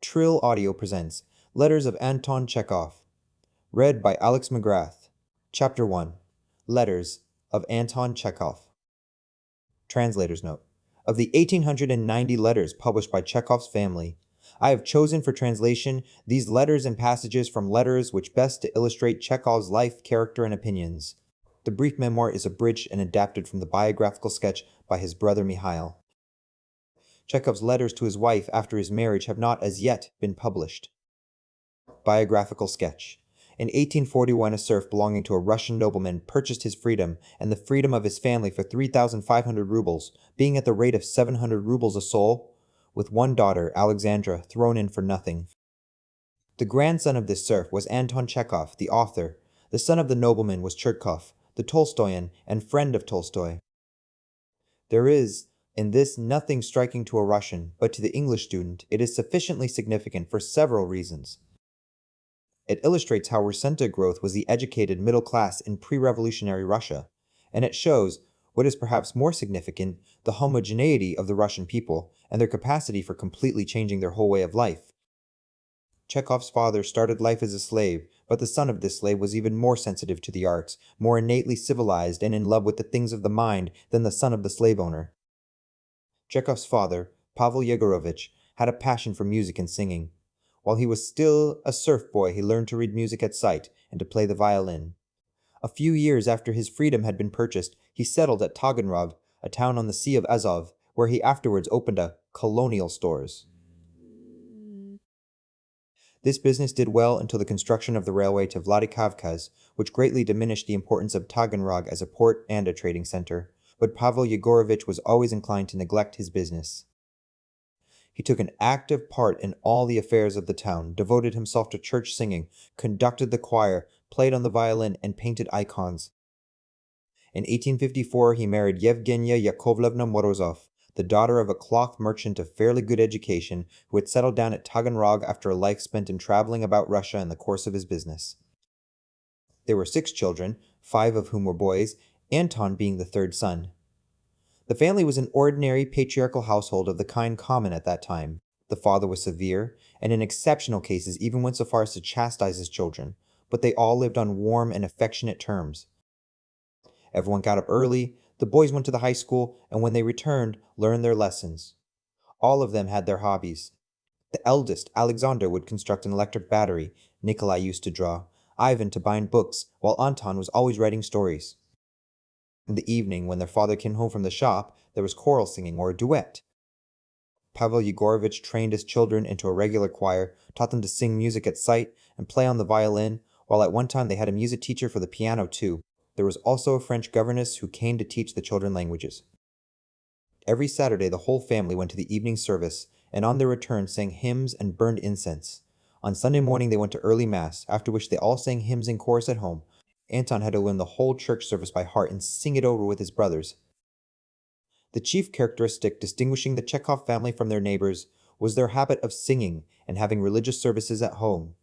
Trill Audio presents Letters of Anton Chekhov, read by Alex McGrath. Chapter 1 Letters of Anton Chekhov. Translator's Note. Of the 1,890 letters published by Chekhov's family, I have chosen for translation these letters and passages from letters which best to illustrate Chekhov's life, character, and opinions. The brief memoir is abridged and adapted from the biographical sketch by his brother Mikhail. Chekhov's letters to his wife after his marriage have not as yet been published. Biographical sketch. In 1841, a serf belonging to a Russian nobleman purchased his freedom and the freedom of his family for 3,500 rubles, being at the rate of 700 rubles a soul, with one daughter, Alexandra, thrown in for nothing. The grandson of this serf was Anton Chekhov, the author. The son of the nobleman was Chertkov, the Tolstoyan and friend of Tolstoy. There is in this nothing striking to a Russian, but to the English student it is sufficiently significant for several reasons. It illustrates how recent growth was the educated middle class in pre-revolutionary Russia, and it shows, what is perhaps more significant, the homogeneity of the Russian people and their capacity for completely changing their whole way of life. Chekhov's father started life as a slave, but the son of this slave was even more sensitive to the arts, more innately civilized and in love with the things of the mind than the son of the slave owner. Chekhov's father, Pavel Yegorovitch, had a passion for music and singing. While he was still a serf boy, he learned to read music at sight and to play the violin. A few years after his freedom had been purchased, he settled at Taganrog, a town on the Sea of Azov, where he afterwards opened a colonial stores. This business did well until the construction of the railway to Vladikavkaz, which greatly diminished the importance of Taganrog as a port and a trading center. But Pavel Yegorovitch was always inclined to neglect his business. He took an active part in all the affairs of the town, devoted himself to church singing, conducted the choir, played on the violin, and painted icons. In 1854, he married Yevgenia Yakovlevna Morozov, the daughter of a cloth merchant of fairly good education who had settled down at Taganrog after a life spent in traveling about Russia in the course of his business. There were 6 children, 5 of whom were boys, Anton being the third son. The family was an ordinary patriarchal household of the kind common at that time. The father was severe, and in exceptional cases even went so far as to chastise his children, but they all lived on warm and affectionate terms. Everyone got up early, the boys went to the high school, and when they returned, learned their lessons. All of them had their hobbies. The eldest, Alexander, would construct an electric battery, Nikolai used to draw, Ivan to bind books, while Anton was always writing stories. In the evening, when their father came home from the shop, there was choral singing or a duet. Pavel Yegorovitch trained his children into a regular choir, taught them to sing music at sight and play on the violin, while at one time they had a music teacher for the piano too. There was also a French governess who came to teach the children languages. Every Saturday the whole family went to the evening service, and on their return sang hymns and burned incense. On Sunday morning they went to early mass, after which they all sang hymns in chorus at home. Anton had to learn the whole church service by heart and sing it over with his brothers. The chief characteristic distinguishing the Chekhov family from their neighbors was their habit of singing and having religious services at home.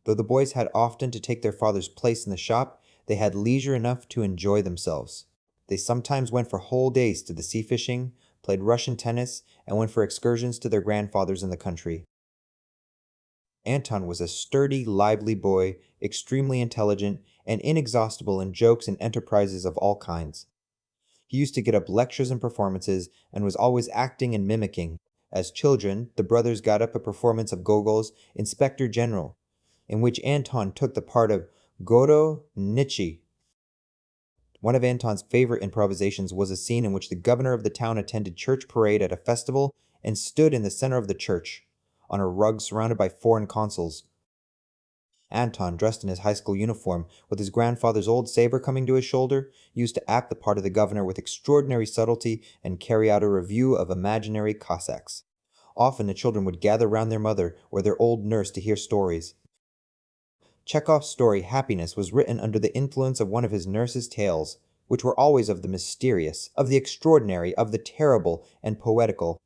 Though the boys had often to take their father's place in the shop, they had leisure enough to enjoy themselves. They sometimes went for whole days to the sea fishing, played Russian tennis, and went for excursions to their grandfathers in the country. Anton was a sturdy, lively boy, extremely intelligent, and inexhaustible in jokes and enterprises of all kinds. He used to get up lectures and performances, and was always acting and mimicking. As children, the brothers got up a performance of Gogol's Inspector General, in which Anton took the part of Godo Nichi. One of Anton's favorite improvisations was a scene in which the governor of the town attended church parade at a festival and stood in the center of the church, on a rug surrounded by foreign consuls. Anton, dressed in his high school uniform, with his grandfather's old saber coming to his shoulder, used to act the part of the governor with extraordinary subtlety and carry out a review of imaginary Cossacks. Often the children would gather round their mother or their old nurse to hear stories. Chekhov's story Happiness was written under the influence of one of his nurse's tales, which were always of the mysterious, of the extraordinary, of the terrible, and poetical.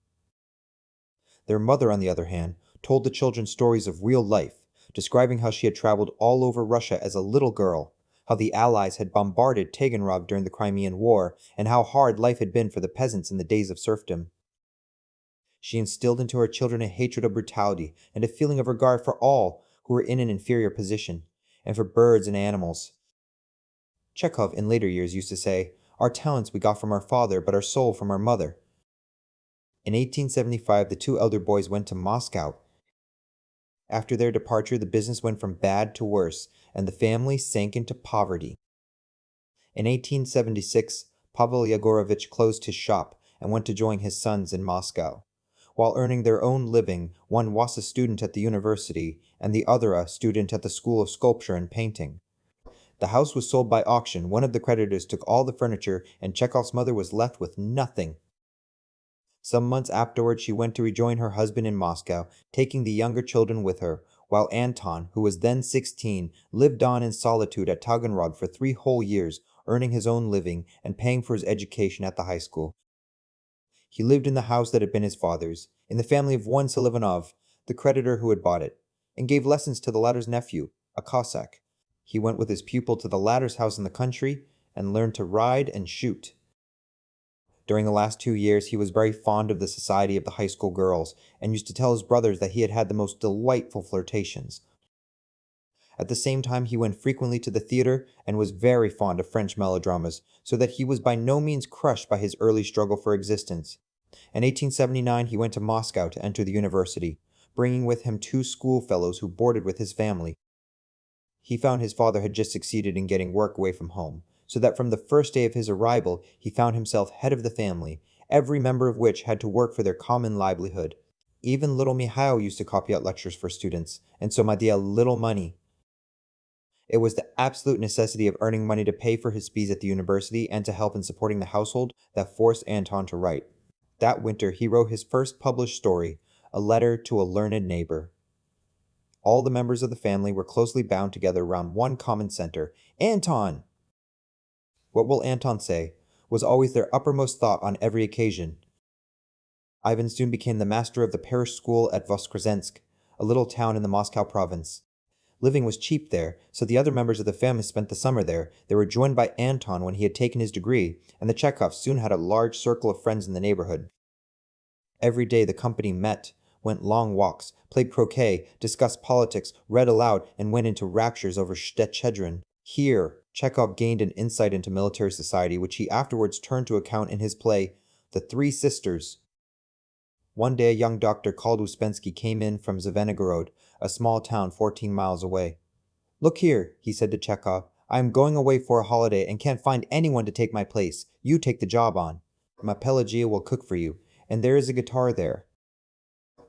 Their mother, on the other hand, told the children stories of real life, describing how she had traveled all over Russia as a little girl, how the Allies had bombarded Taganrog during the Crimean War, and how hard life had been for the peasants in the days of serfdom. She instilled into her children a hatred of brutality and a feeling of regard for all who were in an inferior position, and for birds and animals. Chekhov in later years used to say, "Our talents we got from our father, but our soul from our mother." In 1875, the two elder boys went to Moscow. After their departure, the business went from bad to worse, and the family sank into poverty. In 1876, Pavel Yegorovitch closed his shop and went to join his sons in Moscow. While earning their own living, one was a student at the university, and the other a student at the School of Sculpture and Painting. The house was sold by auction. One of the creditors took all the furniture, and Chekhov's mother was left with nothing. Some months afterward, she went to rejoin her husband in Moscow, taking the younger children with her, while Anton, who was then 16, lived on in solitude at Taganrog for 3 whole years, earning his own living and paying for his education at the high school. He lived in the house that had been his father's, in the family of one Selivanov, the creditor who had bought it, and gave lessons to the latter's nephew, a Cossack. He went with his pupil to the latter's house in the country and learned to ride and shoot. During the last 2 years, he was very fond of the society of the high school girls and used to tell his brothers that he had had the most delightful flirtations. At the same time, he went frequently to the theater and was very fond of French melodramas, so that he was by no means crushed by his early struggle for existence. In 1879, he went to Moscow to enter the university, bringing with him 2 schoolfellows who boarded with his family. He found his father had just succeeded in getting work away from home, so that from the first day of his arrival he found himself head of the family, every member of which had to work for their common livelihood. Even little Mihail used to copy out lectures for students, and so made a little money. It was the absolute necessity of earning money to pay for his fees at the university and to help in supporting the household that forced Anton to write. That winter he wrote his first published story, A Letter to a Learned Neighbor. All the members of the family were closely bound together around one common center, Anton! What will Anton say was always their uppermost thought on every occasion. Ivan soon became the master of the parish school at Voskresensk, a little town in the Moscow province. Living was cheap there, so the other members of the family spent the summer there. They were joined by Anton when he had taken his degree, and the Chekhovs soon had a large circle of friends in the neighborhood. Every day the company met, went long walks, played croquet, discussed politics, read aloud, and went into raptures over Shtetchedrin. Here, Chekhov gained an insight into military society, which he afterwards turned to account in his play, The Three Sisters. One day a young doctor called Uspensky came in from Zvenigorod, a small town 14 miles away. "Look here," he said to Chekhov, "I am going away for a holiday and can't find anyone to take my place. You take the job on. My Pelagia will cook for you, and there is a guitar there."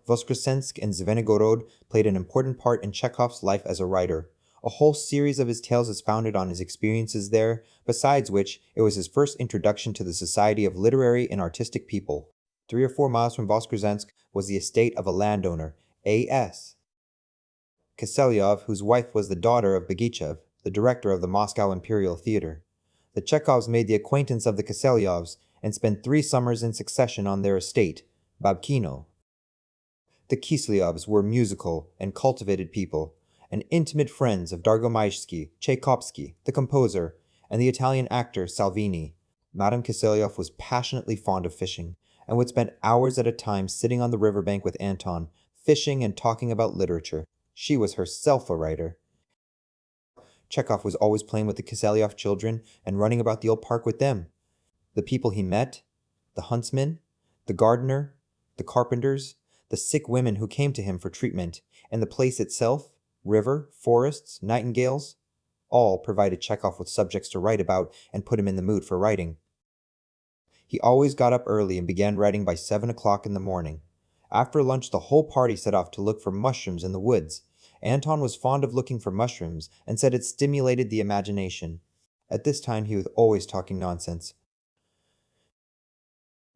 Voskresensk and Zvenigorod played an important part in Chekhov's life as a writer. A whole series of his tales is founded on his experiences there, besides which it was his first introduction to the society of literary and artistic people. 3 or 4 miles from Voskresensk was the estate of a landowner, A.S. Kiselyov, whose wife was the daughter of Begichev, the director of the Moscow Imperial Theater. The Chekhovs made the acquaintance of the Kiselyovs and spent 3 summers in succession on their estate, Babkino. The Kiselyovs were musical and cultivated people, and intimate friends of Dargomaishsky, Tchaikovsky, the composer, and the Italian actor Salvini. Madame Kiselyov was passionately fond of fishing, and would spend hours at a time sitting on the riverbank with Anton, fishing and talking about literature. She was herself a writer. Chekhov was always playing with the Kiselyov children and running about the old park with them. The people he met, the huntsman, the gardener, the carpenters, the sick women who came to him for treatment, and the place itself, river, forests, nightingales, all provided Chekhov with subjects to write about and put him in the mood for writing. He always got up early and began writing by 7 o'clock in the morning. After lunch, the whole party set off to look for mushrooms in the woods. Anton was fond of looking for mushrooms and said it stimulated the imagination. At this time, he was always talking nonsense.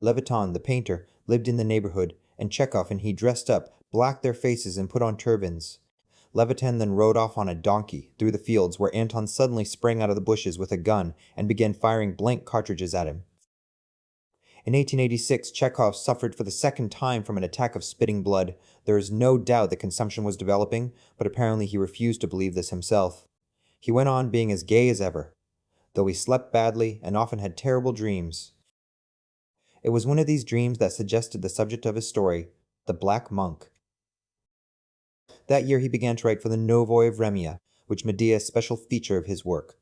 Leviton, the painter, lived in the neighborhood, and Chekhov and he dressed up, blacked their faces, and put on turbans. Leviton then rode off on a donkey through the fields, where Anton suddenly sprang out of the bushes with a gun and began firing blank cartridges at him. In 1886, Chekhov suffered for the second time from an attack of spitting blood. There is no doubt that consumption was developing, but apparently he refused to believe this himself. He went on being as gay as ever, though he slept badly and often had terrible dreams. It was one of these dreams that suggested the subject of his story, the Black Monk. That year he began to write for the Novoye Vremya, which made a special feature of his work.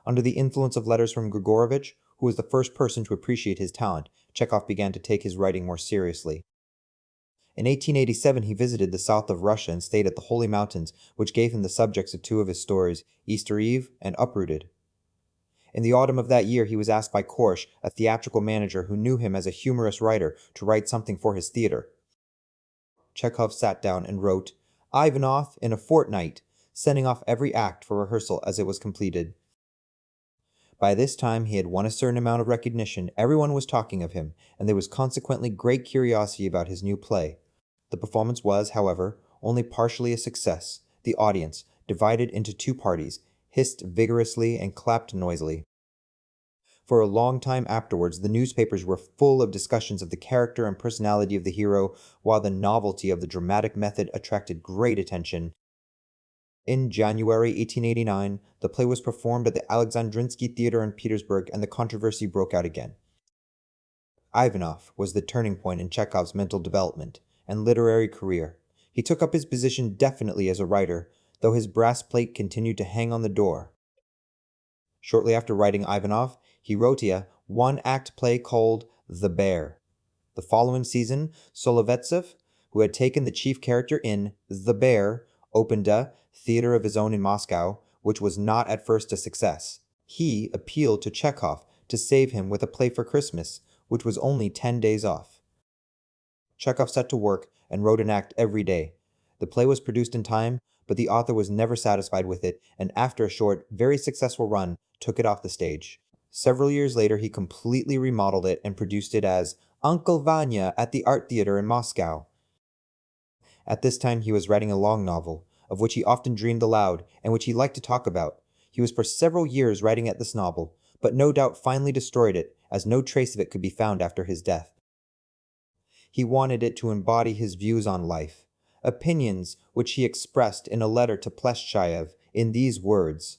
Under the influence of letters from Grigorovich, who was the first person to appreciate his talent, Chekhov began to take his writing more seriously. In 1887 he visited the south of Russia and stayed at the Holy Mountains, which gave him the subjects of two of his stories, Easter Eve and Uprooted. In the autumn of that year he was asked by Korsh, a theatrical manager who knew him as a humorous writer, to write something for his theater. Chekhov sat down and wrote Ivanov in a fortnight, sending off every act for rehearsal as it was completed. By this time he had won a certain amount of recognition, everyone was talking of him, and there was consequently great curiosity about his new play. The performance was, however, only partially a success. The audience, divided into two parties, hissed vigorously and clapped noisily. For a long time afterwards, the newspapers were full of discussions of the character and personality of the hero, while the novelty of the dramatic method attracted great attention. In January 1889, the play was performed at the Alexandrinsky Theater in Petersburg, and the controversy broke out again. Ivanov was the turning point in Chekhov's mental development and literary career. He took up his position definitely as a writer, though his brass plate continued to hang on the door. Shortly after writing Ivanov, he wrote a one-act play called The Bear. The following season, Solovetsev, who had taken the chief character in The Bear, opened a theater of his own in Moscow, which was not at first a success. He appealed to Chekhov to save him with a play for Christmas, which was only 10 days off. Chekhov set to work and wrote an act every day. The play was produced in time, but the author was never satisfied with it, and after a short, very successful run, took it off the stage. Several years later, he completely remodeled it and produced it as Uncle Vanya at the Art Theater in Moscow. At this time, he was writing a long novel, of which he often dreamed aloud, and which he liked to talk about. He was for several years writing at this novel, but no doubt finally destroyed it, as no trace of it could be found after his death. He wanted it to embody his views on life, opinions which he expressed in a letter to Pleshchayev in these words: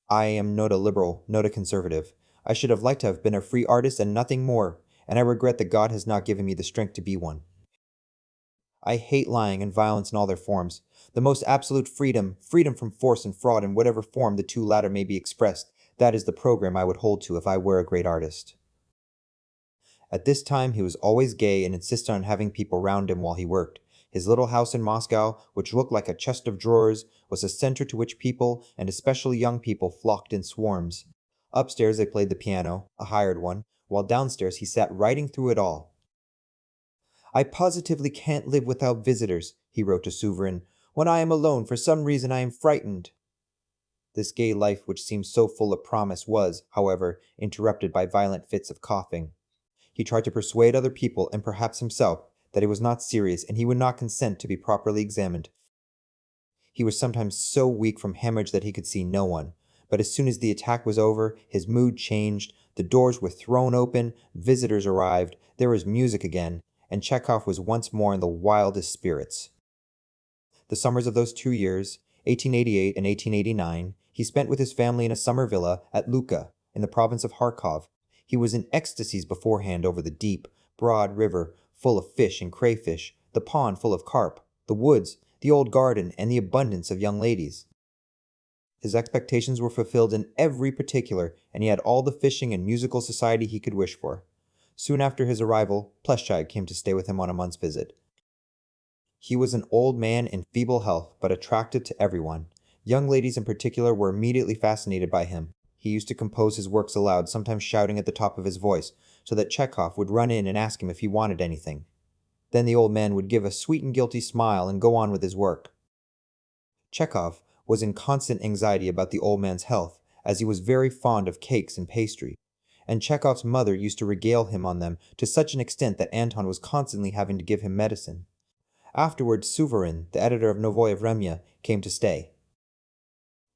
I am not a liberal, not a conservative. I should have liked to have been a free artist and nothing more, and I regret that God has not given me the strength to be one. I hate lying and violence in all their forms. The most absolute freedom, freedom from force and fraud in whatever form the two latter may be expressed, that is the program I would hold to if I were a great artist. At this time he was always gay and insisted on having people round him while he worked. His little house in Moscow, which looked like a chest of drawers, was a center to which people, and especially young people, flocked in swarms. Upstairs they played the piano, a hired one, while downstairs he sat writing through it all. I positively can't live without visitors, he wrote to Suvorin. When I am alone, for some reason I am frightened. This gay life, which seemed so full of promise, was, however, interrupted by violent fits of coughing. He tried to persuade other people, and perhaps himself, that it was not serious, and he would not consent to be properly examined. He was sometimes so weak from hemorrhage that he could see no one, but as soon as the attack was over, his mood changed, the doors were thrown open, visitors arrived, there was music again, and Chekhov was once more in the wildest spirits. The summers of those 2 years, 1888 and 1889, he spent with his family in a summer villa at Luka, in the province of Kharkov. He was in ecstasies beforehand over the deep, broad river, full of fish and crayfish, the pond full of carp, the woods, the old garden, and the abundance of young ladies. His expectations were fulfilled in every particular, and he had all the fishing and musical society he could wish for. Soon after his arrival, Pleshchayev came to stay with him on a month's visit. He was an old man in feeble health, but attractive to everyone. Young ladies in particular were immediately fascinated by him. He used to compose his works aloud, sometimes shouting at the top of his voice, so that Chekhov would run in and ask him if he wanted anything. Then the old man would give a sweet and guilty smile and go on with his work. Chekhov was in constant anxiety about the old man's health, as he was very fond of cakes and pastry, and Chekhov's mother used to regale him on them to such an extent that Anton was constantly having to give him medicine. Afterwards, Suvorin, the editor of Novoye Vremya, came to stay.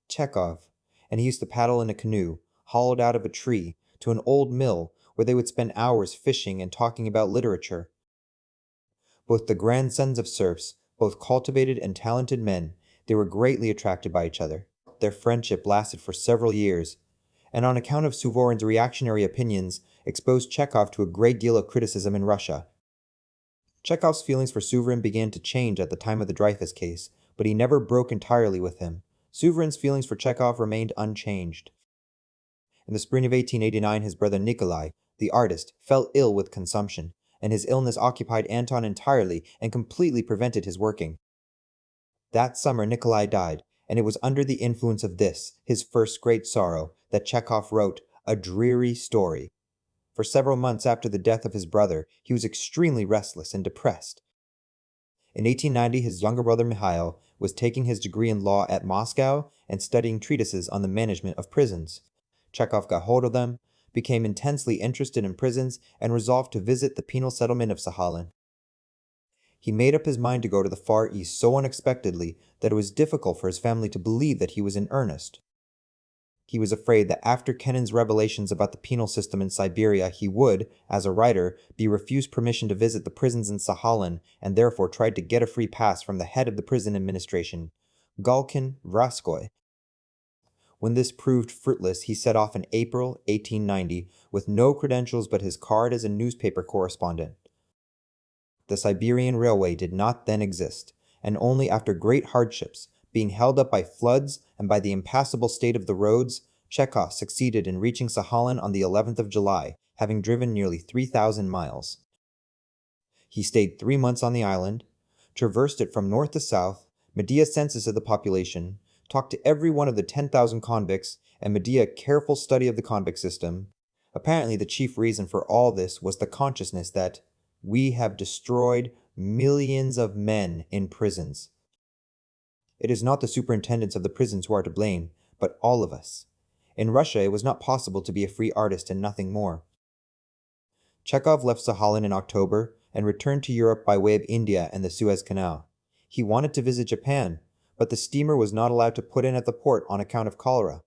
Chekhov, and he used to paddle in a canoe, hollowed out of a tree, to an old mill, where they would spend hours fishing and talking about literature. Both the grandsons of serfs, both cultivated and talented men, they were greatly attracted by each other. Their friendship lasted for several years, and on account of Suvorin's reactionary opinions, exposed Chekhov to a great deal of criticism in Russia. Chekhov's feelings for Suvorin began to change at the time of the Dreyfus case, but he never broke entirely with him. Suvorin's feelings for Chekhov remained unchanged. In the spring of 1889, his brother Nikolai, the artist, fell ill with consumption, and his illness occupied Anton entirely and completely prevented his working. That summer Nikolai died, and it was under the influence of this, his first great sorrow, that Chekhov wrote A Dreary Story. For several months after the death of his brother, he was extremely restless and depressed. In 1890, his younger brother Mikhail was taking his degree in law at Moscow and studying treatises on the management of prisons. Chekhov got hold of them, became intensely interested in prisons, and resolved to visit the penal settlement of Sakhalin. He made up his mind to go to the Far East so unexpectedly that it was difficult for his family to believe that he was in earnest. He was afraid that after Kenin's revelations about the penal system in Siberia, he would, as a writer, be refused permission to visit the prisons in Sakhalin, and therefore tried to get a free pass from the head of the prison administration, Galkin Vraskoy. When this proved fruitless, he set off in April 1890 with no credentials but his card as a newspaper correspondent. The Siberian Railway did not then exist, and only after great hardships, being held up by floods and by the impassable state of the roads, Chekhov succeeded in reaching Sakhalin on the 11th of July, having driven nearly 3,000 miles. He stayed 3 months on the island, traversed it from north to south, made a census of the population, talked to every one of the 10,000 convicts, and made a careful study of the convict system. Apparently the chief reason for all this was the consciousness that we have destroyed millions of men in prisons. It is not the superintendents of the prisons who are to blame, but all of us. In Russia, it was not possible to be a free artist and nothing more. Chekhov left Sakhalin in October and returned to Europe by way of India and the Suez Canal. He wanted to visit Japan, but the steamer was not allowed to put in at the port on account of cholera.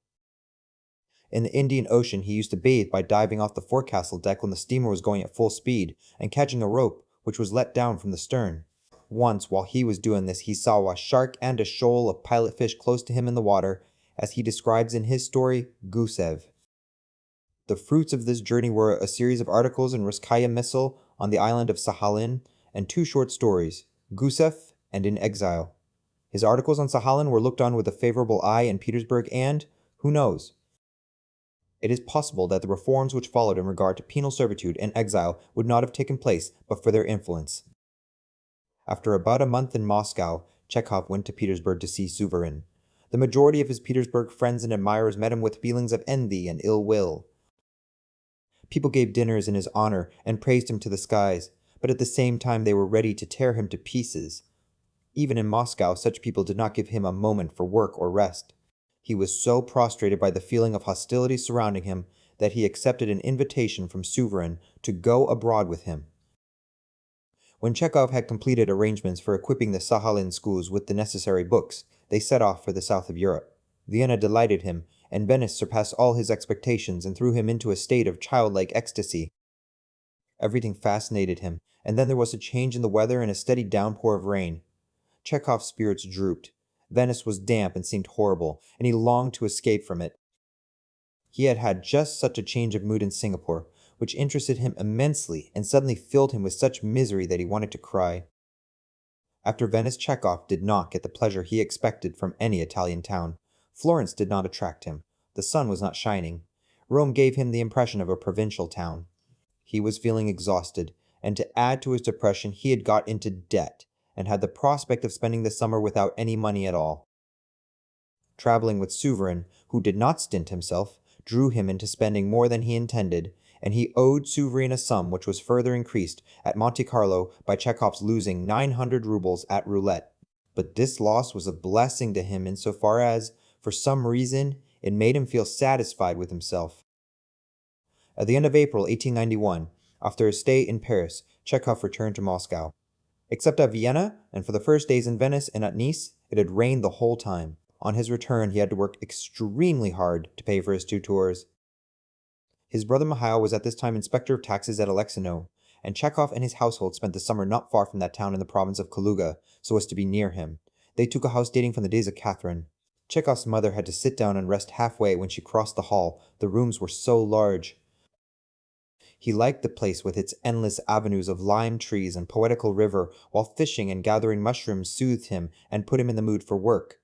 In the Indian Ocean, he used to bathe by diving off the forecastle deck when the steamer was going at full speed and catching a rope which was let down from the stern. Once, while he was doing this, he saw a shark and a shoal of pilot fish close to him in the water, as he describes in his story, Gusev. The fruits of this journey were a series of articles in Russkaya Misl on the island of Sakhalin, and 2 short stories, Gusev and In Exile. His articles on Sakhalin were looked on with a favorable eye in Petersburg and, who knows, it is possible that the reforms which followed in regard to penal servitude and exile would not have taken place but for their influence. After about a month in Moscow, Chekhov went to Petersburg to see Suvorin. The majority of his Petersburg friends and admirers met him with feelings of envy and ill will. People gave dinners in his honor and praised him to the skies, but at the same time they were ready to tear him to pieces. Even in Moscow, such people did not give him a moment for work or rest. He was so prostrated by the feeling of hostility surrounding him that he accepted an invitation from Suvorin to go abroad with him. When Chekhov had completed arrangements for equipping the Sakhalin schools with the necessary books, they set off for the south of Europe. Vienna delighted him, and Venice surpassed all his expectations and threw him into a state of childlike ecstasy. Everything fascinated him, and then there was a change in the weather and a steady downpour of rain. Chekhov's spirits drooped. Venice was damp and seemed horrible, and he longed to escape from it. He had had just such a change of mood in Singapore, which interested him immensely and suddenly filled him with such misery that he wanted to cry. After Venice, Chekhov did not get the pleasure he expected from any Italian town. Florence did not attract him. The sun was not shining. Rome gave him the impression of a provincial town. He was feeling exhausted, and to add to his depression, he had got into debt and had the prospect of spending the summer without any money at all. Traveling with Suvorin, who did not stint himself, drew him into spending more than he intended, and he owed Suvorin a sum which was further increased at Monte Carlo by Chekhov's losing 900 rubles at roulette. But this loss was a blessing to him insofar as, for some reason, it made him feel satisfied with himself. At the end of April 1891, after a stay in Paris, Chekhov returned to Moscow. Except at Vienna, and for the first days in Venice and at Nice, it had rained the whole time. On his return, he had to work extremely hard to pay for his 2 tours. His brother Mikhail was at this time inspector of taxes at Alexino, and Chekhov and his household spent the summer not far from that town in the province of Kaluga, so as to be near him. They took a house dating from the days of Catherine. Chekhov's mother had to sit down and rest halfway when she crossed the hall. The rooms were so large. He liked the place with its endless avenues of lime trees and poetical river, while fishing and gathering mushrooms soothed him and put him in the mood for work.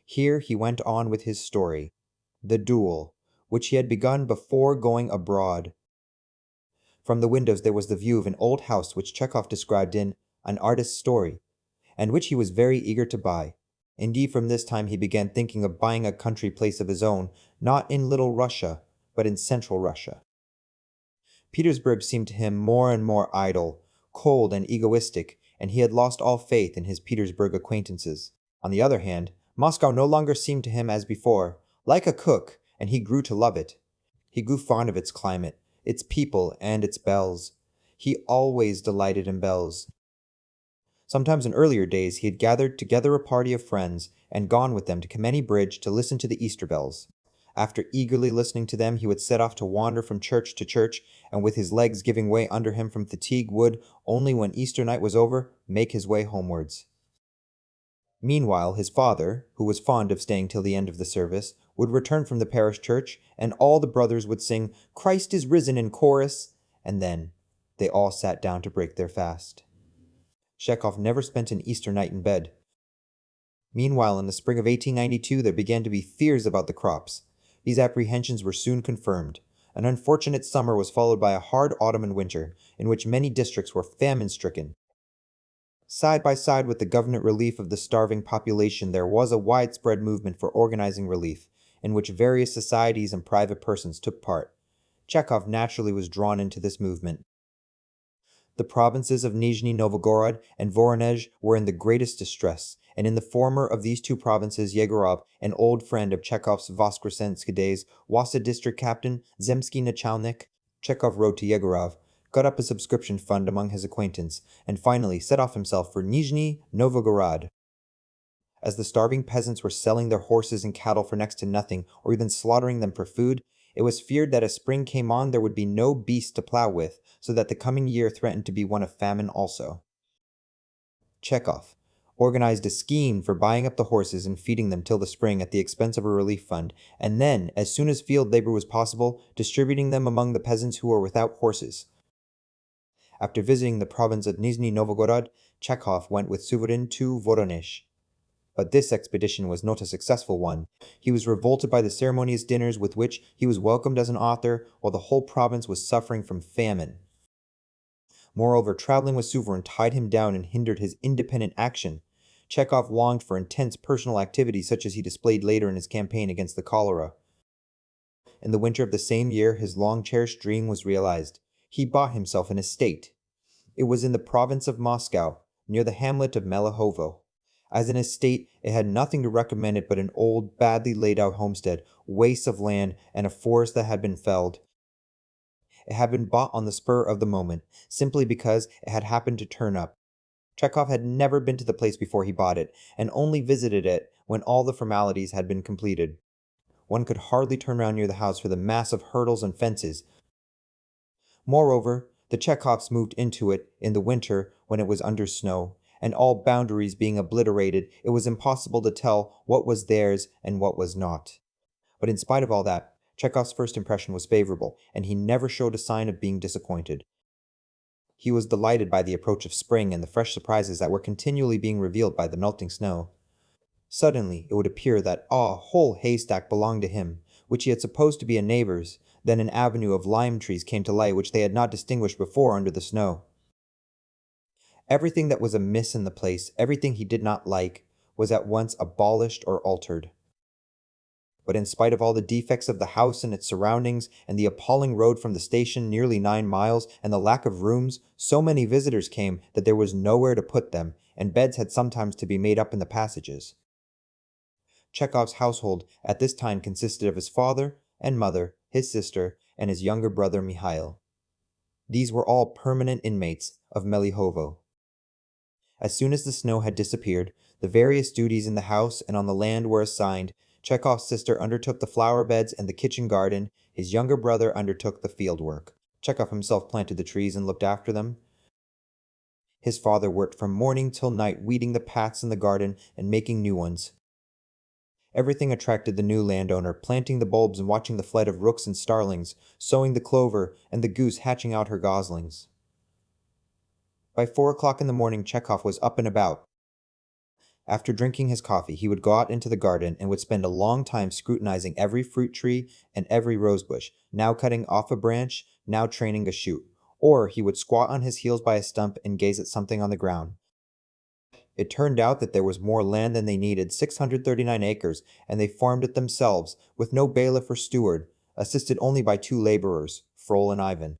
Here he went on with his story, The Duel, which he had begun before going abroad. From the windows there was the view of an old house which Chekhov described in An Artist's Story, and which he was very eager to buy. Indeed, from this time he began thinking of buying a country place of his own, not in Little Russia, but in Central Russia. Petersburg seemed to him more and more idle, cold and egoistic, and he had lost all faith in his Petersburg acquaintances. On the other hand, Moscow no longer seemed to him as before, like a cook, and he grew to love it. He grew fond of its climate, its people, and its bells. He always delighted in bells. Sometimes in earlier days he had gathered together a party of friends and gone with them to Kameny Bridge to listen to the Easter bells. After eagerly listening to them, he would set off to wander from church to church, and with his legs giving way under him from fatigue would, only when Easter night was over, make his way homewards. Meanwhile, his father, who was fond of staying till the end of the service, would return from the parish church, and all the brothers would sing, "Christ is risen" in chorus, and then they all sat down to break their fast. Chekhov never spent an Easter night in bed. Meanwhile, in the spring of 1892, there began to be fears about the crops. These apprehensions were soon confirmed. An unfortunate summer was followed by a hard autumn and winter, in which many districts were famine-stricken. Side by side with the government relief of the starving population, there was a widespread movement for organizing relief, in which various societies and private persons took part. Chekhov naturally was drawn into this movement. The provinces of Nizhny Novgorod and Voronezh were in the greatest distress, and in the former of these two provinces Yegorov, an old friend of Chekhov's Voskresensky days, was a district captain, Zemsky Nachalnik. Chekhov wrote to Yegorov, got up a subscription fund among his acquaintance, and finally set off himself for Nizhny Novgorod. As the starving peasants were selling their horses and cattle for next to nothing, or even slaughtering them for food, it was feared that as spring came on there would be no beast to plow with, so that the coming year threatened to be one of famine also. Chekhov organized a scheme for buying up the horses and feeding them till the spring at the expense of a relief fund, and then, as soon as field labor was possible, distributing them among the peasants who were without horses. After visiting the province of Nizhny Novgorod, Chekhov went with Suvorin to Voronezh. But this expedition was not a successful one. He was revolted by the ceremonious dinners with which he was welcomed as an author, while the whole province was suffering from famine. Moreover, traveling with Suvorin tied him down and hindered his independent action. Chekhov longed for intense personal activity such as he displayed later in his campaign against the cholera. In the winter of the same year, his long-cherished dream was realized. He bought himself an estate. It was in the province of Moscow, near the hamlet of Melihovo. As an estate, it had nothing to recommend it but an old, badly laid-out homestead, wastes of land, and a forest that had been felled. It had been bought on the spur of the moment, simply because it had happened to turn up. Chekhov had never been to the place before he bought it, and only visited it when all the formalities had been completed. One could hardly turn round near the house for the mass of hurdles and fences. Moreover, the Chekhovs moved into it in the winter when it was under snow, and all boundaries being obliterated, it was impossible to tell what was theirs and what was not. But in spite of all that, Chekhov's first impression was favorable, and he never showed a sign of being disappointed. He was delighted by the approach of spring and the fresh surprises that were continually being revealed by the melting snow. Suddenly, it would appear that a whole haystack belonged to him, which he had supposed to be a neighbor's. Then an avenue of lime trees came to light which they had not distinguished before under the snow. Everything that was amiss in the place, everything he did not like, was at once abolished or altered. But in spite of all the defects of the house and its surroundings, and the appalling road from the station nearly 9 miles, and the lack of rooms, so many visitors came that there was nowhere to put them, and beds had sometimes to be made up in the passages. Chekhov's household at this time consisted of his father and mother, his sister, and his younger brother Mikhail. These were all permanent inmates of Melihovo. As soon as the snow had disappeared, the various duties in the house and on the land were assigned. Chekhov's sister undertook the flower beds and the kitchen garden. His younger brother undertook the field work. Chekhov himself planted the trees and looked after them. His father worked from morning till night weeding the paths in the garden and making new ones. Everything attracted the new landowner, planting the bulbs and watching the flight of rooks and starlings, sowing the clover, and the goose hatching out her goslings. By 4 o'clock in the morning, Chekhov was up and about. After drinking his coffee, he would go out into the garden and would spend a long time scrutinizing every fruit tree and every rosebush, now cutting off a branch, now training a shoot. Or he would squat on his heels by a stump and gaze at something on the ground. It turned out that there was more land than they needed, 639 acres, and they farmed it themselves, with no bailiff or steward, assisted only by 2 laborers, Frol and Ivan.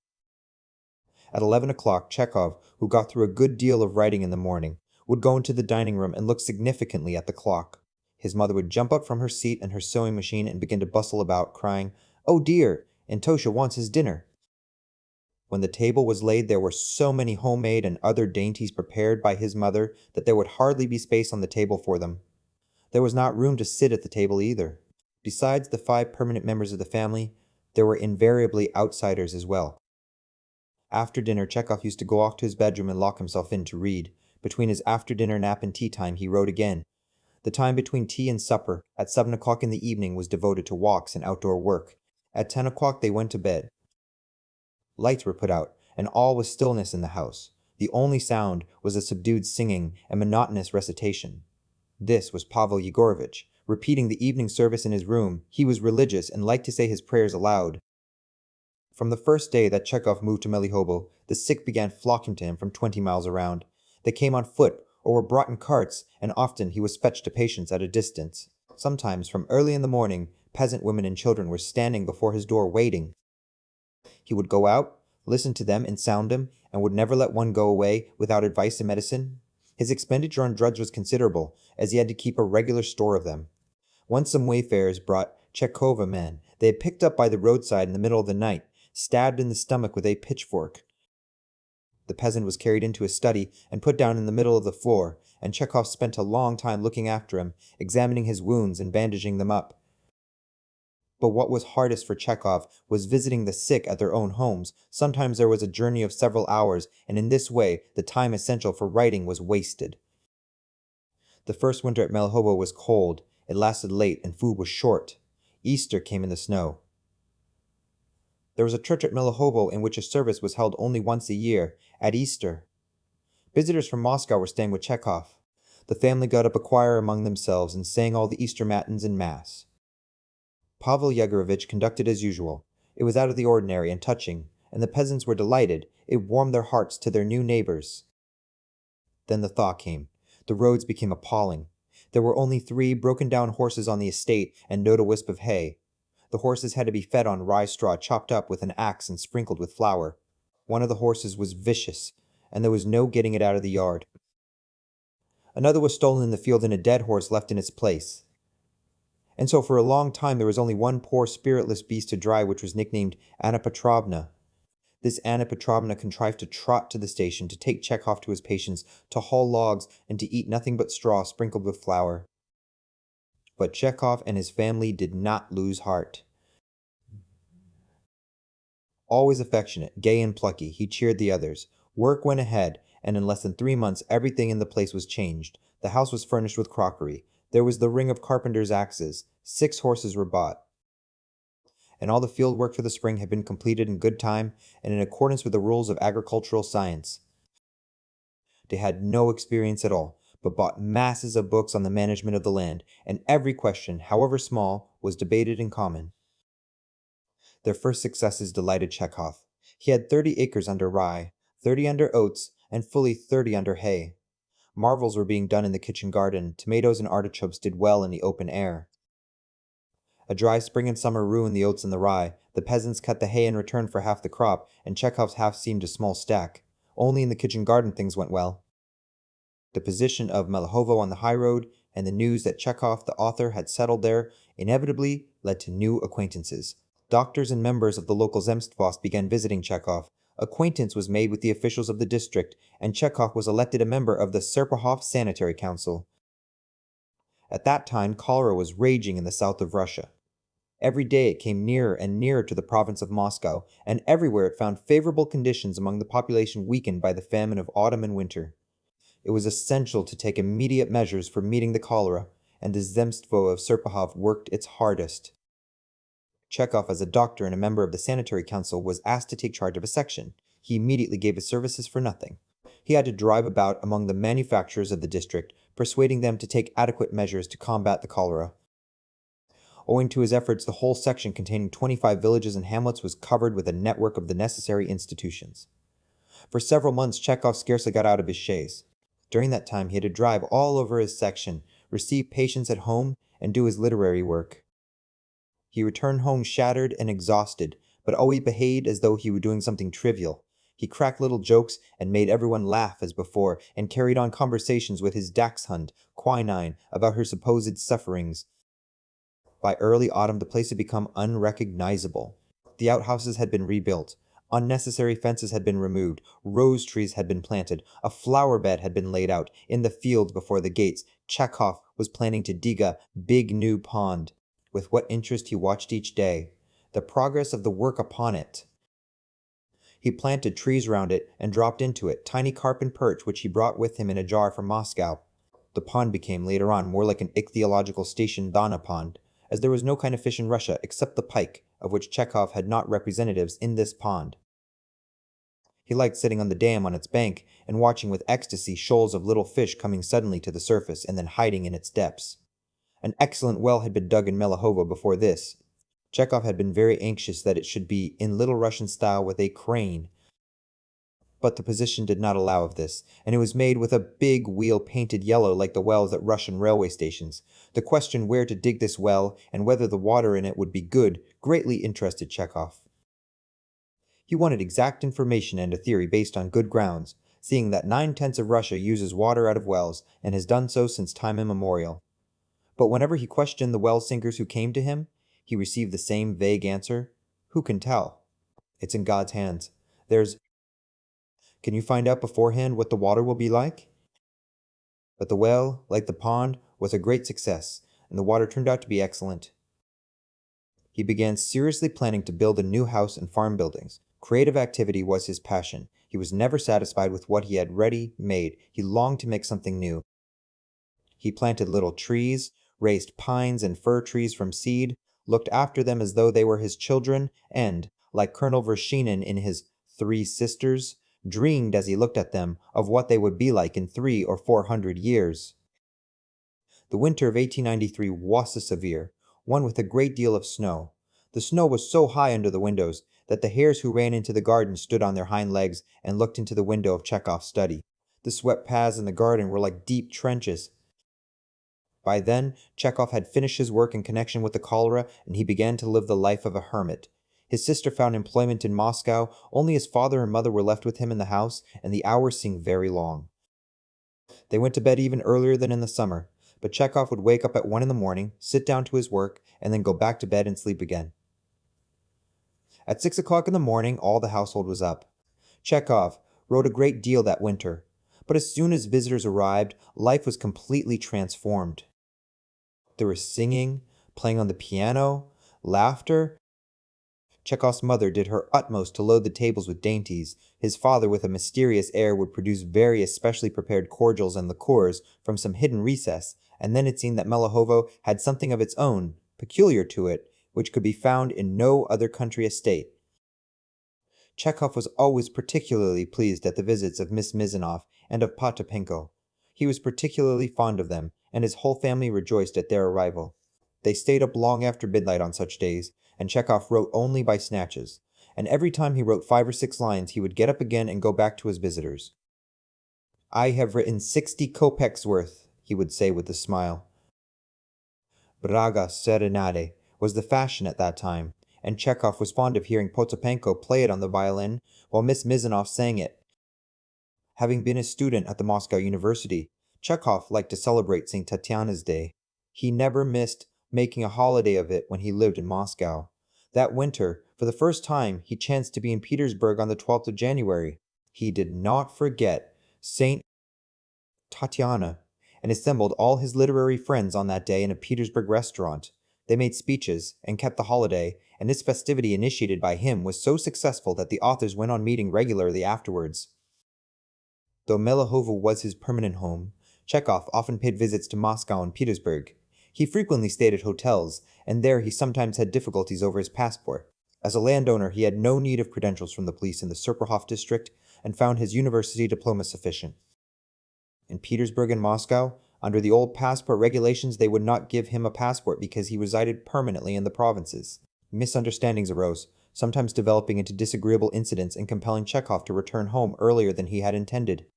At 11 o'clock, Chekhov, who got through a good deal of writing in the morning, would go into the dining room and look significantly at the clock. His mother would jump up from her seat and her sewing machine and begin to bustle about, crying, "Oh dear, Antosha wants his dinner." When the table was laid, there were so many homemade and other dainties prepared by his mother that there would hardly be space on the table for them. There was not room to sit at the table either. Besides the 5 permanent members of the family, there were invariably outsiders as well. After dinner, Chekhov used to go off to his bedroom and lock himself in to read. Between his after-dinner nap and tea time, he wrote again. The time between tea and supper, at 7 o'clock in the evening, was devoted to walks and outdoor work. At 10 o'clock, they went to bed. Lights were put out, and all was stillness in the house. The only sound was a subdued singing and monotonous recitation. This was Pavel Yegorovitch, repeating the evening service in his room. He was religious and liked to say his prayers aloud. From the first day that Chekhov moved to Melihovo, the sick began flocking to him from 20 miles around. They came on foot or were brought in carts, and often he was fetched to patients at a distance. Sometimes, from early in the morning, peasant women and children were standing before his door waiting. He would go out, listen to them and sound them, and would never let one go away without advice and medicine. His expenditure on drugs was considerable, as he had to keep a regular store of them. Once some wayfarers brought Chekhov a man they had picked up by the roadside in the middle of the night, stabbed in the stomach with a pitchfork. The peasant was carried into his study and put down in the middle of the floor, and Chekhov spent a long time looking after him, examining his wounds and bandaging them up. But what was hardest for Chekhov was visiting the sick at their own homes. Sometimes there was a journey of several hours, and in this way the time essential for writing was wasted. The first winter at Melihovo was cold, it lasted late, and food was short. Easter came in the snow. There was a church at Melihovo in which a service was held only once a year, at Easter. Visitors from Moscow were staying with Chekhov. The family got up a choir among themselves and sang all the Easter matins and Mass. Pavel Yegorovitch conducted as usual. It was out of the ordinary and touching, and the peasants were delighted. It warmed their hearts to their new neighbors. Then the thaw came. The roads became appalling. There were only 3 broken-down horses on the estate and not a wisp of hay. The horses had to be fed on rye straw chopped up with an axe and sprinkled with flour. One of the horses was vicious, and there was no getting it out of the yard. Another was stolen in the field and a dead horse left in its place. And so for a long time there was only one poor spiritless beast to dry, which was nicknamed Anna Petrovna. This Anna Petrovna contrived to trot to the station, to take Chekhov to his patients, to haul logs, and to eat nothing but straw sprinkled with flour. But Chekhov and his family did not lose heart. Always affectionate, gay and plucky, he cheered the others. Work went ahead, and in less than 3 months everything in the place was changed. The house was furnished with crockery. There was the ring of carpenter's axes. 6 horses were bought. And all the field work for the spring had been completed in good time and in accordance with the rules of agricultural science. They had no experience at all, but bought masses of books on the management of the land, and every question, however small, was debated in common. Their first successes delighted Chekhov. He had 30 acres under rye, 30 under oats, and fully 30 under hay. Marvels were being done in the kitchen garden. Tomatoes and artichokes did well in the open air. A dry spring and summer ruined the oats and the rye. The peasants cut the hay in return for half the crop, and Chekhov's half seemed a small stack. Only in the kitchen garden things went well. The position of Melihovo on the high road, and the news that Chekhov, the author, had settled there, inevitably led to new acquaintances. Doctors and members of the local Zemstvos began visiting Chekhov. Acquaintance was made with the officials of the district, and Chekhov was elected a member of the Serpukhov Sanitary Council. At that time, cholera was raging in the south of Russia. Every day it came nearer and nearer to the province of Moscow, and everywhere it found favorable conditions among the population weakened by the famine of autumn and winter. It was essential to take immediate measures for meeting the cholera, and the Zemstvo of Serpukhov worked its hardest. Chekhov, as a doctor and a member of the sanitary council, was asked to take charge of a section. He immediately gave his services for nothing. He had to drive about among the manufacturers of the district, persuading them to take adequate measures to combat the cholera. Owing to his efforts, the whole section containing 25 villages and hamlets was covered with a network of the necessary institutions. For several months, Chekhov scarcely got out of his chaise. During that time, he had to drive all over his section, receive patients at home, and do his literary work. He returned home shattered and exhausted, but always behaved as though he were doing something trivial. He cracked little jokes and made everyone laugh as before, and carried on conversations with his dachshund, Quinine, about her supposed sufferings. By early autumn, the place had become unrecognizable. The outhouses had been rebuilt. Unnecessary fences had been removed. Rose trees had been planted. A flower bed had been laid out. In the fields before the gates, Chekhov was planning to dig a big new pond. With what interest he watched each day, the progress of the work upon it. He planted trees round it and dropped into it tiny carp and perch which he brought with him in a jar from Moscow. The pond became later on more like an ichthyological station than a pond, as there was no kind of fish in Russia except the pike, of which Chekhov had not representatives in this pond. He liked sitting on the dam on its bank and watching with ecstasy shoals of little fish coming suddenly to the surface and then hiding in its depths. An excellent well had been dug in Melahovo before this. Chekhov had been very anxious that it should be in Little Russian style with a crane, but the position did not allow of this, and it was made with a big wheel painted yellow like the wells at Russian railway stations. The question where to dig this well and whether the water in it would be good greatly interested Chekhov. He wanted exact information and a theory based on good grounds, seeing that 9/10 of Russia uses water out of wells and has done so since time immemorial. But whenever he questioned the well sinkers who came to him, he received the same vague answer: "Who can tell? It's in God's hands. Can you find out beforehand what the water will be like?" But the well, like the pond, was a great success, and the water turned out to be excellent. He began seriously planning to build a new house and farm buildings. Creative activity was his passion. He was never satisfied with what he had ready made. He longed to make something new. He planted little trees, raised pines and fir trees from seed, looked after them as though they were his children, and, like Colonel Vershinin in his Three Sisters, dreamed as he looked at them of what they would be like in 300 or 400 years. The winter of 1893 was a severe one with a great deal of snow. The snow was so high under the windows that the hares who ran into the garden stood on their hind legs and looked into the window of Chekhov's study. The swept paths in the garden were like deep trenches. By then, Chekhov had finished his work in connection with the cholera, and he began to live the life of a hermit. His sister found employment in Moscow. Only his father and mother were left with him in the house, and the hours seemed very long. They went to bed even earlier than in the summer, but Chekhov would wake up at 1 in the morning, sit down to his work, and then go back to bed and sleep again. At 6 o'clock in the morning, all the household was up. Chekhov wrote a great deal that winter, but as soon as visitors arrived, life was completely transformed. There was singing, playing on the piano, laughter. Chekhov's mother did her utmost to load the tables with dainties. His father, with a mysterious air, would produce various specially prepared cordials and liqueurs from some hidden recess, and then it seemed that Melahovo had something of its own, peculiar to it, which could be found in no other country estate. Chekhov was always particularly pleased at the visits of Miss Mizanov and of Potapenko. He was particularly fond of them, and his whole family rejoiced at their arrival. They stayed up long after midnight on such days, and Chekhov wrote only by snatches, and every time he wrote 5 or 6 lines he would get up again and go back to his visitors. "I have written 60 kopecks worth," he would say with a smile. Braga Serenade was the fashion at that time, and Chekhov was fond of hearing Potapenko play it on the violin while Miss Mizanov sang it. Having been a student at the Moscow University, Chekhov liked to celebrate St. Tatiana's Day. He never missed making a holiday of it when he lived in Moscow. That winter, for the first time, he chanced to be in Petersburg on the 12th of January. He did not forget St. Tatiana and assembled all his literary friends on that day in a Petersburg restaurant. They made speeches and kept the holiday, and this festivity initiated by him was so successful that the authors went on meeting regularly afterwards. Though Melahovo was his permanent home, Chekhov often paid visits to Moscow and Petersburg. He frequently stayed at hotels, and there he sometimes had difficulties over his passport. As a landowner, he had no need of credentials from the police in the Serpukhov district and found his university diploma sufficient. In Petersburg and Moscow, under the old passport regulations, they would not give him a passport because he resided permanently in the provinces. Misunderstandings arose, sometimes developing into disagreeable incidents and compelling Chekhov to return home earlier than he had intended.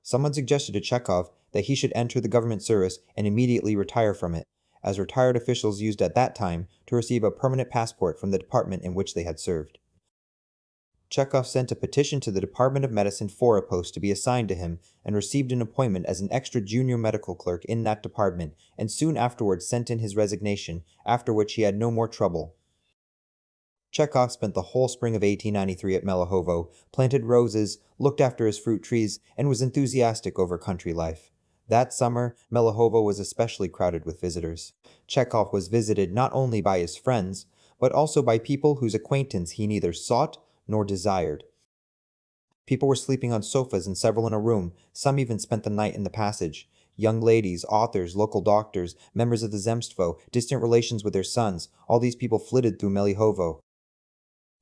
Someone suggested to Chekhov that he should enter the government service and immediately retire from it, as retired officials used at that time to receive a permanent passport from the department in which they had served. Chekhov sent a petition to the Department of Medicine for a post to be assigned to him and received an appointment as an extra junior medical clerk in that department, and soon afterwards sent in his resignation, after which he had no more trouble. Chekhov spent the whole spring of 1893 at Melihovo, planted roses, looked after his fruit trees, and was enthusiastic over country life. That summer, Melihovo was especially crowded with visitors. Chekhov was visited not only by his friends, but also by people whose acquaintance he neither sought nor desired. People were sleeping on sofas and several in a room, some even spent the night in the passage. Young ladies, authors, local doctors, members of the Zemstvo, distant relations with their sons, all these people flitted through Melihovo.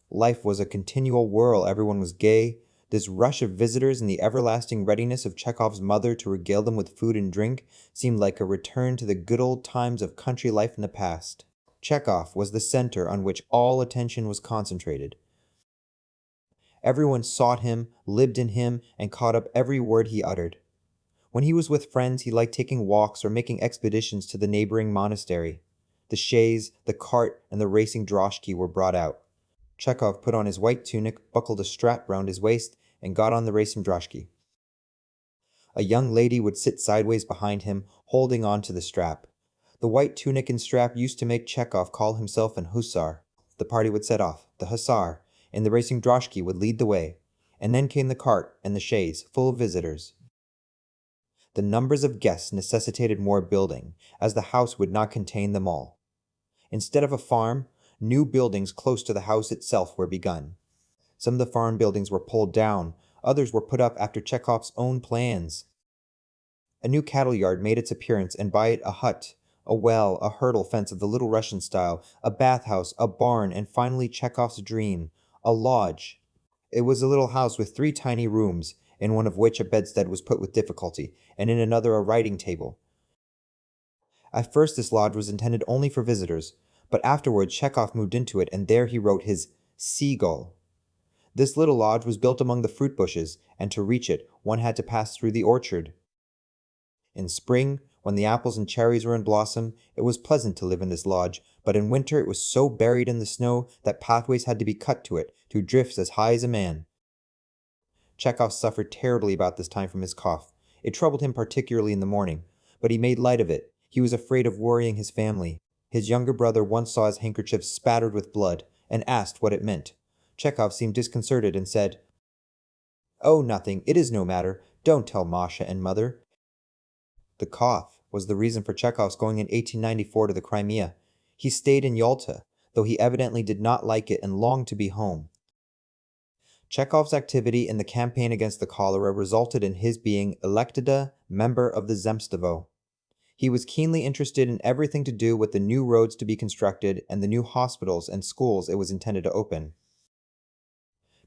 Life was a continual whirl, everyone was gay. This rush of visitors and the everlasting readiness of Chekhov's mother to regale them with food and drink seemed like a return to the good old times of country life in the past. Chekhov was the center on which all attention was concentrated. Everyone sought him, lived in him, and caught up every word he uttered. When he was with friends, he liked taking walks or making expeditions to the neighboring monastery. The chaise, the cart, and the racing droshky were brought out. Chekhov put on his white tunic, buckled a strap round his waist, and got on the racing droshky. A young lady would sit sideways behind him, holding on to the strap. The white tunic and strap used to make Chekhov call himself an hussar. The party would set off, the hussar, and the racing droshky would lead the way. And then came the cart and the chaise, full of visitors. The numbers of guests necessitated more building, as the house would not contain them all. Instead of a farm, new buildings close to the house itself were begun. Some of the farm buildings were pulled down, others were put up after Chekhov's own plans. A new cattle yard made its appearance, and by it a hut, a well, a hurdle fence of the Little Russian style, a bathhouse, a barn, and finally Chekhov's dream, a lodge. It was a little house with 3 tiny rooms, in one of which a bedstead was put with difficulty, and in another a writing table. At first this lodge was intended only for visitors, but afterwards Chekhov moved into it, and there he wrote his Seagull. This little lodge was built among the fruit bushes, and to reach it, one had to pass through the orchard. In spring, when the apples and cherries were in blossom, it was pleasant to live in this lodge, but in winter it was so buried in the snow that pathways had to be cut to it, to drifts as high as a man. Chekhov suffered terribly about this time from his cough. It troubled him particularly in the morning, but he made light of it. He was afraid of worrying his family. His younger brother once saw his handkerchief spattered with blood, and asked what it meant. Chekhov seemed disconcerted and said, "Oh, nothing, it is no matter. Don't tell Masha and mother." The cough was the reason for Chekhov's going in 1894 to the Crimea. He stayed in Yalta, though he evidently did not like it and longed to be home. Chekhov's activity in the campaign against the cholera resulted in his being elected a member of the Zemstvo. He was keenly interested in everything to do with the new roads to be constructed and the new hospitals and schools it was intended to open.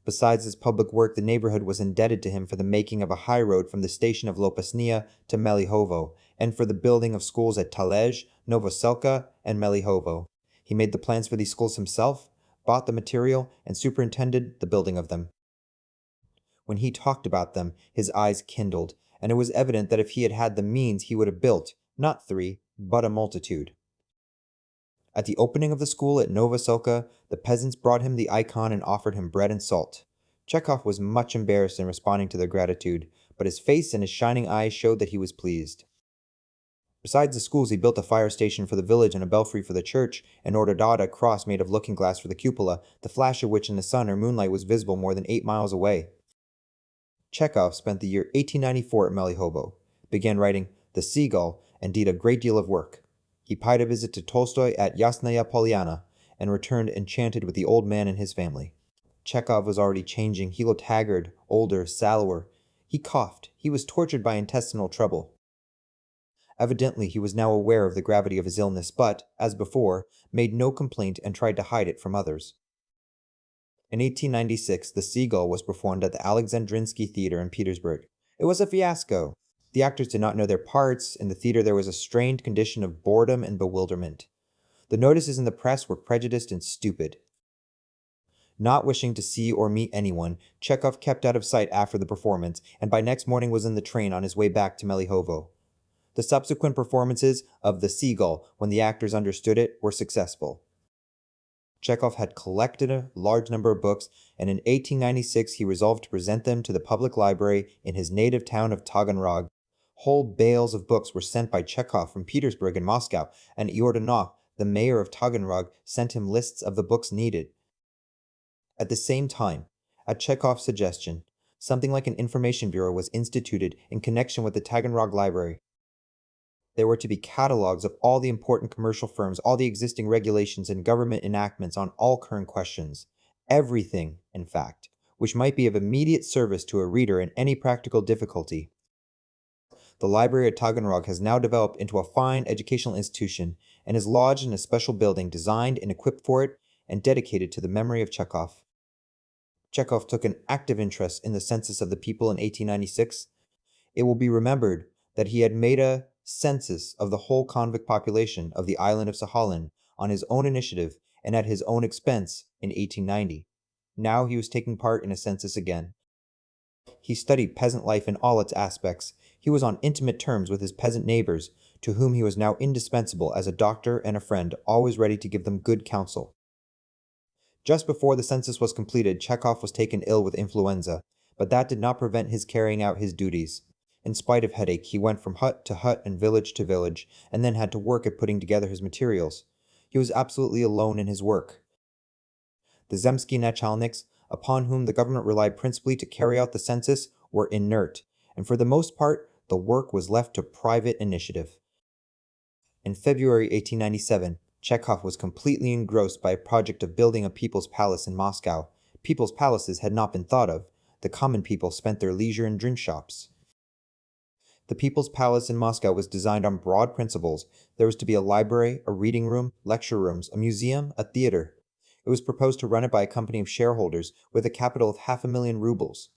Besides this public work, the neighborhood was indebted to him for the making of a high road from the station of Lopasnia to Melihovo, and for the building of schools at Talej, Novoselka, and Melihovo. He made the plans for these schools himself, bought the material, and superintended the building of them. When he talked about them, his eyes kindled, and it was evident that if he had had the means he would have built, not 3, but a multitude. At the opening of the school at Novoselka, the peasants brought him the icon and offered him bread and salt. Chekhov was much embarrassed in responding to their gratitude, but his face and his shining eyes showed that he was pleased. Besides the schools, he built a fire station for the village and a belfry for the church, and ordered out a cross made of looking glass for the cupola, the flash of which in the sun or moonlight was visible more than 8 miles away. Chekhov spent the year 1894 at Melihovo, began writing The Seagull, and did a great deal of work. He paid a visit to Tolstoy at Yasnaya Polyana, and returned enchanted with the old man and his family. Chekhov was already changing. He looked haggard, older, sallower. He coughed. He was tortured by intestinal trouble. Evidently, he was now aware of the gravity of his illness, but, as before, made no complaint and tried to hide it from others. In 1896, The Seagull was performed at the Alexandrinsky Theater in Petersburg. It was a fiasco. The actors did not know their parts. In the theater, there was a strained condition of boredom and bewilderment. The notices in the press were prejudiced and stupid. Not wishing to see or meet anyone, Chekhov kept out of sight after the performance, and by next morning was in the train on his way back to Melihovo. The subsequent performances of The Seagull, when the actors understood it, were successful. Chekhov had collected a large number of books, and in 1896 he resolved to present them to the public library in his native town of Taganrog. Whole bales of books were sent by Chekhov from Petersburg and Moscow, and Iordunov, the mayor of Taganrog, sent him lists of the books needed. At the same time, at Chekhov's suggestion, something like an information bureau was instituted in connection with the Taganrog library. There were to be catalogs of all the important commercial firms, all the existing regulations and government enactments on all current questions. Everything, in fact, which might be of immediate service to a reader in any practical difficulty. The library at Taganrog has now developed into a fine educational institution and is lodged in a special building designed and equipped for it and dedicated to the memory of Chekhov. Chekhov took an active interest in the census of the people in 1896. It will be remembered that he had made a census of the whole convict population of the island of Sakhalin on his own initiative and at his own expense in 1890. Now he was taking part in a census again. He studied peasant life in all its aspects. He was on intimate terms with his peasant neighbors, to whom he was now indispensable as a doctor and a friend, always ready to give them good counsel. Just before the census was completed, Chekhov was taken ill with influenza, but that did not prevent his carrying out his duties. In spite of headache, he went from hut to hut and village to village, and then had to work at putting together his materials. He was absolutely alone in his work. The Zemsky Nachalniks, upon whom the government relied principally to carry out the census, were inert, and for the most part, the work was left to private initiative. In February 1897, Chekhov was completely engrossed by a project of building a people's palace in Moscow. People's palaces had not been thought of. The common people spent their leisure in drink shops. The People's Palace in Moscow was designed on broad principles. There was to be a library, a reading room, lecture rooms, a museum, a theater. It was proposed to run it by a company of shareholders with a capital of 500,000 rubles.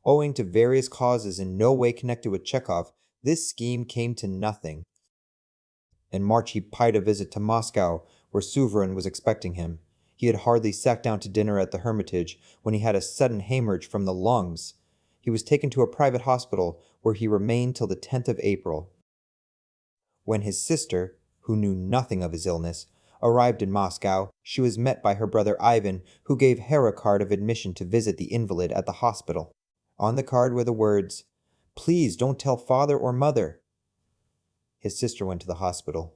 Owing to various causes in no way connected with Chekhov, this scheme came to nothing. In March he paid a visit to Moscow, where Suvorin was expecting him. He had hardly sat down to dinner at the Hermitage when he had a sudden hemorrhage from the lungs. He was taken to a private hospital, where he remained till the 10th of April. When his sister, who knew nothing of his illness, arrived in Moscow, she was met by her brother Ivan, who gave her a card of admission to visit the invalid at the hospital. On the card were the words, "Please don't tell father or mother." His sister went to the hospital.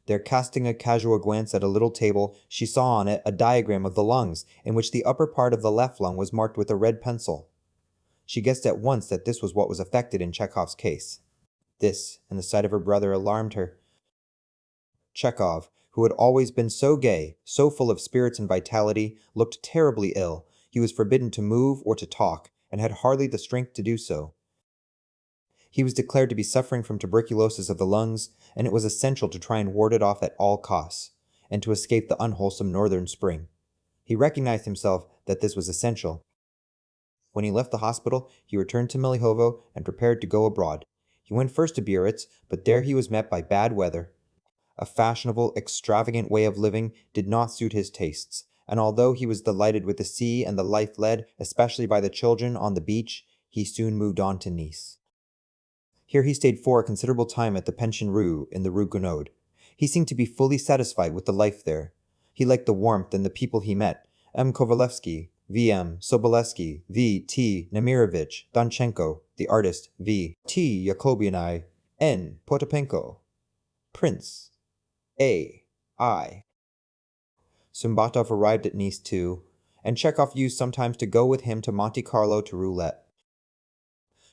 There, casting a casual glance at a little table, she saw on it a diagram of the lungs, in which the upper part of the left lung was marked with a red pencil. She guessed at once that this was what was affected in Chekhov's case. This, and the sight of her brother, alarmed her. Chekhov, who had always been so gay, so full of spirits and vitality, looked terribly ill. He was forbidden to move or to talk, and had hardly the strength to do so. He was declared to be suffering from tuberculosis of the lungs, and it was essential to try and ward it off at all costs, and to escape the unwholesome northern spring. He recognized himself that this was essential. When he left the hospital, he returned to Melihovo and prepared to go abroad. He went first to Biarritz, but there he was met by bad weather. A fashionable, extravagant way of living did not suit his tastes, and although he was delighted with the sea and the life led, especially by the children, on the beach, he soon moved on to Nice. Here he stayed for a considerable time at the Pension Rue in the Rue Guinaud. He seemed to be fully satisfied with the life there. He liked the warmth and the people he met. M. Kovalevsky, V.M. Sobolevsky, V.T. Nemirovich, Donchenko, the artist, V.T. Yakobianai, N. Potapenko, Prince, A.I. Sumbatov arrived at Nice too, and Chekhov used sometimes to go with him to Monte Carlo to roulette.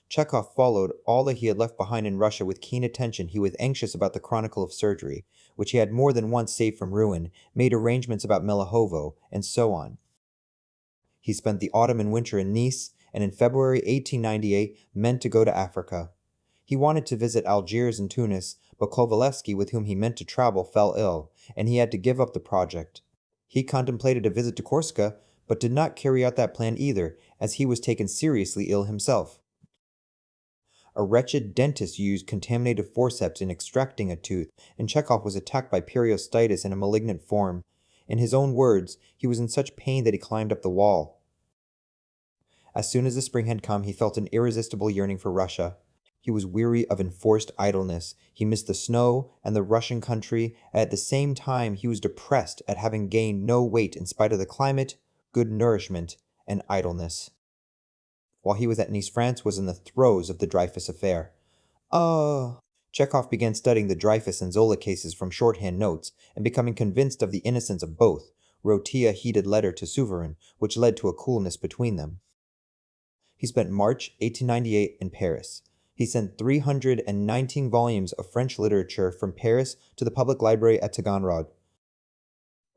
Chekhov followed all that he had left behind in Russia with keen attention. He was anxious about the Chronicle of Surgery, which he had more than once saved from ruin, made arrangements about Melihovo, and so on. He spent the autumn and winter in Nice, and in February 1898 meant to go to Africa. He wanted to visit Algiers and Tunis, but Kovalevsky, with whom he meant to travel, fell ill, and he had to give up the project. He contemplated a visit to Corsica, but did not carry out that plan either, as he was taken seriously ill himself. A wretched dentist used contaminated forceps in extracting a tooth, and Chekhov was attacked by periostitis in a malignant form. In his own words, he was in such pain that he climbed up the wall. As soon as the spring had come, he felt an irresistible yearning for Russia. He was weary of enforced idleness. He missed the snow and the Russian country, and at the same time he was depressed at having gained no weight in spite of the climate, good nourishment, and idleness. While he was at Nice, France was in the throes of the Dreyfus affair. Chekhov began studying the Dreyfus and Zola cases from shorthand notes, and becoming convinced of the innocence of both, wrote Tia a heated letter to Suvarin, which led to a coolness between them. He spent March 1898 in Paris. He sent 319 volumes of French literature from Paris to the public library at Taganrog.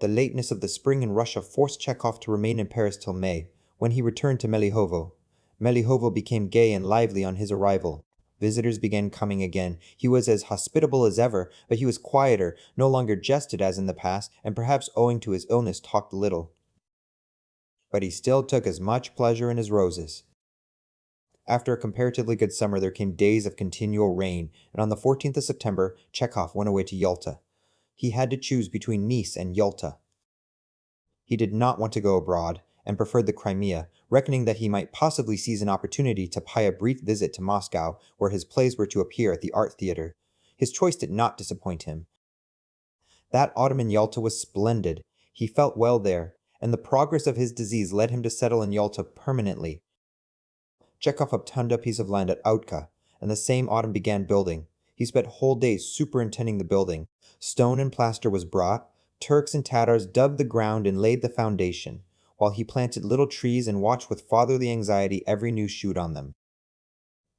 The lateness of the spring in Russia forced Chekhov to remain in Paris till May, when he returned to Melihovo. Melihovo became gay and lively on his arrival. Visitors began coming again. He was as hospitable as ever, but he was quieter, no longer jested as in the past, and perhaps owing to his illness talked little. But he still took as much pleasure in his roses. After a comparatively good summer, there came days of continual rain, and on the 14th of September, Chekhov went away to Yalta. He had to choose between Nice and Yalta. He did not want to go abroad, and preferred the Crimea, reckoning that he might possibly seize an opportunity to pay a brief visit to Moscow, where his plays were to appear at the Art Theatre. His choice did not disappoint him. That autumn in Yalta was splendid. He felt well there, and the progress of his disease led him to settle in Yalta permanently. Chekhov obtained a piece of land at Autka, and the same autumn began building. He spent whole days superintending the building. Stone and plaster was brought. Turks and Tatars dug the ground and laid the foundation, while he planted little trees and watched with fatherly anxiety every new shoot on them.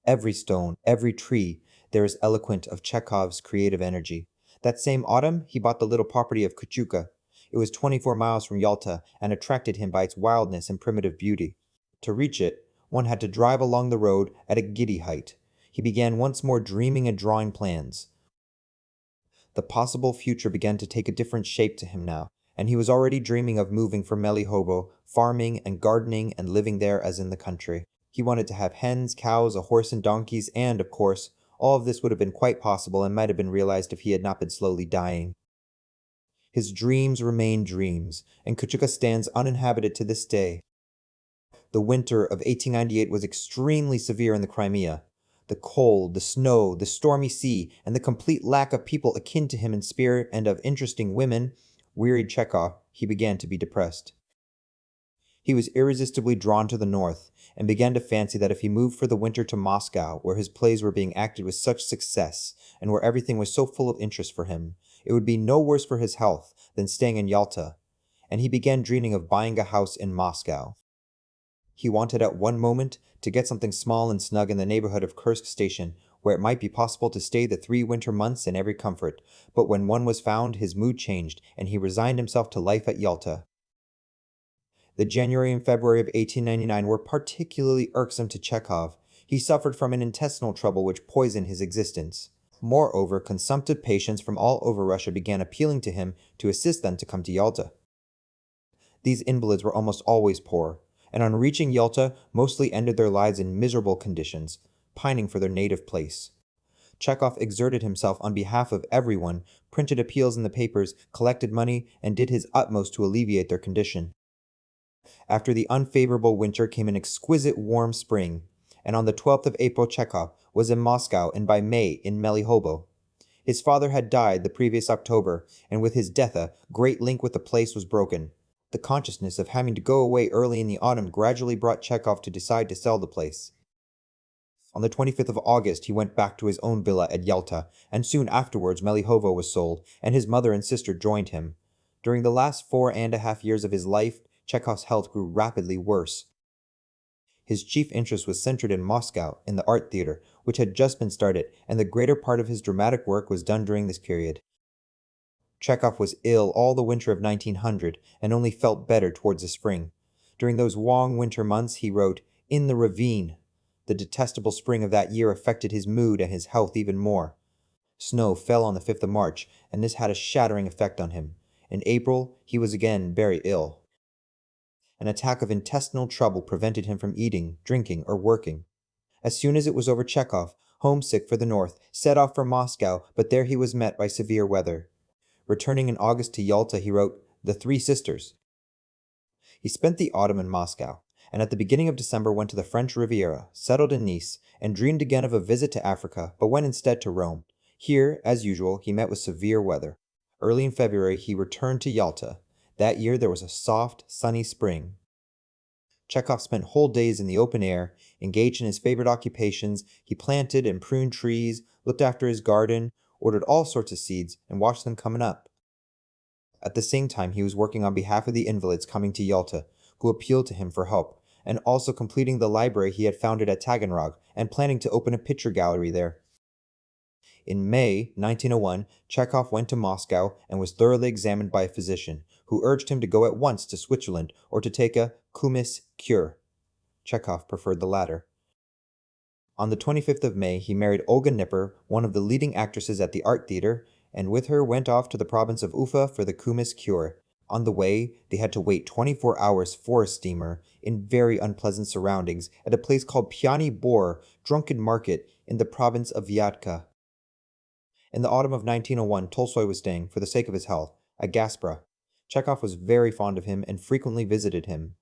Every stone, every tree, there is eloquent of Chekhov's creative energy. That same autumn, he bought the little property of Kuchuka. It was 24 miles from Yalta and attracted him by its wildness and primitive beauty. To reach it, one had to drive along the road at a giddy height. He began once more dreaming and drawing plans. The possible future began to take a different shape to him now, and he was already dreaming of moving from Melihovo, farming and gardening and living there as in the country. He wanted to have hens, cows, a horse and donkeys, and, of course, all of this would have been quite possible and might have been realized if he had not been slowly dying. His dreams remain dreams, and Kuchuka stands uninhabited to this day. The winter of 1898 was extremely severe in the Crimea. The cold, the snow, the stormy sea, and the complete lack of people akin to him in spirit and of interesting women wearied Chekhov. He began to be depressed. He was irresistibly drawn to the north, and began to fancy that if he moved for the winter to Moscow, where his plays were being acted with such success, and where everything was so full of interest for him, it would be no worse for his health than staying in Yalta, and he began dreaming of buying a house in Moscow. He wanted at one moment to get something small and snug in the neighborhood of Kursk station, where it might be possible to stay the 3 winter months in every comfort, but when one was found, his mood changed, and he resigned himself to life at Yalta. The January and February of 1899 were particularly irksome to Chekhov. He suffered from an intestinal trouble which poisoned his existence. Moreover, consumptive patients from all over Russia began appealing to him to assist them to come to Yalta. These invalids were almost always poor, and on reaching Yalta, mostly ended their lives in miserable conditions, pining for their native place. Chekhov exerted himself on behalf of everyone, printed appeals in the papers, collected money, and did his utmost to alleviate their condition. After the unfavorable winter came an exquisite warm spring, and on the 12th of April Chekhov was in Moscow and by May in Melihovo. His father had died the previous October, and with his death a great link with the place was broken. The consciousness of having to go away early in the autumn gradually brought Chekhov to decide to sell the place. On the 25th of August he went back to his own villa at Yalta, and soon afterwards Melihovo was sold, and his mother and sister joined him. During the last 4.5 years of his life, Chekhov's health grew rapidly worse. His chief interest was centered in Moscow, in the Art Theatre, which had just been started, and the greater part of his dramatic work was done during this period. Chekhov was ill all the winter of 1900, and only felt better towards the spring. During those long winter months he wrote In the Ravine, The detestable spring of that year affected his mood and his health even more. Snow fell on the 5th of March, and this had a shattering effect on him. In April, he was again very ill. An attack of intestinal trouble prevented him from eating, drinking, or working. As soon as it was over, Chekhov, homesick for the north, set off for Moscow, but there he was met by severe weather. Returning in August to Yalta, he wrote The Three Sisters. He spent the autumn in Moscow, and at the beginning of December went to the French Riviera, settled in Nice, and dreamed again of a visit to Africa, but went instead to Rome. Here, as usual, he met with severe weather. Early in February, he returned to Yalta. That year there was a soft, sunny spring. Chekhov spent whole days in the open air, engaged in his favorite occupations. He planted and pruned trees, looked after his garden, ordered all sorts of seeds, and watched them coming up. At the same time, he was working on behalf of the invalids coming to Yalta, who appealed to him for help, and also completing the library he had founded at Taganrog, and planning to open a picture gallery there. In May 1901, Chekhov went to Moscow and was thoroughly examined by a physician, who urged him to go at once to Switzerland or to take a kumis cure. Chekhov preferred the latter. On the 25th of May, he married Olga Nipper, one of the leading actresses at the Art Theater, and with her went off to the province of Ufa for the kumis cure. On the way, they had to wait 24 hours for a steamer in very unpleasant surroundings at a place called Piany Bor, Drunken Market, in the province of Vyatka. In the autumn of 1901, Tolstoy was staying, for the sake of his health, at Gaspra. Chekhov was very fond of him and frequently visited him.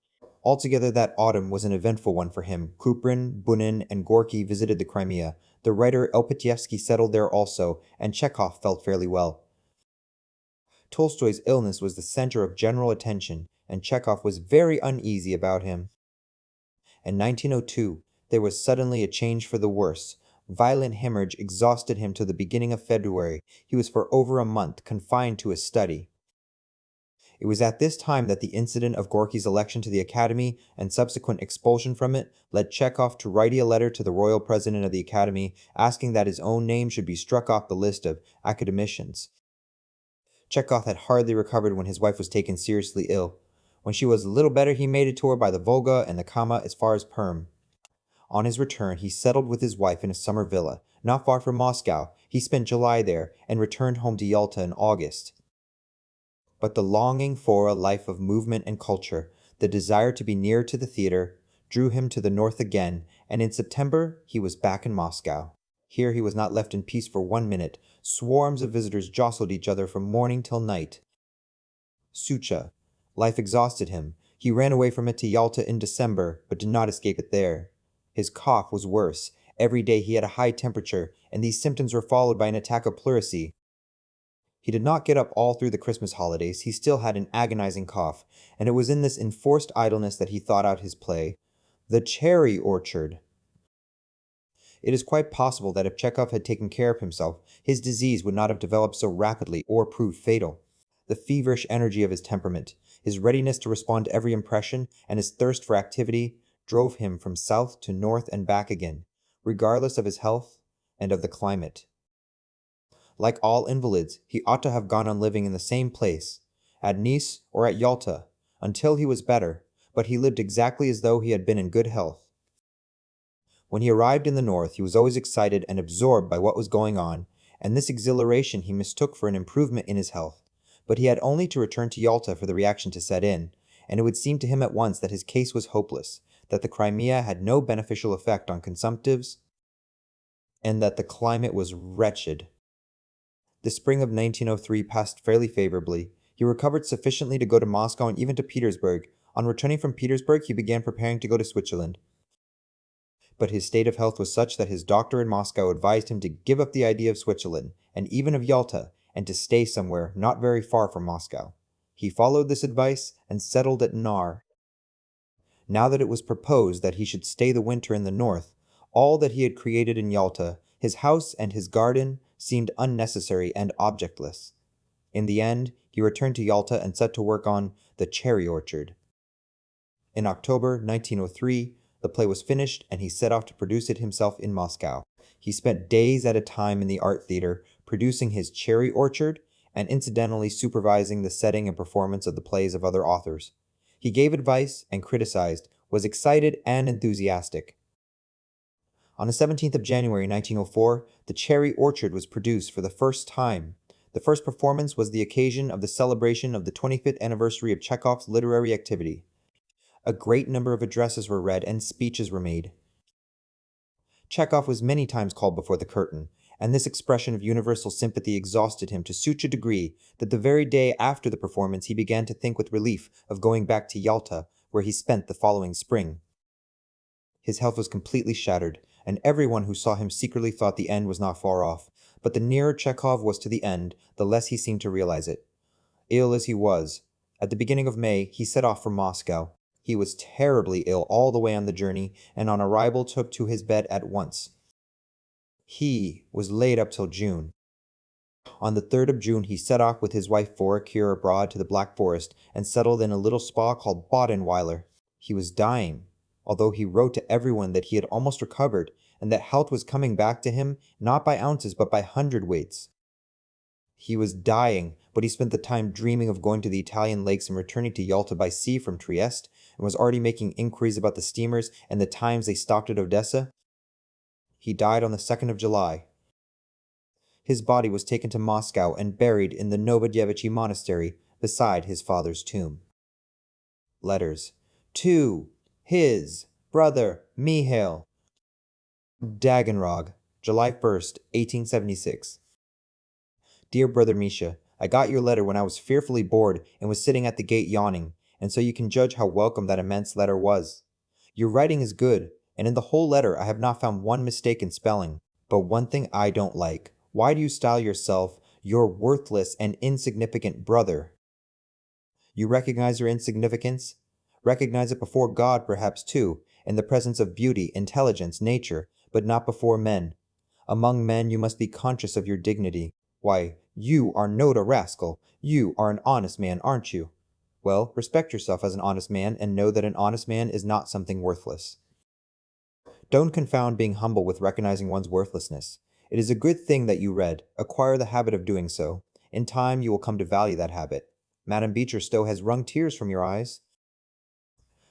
Altogether, that autumn was an eventful one for him. Kuprin, Bunin, and Gorky visited the Crimea. The writer Elpytyevsky settled there also, and Chekhov felt fairly well. Tolstoy's illness was the center of general attention, and Chekhov was very uneasy about him. In 1902, there was suddenly a change for the worse. Violent hemorrhage exhausted him to the beginning of February. He was for over a month confined to his study. It was at this time that the incident of Gorky's election to the Academy and subsequent expulsion from it led Chekhov to write a letter to the royal president of the Academy asking that his own name should be struck off the list of academicians. Chekhov had hardly recovered when his wife was taken seriously ill. When she was a little better, he made a tour by the Volga and the Kama as far as Perm. On his return, he settled with his wife in a summer villa, not far from Moscow. He spent July there and returned home to Yalta in August. But the longing for a life of movement and culture, the desire to be near to the theater, drew him to the north again, and in September he was back in Moscow. Here he was not left in peace for 1 minute. Swarms of visitors jostled each other from morning till night. Sucha. Life exhausted him. He ran away from it to Yalta in December, but did not escape it there. His cough was worse. Every day he had a high temperature, and these symptoms were followed by an attack of pleurisy. He did not get up all through the Christmas holidays. He still had an agonizing cough, and it was in this enforced idleness that he thought out his play, The Cherry Orchard. It is quite possible that if Chekhov had taken care of himself, his disease would not have developed so rapidly or proved fatal. The feverish energy of his temperament, his readiness to respond to every impression, and his thirst for activity drove him from south to north and back again, regardless of his health and of the climate. Like all invalids, he ought to have gone on living in the same place, at Nice or at Yalta, until he was better, but he lived exactly as though he had been in good health. When he arrived in the north, he was always excited and absorbed by what was going on, and this exhilaration he mistook for an improvement in his health. But he had only to return to Yalta for the reaction to set in, and it would seem to him at once that his case was hopeless, that the Crimea had no beneficial effect on consumptives, and that the climate was wretched. The spring of 1903 passed fairly favorably. He recovered sufficiently to go to Moscow and even to Petersburg. On returning from Petersburg, he began preparing to go to Switzerland. But his state of health was such that his doctor in Moscow advised him to give up the idea of Switzerland, and even of Yalta, and to stay somewhere not very far from Moscow. He followed this advice and settled at Nar. Now that it was proposed that he should stay the winter in the north, all that he had created in Yalta, his house and his garden, seemed unnecessary and objectless. In the end, he returned to Yalta and set to work on The Cherry Orchard. In October 1903, the play was finished and he set off to produce it himself in Moscow. He spent days at a time in the art theater, producing his Cherry Orchard and incidentally supervising the setting and performance of the plays of other authors. He gave advice and criticized, was excited and enthusiastic. On the 17th of January 1904, The Cherry Orchard was produced for the first time. The first performance was the occasion of the celebration of the 25th anniversary of Chekhov's literary activity. A great number of addresses were read and speeches were made. Chekhov was many times called before the curtain, and this expression of universal sympathy exhausted him to such a degree that the very day after the performance he began to think with relief of going back to Yalta, where he spent the following spring. His health was completely shattered, and everyone who saw him secretly thought the end was not far off, but the nearer Chekhov was to the end, the less he seemed to realize it. Ill as he was, at the beginning of May, he set off for Moscow. He was terribly ill all the way on the journey, and on arrival took to his bed at once. He was laid up till June. On the 3rd of June he set off with his wife for a cure abroad to the Black Forest, and settled in a little spa called Bodenweiler. He was dying, although he wrote to everyone that he had almost recovered, and that health was coming back to him, not by ounces but by hundredweights. He was dying, but he spent the time dreaming of going to the Italian lakes and returning to Yalta by sea from Trieste, and was already making inquiries about the steamers and the times they stopped at Odessa. He died on the 2nd of July. His body was taken to Moscow and buried in the Novodevichy Monastery beside his father's tomb. Letters to his brother Mihail. Taganrog, July 1st, 1876. Dear Brother Misha, I got your letter when I was fearfully bored and was sitting at the gate yawning, and so you can judge how welcome that immense letter was. Your writing is good, and in the whole letter I have not found one mistake in spelling. But one thing I don't like. Why do you style yourself your worthless and insignificant brother? You recognize your insignificance? Recognize it before God, perhaps, too, in the presence of beauty, intelligence, nature, but not before men. Among men you must be conscious of your dignity. Why, you are not a rascal. You are an honest man, aren't you? Well, respect yourself as an honest man, and know that an honest man is not something worthless. Don't confound being humble with recognizing one's worthlessness. It is a good thing that you read. Acquire the habit of doing so. In time you will come to value that habit. Madame Beecher-Stowe has wrung tears from your eyes.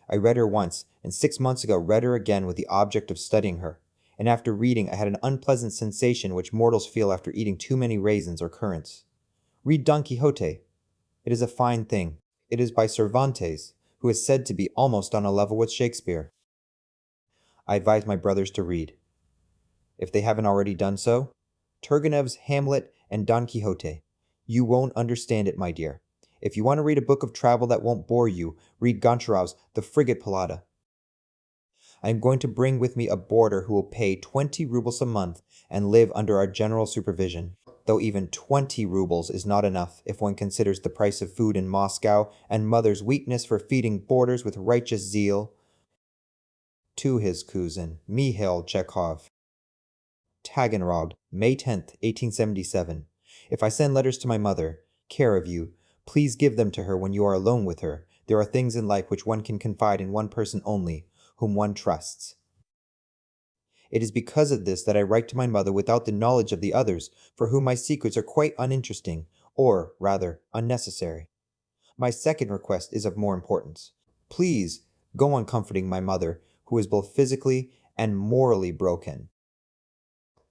I read her once, and 6 months ago read her again with the object of studying her, and after reading I had an unpleasant sensation which mortals feel after eating too many raisins or currants. Read Don Quixote. It is a fine thing. It is by Cervantes, who is said to be almost on a level with Shakespeare. I advise my brothers to read, if they haven't already done so, Turgenev's Hamlet and Don Quixote. You won't understand it, my dear. If you want to read a book of travel that won't bore you, read Goncharov's The Frigate Pallada. I am going to bring with me a boarder who will pay 20 rubles a month and live under our general supervision, though even 20 rubles is not enough if one considers the price of food in Moscow and mother's weakness for feeding boarders with righteous zeal. To his cousin, Mihail Chekhov. Taganrog, May 10th, 1877. If I send letters to my mother, care of you, please give them to her when you are alone with her. There are things in life which one can confide in one person only, whom one trusts. It is because of this that I write to my mother without the knowledge of the others, for whom my secrets are quite uninteresting, or, rather, unnecessary. My second request is of more importance. Please go on comforting my mother, who is both physically and morally broken.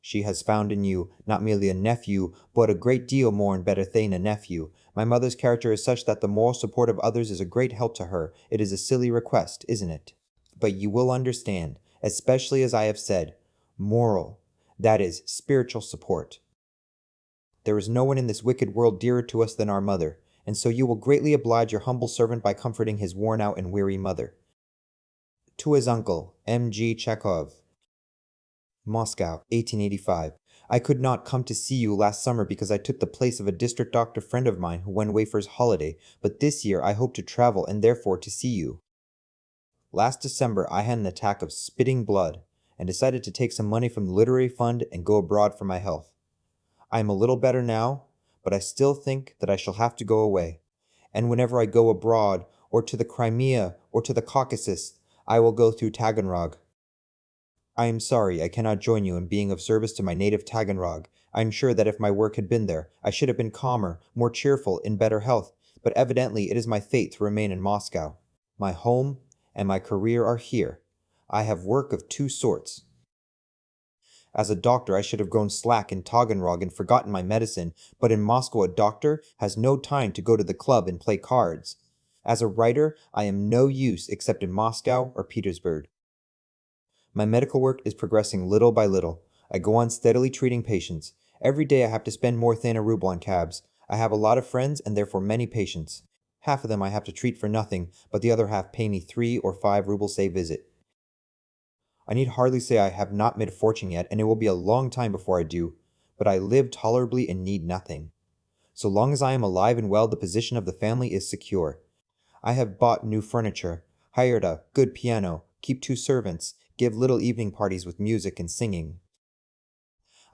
She has found in you not merely a nephew, but a great deal more and better than a nephew. My mother's character is such that the moral support of others is a great help to her. It is a silly request, isn't it? But you will understand, especially as I have said, moral, that is, spiritual support. There is no one in this wicked world dearer to us than our mother, and so you will greatly oblige your humble servant by comforting his worn-out and weary mother. To his uncle, M.G. Chekhov. Moscow, 1885. I could not come to see you last summer because I took the place of a district doctor friend of mine who went away for his holiday, but this year I hope to travel and therefore to see you. Last December I had an attack of spitting blood, and decided to take some money from the literary fund and go abroad for my health. I am a little better now, but I still think that I shall have to go away, and whenever I go abroad, or to the Crimea, or to the Caucasus, I will go through Taganrog. I am sorry I cannot join you in being of service to my native Taganrog. I am sure that if my work had been there, I should have been calmer, more cheerful, in better health, but evidently it is my fate to remain in Moscow. My home and my career are here. I have work of two sorts. As a doctor, I should have grown slack in Taganrog and forgotten my medicine, but in Moscow a doctor has no time to go to the club and play cards. As a writer, I am no use except in Moscow or Petersburg. My medical work is progressing little by little. I go on steadily treating patients. Every day I have to spend more than a ruble on cabs. I have a lot of friends and therefore many patients. Half of them I have to treat for nothing, but the other half pay me 3 or 5 rubles a visit. I need hardly say I have not made a fortune yet, and it will be a long time before I do, but I live tolerably and need nothing. So long as I am alive and well, the position of the family is secure. I have bought new furniture, hired a good piano, keep 2 servants, give little evening parties with music and singing.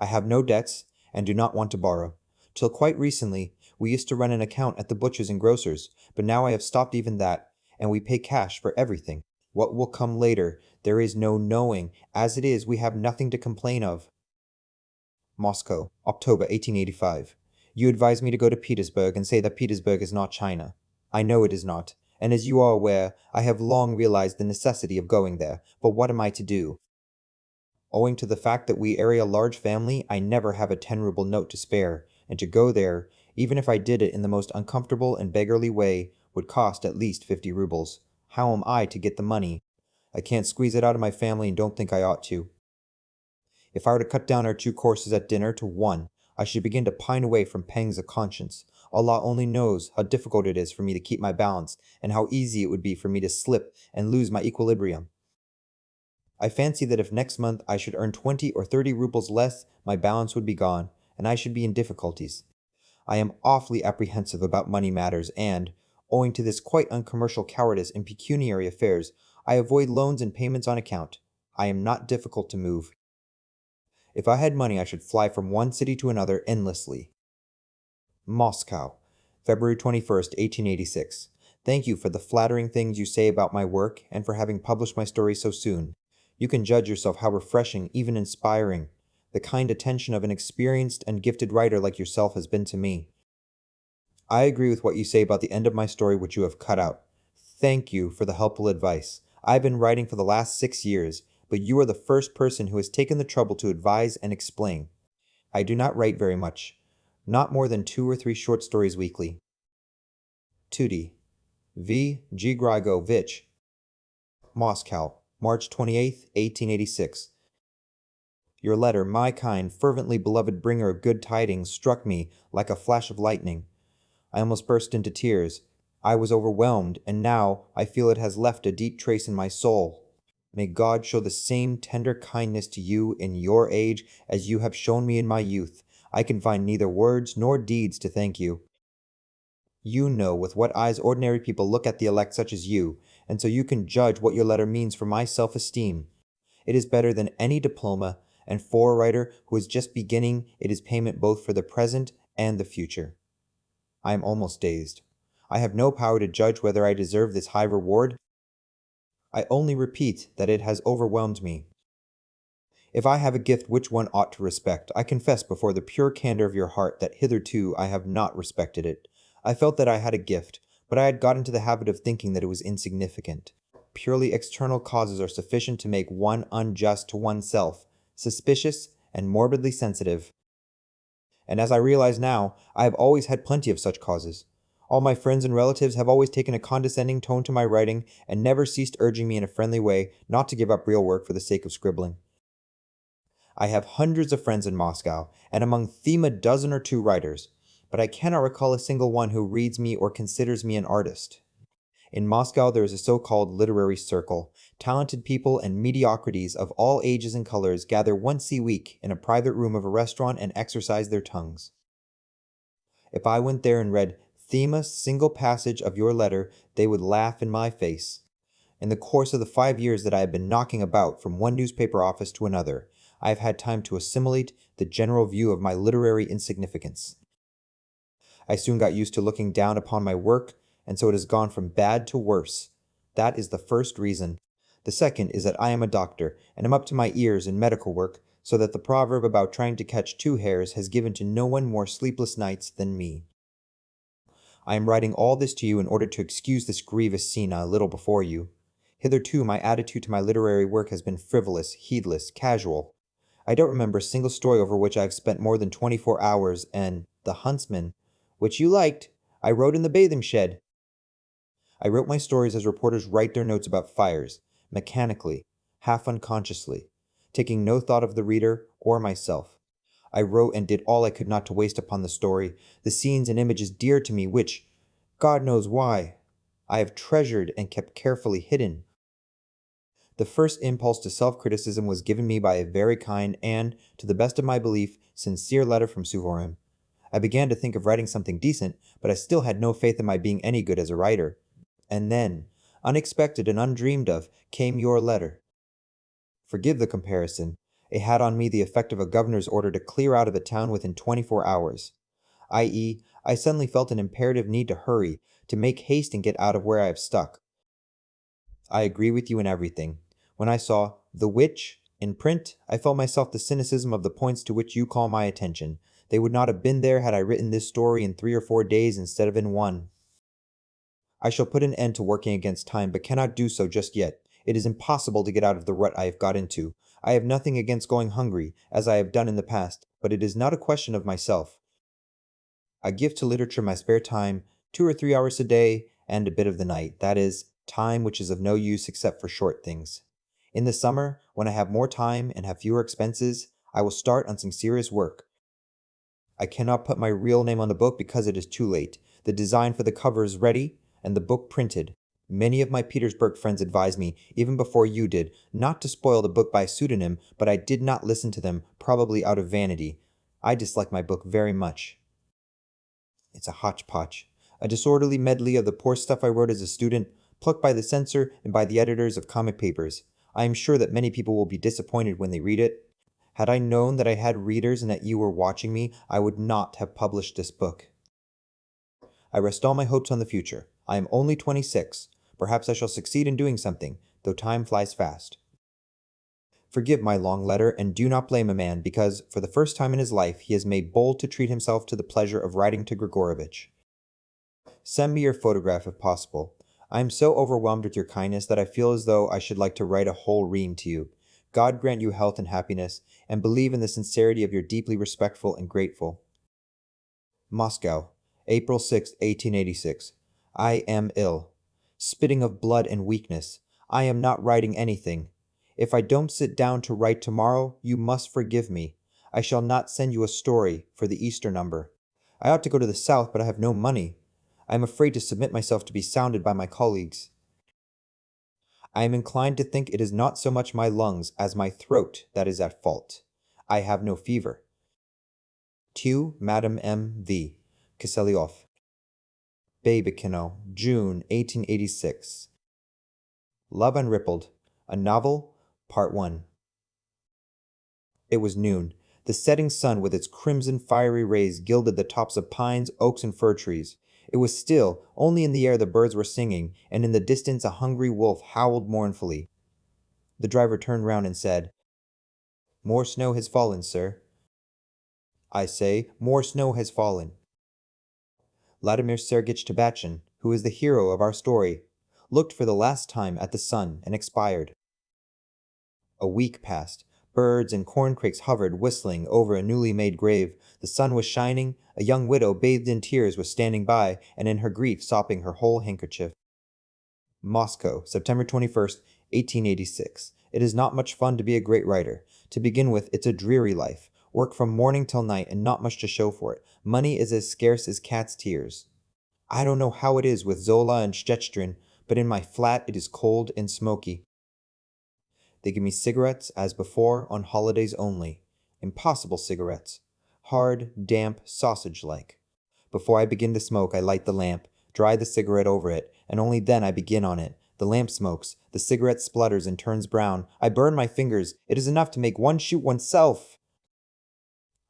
I have no debts, and do not want to borrow. Till quite recently, we used to run an account at the butchers and grocers, but now I have stopped even that, and we pay cash for everything. What will come later, there is no knowing. As it is, we have nothing to complain of. Moscow, October 1885. You advise me to go to Petersburg and say that Petersburg is not China. I know it is not, and as you are aware, I have long realized the necessity of going there, but what am I to do? Owing to the fact that we are a large family, I never have a 10-ruble note to spare, and to go there, even if I did it in the most uncomfortable and beggarly way, would cost at least 50 rubles. How am I to get the money? I can't squeeze it out of my family and don't think I ought to. If I were to cut down our 2 courses at dinner to 1, I should begin to pine away from pangs of conscience. Allah only knows how difficult it is for me to keep my balance, and how easy it would be for me to slip and lose my equilibrium. I fancy that if next month I should earn 20 or 30 rubles less, my balance would be gone, and I should be in difficulties. I am awfully apprehensive about money matters, and, owing to this quite uncommercial cowardice in pecuniary affairs, I avoid loans and payments on account. I am not difficult to move. If I had money, I should fly from one city to another endlessly. Moscow, February 21st, 1886. Thank you for the flattering things you say about my work and for having published my story so soon. You can judge yourself how refreshing, even inspiring, the kind attention of an experienced and gifted writer like yourself has been to me. I agree with what you say about the end of my story which you have cut out. Thank you for the helpful advice. I've been writing for the last 6 years, but you are the first person who has taken the trouble to advise and explain. I do not write very much, not more than 2 or 3 short stories weekly. Tutti, V. Grigovich, Moscow, March 28, 1886. Your letter, my kind, fervently beloved bringer of good tidings, struck me like a flash of lightning. I almost burst into tears. I was overwhelmed, and now I feel it has left a deep trace in my soul. May God show the same tender kindness to you in your age as you have shown me in my youth. I can find neither words nor deeds to thank you. You know with what eyes ordinary people look at the elect such as you, and so you can judge what your letter means for my self-esteem. It is better than any diploma, and for a writer who is just beginning, it is payment both for the present and the future. I am almost dazed. I have no power to judge whether I deserve this high reward. I only repeat that it has overwhelmed me. If I have a gift which one ought to respect, I confess before the pure candor of your heart that hitherto I have not respected it. I felt that I had a gift, but I had got into the habit of thinking that it was insignificant. Purely external causes are sufficient to make one unjust to oneself, suspicious, and morbidly sensitive. And as I realize now, I have always had plenty of such causes. All my friends and relatives have always taken a condescending tone to my writing, and never ceased urging me in a friendly way not to give up real work for the sake of scribbling. I have hundreds of friends in Moscow, and among them a dozen or 2 writers, but I cannot recall a single one who reads me or considers me an artist. In Moscow there is a so-called literary circle. Talented people and mediocrities of all ages and colors gather once a week in a private room of a restaurant and exercise their tongues. If I went there and read a single passage of your letter, they would laugh in my face. In the course of the 5 years that I have been knocking about from one newspaper office to another, I have had time to assimilate the general view of my literary insignificance. I soon got used to looking down upon my work, and so it has gone from bad to worse. That is the first reason. The second is that I am a doctor, and am up to my ears in medical work, so that the proverb about trying to catch 2 hares has given to no one more sleepless nights than me. I am writing all this to you in order to excuse this grievous scene a little before you. Hitherto my attitude to my literary work has been frivolous, heedless, casual. I don't remember a single story over which I have spent more than 24 hours, and The Huntsman, which you liked, I wrote in the bathing shed. I wrote my stories as reporters write their notes about fires, mechanically, half unconsciously, taking no thought of the reader or myself. I wrote and did all I could not to waste upon the story, the scenes and images dear to me which, God knows why, I have treasured and kept carefully hidden. The first impulse to self-criticism was given me by a very kind and, to the best of my belief, sincere letter from Suvorim. I began to think of writing something decent, but I still had no faith in my being any good as a writer. And then, unexpected and undreamed of, came your letter. Forgive the comparison. It had on me the effect of a governor's order to clear out of a town within 24 hours. I.e., I suddenly felt an imperative need to hurry, to make haste and get out of where I have stuck. I agree with you in everything. When I saw The Witch in print, I felt myself the cynicism of the points to which you call my attention. They would not have been there had I written this story in 3 or 4 days instead of in 1. I shall put an end to working against time, but cannot do so just yet. It is impossible to get out of the rut I have got into. I have nothing against going hungry, as I have done in the past, but it is not a question of myself. I give to literature my spare time, 2 or 3 hours a day, and a bit of the night, that is, time which is of no use except for short things. In the summer, when I have more time and have fewer expenses, I will start on some serious work. I cannot put my real name on the book because it is too late. The design for the cover is ready, and the book printed. Many of my Petersburg friends advised me, even before you did, not to spoil the book by a pseudonym, but I did not listen to them, probably out of vanity. I dislike my book very much. It's a hodgepodge, a disorderly medley of the poor stuff I wrote as a student, plucked by the censor and by the editors of comic papers. I am sure that many people will be disappointed when they read it. Had I known that I had readers and that you were watching me, I would not have published this book. I rest all my hopes on the future. I am only 26. Perhaps I shall succeed in doing something, though time flies fast. Forgive my long letter, and do not blame a man, because, for the first time in his life, he has made bold to treat himself to the pleasure of writing to Grigorovitch. Send me your photograph if possible. I am so overwhelmed with your kindness that I feel as though I should like to write a whole ream to you. God grant you health and happiness, and believe in the sincerity of your deeply respectful and grateful. Moscow, April 6, 1886. I am ill. Spitting of blood and weakness. I am not writing anything. If I don't sit down to write tomorrow, you must forgive me. I shall not send you a story for the Easter number. I ought to go to the South, but I have no money. I am afraid to submit myself to be sounded by my colleagues. I am inclined to think it is not so much my lungs as my throat that is at fault. I have no fever. To Madame M. V. Kiselyov. Babykino, June 1886. Love Unrippled, a novel, Part 1. It was noon. The setting sun with its crimson fiery rays gilded the tops of pines, oaks, and fir trees. It was still, only in the air the birds were singing, and in the distance a hungry wolf howled mournfully. The driver turned round and said, "More snow has fallen, sir." "I say, more snow has fallen." Vladimir Sergeyich Tabachin, who is the hero of our story, looked for the last time at the sun and expired. A week passed. Birds and corncrakes hovered, whistling, over a newly made grave. The sun was shining. A young widow, bathed in tears, was standing by, and in her grief sopping her whole handkerchief. Moscow, September 21st, 1886. It is not much fun to be a great writer. To begin with, it's a dreary life. Work from morning till night and not much to show for it. Money is as scarce as cat's tears. I don't know how it is with Zola and Stettin, but in my flat it is cold and smoky. They give me cigarettes, as before, on holidays only. Impossible cigarettes. Hard, damp, sausage-like. Before I begin to smoke, I light the lamp, dry the cigarette over it, and only then I begin on it. The lamp smokes, the cigarette splutters and turns brown. I burn my fingers. It is enough to make one shoot oneself.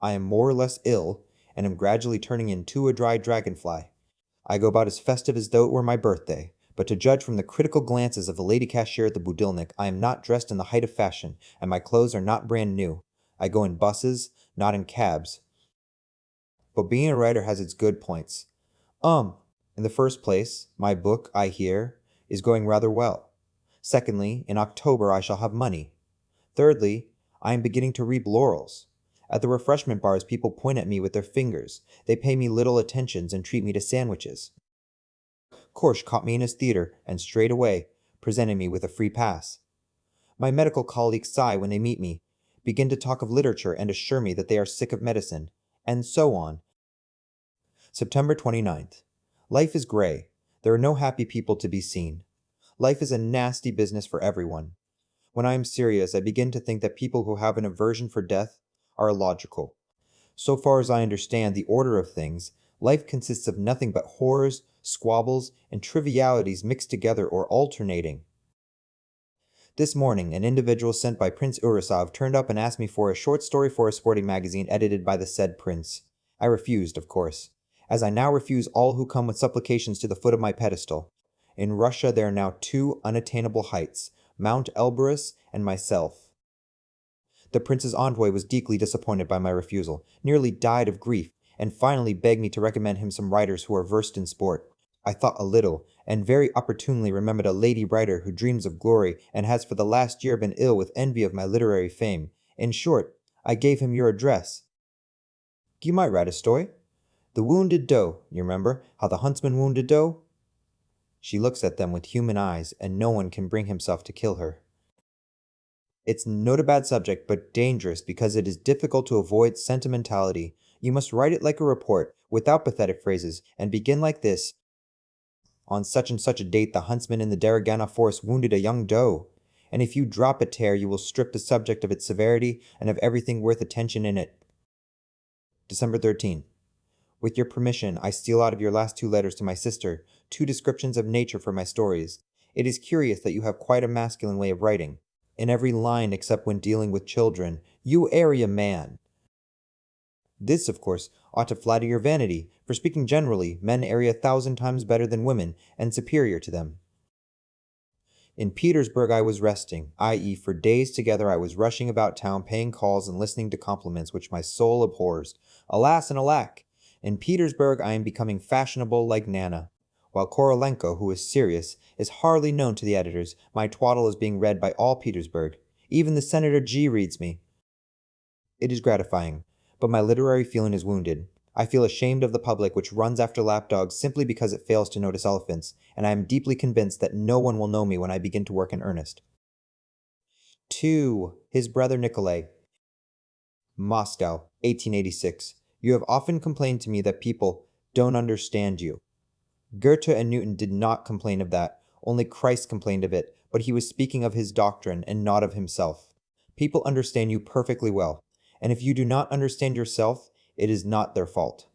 I am more or less ill, and am gradually turning into a dry dragonfly. I go about as festive as though it were my birthday. But to judge from the critical glances of the lady cashier at the Budilnik, I am not dressed in the height of fashion, and my clothes are not brand new. I go in buses, not in cabs. But being a writer has its good points. In the first place, my book, I hear, is going rather well. Secondly, in October I shall have money. Thirdly, I am beginning to reap laurels. At the refreshment bars, people point at me with their fingers. They pay me little attentions and treat me to sandwiches. Korsh caught me in his theater and straight away presented me with a free pass. My medical colleagues sigh when they meet me, begin to talk of literature and assure me that they are sick of medicine, and so on. September 29th. Life is gray. There are no happy people to be seen. Life is a nasty business for everyone. When I am serious, I begin to think that people who have an aversion for death are illogical. So far as I understand the order of things, life consists of nothing but horrors, squabbles, and trivialities mixed together or alternating. This morning, an individual sent by Prince Urasov turned up and asked me for a short story for a sporting magazine edited by the said prince. I refused, of course, as I now refuse all who come with supplications to the foot of my pedestal. In Russia there are now two unattainable heights, Mount Elbrus and myself. The prince's envoy was deeply disappointed by my refusal, nearly died of grief, and finally begged me to recommend him some writers who are versed in sport. I thought a little, and very opportunely remembered a lady writer who dreams of glory and has for the last year been ill with envy of my literary fame. In short, I gave him your address. You might write a story. The wounded doe, you remember, how the huntsman wounded doe? She looks at them with human eyes, and no one can bring himself to kill her. It's not a bad subject, but dangerous because it is difficult to avoid sentimentality. You must write it like a report, without pathetic phrases, and begin like this. On such and such a date, the huntsman in the Daragana forest wounded a young doe. And if you drop a tear, you will strip the subject of its severity and of everything worth attention in it. December 13. With your permission, I steal out of your last two letters to my sister 2 descriptions of nature for my stories. It is curious that you have quite a masculine way of writing. In every line except when dealing with children, you area man. This, of course, ought to flatter your vanity, for speaking generally, men area 1,000 times better than women, and superior to them. In Petersburg I was resting, i.e. for days together I was rushing about town paying calls and listening to compliments which my soul abhors. Alas and alack! In Petersburg I am becoming fashionable like Nana. While Korolenko, who is serious, is hardly known to the editors, my twaddle is being read by all Petersburg. Even the Senator G reads me. It is gratifying, but my literary feeling is wounded. I feel ashamed of the public which runs after lapdogs simply because it fails to notice elephants, and I am deeply convinced that no one will know me when I begin to work in earnest. 2. His brother Nikolai. Moscow, 1886. You have often complained to me that people don't understand you. Goethe and Newton did not complain of that, only Christ complained of it, but he was speaking of his doctrine and not of himself. People understand you perfectly well, and if you do not understand yourself, it is not their fault.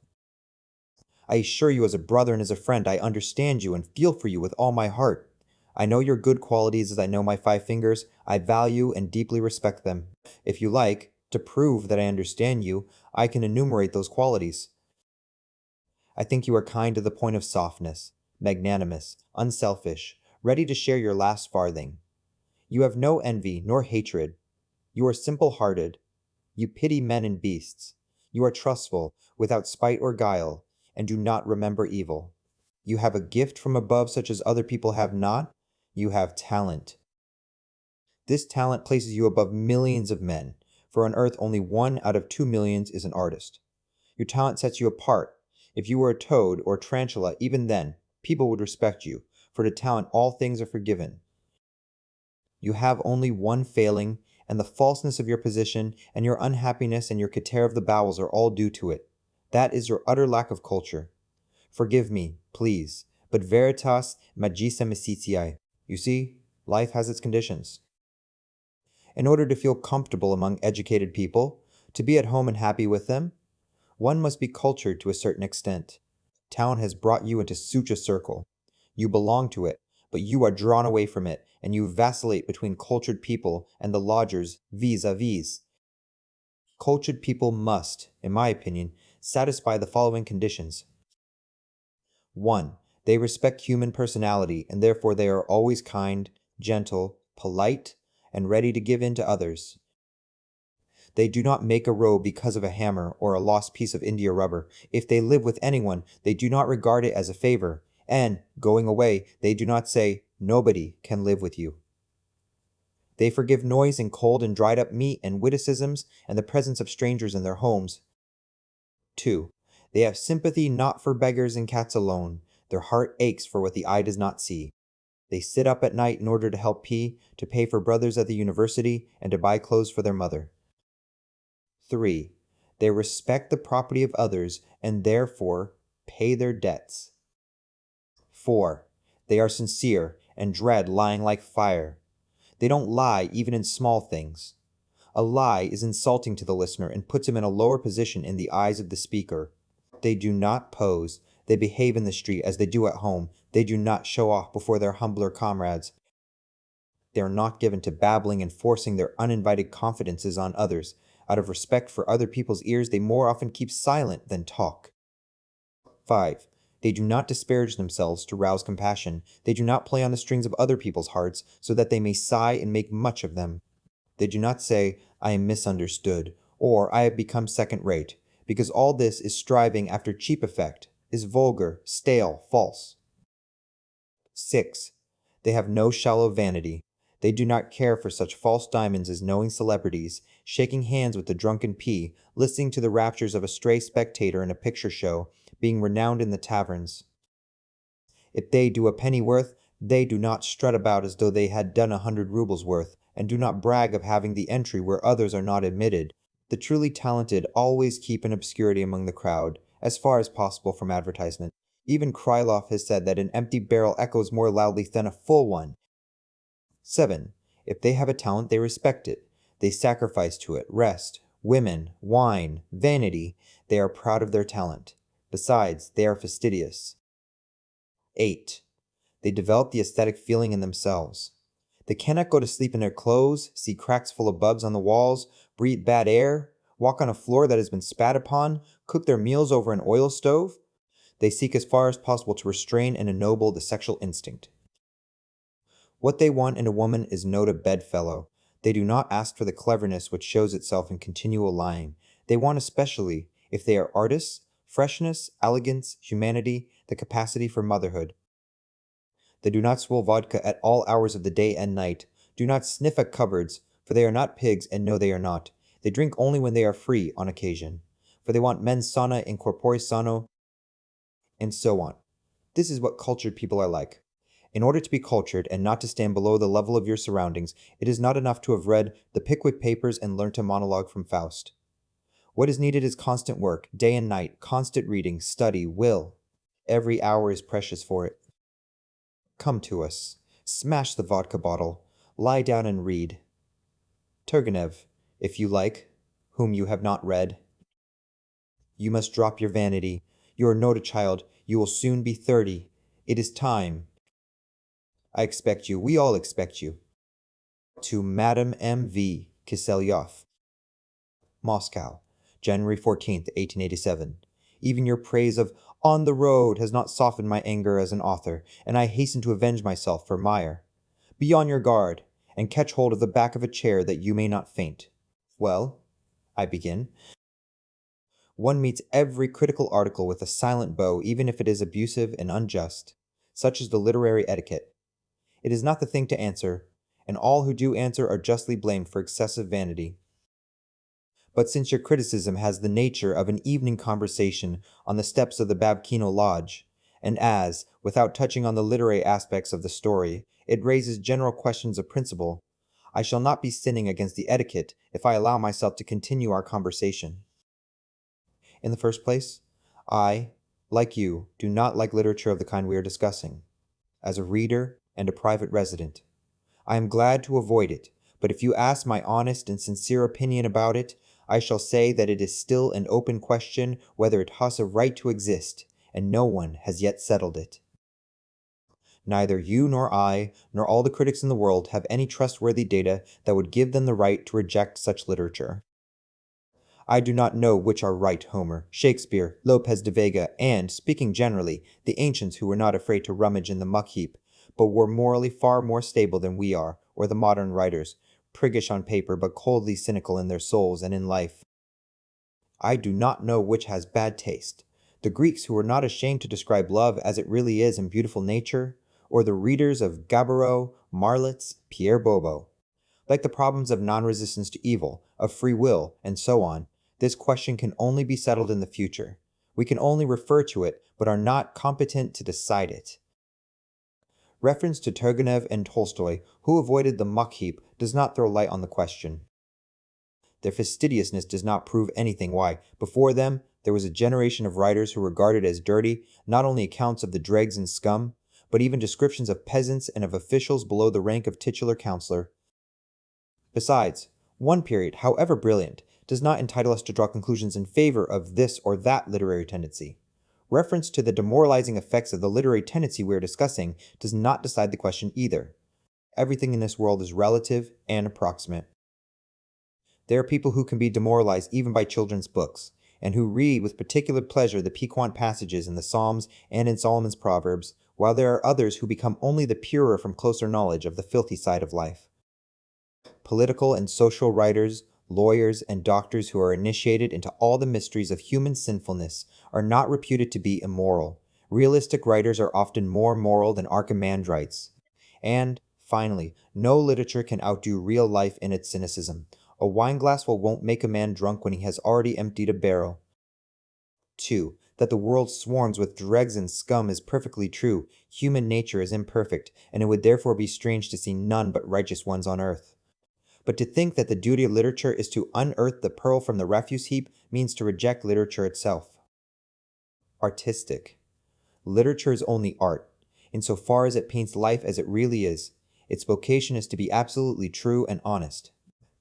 I assure you as a brother and as a friend, I understand you and feel for you with all my heart. I know your good qualities as I know my 5 fingers. I value and deeply respect them. If you like, to prove that I understand you, I can enumerate those qualities. I think you are kind to the point of softness, magnanimous, unselfish, ready to share your last farthing. You have no envy nor hatred. You are simple-hearted. You pity men and beasts. You are trustful, without spite or guile, and do not remember evil. You have a gift from above such as other people have not. You have talent. This talent places you above millions of men, for on earth only 1 out of 2 millions is an artist. Your talent sets you apart. If you were a toad or tarantula, even then, people would respect you, for to talent all things are forgiven. You have only one failing, and the falseness of your position, and your unhappiness and your catarrh of the bowels are all due to it. That is your utter lack of culture. Forgive me, please, but veritas magissa misitiae. You see, life has its conditions. In order to feel comfortable among educated people, to be at home and happy with them, one must be cultured to a certain extent. Town has brought you into such a circle. You belong to it, but you are drawn away from it, and you vacillate between cultured people and the lodgers vis-a-vis. Cultured people must, in my opinion, satisfy the following conditions. 1. They respect human personality, and therefore they are always kind, gentle, polite, and ready to give in to others. They do not make a row because of a hammer or a lost piece of India rubber. If they live with anyone, they do not regard it as a favor, and, going away, they do not say, "Nobody can live with you." They forgive noise and cold and dried up meat and witticisms and the presence of strangers in their homes. 2. They have sympathy not for beggars and cats alone. Their heart aches for what the eye does not see. They sit up at night in order to help P, to pay for brothers at the university, and to buy clothes for their mother. 3. They respect the property of others and therefore pay their debts. 4. They are sincere and dread lying like fire. They don't lie even in small things. A lie is insulting to the listener and puts him in a lower position in the eyes of the speaker. They do not pose. They behave in the street as they do at home. They do not show off before their humbler comrades. They are not given to babbling and forcing their uninvited confidences on others. Out of respect for other people's ears, they more often keep silent than talk. 5. They do not disparage themselves to rouse compassion. They do not play on the strings of other people's hearts so that they may sigh and make much of them. They do not say, I am misunderstood, or I have become second-rate, because all this is striving after cheap effect, is vulgar, stale, false. 6. They have no shallow vanity. They do not care for such false diamonds as knowing celebrities, shaking hands with the drunken P, listening to the raptures of a stray spectator in a picture show, being renowned in the taverns. If they do a penny worth, they do not strut about as though they had done 100 rubles worth, and do not brag of having the entry where others are not admitted. The truly talented always keep in obscurity among the crowd, as far as possible from advertisement. Even Krylov has said that an empty barrel echoes more loudly than a full one. 7. If they have a talent, they respect it. They sacrifice to it rest, women, wine, vanity. They are proud of their talent. Besides, they are fastidious. 8. They develop the aesthetic feeling in themselves. They cannot go to sleep in their clothes, see cracks full of bugs on the walls, breathe bad air, walk on a floor that has been spat upon, cook their meals over an oil stove. They seek as far as possible to restrain and ennoble the sexual instinct. What they want in a woman is no bedfellow. They do not ask for the cleverness which shows itself in continual lying. They want especially, if they are artists, freshness, elegance, humanity, the capacity for motherhood. They do not swill vodka at all hours of the day and night. Do not sniff at cupboards, for they are not pigs, and no, they are not. They drink only when they are free, on occasion. For they want mens sana in corpore sano, and so on. This is what cultured people are like. In order to be cultured and not to stand below the level of your surroundings, it is not enough to have read the Pickwick Papers and learnt a monologue from Faust. What is needed is constant work, day and night, constant reading, study, will. Every hour is precious for it. Come to us. Smash the vodka bottle. Lie down and read. Turgenev, if you like, whom you have not read. You must drop your vanity. You are not a child. You will soon be 30. It is time. I expect you. We all expect you. To Madame M.V. Kiselyov. Moscow, January 14th, 1887. Even your praise of On the Road has not softened my anger as an author, and I hasten to avenge myself for Meyer. Be on your guard, and catch hold of the back of a chair that you may not faint. Well, I begin. One meets every critical article with a silent bow, even if it is abusive and unjust. Such is the literary etiquette. It is not the thing to answer, and all who do answer are justly blamed for excessive vanity. But since your criticism has the nature of an evening conversation on the steps of the Babkino Lodge, and as, without touching on the literary aspects of the story, it raises general questions of principle, I shall not be sinning against the etiquette if I allow myself to continue our conversation. In the first place, I, like you, do not like literature of the kind we are discussing. As a reader and a private resident, I am glad to avoid it, but if you ask my honest and sincere opinion about it, I shall say that it is still an open question whether it has a right to exist, and no one has yet settled it. Neither you nor I, nor all the critics in the world have any trustworthy data that would give them the right to reject such literature. I do not know which are right, Homer, Shakespeare, Lopez de Vega, and, speaking generally, the ancients who were not afraid to rummage in the muck heap, but were morally far more stable than we are, or the modern writers, priggish on paper but coldly cynical in their souls and in life. I do not know which has bad taste, the Greeks who were not ashamed to describe love as it really is in beautiful nature, or the readers of Gaboriau, Marlitz, Pierre Bobo. Like the problems of non-resistance to evil, of free will, and so on, this question can only be settled in the future. We can only refer to it, but are not competent to decide it. Reference to Turgenev and Tolstoy, who avoided the muck heap, does not throw light on the question. Their fastidiousness does not prove anything. Why? Before them, there was a generation of writers who regarded as dirty not only accounts of the dregs and scum, but even descriptions of peasants and of officials below the rank of titular counselor. Besides, one period, however brilliant, does not entitle us to draw conclusions in favor of this or that literary tendency. Reference to the demoralizing effects of the literary tendency we are discussing does not decide the question either. Everything in this world is relative and approximate. There are people who can be demoralized even by children's books, and who read with particular pleasure the piquant passages in the Psalms and in Solomon's Proverbs, while there are others who become only the purer from closer knowledge of the filthy side of life. Political and social writers, lawyers, and doctors who are initiated into all the mysteries of human sinfulness are not reputed to be immoral. Realistic writers are often more moral than Archimandrites. And, finally, no literature can outdo real life in its cynicism. A wineglass won't make a man drunk when he has already emptied a barrel. 2. That the world swarms with dregs and scum is perfectly true. Human nature is imperfect, and it would therefore be strange to see none but righteous ones on earth. But to think that the duty of literature is to unearth the pearl from the refuse heap means to reject literature itself. Artistic. Literature is only art, insofar as it paints life as it really is. Its vocation is to be absolutely true and honest.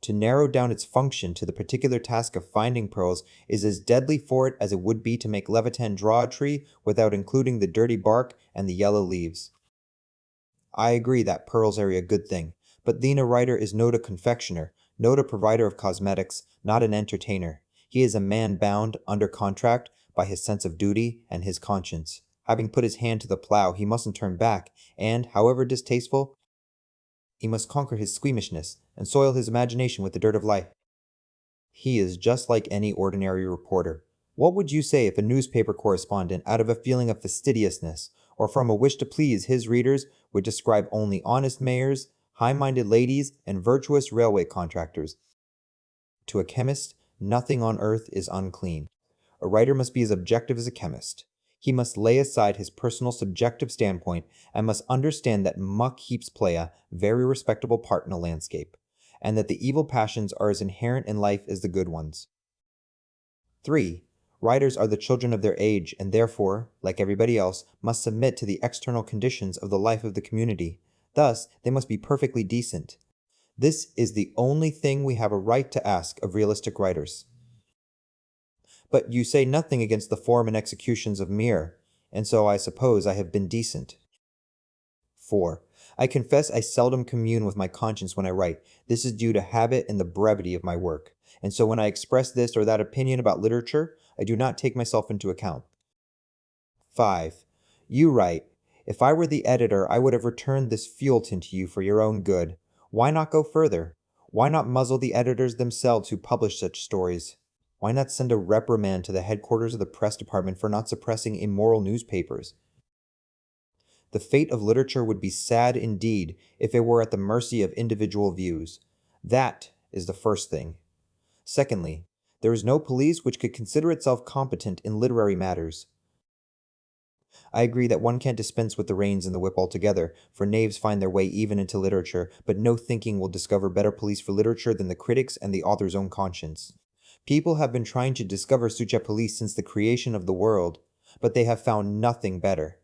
To narrow down its function to the particular task of finding pearls is as deadly for it as it would be to make Leviathan draw a tree without including the dirty bark and the yellow leaves. I agree that pearls are a good thing, but then a writer is not a confectioner, not a provider of cosmetics, not an entertainer. He is a man bound, under contract, by his sense of duty and his conscience. Having put his hand to the plow, he mustn't turn back, and, however distasteful, he must conquer his squeamishness and soil his imagination with the dirt of life. He is just like any ordinary reporter. What would you say if a newspaper correspondent, out of a feeling of fastidiousness, or from a wish to please his readers, would describe only honest mayors, high-minded ladies, and virtuous railway contractors? To a chemist, nothing on earth is unclean. A writer must be as objective as a chemist. He must lay aside his personal subjective standpoint and must understand that muck heaps play a very respectable part in a landscape, and that the evil passions are as inherent in life as the good ones. 3. Writers are the children of their age and therefore, like everybody else, must submit to the external conditions of the life of the community. Thus, they must be perfectly decent. This is the only thing we have a right to ask of realistic writers. But you say nothing against the form and executions of Mir, and so I suppose I have been decent. 4. I confess I seldom commune with my conscience when I write. This is due to habit and the brevity of my work, and so when I express this or that opinion about literature, I do not take myself into account. 5. You write, if I were the editor, I would have returned this Fuelton to you for your own good. Why not go further? Why not muzzle the editors themselves who publish such stories? Why not send a reprimand to the headquarters of the press department for not suppressing immoral newspapers? The fate of literature would be sad indeed if it were at the mercy of individual views. That is the first thing. Secondly, there is no police which could consider itself competent in literary matters. I agree that one can't dispense with the reins and the whip altogether, for knaves find their way even into literature, but no thinking will discover better police for literature than the critic's and the author's own conscience. People have been trying to discover such a police since the creation of the world, but they have found nothing better.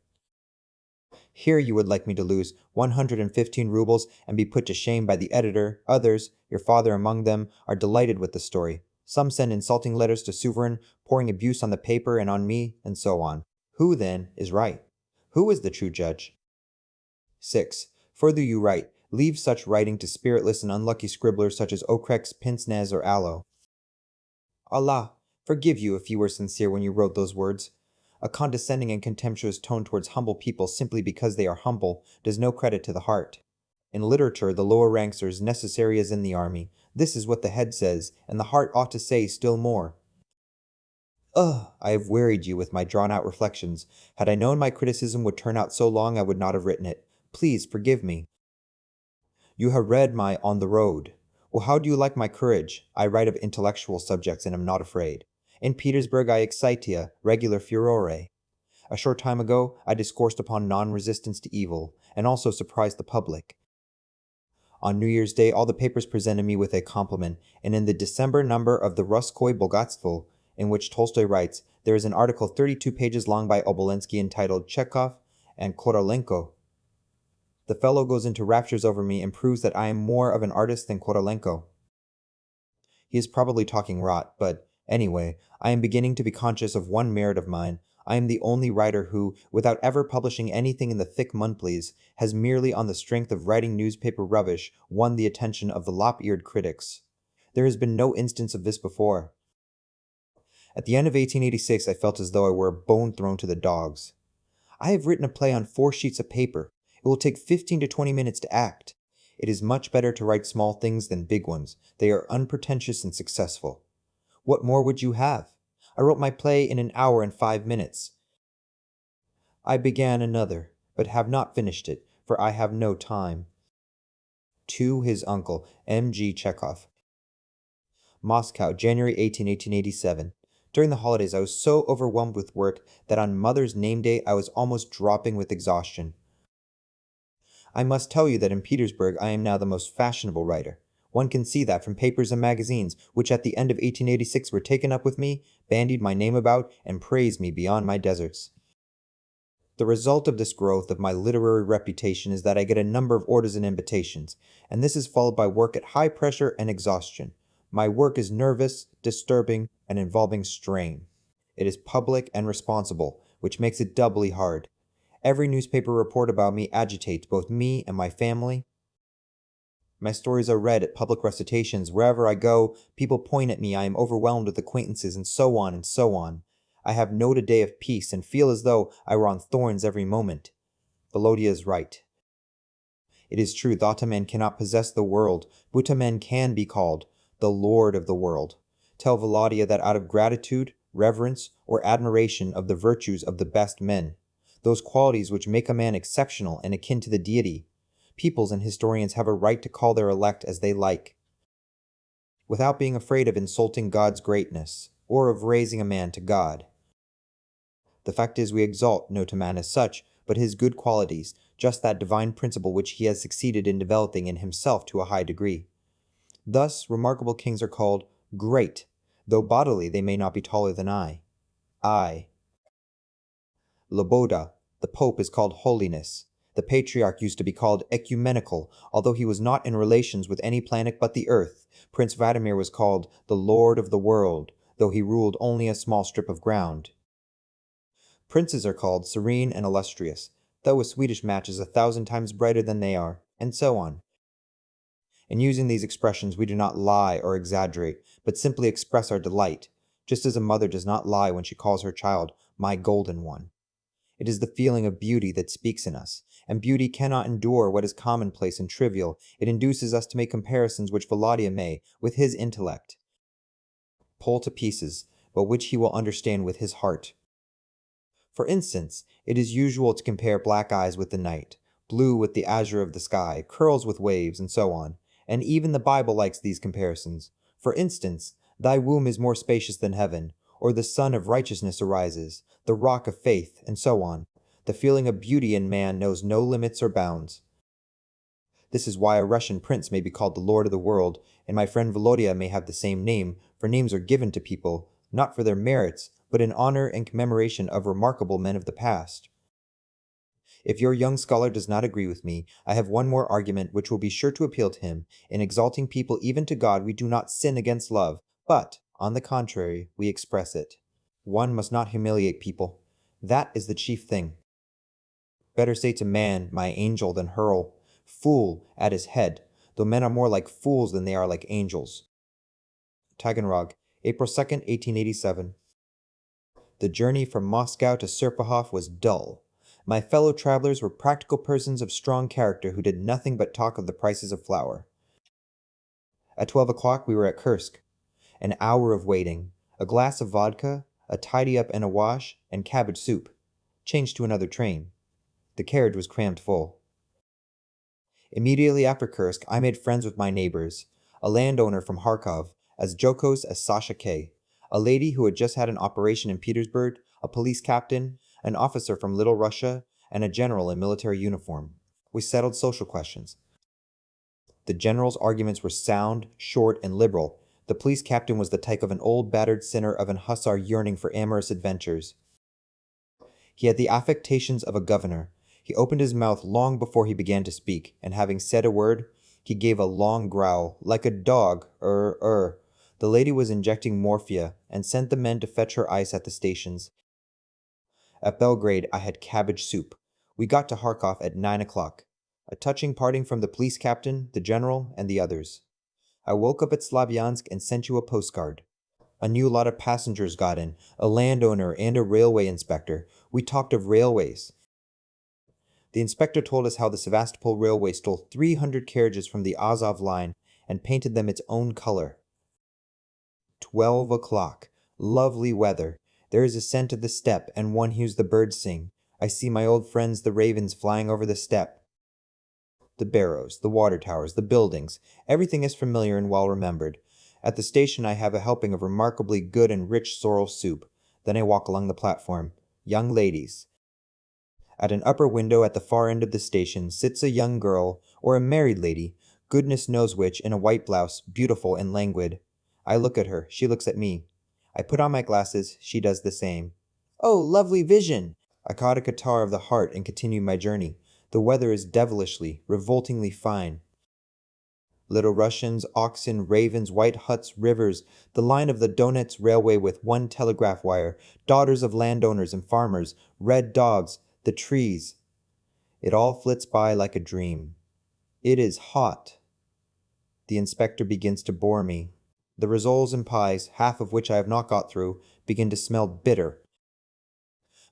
Here you would like me to lose 115 rubles and be put to shame by the editor. Others, your father among them, are delighted with the story. Some send insulting letters to Sovereign, pouring abuse on the paper and on me, and so on. Who, then, is right? Who is the true judge? 6. Further you write, leave such writing to spiritless and unlucky scribblers such as Okrex, Pince-Nez, or Aloe. Allah forgive you if you were sincere when you wrote those words. A condescending and contemptuous tone towards humble people simply because they are humble does no credit to the heart. In literature, the lower ranks are as necessary as in the army. This is what the head says, and the heart ought to say still more. I have wearied you with my drawn-out reflections. Had I known my criticism would turn out so long, I would not have written it. Please forgive me. You have read my On the Road. Well, how do you like my courage? I write of intellectual subjects and am not afraid. In Petersburg I excitea, regular furore. A short time ago I discoursed upon non-resistance to evil, and also surprised the public. On New Year's Day all the papers presented me with a compliment, and in the December number of the Russkoye Bogatstvo, in which Tolstoy writes, there is an article 32 pages long by Obolensky entitled Chekhov and Korolenko. The fellow goes into raptures over me and proves that I am more of an artist than Korolenko. He is probably talking rot, but anyway, I am beginning to be conscious of one merit of mine. I am the only writer who, without ever publishing anything in the thick monthlies, has merely on the strength of writing newspaper rubbish won the attention of the lop-eared critics. There has been no instance of this before. At the end of 1886 I felt as though I were a bone thrown to the dogs. I have written a play on 4 sheets of paper. It will take 15 to 20 minutes to act. It is much better to write small things than big ones. They are unpretentious and successful. What more would you have? I wrote my play in an hour and 5 minutes. I began another, but have not finished it, for I have no time. To his uncle, M.G. Chekhov. Moscow, January 18, 1887. During the holidays I was so overwhelmed with work that on Mother's name day I was almost dropping with exhaustion. I must tell you that in Petersburg I am now the most fashionable writer. One can see that from papers and magazines, which at the end of 1886 were taken up with me, bandied my name about, and praised me beyond my deserts. The result of this growth of my literary reputation is that I get a number of orders and invitations, and this is followed by work at high pressure and exhaustion. My work is nervous, disturbing, and involving strain. It is public and responsible, which makes it doubly hard. Every newspaper report about me agitates both me and my family. My stories are read at public recitations. Wherever I go, people point at me. I am overwhelmed with acquaintances, and so on and so on. I have no day of peace, and feel as though I were on thorns every moment. Volodya is right. It is true, Thataman cannot possess the world. Butaman can be called the Lord of the world. Tell Volodya that out of gratitude, reverence, or admiration of the virtues of the best men, those qualities which make a man exceptional and akin to the deity, peoples and historians have a right to call their elect as they like, without being afraid of insulting God's greatness, or of raising a man to God. The fact is we exalt no to man as such, but his good qualities, just that divine principle which he has succeeded in developing in himself to a high degree. Thus remarkable kings are called great, though bodily they may not be taller than I. Loboda, the Pope, is called Holiness. The Patriarch used to be called Ecumenical, although he was not in relations with any planet but the Earth. Prince Vladimir was called the Lord of the World, though he ruled only a small strip of ground. Princes are called serene and illustrious, though a Swedish match is 1,000 times brighter than they are, and so on. In using these expressions we do not lie or exaggerate, but simply express our delight, just as a mother does not lie when she calls her child, my golden one. It is the feeling of beauty that speaks in us, and beauty cannot endure what is commonplace and trivial. It induces us to make comparisons which Volodya may, with his intellect, pull to pieces, but which he will understand with his heart. For instance, it is usual to compare black eyes with the night, blue with the azure of the sky, curls with waves, and so on, and even the Bible likes these comparisons. For instance, thy womb is more spacious than heaven, or the sun of righteousness arises, the rock of faith, and so on. The feeling of beauty in man knows no limits or bounds. This is why a Russian prince may be called the Lord of the world, and my friend Volodya may have the same name, for names are given to people, not for their merits, but in honor and commemoration of remarkable men of the past. If your young scholar does not agree with me, I have one more argument which will be sure to appeal to him. In exalting people even to God we do not sin against love, but, on the contrary, we express it. One must not humiliate people. That is the chief thing. Better say to man, my angel, than hurl fool at his head, though men are more like fools than they are like angels. Taganrog, April 2nd, 1887. The journey from Moscow to Serpukhov was dull. My fellow travelers were practical persons of strong character who did nothing but talk of the prices of flour. At 12 o'clock we were at Kursk. An hour of waiting, a glass of vodka, a tidy-up and a wash, and cabbage soup. Changed to another train. The carriage was crammed full. Immediately after Kursk, I made friends with my neighbors. a landowner from Kharkov, as jocose as Sasha K., a lady who had just had an operation in Petersburg, a police captain, an officer from Little Russia, and a general in military uniform. We settled social questions. The general's arguments were sound, short, and liberal. The police captain was the type of an old battered sinner of an hussar yearning for amorous adventures. He had the affectations of a governor. He opened his mouth long before he began to speak, and having said a word, he gave a long growl, like a dog, The lady was injecting morphia, and sent the men to fetch her ice at the stations. At Belgrade I had cabbage soup. We got to Kharkov at 9 o'clock. A touching parting from the police captain, the general, and the others. I woke up at Slavyansk and sent you a postcard. A new lot of passengers got in, a landowner and a railway inspector. We talked of railways. The inspector told us how the Sevastopol Railway stole 300 carriages from the Azov line and painted them its own color. 12 o'clock. Lovely weather. There is a scent of the steppe, and one hears the birds sing. I see my old friends the ravens flying over the steppe. The barrows, the water towers, the buildings, everything is familiar and well remembered. At the station I have a helping of remarkably good and rich sorrel soup. Then I walk along the platform. Young ladies. At an upper window at the far end of the station sits a young girl, or a married lady, goodness knows which, in a white blouse, beautiful and languid. I look at her, she looks at me. I put on my glasses, she does the same. Oh, lovely vision! I caught a catarrh of the heart and continued my journey. The weather is devilishly, revoltingly fine. Little Russians, oxen, ravens, white huts, rivers, the line of the Donets railway with one telegraph wire, daughters of landowners and farmers, red dogs, the trees. It all flits by like a dream. It is hot. The inspector begins to bore me. The rissoles and pies, half of which I have not got through, begin to smell bitter.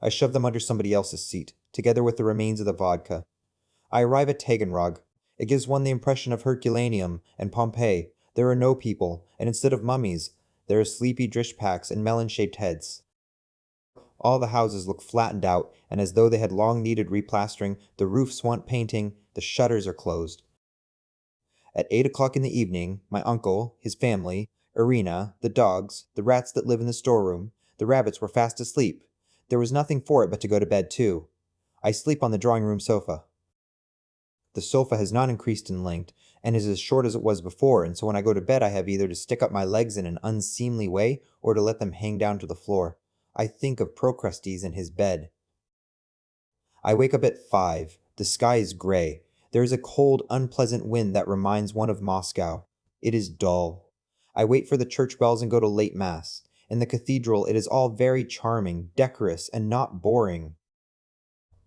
I shove them under somebody else's seat, together with the remains of the vodka. I arrive at Taganrog. It gives one the impression of Herculaneum and Pompeii. There are no people, and instead of mummies, there are sleepy drishpaks and melon-shaped heads. All the houses look flattened out, and as though they had long needed replastering, the roofs want painting, the shutters are closed. At 8 o'clock in the evening, my uncle, his family, Irina, the dogs, the rats that live in the storeroom, the rabbits were fast asleep. There was nothing for it but to go to bed too. I sleep on the drawing-room sofa. The sofa has not increased in length, and is as short as it was before, and so when I go to bed I have either to stick up my legs in an unseemly way, or to let them hang down to the floor. I think of Procrustes and his bed. I wake up at 5. The sky is gray. There is a cold, unpleasant wind that reminds one of Moscow. It is dull. I wait for the church bells and go to late mass. In the cathedral it is all very charming, decorous, and not boring.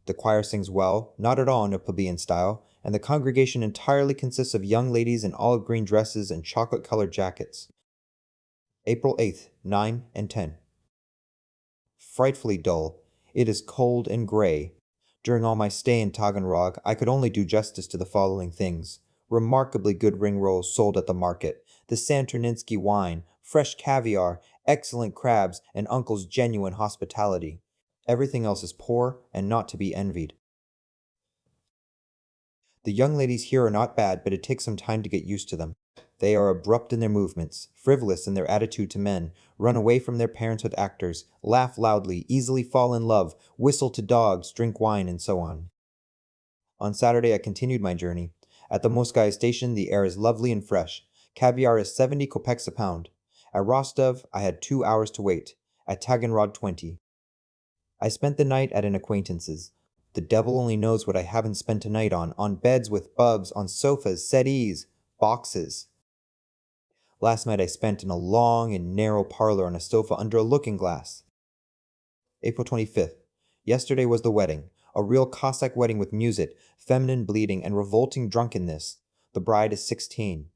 The choir sings well, not at all in a plebeian style, and the congregation entirely consists of young ladies in olive green dresses and chocolate-colored jackets. April 8th, 9 and 10. Frightfully dull. It is cold and gray. During all my stay in Taganrog, I could only do justice to the following things. Remarkably good ring rolls sold at the market, the Santorninsky wine, fresh caviar, excellent crabs, and uncle's genuine hospitality. Everything else is poor and not to be envied. The young ladies here are not bad, but it takes some time to get used to them. They are abrupt in their movements, frivolous in their attitude to men, run away from their parents with actors, laugh loudly, easily fall in love, whistle to dogs, drink wine, and so on. On Saturday I continued my journey. At the Moskaya station the air is lovely and fresh. Caviar is 70 kopecks a pound. At Rostov I had 2 hours to wait. At Taganrog 20. I spent the night at an acquaintance's. The devil only knows what I haven't spent a night on beds with bubs, on sofas, settees, boxes. Last night I spent in a long and narrow parlor on a sofa under a looking-glass. April 25th. Yesterday was the wedding. A real Cossack wedding with music, feminine bleeding, and revolting drunkenness. The bride is 16.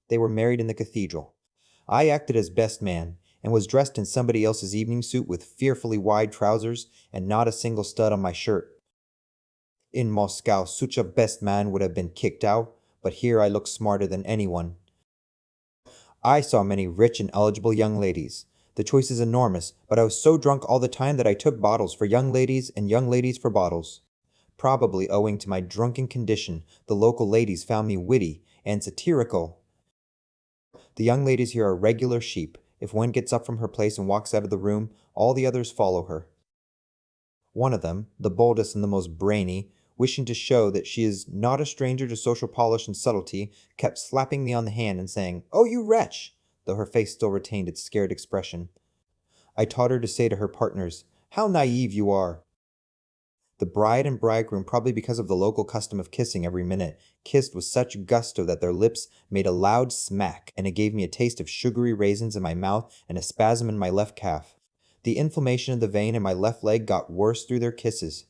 They were married in the cathedral. I acted as best man, and was dressed in somebody else's evening suit with fearfully wide trousers and not a single stud on my shirt. In Moscow, such a best man would have been kicked out, but here I look smarter than anyone. I saw many rich and eligible young ladies. The choice is enormous, but I was so drunk all the time that I took bottles for young ladies and young ladies for bottles. Probably owing to my drunken condition, the local ladies found me witty and satirical. The young ladies here are regular sheep. If one gets up from her place and walks out of the room, all the others follow her. One of them, the boldest and the most brainy, wishing to show that she is not a stranger to social polish and subtlety, kept slapping me on the hand and saying, "Oh, you wretch!" though her face still retained its scared expression. I taught her to say to her partners, "How naive you are!" The bride and bridegroom, probably because of the local custom of kissing every minute, kissed with such gusto that their lips made a loud smack, and it gave me a taste of sugary raisins in my mouth and a spasm in my left calf. The inflammation of the vein in my left leg got worse through their kisses.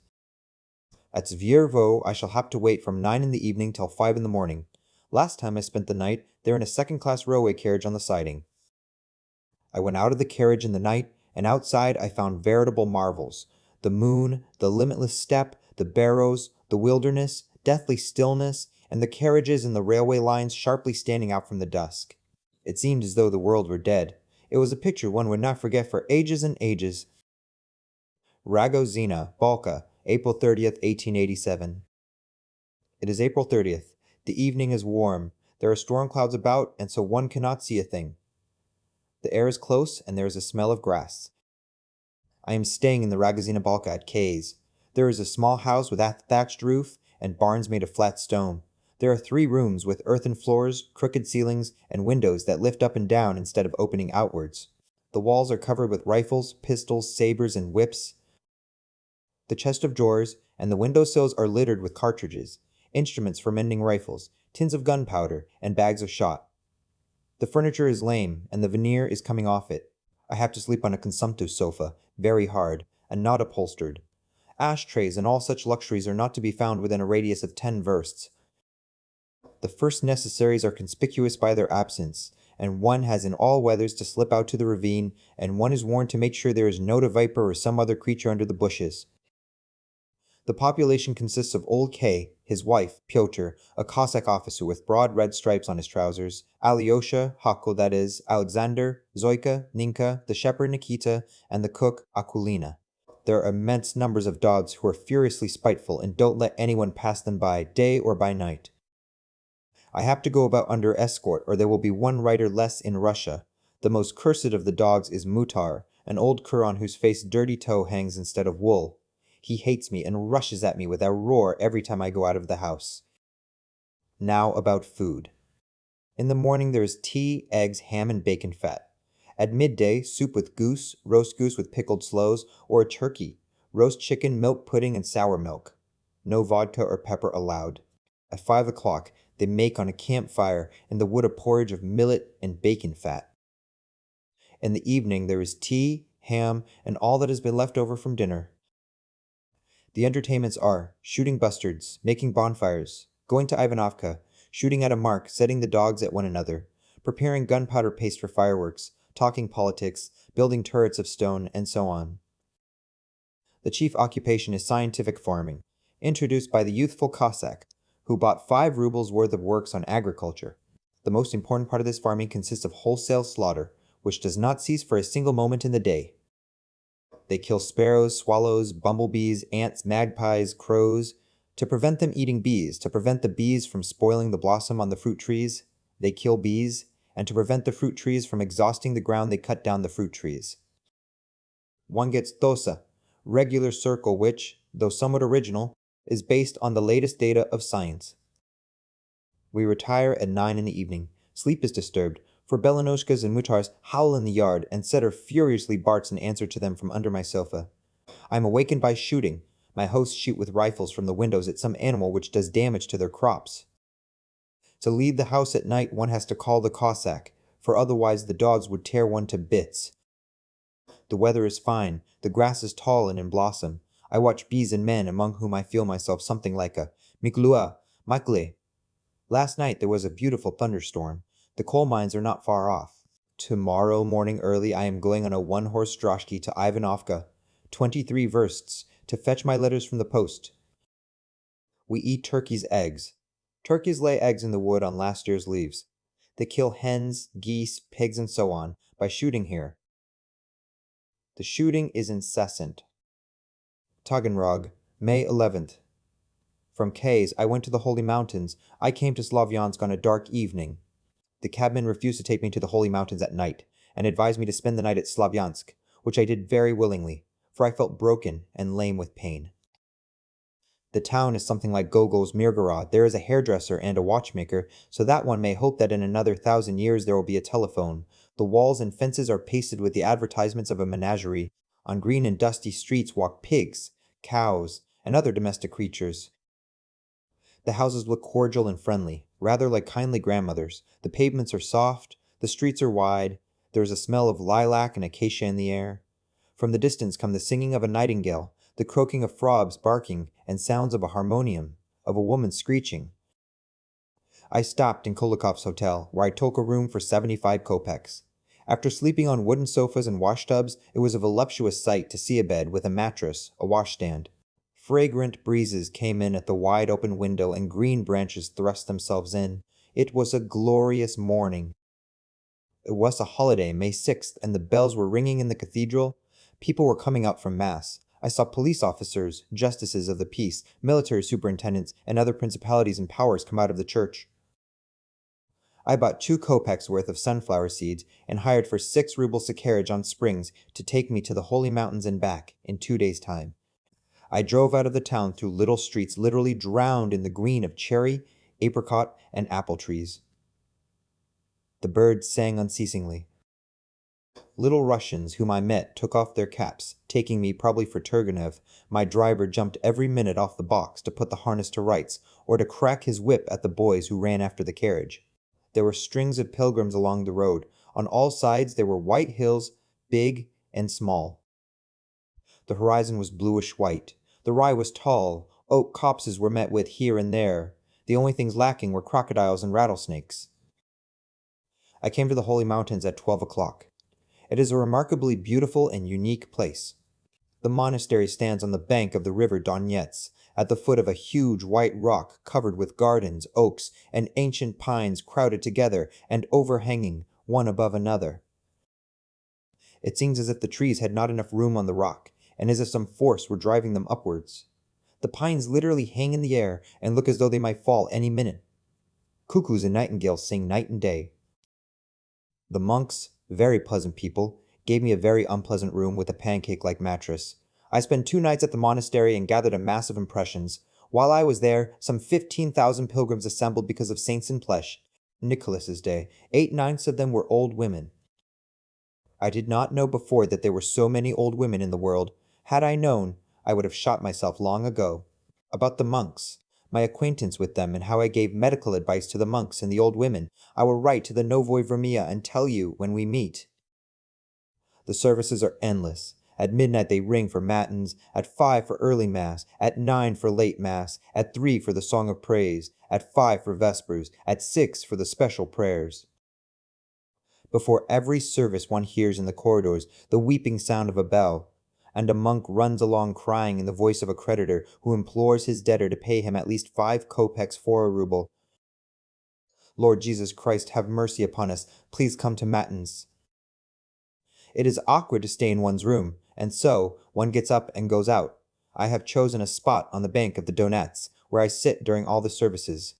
At Zviervo, I shall have to wait from 9 in the evening till 5 in the morning. Last time I spent the night there in a second-class railway carriage on the siding. I went out of the carriage in the night, and outside I found veritable marvels. The moon, the limitless steppe, the barrows, the wilderness, deathly stillness, and the carriages and the railway lines sharply standing out from the dusk. It seemed as though the world were dead. It was a picture one would not forget for ages and ages. Ragozina, Balka, April 30th, 1887. It is April 30th. The evening is warm. There are storm clouds about, and so one cannot see a thing. The air is close, and there is a smell of grass. I am staying in the Ragozina Balka at K's. There is a small house with a thatched roof and barns made of flat stone. There are 3 rooms with earthen floors, crooked ceilings, and windows that lift up and down instead of opening outwards. The walls are covered with rifles, pistols, sabers, and whips. The chest of drawers and the window sills are littered with cartridges, instruments for mending rifles, tins of gunpowder, and bags of shot. The furniture is lame, and the veneer is coming off it. I have to sleep on a consumptive sofa, very hard, and not upholstered. Ashtrays and all such luxuries are not to be found within a radius of 10 versts. The first necessaries are conspicuous by their absence, and one has in all weathers to slip out to the ravine, and one is warned to make sure there is not a viper or some other creature under the bushes. The population consists of old K, his wife, Pyotr, a Cossack officer with broad red stripes on his trousers, Alyosha, Hakko that is, Alexander, Zoika, Ninka, the shepherd Nikita, and the cook, Akulina. There are immense numbers of dogs who are furiously spiteful and don't let anyone pass them by day or by night. I have to go about under escort, or there will be one rider less in Russia. The most cursed of the dogs is Mutar, an old cur on whose face dirty tow hangs instead of wool. He hates me and rushes at me with a roar every time I go out of the house. Now about food. In the morning there is tea, eggs, ham, and bacon fat. At midday, soup with goose, roast goose with pickled sloes, or a turkey, roast chicken, milk pudding, and sour milk. No vodka or pepper allowed. At 5 o'clock, they make on a campfire in the wood a porridge of millet and bacon fat. In the evening there is tea, ham, and all that has been left over from dinner. The entertainments are shooting bustards, making bonfires, going to Ivanovka, shooting at a mark, setting the dogs at one another, preparing gunpowder paste for fireworks, talking politics, building turrets of stone, and so on. The chief occupation is scientific farming, introduced by the youthful Cossack, who bought 5 rubles worth of works on agriculture. The most important part of this farming consists of wholesale slaughter, which does not cease for a single moment in the day. They kill sparrows, swallows, bumblebees, ants, magpies, crows. To prevent them eating bees, to prevent the bees from spoiling the blossom on the fruit trees, they kill bees, and to prevent the fruit trees from exhausting the ground, they cut down the fruit trees. One gets dosa, regular circle which, though somewhat original, is based on the latest data of science. We retire at 9 in the evening. Sleep is disturbed, for Belanoshkas and Mutars howl in the yard, and Setter furiously barks in answer to them from under my sofa. I am awakened by shooting. My hosts shoot with rifles from the windows at some animal which does damage to their crops. To leave the house at night one has to call the Cossack, for otherwise the dogs would tear one to bits. The weather is fine, the grass is tall and in blossom. I watch bees and men, among whom I feel myself something like a Miklua, Makle. Last night there was a beautiful thunderstorm. The coal mines are not far off. Tomorrow morning early I am going on a 1-horse droshky to Ivanovka, 23 versts, to fetch my letters from the post. We eat turkeys' eggs. Turkeys lay eggs in the wood on last year's leaves. They kill hens, geese, pigs, and so on, by shooting here. The shooting is incessant. Taganrog, May 11th. From K's I went to the Holy Mountains. I came to Slavyansk on a dark evening. The cabman refused to take me to the Holy Mountains at night, and advised me to spend the night at Slavyansk, which I did very willingly, for I felt broken and lame with pain. The town is something like Gogol's Mirgorod. There is a hairdresser and a watchmaker, so that one may hope that in another 1,000 years there will be a telephone. The walls and fences are pasted with the advertisements of a menagerie. On green and dusty streets walk pigs, cows, and other domestic creatures. The houses look cordial and friendly, rather like kindly grandmothers. The pavements are soft, the streets are wide, there is a smell of lilac and acacia in the air. From the distance come the singing of a nightingale, the croaking of frogs barking, and sounds of a harmonium, of a woman screeching. I stopped in Kolikov's hotel, where I took a room for 75 kopecks. After sleeping on wooden sofas and washtubs, it was a voluptuous sight to see a bed with a mattress, a washstand. Fragrant breezes came in at the wide open window and green branches thrust themselves in. It was a glorious morning. It was a holiday, May 6th, and the bells were ringing in the cathedral. People were coming out from Mass. I saw police officers, justices of the peace, military superintendents, and other principalities and powers come out of the church. I bought 2 kopecks worth of sunflower seeds and hired for 6 rubles a carriage on springs to take me to the Holy Mountains and back in 2 days' time. I drove out of the town through little streets literally drowned in the green of cherry, apricot, and apple trees. The birds sang unceasingly. Little Russians whom I met took off their caps, taking me probably for Turgenev. My driver jumped every minute off the box to put the harness to rights, or to crack his whip at the boys who ran after the carriage. There were strings of pilgrims along the road. On all sides there were white hills, big and small. The horizon was bluish-white. The rye was tall. Oak copses were met with here and there. The only things lacking were crocodiles and rattlesnakes. I came to the Holy Mountains at 12 o'clock. It is a remarkably beautiful and unique place. The monastery stands on the bank of the river Donets, at the foot of a huge white rock covered with gardens, oaks, and ancient pines crowded together and overhanging one above another. It seems as if the trees had not enough room on the rock, and as if some force were driving them upwards. The pines literally hang in the air and look as though they might fall any minute. Cuckoos and nightingales sing night and day. The monks, very pleasant people, gave me a very unpleasant room with a pancake-like mattress. I spent 2 nights at the monastery and gathered a mass of impressions. While I was there, some 15,000 pilgrims assembled because of Saints in Flesh, Nicholas's Day. 8/9 of them were old women. I did not know before that there were so many old women in the world. Had I known, I would have shot myself long ago. About the monks, my acquaintance with them and how I gave medical advice to the monks and the old women, I will write to the Novoi Vermia and tell you when we meet. The services are endless. At midnight they ring for matins, at 5 for early mass, at 9 for late mass, at 3 for the song of praise, at 5 for vespers, at 6 for the special prayers. Before every service one hears in the corridors the weeping sound of a bell, and a monk runs along crying in the voice of a creditor who implores his debtor to pay him at least 5 kopecks for a ruble. Lord Jesus Christ, have mercy upon us. Please come to matins. It is awkward to stay in one's room, and so one gets up and goes out. I have chosen a spot on the bank of the Donets, where I sit during all the services.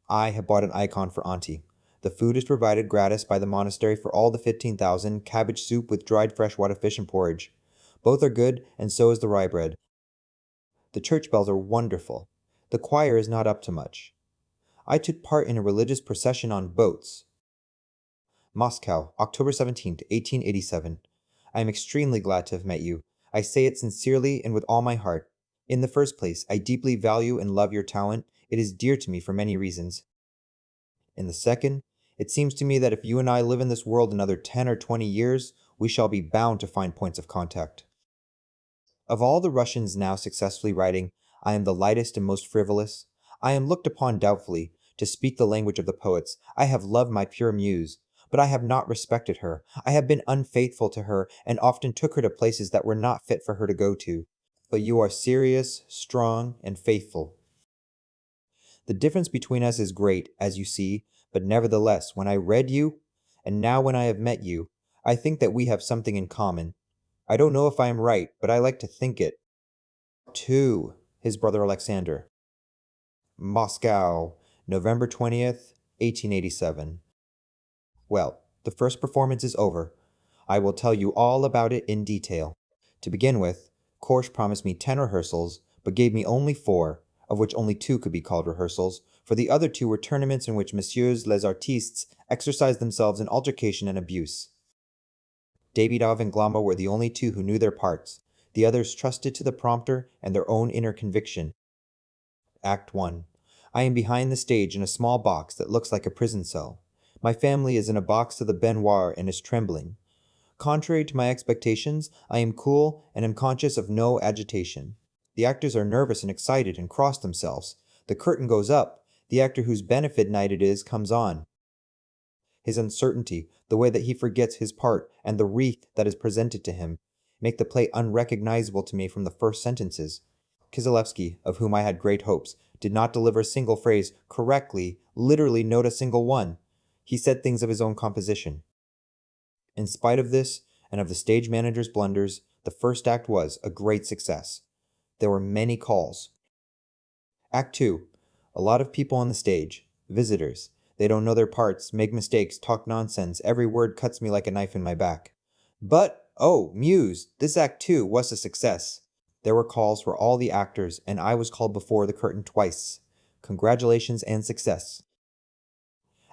I have bought an icon for Auntie. The food is provided gratis by the monastery for all the 15,000, cabbage soup with dried freshwater fish and porridge. Both are good, and so is the rye bread. The church bells are wonderful. The choir is not up to much. I took part in a religious procession on boats. Moscow, October 17, 1887. I am extremely glad to have met you. I say it sincerely and with all my heart. In the first place, I deeply value and love your talent. It is dear to me for many reasons. In the second, it seems to me that if you and I live in this world another 10 or 20 years, we shall be bound to find points of contact. Of all the Russians now successfully writing, I am the lightest and most frivolous. I am looked upon doubtfully. To speak the language of the poets, I have loved my pure muse, but I have not respected her. I have been unfaithful to her, and often took her to places that were not fit for her to go to. But you are serious, strong, and faithful. The difference between us is great, as you see, but nevertheless, when I read you, and now when I have met you, I think that we have something in common. I don't know if I am right, but I like to think it. 2. His brother Alexander. Moscow, November 20th, 1887. Well, the first performance is over. I will tell you all about it in detail. To begin with, Korsch promised me 10 rehearsals, but gave me only 4, of which only 2 could be called rehearsals, for the other 2 were tournaments in which messieurs les artistes exercised themselves in altercation and abuse. Davidov and Glama were the only 2 who knew their parts. The others trusted to the prompter and their own inner conviction. Act 1. I am behind the stage in a small box that looks like a prison cell. My family is in a box to the baignoire and is trembling. Contrary to my expectations, I am cool and am conscious of no agitation. The actors are nervous and excited and cross themselves. The curtain goes up. The actor whose benefit night it is comes on. His uncertainty, the way that he forgets his part, and the wreath that is presented to him, make the play unrecognizable to me from the first sentences. Kieselewski, of whom I had great hopes, did not deliver a single phrase correctly, literally note a single one. He said things of his own composition. In spite of this, and of the stage manager's blunders, the first act was a great success. There were many calls. Act 2. A lot of people on the stage. Visitors. They don't know their parts, make mistakes, talk nonsense. Every word cuts me like a knife in my back. But, oh, Muse, this Act 2 was a success. There were calls for all the actors, and I was called before the curtain twice. Congratulations and success.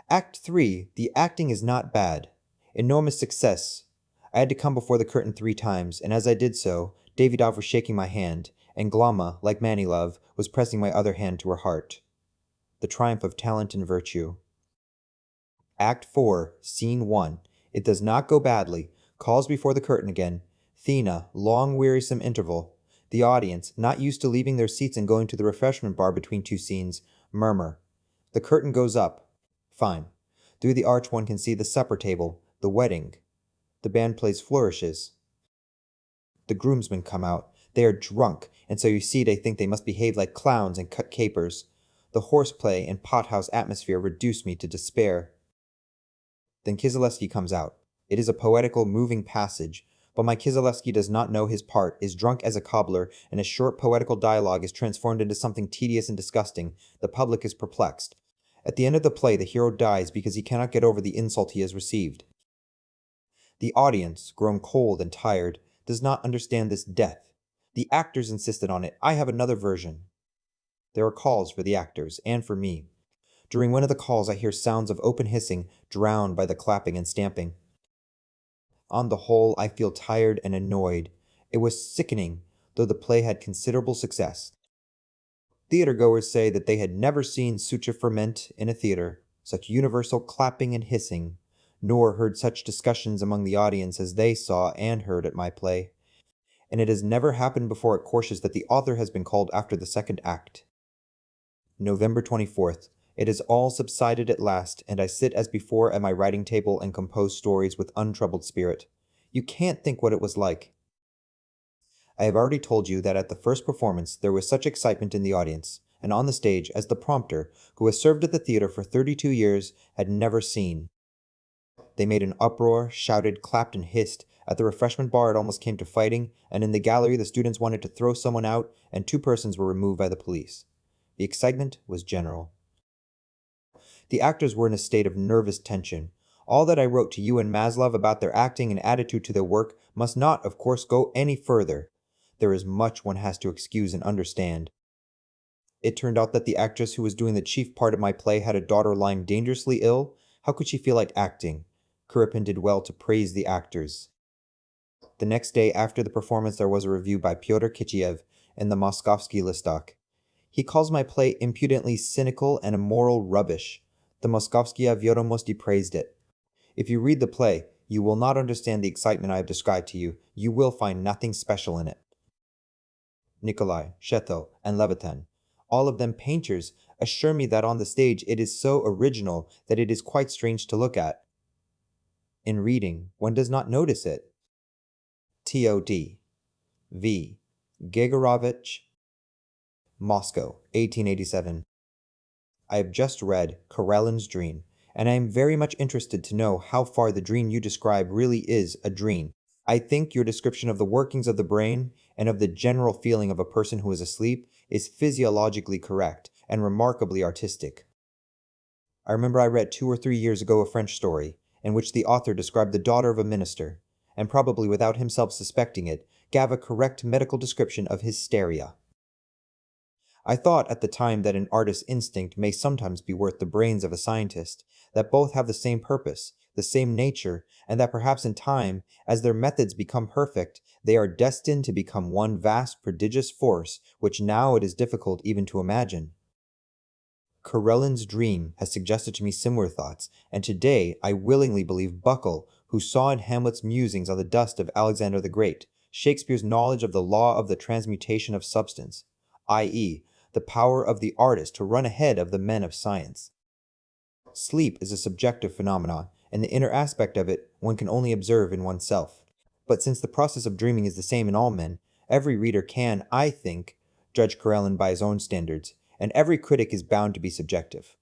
Act 3. The acting is not bad. Enormous success. I had to come before the curtain 3 times, and as I did so, Davidov was shaking my hand, and Glama, like Manilov, was pressing my other hand to her heart. The triumph of talent and virtue. Act 4, Scene 1. It does not go badly. Calls before the curtain again. Thena, long wearisome interval. The audience, not used to leaving their seats and going to the refreshment bar between 2 scenes, murmur. The curtain goes up. Fine. Through the arch one can see the supper table, the wedding. The band plays flourishes. The groomsmen come out. They are drunk, and so you see they think they must behave like clowns and cut capers. The horseplay and pothouse atmosphere reduce me to despair. Then Kieselewski comes out. It is a poetical, moving passage, but my Kieselewski does not know his part, is drunk as a cobbler, and his short poetical dialogue is transformed into something tedious and disgusting. The public is perplexed. At the end of the play, the hero dies because he cannot get over the insult he has received. The audience, grown cold and tired, does not understand this death. The actors insisted on it. I have another version. There are calls for the actors, and for me. During one of the calls I hear sounds of open hissing, drowned by the clapping and stamping. On the whole, I feel tired and annoyed. It was sickening, though the play had considerable success. Theatergoers say that they had never seen such a ferment in a theater, such universal clapping and hissing, nor heard such discussions among the audience as they saw and heard at my play. And it has never happened before at Korsch's that the author has been called after the second act. November 24th. It has all subsided at last, and I sit as before at my writing table and compose stories with untroubled spirit. You can't think what it was like. I have already told you that at the first performance there was such excitement in the audience, and on the stage, as the prompter, who has served at the theater for 32 years, had never seen. They made an uproar, shouted, clapped, and hissed. At the refreshment bar it almost came to fighting, and in the gallery the students wanted to throw someone out, and 2 persons were removed by the police. The excitement was general. The actors were in a state of nervous tension. All that I wrote to you and Maslov about their acting and attitude to their work must not, of course, go any further. There is much one has to excuse and understand. It turned out that the actress who was doing the chief part of my play had a daughter lying dangerously ill. How could she feel like acting? Kuripin did well to praise the actors. The next day after the performance there was a review by Pyotr Kitchev in the Moskovsky Listok. He calls my play impudently cynical and immoral rubbish. The Moskovskaya Vyodomosti praised it. If you read the play, you will not understand the excitement I have described to you. You will find nothing special in it. Nikolai, Chekhov, and Levitin, all of them painters, assure me that on the stage it is so original that it is quite strange to look at. In reading, one does not notice it. T.O.D. V. Gigorovich, Moscow, 1887. I have just read Karelin's Dream, and I am very much interested to know how far the dream you describe really is a dream. I think your description of the workings of the brain and of the general feeling of a person who is asleep is physiologically correct and remarkably artistic. I remember I read 2 or 3 years ago a French story, in which the author described the daughter of a minister, and probably without himself suspecting it, gave a correct medical description of hysteria. I thought at the time that an artist's instinct may sometimes be worth the brains of a scientist, that both have the same purpose, the same nature, and that perhaps in time, as their methods become perfect, they are destined to become one vast prodigious force which now it is difficult even to imagine. Corellin's dream has suggested to me similar thoughts, and today I willingly believe Buckle, who saw in Hamlet's musings on the dust of Alexander the Great, Shakespeare's knowledge of the law of the transmutation of substance, i.e., the power of the artist to run ahead of the men of science. Sleep is a subjective phenomenon, and the inner aspect of it one can only observe in oneself. But since the process of dreaming is the same in all men, every reader can, I think, judge Corellin by his own standards, and every critic is bound to be subjective.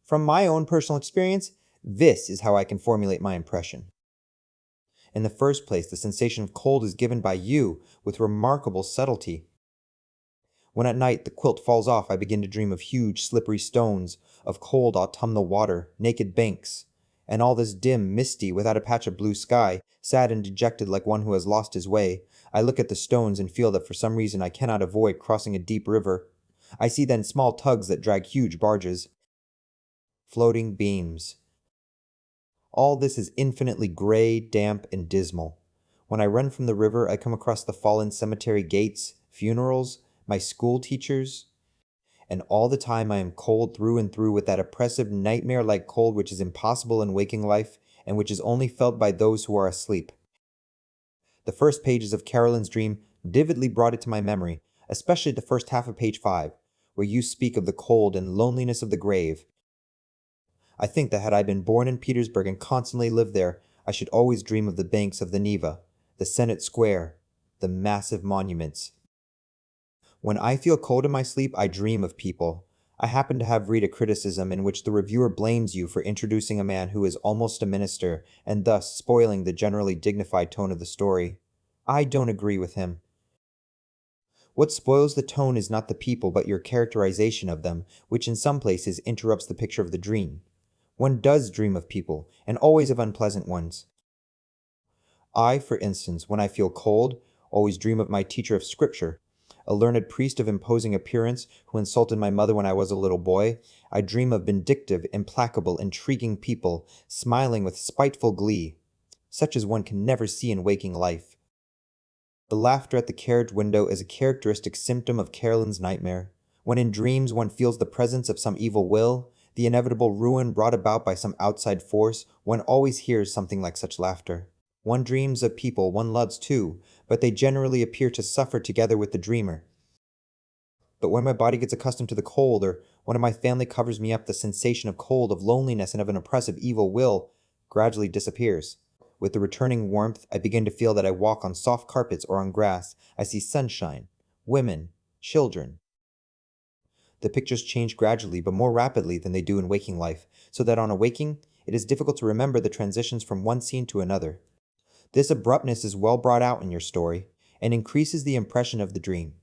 From my own personal experience, this is how I can formulate my impression. In the first place, the sensation of cold is given by you with remarkable subtlety. When at night the quilt falls off, I begin to dream of huge, slippery stones, of cold autumnal water, naked banks, and all this dim, misty, without a patch of blue sky, sad and dejected like one who has lost his way. I look at the stones and feel that for some reason I cannot avoid crossing a deep river. I see then small tugs that drag huge barges. Floating beams. All this is infinitely gray, damp, and dismal. When I run from the river, I come across the fallen cemetery gates, funerals, my school teachers, and all the time I am cold through and through with that oppressive nightmare-like cold which is impossible in waking life and which is only felt by those who are asleep. The first pages of Carolyn's dream vividly brought it to my memory, especially the first half of page 5, where you speak of the cold and loneliness of the grave. I think that had I been born in Petersburg and constantly lived there, I should always dream of the banks of the Neva, the Senate Square, the massive monuments. When I feel cold in my sleep, I dream of people. I happen to have read a criticism in which the reviewer blames you for introducing a man who is almost a minister, and thus spoiling the generally dignified tone of the story. I don't agree with him. What spoils the tone is not the people, but your characterization of them, which in some places interrupts the picture of the dream. One does dream of people, and always of unpleasant ones. I, for instance, when I feel cold, always dream of my teacher of scripture, a learned priest of imposing appearance who insulted my mother when I was a little boy. I dream of vindictive, implacable, intriguing people, smiling with spiteful glee, such as one can never see in waking life. The laughter at the carriage window is a characteristic symptom of Carolyn's nightmare. When in dreams one feels the presence of some evil will, the inevitable ruin brought about by some outside force, one always hears something like such laughter. One dreams of people one loves too, but they generally appear to suffer together with the dreamer. But when my body gets accustomed to the cold, or one of my family covers me up, the sensation of cold, of loneliness, and of an oppressive evil will gradually disappears. With the returning warmth, I begin to feel that I walk on soft carpets or on grass. I see sunshine, women, children. The pictures change gradually, but more rapidly than they do in waking life, so that on awaking, it is difficult to remember the transitions from one scene to another. This abruptness is well brought out in your story, and increases the impression of the dream.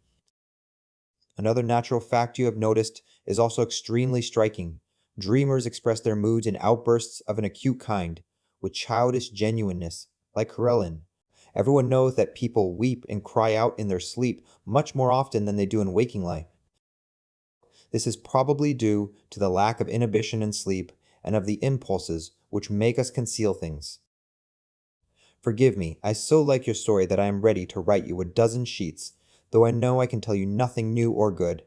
Another natural fact you have noticed is also extremely striking. Dreamers express their moods in outbursts of an acute kind, with childish genuineness, like Corellin. Everyone knows that people weep and cry out in their sleep much more often than they do in waking life. This is probably due to the lack of inhibition in sleep and of the impulses which make us conceal things. Forgive me, I so like your story that I am ready to write you a dozen sheets, though I know I can tell you nothing new or good.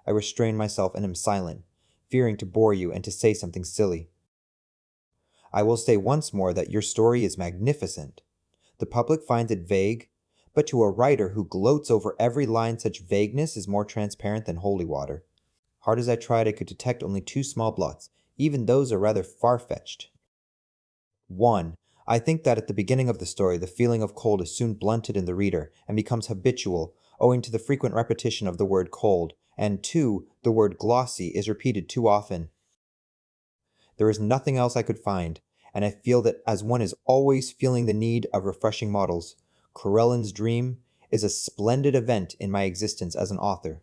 I restrain myself and am silent, fearing to bore you and to say something silly. I will say once more that your story is magnificent. The public finds it vague, but to a writer who gloats over every line, such vagueness is more transparent than holy water. Hard as I tried, I could detect only 2 small blots. Even those are rather far-fetched. 1. I think that at the beginning of the story, the feeling of cold is soon blunted in the reader and becomes habitual, owing to the frequent repetition of the word cold, and 2. The word glossy is repeated too often. There is nothing else I could find, and I feel that as one is always feeling the need of refreshing models, Corellin's dream is a splendid event in my existence as an author.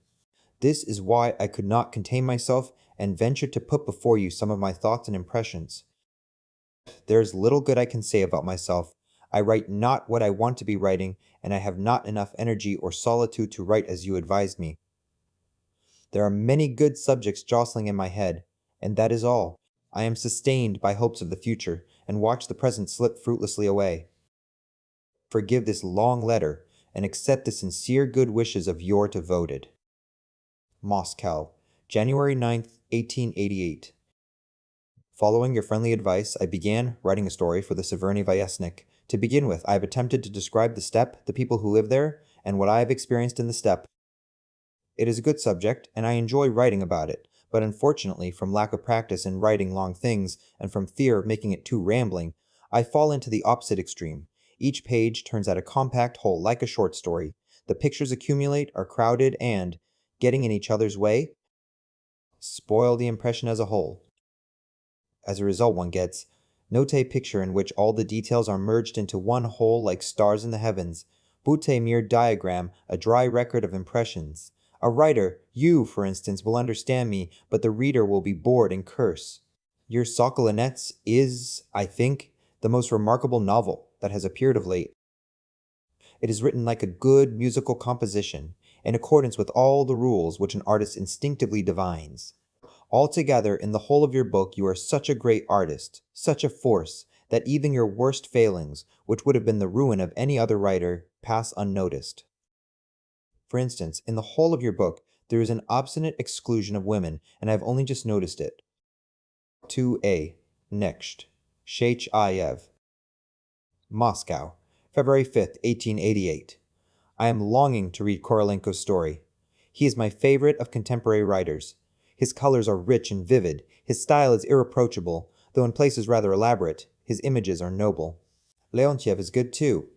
This is why I could not contain myself and ventured to put before you some of my thoughts and impressions. There is little good I can say about myself. I write not what I want to be writing, and I have not enough energy or solitude to write as you advised me. There are many good subjects jostling in my head, and that is all. I am sustained by hopes of the future, and watch the present slip fruitlessly away. Forgive this long letter, and accept the sincere good wishes of your devoted. Moscow, January 9th, 1888. Following your friendly advice, I began writing a story for the Severny Vyesnik. To begin with, I have attempted to describe the steppe, the people who live there, and what I have experienced in the steppe. It is a good subject, and I enjoy writing about it, but unfortunately, from lack of practice in writing long things, and from fear of making it too rambling, I fall into the opposite extreme. Each page turns out a compact whole like a short story. The pictures accumulate, are crowded, and, getting in each other's way, spoil the impression as a whole. As a result, one gets note a picture in which all the details are merged into one whole like stars in the heavens. Boot a mere diagram, a dry record of impressions. A writer, you, for instance, will understand me, but the reader will be bored and curse. Your Sokolinets is, I think, the most remarkable novel that has appeared of late. It is written like a good musical composition, in accordance with all the rules which an artist instinctively divines. Altogether, in the whole of your book, you are such a great artist, such a force, that even your worst failings, which would have been the ruin of any other writer, pass unnoticed. For instance, in the whole of your book, there is an obstinate exclusion of women, and I have only just noticed it. 2a. Next. Shechayev. Moscow, February 5th, 1888. I am longing to read Korolenko's story. He is my favorite of contemporary writers. His colors are rich and vivid, his style is irreproachable, though in places rather elaborate, his images are noble. Leontiev is good too.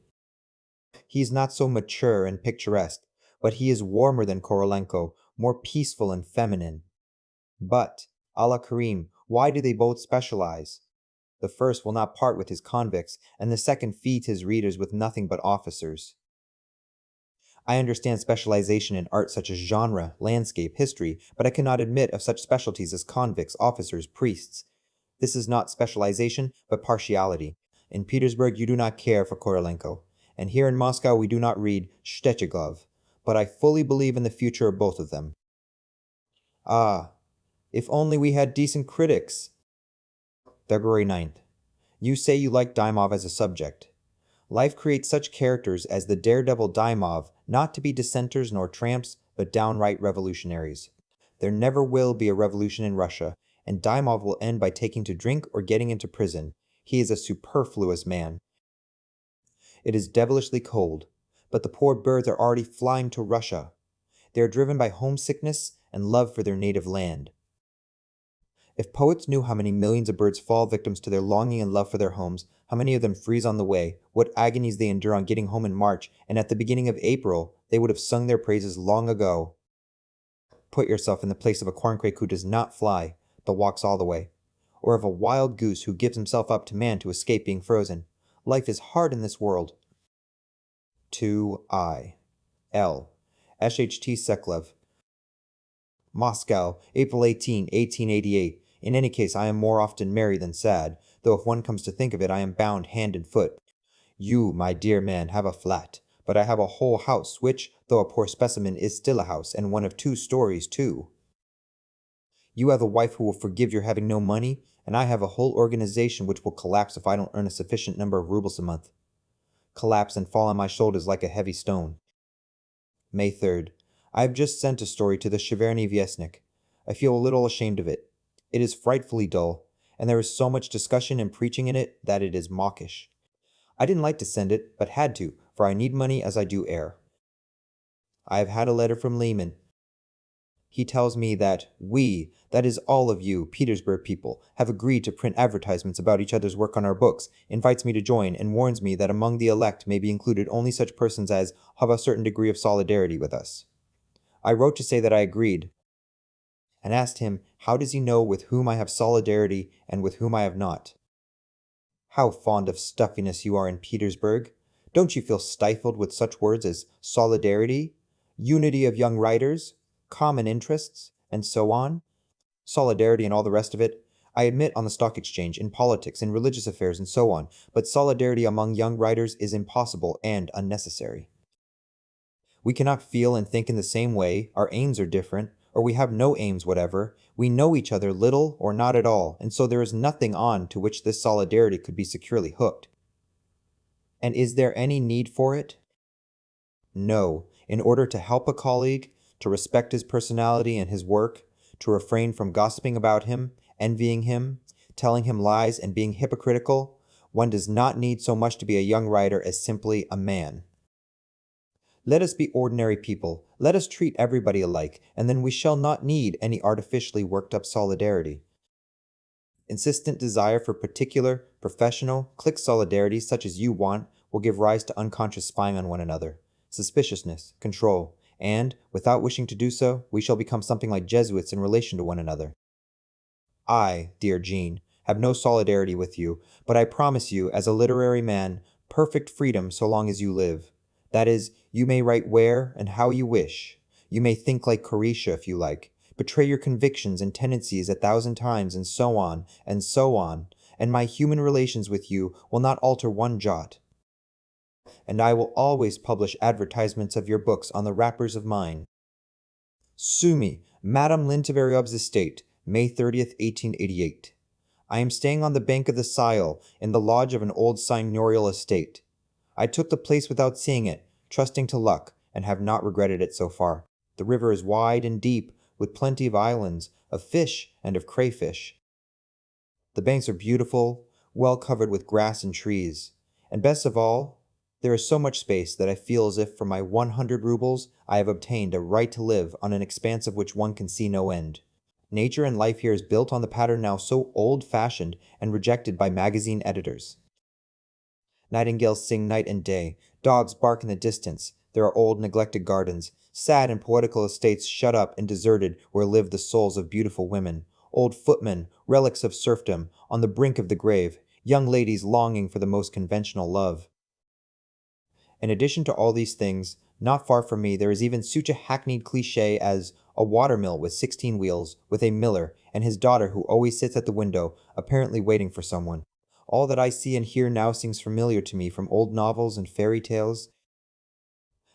He is not so mature and picturesque, but he is warmer than Korolenko, more peaceful and feminine. But, Allah Karim, why do they both specialize? The first will not part with his convicts, and the second feeds his readers with nothing but officers. I understand specialization in art such as genre, landscape, history, but I cannot admit of such specialties as convicts, officers, priests. This is not specialization, but partiality. In Petersburg you do not care for Korolenko, and here in Moscow we do not read Shtechegov, but I fully believe in the future of both of them. Ah, if only we had decent critics! February 9th. You say you like Dymov as a subject. Life creates such characters as the daredevil Dymov, not to be dissenters nor tramps, but downright revolutionaries. There never will be a revolution in Russia, and Dymov will end by taking to drink or getting into prison. He is a superfluous man. It is devilishly cold, but the poor birds are already flying to Russia. They are driven by homesickness and love for their native land. If poets knew how many millions of birds fall victims to their longing and love for their homes, how many of them freeze on the way, what agonies they endure on getting home in March, and at the beginning of April, they would have sung their praises long ago. Put yourself in the place of a corncrake who does not fly, but walks all the way, or of a wild goose who gives himself up to man to escape being frozen. Life is hard in this world. 2I. L. SHT Seklev. Moscow, April 18, 1888. In any case, I am more often merry than sad, though if one comes to think of it, I am bound hand and foot. You, my dear man, have a flat, but I have a whole house, which, though a poor specimen, is still a house, and one of 2 stories, too. You have a wife who will forgive your having no money, and I have a whole organization which will collapse if I don't earn a sufficient number of rubles a month. Collapse and fall on my shoulders like a heavy stone. May 3rd. I have just sent a story to the Severny Vyesnik. I feel a little ashamed of it. It is frightfully dull, and there is so much discussion and preaching in it that it is mawkish. I didn't like to send it, but had to, for I need money as I do air. I have had a letter from Lehman. He tells me that we, that is all of you, Petersburg people, have agreed to print advertisements about each other's work on our books, invites me to join, and warns me that among the elect may be included only such persons as have a certain degree of solidarity with us. I wrote to say that I agreed, and asked him how does he know with whom I have solidarity and with whom I have not. How fond of stuffiness you are in Petersburg! Don't you feel stifled with such words as solidarity, unity of young writers, common interests, and so on? Solidarity and all the rest of it. I admit on the stock exchange, in politics, in religious affairs, and so on, but solidarity among young writers is impossible and unnecessary. We cannot feel and think in the same way, our aims are different, or we have no aims whatever, we know each other little or not at all, and so there is nothing on to which this solidarity could be securely hooked. And is there any need for it? No. In order to help a colleague, to respect his personality and his work, to refrain from gossiping about him, envying him, telling him lies, and being hypocritical, one does not need so much to be a young writer as simply a man. Let us be ordinary people, let us treat everybody alike, and then we shall not need any artificially worked up solidarity. Insistent desire for particular, professional, clique solidarity such as you want will give rise to unconscious spying on one another, suspiciousness, control, and, without wishing to do so, we shall become something like Jesuits in relation to one another. I, dear Jean, have no solidarity with you, but I promise you, as a literary man, perfect freedom so long as you live. That is, you may write where and how you wish. You may think like Corisha if you like, betray your convictions and tendencies 1,000 times, and so on, and so on, and my human relations with you will not alter one jot. And I will always publish advertisements of your books on the wrappers of mine. Sue me, Madame Linteverriob's estate, May 30th, 1888. I am staying on the bank of the Sile, in the lodge of an old seigneurial estate. I took the place without seeing it, trusting to luck, and have not regretted it so far. The river is wide and deep, with plenty of islands, of fish and of crayfish. The banks are beautiful, well covered with grass and trees. And best of all, there is so much space that I feel as if for my 100 rubles I have obtained a right to live on an expanse of which one can see no end. Nature and life here is built on the pattern now so old-fashioned and rejected by magazine editors. Nightingales sing night and day, dogs bark in the distance, there are old neglected gardens, sad and poetical estates shut up and deserted where live the souls of beautiful women, old footmen, relics of serfdom, on the brink of the grave, young ladies longing for the most conventional love. In addition to all these things, not far from me there is even such a hackneyed cliché as a watermill with 16 wheels, with a miller, and his daughter who always sits at the window, apparently waiting for someone. All that I see and hear now seems familiar to me from old novels and fairy tales.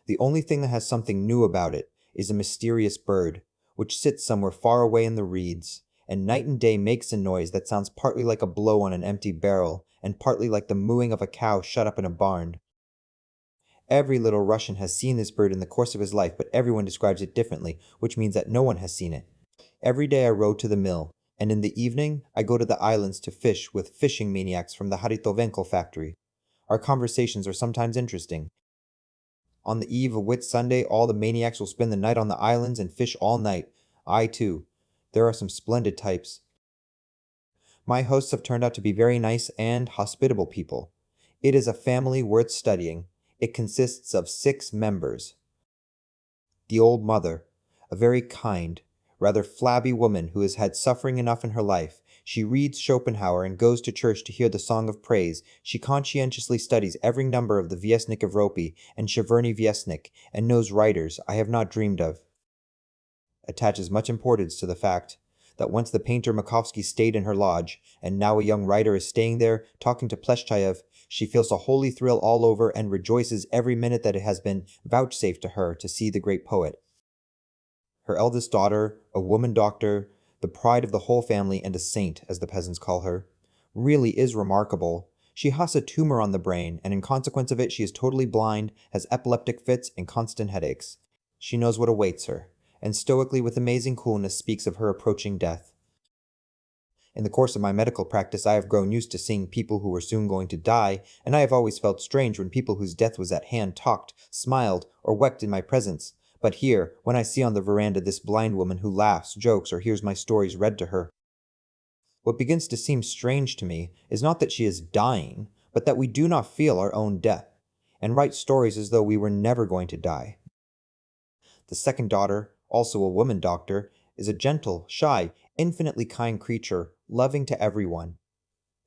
The only thing that has something new about it is a mysterious bird, which sits somewhere far away in the reeds, and night and day makes a noise that sounds partly like a blow on an empty barrel, and partly like the mooing of a cow shut up in a barn. Every little Russian has seen this bird in the course of his life, but everyone describes it differently, which means that no one has seen it. Every day I row to the mill, and in the evening I go to the islands to fish with fishing maniacs from the Haritovenko factory. Our conversations are sometimes interesting. On the eve of Whit Sunday, all the maniacs will spend the night on the islands and fish all night. I too. There are some splendid types. My hosts have turned out to be very nice and hospitable people. It is a family worth studying. It consists of 6 members. The old mother, a very kind, rather flabby woman who has had suffering enough in her life. She reads Schopenhauer and goes to church to hear the song of praise. She conscientiously studies every number of the Viesnik Evropy and Cheverny Viesnik, and knows writers I have not dreamed of. Attaches much importance to the fact that once the painter Makovsky stayed in her lodge, and now a young writer is staying there, talking to Pleshchayev, she feels a holy thrill all over and rejoices every minute that it has been vouchsafed to her to see the great poet. Her eldest daughter, a woman doctor, the pride of the whole family and a saint, as the peasants call her, really is remarkable. She has a tumor on the brain, and in consequence of it she is totally blind, has epileptic fits and constant headaches. She knows what awaits her, and stoically with amazing coolness speaks of her approaching death. In the course of my medical practice I have grown used to seeing people who were soon going to die, and I have always felt strange when people whose death was at hand talked, smiled, or wept in my presence. But here, when I see on the veranda this blind woman who laughs, jokes, or hears my stories read to her, what begins to seem strange to me is not that she is dying, but that we do not feel our own death, and write stories as though we were never going to die. The second daughter, also a woman doctor, is a gentle, shy, infinitely kind creature, loving to everyone.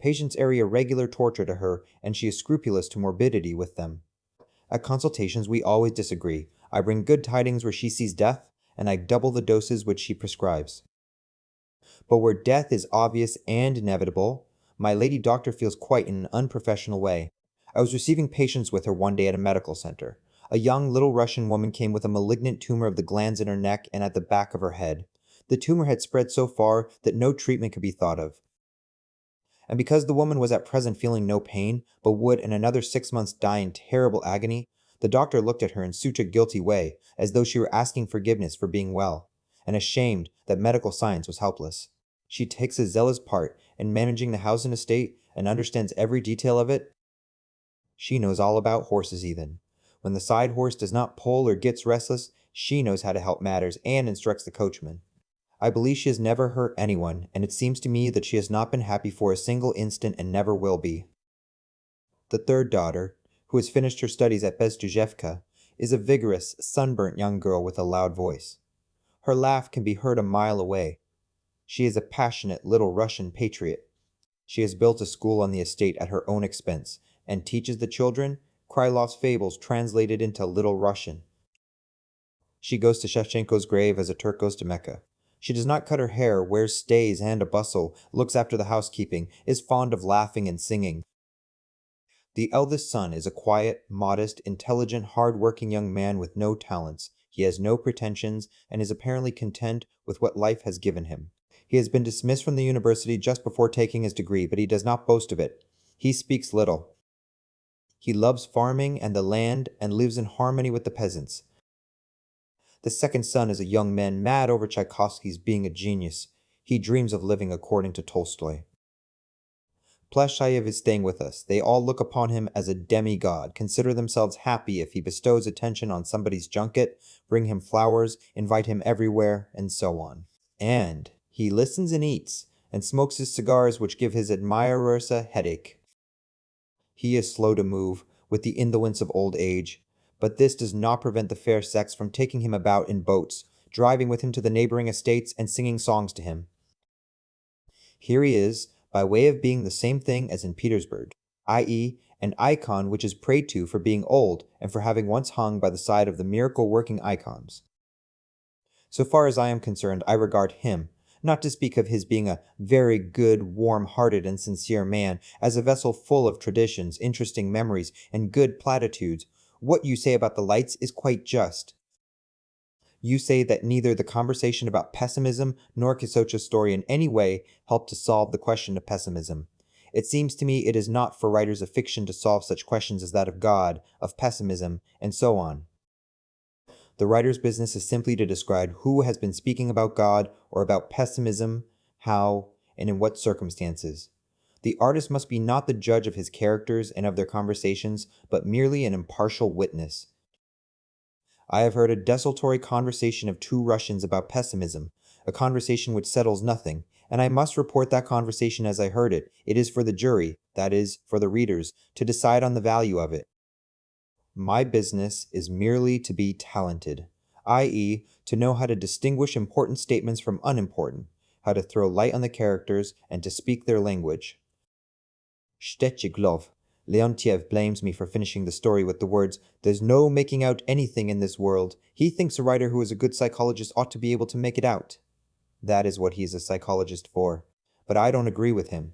Patients are a regular torture to her, and she is scrupulous to morbidity with them. At consultations we always disagree. I bring good tidings where she sees death, and I double the doses which she prescribes. But where death is obvious and inevitable, my lady doctor feels quite in an unprofessional way. I was receiving patients with her one day at a medical center. A young little Russian woman came with a malignant tumor of the glands in her neck and at the back of her head. The tumor had spread so far that no treatment could be thought of. And because the woman was at present feeling no pain, but would in another 6 months die in terrible agony, the doctor looked at her in such a guilty way, as though she were asking forgiveness for being well, and ashamed that medical science was helpless. She takes a zealous part in managing the house and estate, and understands every detail of it. She knows all about horses even. When the side horse does not pull or gets restless, she knows how to help matters and instructs the coachman. I believe she has never hurt anyone, and it seems to me that she has not been happy for a single instant and never will be. The third daughter, who has finished her studies at Bezduzhevka, is a vigorous, sunburnt young girl with a loud voice. Her laugh can be heard a mile away. She is a passionate little Russian patriot. She has built a school on the estate at her own expense, and teaches the children Krylov's fables translated into Little Russian. She goes to Shevchenko's grave as a Turk goes to Mecca. She does not cut her hair, wears stays and a bustle, looks after the housekeeping, is fond of laughing and singing. The eldest son is a quiet, modest, intelligent, hard-working young man with no talents. He has no pretensions and is apparently content with what life has given him. He has been dismissed from the university just before taking his degree, but he does not boast of it. He speaks little. He loves farming and the land and lives in harmony with the peasants. The second son is a young man mad over Tchaikovsky's being a genius. He dreams of living according to Tolstoy. Pleshayev is staying with us. They all look upon him as a demigod, consider themselves happy if he bestows attention on somebody's junket, bring him flowers, invite him everywhere, and so on. And he listens and eats, and smokes his cigars which give his admirers a headache. He is slow to move, with the indolence of old age, but this does not prevent the fair sex from taking him about in boats, driving with him to the neighboring estates, and singing songs to him. Here he is, by way of being the same thing as in Petersburg, i.e., an icon which is prayed to for being old and for having once hung by the side of the miracle-working icons. So far as I am concerned, I regard him, not to speak of his being a very good, warm-hearted, and sincere man, as a vessel full of traditions, interesting memories, and good platitudes. What you say about the lights is quite just. You say that neither the conversation about pessimism nor Kisocha's story in any way helped to solve the question of pessimism. It seems to me it is not for writers of fiction to solve such questions as that of God, of pessimism, and so on. The writer's business is simply to describe who has been speaking about God or about pessimism, how, and in what circumstances. The artist must be not the judge of his characters and of their conversations, but merely an impartial witness. I have heard a desultory conversation of two Russians about pessimism, a conversation which settles nothing, and I must report that conversation as I heard it. It is for the jury, that is, for the readers, to decide on the value of it. My business is merely to be talented, i.e., to know how to distinguish important statements from unimportant, how to throw light on the characters, and to speak their language. Shtechiglov, Leontiev blames me for finishing the story with the words, "There's no making out anything in this world. He thinks a writer who is a good psychologist ought to be able to make it out." That is what he is a psychologist for. But I don't agree with him.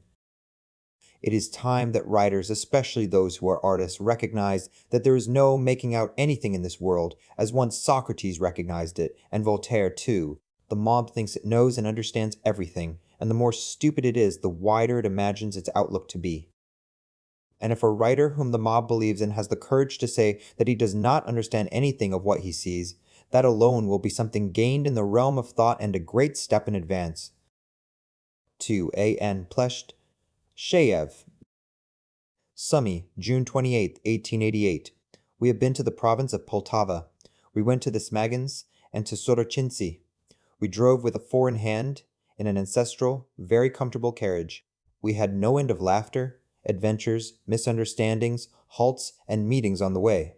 It is time that writers, especially those who are artists, recognize that there is no making out anything in this world, as once Socrates recognized it, and Voltaire too. The mob thinks it knows and understands everything, and the more stupid it is, the wider it imagines its outlook to be. And if a writer whom the mob believes in has the courage to say that he does not understand anything of what he sees, that alone will be something gained in the realm of thought and a great step in advance. To A.N. Plesht, Shayev. Sumy, June 28, 1888. We have been to the province of Poltava. We went to the Smagins and to Sorochintsy. We drove with a four-in-hand in an ancestral, very comfortable carriage. We had no end of laughter, adventures, misunderstandings, halts, and meetings on the way.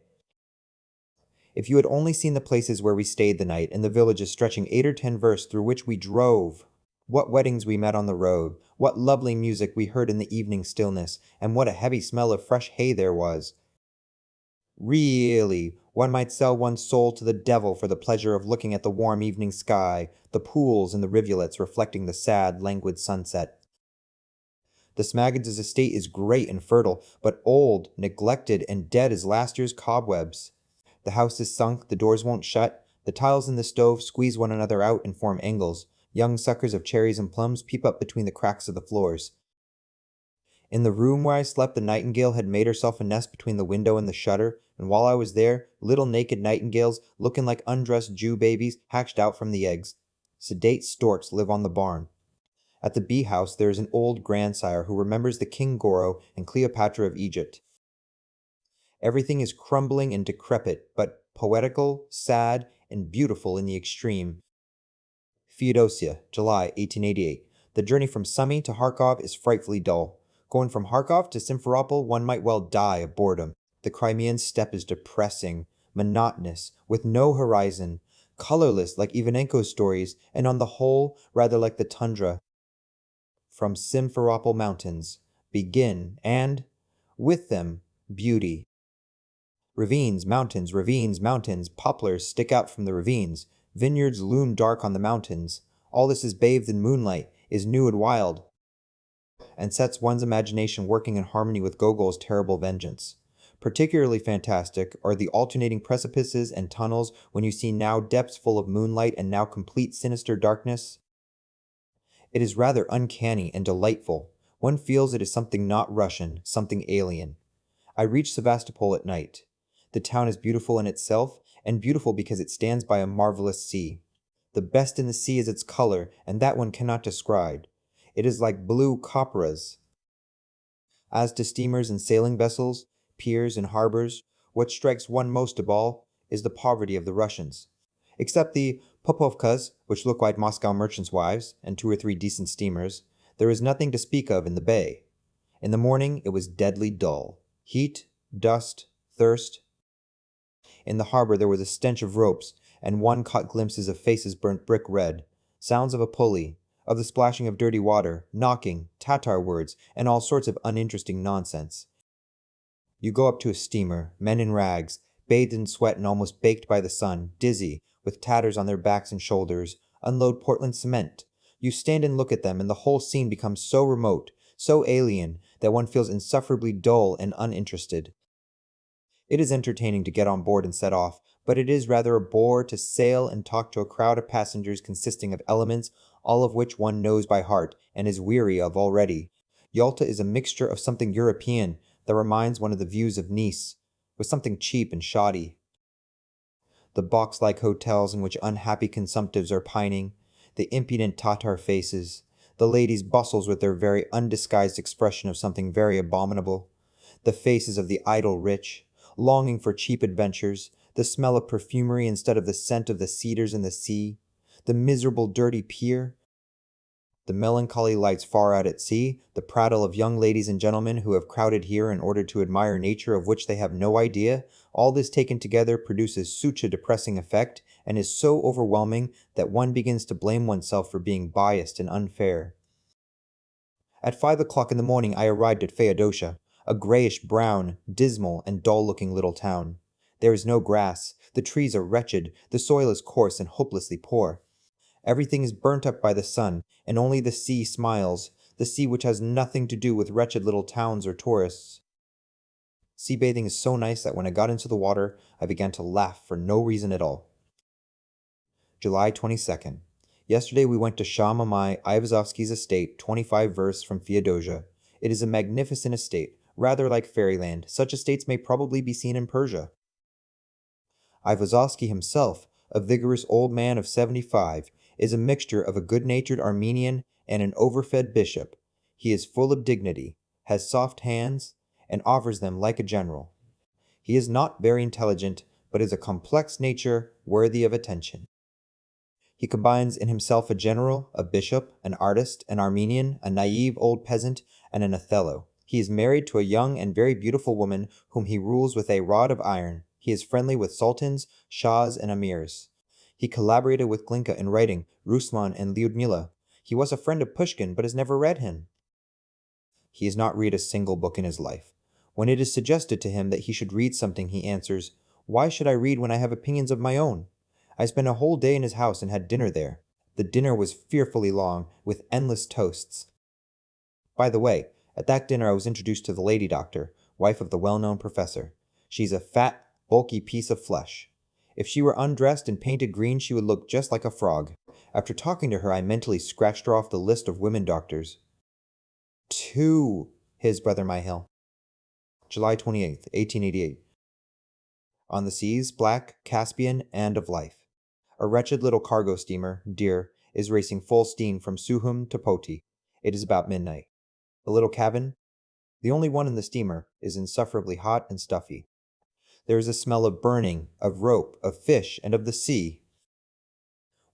If you had only seen the places where we stayed the night and the villages stretching 8 or 10 versts through which we drove! What weddings we met on the road, what lovely music we heard in the evening stillness, and what a heavy smell of fresh hay there was! Really, one might sell one's soul to the devil for the pleasure of looking at the warm evening sky, the pools and the rivulets reflecting the sad, languid sunset. The Smaggins' estate is great and fertile, but old, neglected, and dead as last year's cobwebs. The house is sunk, the doors won't shut, the tiles in the stove squeeze one another out and form angles. Young suckers of cherries and plums peep up between the cracks of the floors. In the room where I slept, the nightingale had made herself a nest between the window and the shutter, and while I was there, little naked nightingales, looking like undressed Jew babies, hatched out from the eggs. Sedate storks live on the barn. At the bee house there is an old grandsire who remembers the King Goro and Cleopatra of Egypt. Everything is crumbling and decrepit, but poetical, sad, and beautiful in the extreme. Feodosia, July 1888. The journey from Sumy to Kharkov is frightfully dull. Going from Kharkov to Simferopol, one might well die of boredom. The Crimean steppe is depressing, monotonous, with no horizon, colorless like Ivanenko's stories, and on the whole, rather like the tundra. From Simferopol mountains begin, and, with them, beauty. Ravines, mountains, poplars stick out from the ravines, vineyards loom dark on the mountains. All this is bathed in moonlight, is new and wild, and sets one's imagination working in harmony with Gogol's terrible vengeance. Particularly fantastic are the alternating precipices and tunnels when you see now depths full of moonlight and now complete sinister darkness. It is rather uncanny and delightful. One feels it is something not Russian, something alien. I reached Sevastopol at night. The town is beautiful in itself, and beautiful because it stands by a marvelous sea. The best in the sea is its color, and that one cannot describe. It is like blue copperas. As to steamers and sailing vessels, piers and harbors, what strikes one most of all is the poverty of the Russians. Except the Popovkas, which look like Moscow merchants' wives, and 2 or 3 decent steamers, there is nothing to speak of in the bay. In the morning it was deadly dull. Heat, dust, thirst. In the harbor there was a stench of ropes, and one caught glimpses of faces burnt brick red, sounds of a pulley, of the splashing of dirty water, knocking, Tatar words, and all sorts of uninteresting nonsense. You go up to a steamer, men in rags, bathed in sweat and almost baked by the sun, dizzy, with tatters on their backs and shoulders, unload Portland cement. You stand and look at them, and the whole scene becomes so remote, so alien, that one feels insufferably dull and uninterested. It is entertaining to get on board and set off, but it is rather a bore to sail and talk to a crowd of passengers consisting of elements, all of which one knows by heart, and is weary of already. Yalta is a mixture of something European that reminds one of the views of Nice, with something cheap and shoddy. The box-like hotels in which unhappy consumptives are pining, the impudent Tatar faces, the ladies' bustles with their very undisguised expression of something very abominable, the faces of the idle rich, longing for cheap adventures, the smell of perfumery instead of the scent of the cedars in the sea, the miserable dirty pier, the melancholy lights far out at sea, the prattle of young ladies and gentlemen who have crowded here in order to admire nature of which they have no idea, all this taken together produces such a depressing effect, and is so overwhelming that one begins to blame oneself for being biased and unfair. At 5 o'clock in the morning I arrived at Feodosia, a grayish-brown, dismal, and dull-looking little town. There is no grass, the trees are wretched, the soil is coarse and hopelessly poor. Everything is burnt up by the sun, and only the sea smiles, the sea which has nothing to do with wretched little towns or tourists. Sea bathing is so nice that when I got into the water, I began to laugh for no reason at all. July 22nd. Yesterday we went to Shah Mamai Ivazovsky's estate, 25 versts from Feodosia. It is a magnificent estate, rather like fairyland. Such estates may probably be seen in Persia. Ivazovsky himself, a vigorous old man of 75, is a mixture of a good-natured Armenian and an overfed bishop. He is full of dignity, has soft hands, and offers them like a general. He is not very intelligent, but is a complex nature worthy of attention. He combines in himself a general, a bishop, an artist, an Armenian, a naive old peasant, and an Othello. He is married to a young and very beautiful woman whom he rules with a rod of iron. He is friendly with sultans, shahs, and amirs. He collaborated with Glinka in writing Ruslan and Lyudmila. He was a friend of Pushkin, but has never read him. He has not read a single book in his life. When it is suggested to him that he should read something, he answers, "Why should I read when I have opinions of my own? I spent a whole day in his house and had dinner there. The dinner was fearfully long, with endless toasts." By the way, at that dinner I was introduced to the lady doctor, wife of the well-known professor. She's a fat, bulky piece of flesh. If she were undressed and painted green, she would look just like a frog. After talking to her, I mentally scratched her off the list of women doctors. To his brother Mihail. July 28th, 1888. On the seas, black, Caspian, and of life. A wretched little cargo steamer, Deer, is racing full steam from Sukhum to Poti. It is about midnight. The little cabin, the only one in the steamer, is insufferably hot and stuffy. There is a smell of burning, of rope, of fish, and of the sea.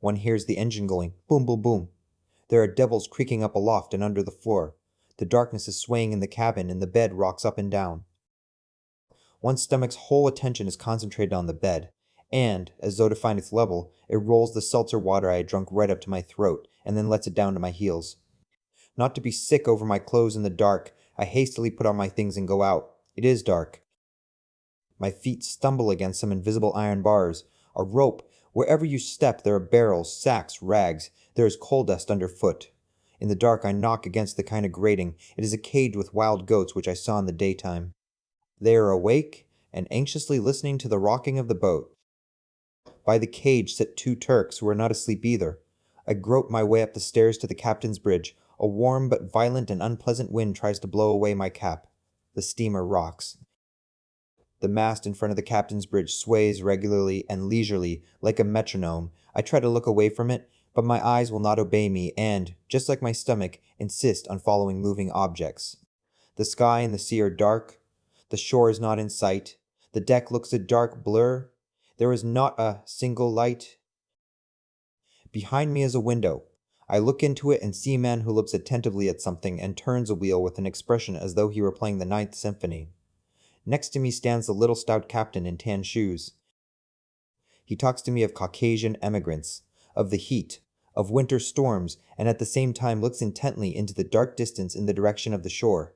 One hears the engine going boom, boom, boom. There are devils creaking up aloft and under the floor. The darkness is swaying in the cabin, and the bed rocks up and down. One's stomach's whole attention is concentrated on the bed, and, as though to find its level, it rolls the seltzer water I had drunk right up to my throat, and then lets it down to my heels. Not to be sick over my clothes in the dark, I hastily put on my things and go out. It is dark. My feet stumble against some invisible iron bars. A rope. Wherever you step, there are barrels, sacks, rags. There is coal dust underfoot. In the dark, I knock against the kind of grating. It is a cage with wild goats which I saw in the daytime. They are awake and anxiously listening to the rocking of the boat. By the cage sit two Turks who are not asleep either. I grope my way up the stairs to the captain's bridge. A warm but violent and unpleasant wind tries to blow away my cap. The steamer rocks. The mast in front of the captain's bridge sways regularly and leisurely, like a metronome. I try to look away from it, but my eyes will not obey me and, just like my stomach, insist on following moving objects. The sky and the sea are dark. The shore is not in sight. The deck looks a dark blur. There is not a single light. Behind me is a window. I look into it and see a man who looks attentively at something and turns a wheel with an expression as though he were playing the Ninth Symphony. Next to me stands the little stout captain in tan shoes. He talks to me of Caucasian emigrants, of the heat, of winter storms, and at the same time looks intently into the dark distance in the direction of the shore.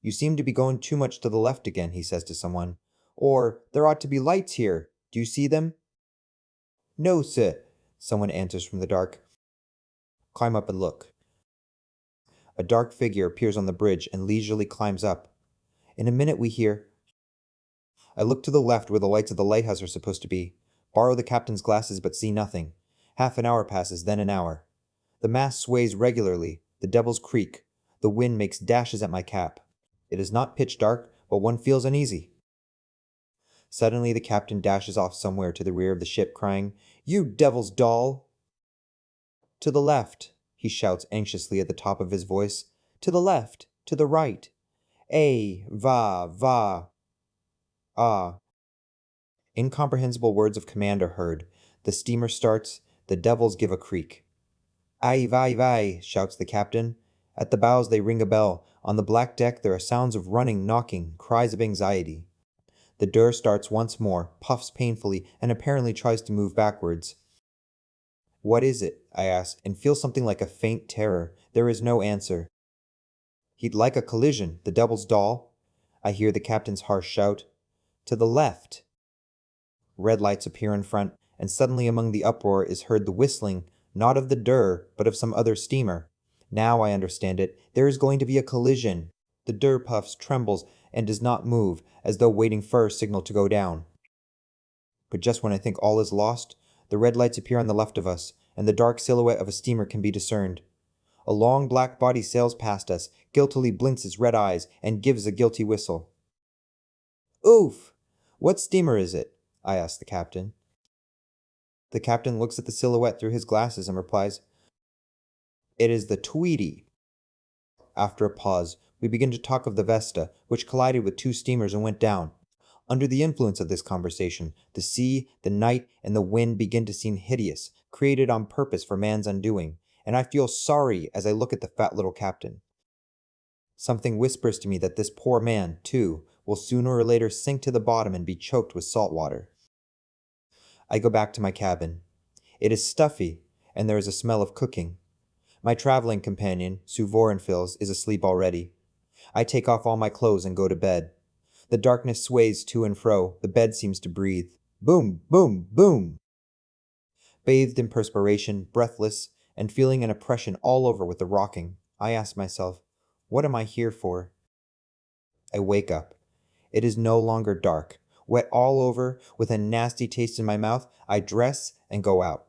"You seem to be going too much to the left again," he says to someone. "Or, there ought to be lights here. Do you see them?" "No, sir," someone answers from the dark. "Climb up and look." A dark figure appears on the bridge and leisurely climbs up. In a minute we hear. I look to the left where the lights of the lighthouse are supposed to be. Borrow the captain's glasses but see nothing. Half an hour passes, then an hour. The mast sways regularly. The devils creak. The wind makes dashes at my cap. It is not pitch dark, but one feels uneasy. Suddenly the captain dashes off somewhere to the rear of the ship, crying, "You devil's doll!" "To the left," he shouts anxiously at the top of his voice. "To the left, to the right. Va. Ah." Incomprehensible words of command are heard. The steamer starts. The devils give a creak. "Ai vai," shouts the captain. At the bows they ring a bell. On the black deck there are sounds of running, knocking, cries of anxiety. The Dur starts once more, puffs painfully, and apparently tries to move backwards. "What is it?" I ask, and feel something like a faint terror. There is no answer. "He'd like a collision, the devil's doll," I hear the captain's harsh shout. "To the left." Red lights appear in front, and suddenly among the uproar is heard the whistling, not of the Dur, but of some other steamer. Now I understand it. There is going to be a collision. The Dur puffs, trembles, and does not move, as though waiting for a signal to go down. But just when I think all is lost, the red lights appear on the left of us, and the dark silhouette of a steamer can be discerned. A long black body sails past us, guiltily blinks its red eyes, and gives a guilty whistle. "Oof! What steamer is it?" I ask the captain. The captain looks at the silhouette through his glasses and replies, "It is the Tweedy." After a pause, we begin to talk of the Vesta, which collided with two steamers and went down. Under the influence of this conversation, the sea, the night, and the wind begin to seem hideous, created on purpose for man's undoing, and I feel sorry as I look at the fat little captain. Something whispers to me that this poor man, too, will sooner or later sink to the bottom and be choked with salt water. I go back to my cabin. It is stuffy, and there is a smell of cooking. My traveling companion, Sue Vorenfils, is asleep already. I take off all my clothes and go to bed. The darkness sways to and fro, the bed seems to breathe. Boom, boom, boom! Bathed in perspiration, breathless, and feeling an oppression all over with the rocking, I ask myself, what am I here for? I wake up. It is no longer dark. Wet all over, with a nasty taste in my mouth, I dress and go out.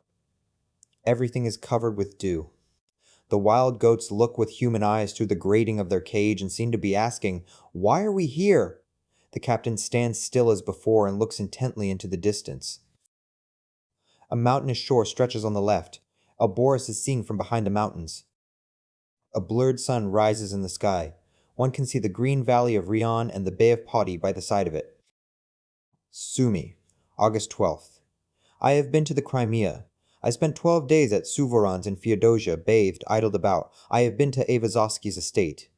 Everything is covered with dew. The wild goats look with human eyes through the grating of their cage and seem to be asking, "Why are we here?" The captain stands still as before and looks intently into the distance. A mountainous shore stretches on the left. Alboris is seen from behind the mountains. A blurred sun rises in the sky. One can see the green valley of Rion and the Bay of Poti by the side of it. Sumy, August 12th. I have been to the Crimea. I spent 12 days at Suvorons in Feodosia, bathed, idled about. I have been to Ayvazovsky's estate.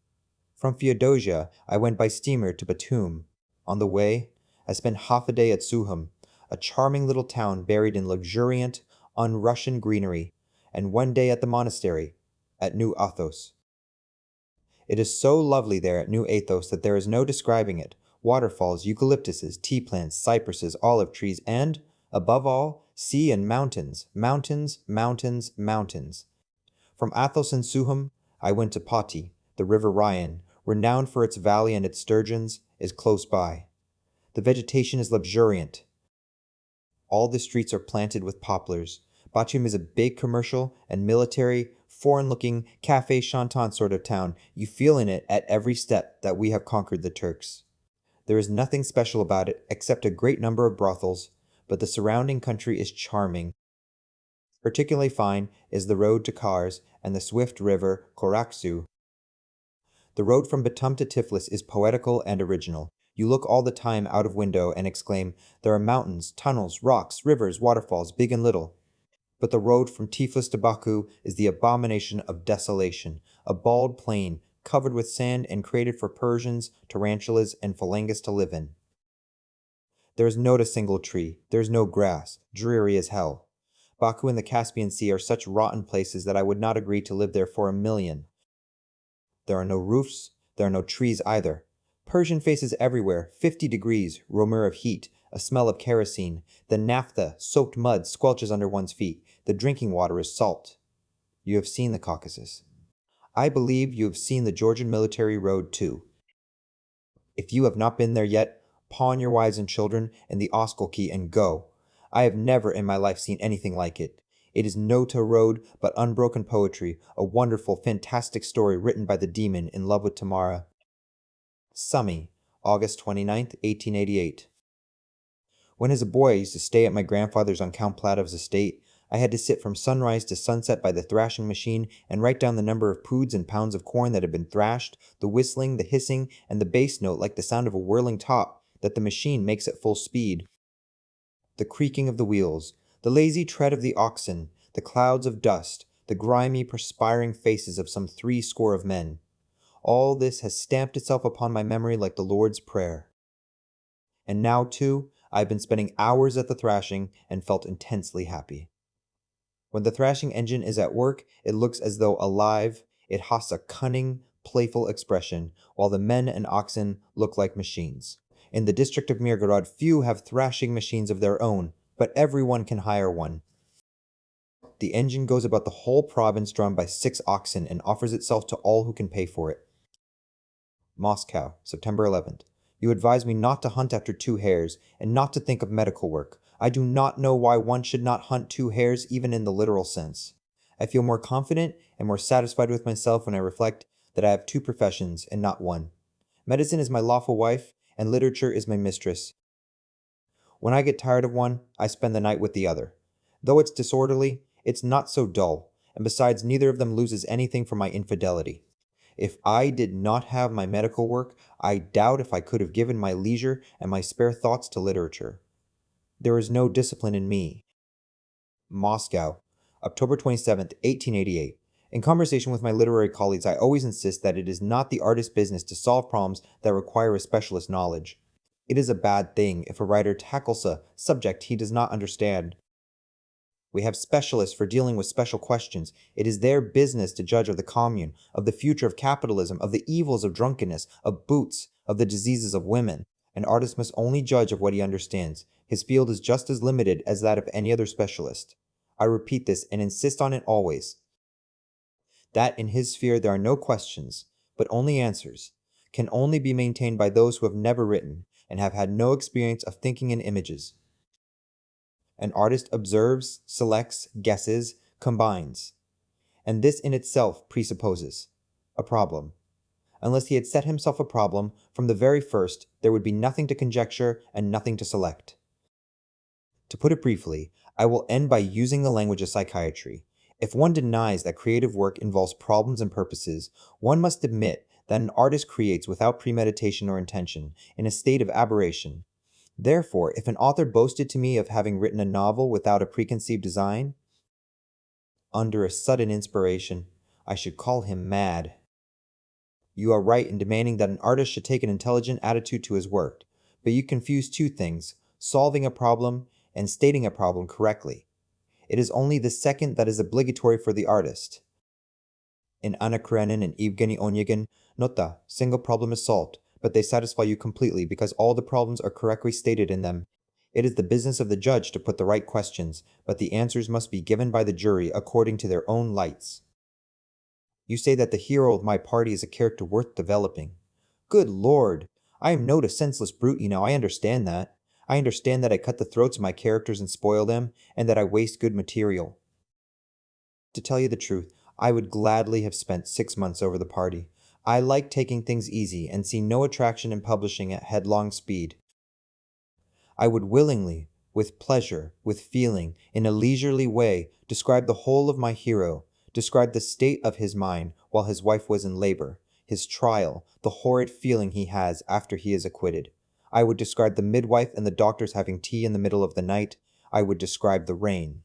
From Feodosia, I went by steamer to Batum. On the way, I spent half a day at Sukhum, a charming little town buried in luxuriant, un-Russian greenery, and 1 day at the monastery, at New Athos. It is so lovely there at New Athos that there is no describing it. Waterfalls, eucalyptuses, tea plants, cypresses, olive trees, and, above all, sea and mountains, mountains, mountains, mountains. From Athos and Sukhum, I went to Poti. The river Ryan, renowned for its valley and its sturgeons, is close by. The vegetation is luxuriant. All the streets are planted with poplars. Batum is a big commercial and military, foreign-looking, cafe chantant sort of town. You feel in it at every step that we have conquered the Turks. There is nothing special about it except a great number of brothels, but the surrounding country is charming. Particularly fine is the road to Kars and the swift river Koraksu. The road from Batum to Tiflis is poetical and original. You look all the time out of window and exclaim, there are mountains, tunnels, rocks, rivers, waterfalls, big and little. But the road from Tiflis to Baku is the abomination of desolation, a bald plain, covered with sand and created for Persians, tarantulas, and phalangists to live in. There is not a single tree, there is no grass, dreary as hell. Baku and the Caspian Sea are such rotten places that I would not agree to live there for a million. There are no roofs, there are no trees either. Persian faces everywhere, 50 degrees, rumor of heat, a smell of kerosene, the naphtha, soaked mud squelches under one's feet, the drinking water is salt. You have seen the Caucasus. I believe you have seen the Georgian military road too. If you have not been there yet, pawn your wives and children and the Oskolki and go. I have never in my life seen anything like it. It is no to road, but unbroken poetry, a wonderful, fantastic story written by the demon in love with Tamara. Sumy, August 29th, 1888. When as a boy I used to stay at my grandfather's on Count Platov's estate, I had to sit from sunrise to sunset by the thrashing machine and write down the number of poods and pounds of corn that had been thrashed, the whistling, the hissing, and the bass note like the sound of a whirling top that the machine makes at full speed. The creaking of the wheels, the lazy tread of the oxen, the clouds of dust, the grimy, perspiring faces of some 70 of men. All this has stamped itself upon my memory like the Lord's Prayer. And now, too, I have been spending hours at the thrashing and felt intensely happy. When the thrashing engine is at work, it looks as though alive, it has a cunning, playful expression, while the men and oxen look like machines. In the district of Mirgorod, few have thrashing machines of their own, but everyone can hire one. The engine goes about the whole province drawn by 6 oxen and offers itself to all who can pay for it. Moscow, September 11th. You advise me not to hunt after 2 hares, and not to think of medical work. I do not know why one should not hunt 2 hares even in the literal sense. I feel more confident and more satisfied with myself when I reflect that I have 2 professions and not one. Medicine is my lawful wife, and literature is my mistress. When I get tired of one, I spend the night with the other. Though it's disorderly, it's not so dull, and besides neither of them loses anything from my infidelity. If I did not have my medical work, I doubt if I could have given my leisure and my spare thoughts to literature. There is no discipline in me. Moscow, October 27th, 1888. In conversation with my literary colleagues, I always insist that it is not the artist's business to solve problems that require a specialist knowledge. It is a bad thing if a writer tackles a subject he does not understand. We have specialists for dealing with special questions. It is their business to judge of the commune, of the future of capitalism, of the evils of drunkenness, of boots, of the diseases of women. An artist must only judge of what he understands. His field is just as limited as that of any other specialist. I repeat this and insist on it always. That in his sphere there are no questions, but only answers, can only be maintained by those who have never written and have had no experience of thinking in images. An artist observes, selects, guesses, combines. And this in itself presupposes a problem. Unless he had set himself a problem, from the very first, there would be nothing to conjecture and nothing to select. To put it briefly, I will end by using the language of psychiatry. If one denies that creative work involves problems and purposes, one must admit that an artist creates without premeditation or intention, in a state of aberration. Therefore, if an author boasted to me of having written a novel without a preconceived design, under a sudden inspiration, I should call him mad. You are right in demanding that an artist should take an intelligent attitude to his work, but you confuse two things, solving a problem and stating a problem correctly. It is only the second that is obligatory for the artist. In Anna Karenina and Evgeny Onegin, Nota, single problem is solved, but they satisfy you completely because all the problems are correctly stated in them. It is the business of the judge to put the right questions, but the answers must be given by the jury according to their own lights. You say that the hero of my party is a character worth developing. Good Lord! I am no senseless brute, I understand that. I understand that I cut the throats of my characters and spoil them, and that I waste good material. To tell you the truth, I would gladly have spent 6 months over the party. I like taking things easy and see no attraction in publishing at headlong speed. I would willingly, with pleasure, with feeling, in a leisurely way, describe the whole of my hero, describe the state of his mind while his wife was in labor, his trial, the horrid feeling he has after he is acquitted. I would describe the midwife and the doctors having tea in the middle of the night. I would describe the rain.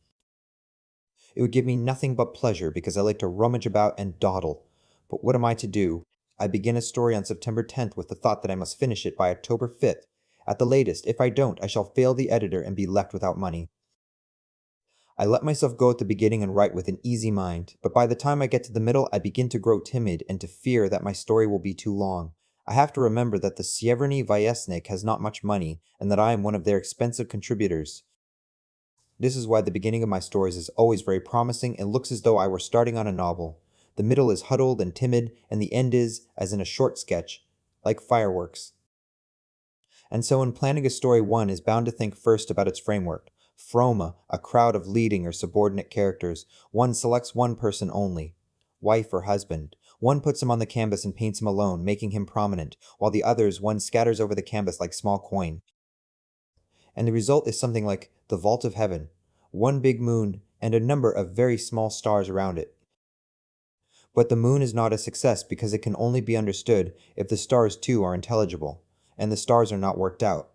It would give me nothing but pleasure because I like to rummage about and dawdle. But what am I to do? I begin a story on September 10th with the thought that I must finish it by October 5th. At the latest, if I don't, I shall fail the editor and be left without money. I let myself go at the beginning and write with an easy mind, but by the time I get to the middle, I begin to grow timid and to fear that my story will be too long. I have to remember that the Sieverny Vyesnik has not much money, and that I am one of their expensive contributors. This is why the beginning of my stories is always very promising and looks as though I were starting on a novel. The middle is huddled and timid, and the end is, as in a short sketch, like fireworks. And so in planning a story, one is bound to think first about its framework. Phroma, a crowd of leading or subordinate characters. One selects one person only, wife or husband. One puts him on the canvas and paints him alone, making him prominent, while the others one scatters over the canvas like small coin. And the result is something like the vault of heaven, one big moon and a number of very small stars around it. But the moon is not a success because it can only be understood if the stars too are intelligible, and the stars are not worked out.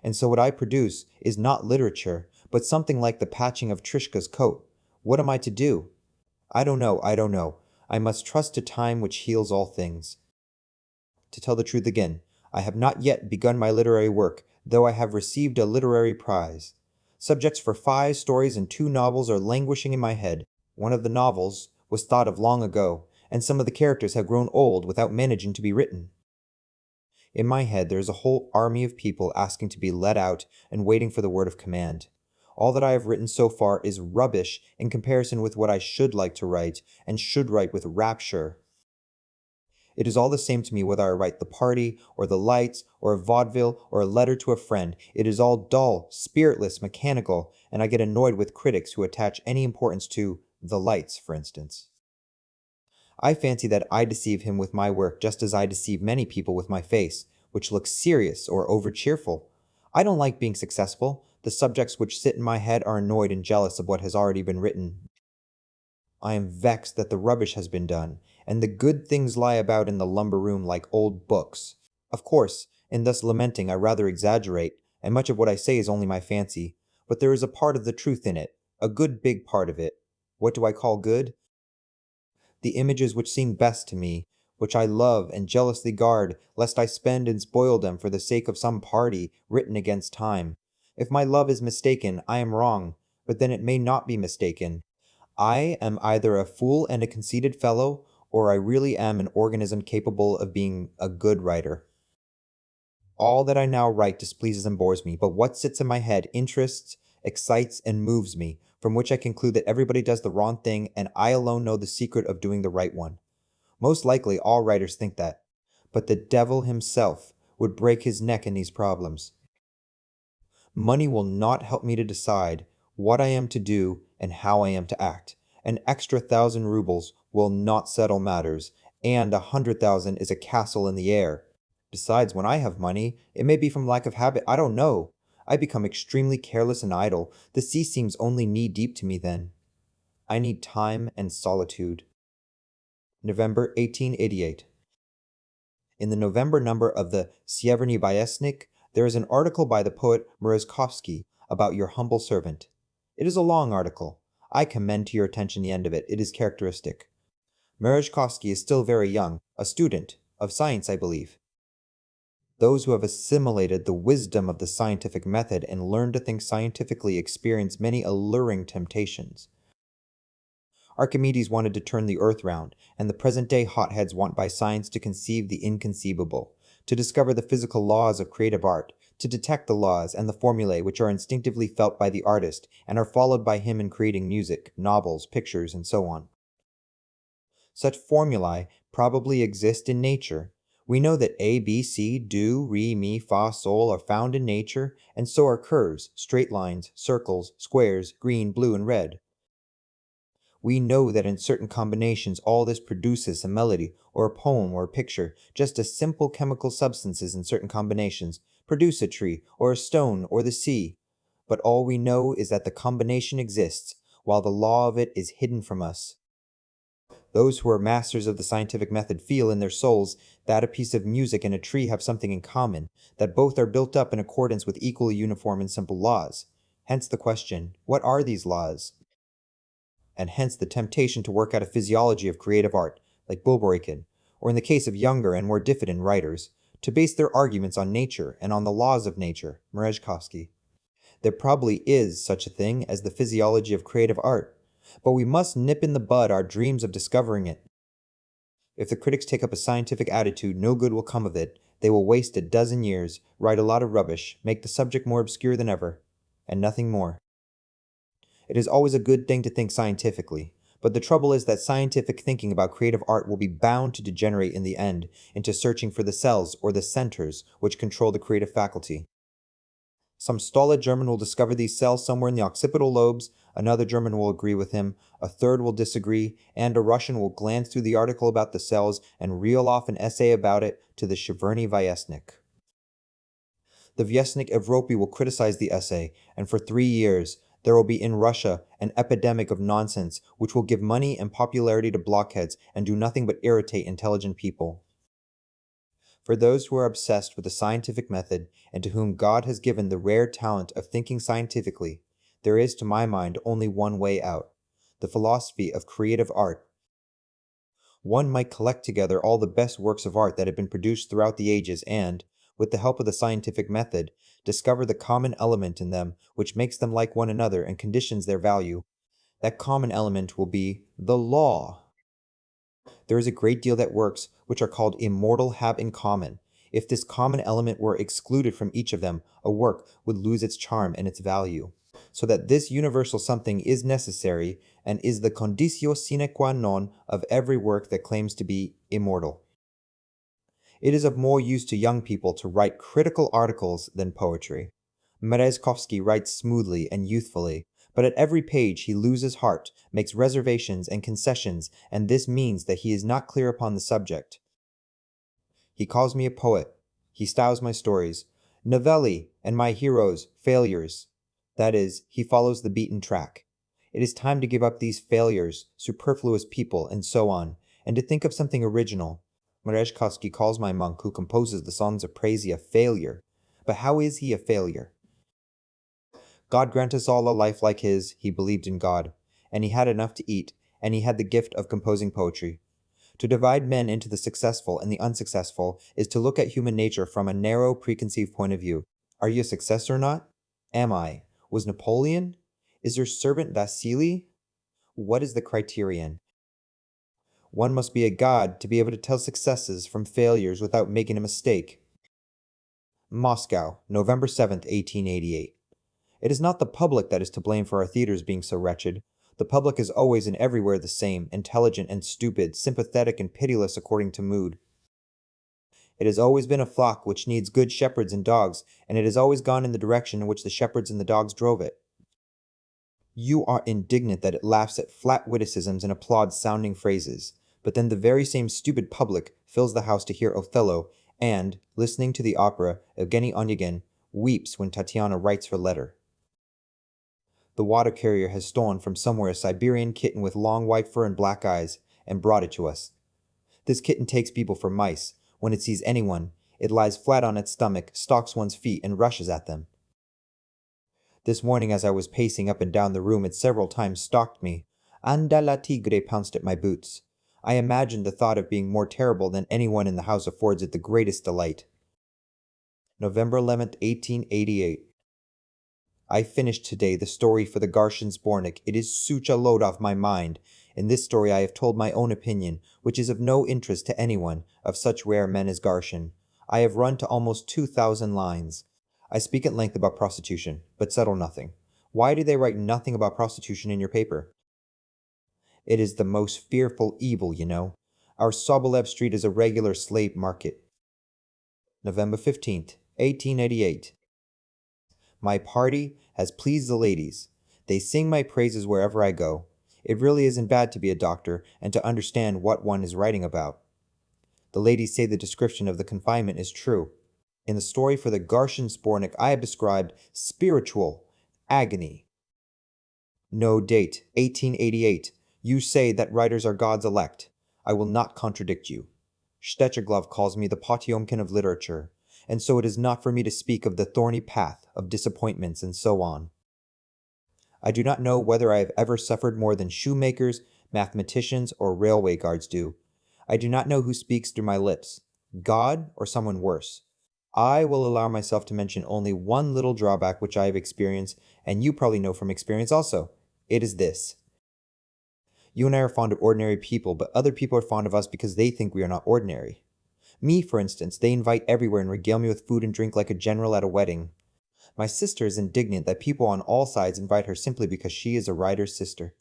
And so what I produce is not literature, but something like the patching of Trishka's coat. What am I to do? I don't know. I must trust to time which heals all things. To tell the truth again, I have not yet begun my literary work, though I have received a literary prize. Subjects for 5 stories and 2 novels are languishing in my head. One of the novels was thought of long ago, and some of the characters have grown old without managing to be written. In my head there is a whole army of people asking to be let out and waiting for the word of command. All that I have written so far is rubbish in comparison with what I should like to write, and should write with rapture. It is all the same to me whether I write The Party, or The Lights, or a vaudeville, or a letter to a friend. It is all dull, spiritless, mechanical, and I get annoyed with critics who attach any importance to The Lights, for instance. I fancy that I deceive him with my work just as I deceive many people with my face, which looks serious or over-cheerful. I don't like being successful. The subjects which sit in my head are annoyed and jealous of what has already been written. I am vexed that the rubbish has been done, and the good things lie about in the lumber room like old books. Of course, in thus lamenting I rather exaggerate, and much of what I say is only my fancy, but there is a part of the truth in it, a good big part of it. What do I call good? The images which seem best to me, which I love and jealously guard, lest I spend and spoil them for the sake of some party, written against time. If my love is mistaken, I am wrong. But then it may not be mistaken. I am either a fool and a conceited fellow, or I really am an organism capable of being a good writer. All that I now write displeases and bores me, but what sits in my head interests, excites, and moves me, from which I conclude that everybody does the wrong thing, and I alone know the secret of doing the right one. Most likely all writers think that, but the devil himself would break his neck in these problems. Money will not help me to decide what I am to do and how I am to act. An extra 1,000 rubles will not settle matters, and 100,000 is a castle in the air. Besides, when I have money, it may be from lack of habit, I don't know. I become extremely careless and idle. The sea seems only knee-deep to me then. I need time and solitude. November 1888. In the November number of the Sieverny Bayesnik, there is an article by the poet Merezhkovsky about your humble servant. It is a long article. I commend to your attention the end of it. It is characteristic. Merezhkovsky is still very young, a student of science, I believe. Those who have assimilated the wisdom of the scientific method and learned to think scientifically experience many alluring temptations. Archimedes wanted to turn the earth round, and the present-day hotheads want by science to conceive the inconceivable, to discover the physical laws of creative art, to detect the laws and the formulae which are instinctively felt by the artist and are followed by him in creating music, novels, pictures, and so on. Such formulae probably exist in nature. We know that A, B, C, do, re, mi, fa, sol are found in nature, and so are curves, straight lines, circles, squares, green, blue, and red. We know that in certain combinations all this produces a melody, or a poem, or a picture, just as simple chemical substances in certain combinations produce a tree, or a stone, or the sea. But all we know is that the combination exists, while the law of it is hidden from us. Those who are masters of the scientific method feel in their souls that a piece of music and a tree have something in common, that both are built up in accordance with equally uniform and simple laws. Hence the question, what are these laws? And hence the temptation to work out a physiology of creative art, like Bulborikin, or in the case of younger and more diffident writers, to base their arguments on nature and on the laws of nature, Merezhkovsky. There probably is such a thing as the physiology of creative art, but we must nip in the bud our dreams of discovering it. If the critics take up a scientific attitude, no good will come of it. They will waste a dozen years, write a lot of rubbish, make the subject more obscure than ever, and nothing more. It is always a good thing to think scientifically, but the trouble is that scientific thinking about creative art will be bound to degenerate in the end into searching for the cells or the centers which control the creative faculty. Some stolid German will discover these cells somewhere in the occipital lobes, another German will agree with him, a third will disagree, and a Russian will glance through the article about the cells and reel off an essay about it to the Sieverny Vyesnik. The Vyesnik Evropy will criticize the essay, and for 3 years, there will be in Russia an epidemic of nonsense which will give money and popularity to blockheads and do nothing but irritate intelligent people. For those who are obsessed with the scientific method and to whom God has given the rare talent of thinking scientifically, there is, to my mind, only one way out: the philosophy of creative art. One might collect together all the best works of art that have been produced throughout the ages and, with the help of the scientific method, discover the common element in them which makes them like one another and conditions their value. That common element will be the law. There is a great deal that works which are called immortal have in common. If this common element were excluded from each of them, a work would lose its charm and its value. So that this universal something is necessary and is the conditio sine qua non of every work that claims to be immortal. It is of more use to young people to write critical articles than poetry. Merezhkovsky writes smoothly and youthfully, but at every page he loses heart, makes reservations and concessions, and this means that he is not clear upon the subject. He calls me a poet. He styles my stories novelli and my heroes failures. That is, he follows the beaten track. It is time to give up these failures, superfluous people, and so on, and to think of something original. Merezhkovsky calls my monk who composes the songs of praise a failure. But how is he a failure? God grant us all a life like his. He believed in God, and he had enough to eat, and he had the gift of composing poetry. To divide men into the successful and the unsuccessful is to look at human nature from a narrow, preconceived point of view. Are you a success or not? Am I? Was Napoleon? Is your servant Vasily? What is the criterion? One must be a god to be able to tell successes from failures without making a mistake. Moscow, November 7th, 1888. It is not the public that is to blame for our theaters being so wretched. The public is always and everywhere the same, intelligent and stupid, sympathetic and pitiless according to mood. It has always been a flock which needs good shepherds and dogs, and it has always gone in the direction in which the shepherds and the dogs drove it. You are indignant that it laughs at flat witticisms and applauds sounding phrases, but then the very same stupid public fills the house to hear Othello, and, listening to the opera, Evgeny Onegin weeps when Tatiana writes her letter. The water carrier has stolen from somewhere a Siberian kitten with long white fur and black eyes, and brought it to us. This kitten takes people for mice. When it sees anyone, it lies flat on its stomach, stalks one's feet, and rushes at them. This morning as I was pacing up and down the room, it several times stalked me. Anda la tigre pounced at my boots. I imagined the thought of being more terrible than anyone in the house affords it the greatest delight. November 11th, 1888. I finished today the story for the Garshenspornik. It is such a load off my mind. In this story I have told my own opinion, which is of no interest to anyone, of such rare men as Garshin. I have run to almost 2,000 lines. I speak at length about prostitution, but settle nothing. Why do they write nothing about prostitution in your paper? It is the most fearful evil, you know. Our Sobolev Street is a regular slave market. November 15th, 1888. My party has pleased the ladies. They sing my praises wherever I go. It really isn't bad to be a doctor and to understand what one is writing about. The ladies say the description of the confinement is true. In the story for the Garshenspornik, I have described spiritual agony. No date, 1888. You say that writers are God's elect. I will not contradict you. Stecheglow calls me the Potyomkin of literature, and so it is not for me to speak of the thorny path, of disappointments, and so on. I do not know whether I have ever suffered more than shoemakers, mathematicians, or railway guards do. I do not know who speaks through my lips, God or someone worse. I will allow myself to mention only one little drawback which I have experienced, and you probably know from experience also. It is this. You and I are fond of ordinary people, but other people are fond of us because they think we are not ordinary. Me, for instance, they invite everywhere and regale me with food and drink like a general at a wedding. My sister is indignant that people on all sides invite her simply because she is a writer's sister.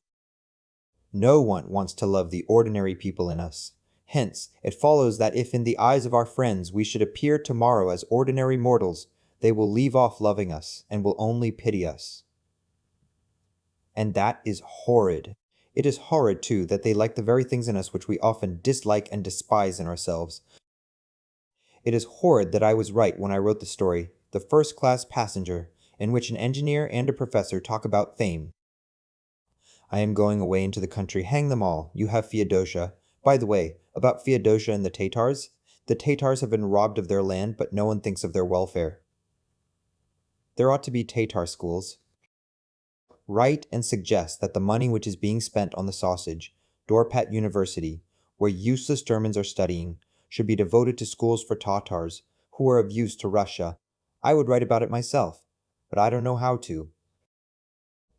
No one wants to love the ordinary people in us. Hence, it follows that if in the eyes of our friends we should appear tomorrow as ordinary mortals, they will leave off loving us and will only pity us. And that is horrid. It is horrid, too, that they like the very things in us which we often dislike and despise in ourselves. It is horrid that I was right when I wrote the story, The First-Class Passenger, in which an engineer and a professor talk about fame. I am going away into the country. Hang them all. You have Feodosia. By the way, about Feodosia and the Tatars. The Tatars have been robbed of their land, but no one thinks of their welfare. There ought to be Tatar schools. Write and suggest that the money which is being spent on the sausage, Dorpat University, where useless Germans are studying, should be devoted to schools for Tatars, who are of use to Russia. I would write about it myself, but I don't know how to.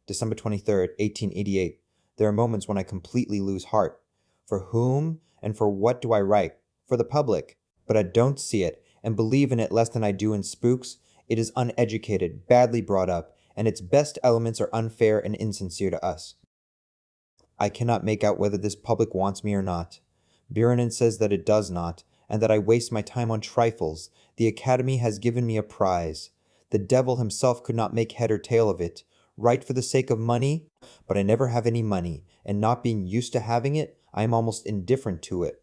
December 23rd, 1888. There are moments when I completely lose heart. For whom and for what do I write? For the public. But I don't see it, and believe in it less than I do in spooks. It is uneducated, badly brought up, and its best elements are unfair and insincere to us. I cannot make out whether this public wants me or not. Biranen says that it does not, and that I waste my time on trifles. The Academy has given me a prize. The devil himself could not make head or tail of it. Write for the sake of money, but I never have any money, and not being used to having it, I am almost indifferent to it.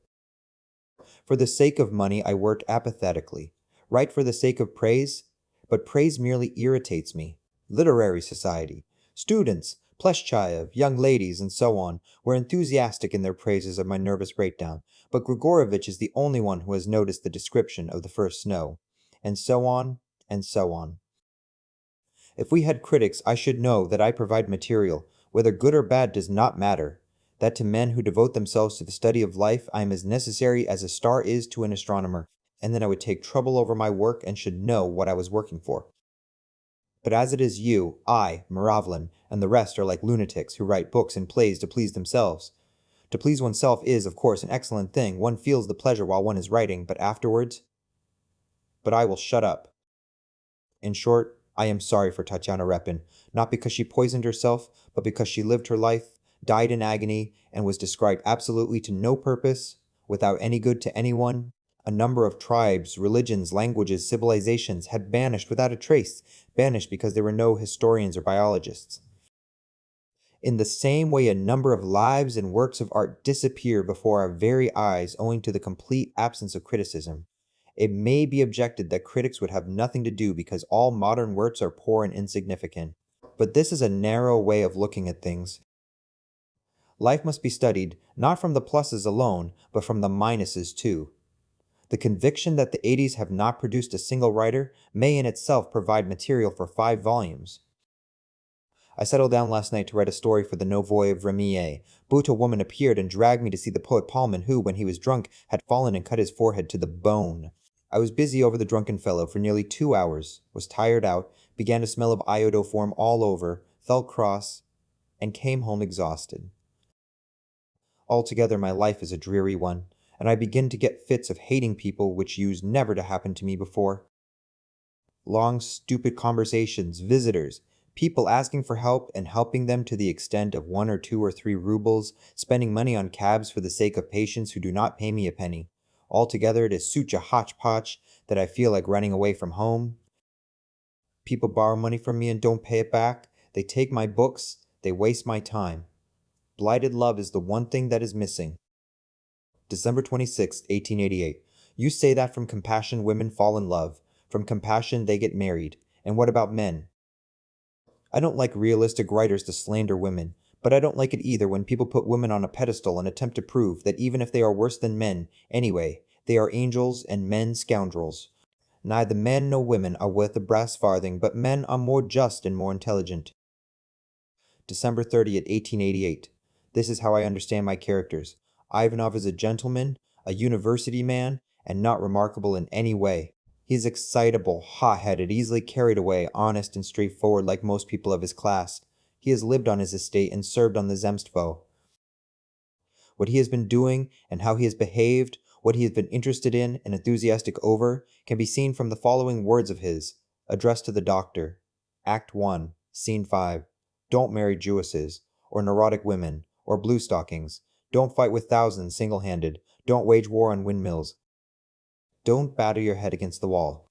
For the sake of money, I work apathetically. Write for the sake of praise, but praise merely irritates me. Literary society, students, Pleshchaev, young ladies, and so on, were enthusiastic in their praises of my nervous breakdown, but Grigorovitch is the only one who has noticed the description of the first snow, and so on, and so on. If we had critics, I should know that I provide material, whether good or bad does not matter, that to men who devote themselves to the study of life I am as necessary as a star is to an astronomer, and then I would take trouble over my work and should know what I was working for. But as it is you, I, Maravlin, and the rest are like lunatics who write books and plays to please themselves. To please oneself is, of course, an excellent thing. One feels the pleasure while one is writing, but afterwards... But I will shut up. In short, I am sorry for Tatiana Repin, not because she poisoned herself, but because she lived her life, died in agony, and was described absolutely to no purpose, without any good to anyone. A number of tribes, religions, languages, civilizations had vanished without a trace, vanished because there were no historians or biologists. In the same way, a number of lives and works of art disappear before our very eyes owing to the complete absence of criticism. It may be objected that critics would have nothing to do because all modern works are poor and insignificant. But this is a narrow way of looking at things. Life must be studied not from the pluses alone, but from the minuses too. The conviction that the 80s have not produced a single writer may in itself provide material for 5 volumes. I settled down last night to write a story for the Nouveau Vremier, but a woman appeared and dragged me to see the poet Paulman who, when he was drunk, had fallen and cut his forehead to the bone. I was busy over the drunken fellow for nearly 2 hours, was tired out, began to smell of iodoform all over, felt cross, and came home exhausted. Altogether my life is a dreary one, and I begin to get fits of hating people which used never to happen to me before. Long, stupid conversations, visitors, people asking for help and helping them to the extent of 1 or 2 or 3 rubles, spending money on cabs for the sake of patients who do not pay me a penny. Altogether, it is such a hodgepodge that I feel like running away from home. People borrow money from me and don't pay it back. They take my books. They waste my time. Blighted love is the one thing that is missing. December 26, 1888. You say that from compassion women fall in love. From compassion they get married. And what about men? I don't like realistic writers to slander women, but I don't like it either when people put women on a pedestal and attempt to prove that even if they are worse than men, anyway, they are angels and men scoundrels. Neither men nor women are worth a brass farthing, but men are more just and more intelligent. December 30th, 1888. This is how I understand my characters. Ivanov is a gentleman, a university man, and not remarkable in any way. He is excitable, hot-headed, easily carried away, honest and straightforward like most people of his class. He has lived on his estate and served on the Zemstvo. What he has been doing and how he has behaved, what he has been interested in and enthusiastic over, can be seen from the following words of his, addressed to the doctor. Act 1, Scene 5. Don't marry Jewesses, or neurotic women, or blue stockings. Don't fight with thousands single-handed. Don't wage war on windmills. Don't batter your head against the wall.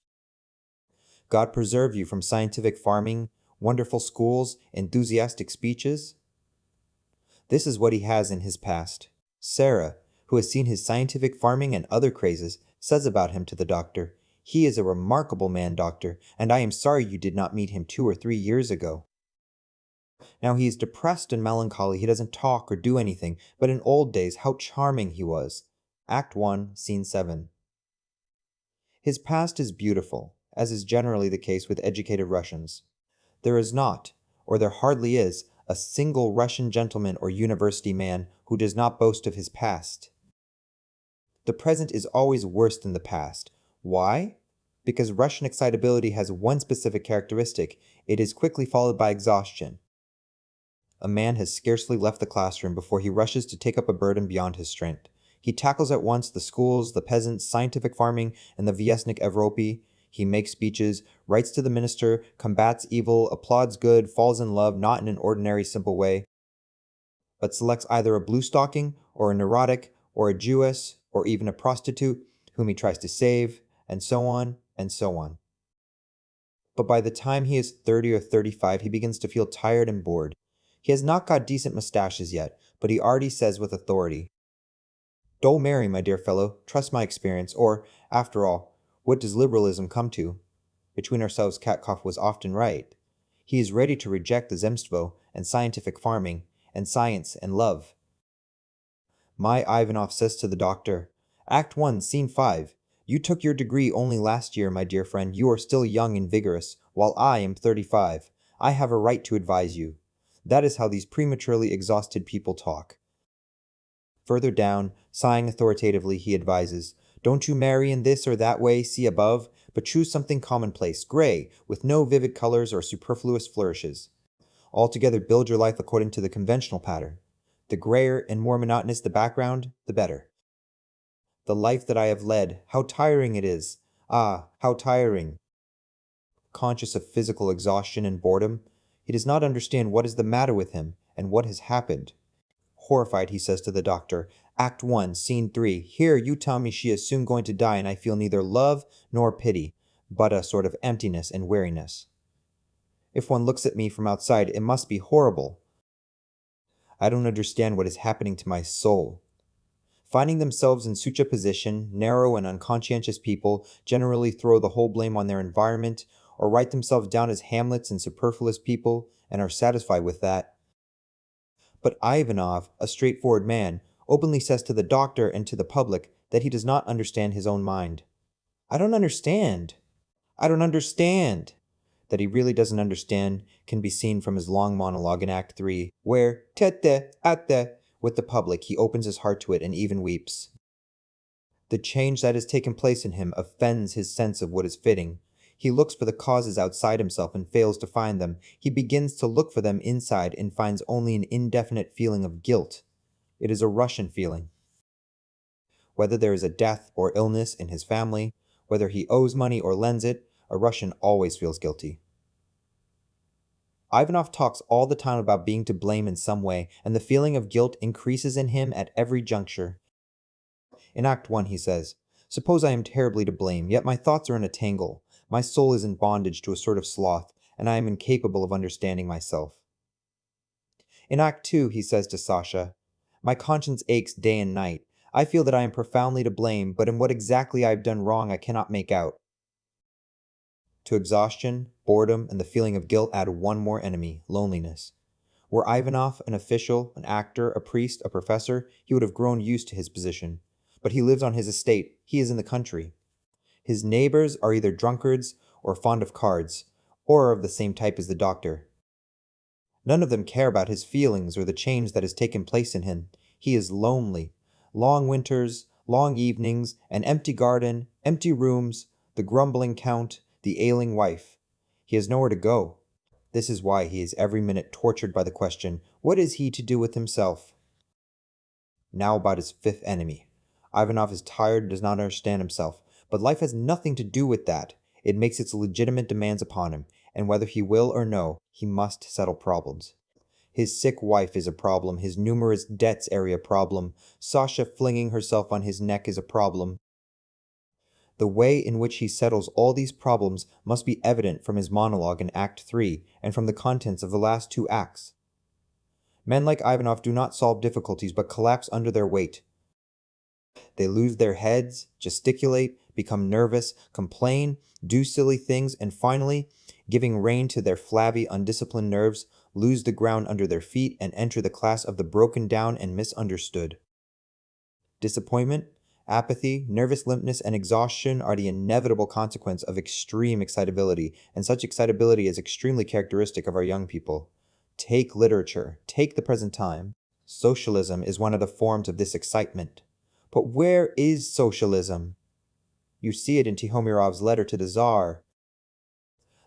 God preserve you from scientific farming, wonderful schools, enthusiastic speeches. This is what he has in his past. Sarah, who has seen his scientific farming and other crazes, says about him to the doctor, "He is a remarkable man, doctor, and I am sorry you did not meet him 2 or 3 years ago." Now he is depressed and melancholy, he doesn't talk or do anything, but in old days how charming he was. Act 1, Scene 7. His past is beautiful, as is generally the case with educated Russians. There is not, or there hardly is, a single Russian gentleman or university man who does not boast of his past. The present is always worse than the past. Why? Because Russian excitability has one specific characteristic. It is quickly followed by exhaustion. A man has scarcely left the classroom before he rushes to take up a burden beyond his strength. He tackles at once the schools, the peasants, scientific farming, and the Vyesnik Evropy. He makes speeches, writes to the minister, combats evil, applauds good, falls in love not in an ordinary simple way, but selects either a blue stocking, or a neurotic, or a Jewess, or even a prostitute, whom he tries to save, and so on, and so on. But by the time he is 30 or 35, he begins to feel tired and bored. He has not got decent mustaches yet, but he already says with authority, "Don't marry, my dear fellow, trust my experience, or, after all, what does liberalism come to?" Between ourselves, Chekhov was often right. He is ready to reject the Zemstvo, and scientific farming, and science, and love. My Ivanov says to the doctor, Act 1, Scene 5. You took your degree only last year, my dear friend. You are still young and vigorous, while I am 35. I have a right to advise you. That is how these prematurely exhausted people talk. Further down, sighing authoritatively, he advises, Don't you marry in this or that way, see above, but choose something commonplace, gray, with no vivid colors or superfluous flourishes. Altogether, build your life according to the conventional pattern. The grayer and more monotonous the background, the better. The life that I have led, how tiring it is! Ah, how tiring! Conscious of physical exhaustion and boredom, he does not understand what is the matter with him and what has happened. Horrified, he says to the doctor, Act 1, Scene 3, Here you tell me she is soon going to die and I feel neither love nor pity, but a sort of emptiness and weariness. If one looks at me from outside, it must be horrible. I don't understand what is happening to my soul. Finding themselves in such a position, narrow and unconscientious people generally throw the whole blame on their environment, or write themselves down as Hamlets and superfluous people, and are satisfied with that. But Ivanov, a straightforward man, openly says to the doctor and to the public that he does not understand his own mind. I don't understand. I don't understand. That he really doesn't understand can be seen from his long monologue in Act 3, where, tete, ate, with the public, he opens his heart to it and even weeps. The change that has taken place in him offends his sense of what is fitting. He looks for the causes outside himself and fails to find them. He begins to look for them inside and finds only an indefinite feeling of guilt. It is a Russian feeling. Whether there is a death or illness in his family, whether he owes money or lends it, a Russian always feels guilty. Ivanov talks all the time about being to blame in some way, and the feeling of guilt increases in him at every juncture. In Act 1, he says, Suppose I am terribly to blame, yet my thoughts are in a tangle. My soul is in bondage to a sort of sloth, and I am incapable of understanding myself. In Act 2, he says to Sasha, My conscience aches day and night. I feel that I am profoundly to blame, but in what exactly I have done wrong I cannot make out. To exhaustion, boredom, and the feeling of guilt add one more enemy, loneliness. Were Ivanov an official, an actor, a priest, a professor, he would have grown used to his position. But he lives on his estate, he is in the country. His neighbors are either drunkards or fond of cards, or of the same type as the doctor. None of them care about his feelings or the change that has taken place in him. He is lonely. Long winters, long evenings, an empty garden, empty rooms, the grumbling count, the ailing wife. He has nowhere to go. This is why he is every minute tortured by the question, what is he to do with himself? Now about his fifth enemy. Ivanov is tired and does not understand himself, but life has nothing to do with that. It makes its legitimate demands upon him, and whether he will or no, he must settle problems. His sick wife is a problem, his numerous debts are a problem, Sasha flinging herself on his neck is a problem. The way in which he settles all these problems must be evident from his monologue in Act 3 and from the contents of the last two acts. Men like Ivanov do not solve difficulties but collapse under their weight. They lose their heads, gesticulate, become nervous, complain, do silly things, and finally, giving rein to their flabby, undisciplined nerves, lose the ground under their feet and enter the class of the broken down and misunderstood. Disappointment, apathy, nervous limpness, and exhaustion are the inevitable consequence of extreme excitability, and such excitability is extremely characteristic of our young people. Take literature, take the present time. Socialism is one of the forms of this excitement. But where is socialism? You see it in Tihomirov's letter to the Tsar.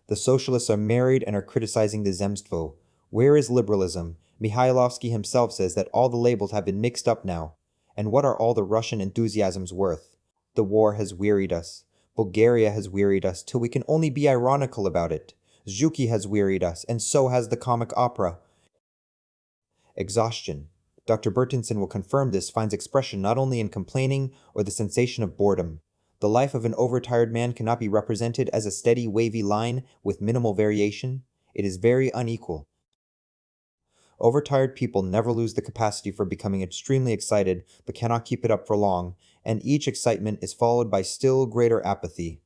The socialists are married and are criticizing the Zemstvo. Where is liberalism? Mihailovsky himself says that all the labels have been mixed up now. And what are all the Russian enthusiasms worth? The war has wearied us. Bulgaria has wearied us till we can only be ironical about it. Zhuki has wearied us, and so has the comic opera. Exhaustion. Dr. Bertinson will confirm this finds expression not only in complaining or the sensation of boredom. The life of an overtired man cannot be represented as a steady, wavy line with minimal variation. It is very unequal. Overtired people never lose the capacity for becoming extremely excited but cannot keep it up for long, and each excitement is followed by still greater apathy.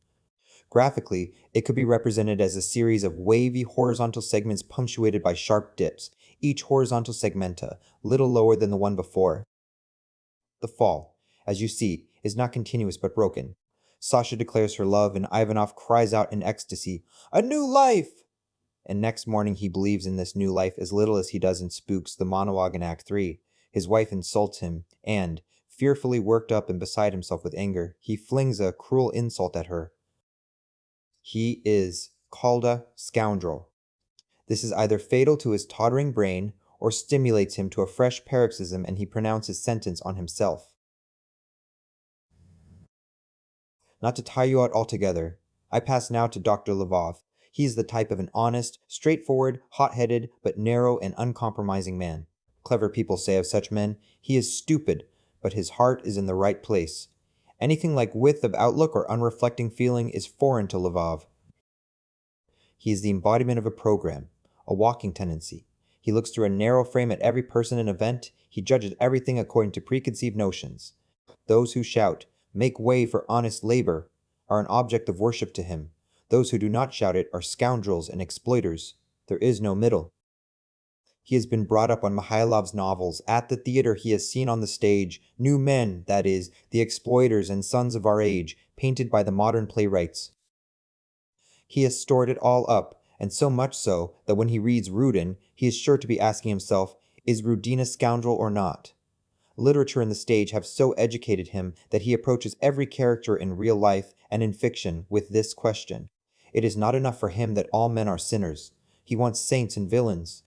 Graphically, it could be represented as a series of wavy horizontal segments punctuated by sharp dips, each horizontal segmenta little lower than the one before. The fall, as you see, is not continuous but broken. Sasha declares her love and Ivanov cries out in ecstasy, "A new life!" And next morning he believes in this new life as little as he does in Spooks, the monologue in Act 3. His wife insults him, and, fearfully worked up and beside himself with anger, he flings a cruel insult at her. He is called a scoundrel. This is either fatal to his tottering brain or stimulates him to a fresh paroxysm and he pronounces sentence on himself. Not to tire you out altogether, I pass now to Dr. Lvov. He is the type of an honest, straightforward, hot-headed, but narrow and uncompromising man. Clever people say of such men, he is stupid, but his heart is in the right place. Anything like width of outlook or unreflecting feeling is foreign to Lvov. He is the embodiment of a program, a walking tendency. He looks through a narrow frame at every person and event. He judges everything according to preconceived notions. Those who shout, "Make way for honest labor," are an object of worship to him. Those who do not shout it are scoundrels and exploiters. There is no middle. He has been brought up on Mihailov's novels. At the theater he has seen on the stage new men, that is, the exploiters and sons of our age, painted by the modern playwrights. He has stored it all up, and so much so that when he reads Rudin, he is sure to be asking himself, is Rudin a scoundrel or not? Literature and the stage have so educated him that he approaches every character in real life and in fiction with this question. It is not enough for him that all men are sinners. He wants saints and villains.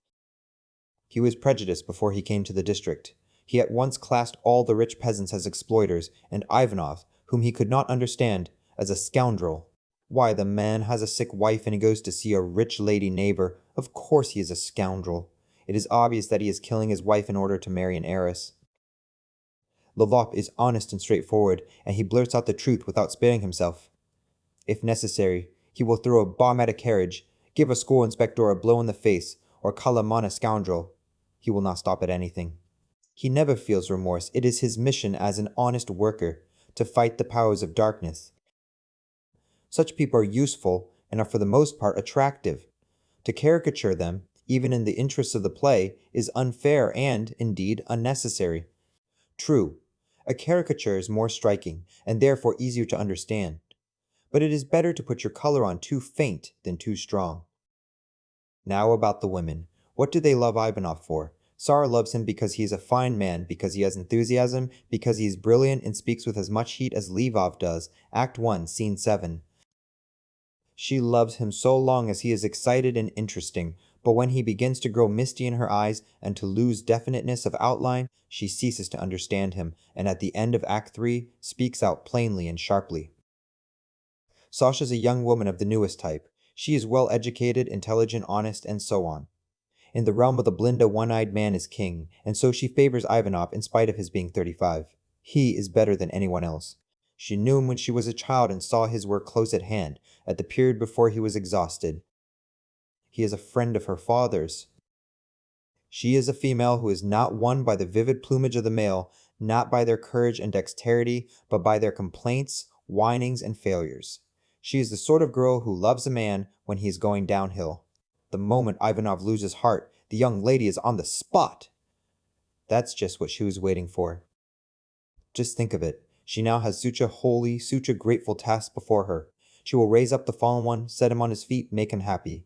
He was prejudiced before he came to the district. He at once classed all the rich peasants as exploiters, and Ivanov, whom he could not understand, as a scoundrel. Why, the man has a sick wife and he goes to see a rich lady neighbor. Of course he is a scoundrel. It is obvious that he is killing his wife in order to marry an heiress. Lvov is honest and straightforward, and he blurts out the truth without sparing himself. If necessary, he will throw a bomb at a carriage, give a school inspector a blow in the face, or call a man a scoundrel. He will not stop at anything. He never feels remorse. It is his mission as an honest worker to fight the powers of darkness. Such people are useful and are for the most part attractive. To caricature them, even in the interests of the play, is unfair and, indeed, unnecessary. True, a caricature is more striking and therefore easier to understand. But it is better to put your color on too faint than too strong. Now about the women. What do they love Ivanov for? Sarah loves him because he is a fine man, because he has enthusiasm, because he is brilliant and speaks with as much heat as Lvov does. Act 1, Scene 7. She loves him so long as he is excited and interesting, but when he begins to grow misty in her eyes and to lose definiteness of outline, she ceases to understand him, and at the end of Act 3, speaks out plainly and sharply. Sasha's a young woman of the newest type. She is well educated, intelligent, honest, and so on. In the realm of the Blinda, one-eyed man is king, and so she favors Ivanov in spite of his being 35. He is better than anyone else. She knew him when she was a child and saw his work close at hand, at the period before he was exhausted. He is a friend of her father's. She is a female who is not won by the vivid plumage of the male, not by their courage and dexterity, but by their complaints, whinings, and failures. She is the sort of girl who loves a man when he is going downhill. The moment Ivanov loses heart, the young lady is on the spot. That's just what she was waiting for. Just think of it. She now has such a holy, such a grateful task before her. She will raise up the fallen one, set him on his feet, make him happy.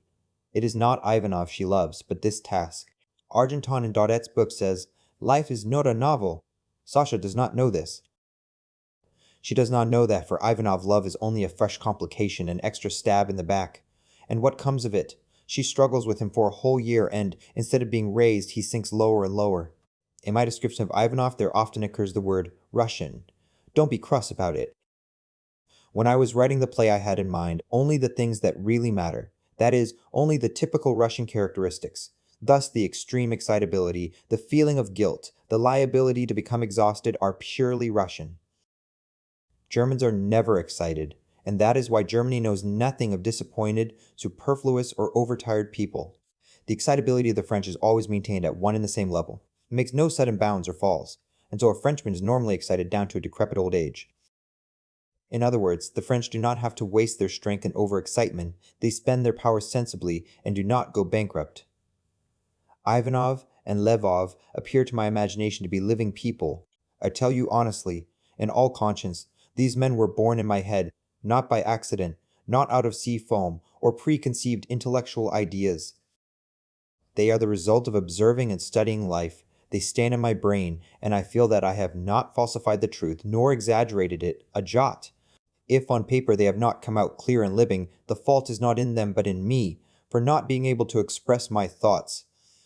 It is not Ivanov she loves, but this task. Argenton in Daudet's book says, "Life is not a novel." Sasha does not know this. She does not know that for Ivanov love is only a fresh complication, an extra stab in the back. And what comes of it? She struggles with him for a whole year and, instead of being raised, he sinks lower and lower. In my description of Ivanov, there often occurs the word Russian. Don't be cross about it. When I was writing the play I had in mind only the things that really matter, that is, only the typical Russian characteristics. Thus the extreme excitability, the feeling of guilt, the liability to become exhausted are purely Russian. Germans are never excited, and that is why Germany knows nothing of disappointed, superfluous, or overtired people. The excitability of the French is always maintained at one and the same level. It makes no sudden bounds or falls, and so a Frenchman is normally excited down to a decrepit old age. In other words, the French do not have to waste their strength in overexcitement, they spend their power sensibly and do not go bankrupt. Ivanov and Lvov appear to my imagination to be living people. I tell you honestly, in all conscience, these men were born in my head, not by accident, not out of sea foam, or preconceived intellectual ideas. They are the result of observing and studying life. They stand in my brain, and I feel that I have not falsified the truth, nor exaggerated it a jot. If on paper they have not come out clear and living, the fault is not in them but in me, for not being able to express my thoughts.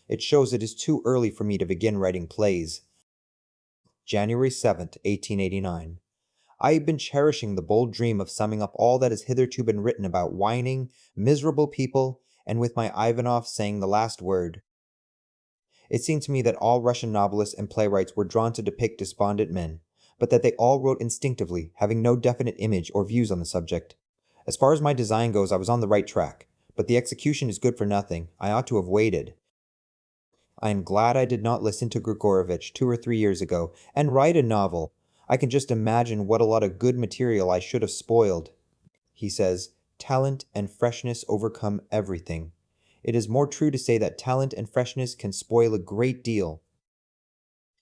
It shows it is too early for me to begin writing plays. January 7th, 1889. I have been cherishing the bold dream of summing up all that has hitherto been written about whining, miserable people, and with my Ivanov saying the last word. It seemed to me that all Russian novelists and playwrights were drawn to depict despondent men, but that they all wrote instinctively, having no definite image or views on the subject. As far as my design goes, I was on the right track, but the execution is good for nothing. I ought to have waited. I am glad I did not listen to Grigorovitch 2 or 3 years ago and write a novel. I can just imagine what a lot of good material I should have spoiled. He says, talent and freshness overcome everything. It is more true to say that talent and freshness can spoil a great deal.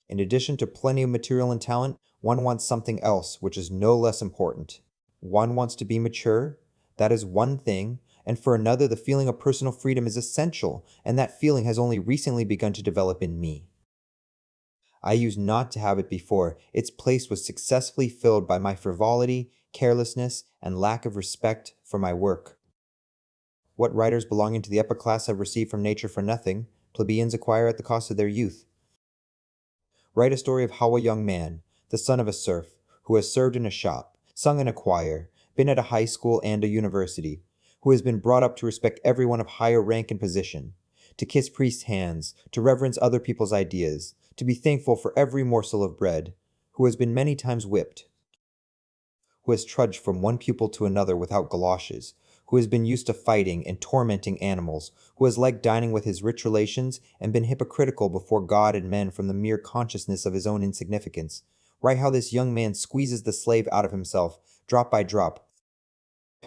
In addition to plenty of material and talent, one wants something else, which is no less important. One wants to be mature, that is one thing, and for another the feeling of personal freedom is essential, and that feeling has only recently begun to develop in me. I used not to have it before. Its place was successfully filled by my frivolity, carelessness, and lack of respect for my work. What writers belonging to the upper class have received from nature for nothing, plebeians acquire at the cost of their youth. Write a story of how a young man, the son of a serf, who has served in a shop, sung in a choir, been at a high school and a university, who has been brought up to respect everyone of higher rank and position, to kiss priests' hands, to reverence other people's ideas, to be thankful for every morsel of bread, who has been many times whipped, who has trudged from one pupil to another without galoshes, who has been used to fighting and tormenting animals, who has liked dining with his rich relations and been hypocritical before God and men from the mere consciousness of his own insignificance. Write how this young man squeezes the slave out of himself, drop by drop,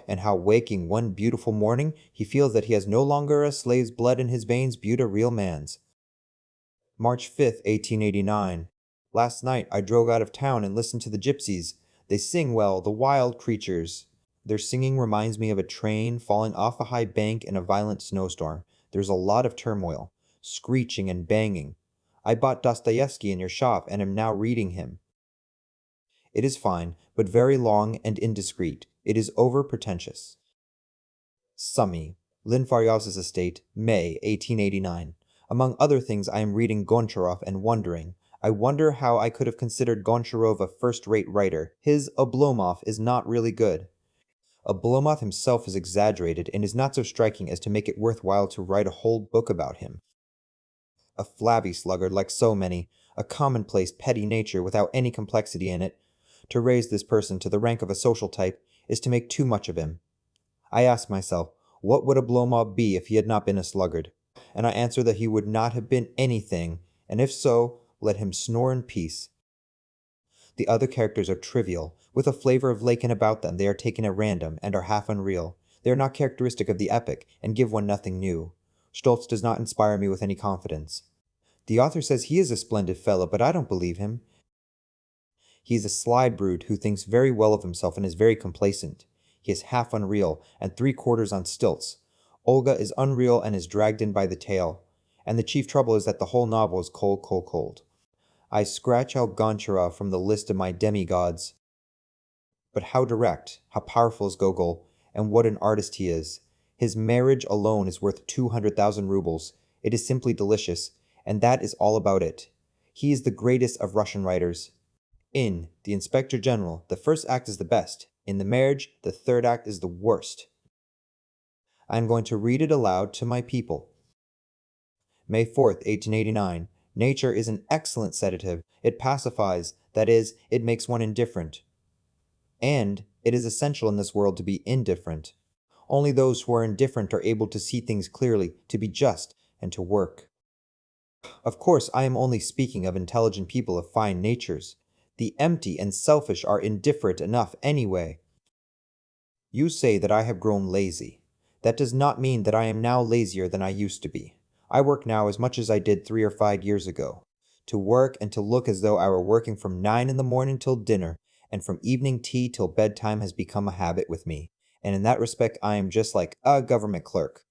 and how waking one beautiful morning he feels that he has no longer a slave's blood in his veins but a real man's. March 5th, 1889. Last night I drove out of town and listened to the gypsies. They sing well, the wild creatures. Their singing reminds me of a train falling off a high bank in a violent snowstorm. There's a lot of turmoil, screeching and banging. I bought Dostoevsky in your shop and am now reading him. It is fine, but very long and indiscreet. It is over-pretentious. Summy, Lynn Faryav's estate, May, 1889. Among other things, I am reading Goncharov and wondering. I wonder how I could have considered Goncharov a first-rate writer. His Oblomov is not really good. Oblomov himself is exaggerated and is not so striking as to make it worthwhile to write a whole book about him. A flabby sluggard like so many, a commonplace, petty nature without any complexity in it. To raise this person to the rank of a social type is to make too much of him. I ask myself, what would Oblomov be if he had not been a sluggard? And I answer that he would not have been anything, and if so, let him snore in peace. The other characters are trivial, with a flavor of Lacan about them. They are taken at random, and are half unreal. They are not characteristic of the epic, and give one nothing new. Stoltz does not inspire me with any confidence. The author says he is a splendid fellow, but I don't believe him. He is a sly brute who thinks very well of himself and is very complacent. He is half unreal, and 3/4 on stilts. Olga is unreal and is dragged in by the tail. And the chief trouble is that the whole novel is cold, cold, cold. I scratch out Goncharov from the list of my demigods. But how direct, how powerful is Gogol, and what an artist he is. His marriage alone is worth 200,000 rubles. It is simply delicious, and that is all about it. He is the greatest of Russian writers. In The Inspector General, the first act is the best. In The Marriage, the third act is the worst. I am going to read it aloud to my people. May 4th, 1889. Nature is an excellent sedative. It pacifies, that is, it makes one indifferent. And it is essential in this world to be indifferent. Only those who are indifferent are able to see things clearly, to be just, and to work. Of course, I am only speaking of intelligent people of fine natures. The empty and selfish are indifferent enough anyway. You say that I have grown lazy. That does not mean that I am now lazier than I used to be. I work now as much as I did 3 or 5 years ago. To work and to look as though I were working from 9 in the morning till dinner, and from evening tea till bedtime has become a habit with me, and in that respect I am just like a government clerk.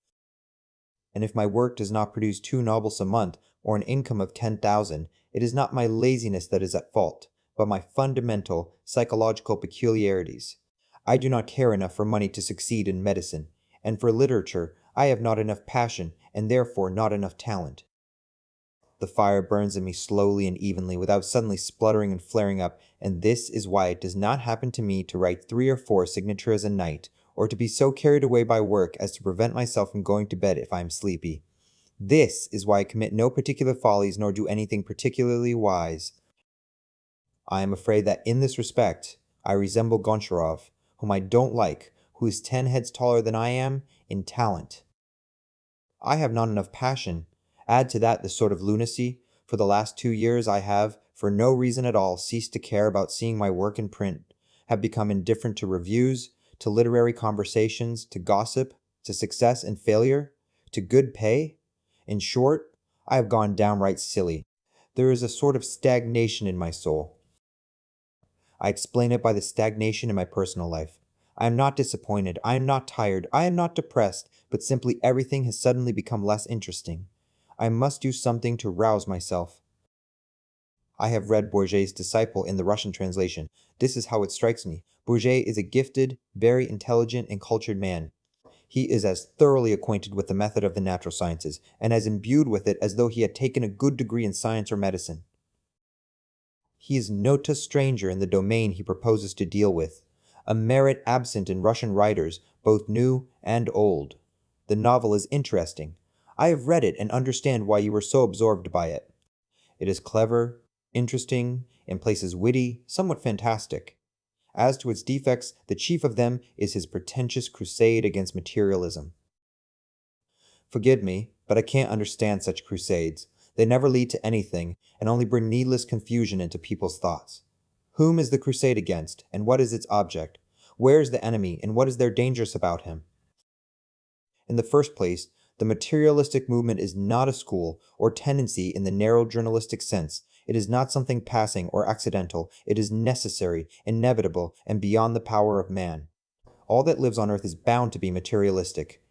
And if my work does not produce 2 novels a month, or an income of 10,000, it is not my laziness that is at fault, but my fundamental psychological peculiarities. I do not care enough for money to succeed in medicine, and for literature I have not enough passion and therefore not enough talent. The fire burns in me slowly and evenly without suddenly spluttering and flaring up, and this is why it does not happen to me to write 3 or 4 signatures a night, or to be so carried away by work as to prevent myself from going to bed if I am sleepy. This is why I commit no particular follies nor do anything particularly wise. I am afraid that in this respect I resemble Goncharov, whom I don't like, who is 10 heads taller than I am, in talent. I have not enough passion. Add to that the sort of lunacy. For the last 2 years I have, for no reason at all, ceased to care about seeing my work in print, have become indifferent to reviews, to literary conversations, to gossip, to success and failure, to good pay. In short, I have gone downright silly. There is a sort of stagnation in my soul. I explain it by the stagnation in my personal life. I am not disappointed, I am not tired, I am not depressed, but simply everything has suddenly become less interesting. I must do something to rouse myself. I have read Bourget's Disciple in the Russian translation. This is how it strikes me. Bourget is a gifted, very intelligent and cultured man. He is as thoroughly acquainted with the method of the natural sciences, and as imbued with it as though he had taken a good degree in science or medicine. He is not a stranger in the domain he proposes to deal with, a merit absent in Russian writers, both new and old. The novel is interesting. I have read it and understand why you were so absorbed by it. It is clever, interesting, in places witty, somewhat fantastic. As to its defects, the chief of them is his pretentious crusade against materialism. Forgive me, but I can't understand such crusades. They never lead to anything, and only bring needless confusion into people's thoughts. Whom is the crusade against, and what is its object? Where is the enemy, and what is there dangerous about him? In the first place, the materialistic movement is not a school or tendency in the narrow journalistic sense. It is not something passing or accidental. It is necessary, inevitable, and beyond the power of man. All that lives on earth is bound to be materialistic.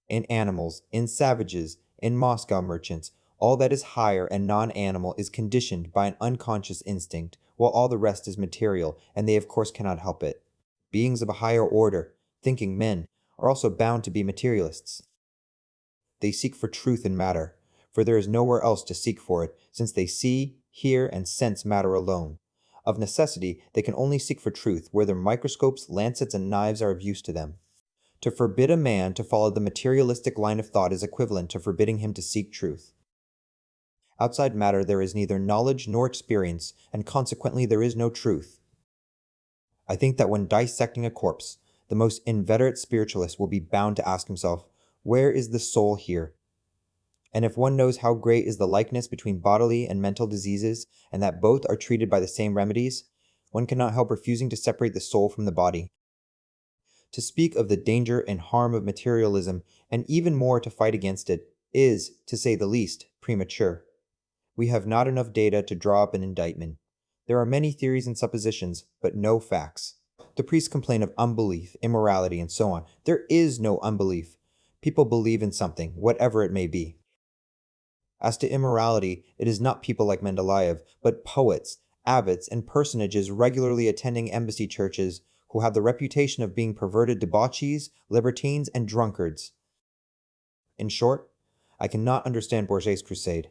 In animals, in savages, in Moscow merchants, all that is higher and non-animal is conditioned by an unconscious instinct, while all the rest is material, and they of course cannot help it. Beings of a higher order, thinking men, are also bound to be materialists. They seek for truth in matter, for there is nowhere else to seek for it, since they see, hear, and sense matter alone. Of necessity, they can only seek for truth where their microscopes, lancets, and knives are of use to them. To forbid a man to follow the materialistic line of thought is equivalent to forbidding him to seek truth. Outside matter there is neither knowledge nor experience, and consequently there is no truth. I think that when dissecting a corpse, the most inveterate spiritualist will be bound to ask himself, where is the soul here? And if one knows how great is the likeness between bodily and mental diseases, and that both are treated by the same remedies, one cannot help refusing to separate the soul from the body. To speak of the danger and harm of materialism, and even more to fight against it, is, to say the least, premature. We have not enough data to draw up an indictment. There are many theories and suppositions, but no facts. The priests complain of unbelief, immorality, and so on. There is no unbelief. People believe in something, whatever it may be. As to immorality, it is not people like Mendeleev, but poets, abbots, and personages regularly attending embassy churches who have the reputation of being perverted debauchees, libertines, and drunkards. In short, I cannot understand Bourget's crusade.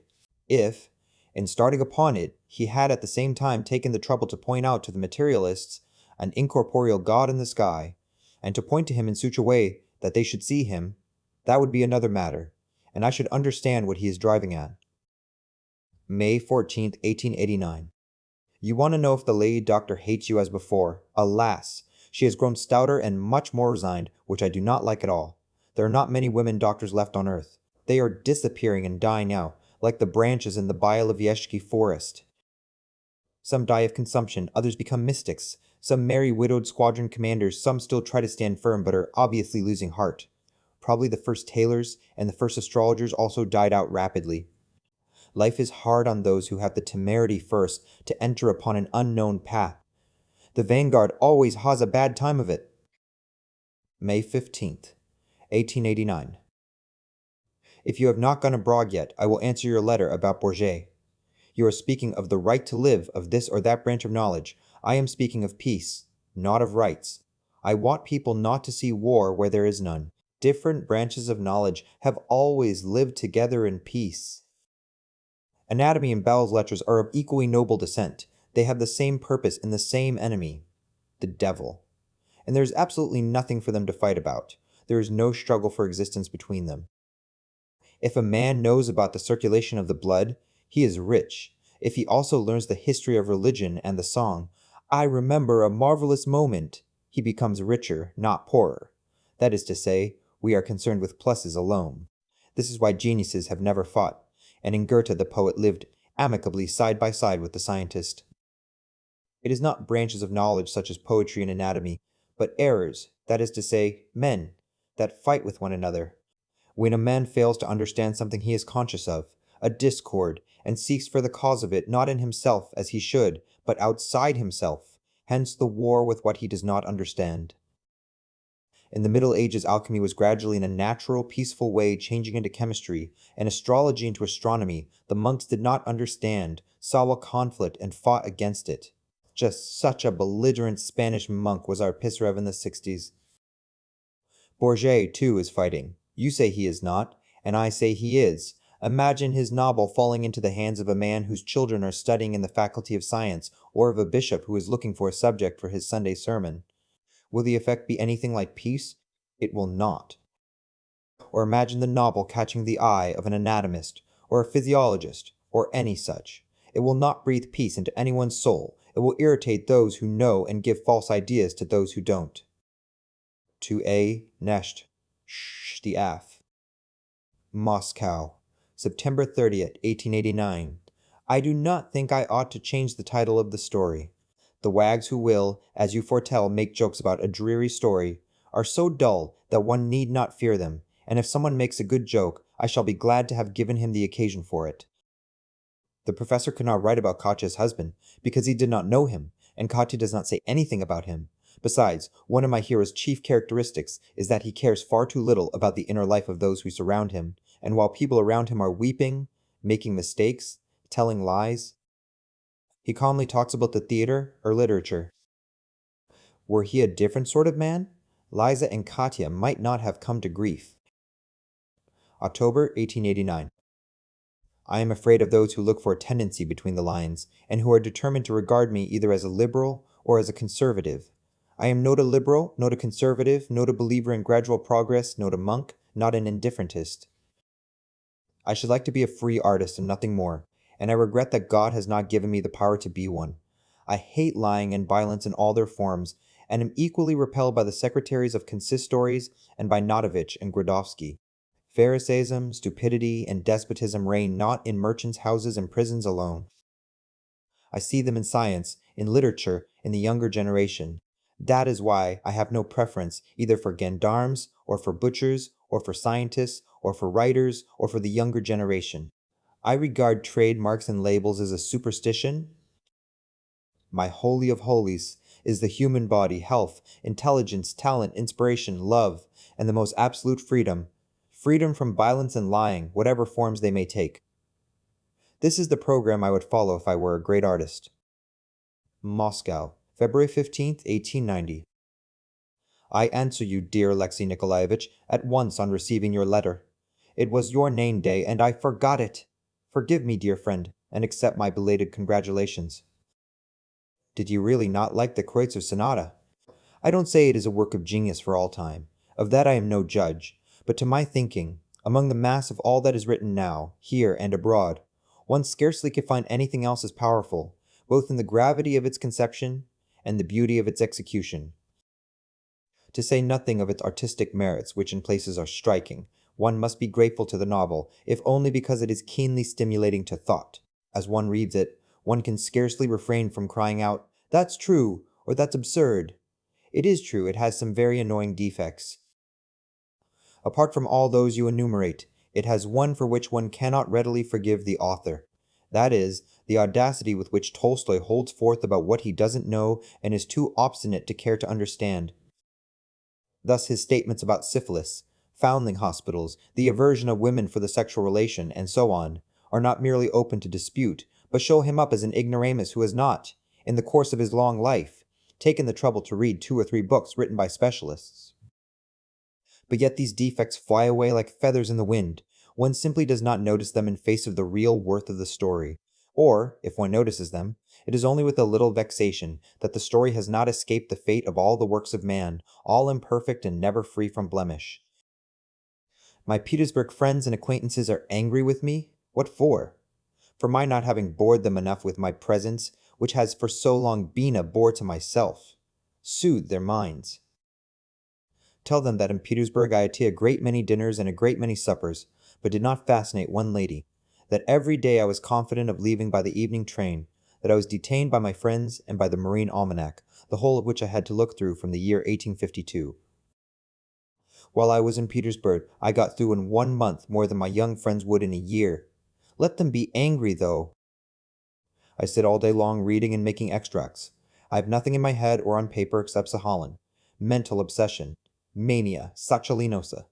If, in starting upon it, he had at the same time taken the trouble to point out to the materialists an incorporeal God in the sky, and to point to him in such a way that they should see him, that would be another matter, and I should understand what he is driving at. May 14th, 1889. You want to know if the lady doctor hates you as before. Alas! She has grown stouter and much more resigned, which I do not like at all. There are not many women doctors left on earth. They are disappearing and dying out, like the branches in the Bialowiecki forest. Some die of consumption, others become mystics. Some marry widowed squadron commanders, some still try to stand firm but are obviously losing heart. Probably the first tailors and the first astrologers also died out rapidly. Life is hard on those who have the temerity first to enter upon an unknown path. The vanguard always has a bad time of it. May 15th, 1889. If you have not gone abroad yet, I will answer your letter about Bourget. You are speaking of the right to live of this or that branch of knowledge. I am speaking of peace, not of rights. I want people not to see war where there is none. Different branches of knowledge have always lived together in peace. Anatomy and belles lettres are of equally noble descent. They have the same purpose and the same enemy, the devil. And there is absolutely nothing for them to fight about. There is no struggle for existence between them. If a man knows about the circulation of the blood, he is rich. If he also learns the history of religion and the song, I remember a marvelous moment, he becomes richer, not poorer. That is to say, we are concerned with pluses alone. This is why geniuses have never fought, and in Goethe the poet lived amicably side by side with the scientist. It is not branches of knowledge such as poetry and anatomy, but errors, that is to say, men, that fight with one another. When a man fails to understand something he is conscious of, a discord, and seeks for the cause of it not in himself as he should, but outside himself, hence the war with what he does not understand. In the Middle Ages, alchemy was gradually in a natural, peaceful way changing into chemistry, and astrology into astronomy. The monks did not understand, saw a conflict, and fought against it. Just such a belligerent Spanish monk was our Pissarrev in the 60s. Bourget, too, is fighting. You say he is not, and I say he is. Imagine his novel falling into the hands of a man whose children are studying in the Faculty of Science, or of a bishop who is looking for a subject for his Sunday sermon. Will the effect be anything like peace? It will not. Or imagine the novel catching the eye of an anatomist, or a physiologist, or any such. It will not breathe peace into anyone's soul. It will irritate those who know and give false ideas to those who don't. To A. Nesht. Shtiaf. Moscow, September 30th, 1889. I do not think I ought to change the title of the story. The wags who will, as you foretell, make jokes about a dreary story, are so dull that one need not fear them, and if someone makes a good joke, I shall be glad to have given him the occasion for it. The professor could not write about Katya's husband, because he did not know him, and Katya does not say anything about him. Besides, one of my hero's chief characteristics is that he cares far too little about the inner life of those who surround him, and while people around him are weeping, making mistakes, telling lies, he calmly talks about the theater or literature. Were he a different sort of man, Liza and Katya might not have come to grief. October 1889. I am afraid of those who look for a tendency between the lines, and who are determined to regard me either as a liberal or as a conservative. I am not a liberal, not a conservative, not a believer in gradual progress, not a monk, not an indifferentist. I should like to be a free artist and nothing more, and I regret that God has not given me the power to be one. I hate lying and violence in all their forms, and am equally repelled by the secretaries of consistories and by Notovitch and Gradovsky. Pharisaism, stupidity, and despotism reign not in merchants' houses and prisons alone. I see them in science, in literature, in the younger generation. That is why I have no preference either for gendarmes, or for butchers, or for scientists, or for writers, or for the younger generation. I regard trademarks and labels as a superstition. My holy of holies is the human body, health, intelligence, talent, inspiration, love, and the most absolute freedom. Freedom from violence and lying, whatever forms they may take. This is the program I would follow if I were a great artist. Moscow, February 15th, 1890. I answer you, dear Alexei Nikolaevich, at once on receiving your letter. It was your name day, and I forgot it. Forgive me, dear friend, and accept my belated congratulations. Did you really not like the Kreutzer Sonata? I don't say it is a work of genius for all time. Of that I am no judge. But to my thinking, among the mass of all that is written now, here and abroad, one scarcely could find anything else as powerful, both in the gravity of its conception and the beauty of its execution. To say nothing of its artistic merits, which in places are striking, one must be grateful to the novel, if only because it is keenly stimulating to thought. As one reads it, one can scarcely refrain from crying out, "That's true," or "That's absurd." It is true, it has some very annoying defects. Apart from all those you enumerate, it has one for which one cannot readily forgive the author. That is, the audacity with which Tolstoy holds forth about what he doesn't know and is too obstinate to care to understand. Thus his statements about syphilis, foundling hospitals, the aversion of women for the sexual relation, and so on, are not merely open to dispute, but show him up as an ignoramus who has not, in the course of his long life, taken the trouble to read 2 or 3 books written by specialists. But yet these defects fly away like feathers in the wind. One simply does not notice them in face of the real worth of the story. Or, if one notices them, it is only with a little vexation that the story has not escaped the fate of all the works of man, all imperfect and never free from blemish. My Petersburg friends and acquaintances are angry with me? What for? For my not having bored them enough with my presence, which has for so long been a bore to myself. Soothe their minds. Tell them that in Petersburg I attended a great many dinners and a great many suppers, but did not fascinate one lady, that every day I was confident of leaving by the evening train, that I was detained by my friends and by the Marine Almanac, the whole of which I had to look through from the year 1852. While I was in Petersburg, I got through in 1 month more than my young friends would in a year. Let them be angry, though. I sit all day long reading and making extracts. I have nothing in my head or on paper except Sahalin. Mental obsession. Mania. Sachalinosa.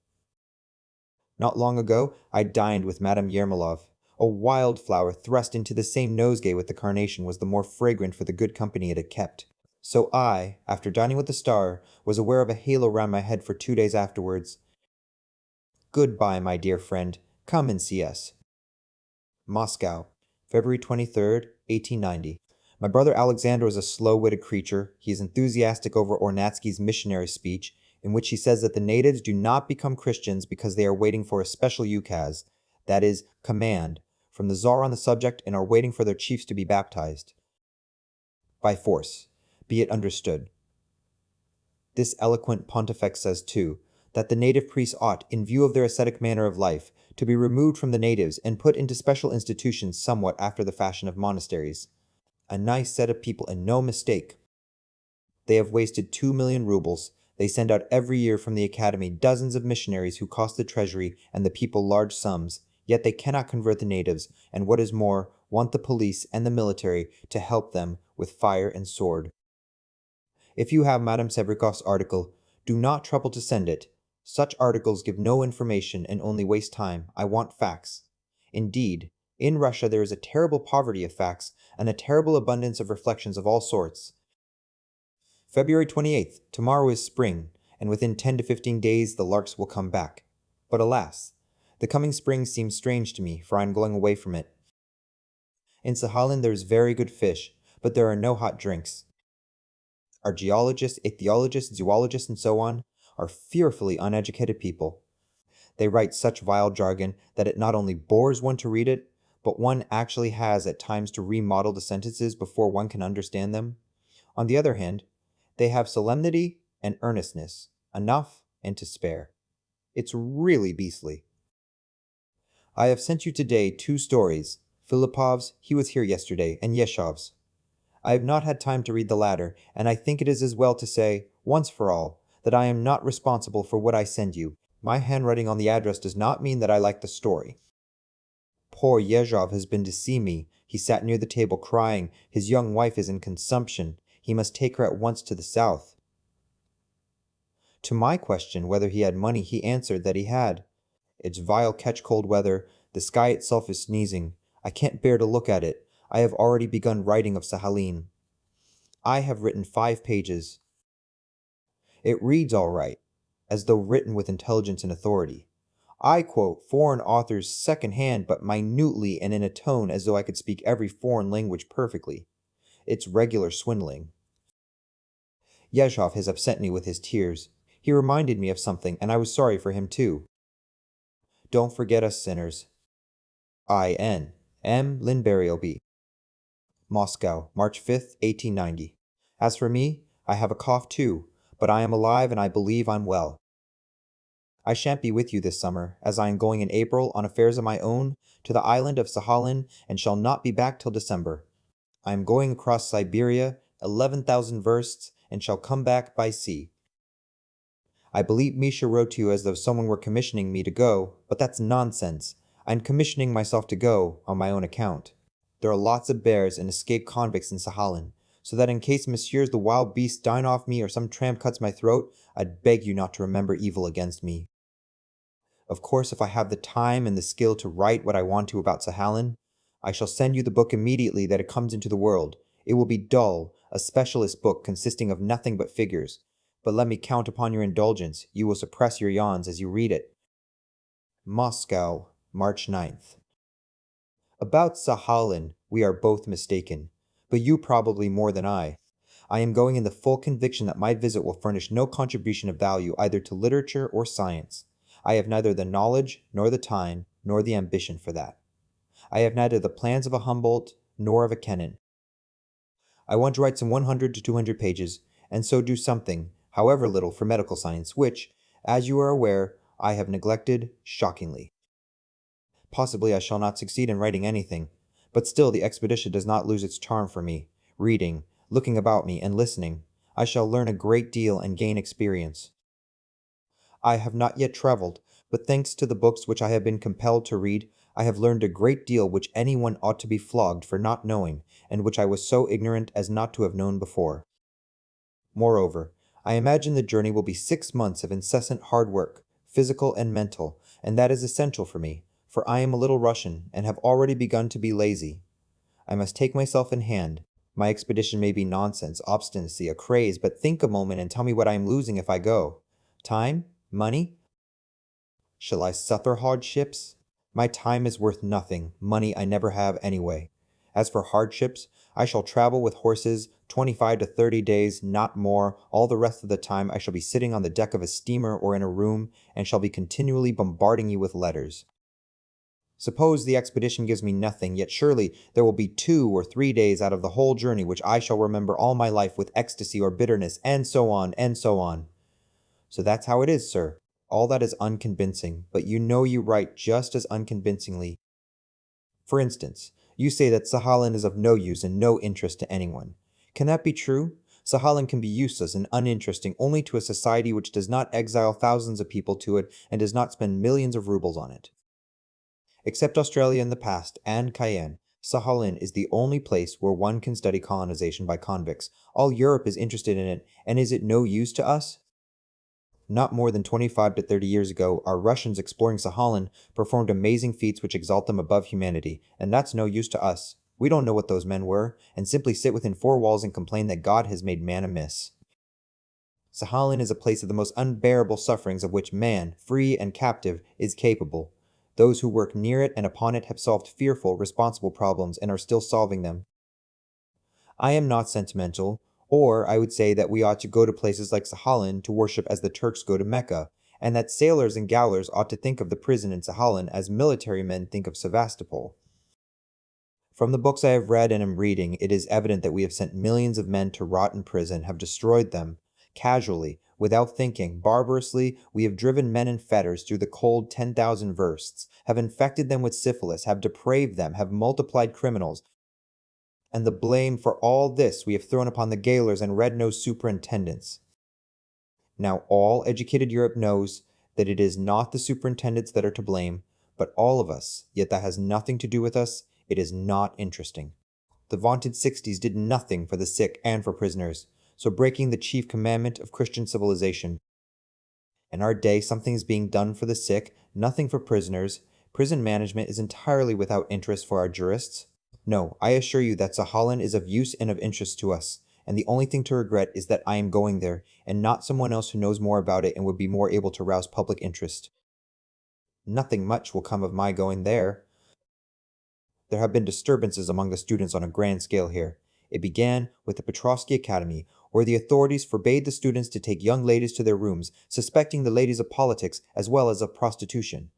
Not long ago, I dined with Madame Yermolov. A wildflower thrust into the same nosegay with the carnation was the more fragrant for the good company it had kept. So I, after dining with the star, was aware of a halo round my head for 2 days afterwards. Goodbye, my dear friend. Come and see us. Moscow, February 23rd, 1890. My brother Alexander is a slow-witted creature. He is enthusiastic over Ornatsky's missionary speech, in which he says that the natives do not become Christians because they are waiting for a special ukaz, that is, command, from the Tsar on the subject and are waiting for their chiefs to be baptized. By force, be it understood. This eloquent pontifex says, too, that the native priests ought, in view of their ascetic manner of life, to be removed from the natives and put into special institutions somewhat after the fashion of monasteries. A nice set of people and no mistake. They have wasted 2,000,000 rubles. They send out every year from the academy dozens of missionaries who cost the treasury and the people large sums, yet they cannot convert the natives, and what is more, want the police and the military to help them with fire and sword. If you have Madame Sebrikov's article, do not trouble to send it. Such articles give no information and only waste time. I want facts. Indeed, in Russia there is a terrible poverty of facts and a terrible abundance of reflections of all sorts. February 28th, tomorrow is spring, and within 10 to 15 days the larks will come back. But alas, the coming spring seems strange to me, for I am going away from it. In Sahalin there is very good fish, but there are no hot drinks. Our geologists, ichthyologists, zoologists, and so on are fearfully uneducated people. They write such vile jargon that it not only bores one to read it, but one actually has at times to remodel the sentences before one can understand them. On the other hand, they have solemnity and earnestness, enough and to spare. It's really beastly. I have sent you today 2 stories, Filipov's, he was here yesterday, and Yeshov's. I have not had time to read the latter, and I think it is as well to say, once for all, that I am not responsible for what I send you. My handwriting on the address does not mean that I like the story. Poor Yezhov has been to see me. He sat near the table crying. His young wife is in consumption. He must take her at once to the south. To my question whether he had money, he answered that he had. It's vile catch-cold weather. The sky itself is sneezing. I can't bear to look at it. I have already begun writing of Sahalin. I have written 5 pages. It reads all right, as though written with intelligence and authority. I quote foreign authors second-hand, but minutely and in a tone as though I could speak every foreign language perfectly. It's regular swindling. Yezhov has upset me with his tears. He reminded me of something, and I was sorry for him too. Don't forget us sinners. I.N. M. Linbariob. Moscow, March 5th, 1890. As for me, I have a cough too, but I am alive and I believe I'm well. I shan't be with you this summer, as I am going in April on affairs of my own to the island of Sahalin and shall not be back till December. I am going across Siberia, 11,000 versts, and shall come back by sea. I believe Misha wrote to you as though someone were commissioning me to go, but that's nonsense. I'm commissioning myself to go on my own account. There are lots of bears and escaped convicts in Sahalin, so that in case messieurs the wild beasts dine off me or some tramp cuts my throat, I'd beg you not to remember evil against me. Of course, if I have the time and the skill to write what I want to about Sahalin, I shall send you the book immediately that it comes into the world. It will be dull, a specialist book consisting of nothing but figures. But let me count upon your indulgence. You will suppress your yawns as you read it. Moscow, March 9th. About Sahalin, we are both mistaken, but you probably more than I. I am going in the full conviction that my visit will furnish no contribution of value either to literature or science. I have neither the knowledge, nor the time, nor the ambition for that. I have neither the plans of a Humboldt, nor of a Kennan. I want to write some 100 to 200 pages, and so do something, however little, for medical science, which, as you are aware, I have neglected shockingly. Possibly I shall not succeed in writing anything, but still the expedition does not lose its charm for me. Reading, looking about me, and listening, I shall learn a great deal and gain experience. I have not yet traveled, but thanks to the books which I have been compelled to read, I have learned a great deal which anyone ought to be flogged for not knowing, and which I was so ignorant as not to have known before. Moreover, I imagine the journey will be 6 months of incessant hard work, physical and mental, and that is essential for me, for I am a little Russian, and have already begun to be lazy. I must take myself in hand. My expedition may be nonsense, obstinacy, a craze, but think a moment and tell me what I am losing if I go. Time? Money? Shall I suffer hardships? My time is worth nothing, money I never have anyway. As for hardships, I shall travel with horses 25 to 30 days, not more. All the rest of the time I shall be sitting on the deck of a steamer or in a room, and shall be continually bombarding you with letters. Suppose the expedition gives me nothing, yet surely there will be 2 or 3 days out of the whole journey which I shall remember all my life with ecstasy or bitterness, and so on, and so on. So that's how it is, sir. All that is unconvincing, but you know you write just as unconvincingly. For instance, you say that Sahalin is of no use and no interest to anyone. Can that be true? Sahalin can be useless and uninteresting only to a society which does not exile thousands of people to it and does not spend millions of rubles on it. Except Australia in the past, and Cayenne, Sahalin is the only place where one can study colonization by convicts. All Europe is interested in it, and is it no use to us? Not more than 25 to 30 years ago, our Russians exploring Sahalin performed amazing feats which exalt them above humanity, and that's no use to us. We don't know what those men were, and simply sit within 4 walls and complain that God has made man amiss. Sahalin is a place of the most unbearable sufferings of which man, free and captive, is capable. Those who work near it and upon it have solved fearful, responsible problems and are still solving them. I am not sentimental, or I would say that we ought to go to places like Sahalin to worship as the Turks go to Mecca, and that sailors and gaolers ought to think of the prison in Sahalin as military men think of Sevastopol. From the books I have read and am reading, it is evident that we have sent millions of men to rot in prison, have destroyed them, casually, without thinking, barbarously. We have driven men in fetters through the cold 10,000 versts, have infected them with syphilis, have depraved them, have multiplied criminals, and the blame for all this we have thrown upon the gaolers and red-nosed superintendents. Now all educated Europe knows that it is not the superintendents that are to blame, but all of us, yet that has nothing to do with us. It is not interesting. The vaunted 60s did nothing for the sick and for prisoners, so breaking the chief commandment of Christian civilization. In our day, something is being done for the sick, nothing for prisoners. Prison management is entirely without interest for our jurists. No, I assure you that Sahalin is of use and of interest to us, and the only thing to regret is that I am going there, and not someone else who knows more about it and would be more able to rouse public interest. Nothing much will come of my going there. There have been disturbances among the students on a grand scale here. It began with the Petrovsky Academy, where the authorities forbade the students to take young ladies to their rooms, suspecting the ladies of politics as well as of prostitution.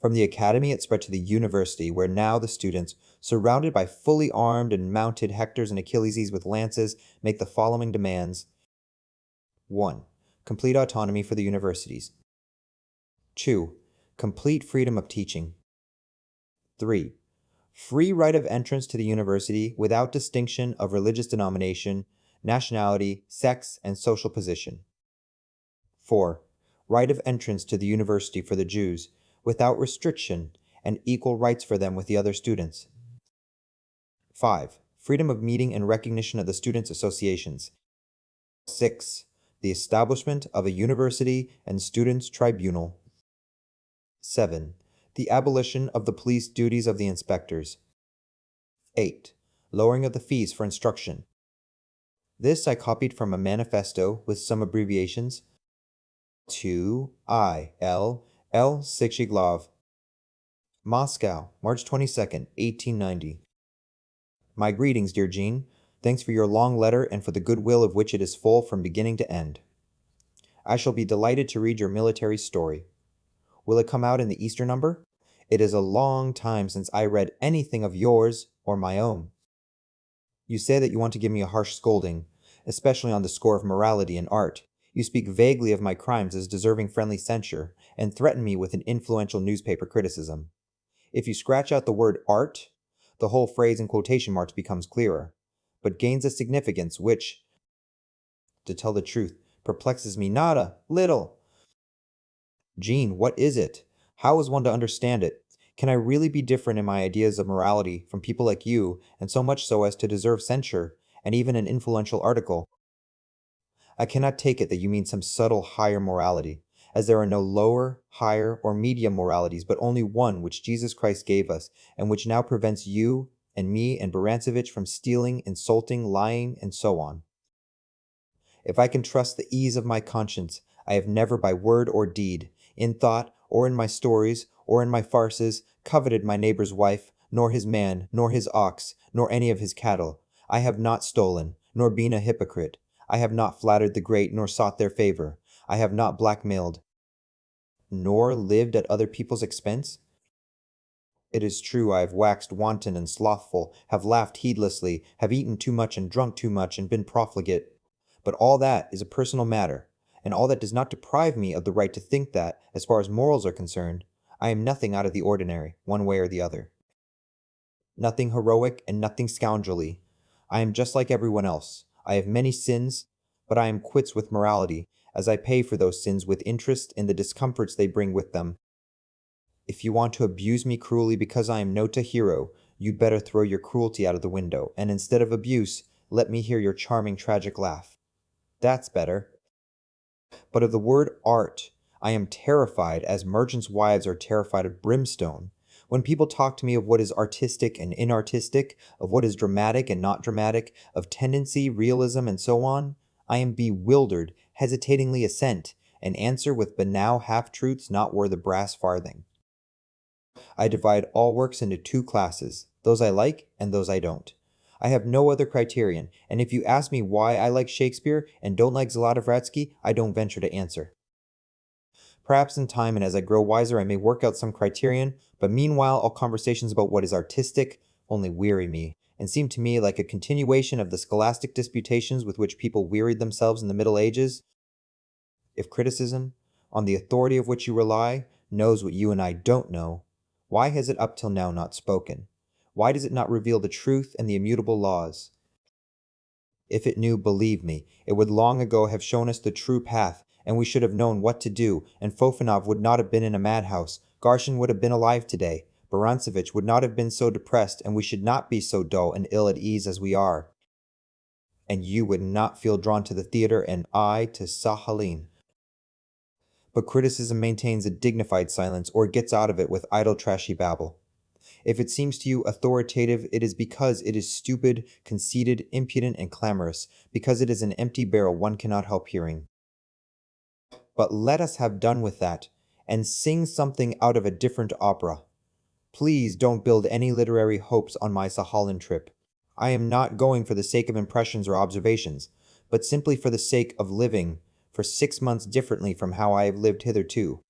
From the academy it spread to the university, where now the students, surrounded by fully armed and mounted Hectors and Achilleses with lances, make the following demands. 1. Complete autonomy for the universities. 2. Complete freedom of teaching. 3. Free right of entrance to the university without distinction of religious denomination, nationality, sex, and social position. 4. Right of entrance to the university for the Jews, without restriction, and equal rights for them with the other students. 5. Freedom of meeting and recognition of the students' associations. 6. The establishment of a university and students' tribunal. 7. The abolition of the police duties of the inspectors. 8. Lowering of the fees for instruction. This I copied from a manifesto with some abbreviations to I.L.L. Sikshiglov. Moscow, March 22nd, 1890. My greetings, dear Jean. Thanks for your long letter and for the goodwill of which it is full from beginning to end. I shall be delighted to read your military story. Will it come out in the Easter number? It is a long time since I read anything of yours or my own. You say that you want to give me a harsh scolding, especially on the score of morality and art. You speak vaguely of my crimes as deserving friendly censure, and threaten me with an influential newspaper criticism. If you scratch out the word art, the whole phrase in quotation marks becomes clearer, but gains a significance which, to tell the truth, perplexes me not a little. Jean, what is it? How is one to understand it? Can I really be different in my ideas of morality from people like you, and so much so as to deserve censure, and even an influential article? I cannot take it that you mean some subtle higher morality, as there are no lower, higher, or medium moralities, but only one which Jesus Christ gave us, and which now prevents you and me and Barantsevich from stealing, insulting, lying, and so on. If I can trust the ease of my conscience, I have never by word or deed, in thought, or in my stories, or in my farces, coveted my neighbor's wife, nor his man, nor his ox, nor any of his cattle. I have not stolen, nor been a hypocrite. I have not flattered the great, nor sought their favor. I have not blackmailed, nor lived at other people's expense. It is true I have waxed wanton and slothful, have laughed heedlessly, have eaten too much and drunk too much, and been profligate. But all that is a personal matter, and all that does not deprive me of the right to think that, as far as morals are concerned, I am nothing out of the ordinary, one way or the other. Nothing heroic and nothing scoundrelly. I am just like everyone else. I have many sins, but I am quits with morality, as I pay for those sins with interest in the discomforts they bring with them. If you want to abuse me cruelly because I am not a hero, you'd better throw your cruelty out of the window, and instead of abuse, let me hear your charming tragic laugh. That's better. But of the word art, I am terrified as merchants' wives are terrified of brimstone. When people talk to me of what is artistic and inartistic, of what is dramatic and not dramatic, of tendency, realism, and so on, I am bewildered, hesitatingly assent, and answer with banal half-truths not worth a brass farthing. I divide all works into two classes, those I like and those I don't. I have no other criterion, and if you ask me why I like Shakespeare and don't like Zlatovratsky, I don't venture to answer. Perhaps in time and as I grow wiser I may work out some criterion, but meanwhile all conversations about what is artistic only weary me, and seem to me like a continuation of the scholastic disputations with which people wearied themselves in the Middle Ages. If criticism, on the authority of which you rely, knows what you and I don't know, why has it up till now not spoken? Why does it not reveal the truth and the immutable laws? If it knew, believe me, it would long ago have shown us the true path, and we should have known what to do, and Fofanov would not have been in a madhouse, Garshin would have been alive today, Barantsevich would not have been so depressed, and we should not be so dull and ill at ease as we are. And you would not feel drawn to the theater, and I to Sakhalin. But criticism maintains a dignified silence, or gets out of it with idle trashy babble. If it seems to you authoritative, it is because it is stupid, conceited, impudent, and clamorous, because it is an empty barrel one cannot help hearing. But let us have done with that, and sing something out of a different opera. Please don't build any literary hopes on my Sakhalin trip. I am not going for the sake of impressions or observations, but simply for the sake of living for 6 months differently from how I have lived hitherto.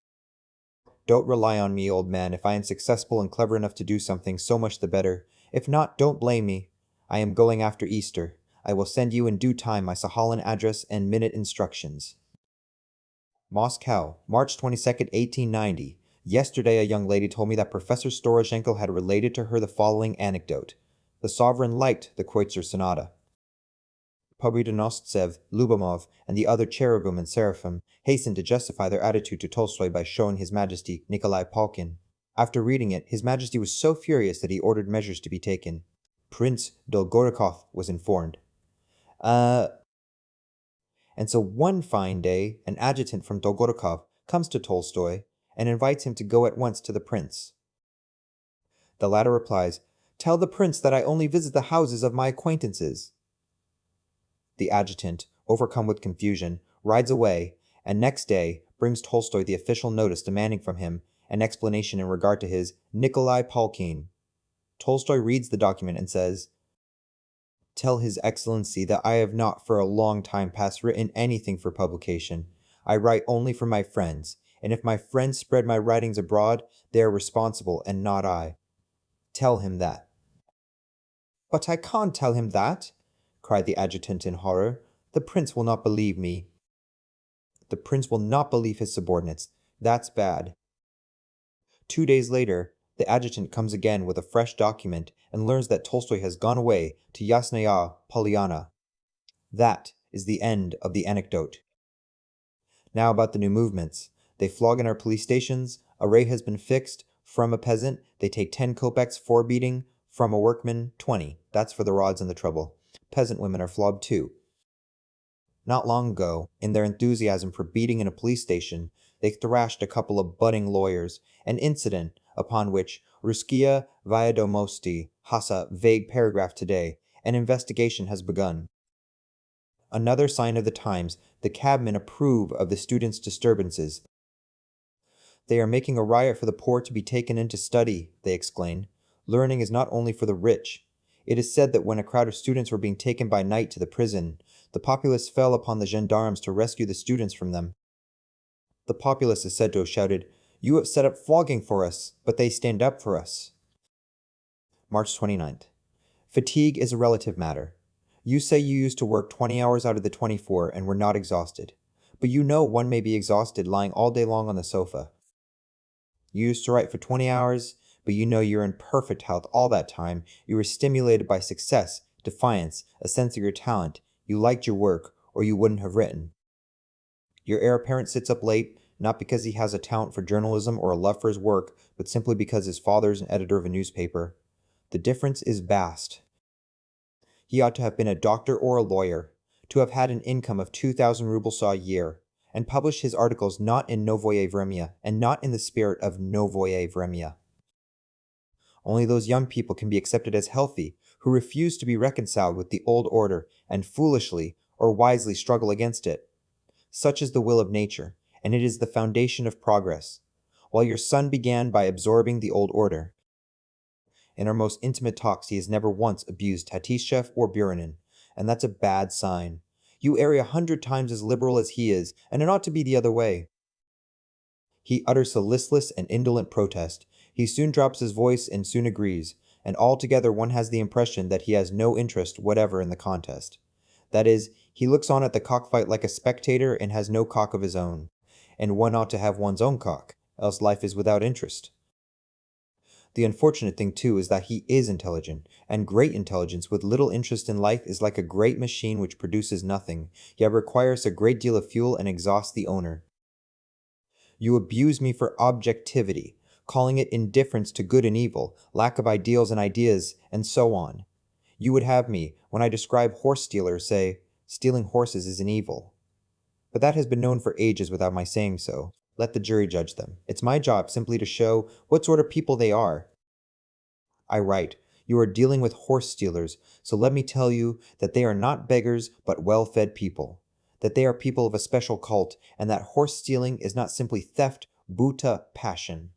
Don't rely on me, old man. If I am successful and clever enough to do something, so much the better. If not, don't blame me. I am going after Easter. I will send you in due time my Sakhalin address and minute instructions. Moscow, March 22nd, 1890. Yesterday a young lady told me that Professor Storozhenko had related to her the following anecdote. The sovereign liked the Kreutzer Sonata. Pobedonostsev, Lubomov, and the other cherubim and seraphim hastened to justify their attitude to Tolstoy by showing His Majesty Nikolai Palkin. After reading it, His Majesty was so furious that he ordered measures to be taken. Prince Dolgorukov was informed. And so one fine day, an adjutant from Dolgorukov comes to Tolstoy and invites him to go at once to the prince. The latter replies, "Tell the prince that I only visit the houses of my acquaintances." The adjutant, overcome with confusion, rides away, and next day brings Tolstoy the official notice demanding from him an explanation in regard to his Nikolai Palkin. Tolstoy reads the document and says, "Tell His Excellency that I have not for a long time past written anything for publication. I write only for my friends, and if my friends spread my writings abroad, they are responsible and not I. Tell him that." "But I can't tell him that," cried the adjutant in horror. "The prince will not believe me." "The prince will not believe his subordinates. That's bad." 2 days later, the adjutant comes again with a fresh document and learns that Tolstoy has gone away to Yasnaya Polyana. That is the end of the anecdote. Now about the new movements. They flog in our police stations, a rate has been fixed. From a peasant, they take 10 kopecks for beating. From a workman, 20. That's for the rods and the trouble. Peasant women are flogged too. Not long ago, in their enthusiasm for beating in a police station, they thrashed a couple of budding lawyers, an incident upon which Ruskia Vyadomosti has a vague paragraph today. An investigation has begun. Another sign of the times, the cabmen approve of the students' disturbances. They are making a riot for the poor to be taken in to study, they exclaim. Learning is not only for the rich. It is said that when a crowd of students were being taken by night to the prison, the populace fell upon the gendarmes to rescue the students from them. The populace is said to have shouted, "You have set up flogging for us, but they stand up for us." March 29th. Fatigue is a relative matter. You say you used to work 20 hours out of the 24 and were not exhausted. But you know one may be exhausted lying all day long on the sofa. You used to write for 20 hours, but you know you're in perfect health all that time. You were stimulated by success, defiance, a sense of your talent. You liked your work, or you wouldn't have written. Your heir apparent sits up late, not because he has a talent for journalism or a love for his work, but simply because his father is an editor of a newspaper. The difference is vast. He ought to have been a doctor or a lawyer, to have had an income of 2,000 rubles a year, and publish his articles not in Novoye Vremya, and not in the spirit of Novoye Vremya. Only those young people can be accepted as healthy who refuse to be reconciled with the old order and foolishly or wisely struggle against it. Such is the will of nature, and it is the foundation of progress. While your son began by absorbing the old order, in our most intimate talks he has never once abused Tatishev or Buranin, and that's a bad sign. You are 100 times as liberal as he is, and it ought to be the other way. He utters a listless and indolent protest. He soon drops his voice and soon agrees, and altogether one has the impression that he has no interest whatever in the contest. That is, he looks on at the cockfight like a spectator and has no cock of his own. And one ought to have one's own cock, else life is without interest. The unfortunate thing, too, is that he is intelligent, and great intelligence with little interest in life is like a great machine which produces nothing, yet requires a great deal of fuel and exhausts the owner. You abuse me for objectivity, calling it indifference to good and evil, lack of ideals and ideas, and so on. You would have me, when I describe horse stealers, say, stealing horses is an evil. But that has been known for ages without my saying so. Let the jury judge them. It's my job simply to show what sort of people they are. I write, you are dealing with horse stealers, so let me tell you that they are not beggars but well-fed people, that they are people of a special cult, and that horse stealing is not simply theft, buta passion.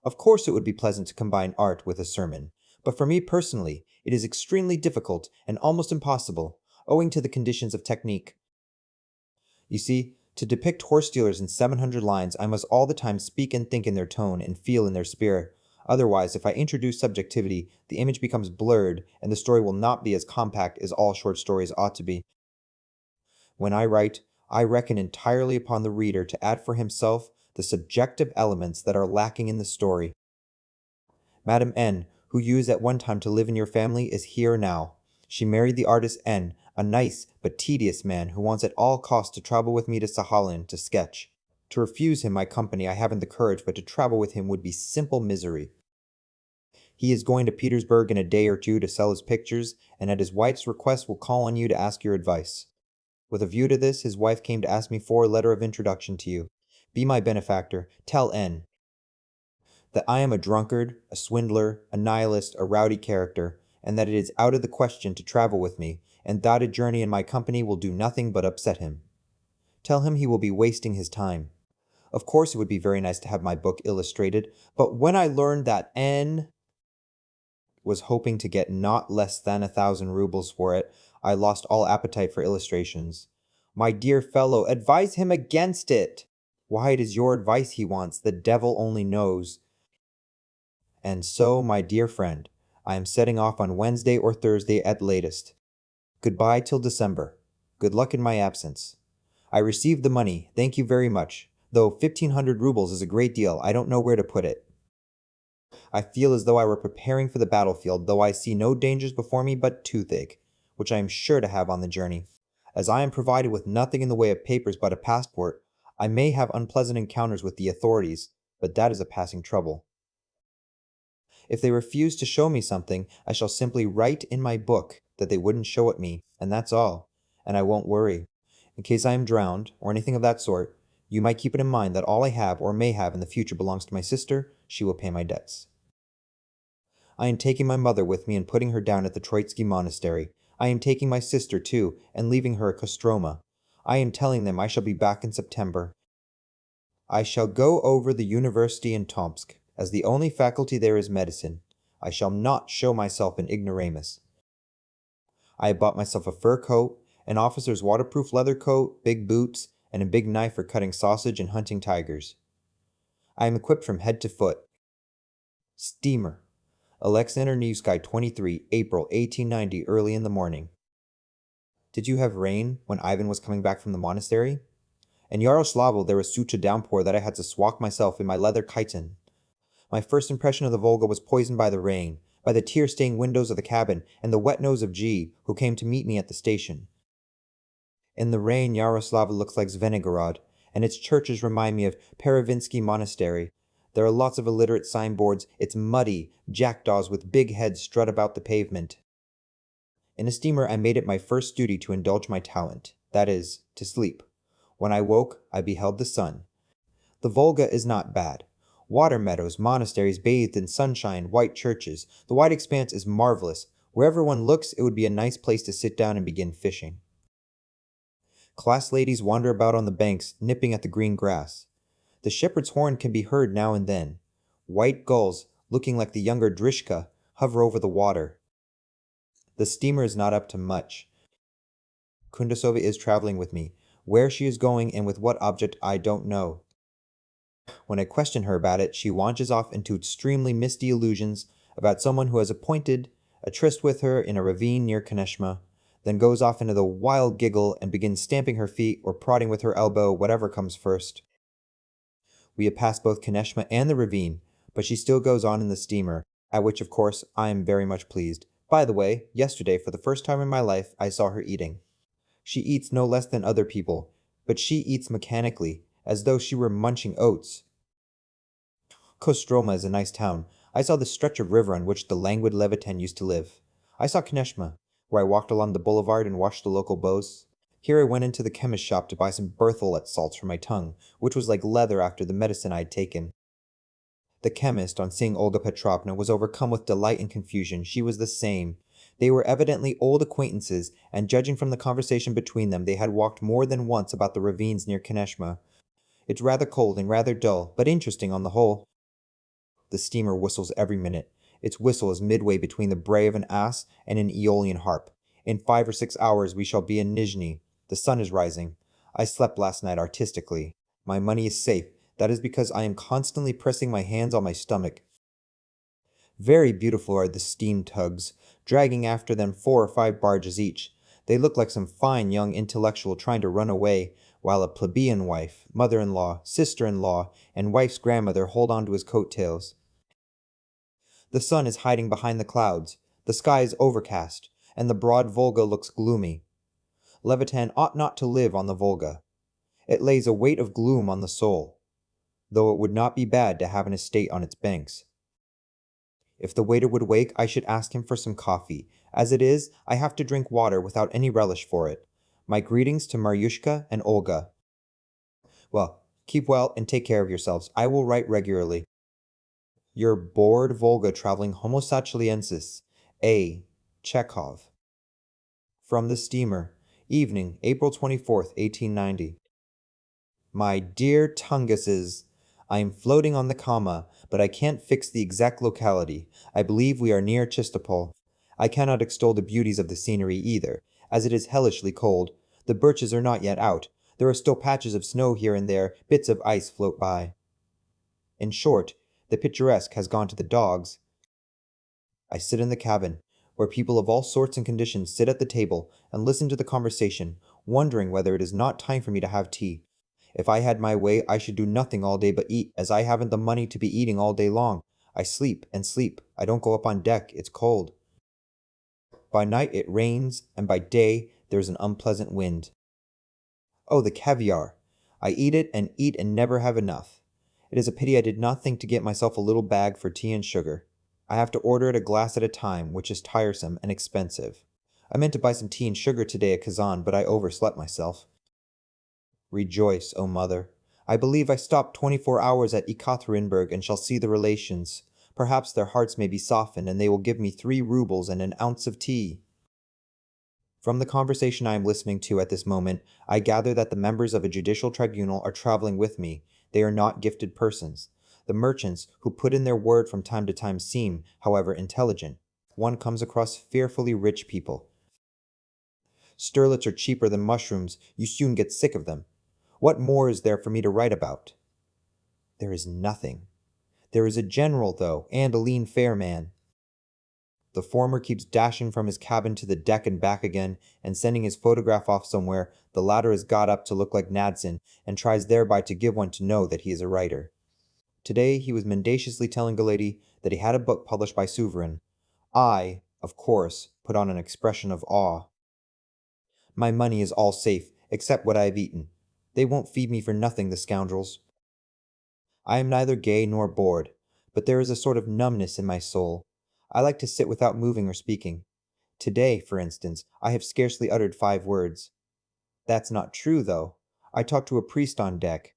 Of course it would be pleasant to combine art with a sermon, but for me personally, it is extremely difficult and almost impossible, owing to the conditions of technique. You see, to depict horse stealers in 700 lines, I must all the time speak and think in their tone and feel in their spirit. Otherwise, if I introduce subjectivity, the image becomes blurred, and the story will not be as compact as all short stories ought to be. When I write, I reckon entirely upon the reader to add for himself the subjective elements that are lacking in the story. Madame N., who used at one time to live in your family, is here now. She married the artist N., a nice but tedious man who wants at all costs to travel with me to Sahalin to sketch. To refuse him my company I haven't the courage, but to travel with him would be simple misery. He is going to Petersburg in a day or two to sell his pictures, and at his wife's request will call on you to ask your advice. With a view to this, his wife came to ask me for a letter of introduction to you. Be my benefactor. Tell N. that I am a drunkard, a swindler, a nihilist, a rowdy character, and that it is out of the question to travel with me, and that a journey in my company will do nothing but upset him. Tell him he will be wasting his time. Of course it would be very nice to have my book illustrated, but when I learned that N was hoping to get not less than 1,000 rubles for it, I lost all appetite for illustrations. My dear fellow, advise him against it! Why it is your advice he wants, the devil only knows. And so, my dear friend, I am setting off on Wednesday or Thursday at latest. Goodbye till December. Good luck in my absence. I received the money, thank you very much. Though 1,500 rubles is a great deal, I don't know where to put it. I feel as though I were preparing for the battlefield, though I see no dangers before me but toothache, which I am sure to have on the journey. As I am provided with nothing in the way of papers but a passport, I may have unpleasant encounters with the authorities, but that is a passing trouble. If they refuse to show me something, I shall simply write in my book that they wouldn't show it me, and that's all, and I won't worry. In case I am drowned, or anything of that sort, you might keep it in mind that all I have or may have in the future belongs to my sister. She will pay my debts. I am taking my mother with me and putting her down at the Troitsky Monastery. I am taking my sister, too, and leaving her at Kostroma. I am telling them I shall be back in September. I shall go over the university in Tomsk, as the only faculty there is medicine. I shall not show myself an ignoramus. I have bought myself a fur coat, an officer's waterproof leather coat, big boots, and a big knife for cutting sausage and hunting tigers. I am equipped from head to foot. Steamer. Alexander Nevsky, 23, April 1890, early in the morning. Did you have rain when Ivan was coming back from the monastery? In Yaroslavl there was such a downpour that I had to swalk myself in my leather chiton. My first impression of the Volga was poisoned by the rain, by the tear-stained windows of the cabin, and the wet nose of G, who came to meet me at the station. In the rain, Yaroslavl looks like Zvenigorod, and its churches remind me of Perevinsky Monastery. There are lots of illiterate signboards. It's muddy. Jackdaws with big heads strut about the pavement. In a steamer, I made it my first duty to indulge my talent, that is, to sleep. When I woke, I beheld the sun. The Volga is not bad. Water meadows, monasteries bathed in sunshine, white churches. The wide expanse is marvelous. Wherever one looks, it would be a nice place to sit down and begin fishing. Class ladies wander about on the banks, nipping at the green grass. The shepherd's horn can be heard now and then. White gulls, looking like the younger Drishka, hover over the water. The steamer is not up to much. Kundasova is traveling with me. Where she is going and with what object I don't know. When I question her about it, she launches off into extremely misty allusions about someone who has appointed a tryst with her in a ravine near Konechma, then goes off into the wild giggle and begins stamping her feet or prodding with her elbow, whatever comes first. We have passed both Konechma and the ravine, but she still goes on in the steamer, at which, of course, I am very much pleased. By the way, yesterday, for the first time in my life, I saw her eating. She eats no less than other people, but she eats mechanically, as though she were munching oats. Kostroma is a nice town. I saw the stretch of river on which the languid Levitin used to live. I saw Konechma, where I walked along the boulevard and watched the local boats. Here I went into the chemist's shop to buy some berthollet salts for my tongue, which was like leather after the medicine I had taken. The chemist, on seeing Olga Petrovna, was overcome with delight and confusion. She was the same. They were evidently old acquaintances, and judging from the conversation between them, they had walked more than once about the ravines near Konechma. It's rather cold and rather dull, but interesting on the whole. The steamer whistles every minute. Its whistle is midway between the bray of an ass and an Aeolian harp. In 5 or 6 hours we shall be in Nizhny. The sun is rising. I slept last night artistically. My money is safe. That is because I am constantly pressing my hands on my stomach. Very beautiful are the steam tugs, dragging after them 4 or 5 barges each. They look like some fine young intellectual trying to run away, while a plebeian wife, mother-in-law, sister-in-law, and wife's grandmother hold on to his coat-tails. The sun is hiding behind the clouds. The sky is overcast, and the broad Volga looks gloomy. Levitin ought not to live on the Volga. It lays a weight of gloom on the soul, though it would not be bad to have an estate on its banks. If the waiter would wake, I should ask him for some coffee. As it is, I have to drink water without any relish for it. My greetings to Maryushka and Olga. Well, keep well and take care of yourselves. I will write regularly. Your bored Volga traveling Homo sachliensis, A. Chekhov. From the steamer. Evening, April 24th, 1890. My dear Tunguses, I am floating on the Kama, but I can't fix the exact locality. I believe we are near Chistopol. I cannot extol the beauties of the scenery either, as it is hellishly cold. The birches are not yet out. There are still patches of snow here and there, bits of ice float by. In short, the picturesque has gone to the dogs. I sit in the cabin, where people of all sorts and conditions sit at the table and listen to the conversation, wondering whether it is not time for me to have tea. If I had my way, I should do nothing all day but eat, as I haven't the money to be eating all day long. I sleep and sleep. I don't go up on deck. It's cold. By night it rains, and by day there's an unpleasant wind. Oh, the caviar! I eat and never have enough. It is a pity I did not think to get myself a little bag for tea and sugar. I have to order it a glass at a time, which is tiresome and expensive. I meant to buy some tea and sugar today at Kazan, but I overslept myself. Rejoice, O mother. I believe I stopped 24 hours at Ekaterinburg and shall see the relations. Perhaps their hearts may be softened, and they will give me 3 rubles and an ounce of tea. From the conversation I am listening to at this moment, I gather that the members of a judicial tribunal are traveling with me. They are not gifted persons. The merchants who put in their word from time to time seem, however, intelligent. One comes across fearfully rich people. Sterlets are cheaper than mushrooms. You soon get sick of them. What more is there for me to write about? There is nothing. There is a general, though, and a lean fair man. The former keeps dashing from his cabin to the deck and back again, and sending his photograph off somewhere. The latter is got up to look like Nadson, and tries thereby to give one to know that he is a writer. Today he was mendaciously telling a lady that he had a book published by Sovereign. I, of course, put on an expression of awe. My money is all safe, except what I have eaten. They won't feed me for nothing, the scoundrels. I am neither gay nor bored, but there is a sort of numbness in my soul. I like to sit without moving or speaking. Today, for instance, I have scarcely uttered 5 words. That's not true, though. I talked to a priest on deck.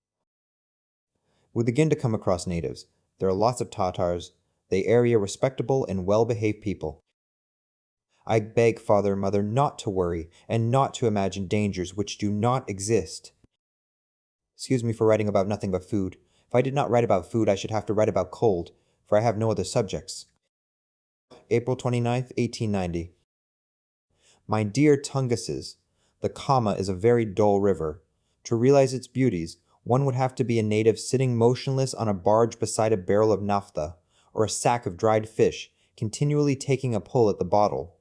We begin to come across natives. There are lots of Tatars. They area respectable and well-behaved people. I beg father and mother not to worry, and not to imagine dangers which do not exist. Excuse me for writing about nothing but food. If I did not write about food, I should have to write about cold, for I have no other subjects. April 29th, 1890. My dear Tunguses, the Kama is a very dull river. To realize its beauties, one would have to be a native sitting motionless on a barge beside a barrel of naphtha, or a sack of dried fish, continually taking a pull at the bottle.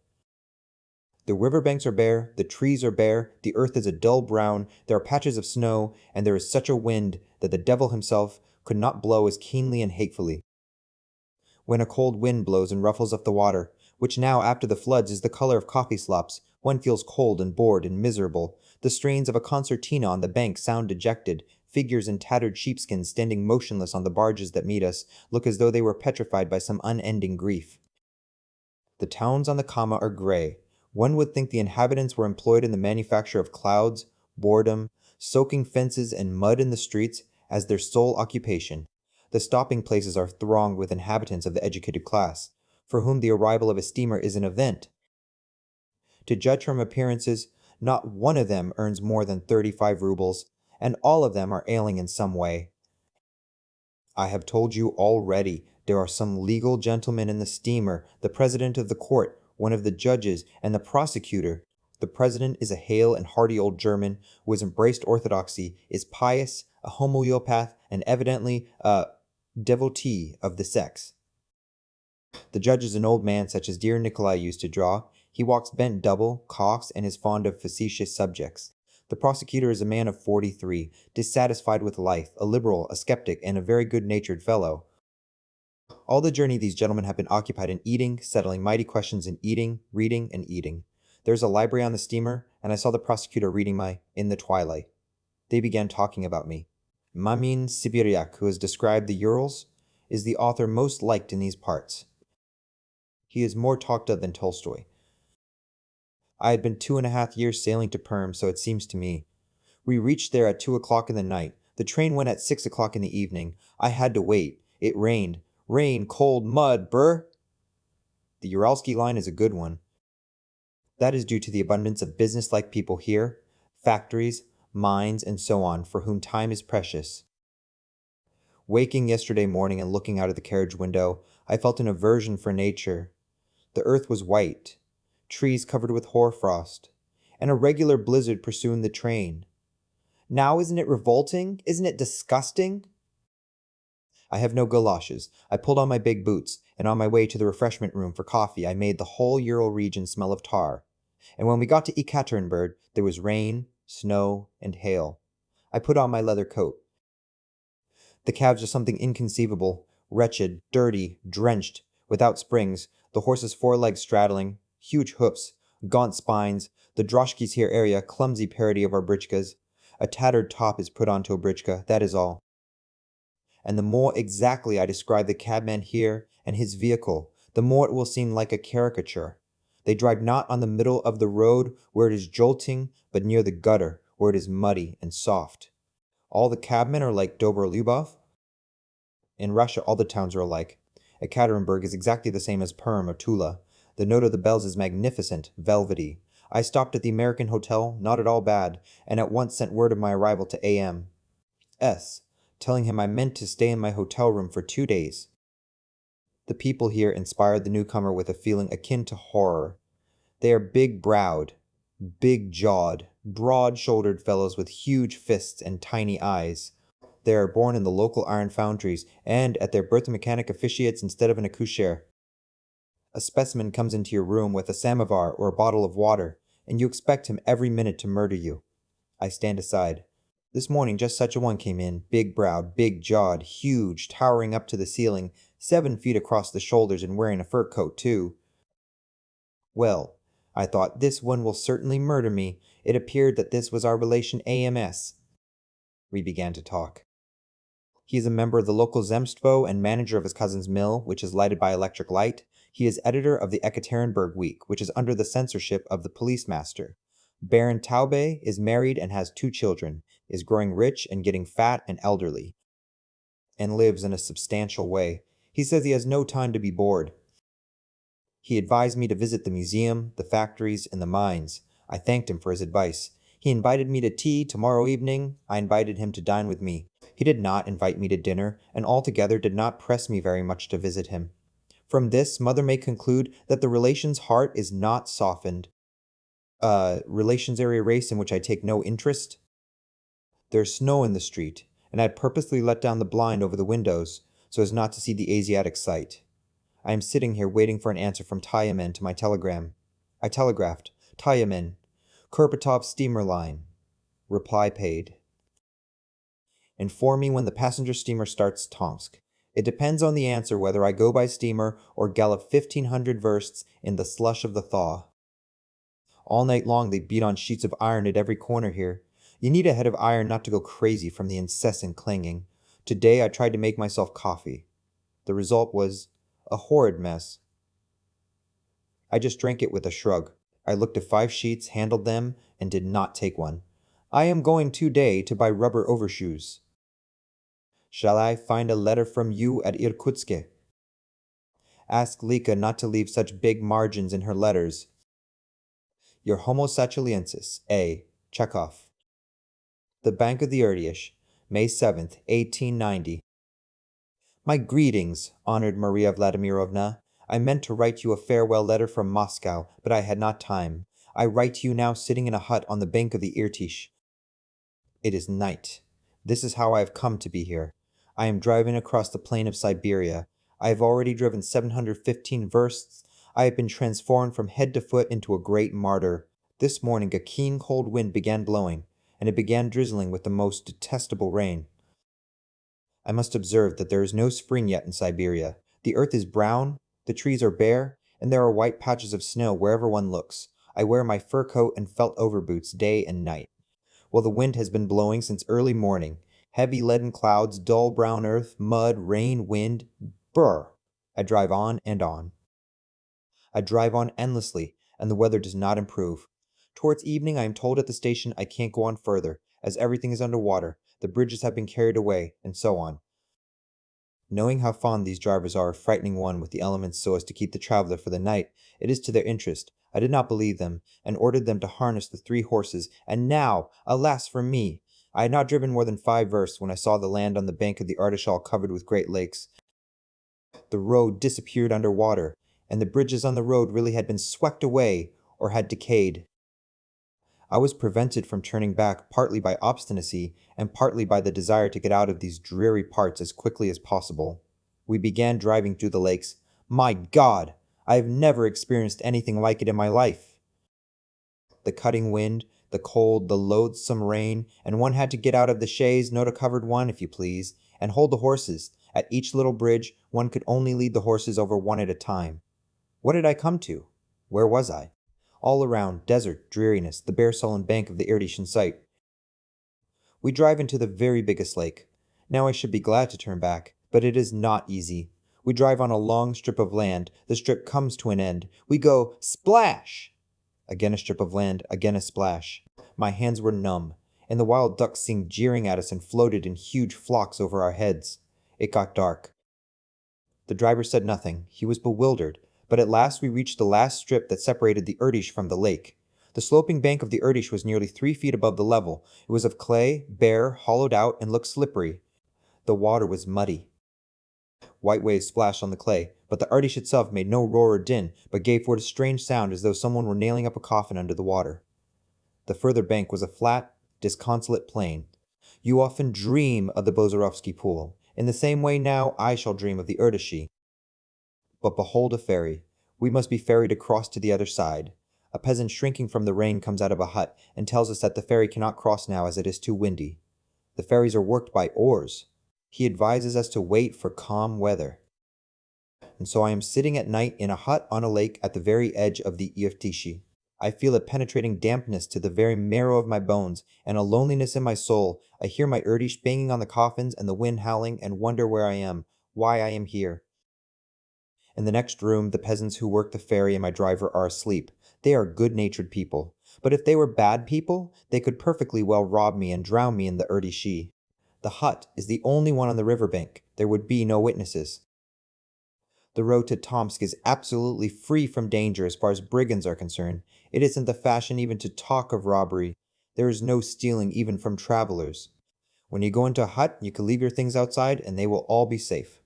The riverbanks are bare, the trees are bare, the earth is a dull brown, there are patches of snow, and there is such a wind that the devil himself could not blow as keenly and hatefully. When a cold wind blows and ruffles up the water, which now after the floods is the color of coffee slops, one feels cold and bored and miserable. The strains of a concertina on the bank sound dejected. Figures in tattered sheepskins standing motionless on the barges that meet us look as though they were petrified by some unending grief. The towns on the Kama are gray. One would think the inhabitants were employed in the manufacture of clouds, boredom, soaking fences, and mud in the streets as their sole occupation. The stopping places are thronged with inhabitants of the educated class, for whom the arrival of a steamer is an event. To judge from appearances, not one of them earns more than 35 rubles, and all of them are ailing in some way. I have told you already, there are some legal gentlemen in the steamer, the president of the court, one of the judges, and the prosecutor. The president is a hale and hearty old German who has embraced orthodoxy, is pious, a homoeopath, and evidently a devotee of the sex. The judge is an old man such as dear Nikolai used to draw. He walks bent double, coughs, and is fond of facetious subjects. The prosecutor is a man of 43, dissatisfied with life, a liberal, a skeptic, and a very good-natured fellow. All the journey these gentlemen have been occupied in eating, settling mighty questions in eating, reading, and eating. There's a library on the steamer, and I saw the prosecutor reading my In the Twilight. They began talking about me. Mamin Sibiryak, who has described the Urals, is the author most liked in these parts. He is more talked of than Tolstoy. I had been 2.5 years sailing to Perm, so it seems to me. We reached there at 2 o'clock in the night. The train went at 6 o'clock in the evening. I had to wait. It rained. Rain, cold, mud, brr. The Uralsky line is a good one. That is due to the abundance of business-like people here, factories, mines, and so on, for whom time is precious. Waking yesterday morning and looking out of the carriage window, I felt an aversion for nature. The earth was white, trees covered with hoarfrost, and a regular blizzard pursuing the train. Now isn't it revolting? Isn't it disgusting? I have no galoshes. I pulled on my big boots, and on my way to the refreshment room for coffee I made the whole Ural region smell of tar. And when we got to Ekaterinburg, there was rain, snow, and hail. I put on my leather coat. The cabs are something inconceivable, wretched, dirty, drenched, without springs, the horses' forelegs straddling, huge hoofs, gaunt spines, the droshkis here area, clumsy parody of our britchkas. A tattered top is put onto a britchka, that is all. And the more exactly I describe the cabman here and his vehicle, the more it will seem like a caricature. They drive not on the middle of the road where it is jolting, but near the gutter where it is muddy and soft. All the cabmen are like Dobrolubov. In Russia, all the towns are alike. Ekaterinburg is exactly the same as Perm or Tula. The note of the bells is magnificent, velvety. I stopped at the American Hotel, not at all bad, and at once sent word of my arrival to A.M. S., telling him I meant to stay in my hotel room for 2 days. The people here inspired the newcomer with a feeling akin to horror. They are big-browed, big-jawed, broad-shouldered fellows with huge fists and tiny eyes. They are born in the local iron foundries, and at their birth a mechanic officiates instead of an accoucheur. A specimen comes into your room with a samovar or a bottle of water, and you expect him every minute to murder you. I stand aside. This morning just such a one came in, big-browed, big-jawed, huge, towering up to the ceiling, 7 feet across the shoulders and wearing a fur coat too. Well, I thought, this one will certainly murder me. It appeared that this was our relation AMS. We began to talk. He is a member of the local Zemstvo and manager of his cousin's mill, which is lighted by electric light. He is editor of the Ekaterinburg Week, which is under the censorship of the police master. Baron Taube is married and has 2 children, is growing rich and getting fat and elderly, and lives in a substantial way. He says he has no time to be bored. He advised me to visit the museum, the factories, and the mines. I thanked him for his advice. He invited me to tea tomorrow evening. I invited him to dine with me. He did not invite me to dinner, and altogether did not press me very much to visit him. From this, mother may conclude that the relation's heart is not softened. Relations are a race in which I take no interest. There's snow in the street, and I had purposely let down the blind over the windows, so as not to see the Asiatic sight. I am sitting here waiting for an answer from Tyamen to my telegram. I telegraphed, Tyamen, Kurpatov steamer line. Reply paid. Inform me when the passenger steamer starts Tomsk. It depends on the answer whether I go by steamer or gallop 1,500 versts in the slush of the thaw. All night long they beat on sheets of iron at every corner here. You need a head of iron not to go crazy from the incessant clanging. Today I tried to make myself coffee. The result was a horrid mess. I just drank it with a shrug. I looked at 5 sheets, handled them, and did not take one. I am going today to buy rubber overshoes. Shall I find a letter from you at Irkutsk? Ask Lika not to leave such big margins in her letters. Your Homo sachaliensis, A. Chekhov. The Bank of the Urdyish, May 7th, 1890. My greetings, honored Maria Vladimirovna. I meant to write you a farewell letter from Moscow, but I had not time. I write to you now sitting in a hut on the bank of the Irtish. It is night. This is how I have come to be here. I am driving across the plain of Siberia. I have already driven 715 versts. I have been transformed from head to foot into a great martyr. This morning a keen cold wind began blowing, and it began drizzling with the most detestable rain. I must observe that there is no spring yet in Siberia. The earth is brown, the trees are bare, and there are white patches of snow wherever one looks. I wear my fur coat and felt overboots day and night. Well, the wind has been blowing since early morning. Heavy leaden clouds, dull brown earth, mud, rain, wind. Brr! I drive on and on. I drive on endlessly, and the weather does not improve. Towards evening I am told at the station I can't go on further, as everything is under water, the bridges have been carried away, and so on. Knowing how fond these drivers are of frightening one with the elements so as to keep the traveler for the night, it is to their interest. I did not believe them, and ordered them to harness the 3 horses, and now, alas for me! I had not driven more than 5 versts when I saw the land on the bank of the Artichal covered with great lakes. The road disappeared under water, and the bridges on the road really had been swept away or had decayed. I was prevented from turning back partly by obstinacy and partly by the desire to get out of these dreary parts as quickly as possible. We began driving through the lakes. My God! I have never experienced anything like it in my life. The cutting wind, the cold, the loathsome rain, and one had to get out of the chaise, not a covered one, if you please, and hold the horses. At each little bridge, one could only lead the horses over one at a time. What had I come to? Where was I? All around, desert, dreariness, the bare sullen bank of the Irtish in sight. We drive into the very biggest lake. Now I should be glad to turn back, but it is not easy. We drive on a long strip of land. The strip comes to an end. We go splash! Again a strip of land, again a splash. My hands were numb, and the wild ducks seemed jeering at us and floated in huge flocks over our heads. It got dark. The driver said nothing. He was bewildered, but at last we reached the last strip that separated the Irtish from the lake. The sloping bank of the Irtish was nearly 3 feet above the level. It was of clay, bare, hollowed out, and looked slippery. The water was muddy. White waves splashed on the clay, but the Irtish itself made no roar or din, but gave forth a strange sound as though someone were nailing up a coffin under the water. The further bank was a flat, disconsolate plain. You often dream of the Bozarovsky pool. In the same way now I shall dream of the Irtishi. But behold a ferry. We must be ferried across to the other side. A peasant shrinking from the rain comes out of a hut and tells us that the ferry cannot cross now as it is too windy. The ferries are worked by oars. He advises us to wait for calm weather. And so I am sitting at night in a hut on a lake at the very edge of the Irtishi. I feel a penetrating dampness to the very marrow of my bones, and a loneliness in my soul. I hear my Irtish banging on the coffins and the wind howling, and wonder where I am, why I am here. In the next room, the peasants who work the ferry and my driver are asleep. They are good-natured people. But if they were bad people, they could perfectly well rob me and drown me in the Irtishi. The hut is the only one on the riverbank. There would be no witnesses. The road to Tomsk is absolutely free from danger as far as brigands are concerned. It isn't the fashion even to talk of robbery. There is no stealing even from travelers. When you go into a hut, you can leave your things outside and they will all be safe.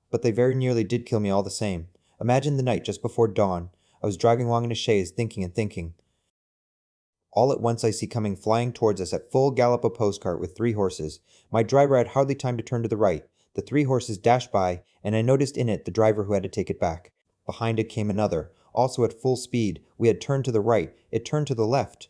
But they very nearly did kill me all the same. Imagine the night just before dawn. I was driving along in a chaise, thinking and thinking. All at once I see coming flying towards us at full gallop a postcart with 3 horses. My driver had hardly time to turn to the right. The 3 horses dashed by, and I noticed in it the driver who had to take it back. Behind it came another, also at full speed. We had turned to the right. It turned to the left.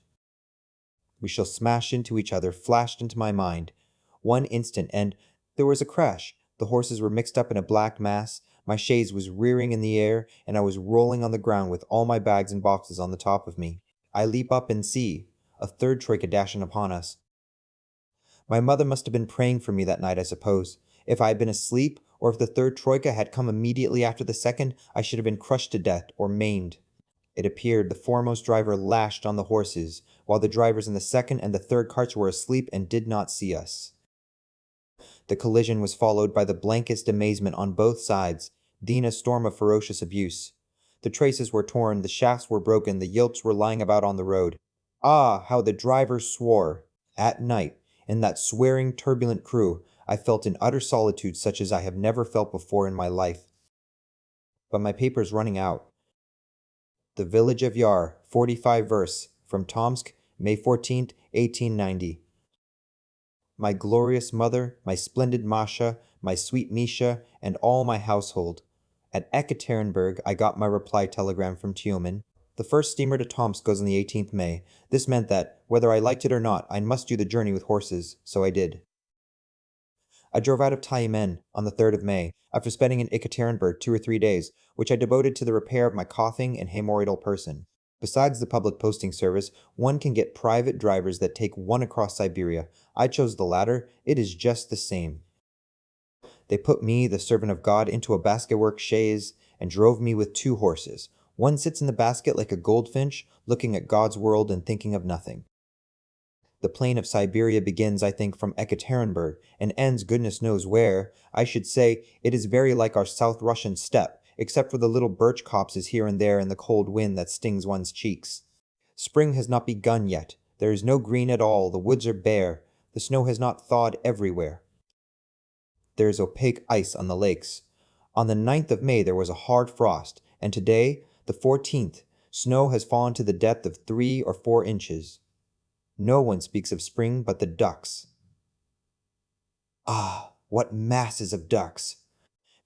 We shall smash into each other flashed into my mind. One instant, and there was a crash. The horses were mixed up in a black mass. My chaise was rearing in the air, and I was rolling on the ground with all my bags and boxes on the top of me. I leap up and see a third troika dashing upon us. My mother must have been praying for me that night, I suppose. If I had been asleep, or if the third troika had come immediately after the second, I should have been crushed to death or maimed. It appeared the foremost driver lashed on the horses, while the drivers in the second and the third carts were asleep and did not see us. The collision was followed by the blankest amazement on both sides, then a storm of ferocious abuse. The traces were torn, the shafts were broken, the yokes were lying about on the road. Ah, how the drivers swore! At night, in that swearing, turbulent crew, I felt an utter solitude such as I have never felt before in my life. But my paper's running out. The village of Yar, 45 verse, from Tomsk, May 14th, 1890. My glorious mother, my splendid Masha, my sweet Misha, and all my household. At Ekaterinburg, I got my reply telegram from Tioman. The first steamer to Tomsk goes on the 18th May. This meant that, whether I liked it or not, I must do the journey with horses, so I did. I drove out of Taimen on the 3rd of May, after spending in Ekaterinburg 2 or 3 days, which I devoted to the repair of my coughing and hemorrhoidal person. Besides the public posting service, one can get private drivers that take one across Siberia. I chose the latter. It is just the same. They put me, the servant of God, into a basketwork chaise and drove me with 2 horses. One sits in the basket like a goldfinch, looking at God's world and thinking of nothing. The plain of Siberia begins, I think, from Ekaterinburg, and ends goodness knows where. I should say, it is very like our South Russian steppe, except for the little birch copses here and there and the cold wind that stings one's cheeks. Spring has not begun yet. There is no green at all, the woods are bare, the snow has not thawed everywhere. There is opaque ice on the lakes. On the 9th of May there was a hard frost, and today, the 14th, snow has fallen to the depth of 3 or 4 inches. No one speaks of spring but the ducks. Ah, what masses of ducks!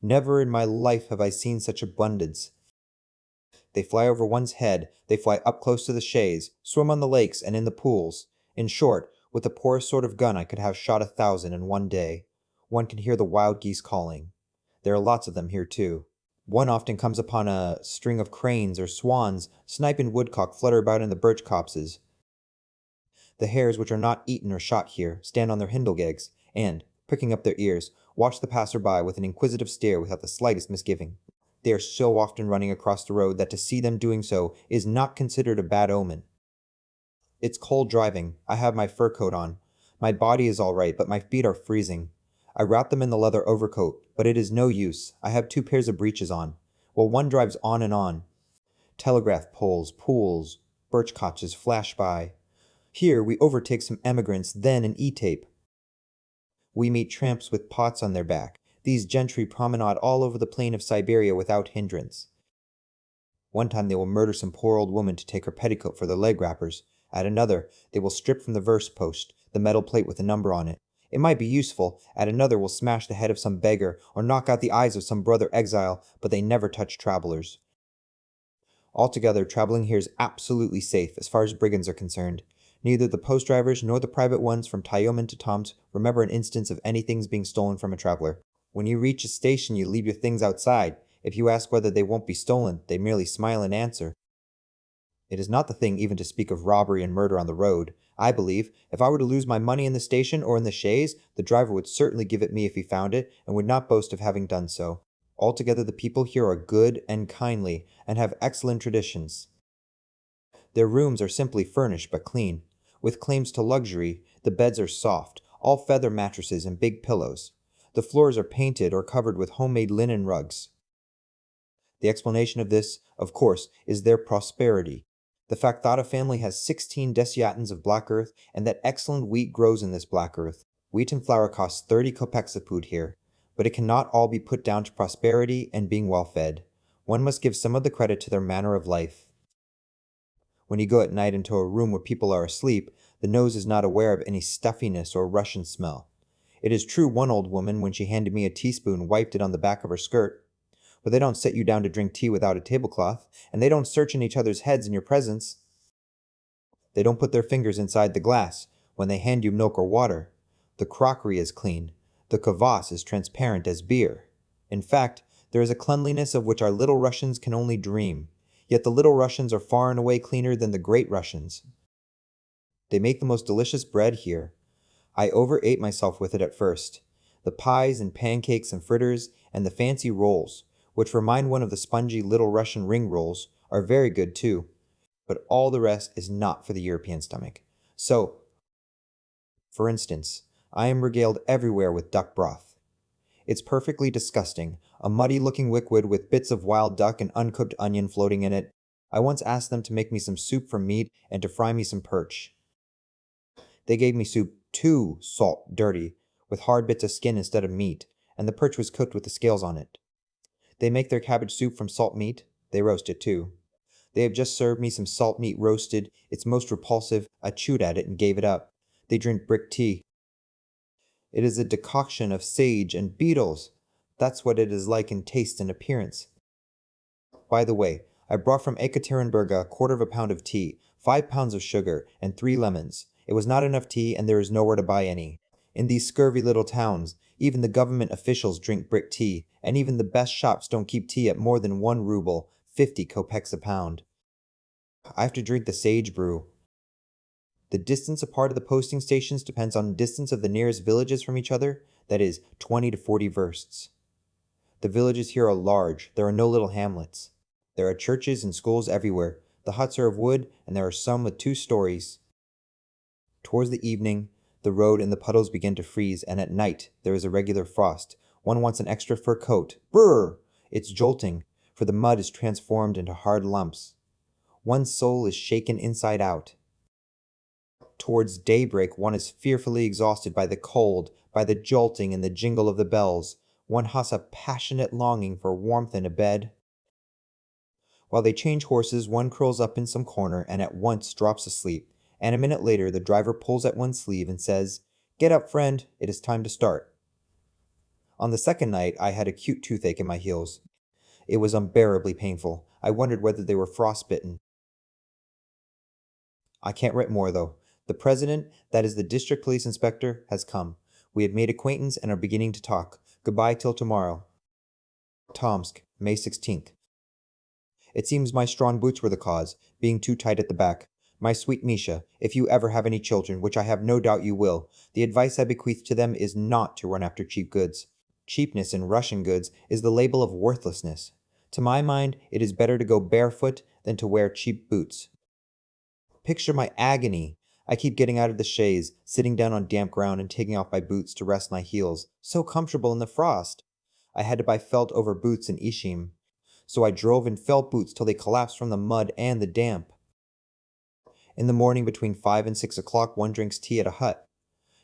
Never in my life have I seen such abundance. They fly over one's head, they fly up close to the chaise, swim on the lakes and in the pools. In short, with the poorest sort of gun I could have shot 1,000 in one day. One can hear the wild geese calling. There are lots of them here too. One often comes upon a string of cranes or swans, snipe and woodcock flutter about in the birch copses. The hares which are not eaten or shot here stand on their hindlegags, and, pricking up their ears, watch the passer-by with an inquisitive stare without the slightest misgiving. They are so often running across the road that to see them doing so is not considered a bad omen. It's cold driving. I have my fur coat on. My body is all right, but my feet are freezing. I wrap them in the leather overcoat, but it is no use. I have 2 pairs of breeches on. Well, one drives on and on. Telegraph poles, pools, birch copses flash by. Here we overtake some emigrants, then an e-tape. We meet tramps with pots on their back. These gentry promenade all over the plain of Siberia without hindrance. One time they will murder some poor old woman to take her petticoat for their leg wrappers. At another, they will strip from the verse post the metal plate with a number on it. It might be useful. At another will smash the head of some beggar or knock out the eyes of some brother exile, but they never touch travelers. Altogether, traveling here is absolutely safe as far as brigands are concerned. Neither the post drivers nor the private ones from Tyomen to Tomsk remember an instance of any things being stolen from a traveler. When you reach a station, you leave your things outside. If you ask whether they won't be stolen, they merely smile and answer. It is not the thing even to speak of robbery and murder on the road. I believe, if I were to lose my money in the station or in the chaise, the driver would certainly give it me if he found it, and would not boast of having done so. Altogether the people here are good and kindly, and have excellent traditions. Their rooms are simply furnished but clean. With claims to luxury, the beds are soft, all feather mattresses and big pillows. The floors are painted or covered with homemade linen rugs. The explanation of this, of course, is their prosperity. The fact that a family has 16 desiatins of black earth, and that excellent wheat grows in this black earth. Wheat and flour cost 30 kopecks a pud here, but it cannot all be put down to prosperity and being well fed. One must give some of the credit to their manner of life. When you go at night into a room where people are asleep, the nose is not aware of any stuffiness or Russian smell. It is true one old woman, when she handed me a teaspoon, wiped it on the back of her skirt. But they don't set you down to drink tea without a tablecloth, and they don't search in each other's heads in your presence. They don't put their fingers inside the glass when they hand you milk or water. The crockery is clean. The kvass is transparent as beer. In fact, there is a cleanliness of which our Little Russians can only dream. Yet the Little Russians are far and away cleaner than the Great Russians. They make the most delicious bread here. I overate myself with it at first. The pies and pancakes and fritters and the fancy rolls, which remind one of the spongy Little Russian ring rolls, are very good too. But all the rest is not for the European stomach. So, for instance, I am regaled everywhere with duck broth. It's perfectly disgusting, a muddy-looking liquid with bits of wild duck and uncooked onion floating in it. I once asked them to make me some soup from meat and to fry me some perch. They gave me soup too salt dirty, with hard bits of skin instead of meat, and the perch was cooked with the scales on it. They make their cabbage soup from salt meat. They roast it too. They have just served me some salt meat roasted. It's most repulsive. I chewed at it and gave it up. They drink brick tea. It is a decoction of sage and beetles. That's what it is like in taste and appearance. By the way, I brought from Ekaterinburg a quarter of a pound of tea, 5 pounds of sugar, and 3 lemons. It was not enough tea, and there is nowhere to buy any. In these scurvy little towns, even the government officials drink brick tea, and even the best shops don't keep tea at more than 1 ruble, 50 kopecks a pound. I have to drink the sage brew. The distance apart of the posting stations depends on the distance of the nearest villages from each other, that is, 20 to 40 versts. The villages here are large. There are no little hamlets. There are churches and schools everywhere. The huts are of wood, and there are some with 2 stories. Towards the evening, the road and the puddles begin to freeze, and at night there is a regular frost. One wants an extra fur coat. Brrr! It's jolting. for the mud is transformed into hard lumps. One's soul is shaken inside out. Towards daybreak, one is fearfully exhausted by the cold, by the jolting and the jingle of the bells. One has a passionate longing for warmth and a bed. While they change horses, one curls up in some corner and at once drops asleep, and a minute later the driver pulls at one's sleeve and says, "Get up, friend, it is time to start." On the second night, I had acute toothache in my heels. It was unbearably painful. I wondered whether they were frostbitten. I can't write more, though. The president, that is the district police inspector, has come. We have made acquaintance and are beginning to talk. Goodbye till tomorrow. Tomsk, May 16th. It seems my strong boots were the cause, being too tight at the back. My sweet Misha, if you ever have any children, which I have no doubt you will, the advice I bequeath to them is not to run after cheap goods. Cheapness in Russian goods is the label of worthlessness. To my mind, it is better to go barefoot than to wear cheap boots. Picture my agony. I keep getting out of the chaise, sitting down on damp ground and taking off my boots to rest my heels. So comfortable in the frost. I had to buy felt over boots in Ishim. So I drove in felt boots till they collapsed from the mud and the damp. In the morning between 5 and 6 o'clock one drinks tea at a hut.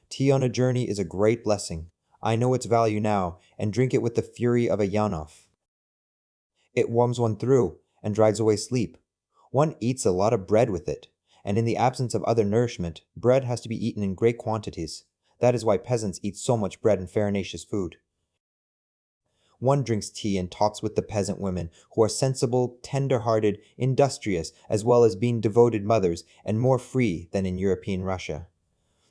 Tea on a journey is a great blessing. I know its value now, and drink it with the fury of a Yanov. It warms one through, and drives away sleep. One eats a lot of bread with it, and in the absence of other nourishment, bread has to be eaten in great quantities. That is why peasants eat so much bread and farinaceous food. One drinks tea and talks with the peasant women, who are sensible, tender-hearted, industrious, as well as being devoted mothers, and more free than in European Russia.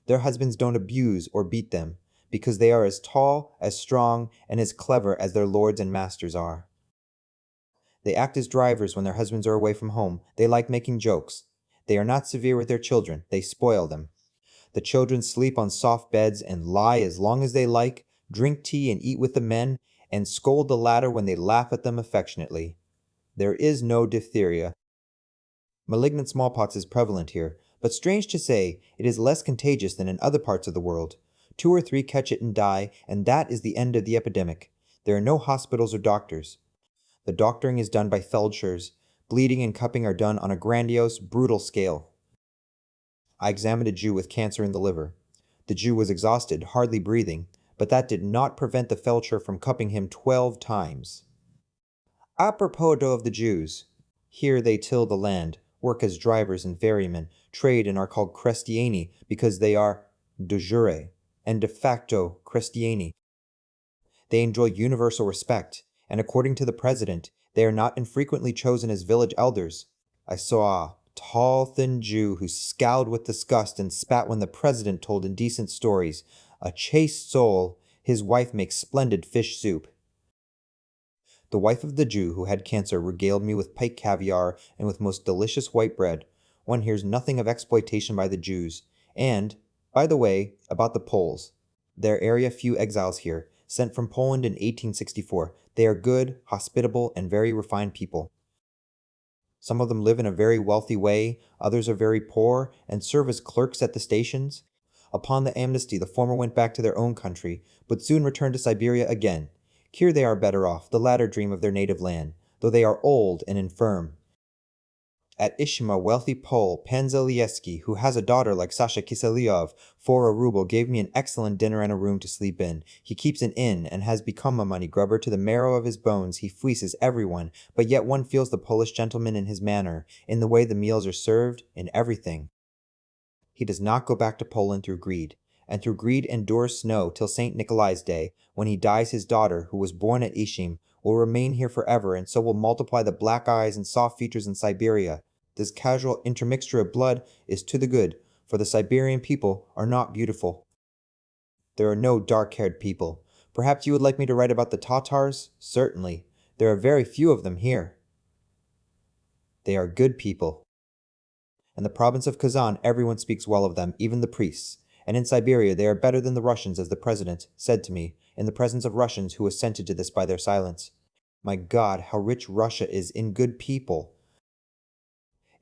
Their husbands don't abuse or beat them, because they are as tall, as strong, and as clever as their lords and masters are. They act as drivers when their husbands are away from home. They like making jokes. They are not severe with their children. They spoil them. The children sleep on soft beds and lie as long as they like, drink tea and eat with the men, and scold the latter when they laugh at them affectionately. There is no diphtheria. Malignant smallpox is prevalent here, but strange to say, it is less contagious than in other parts of the world. 2 or 3 catch it and die, and that is the end of the epidemic. There are no hospitals or doctors. The doctoring is done by feldshers. Bleeding and cupping are done on a grandiose, brutal scale. I examined a Jew with cancer in the liver. The Jew was exhausted, hardly breathing, but that did not prevent the feldsher from cupping him 12 times. Apropos of the Jews. Here they till the land, work as drivers and ferrymen, trade and are called Crestiani because they are de jure and de facto Crestiani. They enjoy universal respect, and according to the president, they are not infrequently chosen as village elders. I saw a tall, thin Jew who scowled with disgust and spat when the president told indecent stories. A chaste soul, his wife makes splendid fish soup. The wife of the Jew who had cancer regaled me with pike caviar and with most delicious white bread. One hears nothing of exploitation by the Jews. And, by the way, about the Poles. There are a few exiles here, sent from Poland in 1864. They are good, hospitable, and very refined people. Some of them live in a very wealthy way, others are very poor, and serve as clerks at the stations. Upon the amnesty, the former went back to their own country, but soon returned to Siberia again. Here they are better off, the latter dream of their native land, though they are old and infirm. At Ishim, a wealthy Pole, Pan Zalieski, who has a daughter like Sasha Kiselyov, for a ruble, gave me an excellent dinner and a room to sleep in. He keeps an inn, and has become a money grubber to the marrow of his bones. He fleeces everyone, but yet one feels the Polish gentleman in his manner, in the way the meals are served, in everything. He does not go back to Poland through greed, and through greed endures snow till St. Nikolai's Day, when he dies. His daughter, who was born at Ishim, will remain here forever, and so will multiply the black eyes and soft features in Siberia. This casual intermixture of blood is to the good, for the Siberian people are not beautiful. There are no dark-haired people. Perhaps you would like me to write about the Tatars? Certainly. There are very few of them here. They are good people. In the province of Kazan, everyone speaks well of them, even the priests. And in Siberia, they are better than the Russians, as the president said to me, in the presence of Russians who assented to this by their silence. My God, how rich Russia is in good people!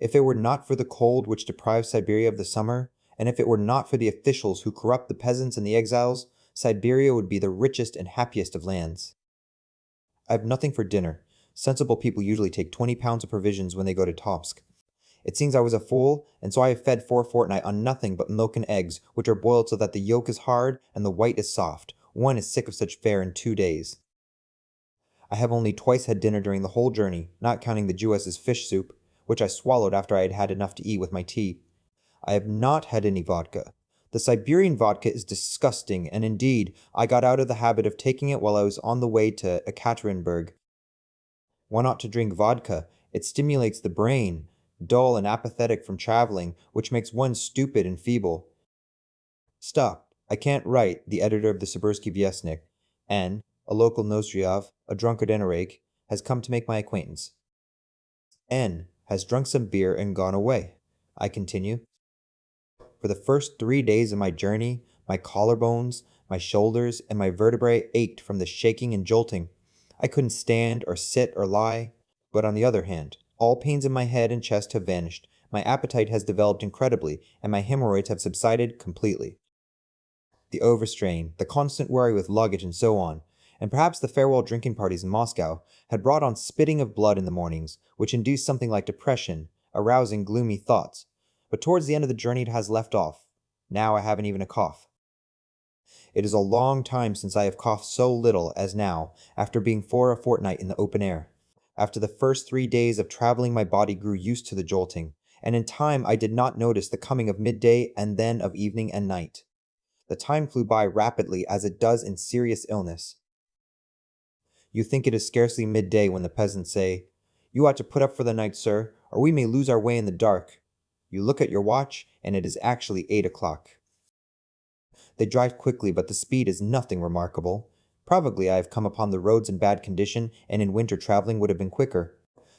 If it were not for the cold which deprives Siberia of the summer, and if it were not for the officials who corrupt the peasants and the exiles, Siberia would be the richest and happiest of lands. I have nothing for dinner. Sensible people usually take 20 pounds of provisions when they go to Tomsk. It seems I was a fool, and so I have fed for a fortnight on nothing but milk and eggs, which are boiled so that the yolk is hard and the white is soft. One is sick of such fare in 2 days. I have only twice had dinner during the whole journey, not counting the Jewess's fish soup, which I swallowed after I had had enough to eat with my tea. I have not had any vodka. The Siberian vodka is disgusting, and indeed, I got out of the habit of taking it while I was on the way to Ekaterinburg. One ought to drink vodka. It stimulates the brain, dull and apathetic from traveling, which makes one stupid and feeble. Stop. I can't write, the editor of the Sibirsky Vyestnik, N, a local Nozdryov, a drunkard and a rake, has come to make my acquaintance. N has drunk some beer and gone away. I continue. For the first 3 days of my journey, my collarbones, my shoulders, and my vertebrae ached from the shaking and jolting. I couldn't stand or sit or lie. But on the other hand, all pains in my head and chest have vanished, my appetite has developed incredibly, and my hemorrhoids have subsided completely. The overstrain, the constant worry with luggage and so on, and perhaps the farewell drinking parties in Moscow, had brought on spitting of blood in the mornings, which induced something like depression, arousing gloomy thoughts. But towards the end of the journey it has left off. Now I haven't even a cough. It is a long time since I have coughed so little as now, after being for a fortnight in the open air. After the first 3 days of traveling my body grew used to the jolting, and in time I did not notice the coming of midday and then of evening and night. The time flew by rapidly as it does in serious illness. You think it is scarcely midday when the peasants say, "You ought to put up for the night, sir, or we may lose our way in the dark." You look at your watch, and it is actually 8 o'clock. They drive quickly, but the speed is nothing remarkable. Probably I have come upon the roads in bad condition, and in winter traveling would have been quicker.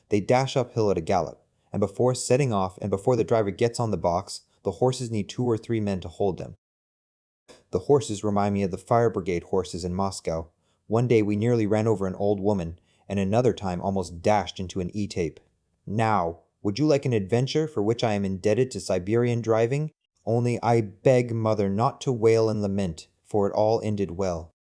They dash uphill at a gallop, and before setting off and before the driver gets on the box, the horses need 2 or 3 men to hold them. The horses remind me of the fire brigade horses in Moscow. One day we nearly ran over an old woman, and another time almost dashed into an E-tape. Now, would you like an adventure for which I am indebted to Siberian driving? Only I beg mother not to wail and lament, for it all ended well.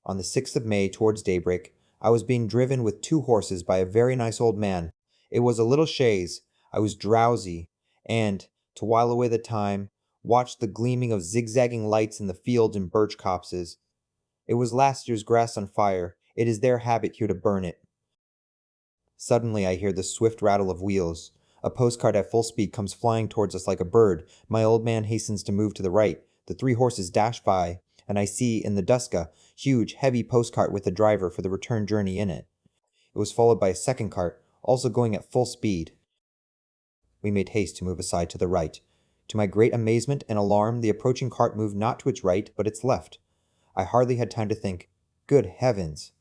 On the 6th of May, towards daybreak, I was being driven with 2 horses by a very nice old man. It was a little chaise. I was drowsy, and, to while away the time, watched the gleaming of zigzagging lights in the fields and birch copses. It was last year's grass on fire. It is their habit here to burn it. Suddenly I hear the swift rattle of wheels. A postcart at full speed comes flying towards us like a bird. My old man hastens to move to the right. The 3 horses dash by, and I see in the dusk a huge, heavy postcart with a driver for the return journey in it. It was followed by a second cart, also going at full speed. We made haste to move aside to the right. To my great amazement and alarm, the approaching cart moved not to its right, but its left. I hardly had time to think, "Good heavens!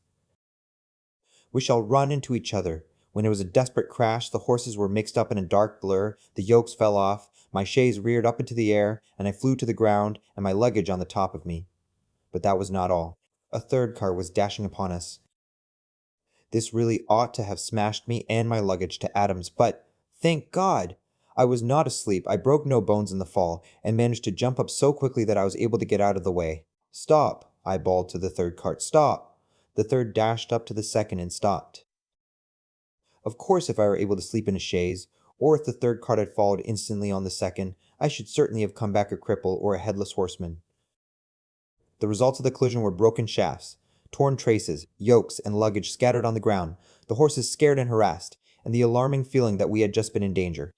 We shall run into each other." When it was a desperate crash, the horses were mixed up in a dark blur, the yokes fell off, my chaise reared up into the air, and I flew to the ground, and my luggage on the top of me. But that was not all. A third car was dashing upon us. This really ought to have smashed me and my luggage to atoms, but, thank God! I was not asleep, I broke no bones in the fall, and managed to jump up so quickly that I was able to get out of the way. "Stop!" I bawled to the third cart. "Stop!" The third dashed up to the second and stopped. Of course, if I were able to sleep in a chaise, or if the third cart had followed instantly on the second, I should certainly have come back a cripple or a headless horseman. The results of the collision were broken shafts, torn traces, yokes, and luggage scattered on the ground, the horses scared and harassed, and the alarming feeling that we had just been in danger.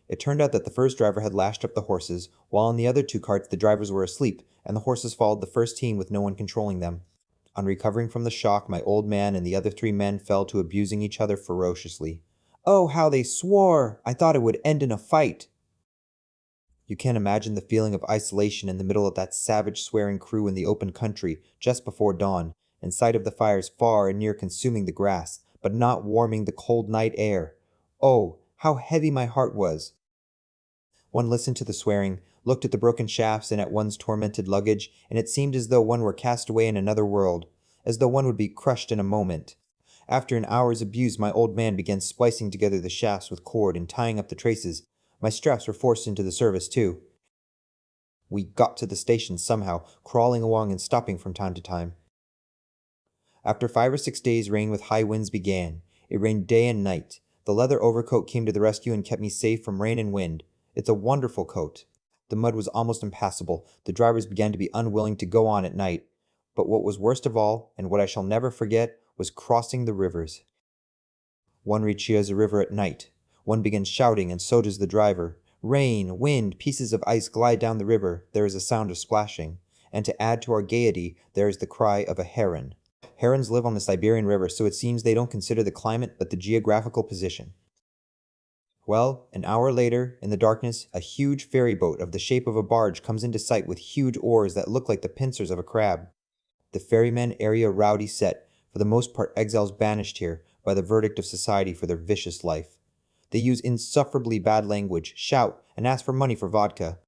It turned out that the first driver had lashed up the horses, while in the other 2 carts the drivers were asleep, and the horses followed the first team with no one controlling them. On recovering from the shock, my old man and the other 3 men fell to abusing each other ferociously. Oh, how they swore! I thought it would end in a fight. You can't imagine the feeling of isolation in the middle of that savage swearing crew in the open country, just before dawn, in sight of the fires far and near consuming the grass, but not warming the cold night air. Oh, how heavy my heart was! One listened to the swearing, looked at the broken shafts and at one's tormented luggage, and it seemed as though one were cast away in another world, as though one would be crushed in a moment. After an hour's abuse, my old man began splicing together the shafts with cord and tying up the traces. My straps were forced into the service, too. We got to the station somehow, crawling along and stopping from time to time. After 5 or 6 days, rain with high winds began. It rained day and night. The leather overcoat came to the rescue and kept me safe from rain and wind. It's a wonderful coat. The mud was almost impassable. The drivers began to be unwilling to go on at night. But what was worst of all, and what I shall never forget, was crossing the rivers. One reaches the river at night. One begins shouting, and so does the driver. Rain, wind, pieces of ice glide down the river. There is a sound of splashing. And to add to our gaiety, there is the cry of a heron. Herons live on the Siberian River, so it seems they don't consider the climate but the geographical position. Well, an hour later, in the darkness, a huge ferry boat of the shape of a barge comes into sight with huge oars that look like the pincers of a crab. The ferrymen airy a rowdy set, for the most part exiles banished here by the verdict of society for their vicious life. They use insufferably bad language, shout, and ask for money for vodka.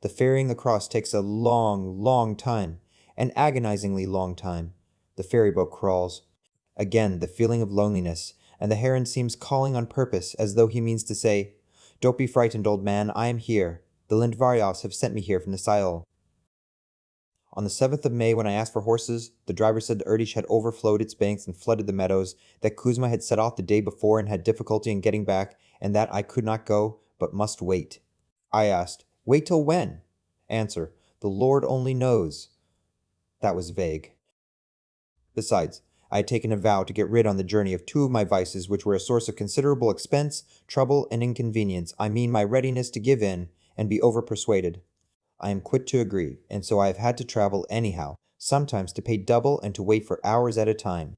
The ferrying across takes a long, long time, an agonizingly long time. The ferryboat crawls. Again, the feeling of loneliness, and the heron seems calling on purpose, as though he means to say, "Don't be frightened, old man, I am here. The Lindvaryovs have sent me here from the Sail." On the 7th of May, when I asked for horses, the driver said the Irtish had overflowed its banks and flooded the meadows, that Kuzma had set off the day before and had difficulty in getting back, and that I could not go, but must wait. I asked, "Wait till when?" Answer, "The Lord only knows." That was vague. Besides, I had taken a vow to get rid on the journey of two of my vices which were a source of considerable expense, trouble, and inconvenience. I mean my readiness to give in and be over-persuaded. I am quit to agree, and so I have had to travel anyhow, sometimes to pay double and to wait for hours at a time.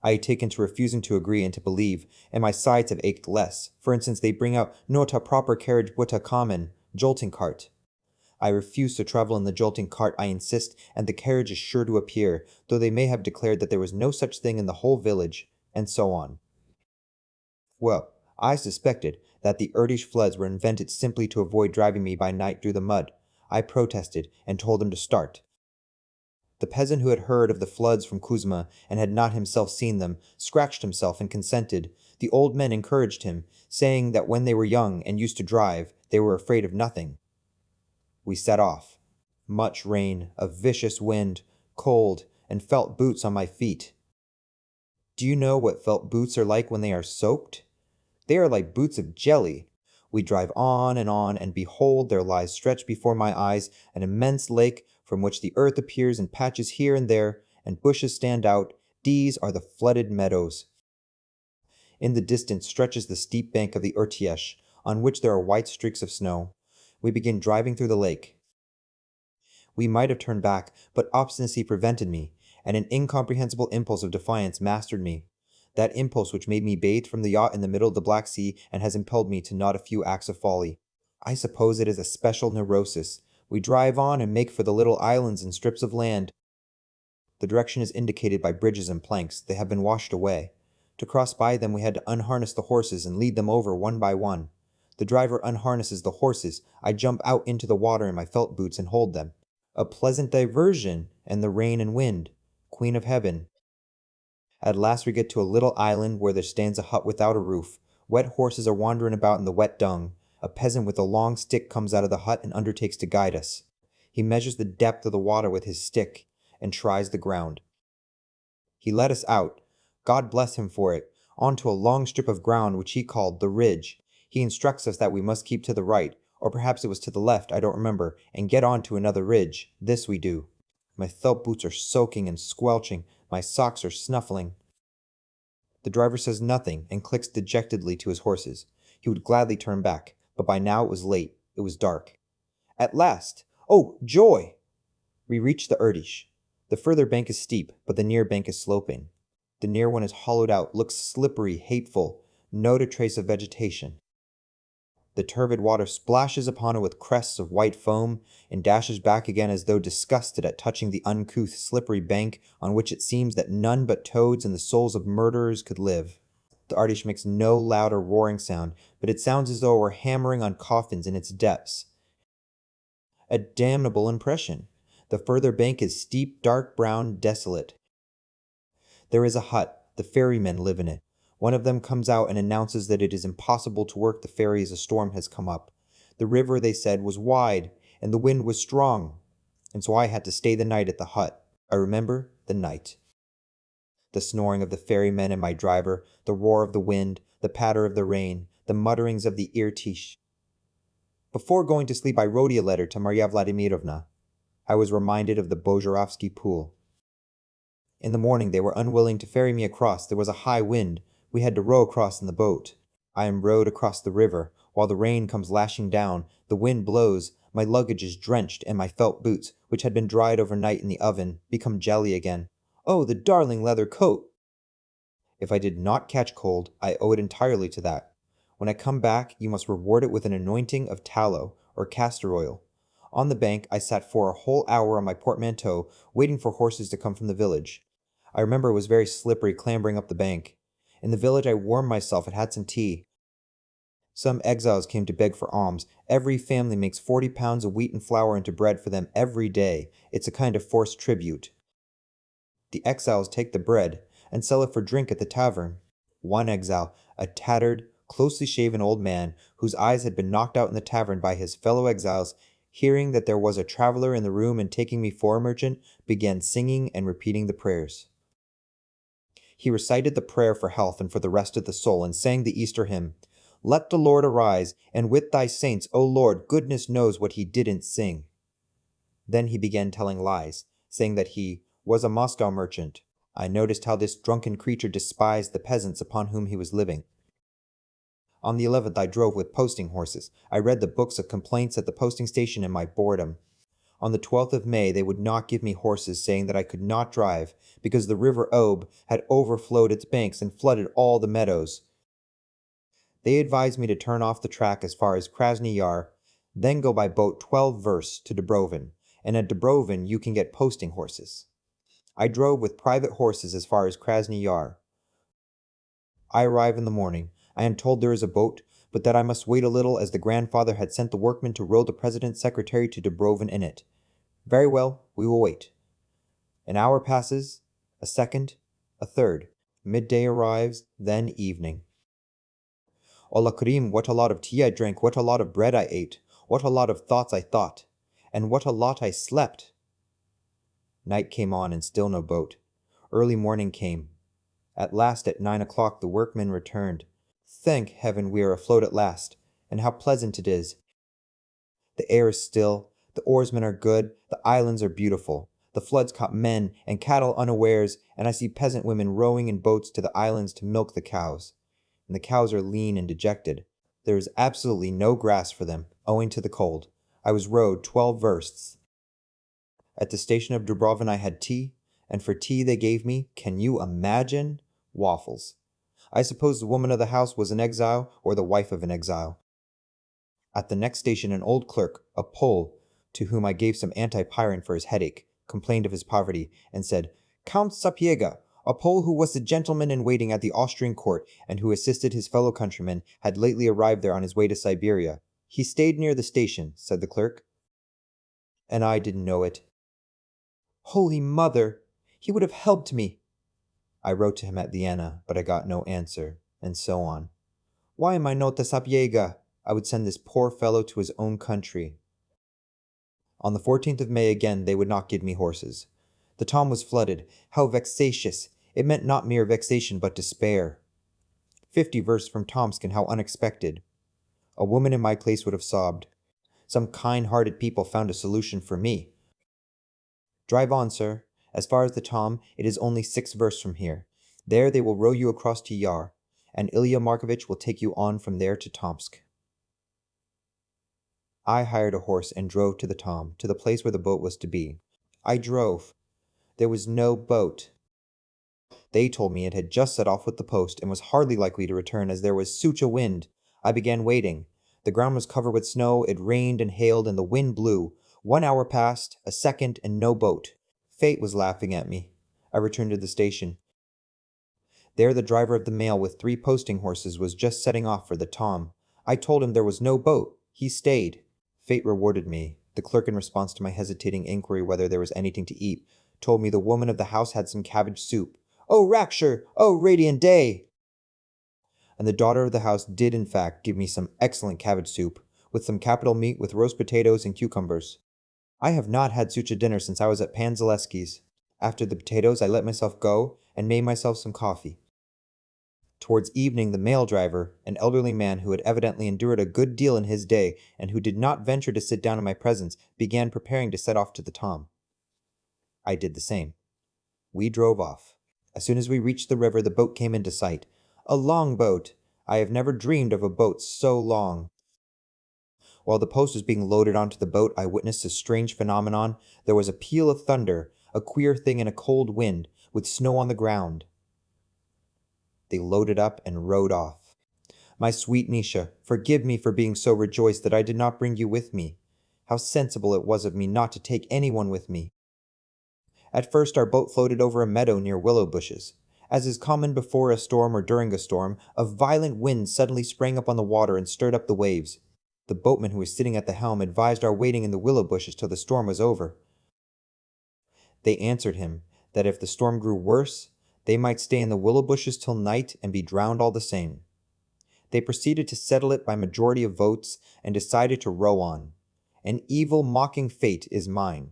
I had taken to refusing to agree and to believe, and my sides have ached less. For instance, they bring out "Nota proper carriage buta common," jolting cart. I refuse to travel in the jolting cart, I insist, and the carriage is sure to appear, though they may have declared that there was no such thing in the whole village, and so on. Well, I suspected that the Irtish floods were invented simply to avoid driving me by night through the mud. I protested, and told them to start. The peasant who had heard of the floods from Kuzma, and had not himself seen them, scratched himself and consented. The old men encouraged him, saying that when they were young and used to drive, they were afraid of nothing. We set off. Much rain, a vicious wind, cold, and felt boots on my feet. Do you know what felt boots are like when they are soaked? They are like boots of jelly. We drive on, and behold, there lies stretched before my eyes an immense lake from which the earth appears in patches here and there, and bushes stand out. These are the flooded meadows. In the distance stretches the steep bank of the Irtysh, on which there are white streaks of snow. We begin driving through the lake. We might have turned back, but obstinacy prevented me, and an incomprehensible impulse of defiance mastered me. That impulse which made me bathe from the yacht in the middle of the Black Sea and has impelled me to not a few acts of folly. I suppose it is a special neurosis. We drive on and make for the little islands and strips of land. The direction is indicated by bridges and planks. They have been washed away. To cross by them we had to unharness the horses and lead them over one by one. The driver unharnesses the horses. I jump out into the water in my felt boots and hold them. A pleasant diversion, and the rain and wind. Queen of heaven. At last we get to a little island where there stands a hut without a roof. Wet horses are wandering about in the wet dung. A peasant with a long stick comes out of the hut and undertakes to guide us. He measures the depth of the water with his stick, and tries the ground. He led us out, God bless him for it, onto a long strip of ground which he called the ridge. He instructs us that we must keep to the right, or perhaps it was to the left, I don't remember, and get on to another ridge. This we do. My felt boots are soaking and squelching. My socks are snuffling. The driver says nothing and clicks dejectedly to his horses. He would gladly turn back, but by now it was late. It was dark. At last! Oh, joy! We reach the Irtysh. The further bank is steep, but the near bank is sloping. The near one is hollowed out, looks slippery, hateful, not a trace of vegetation. The turbid water splashes upon it with crests of white foam, and dashes back again as though disgusted at touching the uncouth, slippery bank on which it seems that none but toads and the souls of murderers could live. The Irtysh makes no loud or roaring sound, but it sounds as though it were hammering on coffins in its depths. A damnable impression. The further bank is steep, dark brown, desolate. There is a hut. The ferrymen live in it. One of them comes out and announces that it is impossible to work the ferry as a storm has come up. The river, they said, was wide, and the wind was strong, and so I had to stay the night at the hut. I remember the night. The snoring of the ferryman and my driver, the roar of the wind, the patter of the rain, the mutterings of the Irtish. Before going to sleep, I wrote a letter to Maria Vladimirovna. I was reminded of the Bozarovsky pool. In the morning, they were unwilling to ferry me across. There was a high wind. We had to row across in the boat. I am rowed across the river, while the rain comes lashing down, the wind blows, my luggage is drenched, and my felt boots, which had been dried overnight in the oven, become jelly again. Oh, the darling leather coat! If I did not catch cold, I owe it entirely to that. When I come back, you must reward it with an anointing of tallow or castor oil. On the bank, I sat for a whole hour on my portmanteau, waiting for horses to come from the village. I remember it was very slippery clambering up the bank. In the village, I warmed myself and had some tea. Some exiles came to beg for alms. Every family makes 40 pounds of wheat and flour into bread for them every day. It's a kind of forced tribute. The exiles take the bread and sell it for drink at the tavern. One exile, a tattered, closely shaven old man, whose eyes had been knocked out in the tavern by his fellow exiles, hearing that there was a traveler in the room and taking me for a merchant, began singing and repeating the prayers. He recited the prayer for health and for the rest of the soul, and sang the Easter hymn, "Let the Lord arise, and with thy saints, O Lord, goodness knows what he didn't sing." Then he began telling lies, saying that he was a Moscow merchant. I noticed how this drunken creature despised the peasants upon whom he was living. On the 11th, I drove with posting horses. I read the books of complaints at the posting station in my boredom. On the 12th of May, they would not give me horses, saying that I could not drive, because the river Ob had overflowed its banks and flooded all the meadows. They advised me to turn off the track as far as Krasny Yar, then go by boat 12 versts to Dubrovin, and at Dubrovin you can get posting horses. I drove with private horses as far as Krasny Yar. I arrive in the morning. I am told there is a boat, but that I must wait a little, as the grandfather had sent the workmen to row the president's secretary to Dubrovin in it. Very well, we will wait. An hour passes, a second, a third. Midday arrives, then evening. Allah Karim, what a lot of tea I drank, what a lot of bread I ate, what a lot of thoughts I thought, and what a lot I slept. Night came on and still no boat. Early morning came. At last, at 9 o'clock, the workmen returned. Thank heaven we are afloat at last, and how pleasant it is. The air is still, the oarsmen are good, the islands are beautiful. The floods caught men and cattle unawares, and I see peasant women rowing in boats to the islands to milk the cows. And the cows are lean and dejected. There is absolutely no grass for them, owing to the cold. I was rowed 12 versts. At the station of Dubrovin I had tea, and for tea they gave me, can you imagine, waffles. I suppose the woman of the house was an exile, or the wife of an exile. At the next station an old clerk, a Pole, to whom I gave some antipyrin for his headache, complained of his poverty, and said, "Count Sapiega, a Pole who was the gentleman in waiting at the Austrian court, and who assisted his fellow countrymen, had lately arrived there on his way to Siberia. He stayed near the station," said the clerk. And I didn't know it. Holy Mother! He would have helped me. I wrote to him at Vienna, but I got no answer, and so on. Why am I not a Sapiega? I would send this poor fellow to his own country. On the 14th of May again they would not give me horses. The Tom was flooded. How vexatious! It meant not mere vexation, but despair. 50 versts from Tomsk, and how unexpected. A woman in my place would have sobbed. Some kind-hearted people found a solution for me. Drive on, sir. As far as the Tom, it is only 6 versts from here. There they will row you across to Yar, and Ilya Markovitch will take you on from there to Tomsk. I hired a horse and drove to the Tom, to the place where the boat was to be. I drove. There was no boat. They told me it had just set off with the post and was hardly likely to return, as there was such a wind. I began waiting. The ground was covered with snow, it rained and hailed, and the wind blew. 1 hour passed, a second, and no boat. Fate was laughing at me. I returned to the station. There the driver of the mail with 3 posting horses was just setting off for the Tom. I told him there was no boat. He stayed. Fate rewarded me. The clerk, in response to my hesitating inquiry whether there was anything to eat, told me the woman of the house had some cabbage soup. Oh, rapture! Oh, radiant day! And the daughter of the house did in fact give me some excellent cabbage soup, with some capital meat with roast potatoes and cucumbers. I have not had such a dinner since I was at Pan Zaleski's. After the potatoes, I let myself go and made myself some coffee. Towards evening, the mail driver, an elderly man who had evidently endured a good deal in his day and who did not venture to sit down in my presence, began preparing to set off to the Tom. I did the same. We drove off. As soon as we reached the river, the boat came into sight. A long boat. I have never dreamed of a boat so long. While the post was being loaded onto the boat, I witnessed a strange phenomenon. There was a peal of thunder, a queer thing in a cold wind, with snow on the ground. They loaded up and rowed off. My sweet Nisha, forgive me for being so rejoiced that I did not bring you with me. How sensible it was of me not to take anyone with me. At first our boat floated over a meadow near willow bushes. As is common before a storm or during a storm, a violent wind suddenly sprang up on the water and stirred up the waves. The boatman who was sitting at the helm advised our waiting in the willow bushes till the storm was over. They answered him that if the storm grew worse, they might stay in the willow bushes till night and be drowned all the same. They proceeded to settle it by majority of votes and decided to row on. An evil, mocking fate is mine.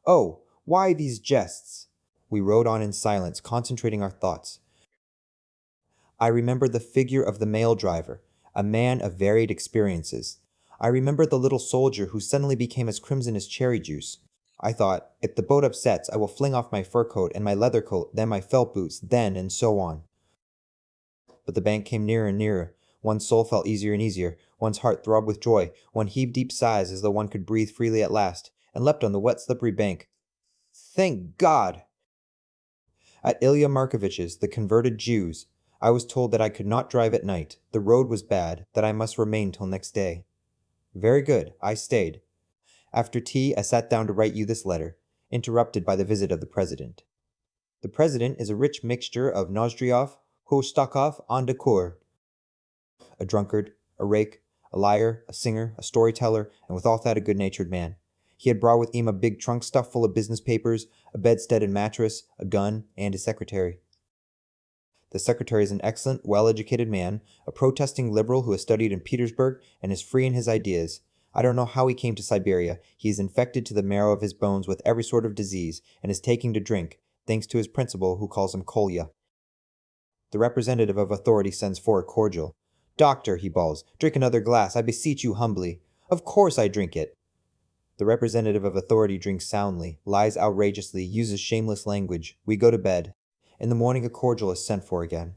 Oh, why these jests? We rode on in silence, concentrating our thoughts. I remember the figure of the mail driver, a man of varied experiences. I remember the little soldier who suddenly became as crimson as cherry juice. I thought, if the boat upsets, I will fling off my fur coat and my leather coat, then my felt boots, then and so on. But the bank came nearer and nearer. One's soul felt easier and easier. One's heart throbbed with joy. One heaved deep sighs as though one could breathe freely at last, and leapt on the wet, slippery bank. Thank God! At Ilya Markovich's, the converted Jews, I was told that I could not drive at night. The road was bad, that I must remain till next day. Very good, I stayed. After tea, I sat down to write you this letter, interrupted by the visit of the president. The president is a rich mixture of Nozdryov, Khostakov, Andakur, a drunkard, a rake, a liar, a singer, a storyteller, and with all that a good-natured man. He had brought with him a big trunk stuffed full of business papers, a bedstead and mattress, a gun, and his secretary. The secretary is an excellent, well-educated man, a protesting liberal who has studied in Petersburg and is free in his ideas. I don't know how he came to Siberia. He is infected to the marrow of his bones with every sort of disease, and is taking to drink, thanks to his principal who calls him Kolya. The representative of authority sends for a cordial. Doctor, he bawls, drink another glass, I beseech you humbly. Of course I drink it. The representative of authority drinks soundly, lies outrageously, uses shameless language. We go to bed. In the morning a cordial is sent for again.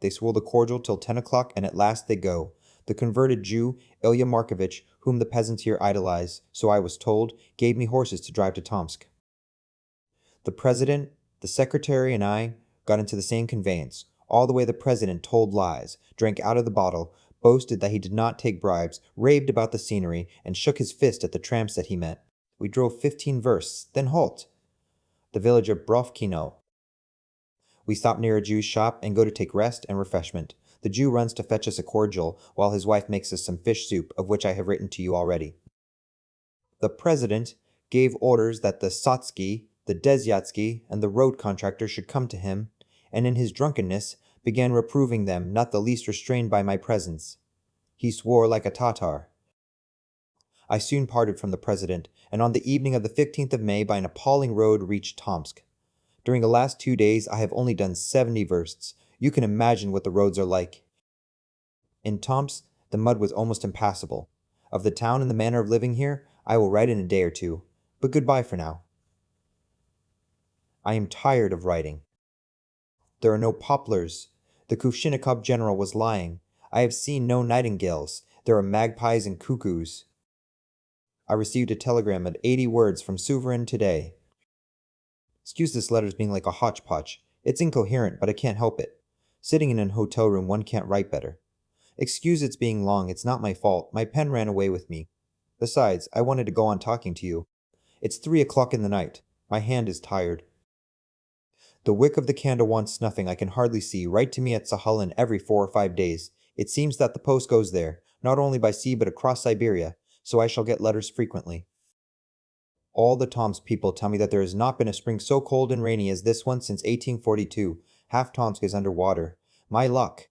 They swirl the cordial till 10 o'clock, and at last they go. The converted Jew, Ilya Markovich, whom the peasants here idolize, so I was told, gave me horses to drive to Tomsk. The president, the secretary, and I got into the same conveyance. All the way the president told lies, drank out of the bottle, boasted that he did not take bribes, raved about the scenery, and shook his fist at the tramps that he met. We drove 15 versts, then halt. The village of Brovkino. We stop near a Jew's shop and go to take rest and refreshment. The Jew runs to fetch us a cordial, while his wife makes us some fish soup, of which I have written to you already. The president gave orders that the Sotsky, the Desyatsky, and the road contractor should come to him, and in his drunkenness began reproving them, not the least restrained by my presence. He swore like a Tatar. I soon parted from the president, and on the evening of the 15th of May by an appalling road reached Tomsk. During the last 2 days I have only done 70 versts. You can imagine what the roads are like. In Tomsk the mud was almost impassable. Of the town and the manner of living here I will write in a day or two, but goodbye for now. I am tired of writing. There are no poplars. The Kuvshinikov general was lying. I have seen no nightingales. There are magpies and cuckoos. I received a telegram at 80 words from Suverin today. Excuse this letter's being like a hodgepodge. It's incoherent, but I can't help it. Sitting in an hotel room, one can't write better. Excuse its being long, it's not my fault. My pen ran away with me. Besides, I wanted to go on talking to you. It's 3 o'clock in the night. My hand is tired. The wick of the candle wants snuffing, I can hardly see. Write to me at Sakhalin every 4 or 5 days. It seems that the post goes there, not only by sea but across Siberia, so I shall get letters frequently. All the Tomsk people tell me that there has not been a spring so cold and rainy as this one since 1842. Half Tomsk is under water. My luck!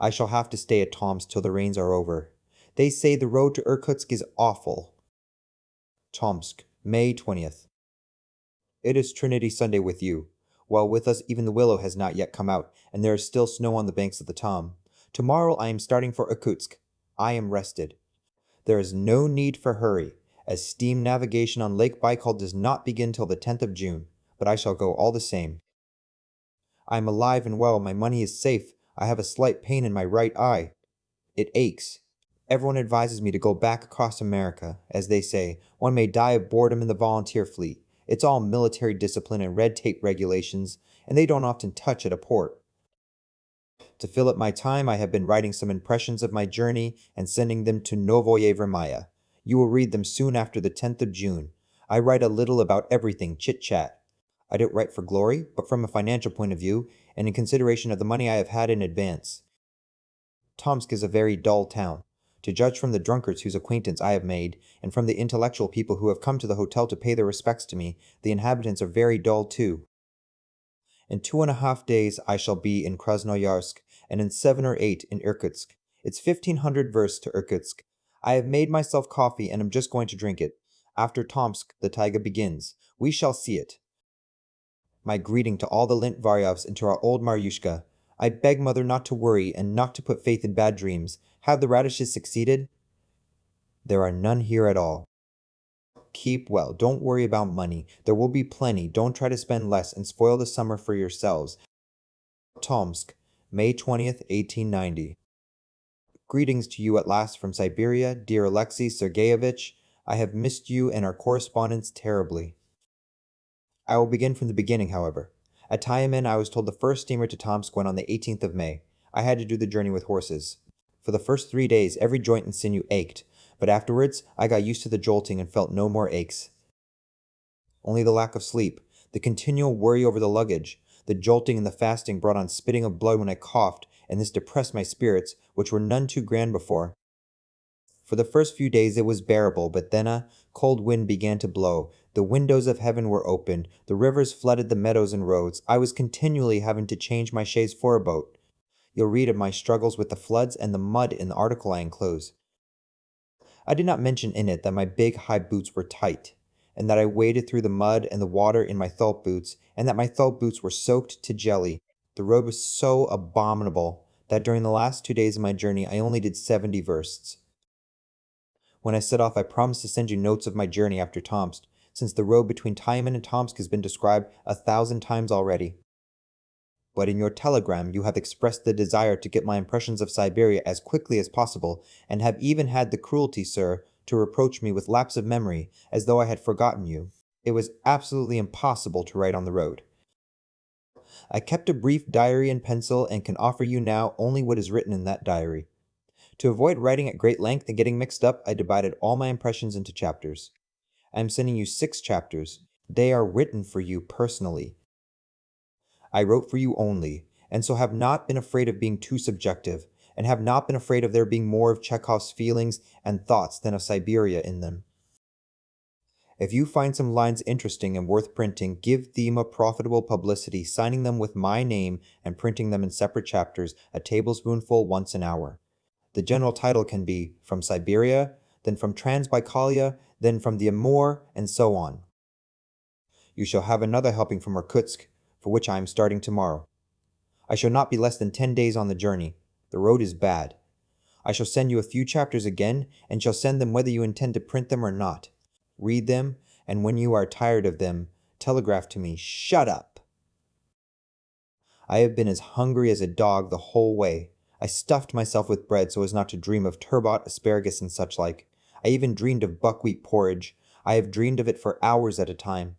I shall have to stay at Tomsk till the rains are over. They say the road to Irkutsk is awful. Tomsk, May 20th. It is Trinity Sunday with you. While with us even the willow has not yet come out, and there is still snow on the banks of the Tom. Tomorrow I am starting for Irkutsk. I am rested. There is no need for hurry, as steam navigation on Lake Baikal does not begin till the 10th of June, but I shall go all the same. I am alive and well, my money is safe, I have a slight pain in my right eye. It aches. Everyone advises me to go back across America. As they say, one may die of boredom in the volunteer fleet. It's all military discipline and red tape regulations, and they don't often touch at a port. To fill up my time, I have been writing some impressions of my journey and sending them to Novoye Vermaya. You will read them soon after the 10th of June. I write a little about everything, chit-chat. I don't write for glory, but from a financial point of view, and in consideration of the money I have had in advance. Tomsk is a very dull town. To judge from the drunkards whose acquaintance I have made, and from the intellectual people who have come to the hotel to pay their respects to me, the inhabitants are very dull too. In 2.5 days I shall be in Krasnoyarsk, and in 7 or 8 in Irkutsk. It's 1,500 versts to Irkutsk. I have made myself coffee and am just going to drink it. After Tomsk, the taiga begins. We shall see it. My greeting to all the Lint Varyovs and to our old Maryushka. I beg mother not to worry and not to put faith in bad dreams. Have the radishes succeeded? There are none here at all. Keep well. Don't worry about money. There will be plenty. Don't try to spend less and spoil the summer for yourselves. Tomsk, May 20th, 1890. Greetings to you at last from Siberia, dear Alexei Sergeyevich. I have missed you and our correspondence terribly. I will begin from the beginning, however. At Tyamin, I was told the first steamer to Tomsk went on the 18th of May. I had to do the journey with horses. For the first 3 days, every joint and sinew ached, but afterwards, I got used to the jolting and felt no more aches. Only the lack of sleep, the continual worry over the luggage, the jolting and the fasting brought on spitting of blood when I coughed, and this depressed my spirits, which were none too grand before. For the first few days it was bearable, but then a cold wind began to blow. The windows of heaven were opened. The rivers flooded the meadows and roads. I was continually having to change my chaise for a boat. You'll read of my struggles with the floods and the mud in the article I enclose. I did not mention in it that my big high boots were tight, and that I waded through the mud and the water in my felt boots, and that my felt boots were soaked to jelly. The road was so abominable that during the last 2 days of my journey I only did 70 versts. When I set off, I promised to send you notes of my journey after Tomsk, since the road between Tyamin and Tomsk has been described 1,000 times already. But in your telegram you have expressed the desire to get my impressions of Siberia as quickly as possible, and have even had the cruelty, sir, to reproach me with lapse of memory, as though I had forgotten you. It was absolutely impossible to write on the road. I kept a brief diary in pencil and can offer you now only what is written in that diary. To avoid writing at great length and getting mixed up, I divided all my impressions into chapters. I am sending you 6 chapters. They are written for you personally. I wrote for you only, and so have not been afraid of being too subjective, and have not been afraid of there being more of Chekhov's feelings and thoughts than of Siberia in them. If you find some lines interesting and worth printing, give them a profitable publicity, signing them with my name and printing them in separate chapters, a tablespoonful once an hour. The general title can be From Siberia, then From Transbaikalia, then From the Amur, and so on. You shall have another helping from Irkutsk, for which I am starting tomorrow. I shall not be less than 10 days on the journey. The road is bad. I shall send you a few chapters again, and shall send them whether you intend to print them or not. Read them, and when you are tired of them, telegraph to me, "Shut up!" I have been as hungry as a dog the whole way. I stuffed myself with bread so as not to dream of turbot, asparagus, and such like. I even dreamed of buckwheat porridge. I have dreamed of it for hours at a time.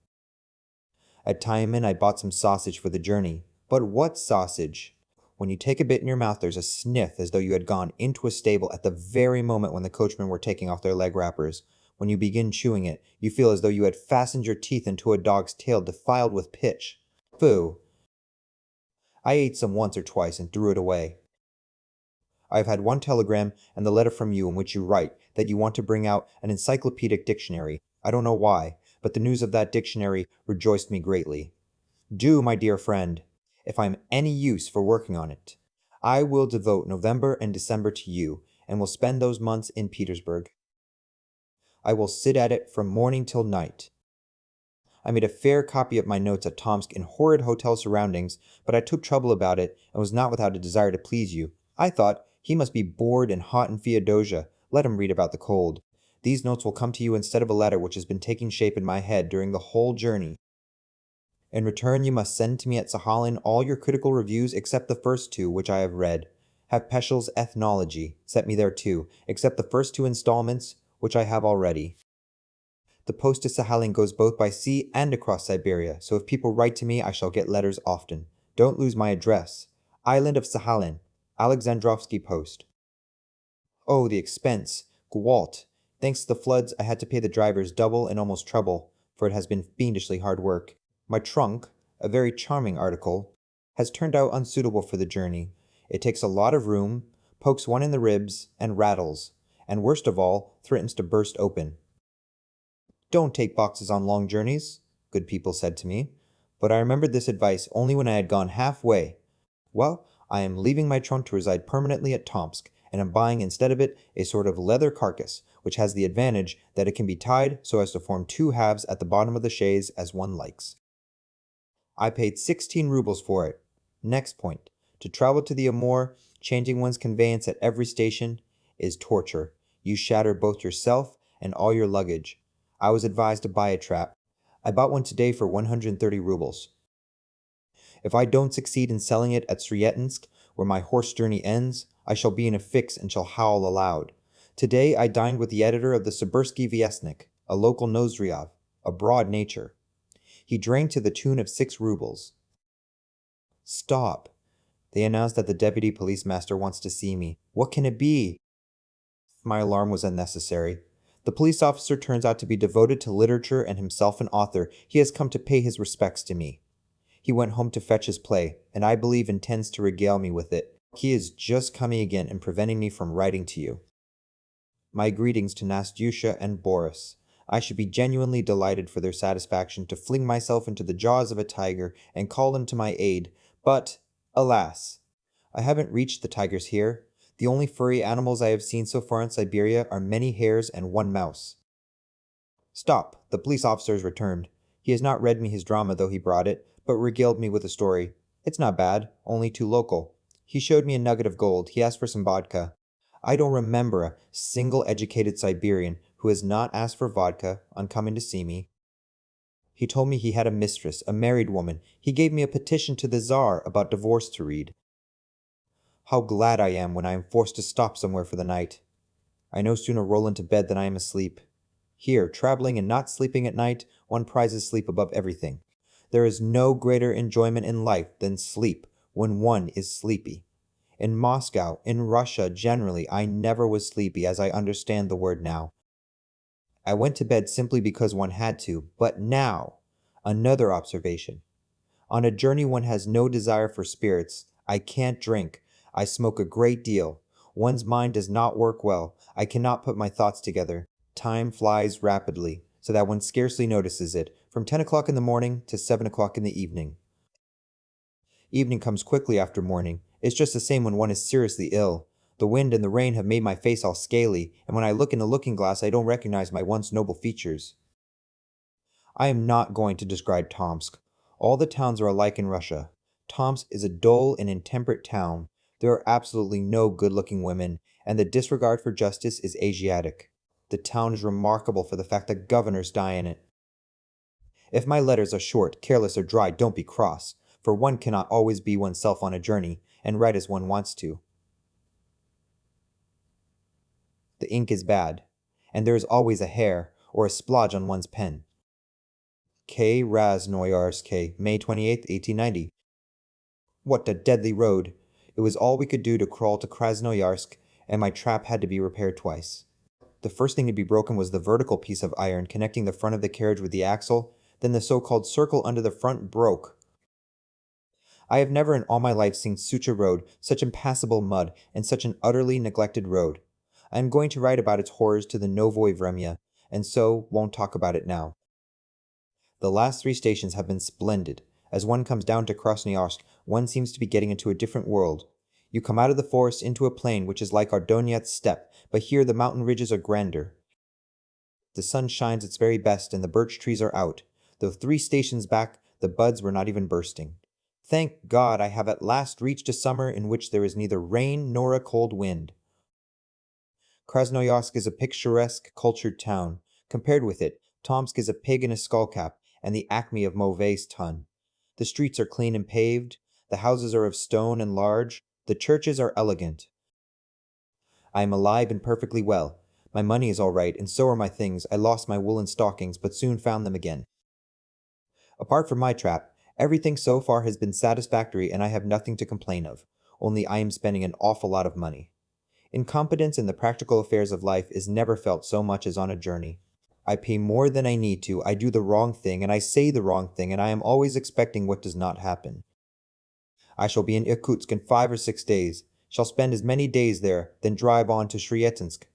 At Tyamin I bought some sausage for the journey. But what sausage? When you take a bit in your mouth there's a sniff as though you had gone into a stable at the very moment when the coachmen were taking off their leg wrappers. When you begin chewing it, you feel as though you had fastened your teeth into a dog's tail defiled with pitch. Pooh! I ate some once or twice and threw it away. I have had one telegram and the letter from you in which you write that you want to bring out an encyclopedic dictionary. I don't know why, but the news of that dictionary rejoiced me greatly. Do, my dear friend, if I am any use for working on it. I will devote November and December to you, and will spend those months in Petersburg. I will sit at it from morning till night. I made a fair copy of my notes at Tomsk in horrid hotel surroundings, but I took trouble about it and was not without a desire to please you. I thought, he must be bored and hot in Feodosia. Let him read about the cold. These notes will come to you instead of a letter which has been taking shape in my head during the whole journey. In return, you must send to me at Sahalin all your critical reviews except the first two, which I have read. Have Peschel's Ethnology sent me there too, except the first two installments, which I have already. The post to Sahalin goes both by sea and across Siberia, so if people write to me, I shall get letters often. Don't lose my address. Island of Sahalin, Alexandrovsky Post. Oh, the expense. Gwalt. Thanks to the floods, I had to pay the drivers double and almost treble, for it has been fiendishly hard work. My trunk, a very charming article, has turned out unsuitable for the journey. It takes a lot of room, pokes one in the ribs, and rattles, and worst of all, threatens to burst open. Don't take boxes on long journeys, good people said to me, but I remembered this advice only when I had gone halfway. Well, I am leaving my trunk to reside permanently at Tomsk, and am buying instead of it a sort of leather carcass, which has the advantage that it can be tied so as to form two halves at the bottom of the chaise as one likes. I paid 16 rubles for it. Next point. To travel to the Amur, changing one's conveyance at every station, is torture. You shatter both yourself and all your luggage. I was advised to buy a trap. I bought one today for 130 rubles. If I don't succeed in selling it at Srietinsk, where my horse journey ends, I shall be in a fix and shall howl aloud. Today I dined with the editor of the Sibirsky Vyestnik, a local Nozdryov, a broad nature. He drank to the tune of 6 rubles. Stop. They announced that the deputy police master wants to see me. What can it be? My alarm was unnecessary. The police officer turns out to be devoted to literature and himself an author. He has come to pay his respects to me. He went home to fetch his play, and I believe intends to regale me with it. He is just coming again and preventing me from writing to you. My greetings to Nastyusha and Boris. I should be genuinely delighted for their satisfaction to fling myself into the jaws of a tiger and call them to my aid, but, alas, I haven't reached the tigers here. The only furry animals I have seen so far in Siberia are many hares and one mouse. Stop, the police officer has returned. He has not read me his drama, though he brought it, but regaled me with a story. It's not bad, only too local. He showed me a nugget of gold. He asked for some vodka. I don't remember a single educated Siberian who has not asked for vodka on coming to see me. He told me he had a mistress, a married woman. He gave me a petition to the Tsar about divorce to read. How glad I am when I am forced to stop somewhere for the night. I no sooner roll into bed than I am asleep. Here, traveling and not sleeping at night, one prizes sleep above everything. There is no greater enjoyment in life than sleep when one is sleepy. In Moscow, in Russia generally, I never was sleepy as I understand the word now. I went to bed simply because one had to, but now, another observation. On a journey one has no desire for spirits. I can't drink. I smoke a great deal. One's mind does not work well. I cannot put my thoughts together. Time flies rapidly, so that one scarcely notices it, from 10 o'clock in the morning to 7 o'clock in the evening. Evening comes quickly after morning. It's just the same when one is seriously ill. The wind and the rain have made my face all scaly, and when I look in the looking-glass I don't recognize my once noble features. I am not going to describe Tomsk. All the towns are alike in Russia. Tomsk is a dull and intemperate town. There are absolutely no good-looking women, and the disregard for justice is Asiatic. The town is remarkable for the fact that governors die in it. If my letters are short, careless, or dry, don't be cross, for one cannot always be oneself on a journey, and write as one wants to. The ink is bad, and there is always a hair or a splodge on one's pen. K. Krasnoyarsk, May 28, 1890. What a deadly road! It was all we could do to crawl to Krasnoyarsk, and my trap had to be repaired twice. The first thing to be broken was the vertical piece of iron connecting the front of the carriage with the axle, then the so-called circle under the front broke. I have never in all my life seen such a road, such impassable mud, and such an utterly neglected road. I am going to write about its horrors to the Novoye Vremya, and so won't talk about it now. The last 3 stations have been splendid. As one comes down to Krasnoyarsk, one seems to be getting into a different world. You come out of the forest into a plain which is like our Donetsk steppe, but here the mountain ridges are grander. The sun shines its very best and the birch trees are out. Though 3 stations back, the buds were not even bursting. Thank God I have at last reached a summer in which there is neither rain nor a cold wind. Krasnoyarsk is a picturesque, cultured town. Compared with it, Tomsk is a pig in a skullcap and the acme of mauvaise ton. The streets are clean and paved, the houses are of stone and large, the churches are elegant. I am alive and perfectly well. My money is all right, and so are my things. I lost my woolen stockings, but soon found them again. Apart from my trap, everything so far has been satisfactory and I have nothing to complain of, only I am spending an awful lot of money. Incompetence in the practical affairs of life is never felt so much as on a journey. I pay more than I need to, I do the wrong thing, and I say the wrong thing, and I am always expecting what does not happen. I shall be in Irkutsk in 5 or 6 days, shall spend as many days there, then drive on to Srietsinsk.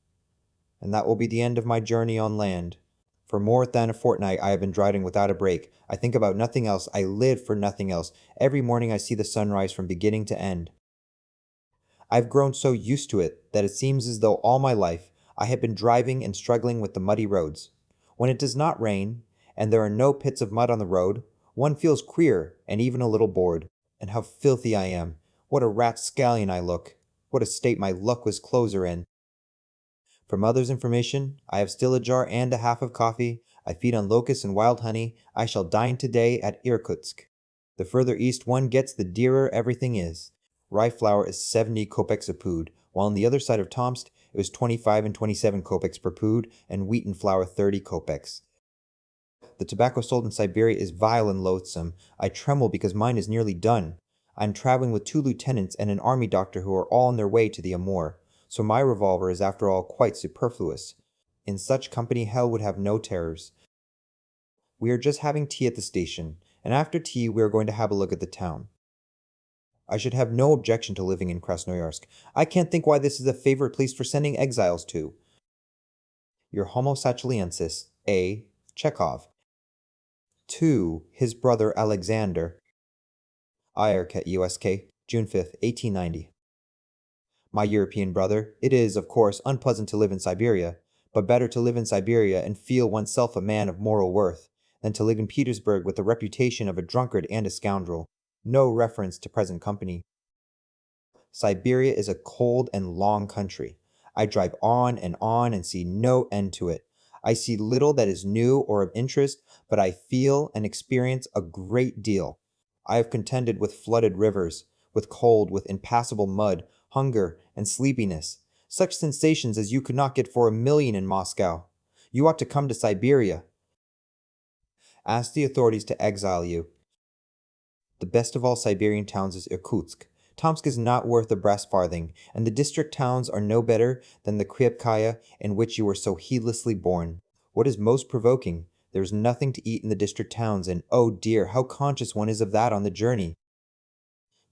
And that will be the end of my journey on land. For more than a fortnight I have been driving without a break. I think about nothing else, I live for nothing else. Every morning I see the sunrise from beginning to end. I've grown so used to it that it seems as though all my life I have been driving and struggling with the muddy roads. When it does not rain, and there are no pits of mud on the road, one feels queer and even a little bored. And how filthy I am! What a rapscallion I look! What a state my luckless clothes are in! For mother's information, I have still a jar and a half of coffee, I feed on locusts and wild honey, I shall dine today at Irkutsk. The further east one gets, the dearer everything is. Rye flour is 70 kopecks a pood, while on the other side of Tomsk it was 25 and 27 kopecks per pood, and wheaten flour 30 kopecks. The tobacco sold in Siberia is vile and loathsome. I tremble because mine is nearly done. I am traveling with 2 lieutenants and an army doctor who are all on their way to the Amur, so my revolver is after all quite superfluous. In such company hell would have no terrors. We are just having tea at the station, and after tea we are going to have a look at the town. I should have no objection to living in Krasnoyarsk. I can't think why this is a favorite place for sending exiles to. Your Homo sacheliensis, A. Chekhov. 2. His brother Alexander. Irk, USK, June 5, 1890. My European brother, it is, of course, unpleasant to live in Siberia, but better to live in Siberia and feel oneself a man of moral worth, than to live in Petersburg with the reputation of a drunkard and a scoundrel. No reference to present company. Siberia is a cold and long country. I drive on and see no end to it. I see little that is new or of interest, but I feel and experience a great deal. I have contended with flooded rivers, with cold, with impassable mud, hunger, and sleepiness, such sensations as you could not get for a million in Moscow. You ought to come to Siberia. Ask the authorities to exile you. The best of all Siberian towns is Irkutsk. Tomsk is not worth a brass farthing, and the district towns are no better than the Kryepkaya in which you were so heedlessly born. What is most provoking, there is nothing to eat in the district towns, and oh dear, how conscious one is of that on the journey.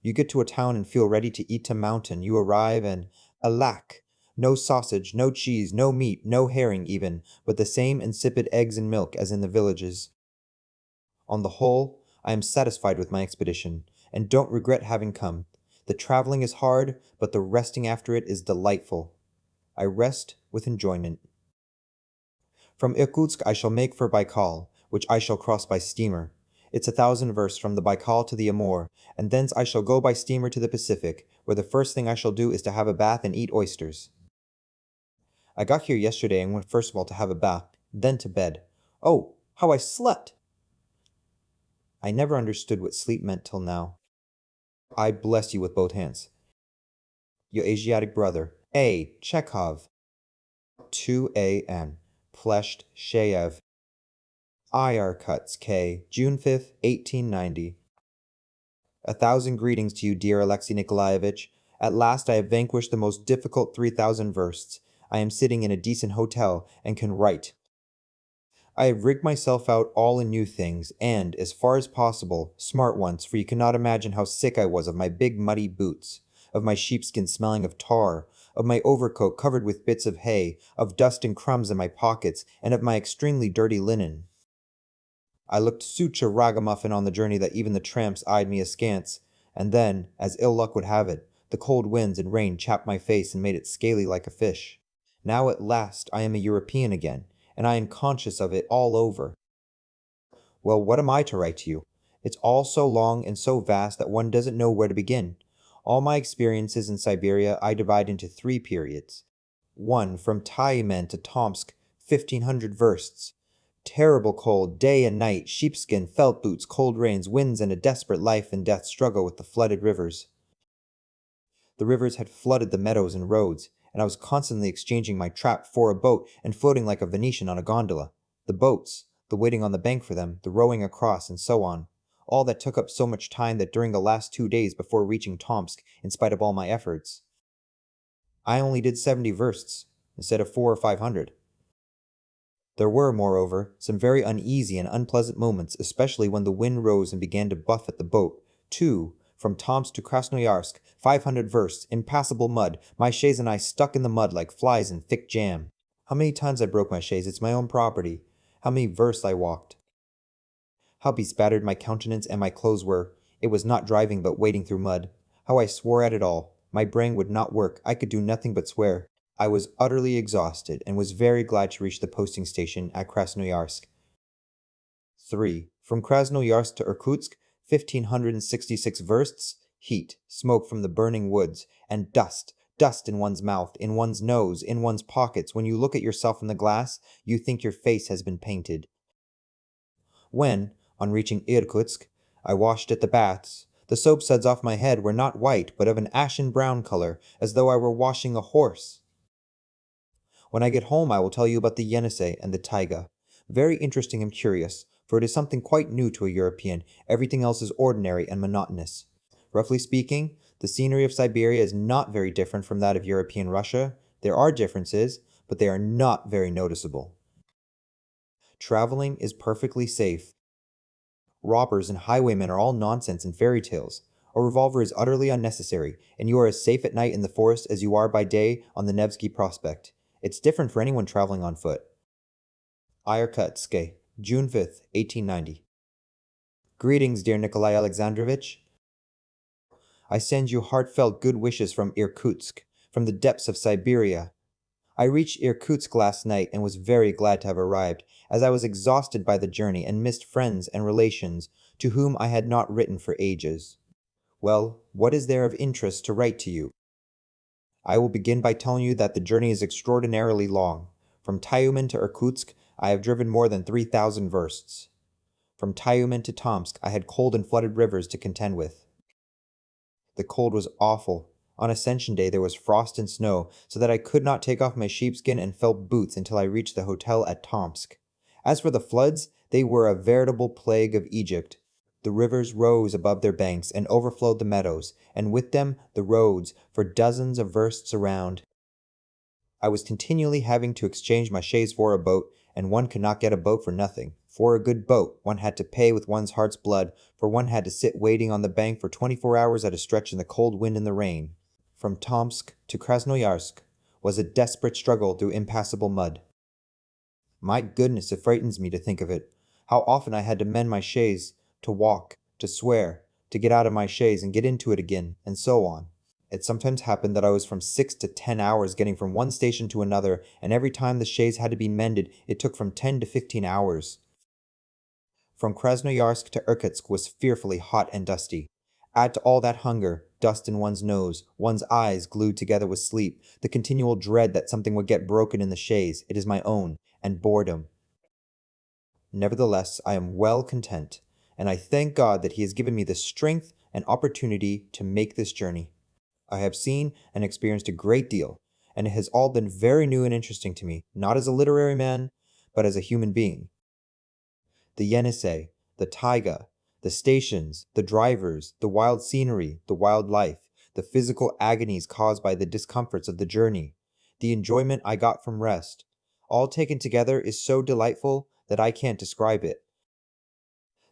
You get to a town and feel ready to eat a mountain. You arrive and, alack! No sausage, no cheese, no meat, no herring even, but the same insipid eggs and milk as in the villages. On the whole, I am satisfied with my expedition, and don't regret having come. The traveling is hard, but the resting after it is delightful. I rest with enjoyment. From Irkutsk I shall make for Baikal, which I shall cross by steamer. It's 1,000 versts from the Baikal to the Amur, and thence I shall go by steamer to the Pacific, where the first thing I shall do is to have a bath and eat oysters. I got here yesterday and went first of all to have a bath, then to bed. Oh, how I slept! I never understood what sleep meant till now. I bless you with both hands. Your Asiatic brother, A. Chekhov. 2 A.N. Plesht Sheyev. IR Cuts K. June 5th, 1890. 1,000 greetings to you, dear Alexei Nikolaevich. At last I have vanquished the most difficult 3,000 versts. I am sitting in a decent hotel and can write. I have rigged myself out all in new things, and, as far as possible, smart ones, for you cannot imagine how sick I was of my big muddy boots, of my sheepskin smelling of tar, of my overcoat covered with bits of hay, of dust and crumbs in my pockets, and of my extremely dirty linen. I looked such a ragamuffin on the journey that even the tramps eyed me askance, and then, as ill luck would have it, the cold winds and rain chapped my face and made it scaly like a fish. Now at last I am a European again, and I am conscious of it all over. Well, what am I to write to you? It's all so long and so vast that one doesn't know where to begin. All my experiences in Siberia I divide into 3 periods. 1. From Tyumen to Tomsk, 1500 versts. Terrible cold, day and night, sheepskin, felt boots, cold rains, winds, and a desperate life and death struggle with the flooded rivers. The rivers had flooded the meadows and roads, and I was constantly exchanging my trap for a boat and floating like a Venetian on a gondola. The boats, the waiting on the bank for them, the rowing across, and so on. All that took up so much time that during the last 2 days before reaching Tomsk, in spite of all my efforts, I only did 70 versts, instead of 400 or 500. There were, moreover, some very uneasy and unpleasant moments, especially when the wind rose and began to buffet the boat. 2. From Tomsk to Krasnoyarsk, 500 versts, impassable mud, my chaise and I stuck in the mud like flies in thick jam. How many times I broke my chaise, it's my own property. How many versts I walked. How bespattered my countenance and my clothes were. It was not driving but wading through mud. How I swore at it all. My brain would not work, I could do nothing but swear. I was utterly exhausted and was very glad to reach the posting station at Krasnoyarsk. 3. From Krasnoyarsk to Irkutsk, 1566 versts, heat, smoke from the burning woods, and dust in one's mouth, in one's nose, in one's pockets. When you look at yourself in the glass, you think your face has been painted. When, on reaching Irkutsk, I washed at the baths, the soap suds off my head were not white but of an ashen brown color, as though I were washing a horse. When I get home I will tell you about the Yenisei and the taiga. Very interesting and curious, for it is something quite new to a European. Everything else is ordinary and monotonous. Roughly speaking, the scenery of Siberia is not very different from that of European Russia. There are differences, but they are not very noticeable. Traveling is perfectly safe. Robbers and highwaymen are all nonsense and fairy tales. A revolver is utterly unnecessary, and you are as safe at night in the forest as you are by day on the Nevsky Prospect. It's different for anyone traveling on foot. Irkutsk, June 5th, 1890. Greetings, dear Nikolai Alexandrovich. I send you heartfelt good wishes from Irkutsk, from the depths of Siberia. I reached Irkutsk last night and was very glad to have arrived, as I was exhausted by the journey and missed friends and relations to whom I had not written for ages. Well, what is there of interest to write to you? I will begin by telling you that the journey is extraordinarily long. From Tyumen to Irkutsk, I have driven more than 3,000 versts. From Tyumen to Tomsk, I had cold and flooded rivers to contend with. The cold was awful. On Ascension Day there was frost and snow, so that I could not take off my sheepskin and felt boots until I reached the hotel at Tomsk. As for the floods, they were a veritable plague of Egypt. The rivers rose above their banks and overflowed the meadows, and with them the roads, for dozens of versts around. I was continually having to exchange my chaise for a boat, and one could not get a boat for nothing. For a good boat, one had to pay with one's heart's blood, for one had to sit waiting on the bank for 24 hours at a stretch in the cold wind and the rain. From Tomsk to Krasnoyarsk was a desperate struggle through impassable mud. My goodness, it frightens me to think of it. How often I had to mend my chaise, to walk, to swear, to get out of my chaise and get into it again, and so on. It sometimes happened that I was from 6 to 10 hours getting from one station to another, and every time the chaise had to be mended, it took from 10 to 15 hours. From Krasnoyarsk to Irkutsk was fearfully hot and dusty. Add to all that hunger, dust in one's nose, one's eyes glued together with sleep, the continual dread that something would get broken in the chaise, it is my own, and boredom. Nevertheless, I am well content, and I thank God that He has given me the strength and opportunity to make this journey. I have seen and experienced a great deal, and it has all been very new and interesting to me, not as a literary man, but as a human being. The Yenisei, the taiga, the stations, the drivers, the wild scenery, the wild life, the physical agonies caused by the discomforts of the journey, the enjoyment I got from rest, all taken together is so delightful that I can't describe it.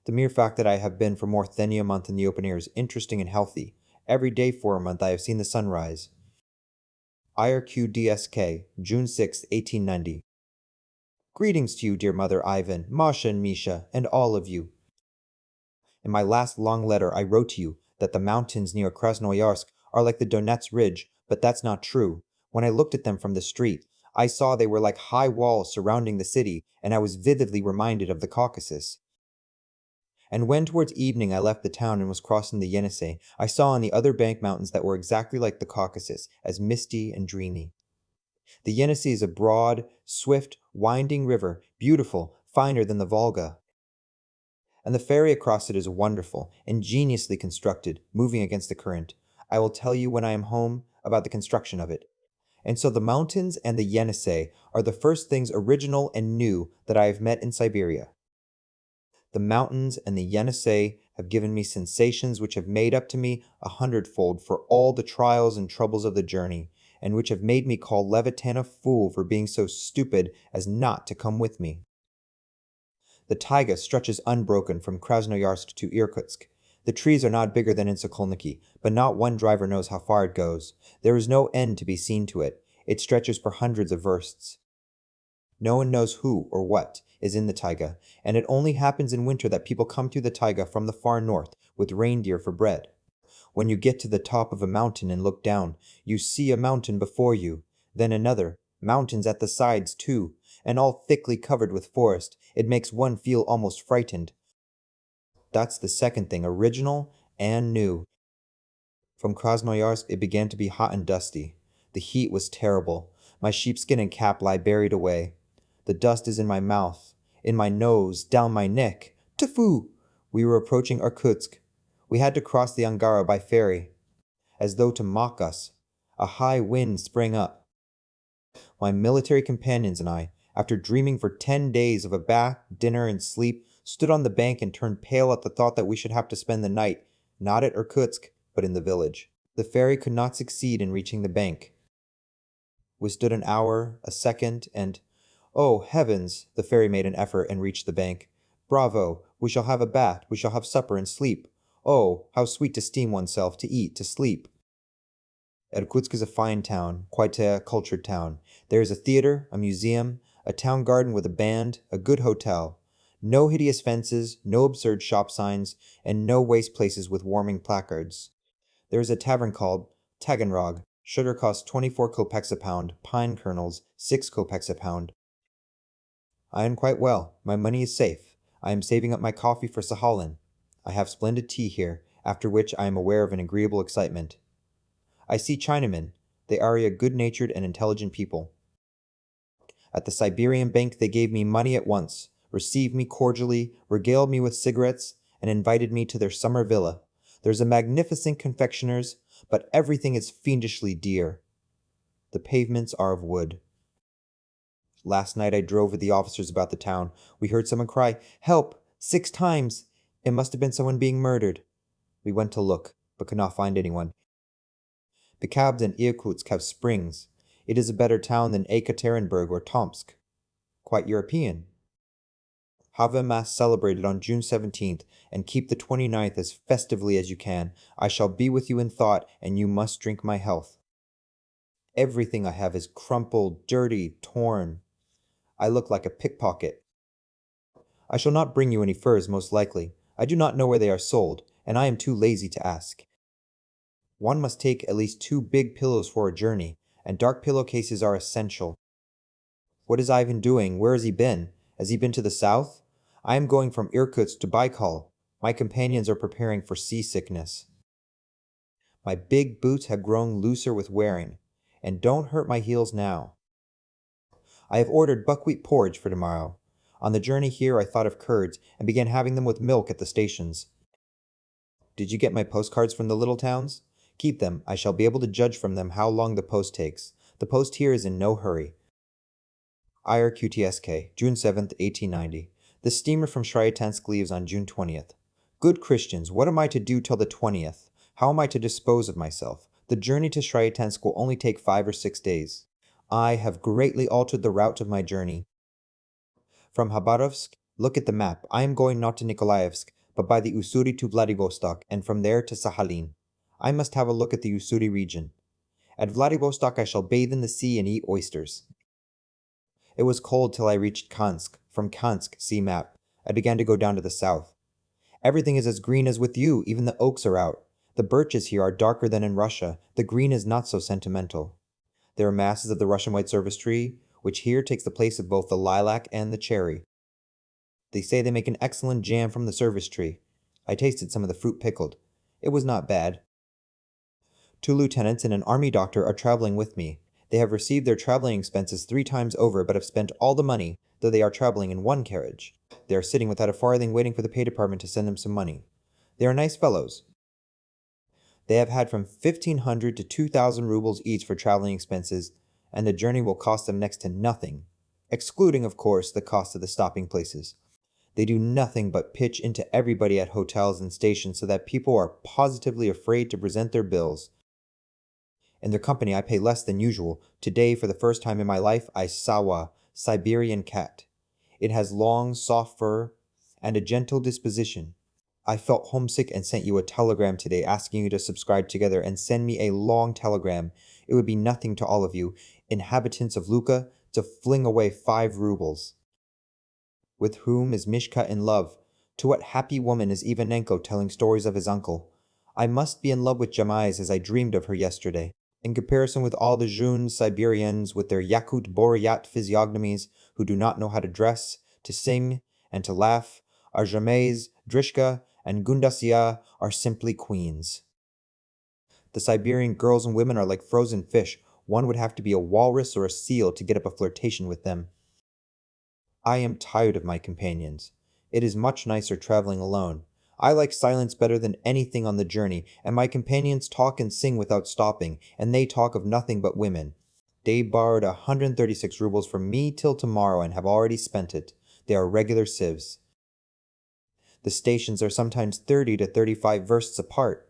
The mere fact that I have been for more than a month in the open air is interesting and healthy. Every day for a month I have seen the sun rise. IRQDSK, June 6, 1890. Greetings to you, dear Mother Ivan, Masha and Misha, and all of you. In my last long letter I wrote to you that the mountains near Krasnoyarsk are like the Donets Ridge, but that's not true. When I looked at them from the street, I saw they were like high walls surrounding the city, and I was vividly reminded of the Caucasus. And when towards evening I left the town and was crossing the Yenisei, I saw on the other bank mountains that were exactly like the Caucasus, as misty and dreamy. The Yenisei is a broad, swift, winding river, beautiful, finer than the Volga. And the ferry across it is wonderful, ingeniously constructed, moving against the current. I will tell you when I am home about the construction of it. And so the mountains and the Yenisei are the first things original and new that I have met in Siberia. The mountains and the Yenisei have given me sensations which have made up to me 100-fold for all the trials and troubles of the journey, and which have made me call Levitan a fool for being so stupid as not to come with me. The taiga stretches unbroken from Krasnoyarsk to Irkutsk. The trees are not bigger than in Sokolniki, but not one driver knows how far it goes. There is no end to be seen to it. It stretches for hundreds of versts. No one knows who or what is in the taiga, and it only happens in winter that people come to the taiga from the far north with reindeer for bread. When you get to the top of a mountain and look down, you see a mountain before you, then another, mountains at the sides too, and all thickly covered with forest. It makes one feel almost frightened. That's the second thing, original and new. From Krasnoyarsk it began to be hot and dusty. The heat was terrible. My sheepskin and cap lie buried away. The dust is in my mouth, in my nose, down my neck. Tfu! We were approaching Irkutsk. We had to cross the Angara by ferry. As though to mock us, a high wind sprang up. My military companions and I, after dreaming for 10 days of a bath, dinner, and sleep, stood on the bank and turned pale at the thought that we should have to spend the night, not at Irkutsk, but in the village. The ferry could not succeed in reaching the bank. We stood an hour, a second, and, oh heavens, the ferry made an effort and reached the bank. Bravo, we shall have a bath, we shall have supper and sleep. Oh, how sweet to steam oneself, to eat, to sleep. Irkutsk is a fine town, quite a cultured town. There is a theater, a museum, a town garden with a band, a good hotel. No hideous fences, no absurd shop signs, and no waste places with warming placards. There is a tavern called Taganrog. Sugar costs 24 kopecks a pound, pine kernels 6 kopecks a pound. I am quite well. My money is safe. I am saving up my coffee for Sahalin. I have splendid tea here, after which I am aware of an agreeable excitement. I see Chinamen. They are a good-natured and intelligent people. At the Siberian bank they gave me money at once, received me cordially, regaled me with cigarettes, and invited me to their summer villa. There's a magnificent confectioner's, but everything is fiendishly dear. The pavements are of wood. Last night I drove with the officers about the town. We heard someone cry, "Help!" 6 times. It must have been someone being murdered. We went to look, but could not find anyone. The cabs in Irkutsk have springs. It is a better town than Ekaterinburg or Tomsk. Quite European. Have a mass celebrated on June 17th, and keep the 29th as festively as you can. I shall be with you in thought, and you must drink my health. Everything I have is crumpled, dirty, torn. I look like a pickpocket. I shall not bring you any furs, most likely. I do not know where they are sold, and I am too lazy to ask. One must take at least 2 big pillows for a journey, and dark pillowcases are essential. What is Ivan doing? Where has he been? Has he been to the south? I am going from Irkutsk to Baikal. My companions are preparing for seasickness. My big boots have grown looser with wearing, and don't hurt my heels now. I have ordered buckwheat porridge for tomorrow. On the journey here I thought of curds, and began having them with milk at the stations. Did you get my postcards from the little towns? Keep them. I shall be able to judge from them how long the post takes. The post here is in no hurry. IRQTSK, June 7th, 1890. The steamer from Shryatansk leaves on June 20th. Good Christians, what am I to do till the 20th? How am I to dispose of myself? The journey to Shryatansk will only take 5 or 6 days. I have greatly altered the route of my journey. From Khabarovsk, look at the map. I am going not to Nikolaevsk, but by the Ussuri to Vladivostok, and from there to Sakhalin. I must have a look at the Ussuri region. At Vladivostok I shall bathe in the sea and eat oysters. It was cold till I reached Kansk. From Kansk, see map. I began to go down to the south. Everything is as green as with you, even the oaks are out. The birches here are darker than in Russia. The green is not so sentimental. There are masses of the Russian white service tree, which here takes the place of both the lilac and the cherry. They say they make an excellent jam from the service tree. I tasted some of the fruit pickled. It was not bad. 2 lieutenants and an army doctor are traveling with me. They have received their traveling expenses 3 times over, but have spent all the money, though they are traveling in one carriage. They are sitting without a farthing waiting for the pay department to send them some money. They are nice fellows. They have had from 1,500 to 2,000 rubles each for traveling expenses, and the journey will cost them next to nothing, excluding, of course, the cost of the stopping places. They do nothing but pitch into everybody at hotels and stations so that people are positively afraid to present their bills. In their company I pay less than usual. Today, for the first time in my life, I saw a Siberian cat. It has long, soft fur and a gentle disposition. I felt homesick and sent you a telegram today asking you to subscribe together and send me a long telegram. It would be nothing to all of you, inhabitants of Luka, to fling away 5 rubles. With whom is Mishka in love? To what happy woman is Ivanenko telling stories of his uncle? I must be in love with Jamais as I dreamed of her yesterday. In comparison with all the Jeunes Siberians with their Yakut Boryat physiognomies who do not know how to dress, to sing, and to laugh, our Jamais, Drishka, and Gundasia are simply queens. The Siberian girls and women are like frozen fish. One would have to be a walrus or a seal to get up a flirtation with them. I am tired of my companions. It is much nicer traveling alone. I like silence better than anything on the journey, and my companions talk and sing without stopping, and they talk of nothing but women. They borrowed 136 rubles from me till tomorrow and have already spent it. They are regular sieves. The stations are sometimes 30 to 35 versts apart.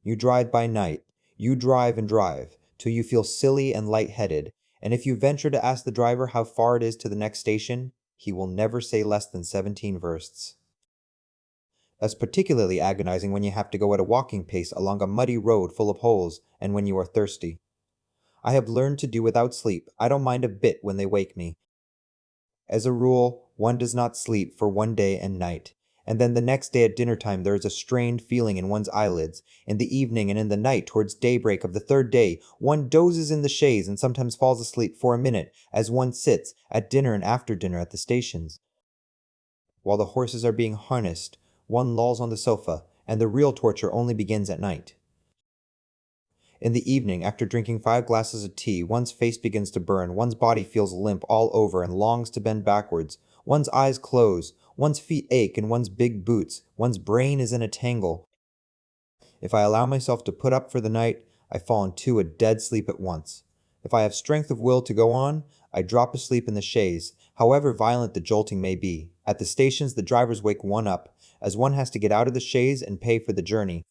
You drive by night. You drive and drive, till you feel silly and light-headed, and if you venture to ask the driver how far it is to the next station, he will never say less than 17 versts. That's particularly agonizing when you have to go at a walking pace along a muddy road full of holes, and when you are thirsty. I have learned to do without sleep. I don't mind a bit when they wake me. As a rule, one does not sleep for one day and night, and then the next day at dinner time there is a strained feeling in one's eyelids. In the evening and in the night towards daybreak of the third day, one dozes in the chaise and sometimes falls asleep for a minute as one sits at dinner and after dinner at the stations. While the horses are being harnessed, one lolls on the sofa, and the real torture only begins at night. In the evening, after drinking 5 glasses of tea, one's face begins to burn, one's body feels limp all over and longs to bend backwards, one's eyes close, one's feet ache in one's big boots, one's brain is in a tangle. If I allow myself to put up for the night, I fall into a dead sleep at once. If I have strength of will to go on, I drop asleep in the chaise, however violent the jolting may be. At the stations the drivers wake one up, as one has to get out of the chaise and pay for the journey.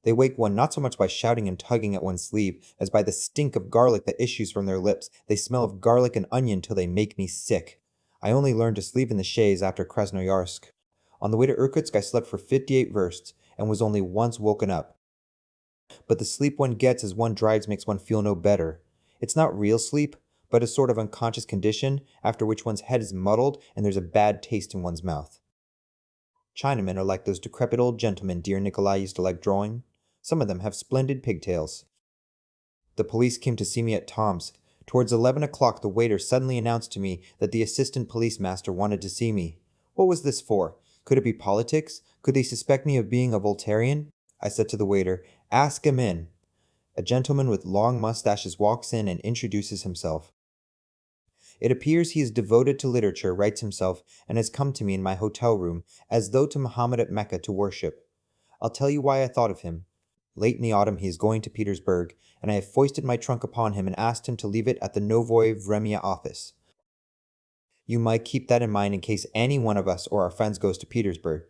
They wake one not so much by shouting and tugging at one's sleeve, as by the stink of garlic that issues from their lips. They smell of garlic and onion till they make me sick. I only learned to sleep in the chaise after Krasnoyarsk. On the way to Irkutsk I slept for 58 versts, and was only once woken up. But the sleep one gets as one drives makes one feel no better. It's not real sleep, but a sort of unconscious condition, after which one's head is muddled and there's a bad taste in one's mouth. Chinamen are like those decrepit old gentlemen dear Nikolai used to like drawing. Some of them have splendid pigtails. The police came to see me at Tom's. Towards 11 o'clock the waiter suddenly announced to me that the assistant police master wanted to see me. What was this for? Could it be politics? Could they suspect me of being a Voltairean? I said to the waiter, "Ask him in." A gentleman with long mustaches walks in and introduces himself. It appears he is devoted to literature, writes himself, and has come to me in my hotel room, as though to Muhammad at Mecca to worship. I'll tell you why I thought of him. Late in the autumn he is going to Petersburg, and I have foisted my trunk upon him and asked him to leave it at the Novoye Vremya office. You might keep that in mind in case any one of us or our friends goes to Petersburg.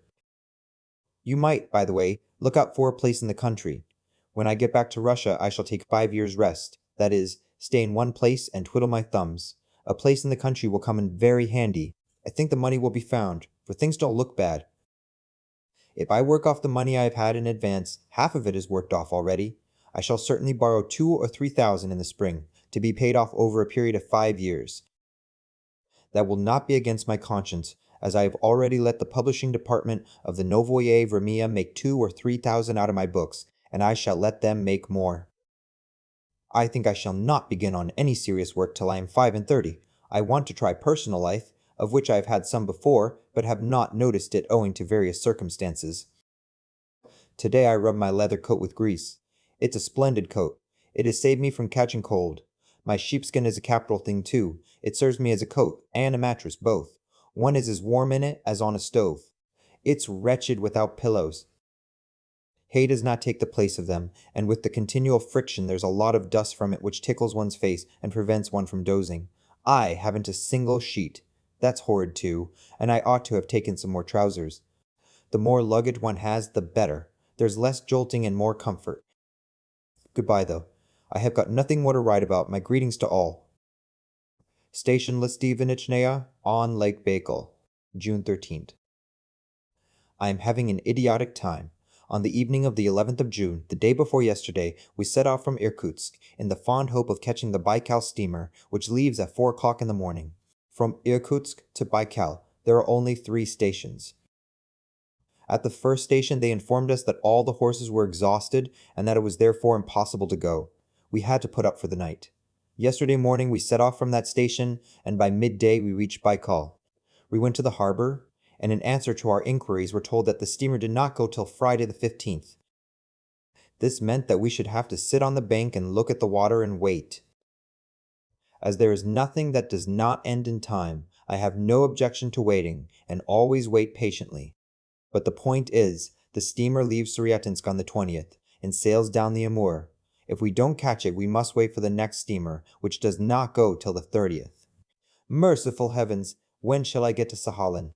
You might, by the way, look out for a place in the country. When I get back to Russia I shall take 5 years' rest, that is, stay in one place and twiddle my thumbs. A place in the country will come in very handy. I think the money will be found, for things don't look bad. If I work off the money I have had in advance, half of it is worked off already. I shall certainly borrow 2 or 3,000 in the spring, to be paid off over a period of 5 years. That will not be against my conscience, as I have already let the publishing department of the Novoye Vremya make 2 or 3,000 out of my books, and I shall let them make more. I think I shall not begin on any serious work till I am 35. I want to try personal life. of which I have had some before, but have not noticed it owing to various circumstances. Today I rubbed my leather coat with grease. It's a splendid coat. It has saved me from catching cold. My sheepskin is a capital thing too. It serves me as a coat and a mattress both. One is as warm in it as on a stove. It's wretched without pillows. Hay does not take the place of them, and with the continual friction there's a lot of dust from it which tickles one's face and prevents one from dozing. I haven't a single sheet. That's horrid too, and I ought to have taken some more trousers. The more luggage one has, the better. There's less jolting and more comfort. Goodbye, though. I have got nothing more to write about. My greetings to all. Station Listivnichnaya on Lake Baikal, June 13th. I am having an idiotic time. On the evening of the 11th of June, the day before yesterday, we set off from Irkutsk in the fond hope of catching the Baikal steamer, which leaves at 4 o'clock in the morning. From Irkutsk to Baikal, there are only 3 stations. At the first station, they informed us that all the horses were exhausted and that it was therefore impossible to go. We had to put up for the night. Yesterday morning, we set off from that station, and by midday, we reached Baikal. We went to the harbor, and in answer to our inquiries, were told that the steamer did not go till Friday the 15th. This meant that we should have to sit on the bank and look at the water and wait. As there is nothing that does not end in time, I have no objection to waiting, and always wait patiently. But the point is, the steamer leaves Suryatinsk on the 20th, and sails down the Amur. If we don't catch it, we must wait for the next steamer, which does not go till the 30th. Merciful heavens, when shall I get to Sakhalin?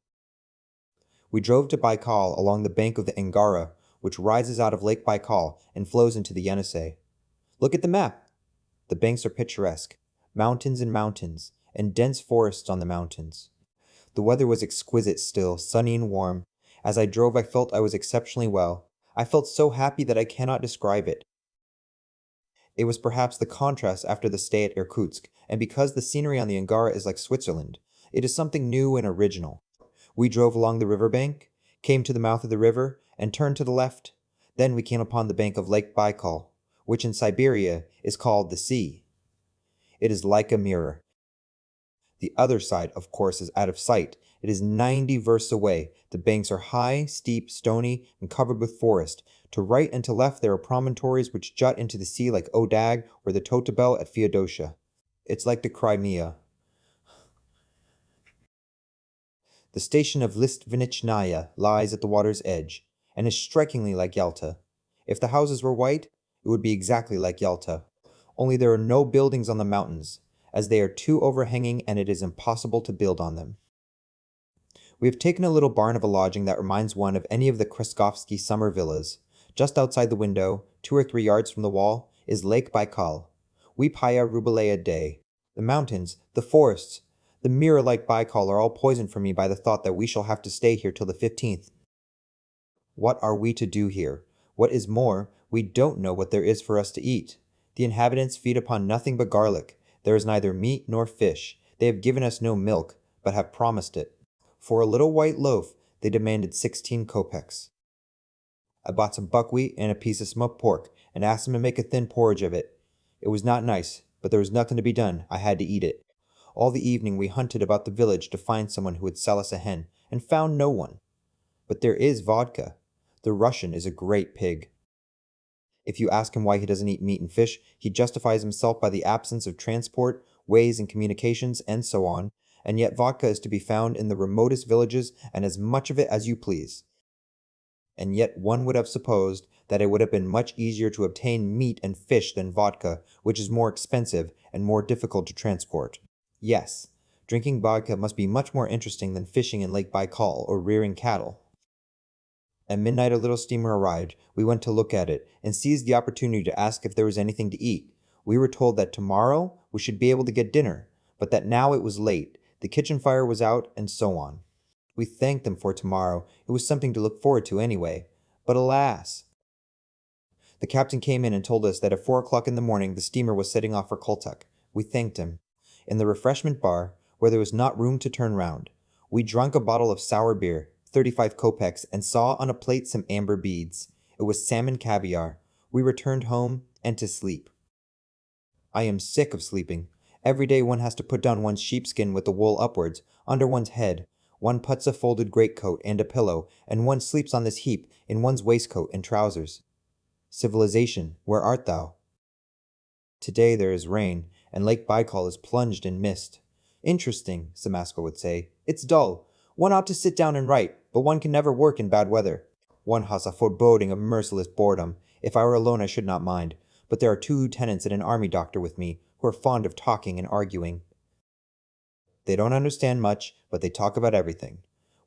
We drove to Baikal along the bank of the Angara, which rises out of Lake Baikal and flows into the Yenisei. Look at the map! The banks are picturesque, mountains and mountains, and dense forests on the mountains. The weather was exquisite still, sunny and warm. As I drove, I felt I was exceptionally well. I felt so happy that I cannot describe it. It was perhaps the contrast after the stay at Irkutsk, and because the scenery on the Angara is like Switzerland, it is something new and original. We drove along the river bank, came to the mouth of the river, and turned to the left. Then we came upon the bank of Lake Baikal, which in Siberia is called the sea. It is like a mirror. The other side, of course, is out of sight. It is 90 versts away. The banks are high, steep, stony, and covered with forest. To right and to left there are promontories which jut into the sea like Odag or the Totebel at Feodosia. It's like the Crimea. The station of Listvnichnaya lies at the water's edge, and is strikingly like Yalta. If the houses were white, it would be exactly like Yalta. Only there are no buildings on the mountains, as they are too overhanging and it is impossible to build on them. We have taken a little barn of a lodging that reminds one of any of the Kreskovsky summer villas. Just outside the window, 2 or 3 yards from the wall, is Lake Baikal. We pay a ruble a day. The mountains, the forests, the mirror-like Baikal are all poisoned for me by the thought that we shall have to stay here till the 15th. What are we to do here? What is more, we don't know what there is for us to eat. The inhabitants feed upon nothing but garlic. There is neither meat nor fish. They have given us no milk, but have promised it. For a little white loaf, they demanded 16 kopecks. I bought some buckwheat and a piece of smoked pork, and asked them to make a thin porridge of it. It was not nice, but there was nothing to be done. I had to eat it. All the evening we hunted about the village to find someone who would sell us a hen, and found no one. But there is vodka. The Russian is a great pig. If you ask him why he doesn't eat meat and fish, he justifies himself by the absence of transport, ways and communications, and so on, and yet vodka is to be found in the remotest villages and as much of it as you please. And yet one would have supposed that it would have been much easier to obtain meat and fish than vodka, which is more expensive and more difficult to transport. Yes, drinking vodka must be much more interesting than fishing in Lake Baikal or rearing cattle. At midnight a little steamer arrived. We went to look at it, and seized the opportunity to ask if there was anything to eat. We were told that tomorrow we should be able to get dinner, but that now it was late, the kitchen fire was out, and so on. We thanked them for tomorrow. It was something to look forward to anyway. But alas! The captain came in and told us that at 4 o'clock in the morning the steamer was setting off for Koltak. We thanked him. In the refreshment bar, where there was not room to turn round, we drank a bottle of sour beer, 35 kopecks, and saw on a plate some amber beads. It was salmon caviar. We returned home and to sleep. I am sick of sleeping. Every day one has to put down one's sheepskin with the wool upwards, under one's head. One puts a folded greatcoat and a pillow, and one sleeps on this heap in one's waistcoat and trousers. Civilization, where art thou? Today there is rain, and Lake Baikal is plunged in mist. Interesting, Samasko would say. It's dull. One ought to sit down and write, but one can never work in bad weather. One has a foreboding of merciless boredom. If I were alone I should not mind, but there are 2 lieutenants and an army doctor with me, who are fond of talking and arguing. They don't understand much, but they talk about everything.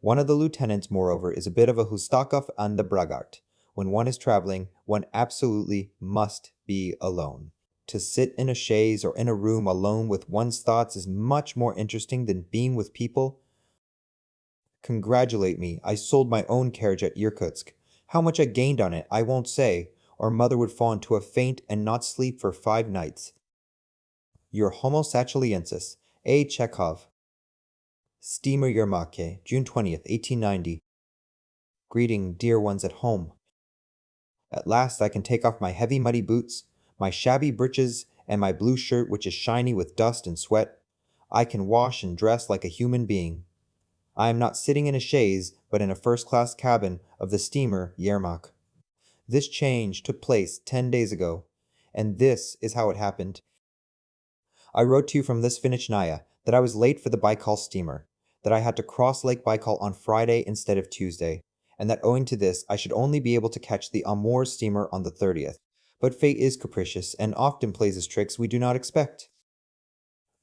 One of the lieutenants, moreover, is a bit of a Hustakov and the braggart. When one is traveling, one absolutely must be alone. To sit in a chaise or in a room alone with one's thoughts is much more interesting than being with people. Congratulate me, I sold my own carriage at Irkutsk. How much I gained on it, I won't say, or mother would fall into a faint and not sleep for 5 nights. Your Homo sacheliensis, A. Chekhov. Steamer Yermak, June 20th, 1890. Greeting, dear ones at home. At last I can take off my heavy muddy boots, my shabby breeches, and my blue shirt which is shiny with dust and sweat. I can wash and dress like a human being. I am not sitting in a chaise, but in a first-class cabin of the steamer Yermak. This change took place 10 days ago, and this is how it happened. I wrote to you from this Finichnaya that I was late for the Baikal steamer, that I had to cross Lake Baikal on Friday instead of Tuesday, and that owing to this I should only be able to catch the Amur steamer on the 30th. But fate is capricious and often plays us tricks we do not expect.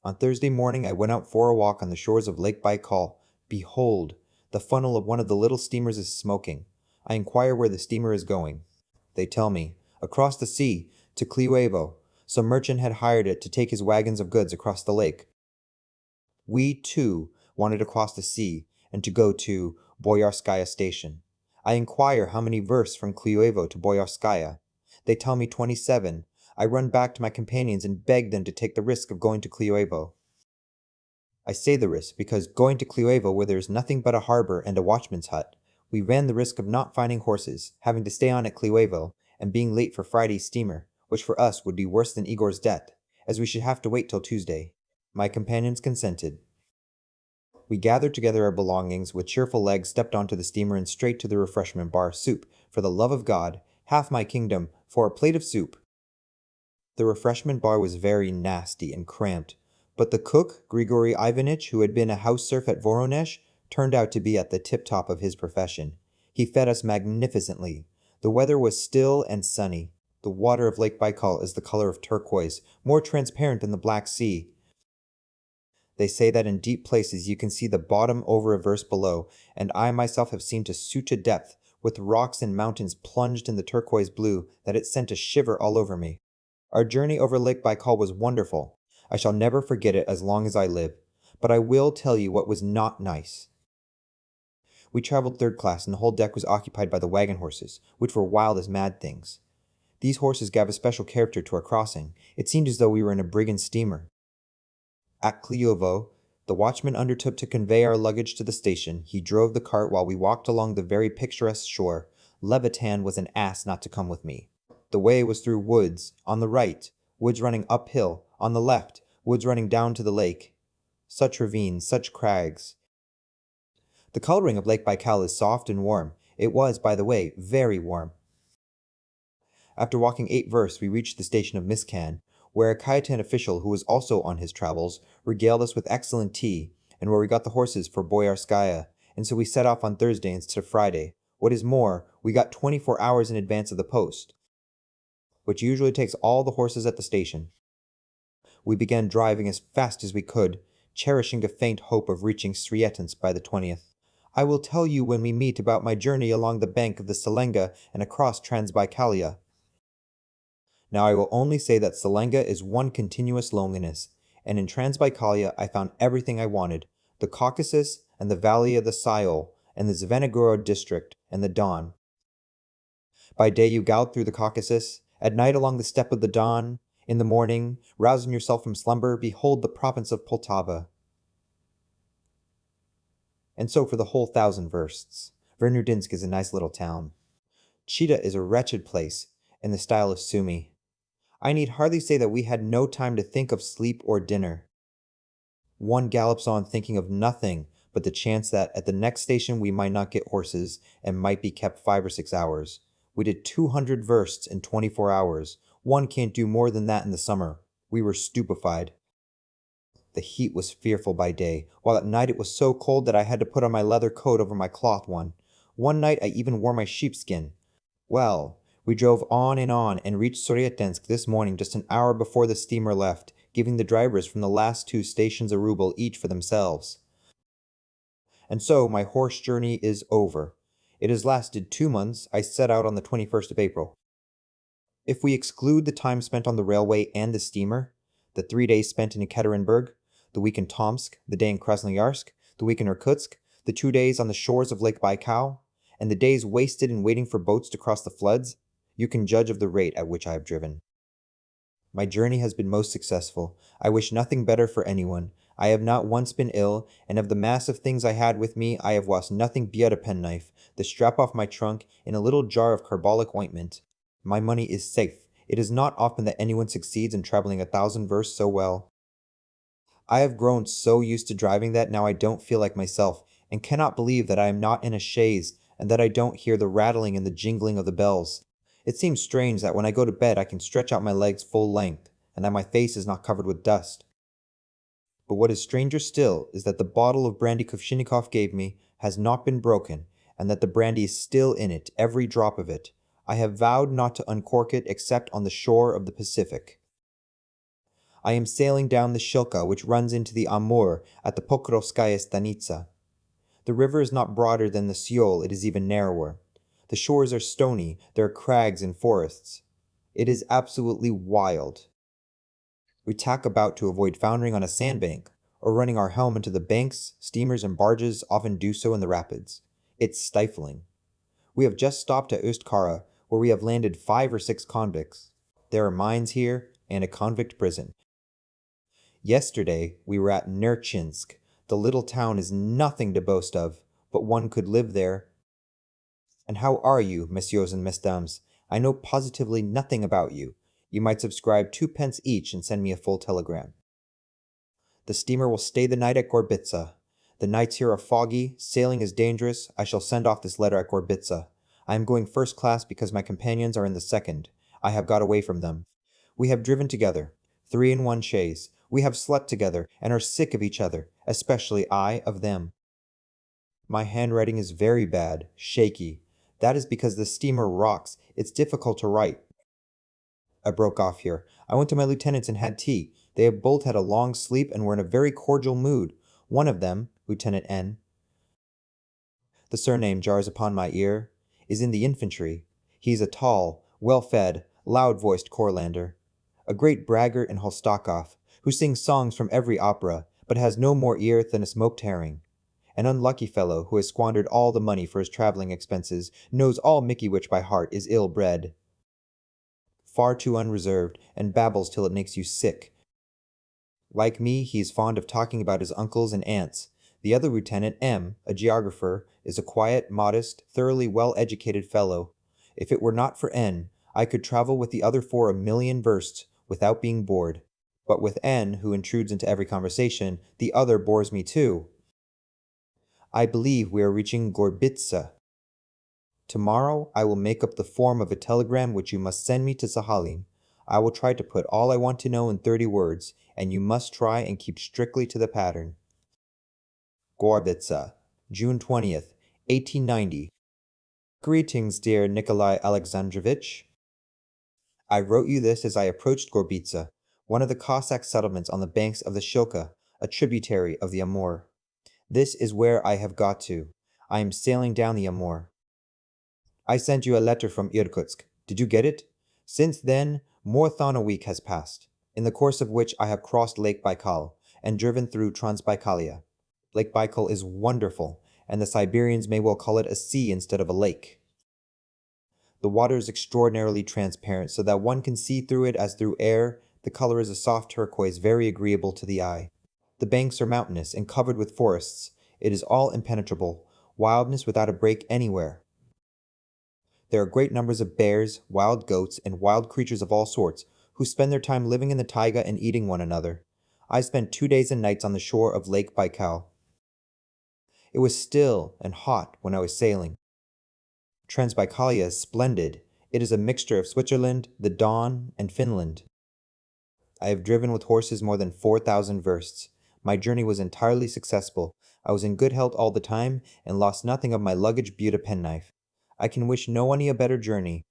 On Thursday morning I went out for a walk on the shores of Lake Baikal. Behold, the funnel of one of the little steamers is smoking. I inquire where the steamer is going. They tell me, across the sea, to Kliuevo. Some merchant had hired it to take his wagons of goods across the lake. We, too, wanted to cross the sea and to go to Boyarskaya station. I inquire how many versts from Kliuevo to Boyarskaya. They tell me 27. I run back to my companions and beg them to take the risk of going to Kliuevo. I say the risk because going to Kliuevo where there is nothing but a harbor and a watchman's hut, we ran the risk of not finding horses, having to stay on at Kliuevo, and being late for Friday's steamer, which for us would be worse than Igor's death, as we should have to wait till Tuesday. My companions consented. We gathered together our belongings, with cheerful legs stepped onto the steamer and straight to the refreshment bar. Soup, for the love of God, half my kingdom, for a plate of soup. The refreshment bar was very nasty and cramped, but the cook, Grigory Ivanitch, who had been a house serf at Voronezh, turned out to be at the tip-top of his profession. He fed us magnificently. The weather was still and sunny. The water of Lake Baikal is the color of turquoise, more transparent than the Black Sea. They say that in deep places you can see the bottom over a verst below, and I myself have seen to such a depth, with rocks and mountains plunged in the turquoise blue, that it sent a shiver all over me. Our journey over Lake Baikal was wonderful. I shall never forget it as long as I live. But I will tell you what was not nice. We traveled 3rd class, and the whole deck was occupied by the wagon horses, which were wild as mad things. These horses gave a special character to our crossing. It seemed as though we were in a brigand steamer. At Kliuevo, the watchman undertook to convey our luggage to the station. He drove the cart while we walked along the very picturesque shore. Levitan was an ass not to come with me. The way was through woods, on the right, woods running uphill, on the left, woods running down to the lake. Such ravines, such crags. The coloring of Lake Baikal is soft and warm. It was, by the way, very warm. After walking 8 versts, we reached the station of Miskan, where a Khayitan official who was also on his travels regaled us with excellent tea, and where we got the horses for Boyarskaya, and so we set off on Thursday instead of Friday. What is more, we got 24 hours in advance of the post, which usually takes all the horses at the station. We began driving as fast as we could, cherishing a faint hope of reaching Srietens by the 20th. I will tell you when we meet about my journey along the bank of the Selenga and across Transbaikalia. Now I will only say that Selenga is one continuous loneliness, and in Transbaikalia I found everything I wanted, the Caucasus and the valley of the Sayol, and the Zvenigorod district, and the Don. By day you gallop through the Caucasus, at night along the steppe of the Don, in the morning, rousing yourself from slumber, behold the province of Poltava. And so for the whole 1,000 versts. Vernudinsk is a nice little town. Chita is a wretched place, in the style of Sumy. I need hardly say that we had no time to think of sleep or dinner. One gallops on thinking of nothing but the chance that at the next station we might not get horses and might be kept 5 or 6 hours. We did 200 versts in 24 hours. One can't do more than that in the summer. We were stupefied. The heat was fearful by day, while at night it was so cold that I had to put on my leather coat over my cloth one. One night I even wore my sheepskin. Well, we drove on and reached Soryatensk this morning just an hour before the steamer left, giving the drivers from the last 2 stations a ruble each for themselves. And so my horse journey is over. It has lasted 2 months. I set out on the 21st of April. If we exclude the time spent on the railway and the steamer, the 3 days spent in Ekaterinburg, the week in Tomsk, the day in Krasnoyarsk, the week in Irkutsk, the 2 days on the shores of Lake Baikal, and the days wasted in waiting for boats to cross the floods, you can judge of the rate at which I have driven. My journey has been most successful. I wish nothing better for anyone. I have not once been ill, and of the mass of things I had with me, I have lost nothing but a penknife, the strap off my trunk, and a little jar of carbolic ointment. My money is safe. It is not often that anyone succeeds in traveling 1,000 versts so well. I have grown so used to driving that now I don't feel like myself, and cannot believe that I am not in a chaise, and that I don't hear the rattling and the jingling of the bells. It seems strange that when I go to bed I can stretch out my legs full length, and that my face is not covered with dust. But what is stranger still is that the bottle of brandy Kuvshinikov gave me has not been broken, and that the brandy is still in it, every drop of it. I have vowed not to uncork it except on the shore of the Pacific. I am sailing down the Shilka, which runs into the Amur at the Pokrovskaya Stanitsa. The river is not broader than the Siol, it is even narrower. The shores are stony, there are crags and forests. It is absolutely wild. We tack about to avoid foundering on a sandbank, or running our helm into the banks. Steamers and barges often do so in the rapids. It's stifling. We have just stopped at Ustkara, where we have landed 5 or 6 convicts. There are mines here, and a convict prison. Yesterday we were at Nerchinsk. The little town is nothing to boast of, but one could live there. And how are you, messieurs and mesdames? I know positively nothing about you. You might subscribe 2 pence each and send me a full telegram. The steamer will stay the night at Gorbitsa. The nights here are foggy, sailing is dangerous. I shall send off this letter at Gorbitsa. I am going first class because my companions are in the second. I have got away from them. We have driven together, 3 in one chaise. We have slept together, and are sick of each other, especially I of them. My handwriting is very bad, shaky. That is because the steamer rocks. It's difficult to write. I broke off here. I went to my lieutenants and had tea. They have both had a long sleep and were in a very cordial mood. One of them, Lieutenant N, the surname jars upon my ear, is in the infantry. He's a tall, well-fed, loud-voiced Courlander, a great braggart in Holstakov, who sings songs from every opera, but has no more ear than a smoked herring. An unlucky fellow who has squandered all the money for his traveling expenses, knows all Mickey-Witch by heart, is ill-bred, far too unreserved, and babbles till it makes you sick. Like me, he is fond of talking about his uncles and aunts. The other lieutenant, M, a geographer, is a quiet, modest, thoroughly well-educated fellow. If it were not for N, I could travel with the other 4 1,000,000 versts without being bored. But with N, who intrudes into every conversation, the other bores me too. I believe we are reaching Gorbitsa. Tomorrow I will make up the form of a telegram which you must send me to Sahalin. I will try to put all I want to know in 30 words, and you must try and keep strictly to the pattern. Gorbitsa, June 20th, 1890. Greetings, dear Nikolai Alexandrovitch. I wrote you this as I approached Gorbitsa, one of the Cossack settlements on the banks of the Shilka, a tributary of the Amur. This is where I have got to. I am sailing down the Amur. I sent you a letter from Irkutsk. Did you get it? Since then, more than a week has passed, in the course of which I have crossed Lake Baikal and driven through Transbaikalia. Lake Baikal is wonderful, and the Siberians may well call it a sea instead of a lake. The water is extraordinarily transparent, so that one can see through it as through air. The color is a soft turquoise, very agreeable to the eye. The banks are mountainous and covered with forests. It is all impenetrable, wildness without a break anywhere. There are great numbers of bears, wild goats, and wild creatures of all sorts, who spend their time living in the taiga and eating one another. I spent 2 days and nights on the shore of Lake Baikal. It was still and hot when I was sailing. Transbaikalia is splendid. It is a mixture of Switzerland, the Don, and Finland. I have driven with horses more than 4,000 versts. My journey was entirely successful. I was in good health all the time and lost nothing of my luggage, but a penknife. I can wish no one a better journey.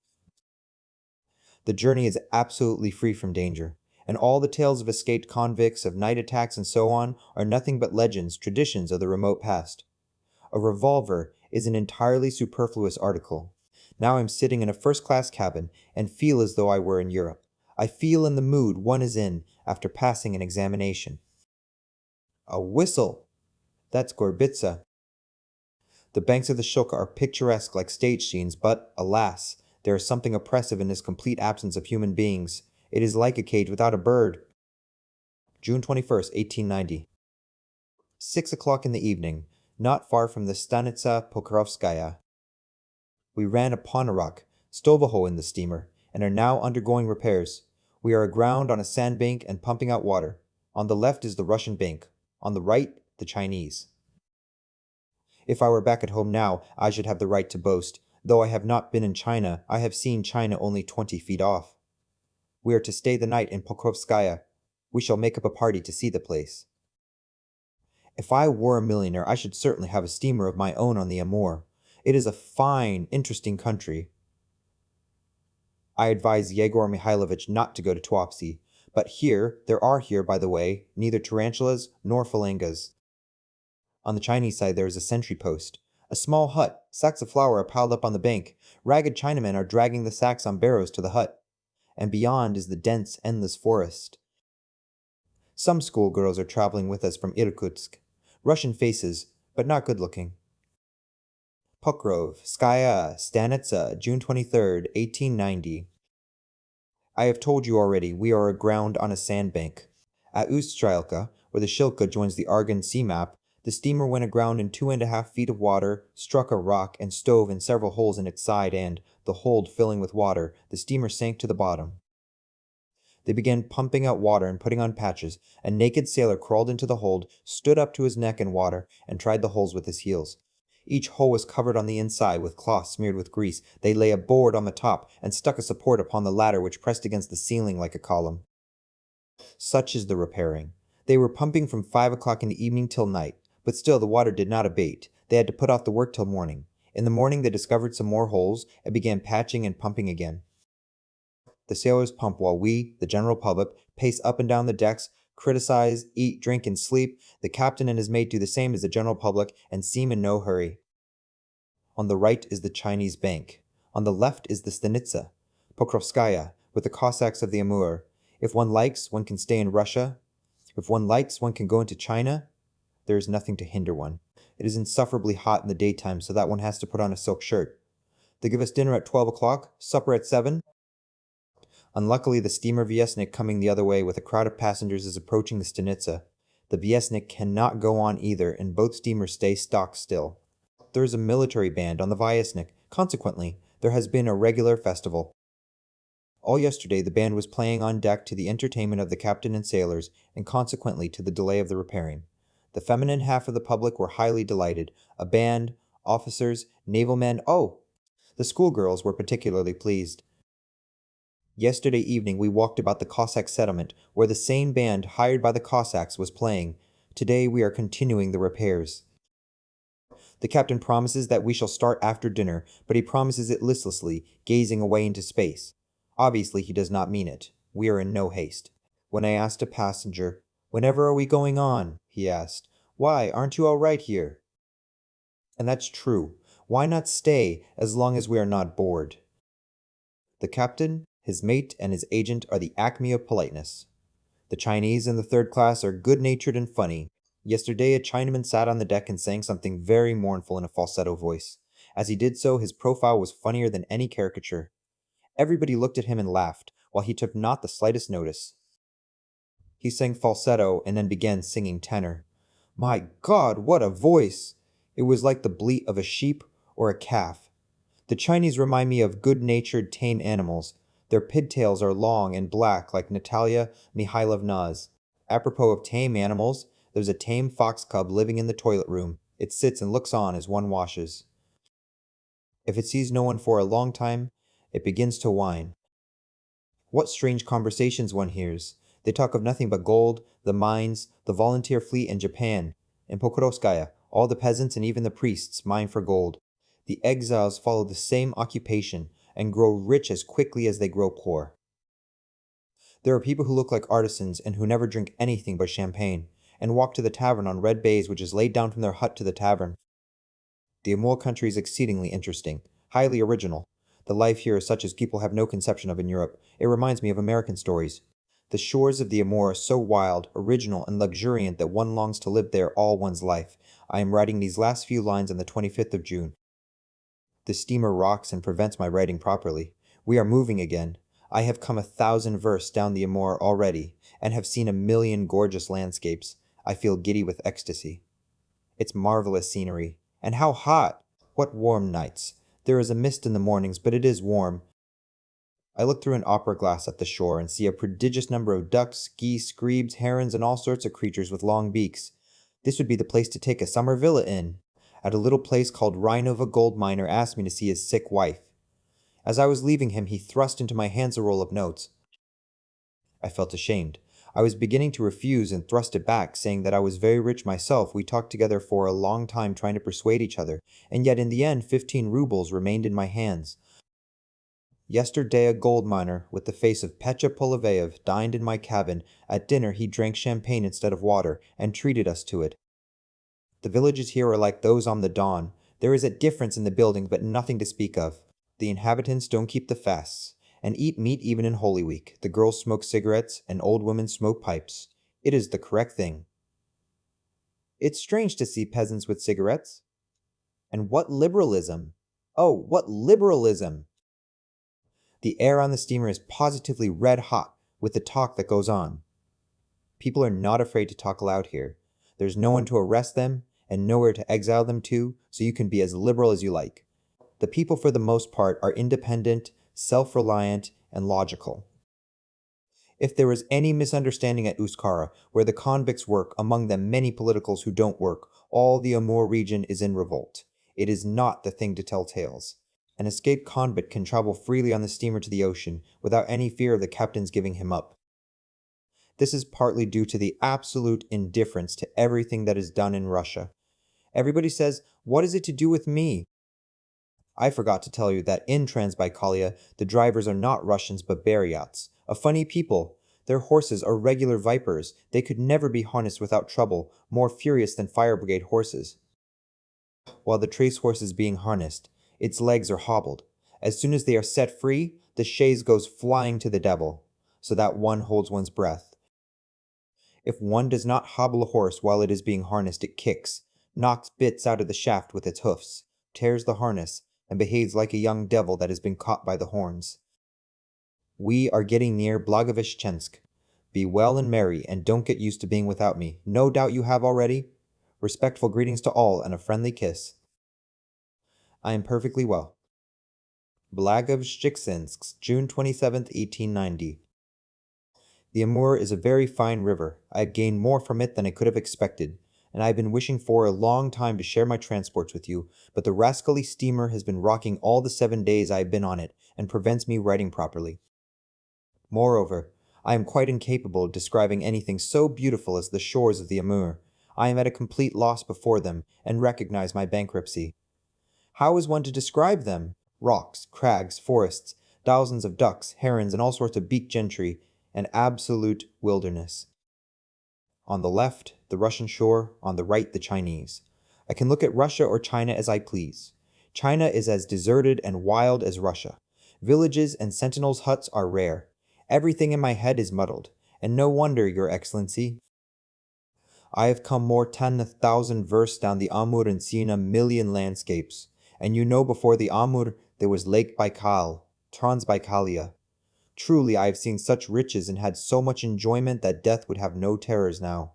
The journey is absolutely free from danger, and all the tales of escaped convicts, of night attacks, and so on are nothing but legends, traditions of the remote past. A revolver is an entirely superfluous article. Now I'm sitting in a first-class cabin and feel as though I were in Europe. I feel in the mood one is in after passing an examination. A whistle! That's Gorbitsa. The banks of the Shuk are picturesque like stage scenes, but, alas, there is something oppressive in this complete absence of human beings. It is like a cage without a bird. June 21st, 1890. 6 o'clock in the evening, not far from the Stanitsa Pokrovskaya. We ran upon a rock, stove a hole in the steamer, and are now undergoing repairs. We are aground on a sandbank and pumping out water. On the left is the Russian bank, on the right, the Chinese. If I were back at home now, I should have the right to boast. Though I have not been in China, I have seen China only 20 feet off. We are to stay the night in Pokrovskaya. We shall make up a party to see the place. If I were a millionaire, I should certainly have a steamer of my own on the Amur. It is a fine, interesting country. I advise Yegor Mikhailovich not to go to Tuapse, but there are here, by the way, neither tarantulas nor phalangas. On the Chinese side there is a sentry post. A small hut, sacks of flour are piled up on the bank. Ragged Chinamen are dragging the sacks on barrows to the hut. And beyond is the dense, endless forest. Some schoolgirls are traveling with us from Irkutsk. Russian faces, but not good-looking. Pokrov, Skaya, Stanitsa, June 23rd, 1890. I have told you already, we are aground on a sandbank. At Ustrilka, where the Shilka joins the Argon sea map, the steamer went aground in 2.5 feet of water, struck a rock, and stove in several holes in its side, and, the hold filling with water, the steamer sank to the bottom. They began pumping out water and putting on patches. A naked sailor crawled into the hold, stood up to his neck in water, and tried the holes with his heels. Each hole was covered on the inside with cloth smeared with grease. They lay a board on the top and stuck a support upon the ladder which pressed against the ceiling like a column. Such is the repairing. They were pumping from 5 o'clock in the evening till night, but still the water did not abate. They had to put off the work till morning. In the morning they discovered some more holes and began patching and pumping again. The sailors pump while we, the general public, pace up and down the decks, criticize, eat, drink, and sleep. The captain and his mate do the same as the general public and seem in no hurry. On the right is the Chinese bank. On the left is the Stanitsa, Pokrovskaya, with the Cossacks of the Amur. If one likes, one can stay in Russia. If one likes, one can go into China. There is nothing to hinder one. It is insufferably hot in the daytime, so that one has to put on a silk shirt. They give us dinner at 12 o'clock, supper at 7. Unluckily, the steamer Viesnik coming the other way with a crowd of passengers is approaching the Stanitsa. The Viesnik cannot go on either, and both steamers stay stock still. There is a military band on the Viesnik. Consequently, there has been a regular festival. All yesterday the band was playing on deck to the entertainment of the captain and sailors, and consequently to the delay of the repairing. The feminine half of the public were highly delighted. A band, officers, naval men, the schoolgirls were particularly pleased. Yesterday evening we walked about the Cossack settlement, where the same band hired by the Cossacks was playing. Today we are continuing the repairs. The captain promises that we shall start after dinner, but he promises it listlessly, gazing away into space. Obviously he does not mean it. We are in no haste. When I asked a passenger, "Whenever are we going on?" he asked, "Why, aren't you all right here?" And that's true. Why not stay as long as we are not bored? The captain, his mate, and his agent are the acme of politeness. The Chinese in the third class are good-natured and funny. Yesterday a Chinaman sat on the deck and sang something very mournful in a falsetto voice. As he did so, his profile was funnier than any caricature. Everybody looked at him and laughed, while he took not the slightest notice. He sang falsetto and then began singing tenor. My God, what a voice! It was like the bleat of a sheep or a calf. The Chinese remind me of good-natured, tame animals. Their pigtails are long and black like Natalia Mihailovna's. Apropos of tame animals, there's a tame fox cub living in the toilet room. It sits and looks on as one washes. If it sees no one for a long time, it begins to whine. What strange conversations one hears. They talk of nothing but gold, the mines, the volunteer fleet in Japan. In Pokrovskaya, all the peasants and even the priests mine for gold. The exiles follow the same occupation and grow rich as quickly as they grow poor. There are people who look like artisans and who never drink anything but champagne, and walk to the tavern on red baize which is laid down from their hut to the tavern. The Amur country is exceedingly interesting, highly original. The life here is such as people have no conception of in Europe. It reminds me of American stories. The shores of the Amur are so wild, original, and luxuriant that one longs to live there all one's life. I am writing these last few lines on the 25th of June. The steamer rocks and prevents my writing properly. We are moving again. I have come 1,000 versts down the Amur already, and have seen 1,000,000 gorgeous landscapes. I feel giddy with ecstasy. It's marvelous scenery. And how hot! What warm nights! There is a mist in the mornings, but it is warm. I look through an opera glass at the shore and see a prodigious number of ducks, geese, grebes, herons, and all sorts of creatures with long beaks. This would be the place to take a summer villa in. At a little place called Rhinova, a gold miner asked me to see his sick wife. As I was leaving him, he thrust into my hands a roll of notes. I felt ashamed. I was beginning to refuse and thrust it back, saying that I was very rich myself. We talked together for a long time trying to persuade each other, and yet in the end 15 rubles remained in my hands. Yesterday a gold miner, with the face of Petya Poloveyev, dined in my cabin. At dinner he drank champagne instead of water, and treated us to it. The villages here are like those on the Don. There is a difference in the buildings, but nothing to speak of. The inhabitants don't keep the fasts, and eat meat even in Holy Week. The girls smoke cigarettes, and old women smoke pipes. It is the correct thing. It's strange to see peasants with cigarettes. And what liberalism! Oh, what liberalism! The air on the steamer is positively red hot with the talk that goes on. People are not afraid to talk aloud here. There's no one to arrest them, and nowhere to exile them to, so you can be as liberal as you like. The people for the most part are independent, self-reliant, and logical. If there is any misunderstanding at Euskara, where the convicts work, among them many politicals who don't work, all the Amur region is in revolt. It is not the thing to tell tales. An escaped convict can travel freely on the steamer to the ocean, without any fear of the captain's giving him up. This is partly due to the absolute indifference to everything that is done in Russia. Everybody says, "What is it to do with me?" I forgot to tell you that in Transbaikalia, the drivers are not Russians but Buryats, a funny people. Their horses are regular vipers. They could never be harnessed without trouble, more furious than fire brigade horses. While the trace horse is being harnessed, its legs are hobbled. As soon as they are set free, the chaise goes flying to the devil, so that one holds one's breath. If one does not hobble a horse while it is being harnessed, it kicks, knocks bits out of the shaft with its hoofs, tears the harness, and behaves like a young devil that has been caught by the horns. We are getting near Blagoveshchensk. Be well and merry, and don't get used to being without me. No doubt you have already. Respectful greetings to all, and a friendly kiss. I am perfectly well. Blagoveshchensk, June 27th, 1890. The Amur is a very fine river. I have gained more from it than I could have expected, and I have been wishing for a long time to share my transports with you, but the rascally steamer has been rocking all the 7 days I have been on it, and prevents me writing properly. Moreover, I am quite incapable of describing anything so beautiful as the shores of the Amur. I am at a complete loss before them, and recognize my bankruptcy. How is one to describe them? Rocks, crags, forests, thousands of ducks, herons, and all sorts of beaked gentry, an absolute wilderness. On the left, the Russian shore, on the right, the Chinese. I can look at Russia or China as I please. China is as deserted and wild as Russia. Villages and sentinels' huts are rare. Everything in my head is muddled, and no wonder, Your Excellency. I have come more than 1,000 versts down the Amur and seen 1,000,000 landscapes, and you know before the Amur there was Lake Baikal, Transbaikalia. Truly, I have seen such riches and had so much enjoyment that death would have no terrors now.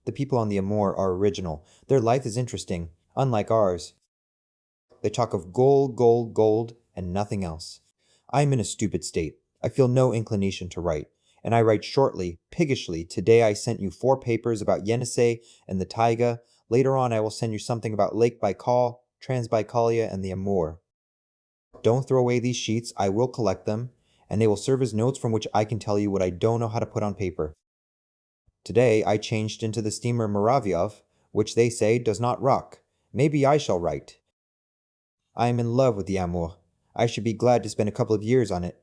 The people on the Amur are original. Their life is interesting, unlike ours. They talk of gold, gold, gold, and nothing else. I am in a stupid state. I feel no inclination to write, and I write shortly, piggishly. Today I sent you 4 papers about Yenisei and the taiga. Later on I will send you something about Lake Baikal, Transbaikalia, and the Amur. Don't throw away these sheets, I will collect them, and they will serve as notes from which I can tell you what I don't know how to put on paper. Today I changed into the steamer Muravyov, which they say does not rock. Maybe I shall write. I am in love with the Amur. I should be glad to spend a couple of years on it.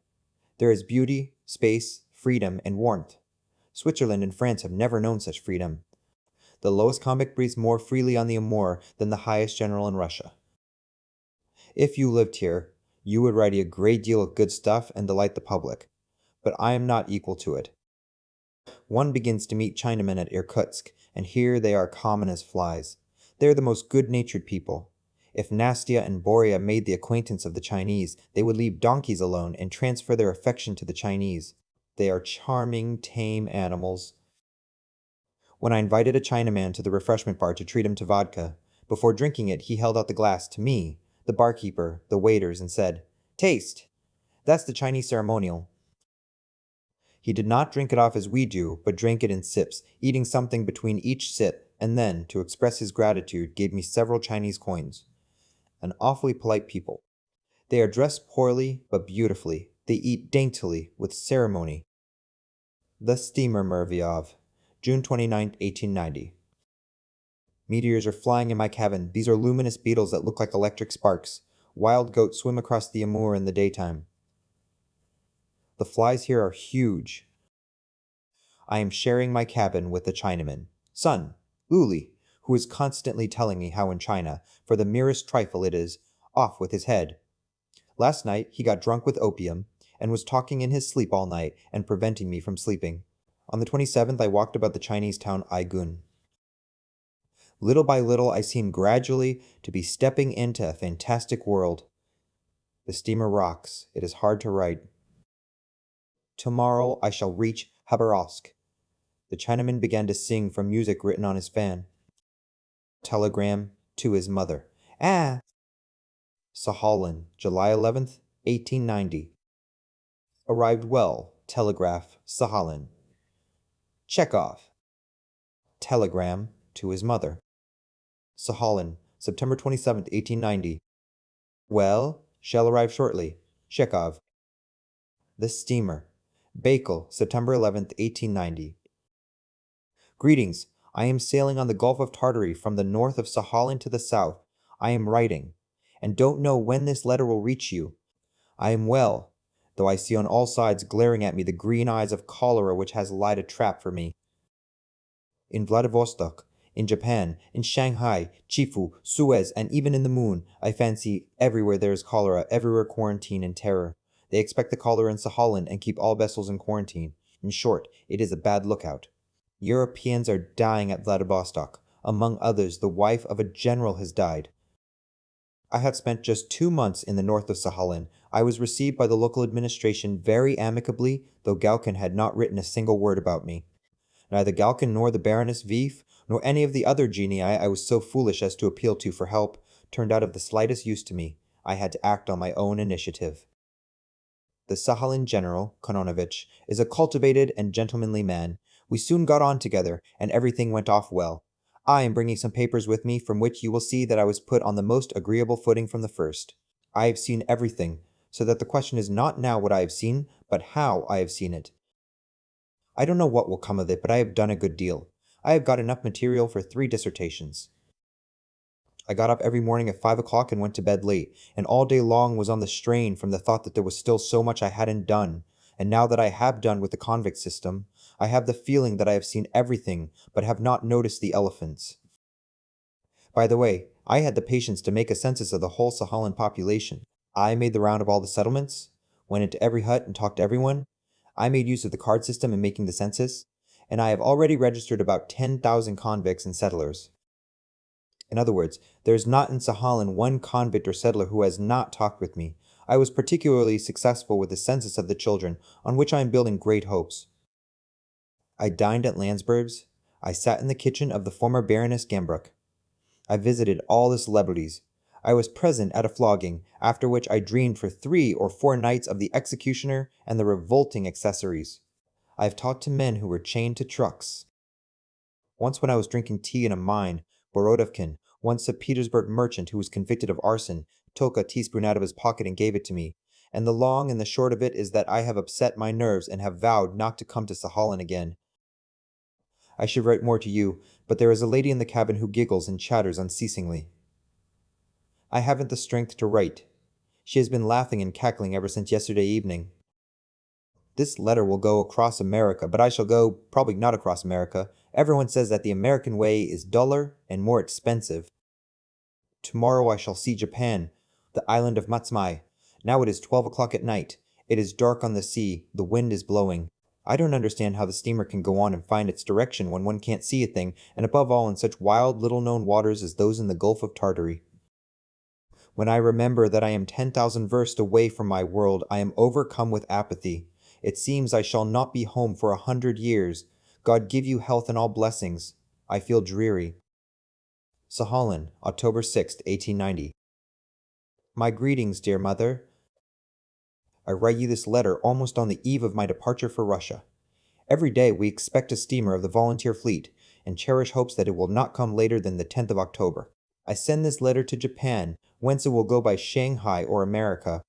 There is beauty, space, freedom, and warmth. Switzerland and France have never known such freedom. The lowest convict breathes more freely on the Amur than the highest general in Russia. If you lived here, you would write a great deal of good stuff and delight the public, but I am not equal to it. One begins to meet Chinamen at Irkutsk, and here they are common as flies. They are the most good-natured people. If Nastia and Boria made the acquaintance of the Chinese, they would leave donkeys alone and transfer their affection to the Chinese. They are charming, tame animals. When I invited a Chinaman to the refreshment bar to treat him to vodka, before drinking it he held out the glass to me, the barkeeper, the waiters, and said, "Taste! That's the Chinese ceremonial." He did not drink it off as we do, but drank it in sips, eating something between each sip, and then, to express his gratitude, gave me several Chinese coins. An awfully polite people. They are dressed poorly, but beautifully. They eat daintily, with ceremony. The steamer Muravyov, June 29, 1890. Meteors are flying in my cabin. These are luminous beetles that look like electric sparks. Wild goats swim across the Amur in the daytime. The flies here are huge. I am sharing my cabin with the Chinaman, Sun, Uli, who is constantly telling me how in China, for the merest trifle it is, off with his head. Last night he got drunk with opium, and was talking in his sleep all night and preventing me from sleeping. On the 27th I walked about the Chinese town Aigun. Little by little I seem gradually to be stepping into a fantastic world. The steamer rocks. It is hard to write. Tomorrow I shall reach Khabarovsk. The Chinaman began to sing from music written on his fan. Telegram to his mother. Ah! Sakhalin, July 11th, 1890. Arrived well. Telegraph, Sakhalin. Chekhov. Telegram to his mother. Sakhalin, September 27th, 1890. Well, shall arrive shortly. Chekhov. The steamer. Baikal, September 11th, 1890. Greetings. I am sailing on the Gulf of Tartary from the north of Sakhalin to the south. I am writing, and don't know when this letter will reach you. I am well, though I see on all sides glaring at me the green eyes of cholera which has laid a trap for me. In Vladivostok, in Japan, in Shanghai, Chifu, Suez, and even in the moon, I fancy everywhere there is cholera, everywhere quarantine and terror. They expect the cholera in Sakhalin and keep all vessels in quarantine. In short, it is a bad lookout. Europeans are dying at Vladivostok. Among others, the wife of a general has died. I have spent just 2 months in the north of Sakhalin. I was received by the local administration very amicably, though Galkin had not written a single word about me. Neither Galkin nor the Baroness Veef, nor any of the other genii I was so foolish as to appeal to for help, turned out of the slightest use to me. I had to act on my own initiative. The Sakhalin general, Kononovich, is a cultivated and gentlemanly man. We soon got on together, and everything went off well. I am bringing some papers with me from which you will see that I was put on the most agreeable footing from the first. I have seen everything, so that the question is not now what I have seen, but how I have seen it. I don't know what will come of it, but I have done a good deal. I have got enough material for 3 dissertations. I got up every morning at 5 o'clock and went to bed late, and all day long was on the strain from the thought that there was still so much I hadn't done, and now that I have done with the convict system, I have the feeling that I have seen everything, but have not noticed the elephants. By the way, I had the patience to make a census of the whole Sakhalin population. I made the round of all the settlements, went into every hut and talked to everyone. I made use of the card system in making the census, and I have already registered about 10,000 convicts and settlers. In other words, there is not in Sakhalin one convict or settler who has not talked with me. I was particularly successful with the census of the children, on which I am building great hopes. I dined at Landsberg's. I sat in the kitchen of the former Baroness Gambruck. I visited all the celebrities. I was present at a flogging, after which I dreamed for 3 or 4 nights of the executioner and the revolting accessories. I have talked to men who were chained to trucks. Once when I was drinking tea in a mine, Borodovkin, once a Petersburg merchant who was convicted of arson, took a teaspoon out of his pocket and gave it to me. And the long and the short of it is that I have upset my nerves and have vowed not to come to Sakhalin again. I should write more to you, but there is a lady in the cabin who giggles and chatters unceasingly. I haven't the strength to write. She has been laughing and cackling ever since yesterday evening. This letter will go across America, but I shall go probably not across America. Everyone says that the American way is duller and more expensive. Tomorrow I shall see Japan, the island of Matsumai. Now it is 12 o'clock at night. It is dark on the sea, the wind is blowing. I don't understand how the steamer can go on and find its direction when one can't see a thing, and above all in such wild, little-known waters as those in the Gulf of Tartary. When I remember that I am 10,000 versts away from my world, I am overcome with apathy. It seems I shall not be home for 100 years. God give you health and all blessings. I feel dreary. Sakhalin, October 6, 1890. My greetings, dear mother. I write you this letter almost on the eve of my departure for Russia. Every day we expect a steamer of the volunteer fleet, and cherish hopes that it will not come later than the 10th of October. I send this letter to Japan, whence it will go by Shanghai or America.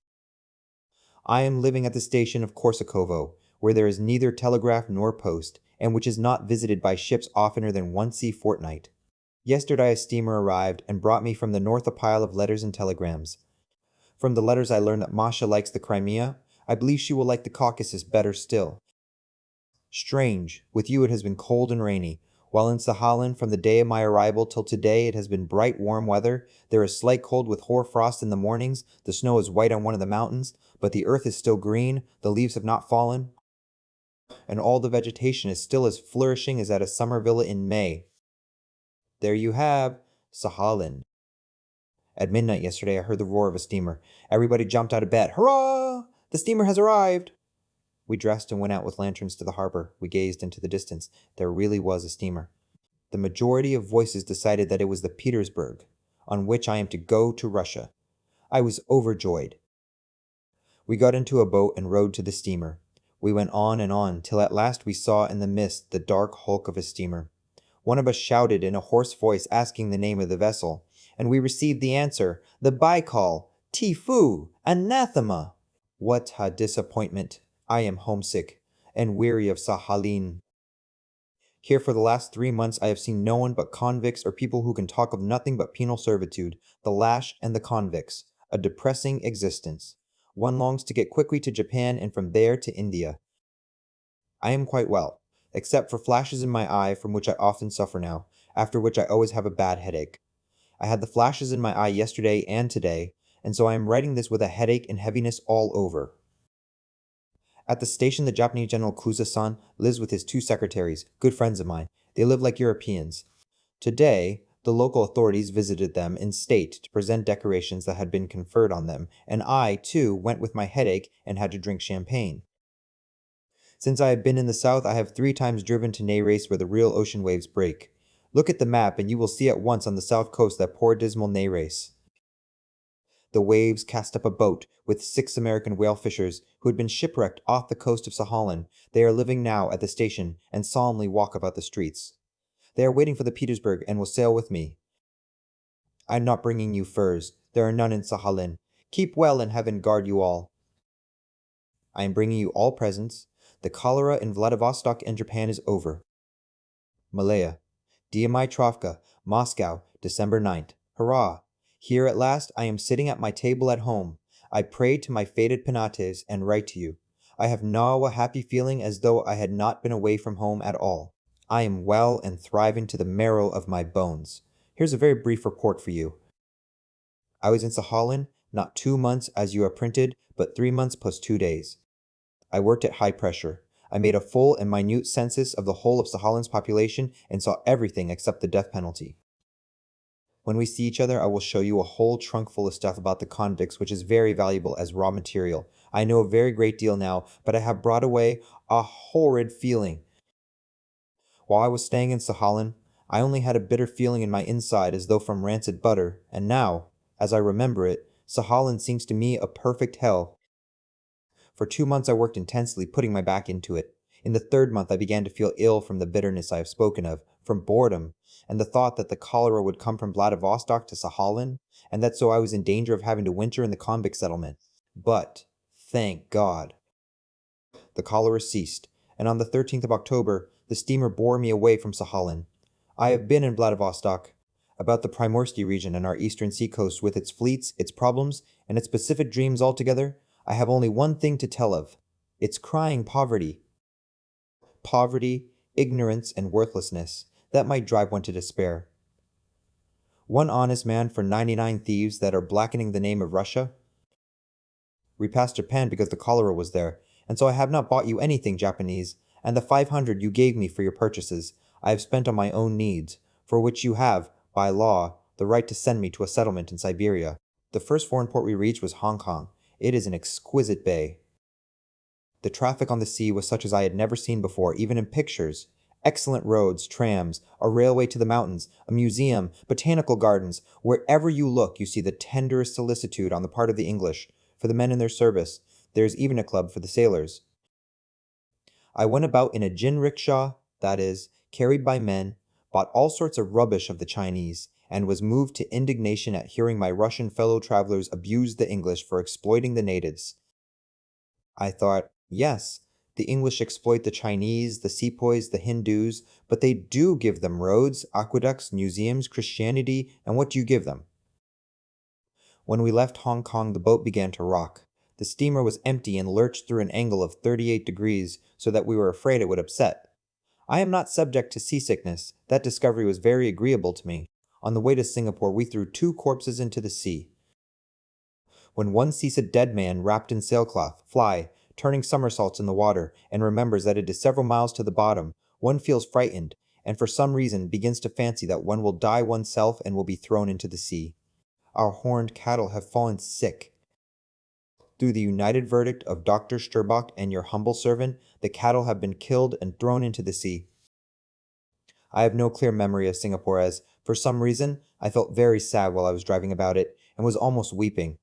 I am living at the station of Korsakovo, where there is neither telegraph nor post, and which is not visited by ships oftener than once a fortnight. Yesterday a steamer arrived and brought me from the north a pile of letters and telegrams. From the letters I learned that Masha likes the Crimea. I believe she will like the Caucasus better still. Strange, with you it has been cold and rainy, while in Sakhalin from the day of my arrival till today it has been bright warm weather. There is slight cold with hoar frost in the mornings, the snow is white on one of the mountains, but the earth is still green, the leaves have not fallen, and all the vegetation is still as flourishing as at a summer villa in May. There you have Sakhalin. At midnight yesterday I heard the roar of a steamer. Everybody jumped out of bed. Hurrah! The steamer has arrived! We dressed and went out with lanterns to the harbor. We gazed into the distance. There really was a steamer. The majority of voices decided that it was the Petersburg, on which I am to go to Russia. I was overjoyed. We got into a boat and rowed to the steamer. We went on, till at last we saw in the mist the dark hulk of a steamer. One of us shouted in a hoarse voice asking the name of the vessel, and we received the answer, the Baikal, Tifu, anathema! What a disappointment! I am homesick, and weary of Sakhalin. Here for the last 3 months I have seen no one but convicts or people who can talk of nothing but penal servitude, the lash and the convicts. A depressing existence. One longs to get quickly to Japan and from there to India. I am quite well, except for flashes in my eye from which I often suffer now, after which I always have a bad headache. I had the flashes in my eye yesterday and today, and so I am writing this with a headache and heaviness all over. At the station the Japanese General Kuza-san lives with his 2 secretaries, good friends of mine. They live like Europeans. Today, the local authorities visited them in state to present decorations that had been conferred on them, and I, too, went with my headache and had to drink champagne. Since I have been in the south, I have 3 times driven to Nayrés where the real ocean waves break. Look at the map and you will see at once on the south coast that poor dismal Nayrés. The waves cast up a boat with 6 American whale fishers who had been shipwrecked off the coast of Sakhalin. They are living now at the station and solemnly walk about the streets. They are waiting for the Petersburg and will sail with me. I am not bringing you furs. There are none in Sakhalin. Keep well and heaven guard you all. I am bringing you all presents. The cholera in Vladivostok and Japan is over. Malaya. Diamitrovka, Moscow, December 9th. Hurrah! Here at last I am sitting at my table at home. I pray to my fated penates and write to you. I have now a happy feeling as though I had not been away from home at all. I am well and thriving to the marrow of my bones. Here's a very brief report for you. I was in Sakhalin, not 2 months as you are printed, but 3 months plus 2 days. I worked at high pressure. I made a full and minute census of the whole of Sakhalin's population and saw everything except the death penalty. When we see each other, I will show you a whole trunk full of stuff about the convicts, which is very valuable as raw material. I know a very great deal now, but I have brought away a horrid feeling. While I was staying in Sakhalin, I only had a bitter feeling in my inside as though from rancid butter, and now, As I remember it, Sahalin seems to me a perfect hell. For 2 months I worked intensely, putting my back into it. In the third month I began to feel ill from the bitterness I have spoken of, from boredom, and the thought that the cholera would come from Vladivostok to Sahalin, and that so I was in danger of having to winter in the convict settlement. But, thank God, the cholera ceased, and on the 13th of October, the steamer bore me away from Sahalin. I have been in Vladivostok, about the Primorsky region and our eastern seacoast with its fleets, its problems, and its Pacific dreams altogether. I have only one thing to tell of. It's crying poverty. Poverty, ignorance, and worthlessness. That might drive one to despair. One honest man for 99 thieves that are blackening the name of Russia. We passed Japan because the cholera was there, and so I have not bought you anything Japanese, and the 500 you gave me for your purchases I have spent on my own needs, for which you have, by law, the right to send me to a settlement in Siberia. The first foreign port we reached was Hong Kong. It is an exquisite bay. The traffic on the sea was such as I had never seen before, even in pictures. Excellent roads, trams, a railway to the mountains, a museum, botanical gardens. Wherever you look, you see the tenderest solicitude on the part of the English for the men in their service. There is even a club for the sailors. I went about in a jinrickshaw, that is, carried by men, bought all sorts of rubbish of the Chinese, and was moved to indignation at hearing my Russian fellow travelers abuse the English for exploiting the natives. I thought, yes, the English exploit the Chinese, the sepoys, the Hindus, but they do give them roads, aqueducts, museums, Christianity, and what do you give them? When we left Hong Kong, the boat began to rock. The steamer was empty and lurched through an angle of 38 degrees, so that we were afraid it would upset. I am not subject to seasickness. That discovery was very agreeable to me. On the way to Singapore, we threw 2 corpses into the sea. When one sees a dead man wrapped in sailcloth, fly, turning somersaults in the water, and remembers that it is several miles to the bottom, one feels frightened, and for some reason begins to fancy that one will die oneself and will be thrown into the sea. Our horned cattle have fallen sick. Through the united verdict of Dr. Sturbach and your humble servant, the cattle have been killed and thrown into the sea. I have no clear memory of Singapore as, for some reason, I felt very sad while I was driving about it, and was almost weeping.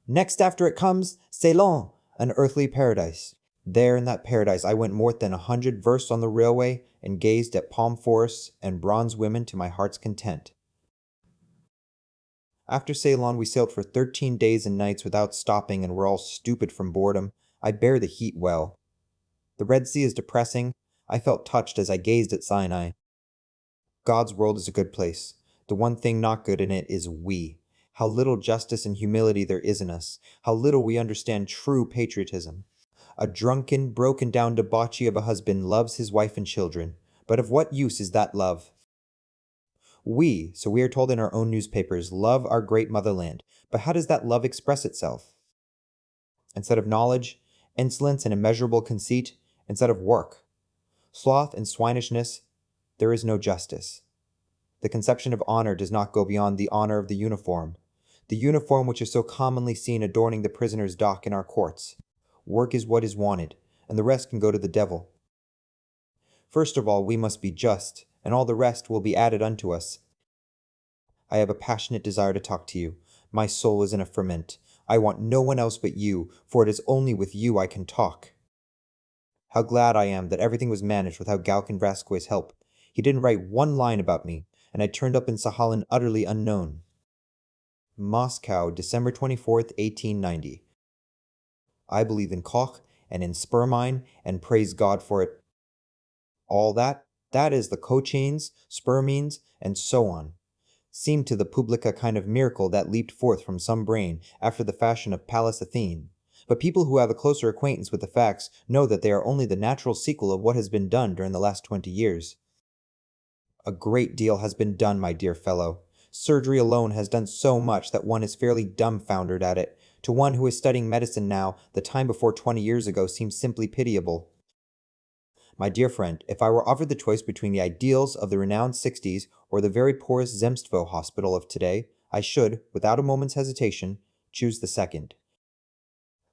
Next after it comes, Ceylon, an earthly paradise. There in that paradise I went more than 100 versts on the railway, and gazed at palm forests and bronze women to my heart's content. After Ceylon we sailed for 13 days and nights without stopping and were all stupid from boredom. I bear the heat well. The Red Sea is depressing. I felt touched as I gazed at Sinai. God's world is a good place. The one thing not good in it is we. How little justice and humility there is in us. How little we understand true patriotism. A drunken, broken down debauchee of a husband loves his wife and children. But of what use is that love? We, so we are told in our own newspapers, love our great motherland. But how does that love express itself? Instead of knowledge, insolence and immeasurable conceit, instead of work, sloth and swinishness, there is no justice. The conception of honor does not go beyond the honor of the uniform which is so commonly seen adorning the prisoner's dock in our courts. Work is what is wanted, and the rest can go to the devil. First of all, we must be just, and all the rest will be added unto us. I have a passionate desire to talk to you. My soul is in a ferment. I want no one else but you, for it is only with you I can talk. How glad I am that everything was managed without Galkin Vasquez's help. He didn't write one line about me, and I turned up in Sahalin utterly unknown. Moscow, December 24th, 1890. I believe in Koch and in spermine, and praise God for it. All that is the cochains, spermines, and so on, seemed to the public a kind of miracle that leaped forth from some brain after the fashion of Pallas Athene. But people who have a closer acquaintance with the facts know that they are only the natural sequel of what has been done during the last 20 years. A great deal has been done, my dear fellow. Surgery alone has done so much that one is fairly dumbfoundered at it. To one who is studying medicine now, the time before 20 years ago seems simply pitiable. My dear friend, if I were offered the choice between the ideals of the renowned 60s or the very poorest Zemstvo hospital of today, I should, without a moment's hesitation, choose the second.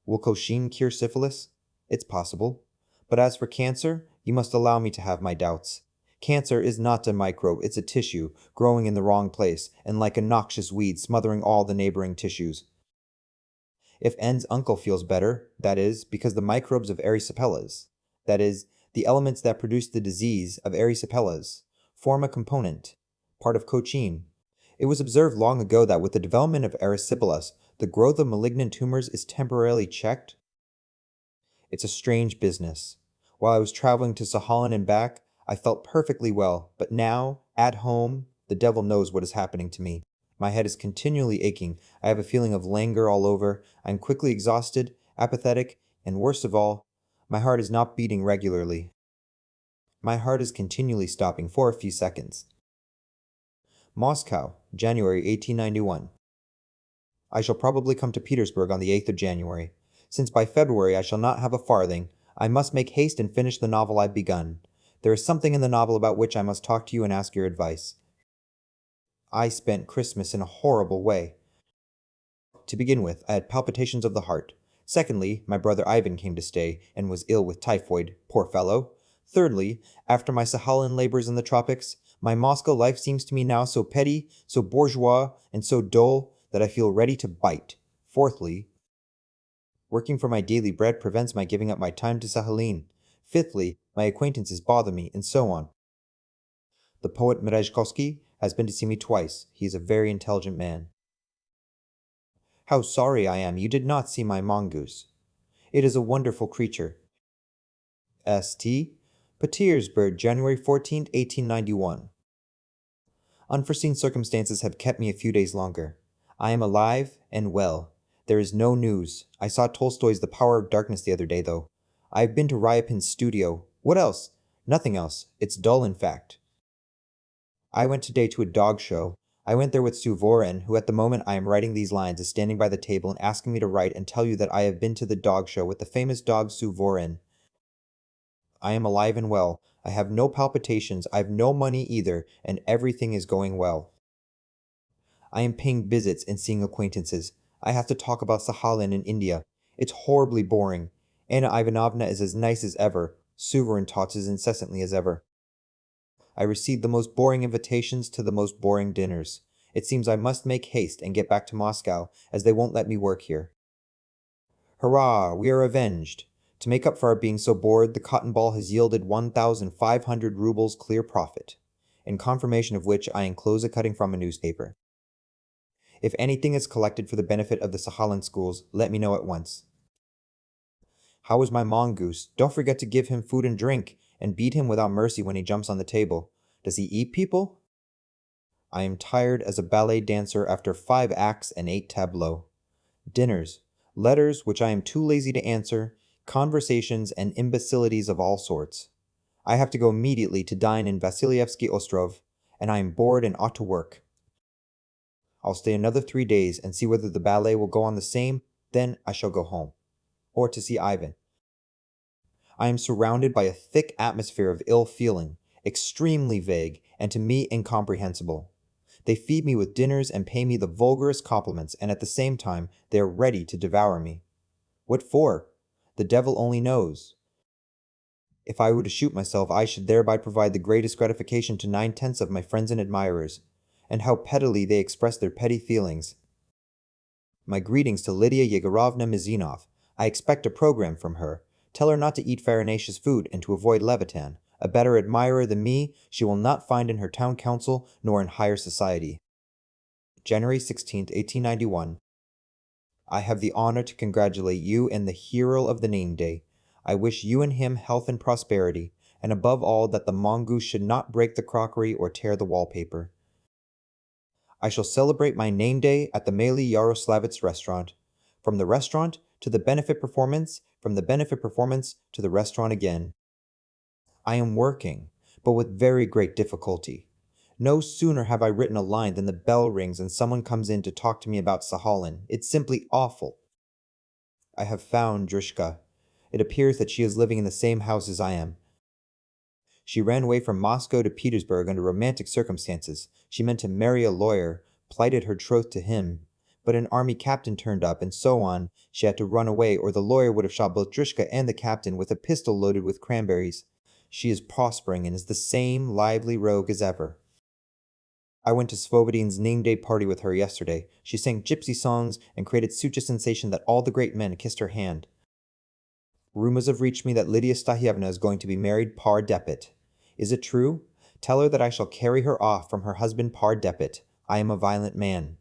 Will Cochin cure syphilis? It's possible. But as for cancer, you must allow me to have my doubts. Cancer is not a microbe, it's a tissue, growing in the wrong place, and like a noxious weed smothering all the neighboring tissues. If N's uncle feels better, that is, because the microbes of erysipelas, that is, the elements that produce the disease of erysipelas, form a component, part of cocaine. It was observed long ago that with the development of erysipelas, the growth of malignant tumors is temporarily checked. It's a strange business. While I was traveling to Sahalan and back, I felt perfectly well, but now, at home, the devil knows what is happening to me. My head is continually aching, I have a feeling of languor all over, I am quickly exhausted, apathetic, and worst of all, my heart is not beating regularly. My heart is continually stopping for a few seconds. Moscow, January 1891. I shall probably come to Petersburg on the 8th of January. Since by February I shall not have a farthing, I must make haste and finish the novel I've begun. There is something in the novel about which I must talk to you and ask your advice. I spent Christmas in a horrible way. To begin with, I had palpitations of the heart. Secondly, my brother Ivan came to stay, and was ill with typhoid, poor fellow. Thirdly, after my Sahalan labors in the tropics, my Moscow life seems to me now so petty, so bourgeois, and so dull, that I feel ready to bite. Fourthly, working for my daily bread prevents my giving up my time to Sahalin. Fifthly, my acquaintances bother me, and so on. The poet Merezhkovsky has been to see me twice. He is a very intelligent man. How sorry I am you did not see my mongoose. It is a wonderful creature. St. Petersburg, January 14, 1891. Unforeseen circumstances have kept me a few days longer. I am alive and well. There is no news. I saw Tolstoy's The Power of Darkness the other day, though. I have been to Ryapin's studio. What else? Nothing else. It's dull, in fact. I went today to a dog show. I went there with Suvorin, who at the moment I am writing these lines is standing by the table and asking me to write and tell you that I have been to the dog show with the famous dog Suvorin. I am alive and well. I have no palpitations, I have no money either, and everything is going well. I am paying visits and seeing acquaintances. I have to talk about Sahalin in India. It's horribly boring. Anna Ivanovna is as nice as ever. Suvorin talks as incessantly as ever. I received the most boring invitations to the most boring dinners. It seems I must make haste and get back to Moscow, as they won't let me work here. Hurrah! We are avenged! To make up for our being so bored, the cotton ball has yielded 1,500 rubles clear profit, in confirmation of which I enclose a cutting from a newspaper. If anything is collected for the benefit of the Sahalin schools, let me know at once. How is my mongoose? Don't forget to give him food and drink, and beat him without mercy when he jumps on the table. Does he eat people? I am tired as a ballet dancer after 5 acts and 8 tableaux. Dinners, letters which I am too lazy to answer, conversations and imbecilities of all sorts. I have to go immediately to dine in Vasilyevsky Ostrov, and I am bored and ought to work. I'll stay another 3 days and see whether the ballet will go on the same, then I shall go home. Or to see Ivan. I am surrounded by a thick atmosphere of ill feeling, extremely vague, and to me incomprehensible. They feed me with dinners and pay me the vulgarest compliments, and at the same time they are ready to devour me. What for? The devil only knows. If I were to shoot myself, I should thereby provide the greatest gratification to 9/10 of my friends and admirers. And how pettily they express their petty feelings. My greetings to Lydia Yegorovna Mizinov. I expect a program from her. Tell her not to eat farinaceous food and to avoid Levitan. A better admirer than me she will not find in her town council nor in higher society. January 16, 1891. I have the honor to congratulate you and the hero of the name day. I wish you and him health and prosperity, and above all that the mongoose should not break the crockery or tear the wallpaper. I shall celebrate my name day at the Maley Yaroslavets restaurant. From the restaurant to the benefit performance, from the benefit performance to the restaurant again. I am working, but with very great difficulty. No sooner have I written a line than the bell rings and someone comes in to talk to me about Sahalin. It's simply awful. I have found Drushka. It appears that she is living in the same house as I am. She ran away from Moscow to Petersburg under romantic circumstances. She meant to marry a lawyer, plighted her troth to him. But an army captain turned up, and so on. She had to run away, or the lawyer would have shot both Drushka and the captain with a pistol loaded with cranberries. She is prospering and is the same lively rogue as ever. I went to Svobodin's name day party with her yesterday. She sang gypsy songs and created such a sensation that all the great men kissed her hand. Rumors have reached me that Lydia Stahievna is going to be married par depit. Is it true? Tell her that I shall carry her off from her husband par depit. I am a violent man.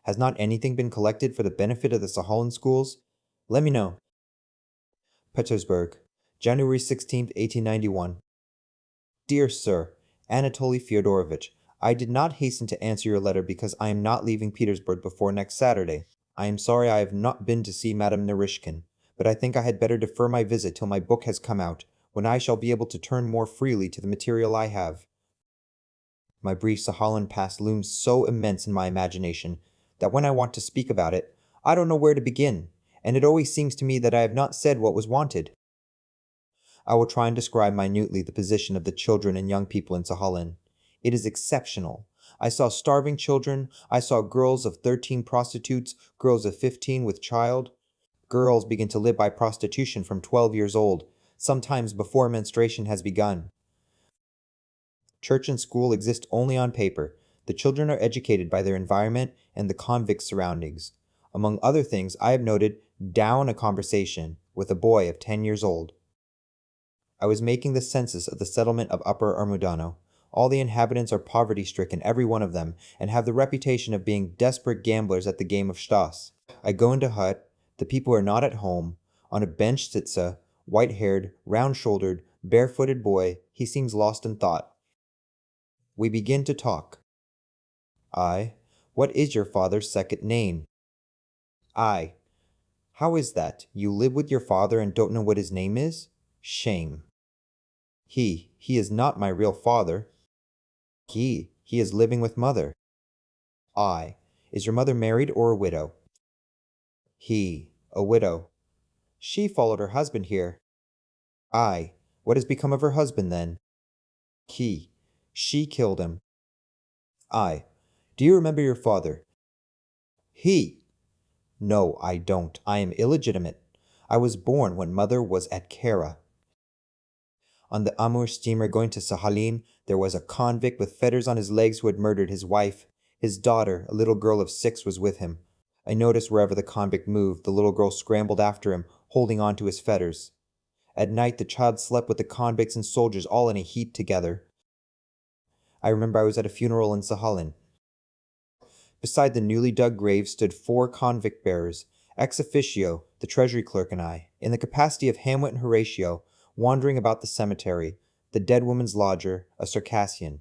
Has not anything been collected for the benefit of the Sahalin schools? Let me know. Petersburg, January 16th, 1891. Dear Sir, Anatoly Fyodorovich, I did not hasten to answer your letter because I am not leaving Petersburg before next Saturday. I am sorry I have not been to see Madame Narishkin, but I think I had better defer my visit till my book has come out, when I shall be able to turn more freely to the material I have. My brief Sahalin past looms so immense in my imagination that when I want to speak about it, I don't know where to begin, and it always seems to me that I have not said what was wanted. I will try and describe minutely the position of the children and young people in Sahalin. It is exceptional. I saw starving children, I saw girls of 13 prostitutes, girls of 15 with child. Girls begin to live by prostitution from 12 years old, sometimes before menstruation has begun. Church and school exist only on paper. The children are educated by their environment and the convict surroundings. Among other things, I have noted down a conversation with a boy of 10 years old. I was making the census of the settlement of Upper Armudano. All the inhabitants are poverty-stricken, every one of them, and have the reputation of being desperate gamblers at the game of Stas. I go into hut. The people are not at home. On a bench sits a white-haired, round-shouldered, barefooted boy. He seems lost in thought. We begin to talk. I. What is your father's second name? I. How is that? You live with your father and don't know what his name is? Shame. He is not my real father. He is living with mother. I. Is your mother married or a widow? He. A widow. She followed her husband here. I. What has become of her husband then? He. She killed him. I. Do you remember your father? He. No, I don't. I am illegitimate. I was born when mother was at Kara. On the Amur steamer going to Sahalin, there was a convict with fetters on his legs who had murdered his wife. His daughter, a little girl of 6, was with him. I noticed wherever the convict moved, the little girl scrambled after him, holding on to his fetters. At night, the child slept with the convicts and soldiers all in a heap together. I remember I was at a funeral in Sahalin. Beside the newly dug grave stood 4 convict bearers, ex officio, the treasury clerk and I, in the capacity of Hamlet and Horatio, wandering about the cemetery, the dead woman's lodger, a Circassian,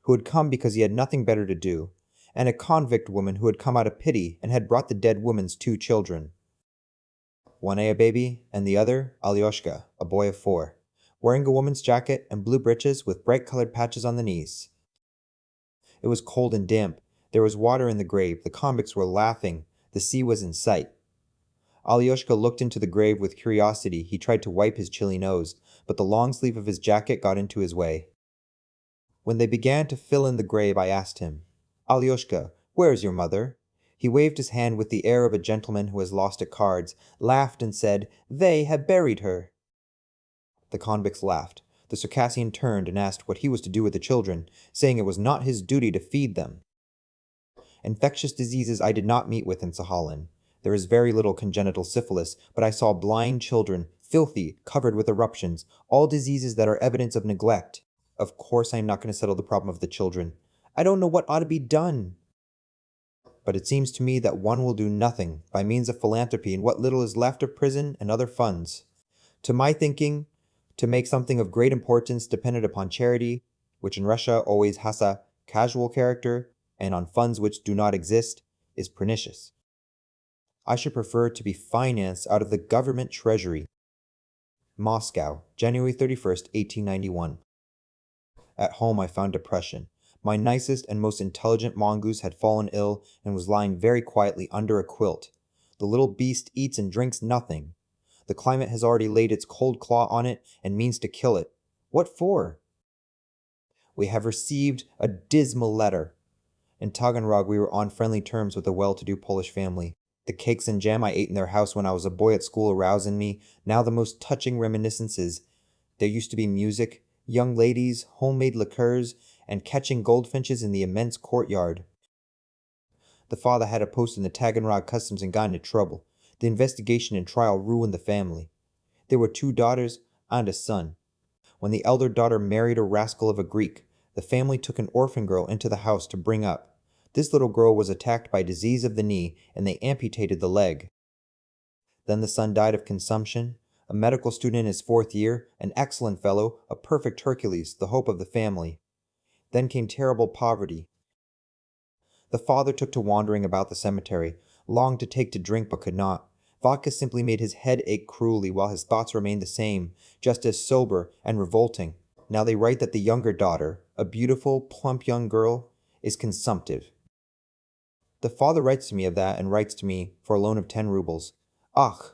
who had come because he had nothing better to do, and a convict woman who had come out of pity and had brought the dead woman's 2 children. One a baby, and the other, Alyoshka, a boy of 4, wearing a woman's jacket and blue breeches with bright-colored patches on the knees. It was cold and damp. There was water in the grave. The convicts were laughing. The sea was in sight. Alyoshka looked into the grave with curiosity. He tried to wipe his chilly nose, but the long sleeve of his jacket got into his way. When they began to fill in the grave, I asked him, Alyoshka, where is your mother? He waved his hand with the air of a gentleman who has lost at cards, laughed and said, They have buried her. The convicts laughed. The Circassian turned and asked what he was to do with the children, saying it was not his duty to feed them. Infectious diseases I did not meet with in Sahalin. There is very little congenital syphilis, but I saw blind children, filthy, covered with eruptions, all diseases that are evidence of neglect. Of course I am not going to settle the problem of the children. I don't know what ought to be done. But it seems to me that one will do nothing by means of philanthropy in what little is left of prison and other funds. To my thinking, to make something of great importance dependent upon charity, which in Russia always has a casual character, and on funds which do not exist, is pernicious. I should prefer to be financed out of the government treasury. Moscow, January 31st, 1891. At home I found depression. My nicest and most intelligent mongoose had fallen ill and was lying very quietly under a quilt. The little beast eats and drinks nothing. The climate has already laid its cold claw on it and means to kill it. What for? We have received a dismal letter. In Taganrog we were on friendly terms with a well-to-do Polish family. The cakes and jam I ate in their house when I was a boy at school arouse in me now the most touching reminiscences, There used to be music, young ladies, homemade liqueurs, and catching goldfinches in the immense courtyard. The father had a post in the Taganrog Customs and got into trouble. The investigation and trial ruined the family. There were 2 daughters and a son. When the elder daughter married a rascal of a Greek, the family took an orphan girl into the house to bring up. This little girl was attacked by disease of the knee, and they amputated the leg. Then the son died of consumption. A medical student in his 4th year, an excellent fellow, a perfect Hercules, the hope of the family. Then came terrible poverty. The father took to wandering about the cemetery, longed to take to drink but could not. Vodka simply made his head ache cruelly while his thoughts remained the same, just as sober and revolting. Now they write that the younger daughter, a beautiful, plump young girl, is consumptive. The father writes to me of that and writes to me for a loan of 10 rubles. Ach!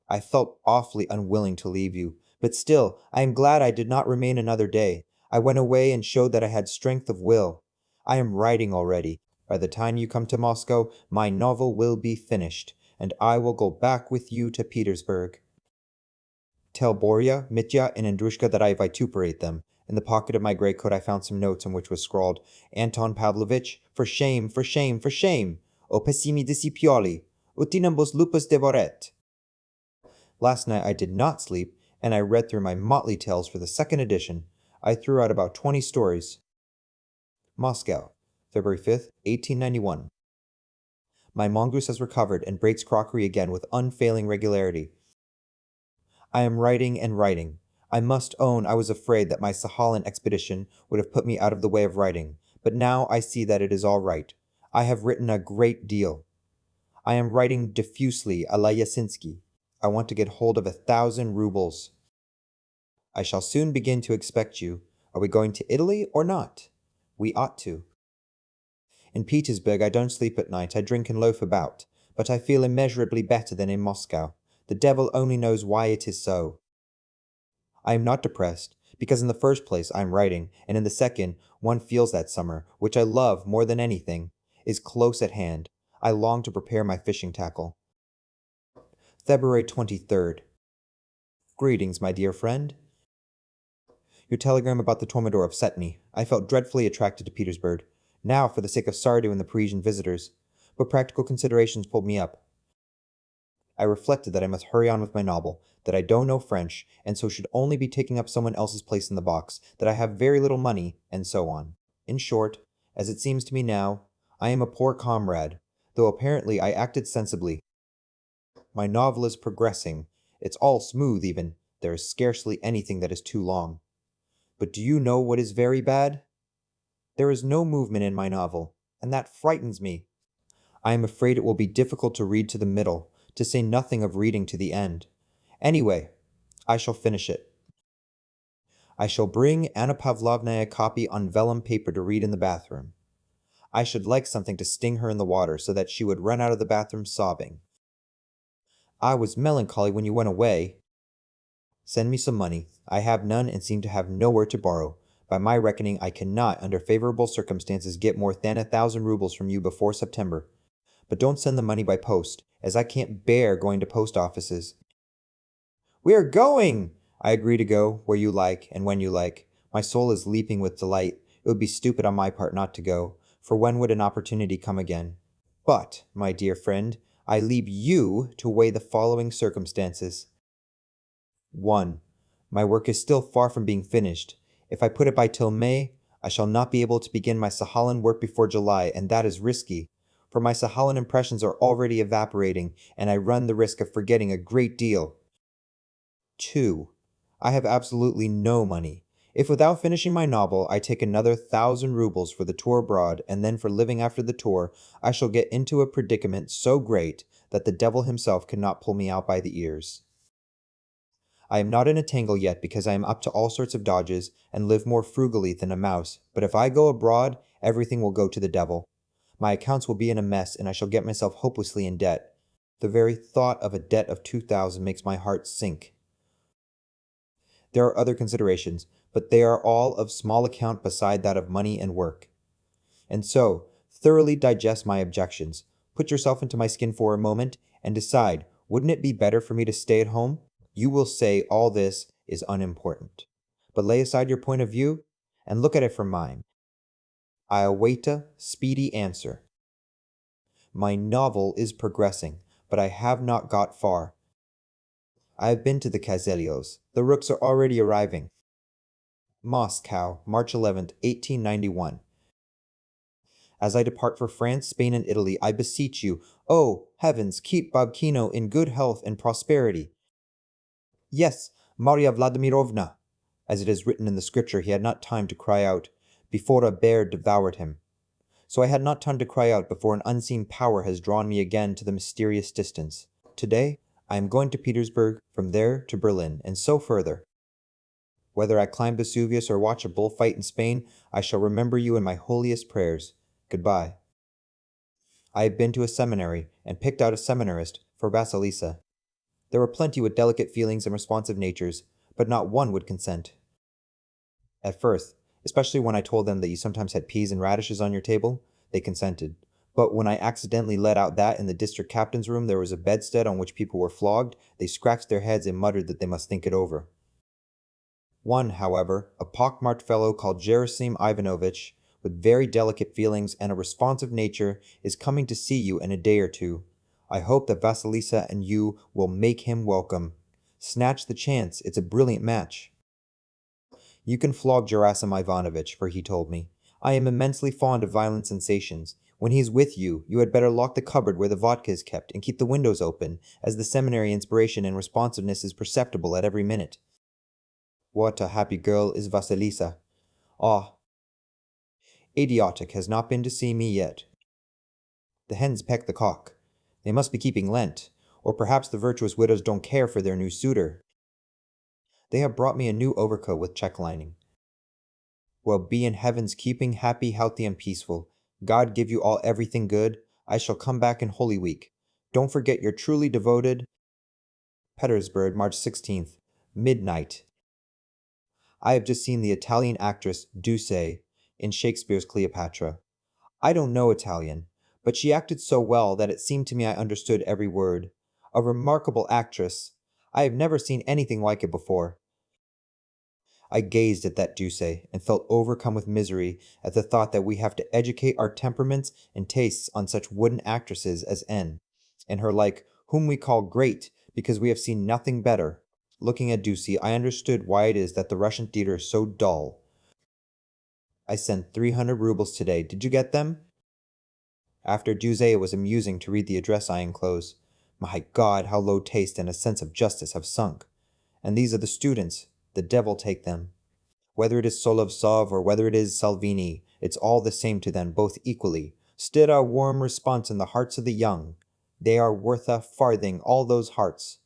I felt awfully unwilling to leave you, but still, I am glad I did not remain another day. I went away and showed that I had strength of will. I am writing already. By the time you come to Moscow, my novel will be finished, and I will go back with you to Petersburg. Tell Borya, Mitya, and Andrushka that I vituperate them. In the pocket of my greatcoat I found some notes on which was scrawled, Anton Pavlovich, for shame, for shame, for shame! O pessimi disipioli! Utinambos lupus devoret! Last night I did not sleep, and I read through my motley tales for the 2nd edition. I threw out about 20 stories. Moscow, February 5th, 1891. My mongoose has recovered and breaks crockery again with unfailing regularity. I am writing and writing. I must own I was afraid that my Sahalin expedition would have put me out of the way of writing, but now I see that it is all right. I have written a great deal. I am writing diffusely a la Yasinski. I want to get hold of 1,000 rubles. I shall soon begin to expect you. Are we going to Italy or not? We ought to. In Petersburg I don't sleep at night, I drink and loaf about, but I feel immeasurably better than in Moscow. The devil only knows why it is so. I am not depressed, because in the first place I am writing, and in the second, one feels that summer, which I love more than anything, is close at hand. I long to prepare my fishing tackle. February 23rd. Greetings, my dear friend. Your telegram about the Tormador upset me. I felt dreadfully attracted to Petersburg. Now, for the sake of Sardou and the Parisian visitors. But practical considerations pulled me up. I reflected that I must hurry on with my novel, that I don't know French, and so should only be taking up someone else's place in the box, that I have very little money, and so on. In short, as it seems to me now, I am a poor comrade, though apparently I acted sensibly. My novel is progressing. It's all smooth, even. There is scarcely anything that is too long. But do you know what is very bad? There is no movement in my novel, and that frightens me. I am afraid it will be difficult to read to the middle, to say nothing of reading to the end. Anyway, I shall finish it. I shall bring Anna Pavlovna a copy on vellum paper to read in the bathroom. I should like something to sting her in the water so that she would run out of the bathroom sobbing. I was melancholy when you went away. Send me some money. I have none and seem to have nowhere to borrow. By my reckoning, I cannot, under favorable circumstances, get more than 1,000 rubles from you before September. But don't send the money by post, as I can't bear going to post offices. We are going! I agree to go where you like and when you like. My soul is leaping with delight. It would be stupid on my part not to go, for when would an opportunity come again? But, my dear friend, I leave you to weigh the following circumstances. 1. My work is still far from being finished. If I put it by till May, I shall not be able to begin my Sahalin work before July, and that is risky, for my Sahalin impressions are already evaporating, and I run the risk of forgetting a great deal. 2. I have absolutely no money. If without finishing my novel I take another 1,000 rubles for the tour abroad and then for living after the tour, I shall get into a predicament so great that the devil himself cannot pull me out by the ears. I am not in a tangle yet because I am up to all sorts of dodges and live more frugally than a mouse, but if I go abroad, everything will go to the devil. My accounts will be in a mess and I shall get myself hopelessly in debt. The very thought of a debt of 2,000 makes my heart sink. There are other considerations, but they are all of small account beside that of money and work. And so, thoroughly digest my objections, put yourself into my skin for a moment, and decide, wouldn't it be better for me to stay at home? You will say all this is unimportant. But lay aside your point of view and look at it from mine. I await a speedy answer. My novel is progressing, but I have not got far. I have been to the Kazelios. The rooks are already arriving. Moscow, March 11th, 1891. As I depart for France, Spain, and Italy, I beseech you, oh, heavens, keep Babkino in good health and prosperity. Yes, Maria Vladimirovna. As it is written in the scripture, he had not time to cry out before a bear devoured him. So I had not time to cry out before an unseen power has drawn me again to the mysterious distance. Today, I am going to Petersburg, from there to Berlin, and so further. Whether I climb Vesuvius or watch a bullfight in Spain, I shall remember you in my holiest prayers. Goodbye. I have been to a seminary and picked out a seminarist for Vasilisa. There were plenty with delicate feelings and responsive natures, but not one would consent. At first, especially when I told them that you sometimes had peas and radishes on your table, they consented. But when I accidentally let out that in the district captain's room there was a bedstead on which people were flogged, they scratched their heads and muttered that they must think it over. One, however, a pockmarked fellow called Gerasim Ivanovitch, with very delicate feelings and a responsive nature, is coming to see you in a day or two. I hope that Vasilisa and you will make him welcome. Snatch the chance, it's a brilliant match. You can flog Gerasim Ivanovitch, for he told me. I am immensely fond of violent sensations. When he is with you, you had better lock the cupboard where the vodka is kept and keep the windows open, as the seminary inspiration and responsiveness is perceptible at every minute. What a happy girl is Vasilisa. Ah, idiotic has not been to see me yet. The hens peck the cock. They must be keeping Lent, or perhaps the virtuous widows don't care for their new suitor. They have brought me a new overcoat with check lining. Well, be in heaven's keeping, happy, healthy, and peaceful. God give you all everything good. I shall come back in Holy Week. Don't forget your truly devoted... Petersburg, March 16th. Midnight. I have just seen the Italian actress Duse in Shakespeare's Cleopatra. I don't know Italian, but she acted so well that it seemed to me I understood every word. A remarkable actress. I have never seen anything like it before. I gazed at that Duse and felt overcome with misery at the thought that we have to educate our temperaments and tastes on such wooden actresses as N, and her like, whom we call great because we have seen nothing better. Looking at Ducey, I understood why it is that the Russian theater is so dull. I sent 300 rubles today. Did you get them? After Duce, it was amusing to read the address I enclose. My God, how low taste and a sense of justice have sunk. And these are the students. The devil take them. Whether it is Solovtsov or whether it is Salvini, it's all the same to them, both equally. Stir a warm response in the hearts of the young. They are worth a farthing, all those hearts.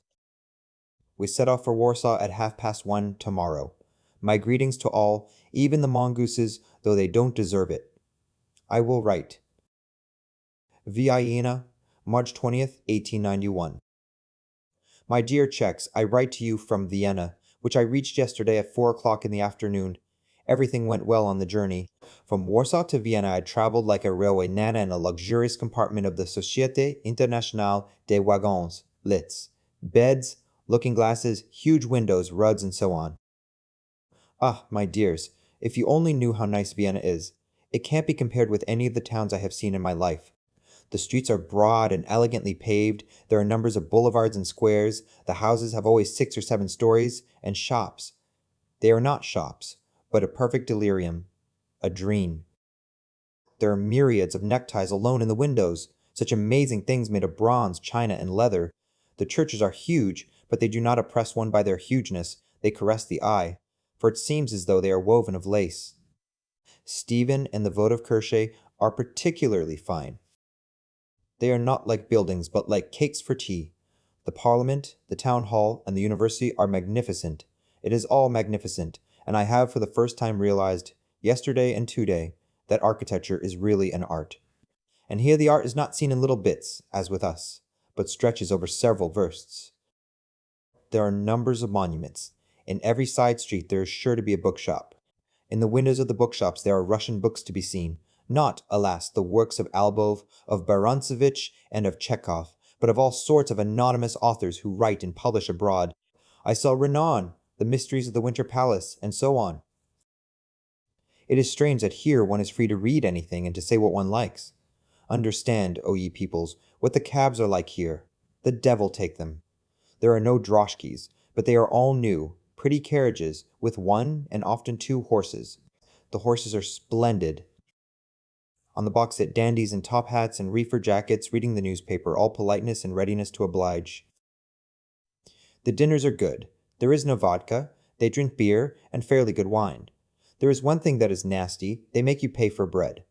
We set off for Warsaw at 1:30 tomorrow. My greetings to all, even the mongooses, though they don't deserve it. I will write. Vienna, March 20th, 1891. My dear Czechs, I write to you from Vienna, which I reached yesterday at 4 o'clock in the afternoon. Everything went well on the journey. From Warsaw to Vienna I traveled like a railway nana in a luxurious compartment of the Société Internationale des Wagons, Litz. Beds, looking glasses, huge windows, rugs, and so on. Ah, my dears, if you only knew how nice Vienna is. It can't be compared with any of the towns I have seen in my life. The streets are broad and elegantly paved, there are numbers of boulevards and squares, the houses have always 6 or 7 stories, and shops. They are not shops, but a perfect delirium, a dream. There are myriads of neckties alone in the windows, such amazing things made of bronze, china, and leather. The churches are huge, but they do not oppress one by their hugeness, they caress the eye, for it seems as though they are woven of lace. Stephen and the votive Kirche are particularly fine. They are not like buildings, but like cakes for tea. The Parliament, the Town Hall, and the University are magnificent. It is all magnificent, and I have for the first time realized, yesterday and today, that architecture is really an art. And here the art is not seen in little bits, as with us, but stretches over several versts. There are numbers of monuments. In every side street there is sure to be a bookshop. In the windows of the bookshops there are Russian books to be seen. Not, alas, the works of Albov, of Barantsevich, and of Chekhov, but of all sorts of anonymous authors who write and publish abroad. I saw Renan, the mysteries of the Winter Palace, and so on. It is strange that here one is free to read anything and to say what one likes. Understand, O ye peoples, what the cabs are like here. The devil take them. There are no droshkis, but they are all new, pretty carriages, with one and often two horses. The horses are splendid. On the box sit dandies in top hats and reefer jackets reading the newspaper, all politeness and readiness to oblige. The dinners are good. There is no vodka. They drink beer and fairly good wine. There is one thing that is nasty. They make you pay for bread.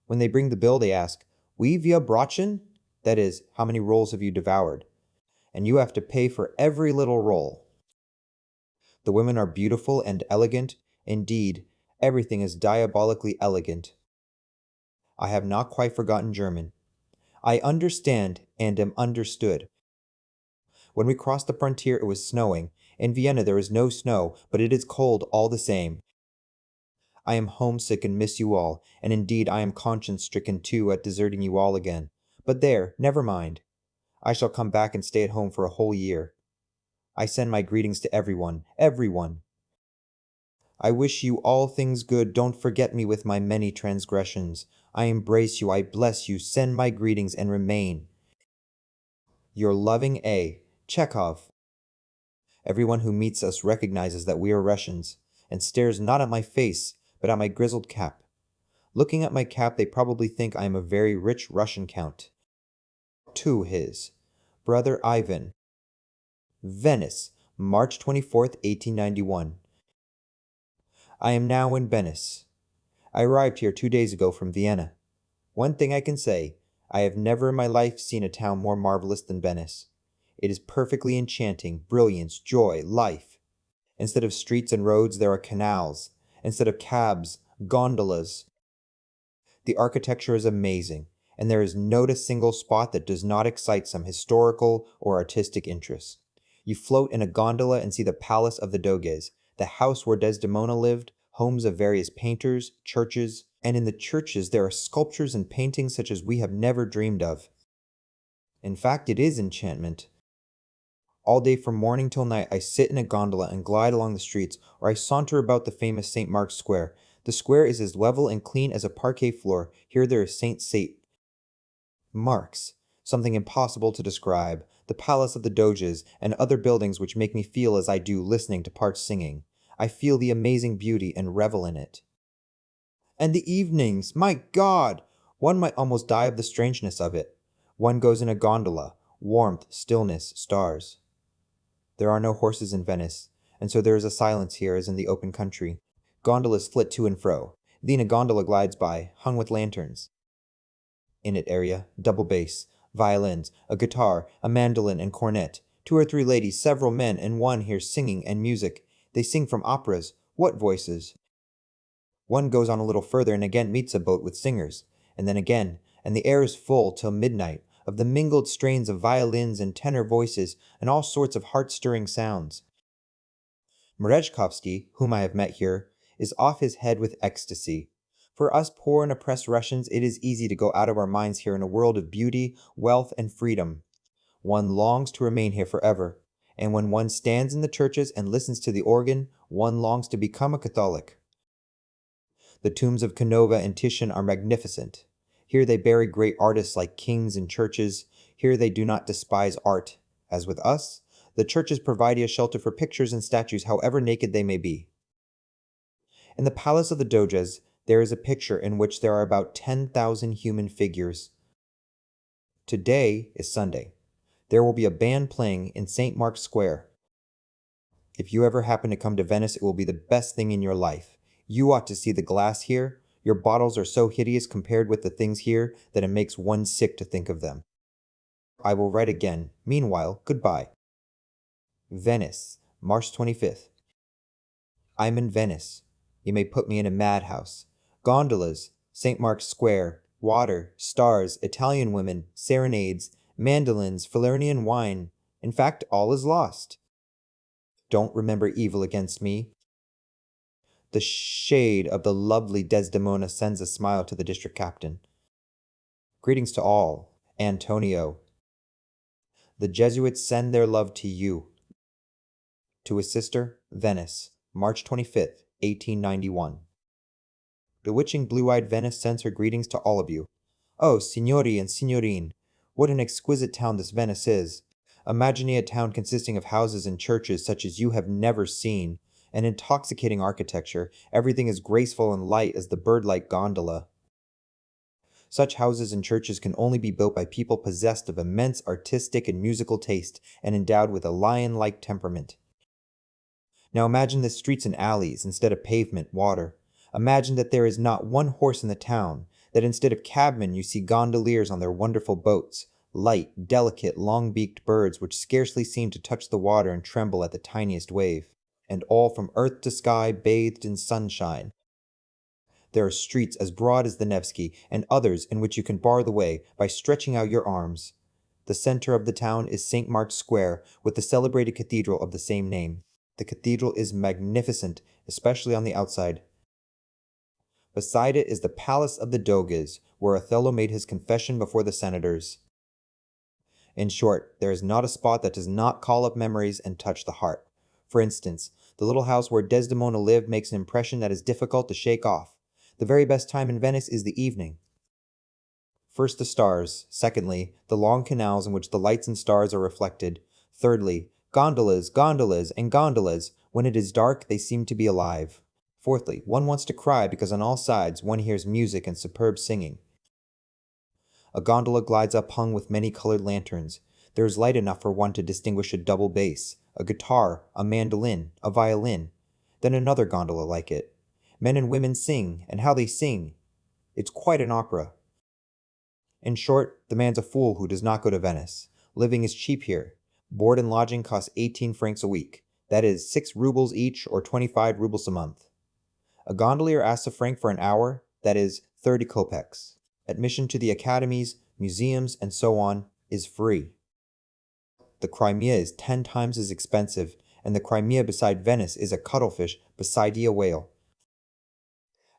When they bring the bill, they ask, "Wie viel Brotchen?" That is, how many rolls have you devoured? And you have to pay for every little roll. The women are beautiful and elegant. Indeed, everything is diabolically elegant. I have not quite forgotten German. I understand and am understood. When we crossed the frontier, it was snowing. In Vienna, there is no snow, but it is cold all the same. I am homesick and miss you all, and indeed I am conscience-stricken too at deserting you all again. But there, never mind. I shall come back and stay at home for a whole year. I send my greetings to everyone, everyone. I wish you all things good. Don't forget me with my many transgressions. I embrace you, I bless you, send my greetings and remain. Your loving A. Chekhov. Everyone who meets us recognizes that we are Russians, and stares not at my face, but at my grizzled cap. Looking at my cap, they probably think I am a very rich Russian count. To his brother Ivan. Venice, March 24th, 1891. I am now in Venice. I arrived here 2 days ago from Vienna. One thing I can say, I have never in my life seen a town more marvelous than Venice. It is perfectly enchanting, brilliance, joy, life. Instead of streets and roads, there are canals. Instead of cabs, gondolas. The architecture is amazing, and there is not a single spot that does not excite some historical or artistic interest. You float in a gondola and see the palace of the Doges, the house where Desdemona lived, homes of various painters, churches, and in the churches there are sculptures and paintings such as we have never dreamed of. In fact, it is enchantment. All day from morning till night I sit in a gondola and glide along the streets, or I saunter about the famous St. Mark's Square. The square is as level and clean as a parquet floor. Here there is St. Mark's, something impossible to describe, the palace of the Doges, and other buildings which make me feel as I do listening to parts singing. I feel the amazing beauty and revel in it. And the evenings, my God! One might almost die of the strangeness of it. One goes in a gondola, warmth, stillness, stars. There are no horses in Venice, and so there is a silence here as in the open country. Gondolas flit to and fro. Then a gondola glides by, hung with lanterns. In it area, double bass, violins, a guitar, a mandolin and cornet, 2 or 3 ladies, several men, and one hears singing and music. They sing from operas. What voices! One goes on a little further and again meets a boat with singers, and then again, and the air is full till midnight of the mingled strains of violins and tenor voices and all sorts of heart-stirring sounds. Merezhkovsky, whom I have met here, is off his head with ecstasy. For us poor and oppressed Russians, it is easy to go out of our minds here in a world of beauty, wealth, and freedom. One longs to remain here forever, and when one stands in the churches and listens to the organ, one longs to become a Catholic. The tombs of Canova and Titian are magnificent. Here they bury great artists like kings in churches. Here they do not despise art. As with us, the churches provide a shelter for pictures and statues, however naked they may be. In the palace of the Doges, there is a picture in which there are about 10,000 human figures. Today is Sunday. There will be a band playing in St. Mark's Square. If you ever happen to come to Venice, it will be the best thing in your life. You ought to see the glass here. Your bottles are so hideous compared with the things here that it makes one sick to think of them. I will write again. Meanwhile, goodbye. Venice, March 25th. I'm in Venice. You may put me in a madhouse. Gondolas, St. Mark's Square, water, stars, Italian women, serenades, mandolins, Falernian wine. In fact, all is lost. Don't remember evil against me. The shade of the lovely Desdemona sends a smile to the district captain. Greetings to all. Antonio. The Jesuits send their love to you. To his sister, Venice, March 25th, 1891. Bewitching blue-eyed Venice sends her greetings to all of you. Oh, signori and signorine, what an exquisite town this Venice is. Imagine a town consisting of houses and churches such as you have never seen. An intoxicating architecture, everything as graceful and light as the bird-like gondola. Such houses and churches can only be built by people possessed of immense artistic and musical taste and endowed with a lion-like temperament. Now imagine the streets and alleys instead of pavement, water. Imagine that there is not one horse in the town, that instead of cabmen you see gondoliers on their wonderful boats, light, delicate, long-beaked birds which scarcely seem to touch the water and tremble at the tiniest wave, and all from earth to sky bathed in sunshine. There are streets as broad as the Nevsky, and others in which you can bar the way by stretching out your arms. The center of the town is St. Mark's Square, with the celebrated cathedral of the same name. The cathedral is magnificent, especially on the outside. Beside it is the Palace of the Doges, where Othello made his confession before the senators. In short, there is not a spot that does not call up memories and touch the heart. For instance, the little house where Desdemona lived makes an impression that is difficult to shake off. The very best time in Venice is the evening. First, the stars. Secondly, the long canals in which the lights and stars are reflected. Thirdly, gondolas, gondolas, and gondolas. When it is dark, they seem to be alive. Fourthly, one wants to cry because on all sides one hears music and superb singing. A gondola glides up hung with many-colored lanterns. There is light enough for one to distinguish a double bass, a guitar, a mandolin, a violin. Then another gondola like it. Men and women sing, and how they sing! It's quite an opera. In short, the man's a fool who does not go to Venice. Living is cheap here. Board and lodging costs 18 francs a week. That is 6 rubles each, or 25 rubles a month. A gondolier asks a franc for an hour, that is 30 kopecks. Admission to the academies, museums, and so on is free. The Crimea is 10 times as expensive, and the Crimea beside Venice is a cuttlefish beside a whale.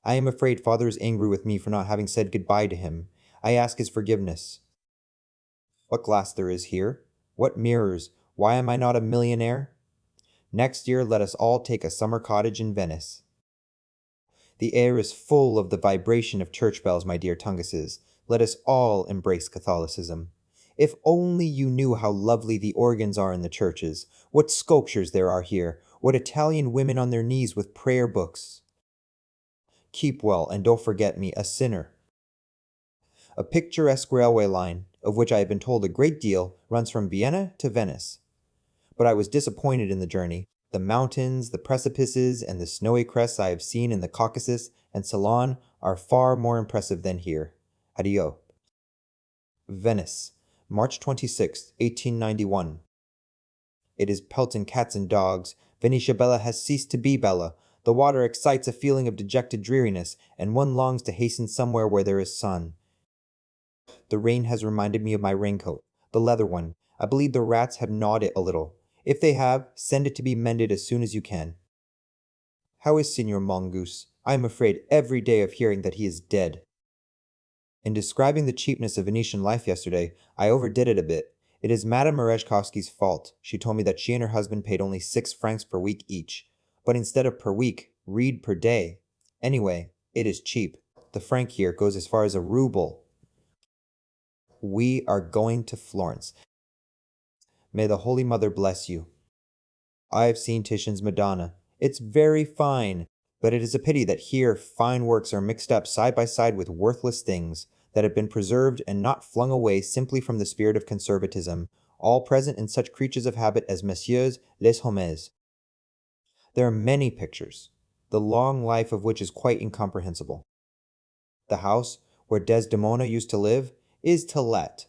I am afraid father is angry with me for not having said goodbye to him. I ask his forgiveness. What glass there is here? What mirrors? Why am I not a millionaire? Next year let us all take a summer cottage in Venice. The air is full of the vibration of church bells, my dear Tunguses. Let us all embrace Catholicism. If only you knew how lovely the organs are in the churches, what sculptures there are here, what Italian women on their knees with prayer books. Keep well, and don't forget me, a sinner. A picturesque railway line, of which I have been told a great deal, runs from Vienna to Venice. But I was disappointed in the journey. The mountains, the precipices, and the snowy crests I have seen in the Caucasus and Ceylon are far more impressive than here. Adieu. Venice, March 26, 1891. It is pelting cats and dogs. Venetia Bella has ceased to be Bella. The water excites a feeling of dejected dreariness, and one longs to hasten somewhere where there is sun. The rain has reminded me of my raincoat, the leather one. I believe the rats have gnawed it a little. If they have, send it to be mended as soon as you can. How is Signor Mongoose? I am afraid every day of hearing that he is dead. In describing the cheapness of Venetian life yesterday, I overdid it a bit. It is Madame Merezhkovsky's fault. She told me that she and her husband paid only 6 francs per week each. But instead of per week, read per day. Anyway, it is cheap. The franc here goes as far as a ruble. We are going to Florence. May the Holy Mother bless you. I have seen Titian's Madonna. It's very fine, but it is a pity that here fine works are mixed up side by side with worthless things that have been preserved and not flung away simply from the spirit of conservatism, all present in such creatures of habit as Messieurs les Hommes. There are many pictures, the long life of which is quite incomprehensible. The house where Desdemona used to live is to let.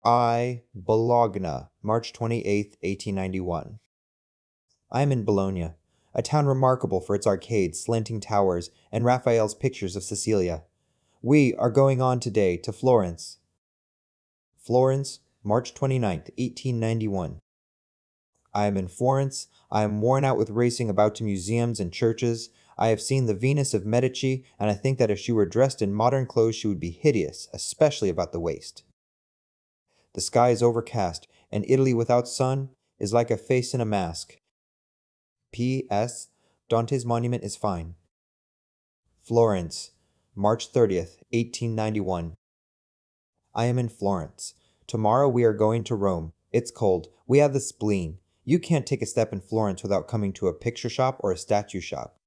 I, Bologna, March 28, 1891. I am in Bologna, a town remarkable for its arcades, slanting towers, and Raphael's pictures of Cecilia. We are going on today to Florence. Florence, March 29, 1891. I am in Florence. I am worn out with racing about to museums and churches. I have seen the Venus of Medici, and I think that if she were dressed in modern clothes she would be hideous, especially about the waist. The sky is overcast, and Italy without sun is like a face in a mask. P.S. Dante's monument is fine. Florence, March 30th, 1891. I am in Florence. Tomorrow we are going to Rome. It's cold. We have the spleen. You can't take a step in Florence without coming to a picture shop or a statue shop.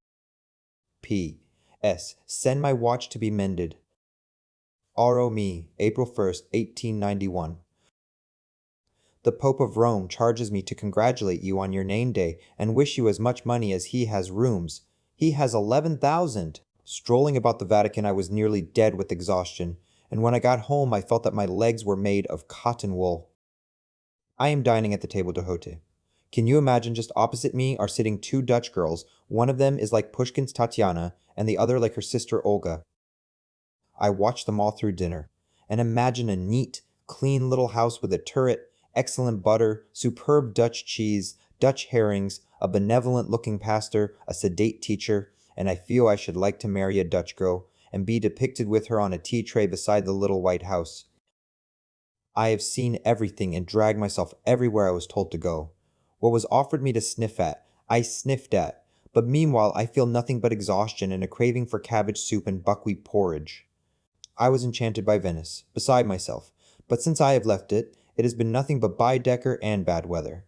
P.S. Send my watch to be mended. R.O. me, April 1st, 1891. The Pope of Rome charges me to congratulate you on your name day and wish you as much money as he has rooms. He has 11,000. Strolling about the Vatican, I was nearly dead with exhaustion, and when I got home I felt that my legs were made of cotton wool. I am dining at the table d'hote. Can you imagine just opposite me are sitting two Dutch girls, one of them is like Pushkin's Tatiana, and the other like her sister Olga. I watched them all through dinner, and imagine a neat, clean little house with a turret, excellent butter, superb Dutch cheese, Dutch herrings, a benevolent-looking pastor, a sedate teacher, and I feel I should like to marry a Dutch girl, and be depicted with her on a tea tray beside the little white house. I have seen everything and dragged myself everywhere I was told to go. What was offered me to sniff at, I sniffed at, but meanwhile I feel nothing but exhaustion and a craving for cabbage soup and buckwheat porridge. I was enchanted by Venice, beside myself, but since I have left it, it has been nothing but Baedeker and bad weather.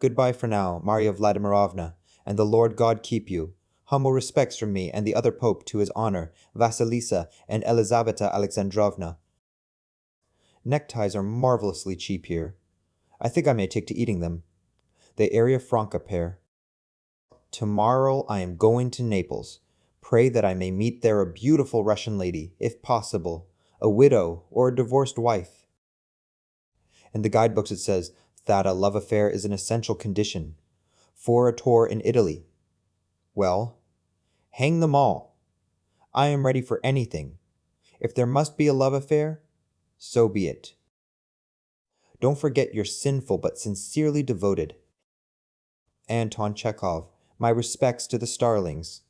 Goodbye for now, Maria Vladimirovna, and the Lord God keep you. Humble respects from me and the other Pope to his honor, Vasilisa and Elizaveta Alexandrovna. Neckties are marvelously cheap here. I think I may take to eating them. The Area Franca pair. Tomorrow I am going to Naples. Pray that I may meet there a beautiful Russian lady, if possible, a widow or a divorced wife. In the guidebooks it says that a love affair is an essential condition for a tour in Italy. Well, hang them all. I am ready for anything. If there must be a love affair, so be it. Don't forget you're sinful but sincerely devoted. Anton Chekhov. My respects to the starlings.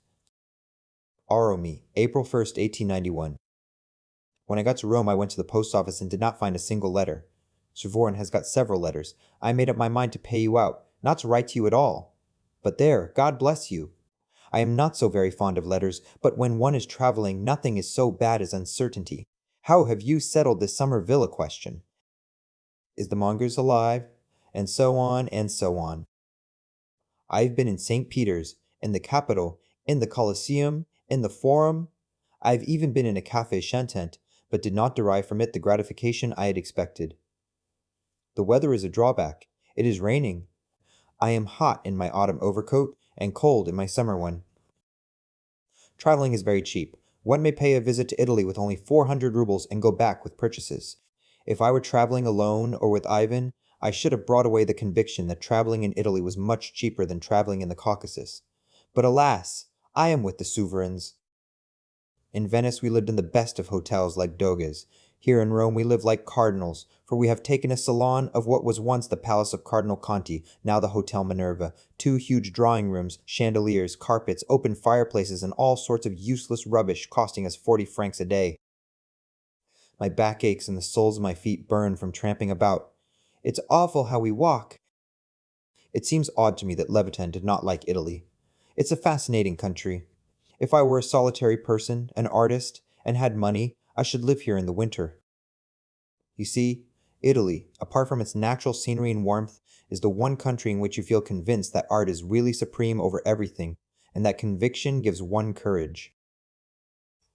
Aromi, April 1st, 1891. When I got to Rome, I went to the post office and did not find a single letter. Suvorin has got several letters. I made up my mind to pay you out, not to write to you at all. But there, God bless you. I am not so very fond of letters, but when one is traveling, nothing is so bad as uncertainty. How have you settled this summer villa question? Is the mongoose alive? And so on, and so on. I've been in St. Peter's, in the Capitol, in the Colosseum, in the Forum. I've even been in a cafe chantant, but did not derive from it the gratification I had expected. The weather is a drawback. It is raining. I am hot in my autumn overcoat and cold in my summer one. Traveling is very cheap. One may pay a visit to Italy with only 400 rubles and go back with purchases. If I were traveling alone or with Ivan, I should have brought away the conviction that traveling in Italy was much cheaper than traveling in the Caucasus. But alas, I am with the sovereigns. In Venice we lived in the best of hotels like Doge's. Here in Rome we live like cardinals, for we have taken a salon of what was once the palace of Cardinal Conti, now the Hotel Minerva, 2 huge drawing rooms, chandeliers, carpets, open fireplaces, and all sorts of useless rubbish costing us 40 francs a day. My back aches and the soles of my feet burn from tramping about. It's awful how we walk. It seems odd to me that Levitan did not like Italy. It's a fascinating country. If I were a solitary person, an artist, and had money, I should live here in the winter. You see, Italy, apart from its natural scenery and warmth, is the one country in which you feel convinced that art is really supreme over everything, and that conviction gives one courage.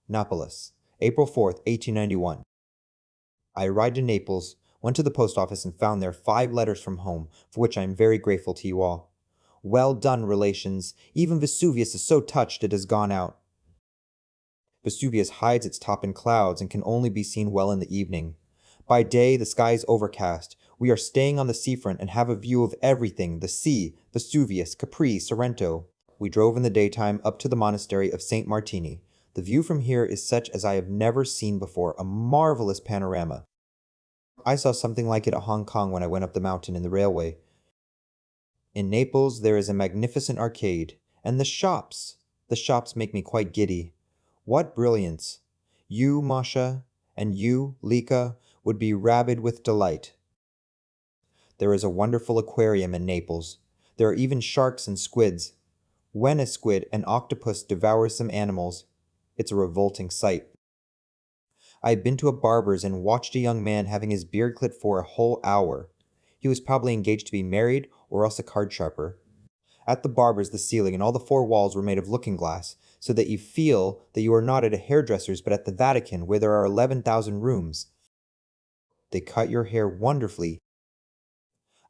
Naples, April 4th, 1891. I arrived in Naples, went to the post office and found there 5 letters from home, for which I am very grateful to you all. Well done, relations. Even Vesuvius is so touched it has gone out. Vesuvius hides its top in clouds and can only be seen well in the evening. By day, the sky is overcast. We are staying on the seafront and have a view of everything, the sea, Vesuvius, Capri, Sorrento. We drove in the daytime up to the monastery of St. Martini. The view from here is such as I have never seen before, a marvelous panorama. I saw something like it at Hong Kong when I went up the mountain in the railway. In Naples there is a magnificent arcade, and the shops make me quite giddy. What brilliance! You, Masha, and you, Lika, would be rabid with delight. There is a wonderful aquarium in Naples. There are even sharks and squids. When a squid, an octopus devours some animals, it's a revolting sight. I had been to a barber's and watched a young man having his beard clipped for a whole hour. He was probably engaged to be married or else a card sharper. At the barber's, the ceiling and all the four walls were made of looking glass, so that you feel that you are not at a hairdresser's but at the Vatican, where there are 11,000 rooms. They cut your hair wonderfully.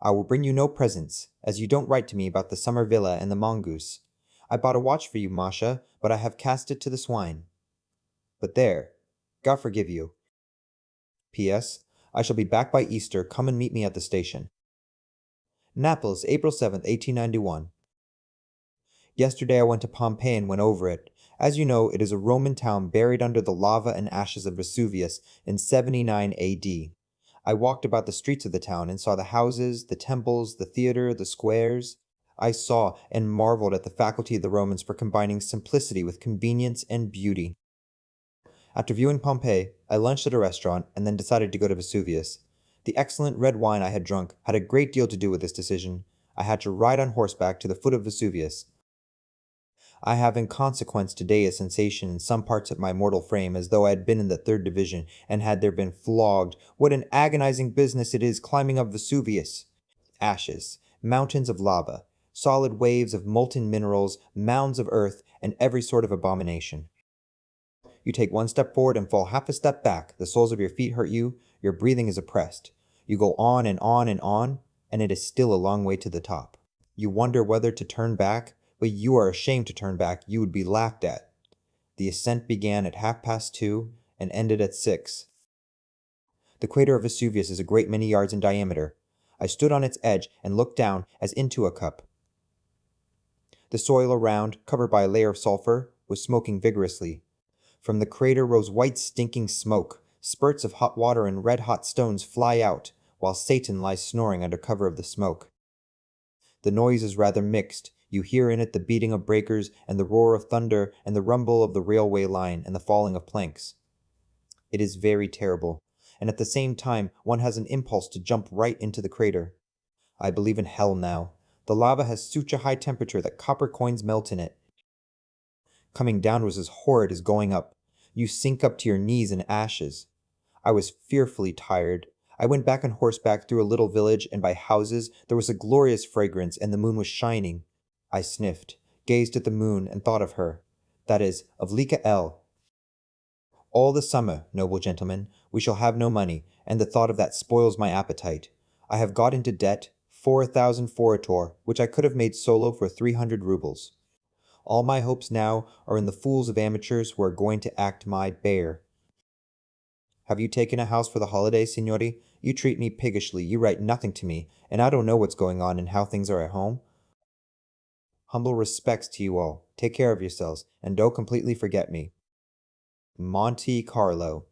I will bring you no presents, as you don't write to me about the summer villa and the mongoose. I bought a watch for you, Masha, but I have cast it to the swine. But there, God forgive you. P.S. I shall be back by Easter. Come and meet me at the station. Naples, April 7th, 1891. Yesterday I went to Pompeii and went over it. As you know, it is a Roman town buried under the lava and ashes of Vesuvius in 79 AD. I walked about the streets of the town and saw the houses, the temples, the theater, the squares. I saw and marveled at the faculty of the Romans for combining simplicity with convenience and beauty. After viewing Pompeii, I lunched at a restaurant and then decided to go to Vesuvius. The excellent red wine I had drunk had a great deal to do with this decision. I had to ride on horseback to the foot of Vesuvius. I have in consequence today a sensation in some parts of my mortal frame as though I had been in the 3rd Division and had there been flogged. What an agonizing business it is climbing up Vesuvius! Ashes, mountains of lava, solid waves of molten minerals, mounds of earth, and every sort of abomination. You take one step forward and fall half a step back, the soles of your feet hurt you, your breathing is oppressed. You go on and on and on, and it is still a long way to the top. You wonder whether to turn back, but you are ashamed to turn back, you would be laughed at. The ascent began at 2:30 and ended at 6. The crater of Vesuvius is a great many yards in diameter. I stood on its edge and looked down as into a cup. The soil around, covered by a layer of sulfur, was smoking vigorously. From the crater rose white stinking smoke. Spurts of hot water and red-hot stones fly out, while Satan lies snoring under cover of the smoke. The noise is rather mixed. You hear in it the beating of breakers, and the roar of thunder, and the rumble of the railway line, and the falling of planks. It is very terrible, and at the same time one has an impulse to jump right into the crater. I believe in hell now. The lava has such a high temperature that copper coins melt in it. Coming down was as horrid as going up. You sink up to your knees in ashes. I was fearfully tired. I went back on horseback through a little village, and by houses there was a glorious fragrance, and the moon was shining. I sniffed, gazed at the moon, and thought of her. That is, of Lika L. All the summer, noble gentlemen, we shall have no money, and the thought of that spoils my appetite. I have got into debt, 4,000 forator, which I could have made solo for 300 rubles. All my hopes now are in the fools of amateurs who are going to act my bear. Have you taken a house for the holidays, signori? You treat me piggishly, you write nothing to me, and I don't know what's going on and how things are at home. Humble respects to you all. Take care of yourselves, and don't completely forget me. Monte Carlo,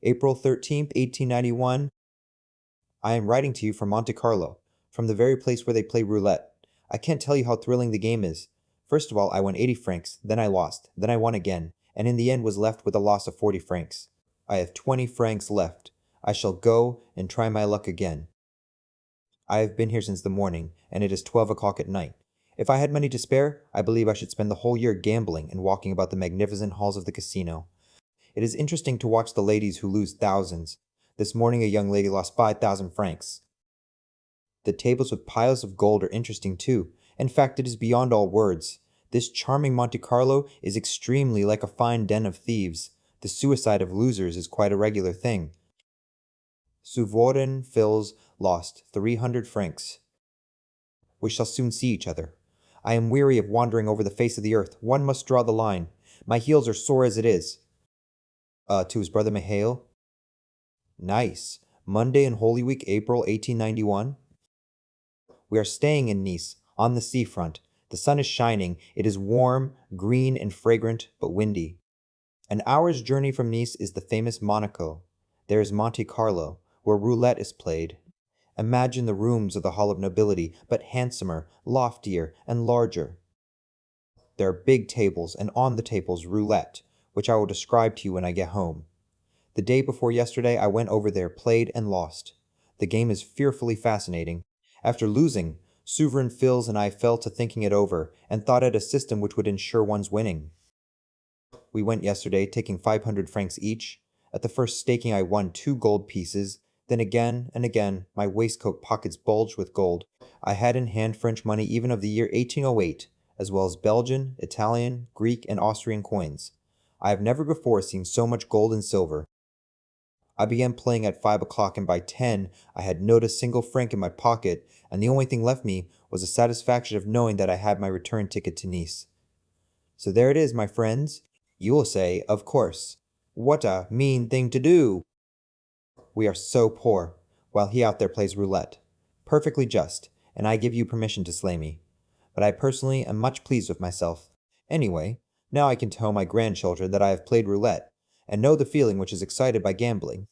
April 13th, 1891. I am writing to you from Monte Carlo, from the very place where they play roulette. I can't tell you how thrilling the game is. First of all, I won 80 francs, then I lost, then I won again, and in the end was left with a loss of 40 francs. I have 20 francs left. I shall go and try my luck again. I have been here since the morning, and it is 12 o'clock at night. If I had money to spare, I believe I should spend the whole year gambling and walking about the magnificent halls of the casino. It is interesting to watch the ladies who lose thousands. This morning a young lady lost 5,000 francs. The tables with piles of gold are interesting too. In fact, it is beyond all words. This charming Monte Carlo is extremely like a fine den of thieves. The suicide of losers is quite a regular thing. Suvorin Fils lost 300 francs. We shall soon see each other. I am weary of wandering over the face of the earth. One must draw the line. My heels are sore as it is. To his brother Mihail. Nice. Monday in Holy Week, April 1891. We are staying in Nice, on the seafront. The sun is shining. It is warm, green, and fragrant, but windy. An hour's journey from Nice is the famous Monaco. There is Monte Carlo, where roulette is played. Imagine the rooms of the Hall of Nobility, but handsomer, loftier, and larger. There are big tables, and on the tables roulette, which I will describe to you when I get home. The day before yesterday I went over there, played, and lost. The game is fearfully fascinating. After losing, Sovereign Phils and I fell to thinking it over, and thought out a system which would ensure one's winning. We went yesterday, taking 500 francs each. At the first staking I won 2 gold pieces, then again and again my waistcoat pockets bulged with gold. I had in hand French money even of the year 1808, as well as Belgian, Italian, Greek, and Austrian coins. I have never before seen so much gold and silver. I began playing at 5 o'clock, and by 10 I had not a single franc in my pocket, and the only thing left me was the satisfaction of knowing that I had my return ticket to Nice. So there it is, my friends. You will say, of course, what a mean thing to do! We are so poor, while he out there plays roulette. Perfectly just, and I give you permission to slay me. But I personally am much pleased with myself. Anyway, now I can tell my grandchildren that I have played roulette, and know the feeling which is excited by gambling.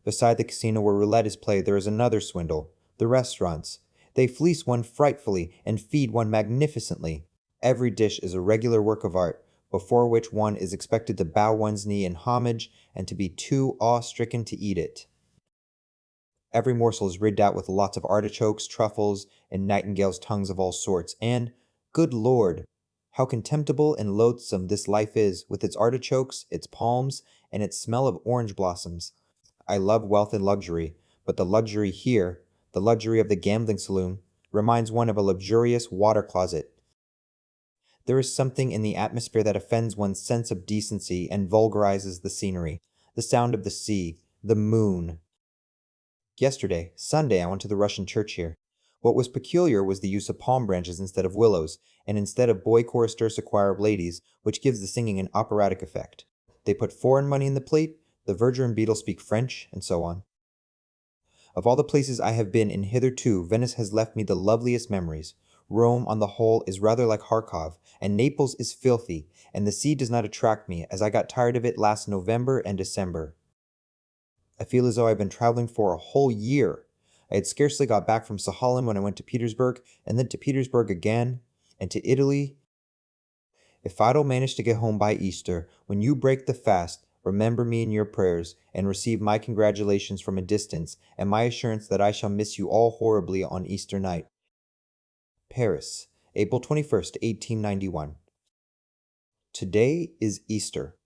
Beside the casino where roulette is played there is another swindle, the restaurants. They fleece one frightfully and feed one magnificently. Every dish is a regular work of art, before which one is expected to bow one's knee in homage and to be too awe-stricken to eat it. Every morsel is rigged out with lots of artichokes, truffles, and nightingales' tongues of all sorts, and, good Lord, how contemptible and loathsome this life is, with its artichokes, its palms, and its smell of orange blossoms. I love wealth and luxury, but the luxury here, the luxury of the gambling saloon, reminds one of a luxurious water closet. There is something in the atmosphere that offends one's sense of decency and vulgarizes the scenery, the sound of the sea, the moon. Yesterday, Sunday, I went to the Russian church here. What was peculiar was the use of palm branches instead of willows, and instead of boy choristers a choir of ladies, which gives the singing an operatic effect. They put foreign money in the plate, the verger and beadle speak French, and so on. Of all the places I have been in hitherto, Venice has left me the loveliest memories. Rome, on the whole, is rather like Kharkov, and Naples is filthy, and the sea does not attract me, as I got tired of it last November and December. I feel as though I've been traveling for a whole year. I had scarcely got back from Sahalin when I went to Petersburg, and then to Petersburg again, and to Italy. If I don't manage to get home by Easter, when you break the fast, remember me in your prayers, and receive my congratulations from a distance, and my assurance that I shall miss you all horribly on Easter night. Paris, April 21st, 1891. Today is Easter,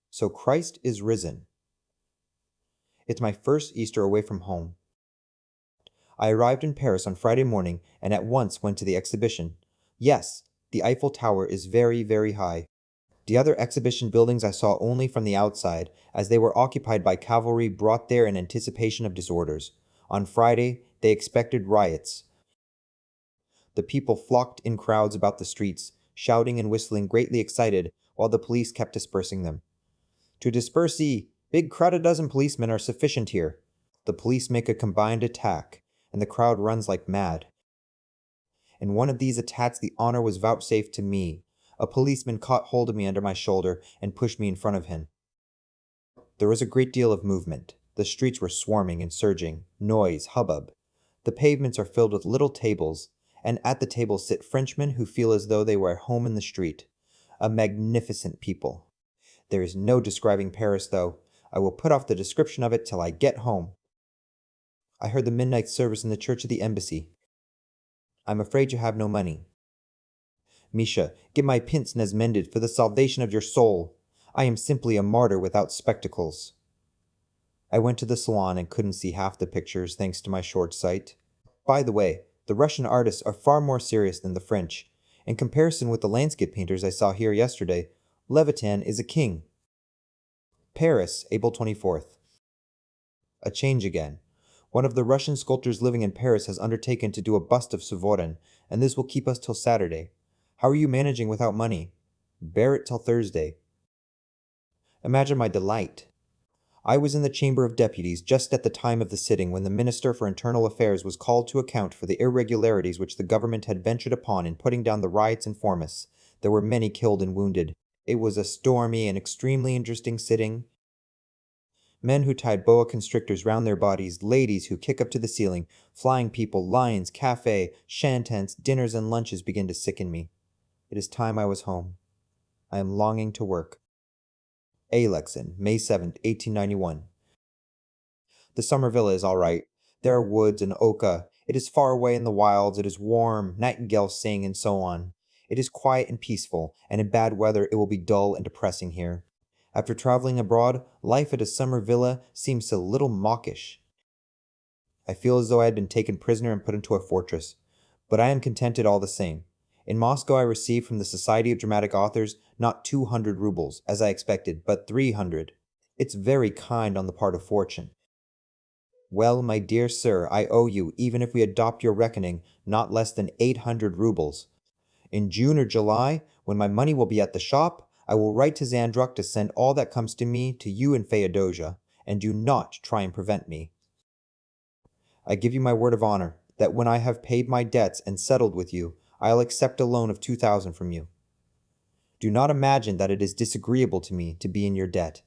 so Christ is risen. It's my first Easter away from home. I arrived in Paris on Friday morning and at once went to the exhibition. Yes, the Eiffel Tower is very, very high. The other exhibition buildings I saw only from the outside, as they were occupied by cavalry brought there in anticipation of disorders. On Friday, they expected riots. The people flocked in crowds about the streets, shouting and whistling, greatly excited, while the police kept dispersing them. To disperse ye, big crowd a dozen policemen are sufficient here. The police make a combined attack, and the crowd runs like mad. In one of these attacks the honor was vouchsafed to me. A policeman caught hold of me under my shoulder and pushed me in front of him. There was a great deal of movement. The streets were swarming and surging, noise, hubbub. The pavements are filled with little tables, and at the tables sit Frenchmen who feel as though they were at home in the street. A magnificent people. There is no describing Paris, though. I will put off the description of it till I get home. I heard the midnight service in the church of the embassy. I'm afraid you have no money. Misha, get my pince-nez mended for the salvation of your soul. I am simply a martyr without spectacles. I went to the salon and couldn't see half the pictures thanks to my short sight. By the way, the Russian artists are far more serious than the French. In comparison with the landscape painters I saw here yesterday, Levitan is a king. Paris, April 24th. A change again. One of the Russian sculptors living in Paris has undertaken to do a bust of Suvorin, and this will keep us till Saturday. How are you managing without money? Bear it till Thursday. Imagine my delight. I was in the Chamber of Deputies just at the time of the sitting when the Minister for Internal Affairs was called to account for the irregularities which the government had ventured upon in putting down the riots in Formis. There were many killed and wounded. It was a stormy and extremely interesting sitting. Men who tied boa constrictors round their bodies, ladies who kick up to the ceiling, flying people, lions, cafe, shantents, dinners and lunches begin to sicken me. It is time I was home. I am longing to work. Alexin, May 7th, 1891. The summer villa is all right. There are woods and oka. It is far away in the wilds, it is warm, nightingales sing, and so on. It is quiet and peaceful, and in bad weather it will be dull and depressing here. After traveling abroad, life at a summer villa seems a little mawkish. I feel as though I had been taken prisoner and put into a fortress, but I am contented all the same. In Moscow I received from the Society of Dramatic Authors not 200 rubles, as I expected, but 300. It's very kind on the part of fortune. Well, my dear sir, I owe you, even if we adopt your reckoning, not less than 800 rubles. In June or July, when my money will be at the shop, I will write to Zandruk to send all that comes to me to you and Feodosia, and do not try and prevent me. I give you my word of honor that when I have paid my debts and settled with you, I'll accept a loan of 2,000 from you. Do not imagine that it is disagreeable to me to be in your debt.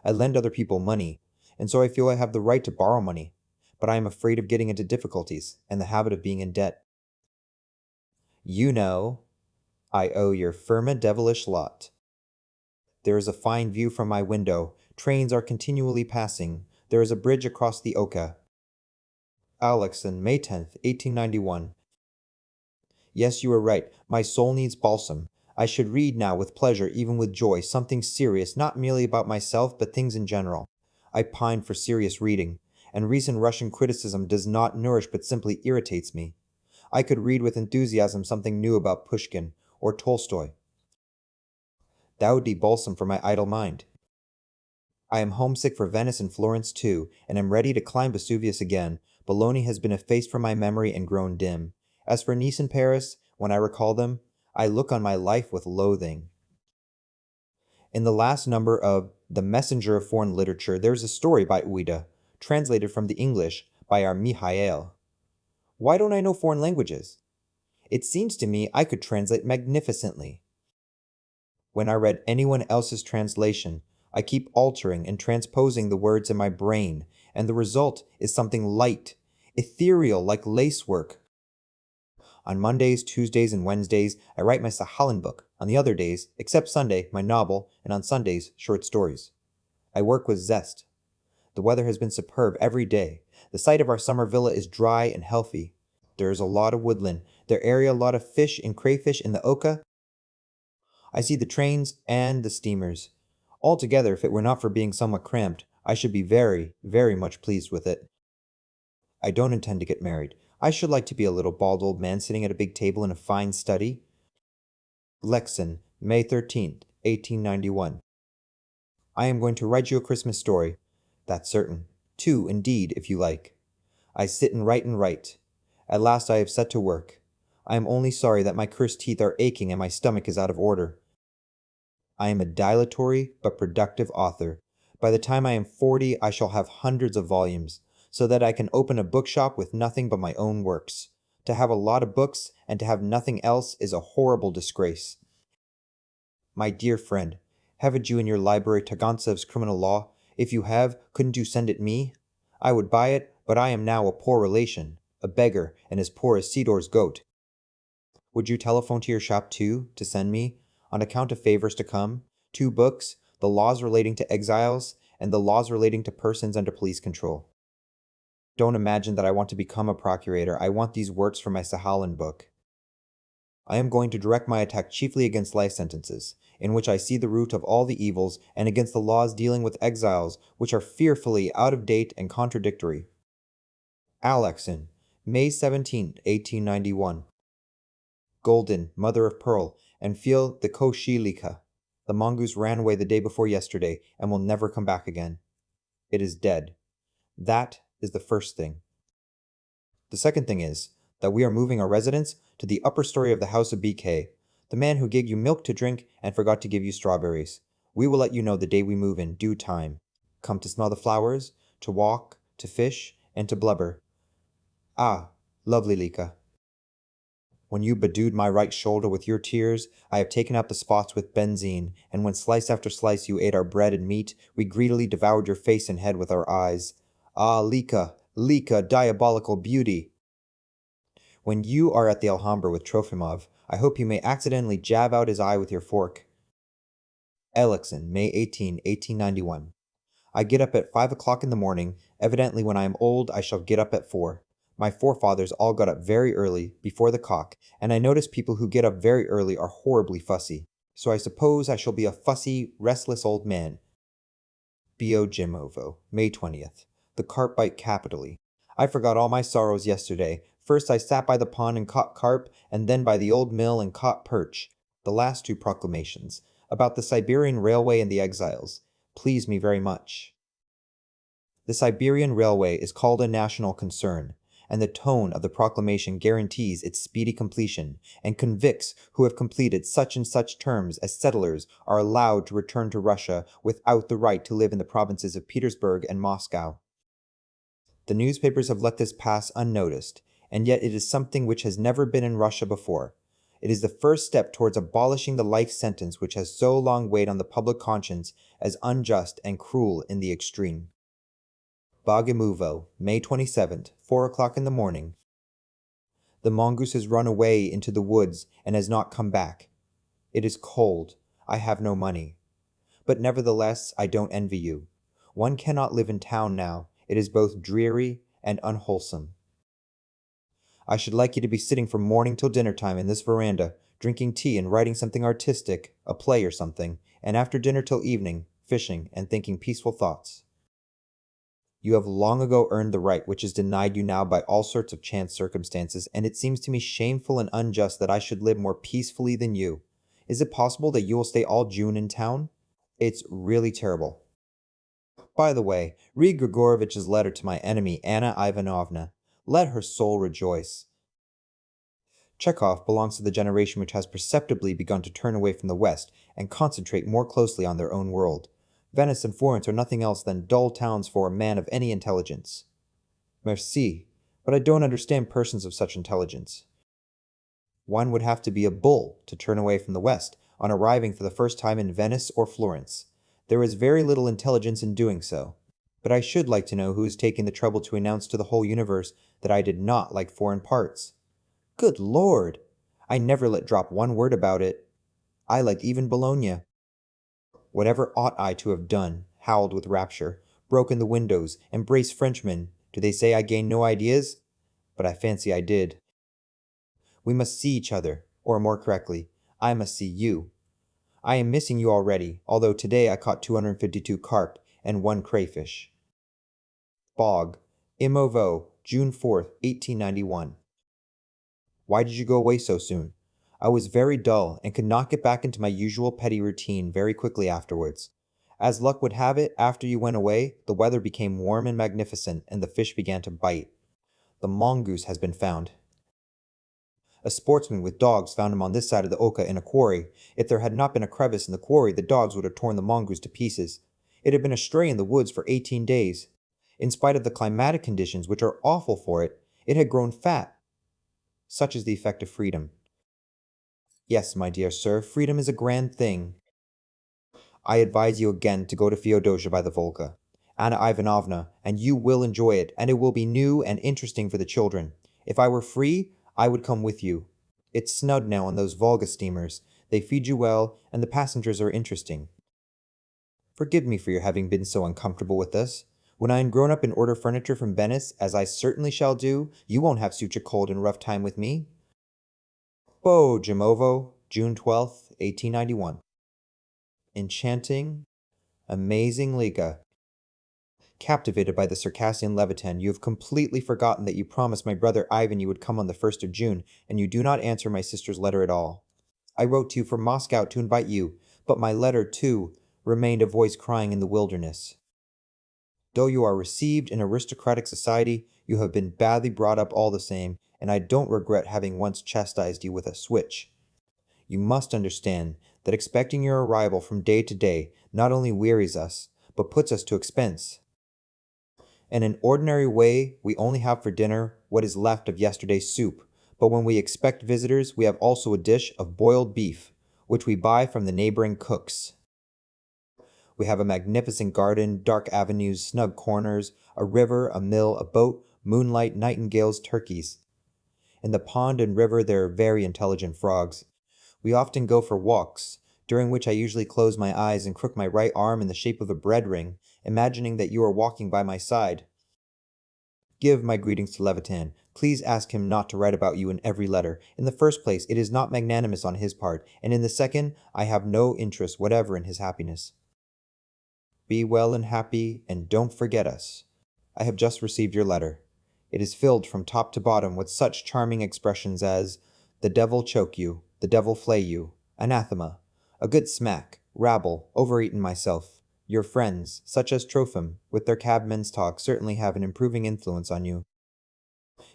I lend other people money, and so I feel I have the right to borrow money, but I am afraid of getting into difficulties and the habit of being in debt. You know, I owe your firma devilish lot. There is a fine view from my window. Trains are continually passing. There is a bridge across the Oka. Alexan, May 10th, 1891. Yes, you are right. My soul needs balsam. I should read now with pleasure, even with joy, something serious, not merely about myself, but things in general. I pine for serious reading, and recent Russian criticism does not nourish but simply irritates me. I could read with enthusiasm something new about Pushkin or Tolstoy. That would be balsam for my idle mind. I am homesick for Venice and Florence too, and am ready to climb Vesuvius again. Bologna has been effaced from my memory and grown dim. As for Nice and Paris, when I recall them, I look on my life with loathing. In the last number of The Messenger of Foreign Literature, there is a story by Ouida, translated from the English by our Mihail. Why don't I know foreign languages? It seems to me I could translate magnificently. When I read anyone else's translation, I keep altering and transposing the words in my brain, and the result is something light, ethereal like lacework. On Mondays, Tuesdays, and Wednesdays, I write my Sahalin book. On the other days, except Sunday, my novel, and on Sundays, short stories. I work with zest. The weather has been superb every day. The site of our summer villa is dry and healthy. There is a lot of woodland. There are a lot of fish and crayfish in the Oka. I see the trains and the steamers. Altogether, if it were not for being somewhat cramped, I should be very, very much pleased with it. I don't intend to get married. I should like to be a little bald old man sitting at a big table in a fine study. Lexon, May 13th, 1891. I am going to write you a Christmas story. That's certain. Two, indeed, if you like. I sit and write. At last I have set to work. I am only sorry that my cursed teeth are aching and my stomach is out of order. I am a dilatory but productive author. By the time I am 40, I shall have hundreds of volumes, so that I can open a bookshop with nothing but my own works. To have a lot of books and to have nothing else is a horrible disgrace. My dear friend, haven't you in your library Tagantsev's Criminal Law? If you have, couldn't you send it me? I would buy it, but I am now a poor relation, a beggar, and as poor as Sidor's goat. Would you telephone to your shop too, to send me, on account of favors to come, 2 books, the laws relating to exiles, and the laws relating to persons under police control? Don't imagine that I want to become a procurator. I want these works for my Sahalin book. I am going to direct my attack chiefly against life sentences, in which I see the root of all the evils, and against the laws dealing with exiles, which are fearfully out of date and contradictory. Alexin, May 17, 1891. Golden, mother of pearl, and feel the Koshilika. The mongoose ran away the day before yesterday, and will never come back again. It is dead. That is the first thing. The second thing is that we are moving our residence to the upper story of the house of BK, the man who gave you milk to drink and forgot to give you strawberries. We will let you know the day we move in due time. Come to smell the flowers, to walk, to fish, and to blubber. Ah, lovely Lika. When you bedewed my right shoulder with your tears, I have taken out the spots with benzine, and when slice after slice you ate our bread and meat, we greedily devoured your face and head with our eyes. Ah, Lika, Lika, diabolical beauty! When you are at the Alhambra with Trofimov, I hope you may accidentally jab out his eye with your fork. Elixon, May 18, 1891. I get up at 5 o'clock in the morning. Evidently when I am old, I shall get up at 4. My forefathers all got up very early, before the cock, and I notice people who get up very early are horribly fussy. So I suppose I shall be a fussy, restless old man. B.O. Jimovo, May 20th. The carp bite capitally. I forgot all my sorrows yesterday. First I sat by the pond and caught carp, and then by the old mill and caught perch. The last two proclamations, about the Siberian Railway and the exiles, please me very much. The Siberian Railway is called a national concern, and the tone of the proclamation guarantees its speedy completion, and convicts who have completed such and such terms as settlers are allowed to return to Russia without the right to live in the provinces of Petersburg and Moscow. The newspapers have let this pass unnoticed, and yet it is something which has never been in Russia before. It is the first step towards abolishing the life sentence which has so long weighed on the public conscience as unjust and cruel in the extreme. Bogomolov, May 27th, 4 o'clock in the morning. The mongoose has run away into the woods and has not come back. It is cold. I have no money. But nevertheless, I don't envy you. One cannot live in town now. It is both dreary and unwholesome. I should like you to be sitting from morning till dinner time in this veranda, drinking tea and writing something artistic, a play or something, and after dinner till evening, fishing and thinking peaceful thoughts. You have long ago earned the right which is denied you now by all sorts of chance circumstances, and it seems to me shameful and unjust that I should live more peacefully than you. Is it possible that you will stay all June in town? It's really terrible. By the way, read Grigorovich's letter to my enemy, Anna Ivanovna. Let her soul rejoice. Chekhov belongs to the generation which has perceptibly begun to turn away from the West and concentrate more closely on their own world. Venice and Florence are nothing else than dull towns for a man of any intelligence. Merci, but I don't understand persons of such intelligence. One would have to be a bull to turn away from the West on arriving for the first time in Venice or Florence. There is very little intelligence in doing so. But I should like to know who is taking the trouble to announce to the whole universe that I did not like foreign parts. Good Lord! I never let drop one word about it. I liked even Bologna. Whatever ought I to have done, howled with rapture, broken the windows, embraced Frenchmen. Do they say I gained no ideas? But I fancy I did. We must see each other, or more correctly, I must see you. I am missing you already, although today I caught 252 carp and 1 crayfish. Bog, Imovo, June 4th, 1891. Why did you go away so soon? I was very dull and could not get back into my usual petty routine very quickly afterwards. As luck would have it, after you went away, the weather became warm and magnificent, and the fish began to bite. The mongoose has been found. A sportsman with dogs found him on this side of the Oka in a quarry. If there had not been a crevice in the quarry, the dogs would have torn the mongoose to pieces. It had been astray in the woods for 18 days. In spite of the climatic conditions, which are awful for it, it had grown fat. Such is the effect of freedom. Yes, my dear sir, freedom is a grand thing. I advise you again to go to Feodosia by the Volga, Anna Ivanovna, and you will enjoy it, and it will be new and interesting for the children. If I were free, I would come with you. It's snug now on those Volga steamers. They feed you well, and the passengers are interesting. Forgive me for your having been so uncomfortable with us. When I am grown up and order furniture from Venice, as I certainly shall do, you won't have such a cold and rough time with me. Bo Jimovo, June 12th, 1891. Enchanting, amazing Liga. Captivated by the Circassian Leviathan, you have completely forgotten that you promised my brother Ivan you would come on the 1st of June, and you do not answer my sister's letter at all. I wrote to you from Moscow to invite you, but my letter, too, remained a voice crying in the wilderness. Though you are received in aristocratic society, you have been badly brought up all the same, and I don't regret having once chastised you with a switch. You must understand that expecting your arrival from day to day not only wearies us, but puts us to expense. In an ordinary way, we only have for dinner what is left of yesterday's soup, but when we expect visitors, we have also a dish of boiled beef, which we buy from the neighboring cooks. We have a magnificent garden, dark avenues, snug corners, a river, a mill, a boat, moonlight, nightingales, turkeys. In the pond and river there are very intelligent frogs. We often go for walks, during which I usually close my eyes and crook my right arm in the shape of a bread ring, imagining that you are walking by my side. Give my greetings to Levitan. Please ask him not to write about you in every letter. In the first place, it is not magnanimous on his part, and in the second, I have no interest whatever in his happiness. Be well and happy, and don't forget us. I have just received your letter. It is filled from top to bottom with such charming expressions as, the devil choke you, the devil flay you, anathema, a good smack, rabble, overeaten myself. Your friends, such as Trophim, with their cabmen's talk, certainly have an improving influence on you.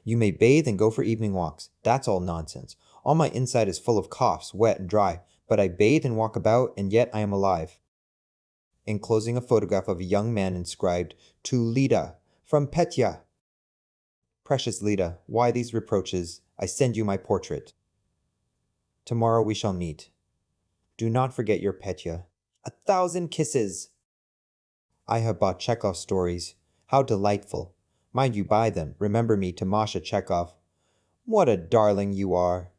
You may bathe and go for evening walks. That's all nonsense. All my inside is full of coughs, wet and dry, but I bathe and walk about, and yet I am alive. Enclosing a photograph of a young man inscribed, To Lida, from Petya. Precious Lida, why these reproaches? I send you my portrait. Tomorrow we shall meet. Do not forget your Petya. 1,000 kisses! I have bought Chekhov's stories. How delightful. Mind you buy them. Remember me to Masha Chekhov. What a darling you are.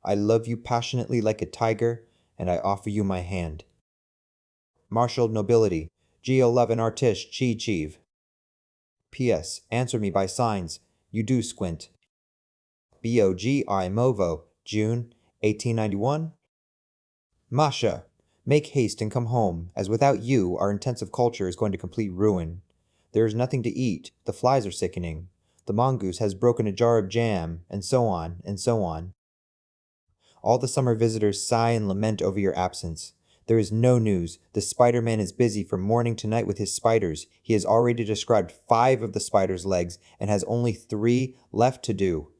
I love you passionately like a tiger, and I offer you my hand. Martial nobility, G11 artist Chi. P.S. Answer me by signs. You do squint. BOGI Movo, June 1891. Masha, make haste and come home, as without you our intensive culture is going to complete ruin. There is nothing to eat, the flies are sickening, the mongoose has broken a jar of jam, and so on, and so on. All the summer visitors sigh and lament over your absence. There is no news. The Spider-Man is busy from morning to night with his spiders. He has already described 5 of the spider's legs and has only 3 left to do.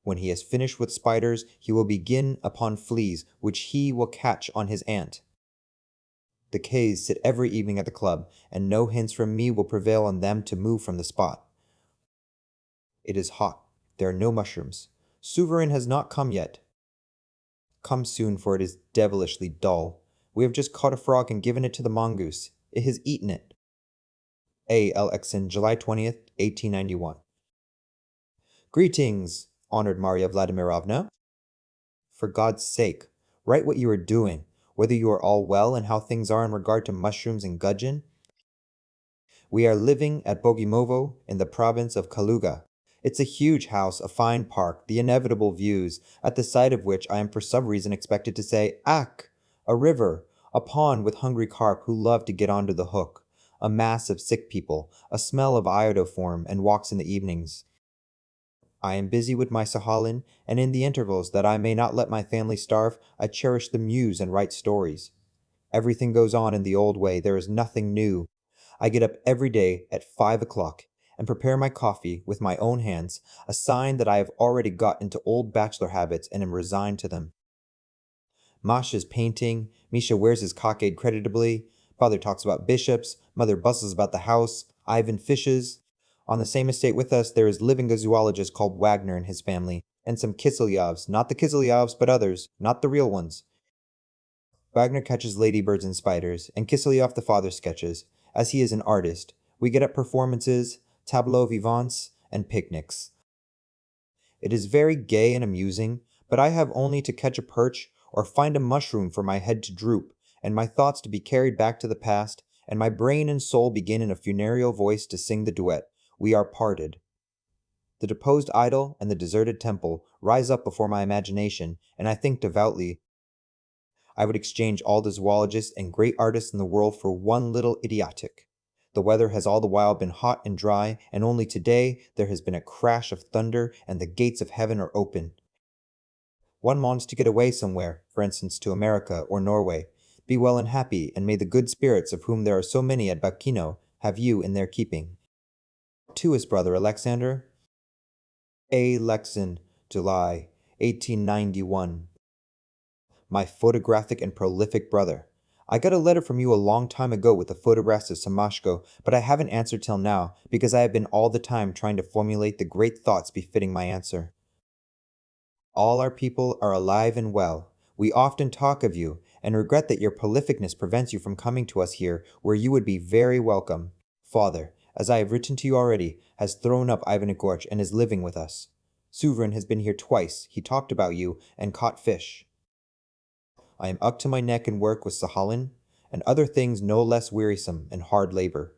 When he has finished with spiders, he will begin upon fleas, which he will catch on his ant. The K's sit every evening at the club, and no hints from me will prevail on them to move from the spot. It is hot. There are no mushrooms. Sovereign has not come yet. Come soon, for it is devilishly dull. We have just caught a frog and given it to the mongoose. It has eaten it. A. L. Exon, July 20th, 1891. Greetings, honored Maria Vladimirovna. For God's sake, write what you are doing, whether you are all well and how things are in regard to mushrooms and gudgeon. We are living at Bogimovo in the province of Kaluga. It's a huge house, a fine park, the inevitable views, at the sight of which I am for some reason expected to say, Ak! A river, a pond with hungry carp who love to get onto the hook, a mass of sick people, a smell of iodoform, and walks in the evenings. I am busy with my Sahalin, and in the intervals that I may not let my family starve, I cherish the muse and write stories. Everything goes on in the old way, there is nothing new. I get up every day at 5 o'clock and prepare my coffee with my own hands, a sign that I have already got into old bachelor habits and am resigned to them. Masha's painting, Misha wears his cockade creditably, father talks about bishops, mother bustles about the house, Ivan fishes. On the same estate with us there is living a zoologist called Wagner and his family, and some Kiselyovs, not the Kiselyovs but others, not the real ones. Wagner catches ladybirds and spiders, and Kiselyov the father sketches. As he is an artist, we get up performances, tableaux vivants, and picnics. It is very gay and amusing, but I have only to catch a perch or find a mushroom for my head to droop, and my thoughts to be carried back to the past, and my brain and soul begin in a funereal voice to sing the duet, We Are Parted. The deposed idol and the deserted temple rise up before my imagination, and I think devoutly, I would exchange all the zoologists and great artists in the world for one little idiotic. The weather has all the while been hot and dry, and only today there has been a crash of thunder and the gates of heaven are open. One wants to get away somewhere, for instance to America or Norway. Be well and happy, and may the good spirits of whom there are so many at Bakino have you in their keeping. To his brother Alexander. A. Lexin, July 1891. My photographic and prolific brother. I got a letter from you a long time ago with the photographs of Samashko, but I haven't answered till now, because I have been all the time trying to formulate the great thoughts befitting my answer. All our people are alive and well. We often talk of you, and regret that your prolificness prevents you from coming to us here, where you would be very welcome. Father, as I have written to you already, has thrown up Ivan Igorch and is living with us. Sovereign has been here twice, he talked about you, and caught fish. I am up to my neck in work with Sahalin, and other things no less wearisome and hard labor.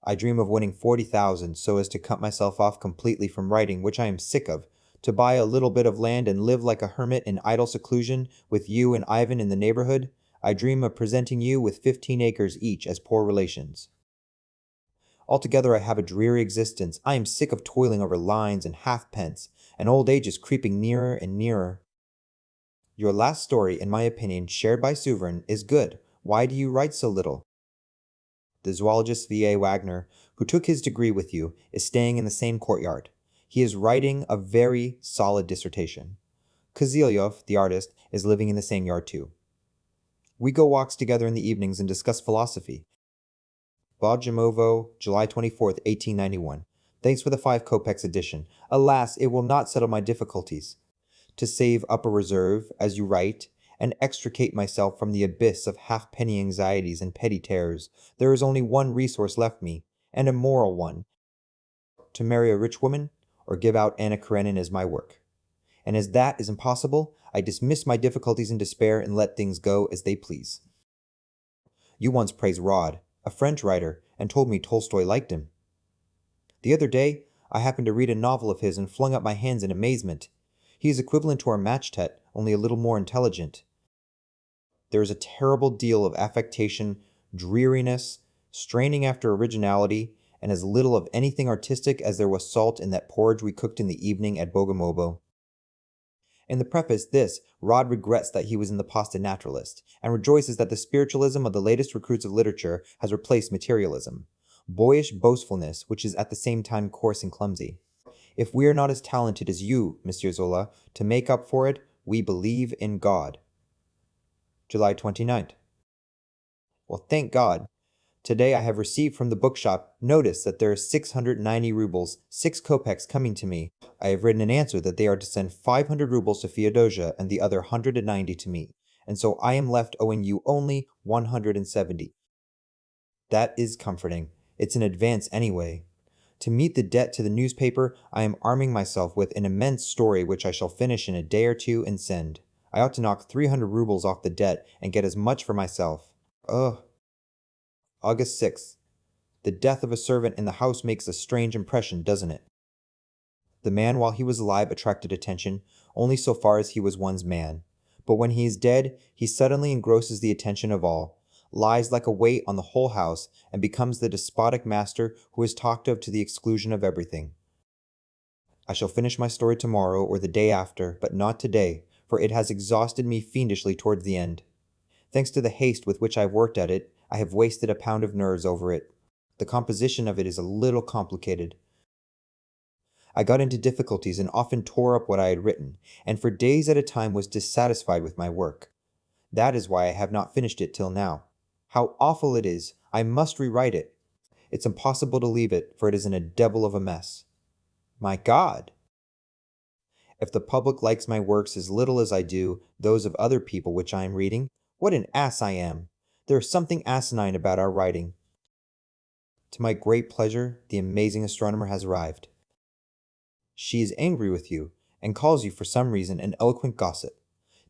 I dream of winning 40,000 so as to cut myself off completely from writing, which I am sick of, to buy a little bit of land and live like a hermit in idle seclusion with you and Ivan in the neighborhood. I dream of presenting you with 15 acres each as poor relations. Altogether I have a dreary existence. I am sick of toiling over lines and halfpence, and old age is creeping nearer and nearer. Your last story, in my opinion, shared by Sovereign, is good. Why do you write so little? The zoologist V.A. Wagner, who took his degree with you, is staying in the same courtyard. He is writing a very solid dissertation. Kozylyov, the artist, is living in the same yard too. We go walks together in the evenings and discuss philosophy. Bodjamovo, July 24th, 1891. Thanks for the 5 kopecks edition. Alas, it will not settle my difficulties. To save up a reserve, as you write, and extricate myself from the abyss of halfpenny anxieties and petty terrors, there is only one resource left me, and a moral one: to marry a rich woman, or give out Anna Karenina as my work. And as that is impossible, I dismiss my difficulties in despair and let things go as they please. You once praised Rod, a French writer, and told me Tolstoy liked him. The other day, I happened to read a novel of his and flung up my hands in amazement. He is equivalent to our Machtet, only a little more intelligent. There is a terrible deal of affectation, dreariness, straining after originality, and as little of anything artistic as there was salt in that porridge we cooked in the evening at Bogomobo. In the preface, Rod regrets that he was in the Pasta Naturalist, and rejoices that the spiritualism of the latest recruits of literature has replaced materialism. Boyish boastfulness, which is at the same time coarse and clumsy. If we are not as talented as you, Monsieur Zola, to make up for it, we believe in God. July 29th. Well, thank God. Today I have received from the bookshop notice that there are 690 rubles, 6 kopecks coming to me. I have written an answer that they are to send 500 rubles to Feodosia and the other 190 to me, and so I am left owing you only 170. That is comforting. It's an advance anyway. To meet the debt to the newspaper, I am arming myself with an immense story which I shall finish in a day or two and send. I ought to knock 300 rubles off the debt and get as much for myself. Ugh. August 6th. The death of a servant in the house makes a strange impression, doesn't it? The man while he was alive attracted attention, only so far as he was one's man. But when he is dead, he suddenly engrosses the attention of all, lies like a weight on the whole house, and becomes the despotic master who is talked of to the exclusion of everything. I shall finish my story tomorrow or the day after, but not today, for it has exhausted me fiendishly towards the end. Thanks to the haste with which I have worked at it, I have wasted a pound of nerves over it. The composition of it is a little complicated. I got into difficulties and often tore up what I had written, and for days at a time was dissatisfied with my work. That is why I have not finished it till now. How awful it is! I must rewrite it. It's impossible to leave it, for it is in a devil of a mess. My God! If the public likes my works as little as I do those of other people which I am reading, what an ass I am! There is something asinine about our writing. To my great pleasure, the amazing astronomer has arrived. She is angry with you, and calls you for some reason an eloquent gossip.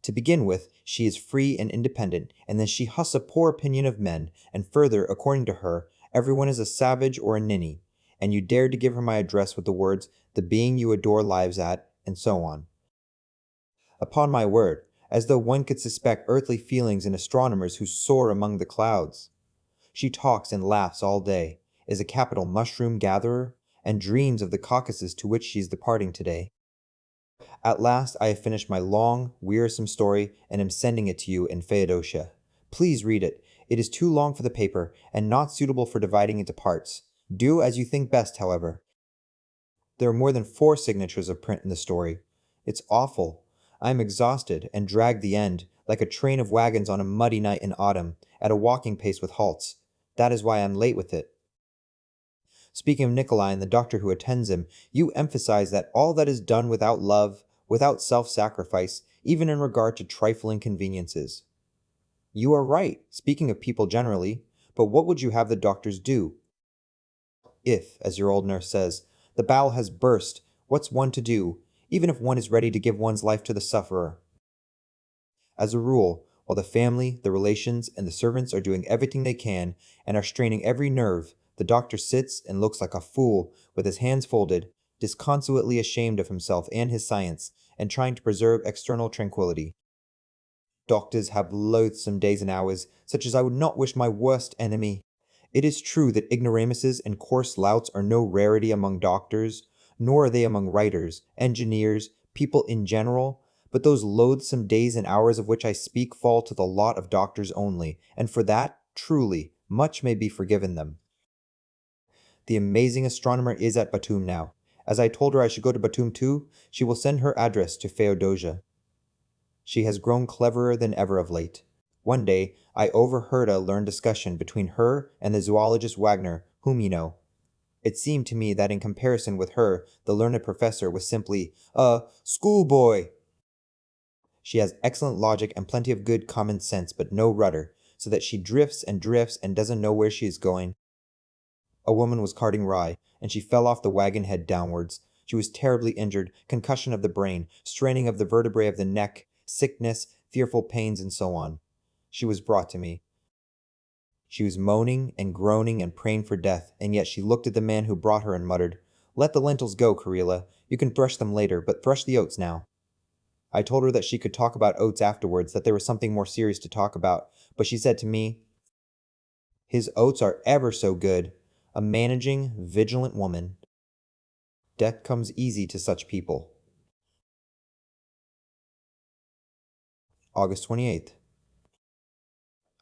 To begin with, she is free and independent, and then she husks a poor opinion of men, and further, according to her, everyone is a savage or a ninny, and you dared to give her my address with the words, "The being you adore lives at," and so on. Upon my word, as though one could suspect earthly feelings in astronomers who soar among the clouds. She talks and laughs all day, is a capital mushroom gatherer, and dreams of the Caucasus to which she is departing today. At last I have finished my long, wearisome story and am sending it to you in Feodosia. Please read it. It is too long for the paper, and not suitable for dividing into parts. Do as you think best, however. There are more than 4 signatures of print in the story. It's awful. I am exhausted, and drag the end, like a train of wagons on a muddy night in autumn, at a walking pace with halts. That is why I am late with it. Speaking of Nikolai and the doctor who attends him, you emphasize that all that is done without love, without self-sacrifice, even in regard to trifling conveniences. You are right, speaking of people generally, but what would you have the doctors do? If, as your old nurse says, the bowel has burst, what's one to do, even if one is ready to give one's life to the sufferer? As a rule, while the family, the relations, and the servants are doing everything they can and are straining every nerve, The doctor sits and looks like a fool, with his hands folded, disconsolately ashamed of himself and his science, and trying to preserve external tranquility. Doctors have loathsome days and hours, such as I would not wish my worst enemy. It is true that ignoramuses and coarse louts are no rarity among doctors, nor are they among writers, engineers, people in general, but those loathsome days and hours of which I speak fall to the lot of doctors only, and for that, truly, much may be forgiven them. The amazing astronomer is at Batum now. As I told her I should go to Batum too, she will send her address to Feodosia. She has grown cleverer than ever of late. One day, I overheard a learned discussion between her and the zoologist Wagner, whom you know. It seemed to me that in comparison with her, the learned professor was simply a schoolboy. She has excellent logic and plenty of good common sense, but no rudder, so that she drifts and doesn't know where she is going. A woman was carting rye, and she fell off the wagon head downwards. She was terribly injured, concussion of the brain, straining of the vertebrae of the neck, sickness, fearful pains, and so on. She was brought to me. She was moaning and groaning and praying for death, and yet she looked at the man who brought her and muttered, "Let the lentils go, Karela. You can thresh them later, but thresh the oats now." I told her that she could talk about oats afterwards, that there was something more serious to talk about, but she said to me, "His oats are ever so good. A managing, vigilant woman. Death comes easy to such people." August 28th.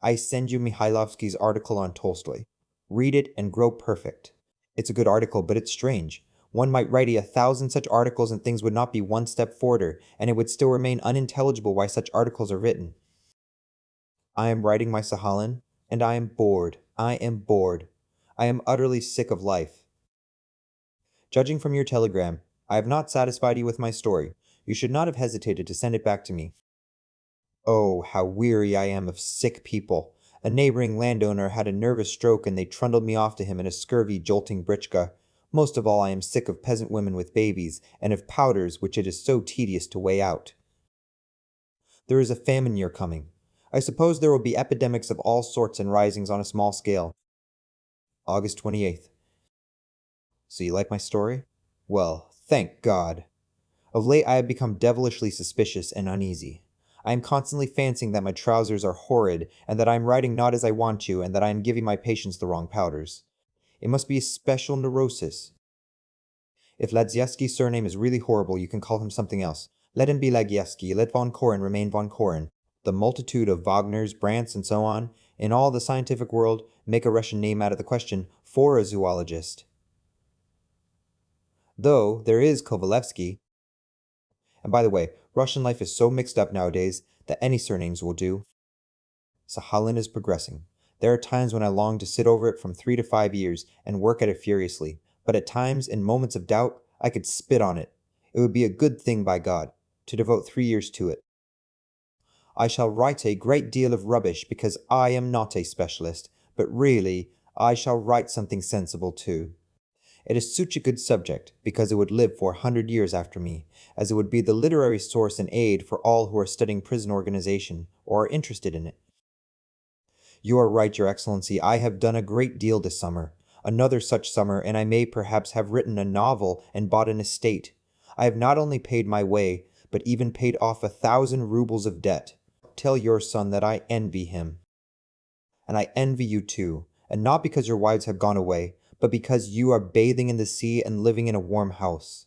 I send you Mihailovsky's article on Tolstoy. Read it and grow perfect. It's a good article, but it's strange. One might write 1,000 such articles and things would not be one step forwarder, and it would still remain unintelligible why such articles are written. I am writing my Sahalin, and I am bored. I am bored. I am utterly sick of life. Judging from your telegram, I have not satisfied you with my story. You should not have hesitated to send it back to me. Oh, how weary I am of sick people. A neighboring landowner had a nervous stroke and they trundled me off to him in a scurvy, jolting britchka. Most of all, I am sick of peasant women with babies, and of powders which it is so tedious to weigh out. There is a famine year coming. I suppose there will be epidemics of all sorts and risings on a small scale. August 28th. So you like my story? Well, thank God. Of late I have become devilishly suspicious and uneasy. I am constantly fancying that my trousers are horrid, and that I am writing not as I want to, and that I am giving my patients the wrong powders. It must be a special neurosis. If Ladzyevsky's surname is really horrible, you can call him something else. Let him be Ladzyevsky, let von Koren remain von Koren. The multitude of Wagners, Brandts, and so on, in all the scientific world, make a Russian name out of the question for a zoologist. Though there is Kovalevsky. And by the way, Russian life is so mixed up nowadays that any surnames will do. Sahalin is progressing. There are times when I long to sit over it from 3 to 5 years and work at it furiously, but at times, in moments of doubt, I could spit on it. It would be a good thing, by God, to devote 3 years to it. I shall write a great deal of rubbish because I am not a specialist, but really, I shall write something sensible too. It is such a good subject, because it would live for 100 years after me, as it would be the literary source and aid for all who are studying prison organization, or are interested in it. You are right, Your Excellency, I have done a great deal this summer. Another such summer, and I may perhaps have written a novel and bought an estate. I have not only paid my way, but even paid off 1,000 rubles of debt. Tell your son that I envy him. And I envy you too, and not because your wives have gone away, but because you are bathing in the sea and living in a warm house.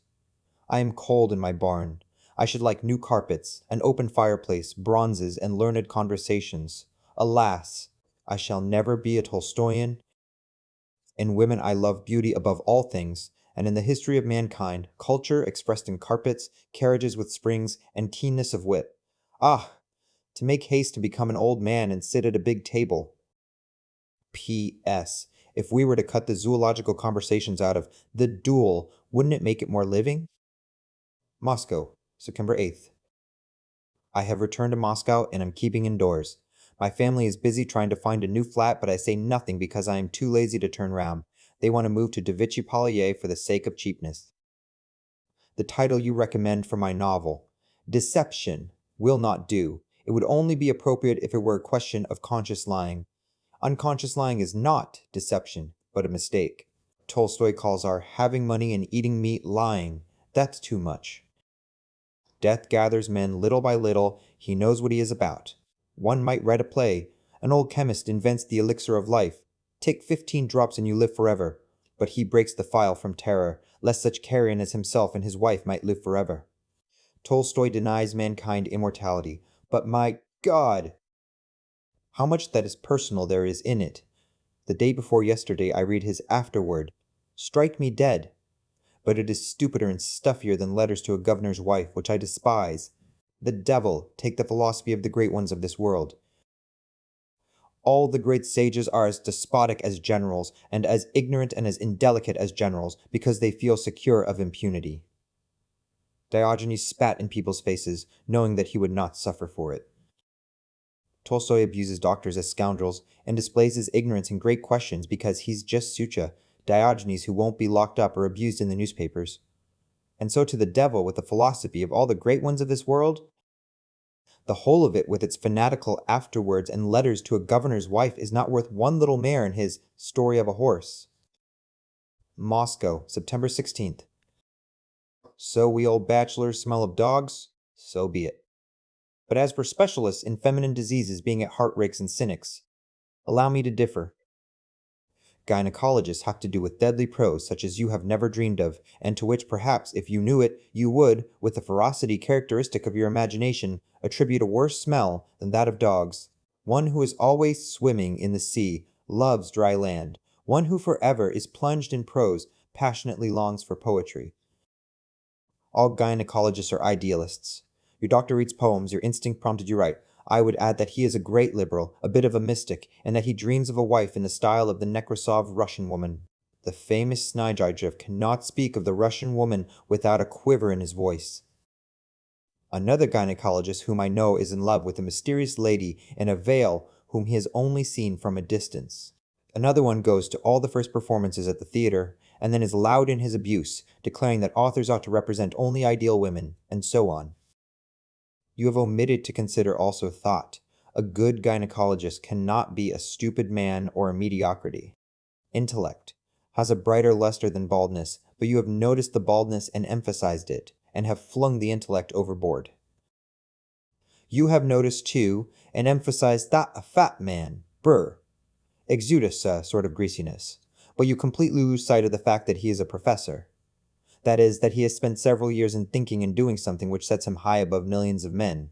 I am cold in my barn. I should like new carpets, an open fireplace, bronzes, and learned conversations. Alas, I shall never be a Tolstoyan. In women I love beauty above all things, and in the history of mankind, culture expressed in carpets, carriages with springs, and keenness of wit. Ah! To make haste to become an old man and sit at a big table. P.S. If we were to cut the zoological conversations out of The Duel, wouldn't it make it more living? Moscow, September 8th. I have returned to Moscow and am keeping indoors. My family is busy trying to find a new flat, but I say nothing because I am too lazy to turn round. They want to move to Devichy Polye for the sake of cheapness. The title you recommend for my novel, Deception, will not do. It would only be appropriate if it were a question of conscious lying. Unconscious lying is not deception. but a mistake. Tolstoy calls our having money and eating meat lying. That's too much. Death gathers men little by little, he knows what he is about. One might write a play. An old chemist invents the elixir of life. Take 15 drops and you live forever. But he breaks the phial from terror, lest such carrion as himself and his wife might live forever. Tolstoy denies mankind immortality, but my God! How much that is personal there is in it. The day before yesterday I read his afterword. Strike me dead. But it is stupider and stuffier than letters to a governor's wife, which I despise. The devil take the philosophy of the great ones of this world. All the great sages are as despotic as generals, and as ignorant and as indelicate as generals, because they feel secure of impunity. Diogenes spat in people's faces, knowing that he would not suffer for it. Tolstoy abuses doctors as scoundrels, and displays his ignorance in great questions because he's just Sucha, Diogenes who won't be locked up or abused in the newspapers. And so to the devil with the philosophy of all the great ones of this world, the whole of it with its fanatical afterwords and letters to a governor's wife is not worth one little mare in his Story of a Horse. Moscow, September 16th. So we old bachelors smell of dogs? So be it. But as for specialists in feminine diseases being at heartrakes and cynics, allow me to differ. Gynecologists have to do with deadly prose such as you have never dreamed of, and to which perhaps, if you knew it, you would, with the ferocity characteristic of your imagination, attribute a worse smell than that of dogs. One who is always swimming in the sea loves dry land. One who forever is plunged in prose passionately longs for poetry. All gynecologists are idealists. Your doctor reads poems, your instinct prompted you right. I would add that he is a great liberal, a bit of a mystic, and that he dreams of a wife in the style of the Nekrasov Russian woman. The famous Snijyjev cannot speak of the Russian woman without a quiver in his voice. Another gynecologist whom I know is in love with a mysterious lady in a veil whom he has only seen from a distance. Another one goes to all the first performances at the theater, and then is loud in his abuse, declaring that authors ought to represent only ideal women, and so on. You have omitted to consider also thought. A good gynecologist cannot be a stupid man or a mediocrity. Intellect has a brighter luster than baldness, but you have noticed the baldness and emphasized it, and have flung the intellect overboard. You have noticed, too, and emphasized that a fat man, brr, exudes a sort of greasiness, but you completely lose sight of the fact that he is a professor. That is, that he has spent several years in thinking and doing something which sets him high above millions of men,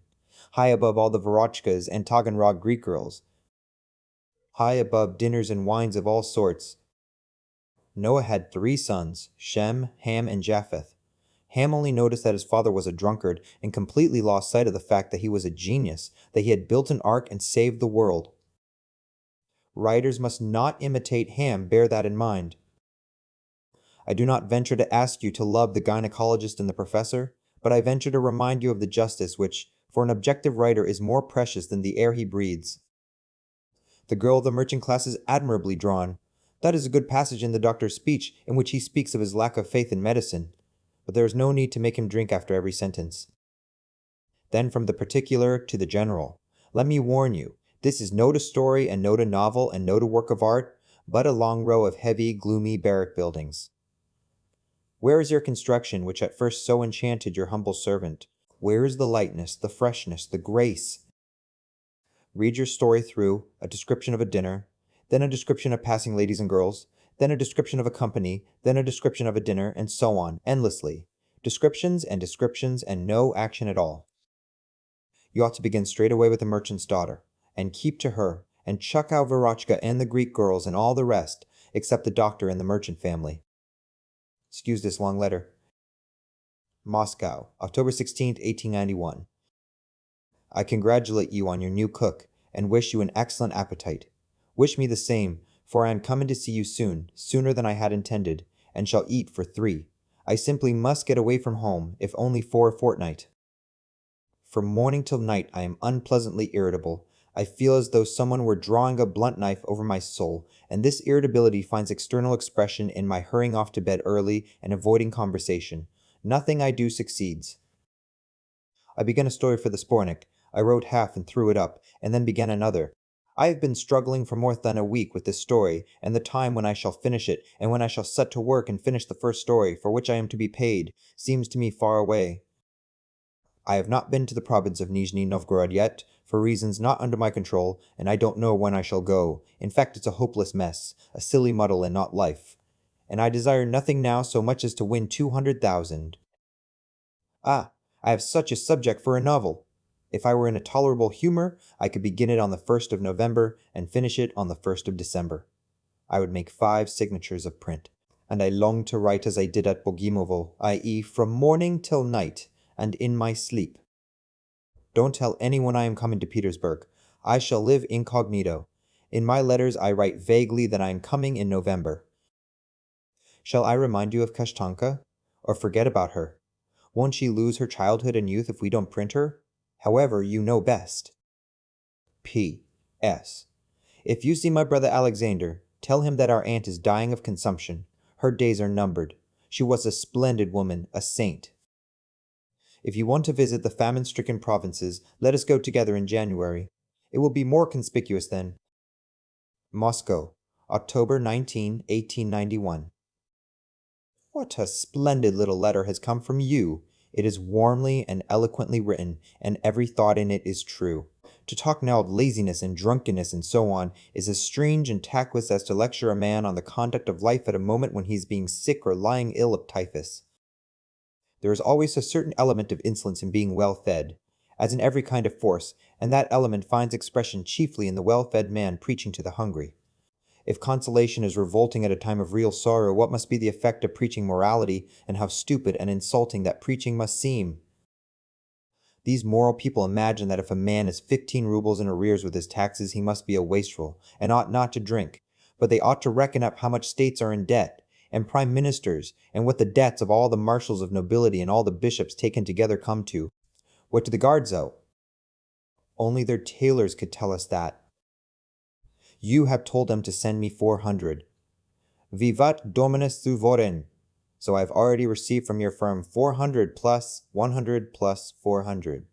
high above all the Verochkas and Taganrog Greek girls, high above dinners and wines of all sorts. Noah had 3 sons, Shem, Ham, and Japheth. Ham only noticed that his father was a drunkard and completely lost sight of the fact that he was a genius, that he had built an ark and saved the world. Writers must not imitate Ham, bear that in mind. I do not venture to ask you to love the gynecologist and the professor, but I venture to remind you of the justice which, for an objective writer, is more precious than the air he breathes. The girl of the merchant class is admirably drawn. That is a good passage in the doctor's speech in which he speaks of his lack of faith in medicine, but there is no need to make him drink after every sentence. Then from the particular to the general. Let me warn you, this is not a story and not a novel and not a work of art, but a long row of heavy, gloomy barrack buildings. Where is your construction, which at first so enchanted your humble servant? Where is the lightness, the freshness, the grace? Read your story through, a description of a dinner, then a description of passing ladies and girls, then a description of a company, then a description of a dinner, and so on, endlessly. Descriptions and no action at all. You ought to begin straight away with the merchant's daughter, and keep to her, and chuck out Verochka and the Greek girls and all the rest, except the doctor and the merchant family. Excuse this long letter. Moscow, October 16, 1891. I congratulate you on your new cook, and wish you an excellent appetite. Wish me the same, for I am coming to see you soon, sooner than I had intended, and shall eat for 3. I simply must get away from home, if only for a fortnight. From morning till night I am unpleasantly irritable. I feel as though someone were drawing a blunt knife over my soul, and this irritability finds external expression in my hurrying off to bed early and avoiding conversation. Nothing I do succeeds. I began a story for the Spornik. I wrote half and threw it up, and then began another. I have been struggling for more than a week with this story, and the time when I shall finish it, and when I shall set to work and finish the first story, for which I am to be paid, seems to me far away. I have not been to the province of Nizhny Novgorod yet, for reasons not under my control, and I don't know when I shall go. In fact, it's a hopeless mess, a silly muddle and not life. And I desire nothing now so much as to win 200,000. Ah, I have such a subject for a novel. If I were in a tolerable humor, I could begin it on the 1st of November and finish it on the 1st of December. I would make 5 signatures of print. And I long to write as I did at Bogimovo, i.e., from morning till night, and in my sleep. Don't tell anyone I am coming to Petersburg. I shall live incognito. In my letters I write vaguely that I am coming in November. Shall I remind you of Kashtanka? Or forget about her? Won't she lose her childhood and youth if we don't print her? However, you know best. P.S. If you see my brother Alexander, tell him that our aunt is dying of consumption. Her days are numbered. She was a splendid woman, a saint. If you want to visit the famine-stricken provinces, let us go together in January. It will be more conspicuous then. Moscow, October 19, 1891. What a splendid little letter has come from you! It is warmly and eloquently written, and every thought in it is true. To talk now of laziness and drunkenness and so on is as strange and tactless as to lecture a man on the conduct of life at a moment when he is being sick or lying ill of typhus. There is always a certain element of insolence in being well fed, as in every kind of force, and that element finds expression chiefly in the well-fed man preaching to the hungry. If consolation is revolting at a time of real sorrow, what must be the effect of preaching morality, and how stupid and insulting that preaching must seem? These moral people imagine that if a man is 15 rubles in arrears with his taxes, he must be a wastrel, and ought not to drink, but they ought to reckon up how much states are in debt, and prime ministers, and what the debts of all the marshals of nobility and all the bishops taken together come to. What do the guards owe? Only their tailors could tell us that. You have told them to send me 400. Vivat Dominus Suvoren! So I have already received from your firm 400 plus 100 plus 400.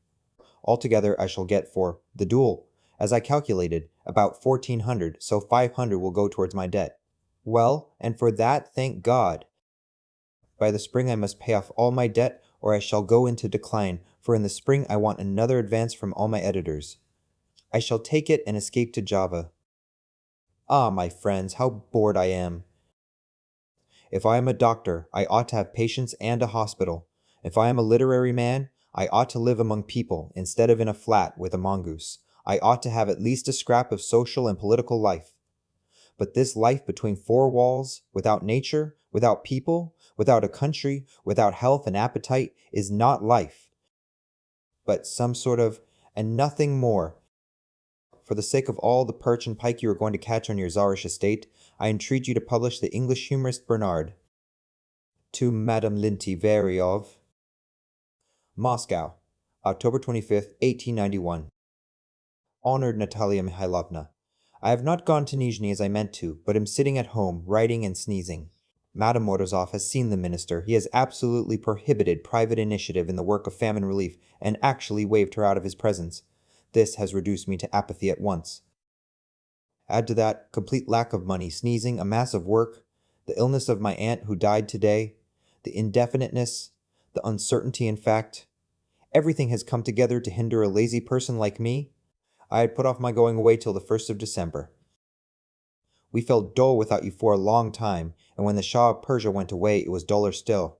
Altogether I shall get for the duel, as I calculated, about 1,400, so 500 will go towards my debt. Well, and for that, thank God. By the spring I must pay off all my debt, or I shall go into decline, for in the spring I want another advance from all my editors. I shall take it and escape to Java. Ah, my friends, how bored I am. If I am a doctor, I ought to have patients and a hospital. If I am a literary man, I ought to live among people, instead of in a flat with a mongoose. I ought to have at least a scrap of social and political life. But this life between 4 walls, without nature, without people, without a country, without health and appetite, is not life, but some sort of, and nothing more. For the sake of all the perch and pike you are going to catch on your Tsarish estate, I entreat you to publish the English humorist Bernard. To Madame Linty Variov. Moscow, October 25th, 1891. Honored Natalia Mihailovna, I have not gone to Nizhny as I meant to, but am sitting at home, writing and sneezing. Madame Morozov has seen the minister. He has absolutely prohibited private initiative in the work of famine relief, and actually waved her out of his presence. This has reduced me to apathy at once. Add to that, complete lack of money, sneezing, a mass of work, the illness of my aunt who died today, the indefiniteness, the uncertainty in fact. Everything has come together to hinder a lazy person like me. I had put off my going away till the 1st of December. We felt dull without you for a long time, and when the Shah of Persia went away, it was duller still.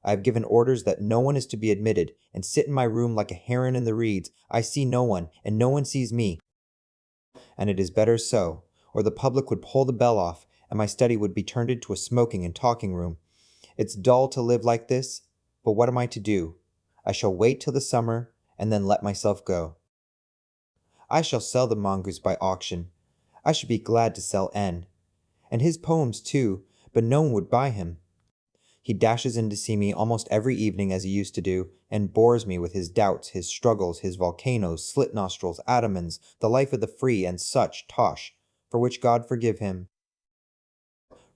I have given orders that no one is to be admitted, and sit in my room like a heron in the reeds. I see no one, and no one sees me. And it is better so, or the public would pull the bell off, and my study would be turned into a smoking and talking room. It's dull to live like this, but what am I to do? I shall wait till the summer, and then let myself go. I shall sell the mongoose by auction. I should be glad to sell N. And his poems too, but no one would buy him. He dashes in to see me almost every evening as he used to do, and bores me with his doubts, his struggles, his volcanoes, slit nostrils, atamans, the life of the free, and such tosh, for which God forgive him.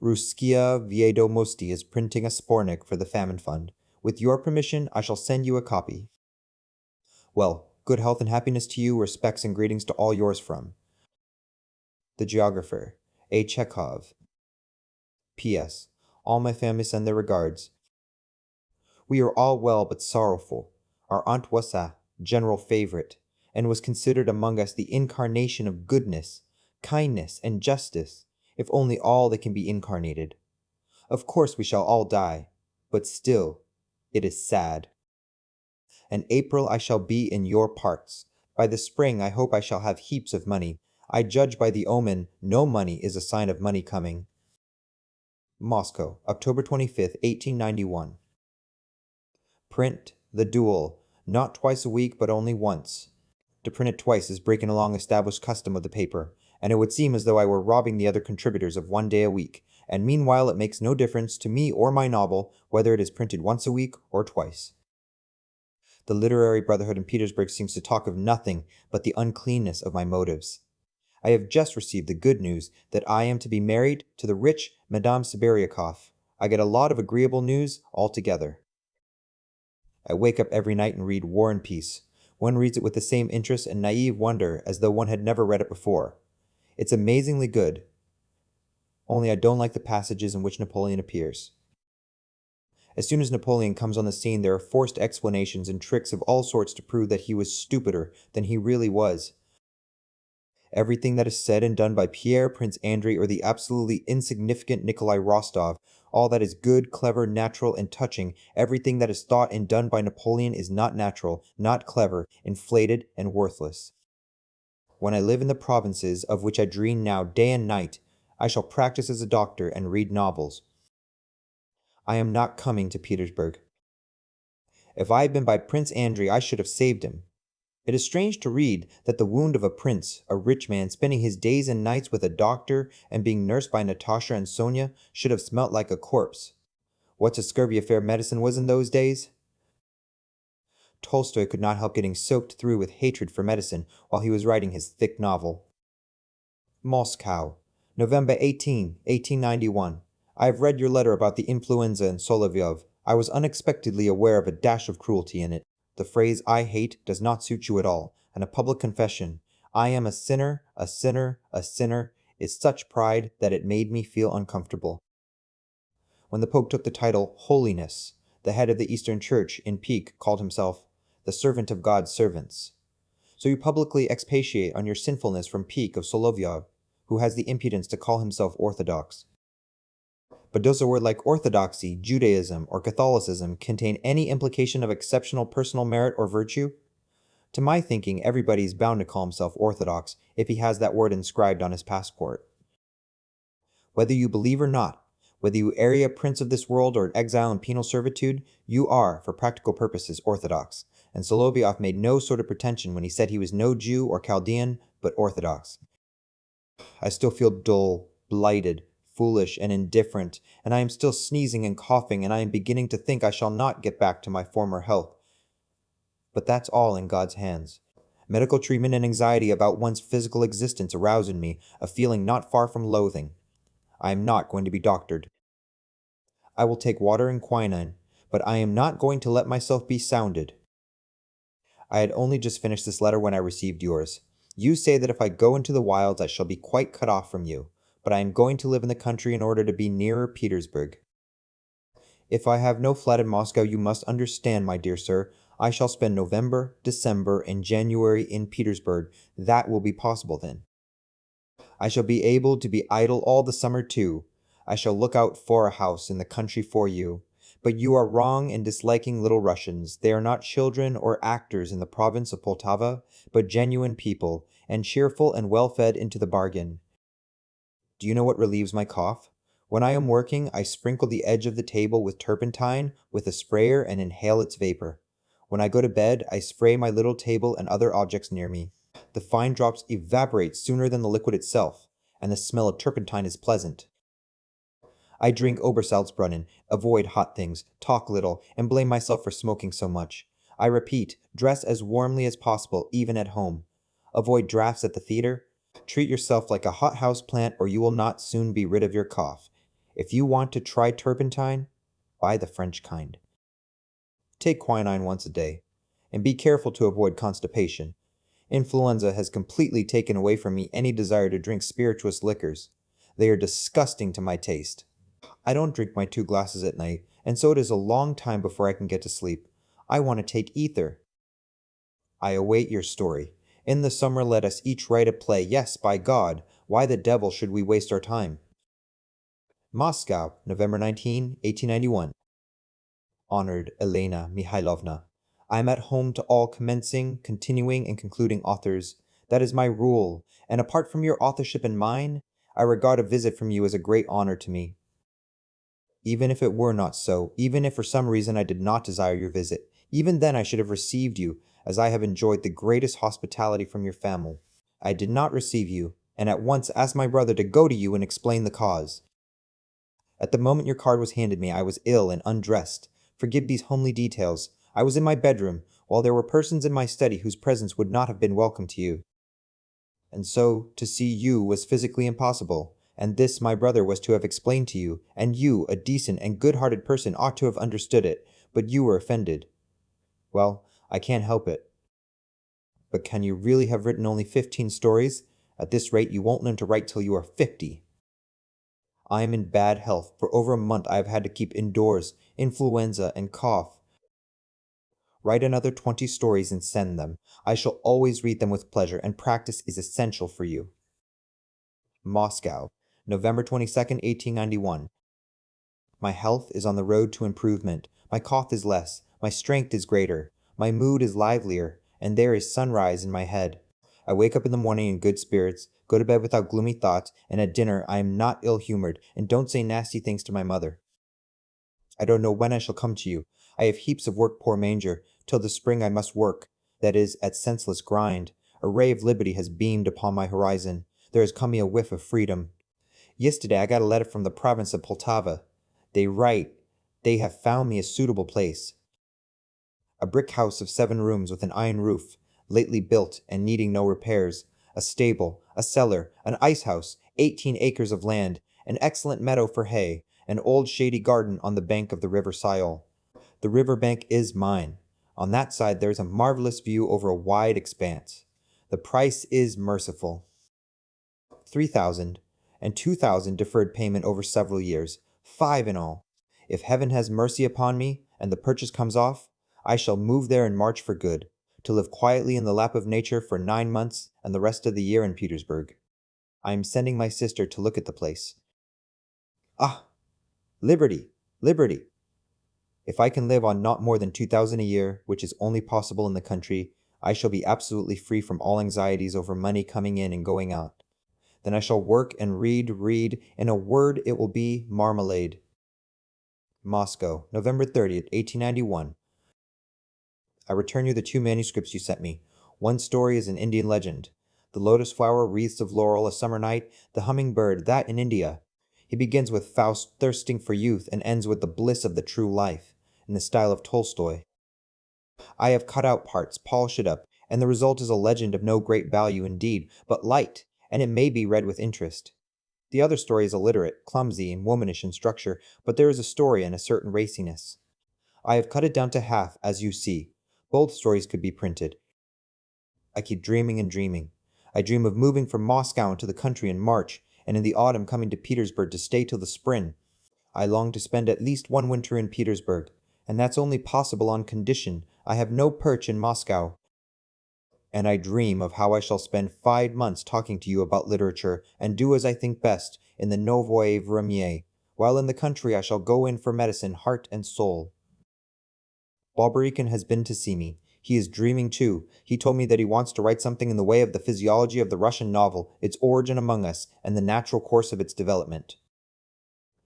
Ruskia Viedomosti is printing a spornik for the famine fund. With your permission, I shall send you a copy. Well, good health and happiness to you, respects and greetings to all yours from The Geographer, A. Chekhov. P.S. All my family send their regards. We are all well but sorrowful. Our aunt was a general favorite, and was considered among us the incarnation of goodness, kindness, and justice, if only all that can be incarnated. Of course we shall all die, but still, it is sad. In April I shall be in your parts. By the spring I hope I shall have heaps of money. I judge by the omen no money is a sign of money coming. Moscow, October 25th, 1891. Print The Duel, not twice a week but only once. To print it twice is breaking a long established custom of the paper, and it would seem as though I were robbing the other contributors of 1 day a week, and meanwhile it makes no difference to me or my novel whether it is printed once a week or twice. The literary brotherhood in Petersburg seems to talk of nothing but the uncleanness of my motives. I have just received the good news that I am to be married to the rich Madame Siberiakov. I get a lot of agreeable news altogether. I wake up every night and read War and Peace. One reads it with the same interest and naive wonder as though one had never read it before. It's amazingly good, only I don't like the passages in which Napoleon appears. As soon as Napoleon comes on the scene, there are forced explanations and tricks of all sorts to prove that he was stupider than he really was. Everything that is said and done by Pierre, Prince Andrei, or the absolutely insignificant Nikolai Rostov, all that is good, clever, natural, and touching, everything that is thought and done by Napoleon is not natural, not clever, inflated, and worthless. When I live in the provinces, of which I dream now day and night, I shall practice as a doctor and read novels. I am not coming to Petersburg. If I had been by Prince Andrei, I should have saved him. It is strange to read that the wound of a prince, a rich man, spending his days and nights with a doctor and being nursed by Natasha and Sonia, should have smelt like a corpse. What a scurvy affair medicine was in those days! Tolstoy could not help getting soaked through with hatred for medicine while he was writing his thick novel. Moscow, November 18, 1891. I have read your letter about the influenza in Solovyov. I was unexpectedly aware of a dash of cruelty in it. The phrase "I hate" does not suit you at all, and a public confession, "I am a sinner, a sinner, a sinner," is such pride that it made me feel uncomfortable. When the Pope took the title Holiness, the head of the Eastern Church in Peak called himself the servant of God's servants. So you publicly expatiate on your sinfulness from Peak of Solovyov, who has the impudence to call himself Orthodox. But does a word like orthodoxy, Judaism, or Catholicism contain any implication of exceptional personal merit or virtue? To my thinking, everybody is bound to call himself Orthodox if he has that word inscribed on his passport. Whether you believe or not, whether you area prince of this world or exile in penal servitude, you are, for practical purposes, Orthodox, and Solovyov made no sort of pretension when he said he was no Jew or Chaldean, but Orthodox. I still feel dull, blighted, foolish, and indifferent, and I am still sneezing and coughing, and I am beginning to think I shall not get back to my former health. But that's all in God's hands. Medical treatment and anxiety about one's physical existence arouse in me a feeling not far from loathing. I am not going to be doctored. I will take water and quinine, but I am not going to let myself be sounded. I had only just finished this letter when I received yours. You say that if I go into the wilds I shall be quite cut off from you, but I am going to live in the country in order to be nearer Petersburg. If I have no flat in Moscow, you must understand, my dear sir, I shall spend November, December, and January in Petersburg. That will be possible then. I shall be able to be idle all the summer too. I shall look out for a house in the country for you. But you are wrong in disliking Little Russians. They are not children or actors in the province of Poltava, but genuine people, and cheerful and well-fed into the bargain. Do you know what relieves my cough? When I am working, I sprinkle the edge of the table with turpentine with a sprayer and inhale its vapor. When I go to bed, I spray my little table and other objects near me. The fine drops evaporate sooner than the liquid itself, and the smell of turpentine is pleasant. I drink Obersalzbrunnen, avoid hot things, talk little, and blame myself for smoking so much. I repeat, dress as warmly as possible, even at home. Avoid drafts at the theater. Treat yourself like a hothouse plant or you will not soon be rid of your cough. If you want to try turpentine, buy the French kind. Take quinine once a day, and be careful to avoid constipation. Influenza has completely taken away from me any desire to drink spirituous liquors. They are disgusting to my taste. I don't drink my 2 glasses at night, and so it is a long time before I can get to sleep. I want to take ether. I await your story. In the summer let us each write a play. Yes, by God, why the devil should we waste our time? Moscow, November 19, 1891. Honored Elena Mikhailovna, I am at home to all commencing, continuing, and concluding authors. That is my rule, and apart from your authorship and mine, I regard a visit from you as a great honor to me. Even if it were not so, even if for some reason I did not desire your visit, even then I should have received you, as I have enjoyed the greatest hospitality from your family. I did not receive you, and at once asked my brother to go to you and explain the cause. At the moment your card was handed me, I was ill and undressed. Forgive these homely details. I was in my bedroom, while there were persons in my study whose presence would not have been welcome to you. And so, to see you was physically impossible, and this my brother was to have explained to you, and you, a decent and good-hearted person, ought to have understood it, but you were offended. Well, I can't help it. But can you really have written only 15 stories? At this rate, you won't learn to write till you are 50. I am in bad health. For over a month I have had to keep indoors, influenza and cough. Write another 20 stories and send them. I shall always read them with pleasure, and practice is essential for you. Moscow, November 22nd, 1891. My health is on the road to improvement. My cough is less. My strength is greater. My mood is livelier, and there is sunrise in my head. I wake up in the morning in good spirits, go to bed without gloomy thoughts, and at dinner I am not ill-humored, and don't say nasty things to my mother. I don't know when I shall come to you. I have heaps of work, poor manger. Till the spring I must work, that is, at senseless grind. A ray of liberty has beamed upon my horizon. There has come me a whiff of freedom. Yesterday I got a letter from the province of Poltava. They write, they have found me a suitable place. A brick house of 7 rooms with an iron roof, lately built and needing no repairs, a stable, a cellar, an ice house, 18 acres of land, an excellent meadow for hay, an old shady garden on the bank of the river Siol. The river bank is mine. On that side there is a marvelous view over a wide expanse. The price is merciful. 3,000, and 2,000 deferred payment over several years, 5 in all. If heaven has mercy upon me, and the purchase comes off, I shall move there in March for good, to live quietly in the lap of nature for 9 months, and the rest of the year in Petersburg. I am sending my sister to look at the place. Ah! Liberty! Liberty! If I can live on not more than 2,000 a year, which is only possible in the country, I shall be absolutely free from all anxieties over money coming in and going out. Then I shall work and read. In a word, it will be marmalade. Moscow, November 30th, 1891. I return you the 2 manuscripts you sent me. One story is an Indian legend. The lotus flower, wreaths of laurel, a summer night, the hummingbird, that in India. He begins with Faust thirsting for youth and ends with the bliss of the true life, in the style of Tolstoy. I have cut out parts, polished it up, and the result is a legend of no great value indeed, but light, and it may be read with interest. The other story is illiterate, clumsy, and womanish in structure, but there is a story and a certain raciness. I have cut it down to half, as you see. Both stories could be printed. I keep dreaming and dreaming. I dream of moving from Moscow into the country in March, and in the autumn coming to Petersburg to stay till the spring. I long to spend at least 1 winter in Petersburg, and that's only possible on condition I have no perch in Moscow. And I dream of how I shall spend 5 months talking to you about literature, and do as I think best in the Novoye Vremye, while in the country I shall go in for medicine, heart and soul. Balbarikin has been to see me. He is dreaming too. He told me that he wants to write something in the way of the physiology of the Russian novel, its origin among us, and the natural course of its development.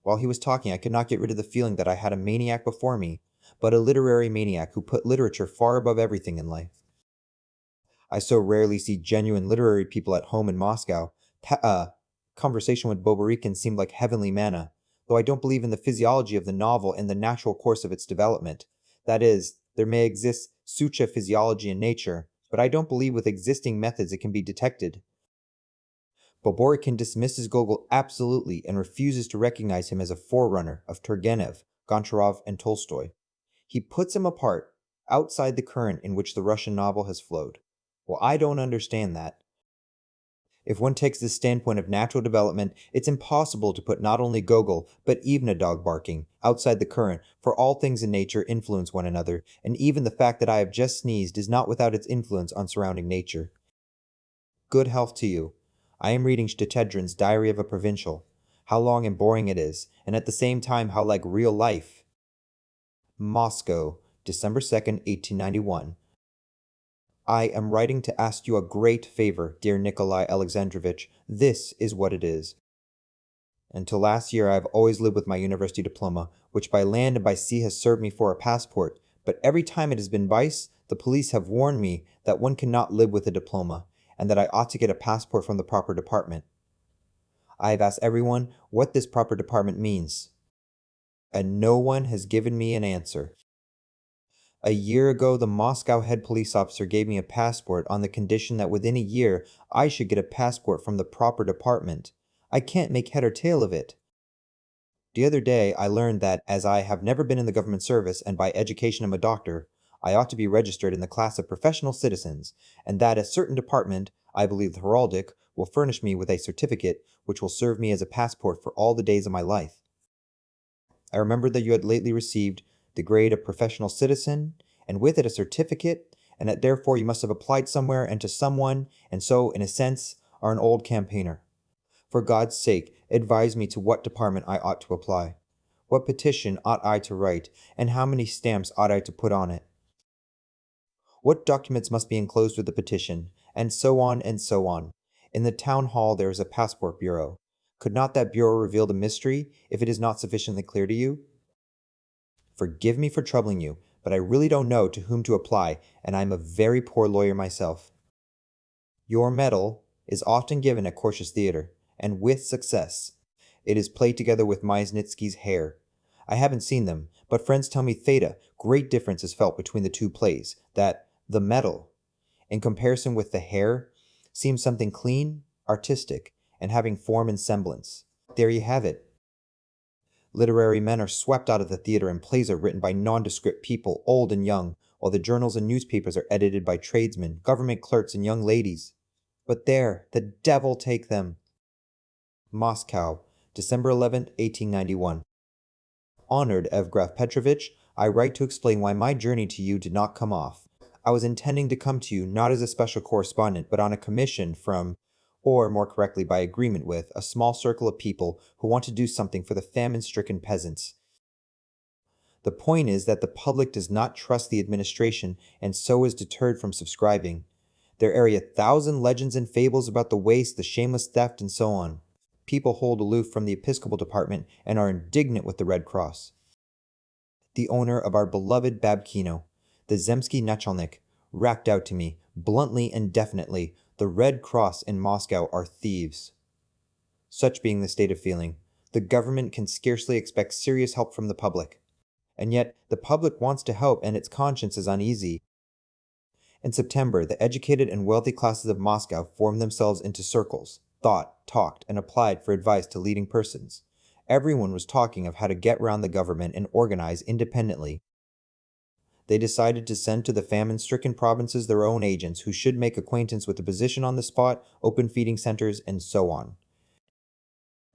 While he was talking, I could not get rid of the feeling that I had a maniac before me, but a literary maniac who put literature far above everything in life. I so rarely see genuine literary people at home in Moscow. Conversation with Balbarikin seemed like heavenly manna, though I don't believe in the physiology of the novel and the natural course of its development. That is, there may exist sucha physiology in nature, but I don't believe with existing methods it can be detected. Balbarikin dismisses Gogol absolutely and refuses to recognize him as a forerunner of Turgenev, Goncharov, and Tolstoy. He puts him apart, outside the current in which the Russian novel has flowed. Well, I don't understand that. If one takes the standpoint of natural development, it's impossible to put not only Gogol, but even a dog barking, outside the current, for all things in nature influence one another, and even the fact that I have just sneezed is not without its influence on surrounding nature. Good health to you. I am reading Shtedrin's Diary of a Provincial. How long and boring it is, and at the same time how like real life. Moscow, December 2nd, 1891. I am writing to ask you a great favor, dear Nikolai Alexandrovitch. This is what it is. Until last year, I have always lived with my university diploma, which by land and by sea has served me for a passport. But every time it has been vice, the police have warned me that one cannot live with a diploma, and that I ought to get a passport from the proper department. I have asked everyone what this proper department means, and no one has given me an answer. A year ago, the Moscow head police officer gave me a passport on the condition that within a year I should get a passport from the proper department. I can't make head or tail of it. The other day, I learned that as I have never been in the government service and by education am a doctor, I ought to be registered in the class of professional citizens, and that a certain department, I believe the heraldic, will furnish me with a certificate which will serve me as a passport for all the days of my life. I remembered that you had lately received the grade of professional citizen, and with it a certificate, and that therefore you must have applied somewhere and to someone, and so, in a sense, are an old campaigner. For God's sake, advise me to what department I ought to apply. What petition ought I to write, and how many stamps ought I to put on it? What documents must be enclosed with the petition, and so on and so on. In the town hall there is a passport bureau. Could not that bureau reveal the mystery, if it is not sufficiently clear to you? Forgive me for troubling you, but I really don't know to whom to apply, and I am a very poor lawyer myself. Your medal is often given at Korsh's Theatre, and with success. It is played together with Myasnitsky's Hair. I haven't seen them, but friends tell me Theta, great difference is felt between the two plays, that the medal, in comparison with the Hair, seems something clean, artistic, and having form and semblance. There you have it. Literary men are swept out of the theater and plays are written by nondescript people, old and young, while the journals and newspapers are edited by tradesmen, government clerks, and young ladies. But there, the devil take them. Moscow, December 11th, 1891. Honored Evgraf Petrovitch, I write to explain why my journey to you did not come off. I was intending to come to you not as a special correspondent, but on a commission from, or more correctly by agreement with, a small circle of people who want to do something for the famine-stricken peasants. The point is that the public does not trust the administration and so is deterred from subscribing. There are 1,000 legends and fables about the waste, the shameless theft, and so on. People hold aloof from the Episcopal department and are indignant with the Red Cross. The owner of our beloved Babkino, the Zemsky Nachalnik, rapped out to me, bluntly and definitely, the Red Cross in Moscow are thieves. Such being the state of feeling, the government can scarcely expect serious help from the public. And yet, the public wants to help and its conscience is uneasy. In September, the educated and wealthy classes of Moscow formed themselves into circles, thought, talked, and applied for advice to leading persons. Everyone was talking of how to get round the government and organize independently. They decided to send to the famine-stricken provinces their own agents who should make acquaintance with the position on the spot, open feeding centers, and so on.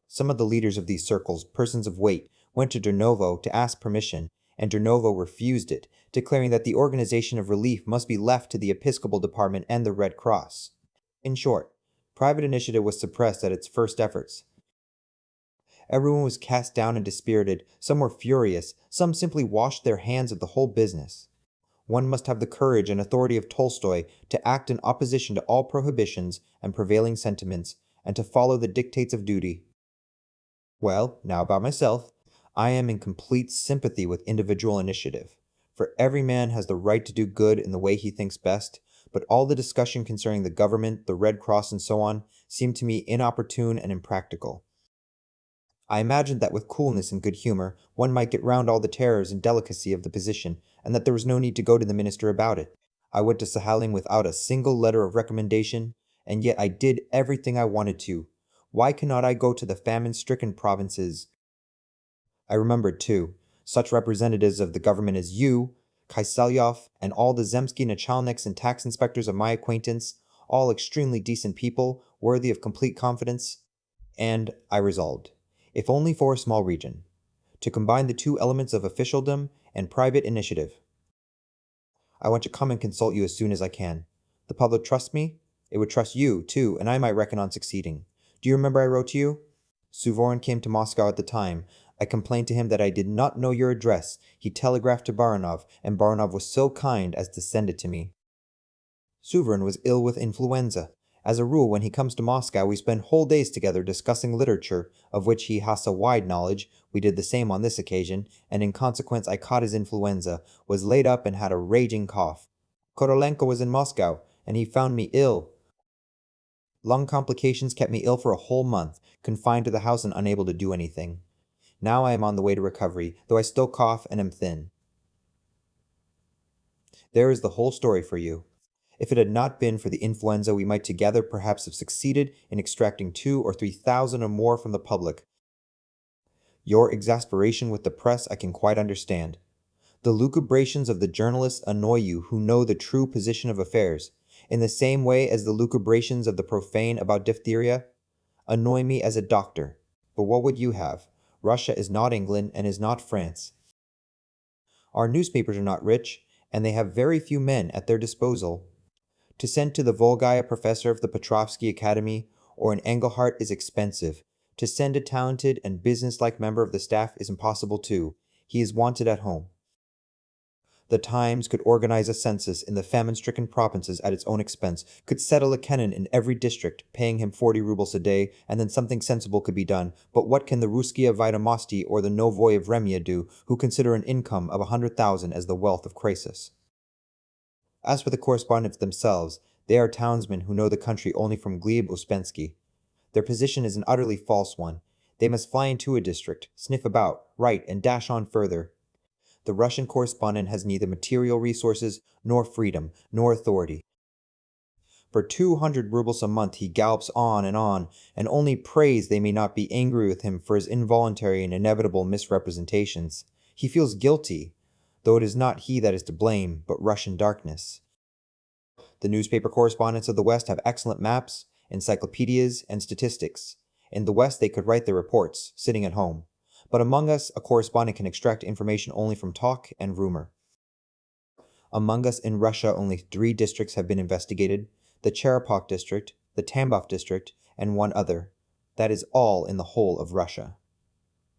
Some of the leaders of these circles, persons of weight, went to Durnovo to ask permission, and Durnovo refused it, declaring that the organization of relief must be left to the Episcopal department and the Red Cross. In short, private initiative was suppressed at its first efforts. Everyone was cast down and dispirited, some were furious, some simply washed their hands of the whole business. One must have the courage and authority of Tolstoy to act in opposition to all prohibitions and prevailing sentiments, and to follow the dictates of duty. Well, now about myself, I am in complete sympathy with individual initiative, for every man has the right to do good in the way he thinks best, but all the discussion concerning the government, the Red Cross, and so on seemed to me inopportune and impractical. I imagined that with coolness and good humor, one might get round all the terrors and delicacy of the position, and that there was no need to go to the minister about it. I went to Sahalin without a single letter of recommendation, and yet I did everything I wanted to. Why cannot I go to the famine-stricken provinces? I remembered, too, such representatives of the government as you Kaiselyov, and all the Zemsky nachalniks and tax inspectors of my acquaintance, all extremely decent people, worthy of complete confidence. And I resolved, if only for a small region, to combine the two elements of officialdom and private initiative. I want to come and consult you as soon as I can. The public trusts me. It would trust you, too, and I might reckon on succeeding. Do you remember I wrote to you? Suvorin came to Moscow at the time. I complained to him that I did not know your address. He telegraphed to Baranov, and Baranov was so kind as to send it to me. Suvorin was ill with influenza. As a rule, when he comes to Moscow, we spend whole days together discussing literature, of which he has a wide knowledge. We did the same on this occasion, and in consequence I caught his influenza, was laid up and had a raging cough. Korolenko was in Moscow, and he found me ill. Lung complications kept me ill for a whole month, confined to the house and unable to do anything. Now I am on the way to recovery, though I still cough and am thin. There is the whole story for you. If it had not been for the influenza, we might together perhaps have succeeded in extracting 2,000 or 3,000 or more from the public. Your exasperation with the press I can quite understand. The lucubrations of the journalists annoy you who know the true position of affairs, in the same way as the lucubrations of the profane about diphtheria annoy me as a doctor. But what would you have? Russia is not England and is not France. Our newspapers are not rich, and they have very few men at their disposal. To send to the Volga a professor of the Petrovsky Academy or an Engelhardt is expensive. To send a talented and businesslike member of the staff is impossible too. He is wanted at home. The Times could organize a census in the famine-stricken provinces at its own expense, could settle a canon in every district, paying him 40 rubles a day, and then something sensible could be done. But what can the Russkiya Vaidomosti or the Novoi of Remya do, who consider an income of 100,000 as the wealth of Croesus? As for the correspondents themselves, they are townsmen who know the country only from Gleb Uspensky. Their position is an utterly false one. They must fly into a district, sniff about, write, and dash on further. The Russian correspondent has neither material resources, nor freedom, nor authority. For 200 rubles a month he gallops on, and only prays they may not be angry with him for his involuntary and inevitable misrepresentations. He feels guilty, though it is not he that is to blame, but Russian darkness. The newspaper correspondents of the West have excellent maps, encyclopedias, and statistics. In the West they could write their reports, sitting at home. But among us, a correspondent can extract information only from talk and rumor. Among us in Russia, only 3 districts have been investigated: the Cherepok district, the Tambov district, and one other. That is all in the whole of Russia.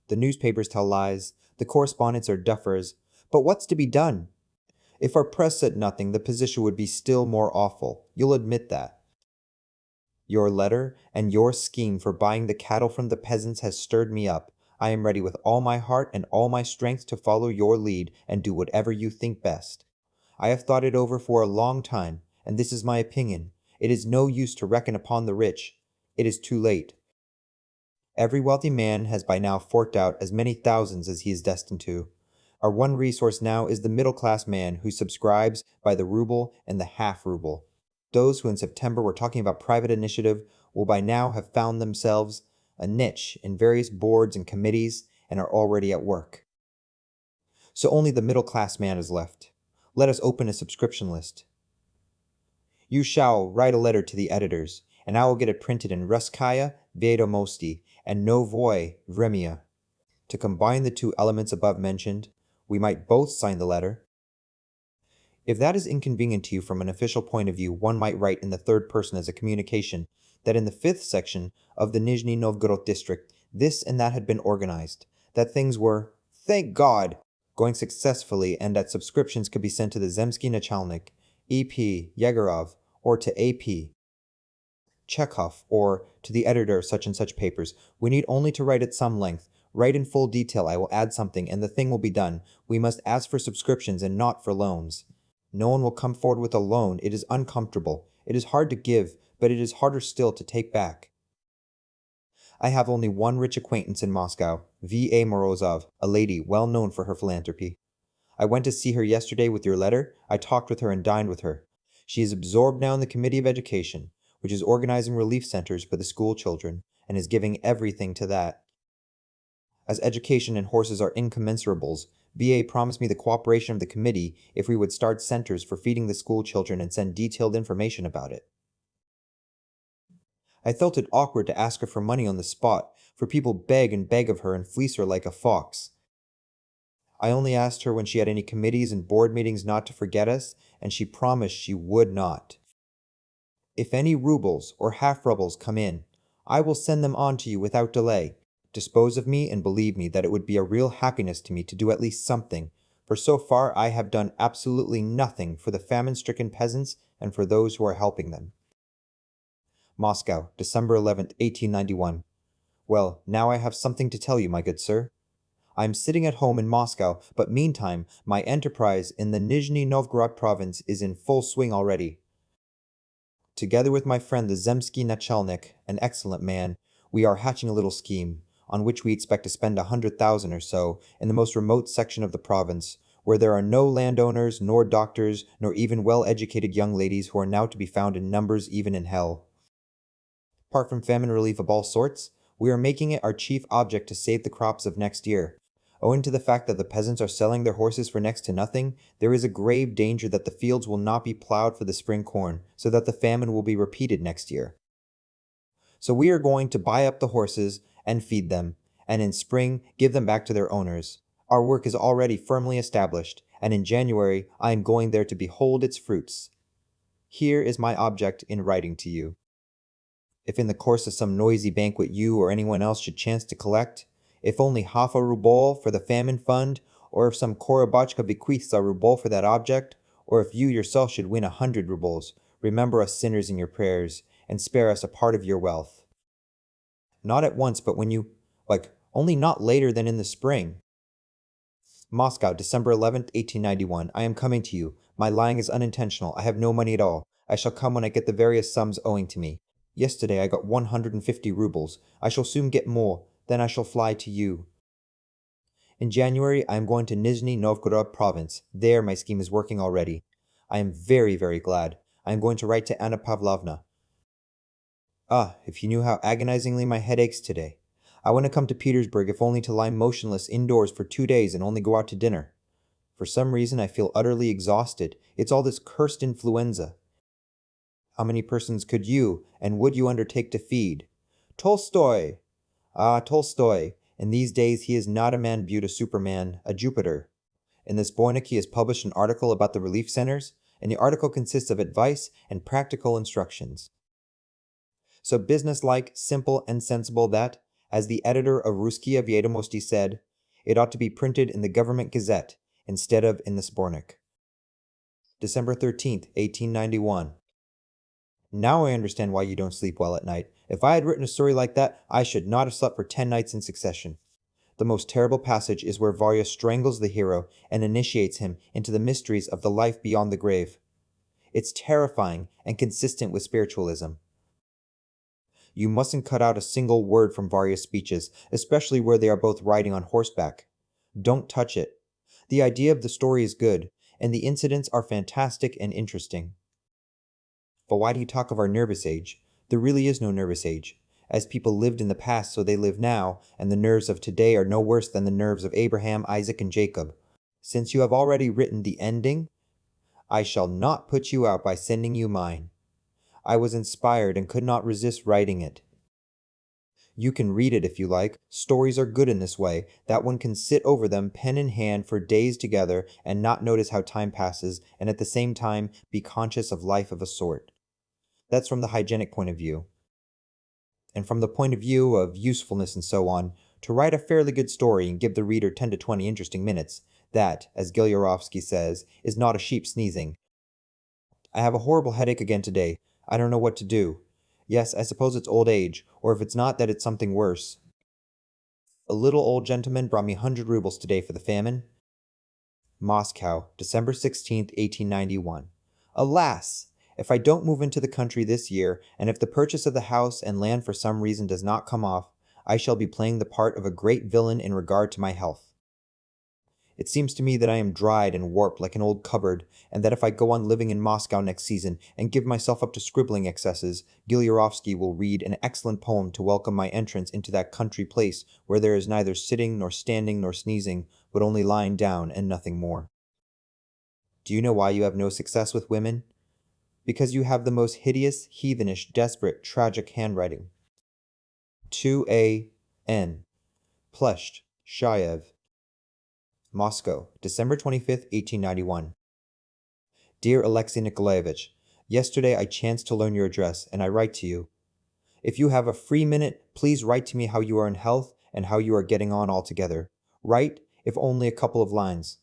The newspapers tell lies, the correspondents are duffers, but what's to be done? If our press said nothing, the position would be still more awful. You'll admit that. Your letter and your scheme for buying the cattle from the peasants has stirred me up. I am ready with all my heart and all my strength to follow your lead and do whatever you think best. I have thought it over for a long time, and this is my opinion. It is no use to reckon upon the rich. It is too late. Every wealthy man has by now forked out as many thousands as he is destined to. Our one resource now is the middle-class man who subscribes by the ruble and the half-ruble. Those who in September were talking about private initiative will by now have found themselves a niche in various boards and committees and are already at work. So only the middle-class man is left. Let us open a subscription list. You shall write a letter to the editors, and I will get it printed in Russkaya Vedomosti and Novoi Vremya. To combine the 2 elements above mentioned, we might both sign the letter. If that is inconvenient to you from an official point of view, one might write in the 3rd person as a communication that in the 5th section of the Nizhny Novgorod district, this and that had been organized, that things were, thank God, going successfully, and that subscriptions could be sent to the Zemsky Nachalnik, E.P. Yegorov, or to A.P. Chekhov, or to the editor of such and such papers. We need only to write at some length. Write in full detail, I will add something, and the thing will be done. We must ask for subscriptions and not for loans. No one will come forward with a loan. It is uncomfortable. It is hard to give, but it is harder still to take back. I have only one rich acquaintance in Moscow, V.A. Morozov, a lady well known for her philanthropy. I went to see her yesterday with your letter. I talked with her and dined with her. She is absorbed now in the Committee of Education, which is organizing relief centers for the school children, and is giving everything to that. As education and horses are incommensurables, BA promised me the cooperation of the committee if we would start centers for feeding the school children and send detailed information about it. I felt it awkward to ask her for money on the spot, for people beg and beg of her and fleece her like a fox. I only asked her when she had any committees and board meetings not to forget us, and she promised she would not. If any rubles or half-rubles come in, I will send them on to you without delay. Dispose of me and believe me that it would be a real happiness to me to do at least something, for so far I have done absolutely nothing for the famine-stricken peasants and for those who are helping them. Moscow, December 11th, 1891. Well, now I have something to tell you, my good sir. I am sitting at home in Moscow, but meantime my enterprise in the Nizhny Novgorod province is in full swing already. Together with my friend the Zemsky Nachalnik, an excellent man, we are hatching a little scheme, on which we expect to spend 100,000 or so in the most remote section of the province, where there are no landowners, nor doctors, nor even well-educated young ladies who are now to be found in numbers even in hell. Apart from famine relief of all sorts, we are making it our chief object to save the crops of next year. Owing to the fact that the peasants are selling their horses for next to nothing, there is a grave danger that the fields will not be plowed for the spring corn, so that the famine will be repeated next year. So we are going to buy up the horses and feed them, and in spring give them back to their owners. Our work is already firmly established, and in January I am going there to behold its fruits. Here is my object in writing to you. If in the course of some noisy banquet you or anyone else should chance to collect, if only half a ruble for the famine fund, or if some Korobotchka bequeaths a ruble for that object, or if you yourself should win 100 rubles, remember us sinners in your prayers, and spare us a part of your wealth. Not at once, but when you, only not later than in the spring. Moscow, December 11th, 1891. I am coming to you. My lying is unintentional. I have no money at all. I shall come when I get the various sums owing to me. Yesterday I got 150 rubles. I shall soon get more. Then I shall fly to you. In January I am going to Nizhny Novgorod province. There my scheme is working already. I am very, very glad. I am going to write to Anna Pavlovna. Ah, if you knew how agonizingly my head aches today. I want to come to Petersburg if only to lie motionless indoors for 2 days and only go out to dinner. For some reason I feel utterly exhausted. It's all this cursed influenza. How many persons could you and would you undertake to feed? Tolstoy! Ah, Tolstoy! In these days he is not a man viewed a Superman, a Jupiter. In this Boynik he has published an article about the relief centers, and the article consists of advice and practical instructions. So businesslike, simple, and sensible that, as the editor of Ruskaya Vedomosti said, it ought to be printed in the Government Gazette instead of in the Sbornik. December 13th, 1891. Now I understand why you don't sleep well at night. If I had written a story like that, I should not have slept for 10 nights in succession. The most terrible passage is where Varya strangles the hero and initiates him into the mysteries of the life beyond the grave. It's terrifying and consistent with spiritualism. You mustn't cut out a single word from Varya's speeches, especially where they are both riding on horseback. Don't touch it. The idea of the story is good, and the incidents are fantastic and interesting. But why do you talk of our nervous age? There really is no nervous age. As people lived in the past, so they live now, and the nerves of today are no worse than the nerves of Abraham, Isaac, and Jacob. Since you have already written the ending, I shall not put you out by sending you mine. I was inspired and could not resist writing it. You can read it if you like. Stories are good in this way, that one can sit over them pen in hand for days together and not notice how time passes, and at the same time be conscious of life of a sort. That's from the hygienic point of view. And from the point of view of usefulness and so on, to write a fairly good story and give the reader 10 to 20 interesting minutes, that, as Gilyarovsky says, is not a sheep sneezing. I have a horrible headache again today. I don't know what to do. Yes, I suppose it's old age, or if it's not that it's something worse. A little old gentleman brought me 100 rubles today for the famine. Moscow, December 16th, 1891. Alas! If I don't move into the country this year, and if the purchase of the house and land for some reason does not come off, I shall be playing the part of a great villain in regard to my health. It seems to me that I am dried and warped like an old cupboard, and that if I go on living in Moscow next season and give myself up to scribbling excesses, Gilyarovsky will read an excellent poem to welcome my entrance into that country place where there is neither sitting nor standing nor sneezing, but only lying down and nothing more. Do you know why you have no success with women? Because you have the most hideous, heathenish, desperate, tragic handwriting. 2A.N. Plushed, Shayev. Moscow, December 25th, 1891. Dear Alexei Nikolaevich, yesterday I chanced to learn your address, and I write to you. If you have a free minute, please write to me how you are in health and how you are getting on altogether. Write, if only a couple of lines.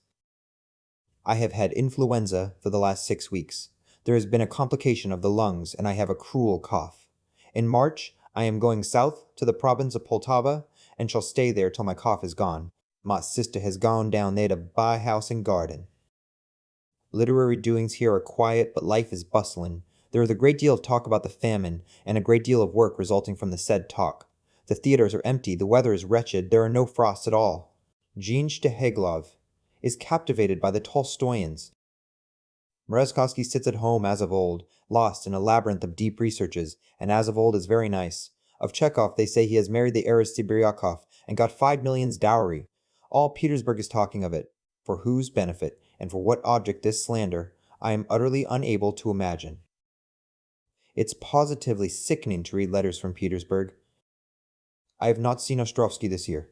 I have had influenza for the last 6 weeks. There has been a complication of the lungs, and I have a cruel cough. In March, I am going south to the province of Poltava, and shall stay there till my cough is gone. My sister has gone down there to buy house and garden. Literary doings here are quiet, but life is bustling. There is a great deal of talk about the famine, and a great deal of work resulting from the said talk. The theaters are empty, the weather is wretched, there are no frosts at all. Jean Steheglov is captivated by the Tolstoyans. Merezhkovsky sits at home as of old, lost in a labyrinth of deep researches, and as of old is very nice. Of Chekhov they say he has married the heiress Sibiryakov and got 5 millions dowry. All Petersburg is talking of it. For whose benefit, and for what object this slander, I am utterly unable to imagine. It's positively sickening to read letters from Petersburg. I have not seen Ostrovsky this year.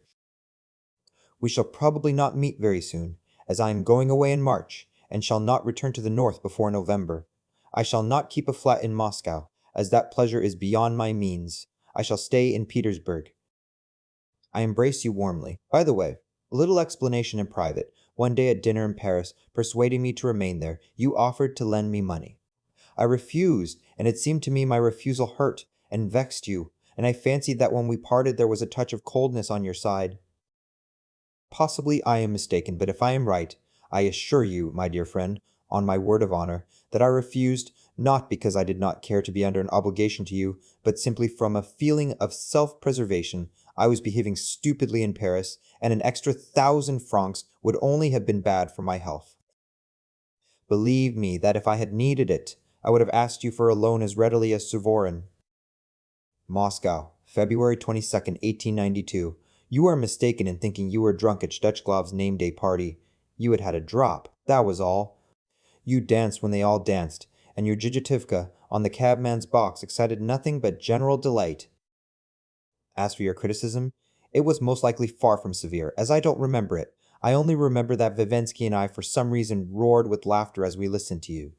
We shall probably not meet very soon, as I am going away in March, and shall not return to the north before November. I shall not keep a flat in Moscow, as that pleasure is beyond my means. I shall stay in Petersburg. I embrace you warmly. By the way, a little explanation in private. One day at dinner in Paris, persuading me to remain there, you offered to lend me money. I refused, and it seemed to me my refusal hurt and vexed you, and I fancied that when we parted there was a touch of coldness on your side. Possibly I am mistaken, but if I am right, I assure you, my dear friend, on my word of honor, that I refused not because I did not care to be under an obligation to you, but simply from a feeling of self-preservation. I was behaving stupidly in Paris, and an extra 1,000 francs would only have been bad for my health. Believe me that if I had needed it, I would have asked you for a loan as readily as Suvorin. Moscow, February 22nd, 1892. You are mistaken in thinking you were drunk at Stechglov's name-day party. You had had a drop, that was all. You danced when they all danced, and your jijitivka on the cabman's box excited nothing but general delight. As for your criticism, it was most likely far from severe, as I don't remember it. I only remember that Vivensky and I for some reason roared with laughter as we listened to you.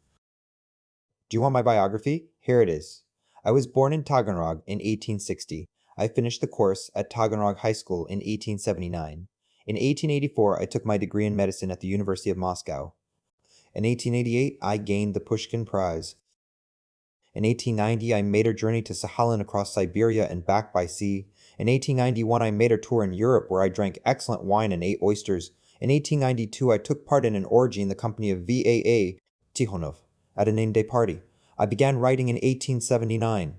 Do you want my biography? Here it is. I was born in Taganrog in 1860. I finished the course at Taganrog High School in 1879. In 1884, I took my degree in medicine at the University of Moscow. In 1888, I gained the Pushkin Prize. In 1890, I made a journey to Sakhalin across Siberia and back by sea. In 1891, I made a tour in Europe where I drank excellent wine and ate oysters. In 1892, I took part in an orgy in the company of V.A.A. Tikhonov at a name-day party. I began writing in 1879.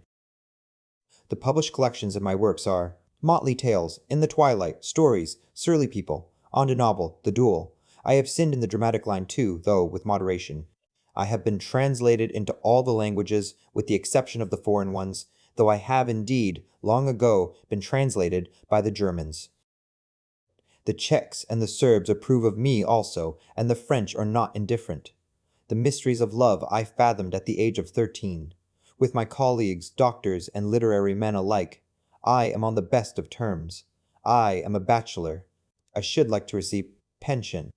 The published collections of my works are Motley Tales, In the Twilight, Stories, Surly People, On a Novel, The Duel. I have sinned in the dramatic line too, though with moderation. I have been translated into all the languages, with the exception of the foreign ones, though I have indeed, long ago, been translated by the Germans. The Czechs and the Serbs approve of me also, and the French are not indifferent. The mysteries of love I fathomed at the age of 13. With my colleagues, doctors, and literary men alike, I am on the best of terms. I am a bachelor. I should like to receive pension.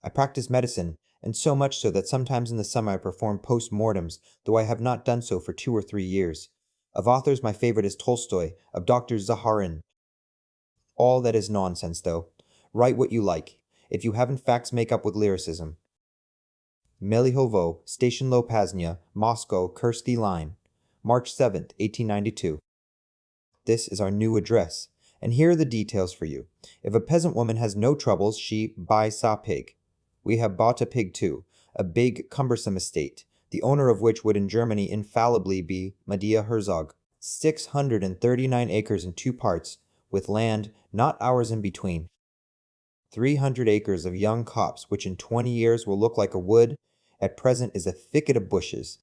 I practice medicine, and so much so that sometimes in the summer I perform post-mortems, though I have not done so for 2 or 3 years. Of authors my favorite is Tolstoy, of doctors Zaharin. All that is nonsense, though. Write what you like. If you haven't facts, make up with lyricism. Melihovo, Station Lopaznia, Moscow, Kirsty Line, March 7th, 1892. This is our new address, and here are the details for you. If a peasant woman has no troubles, she buys a pig. We have bought a pig too, a big, cumbersome estate, the owner of which would in Germany infallibly be Medea Herzog. 639 acres in 2 parts, with land, not ours in between. 300 acres of young copse, which in 20 years will look like a wood, at present is a thicket of bushes.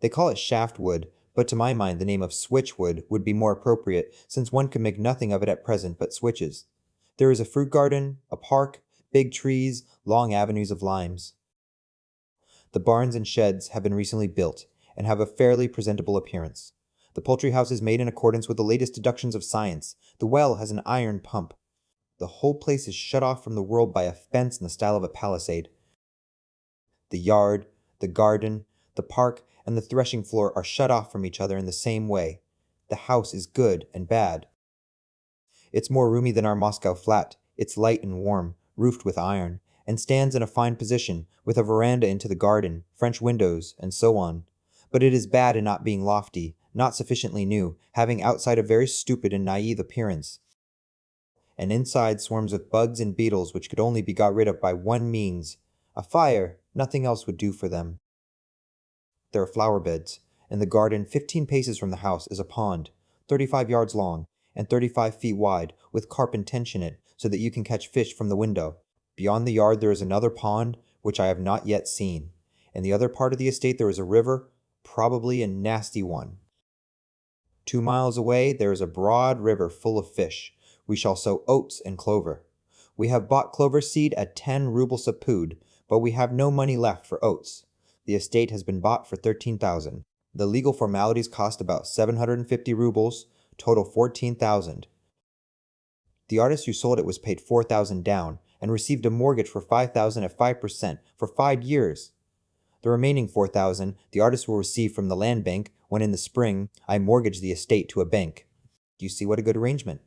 They call it shaft wood, but to my mind the name of switchwood would be more appropriate, since one can make nothing of it at present but switches. There is a fruit garden, a park, big trees, long avenues of limes. The barns and sheds have been recently built, and have a fairly presentable appearance. The poultry house is made in accordance with the latest deductions of science. The well has an iron pump. The whole place is shut off from the world by a fence in the style of a palisade. The yard, the garden, the park, and the threshing floor are shut off from each other in the same way. The house is good and bad. It's more roomy than our Moscow flat. It's light and warm, roofed with iron, and stands in a fine position, with a veranda into the garden, French windows, and so on. But it is bad in not being lofty, not sufficiently new, having outside a very stupid and naive appearance, and inside swarms with bugs and beetles which could only be got rid of by one means, a fire. Nothing else would do for them. There are flower beds. In the garden, 15 paces from the house, is a pond, 35 yards long, and 35 feet wide, with carp and tench in it, so that you can catch fish from the window. Beyond the yard there is another pond, which I have not yet seen. In the other part of the estate there is a river, probably a nasty one. 2 miles away there is a broad river full of fish. We shall sow oats and clover. We have bought clover seed at 10 rubles a pood, but we have no money left for oats. The estate has been bought for 13,000. The legal formalities cost about 750 rubles, total 14,000. The artist who sold it was paid 4,000 down, and received a mortgage for 5,000 at 5% for 5 years. The remaining 4,000 the artist will receive from the land bank when in the spring I mortgage the estate to a bank. Do you see what a good arrangement?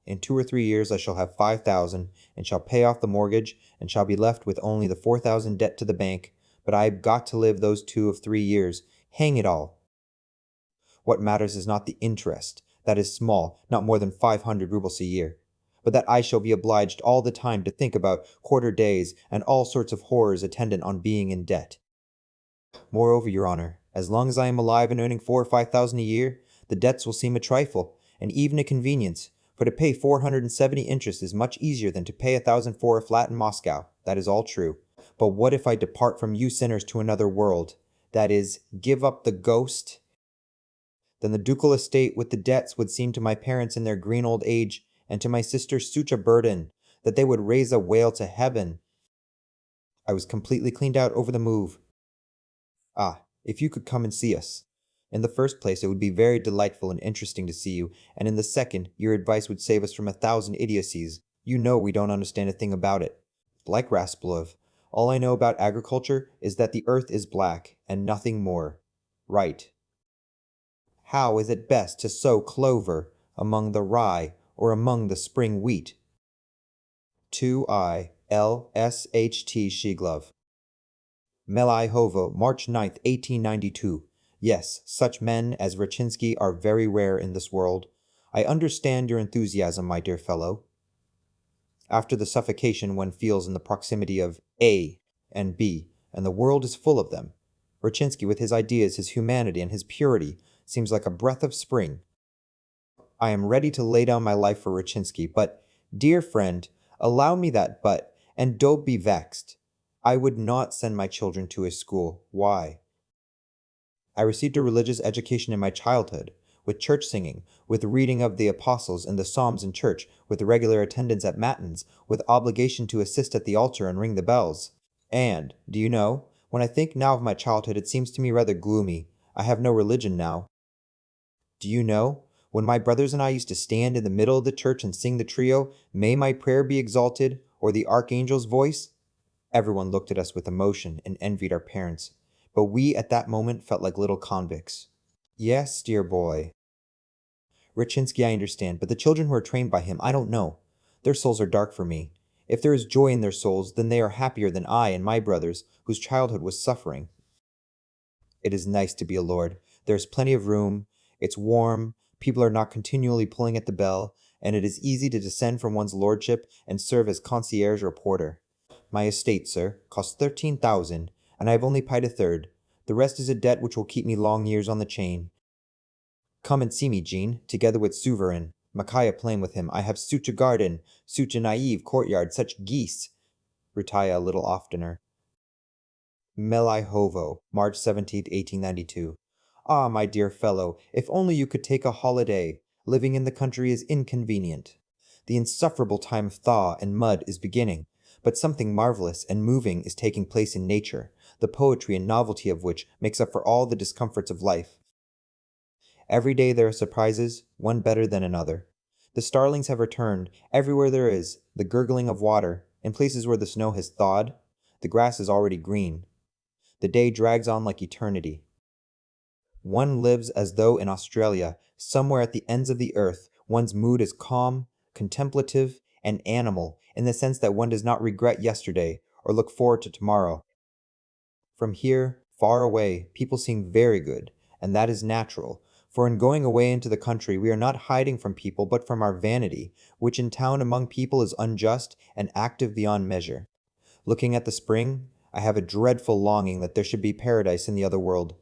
In 2 or 3 years I shall have 5,000, and shall pay off the mortgage, and shall be left with only the 4,000 debt to the bank, but I've got to live those 2 or 3 years. Hang it all! What matters is not the interest. That is small, not more than 500 rubles a year. But that I shall be obliged all the time to think about quarter days and all sorts of horrors attendant on being in debt. Moreover, your honor, as long as I am alive and earning 4,000 or 5,000 a year, the debts will seem a trifle, and even a convenience, for to pay 470 interest is much easier than to pay 1,000 for a flat in Moscow. That is all true. But what if I depart from you sinners to another world? That is, give up the ghost? Then the ducal estate with the debts would seem to my parents in their green old age, and to my sister such a burden, that they would raise a wail to heaven. I was completely cleaned out over the move. Ah, if you could come and see us. In the first place, it would be very delightful and interesting to see you, and in the second, your advice would save us from 1,000 idiocies. You know we don't understand a thing about it. Like Raspulev, all I know about agriculture is that the earth is black, and nothing more. Right. How is it best to sow clover among the rye or among the spring wheat? 2I L.S.H.T. Shiglov. Melaihovo, March 9th, 1892. Yes, such men as Rachinsky are very rare in this world. I understand your enthusiasm, my dear fellow. After the suffocation one feels in the proximity of A and B, and the world is full of them, Rachinsky, with his ideas, his humanity, and his purity, seems like a breath of spring. I am ready to lay down my life for Rachinsky, but, dear friend, allow me that but, and don't be vexed. I would not send my children to his school. Why? I received a religious education in my childhood, with church singing, with reading of the Apostles and the Psalms in church, with regular attendance at matins, with obligation to assist at the altar and ring the bells. And, do you know, when I think now of my childhood, it seems to me rather gloomy. I have no religion now. Do you know, when my brothers and I used to stand in the middle of the church and sing the trio, "May my prayer be exalted," or the archangel's voice? Everyone looked at us with emotion and envied our parents, but we at that moment felt like little convicts. Yes, dear boy. Rachinsky I understand, but the children who are trained by him, I don't know. Their souls are dark for me. If there is joy in their souls, then they are happier than I and my brothers, whose childhood was suffering. It is nice to be a lord. There is plenty of room. It's warm. People are not continually pulling at the bell, and it is easy to descend from one's lordship and serve as concierge or porter. My estate, sir, costs 13,000, and I have only paid a third. The rest is a debt which will keep me long years on the chain. Come and see me, Jean, together with Suverin. Micaiah playing with him. I have such a garden, such a naive courtyard, such geese. Rutaya a little oftener. Melaihovo, March 17th, 1892. Ah, my dear fellow, if only you could take a holiday. Living in the country is inconvenient. The insufferable time of thaw and mud is beginning, but something marvelous and moving is taking place in nature, the poetry and novelty of which makes up for all the discomforts of life. Every day there are surprises, one better than another. The starlings have returned, everywhere there is, the gurgling of water, in places where the snow has thawed, the grass is already green. The day drags on like eternity. One lives as though in Australia, somewhere at the ends of the earth. One's mood is calm, contemplative, and animal, in the sense that one does not regret yesterday or look forward to tomorrow. From here, far away, people seem very good, and that is natural, for in going away into the country we are not hiding from people but from our vanity, which in town among people is unjust and active beyond measure. Looking at the spring, I have a dreadful longing that there should be paradise in the other world.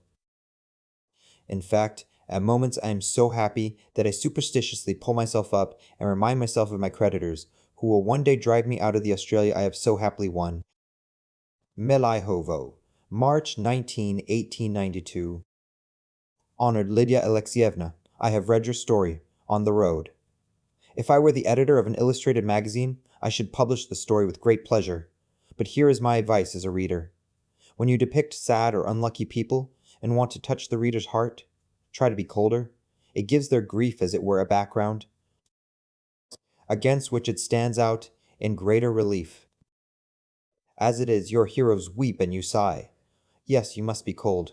In fact, at moments I am so happy that I superstitiously pull myself up and remind myself of my creditors, who will one day drive me out of the Australia I have so happily won. Melaihovo, March 19, 1892. Honored Lydia Alexievna, I have read your story, On the Road. If I were the editor of an illustrated magazine, I should publish the story with great pleasure. But here is my advice as a reader. When you depict sad or unlucky people and want to touch the reader's heart, try to be colder. It gives their grief as it were a background, against which it stands out in greater relief. As it is, your heroes weep and you sigh. Yes, you must be cold.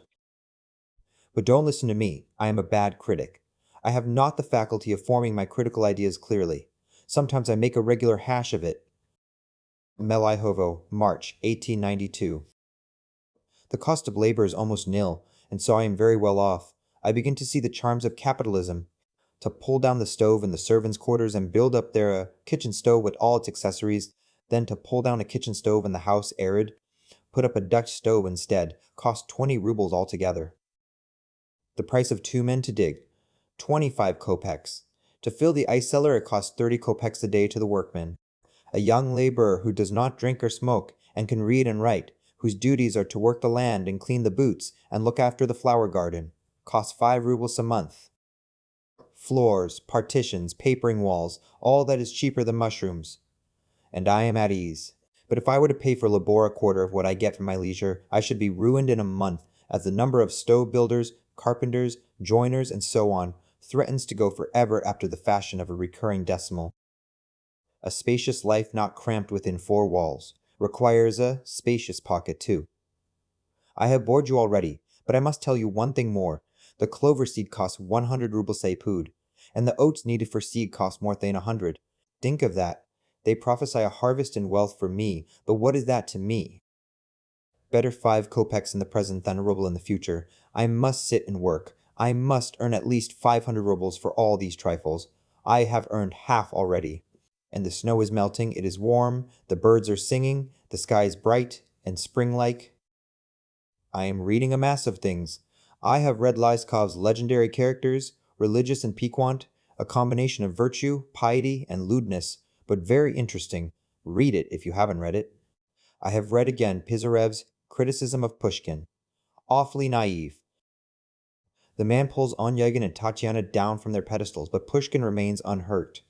But don't listen to me. I am a bad critic. I have not the faculty of forming my critical ideas clearly. Sometimes I make a regular hash of it. Melaihovo, March 1892. The cost of labor is almost nil, and so I am very well off. I begin to see the charms of capitalism. To pull down the stove in the servants' quarters and build up there a kitchen stove with all its accessories, then to pull down a kitchen stove in the house arid, put up a Dutch stove instead, cost 20 rubles altogether. The price of 2 men to dig, 25 kopecks. To fill the ice cellar it costs 30 kopecks a day to the workman. A young laborer who does not drink or smoke, and can read and write, whose duties are to work the land and clean the boots and look after the flower garden, costs 5 rubles a month. Floors, partitions, papering walls, all that is cheaper than mushrooms. And I am at ease. But if I were to pay for labor a quarter of what I get from my leisure, I should be ruined in a month, as the number of stove builders, carpenters, joiners, and so on threatens to go forever after the fashion of a recurring decimal. A spacious life not cramped within 4 walls requires a spacious pocket too. I have bored you already, but I must tell you one thing more. The clover seed costs 100 rubles a pud, and the oats needed for seed cost more than 100. Think of that. They prophesy a harvest in wealth for me, but what is that to me? Better 5 kopecks in the present than a ruble in the future. I must sit and work. I must earn at least 500 rubles for all these trifles. I have earned half already. And the snow is melting, it is warm, the birds are singing, the sky is bright and spring-like. I am reading a mass of things. I have read Lyskov's legendary characters, religious and piquant, a combination of virtue, piety, and lewdness, but very interesting. Read it if you haven't read it. I have read again Pizarev's Criticism of Pushkin. Awfully naive. The man pulls Onyegin and Tatiana down from their pedestals, but Pushkin remains unhurt.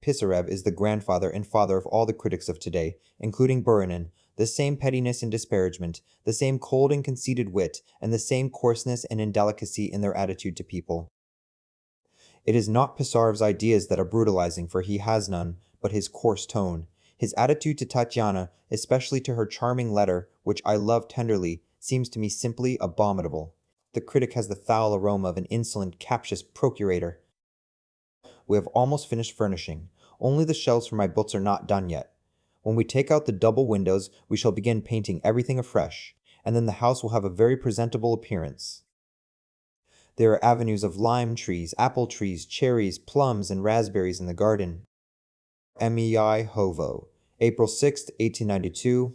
Pisarev is the grandfather and father of all the critics of today, including Burinin, the same pettiness and disparagement, the same cold and conceited wit, and the same coarseness and indelicacy in their attitude to people. It is not Pisarev's ideas that are brutalizing, for he has none, but his coarse tone. His attitude to Tatiana, especially to her charming letter, which I love tenderly, seems to me simply abominable. The critic has the foul aroma of an insolent, captious procurator. We have almost finished furnishing. Only the shelves for my books are not done yet. When we take out the double windows, we shall begin painting everything afresh, and then the house will have a very presentable appearance. There are avenues of lime trees, apple trees, cherries, plums, and raspberries in the garden. Mei Hovo, April 6, 1892.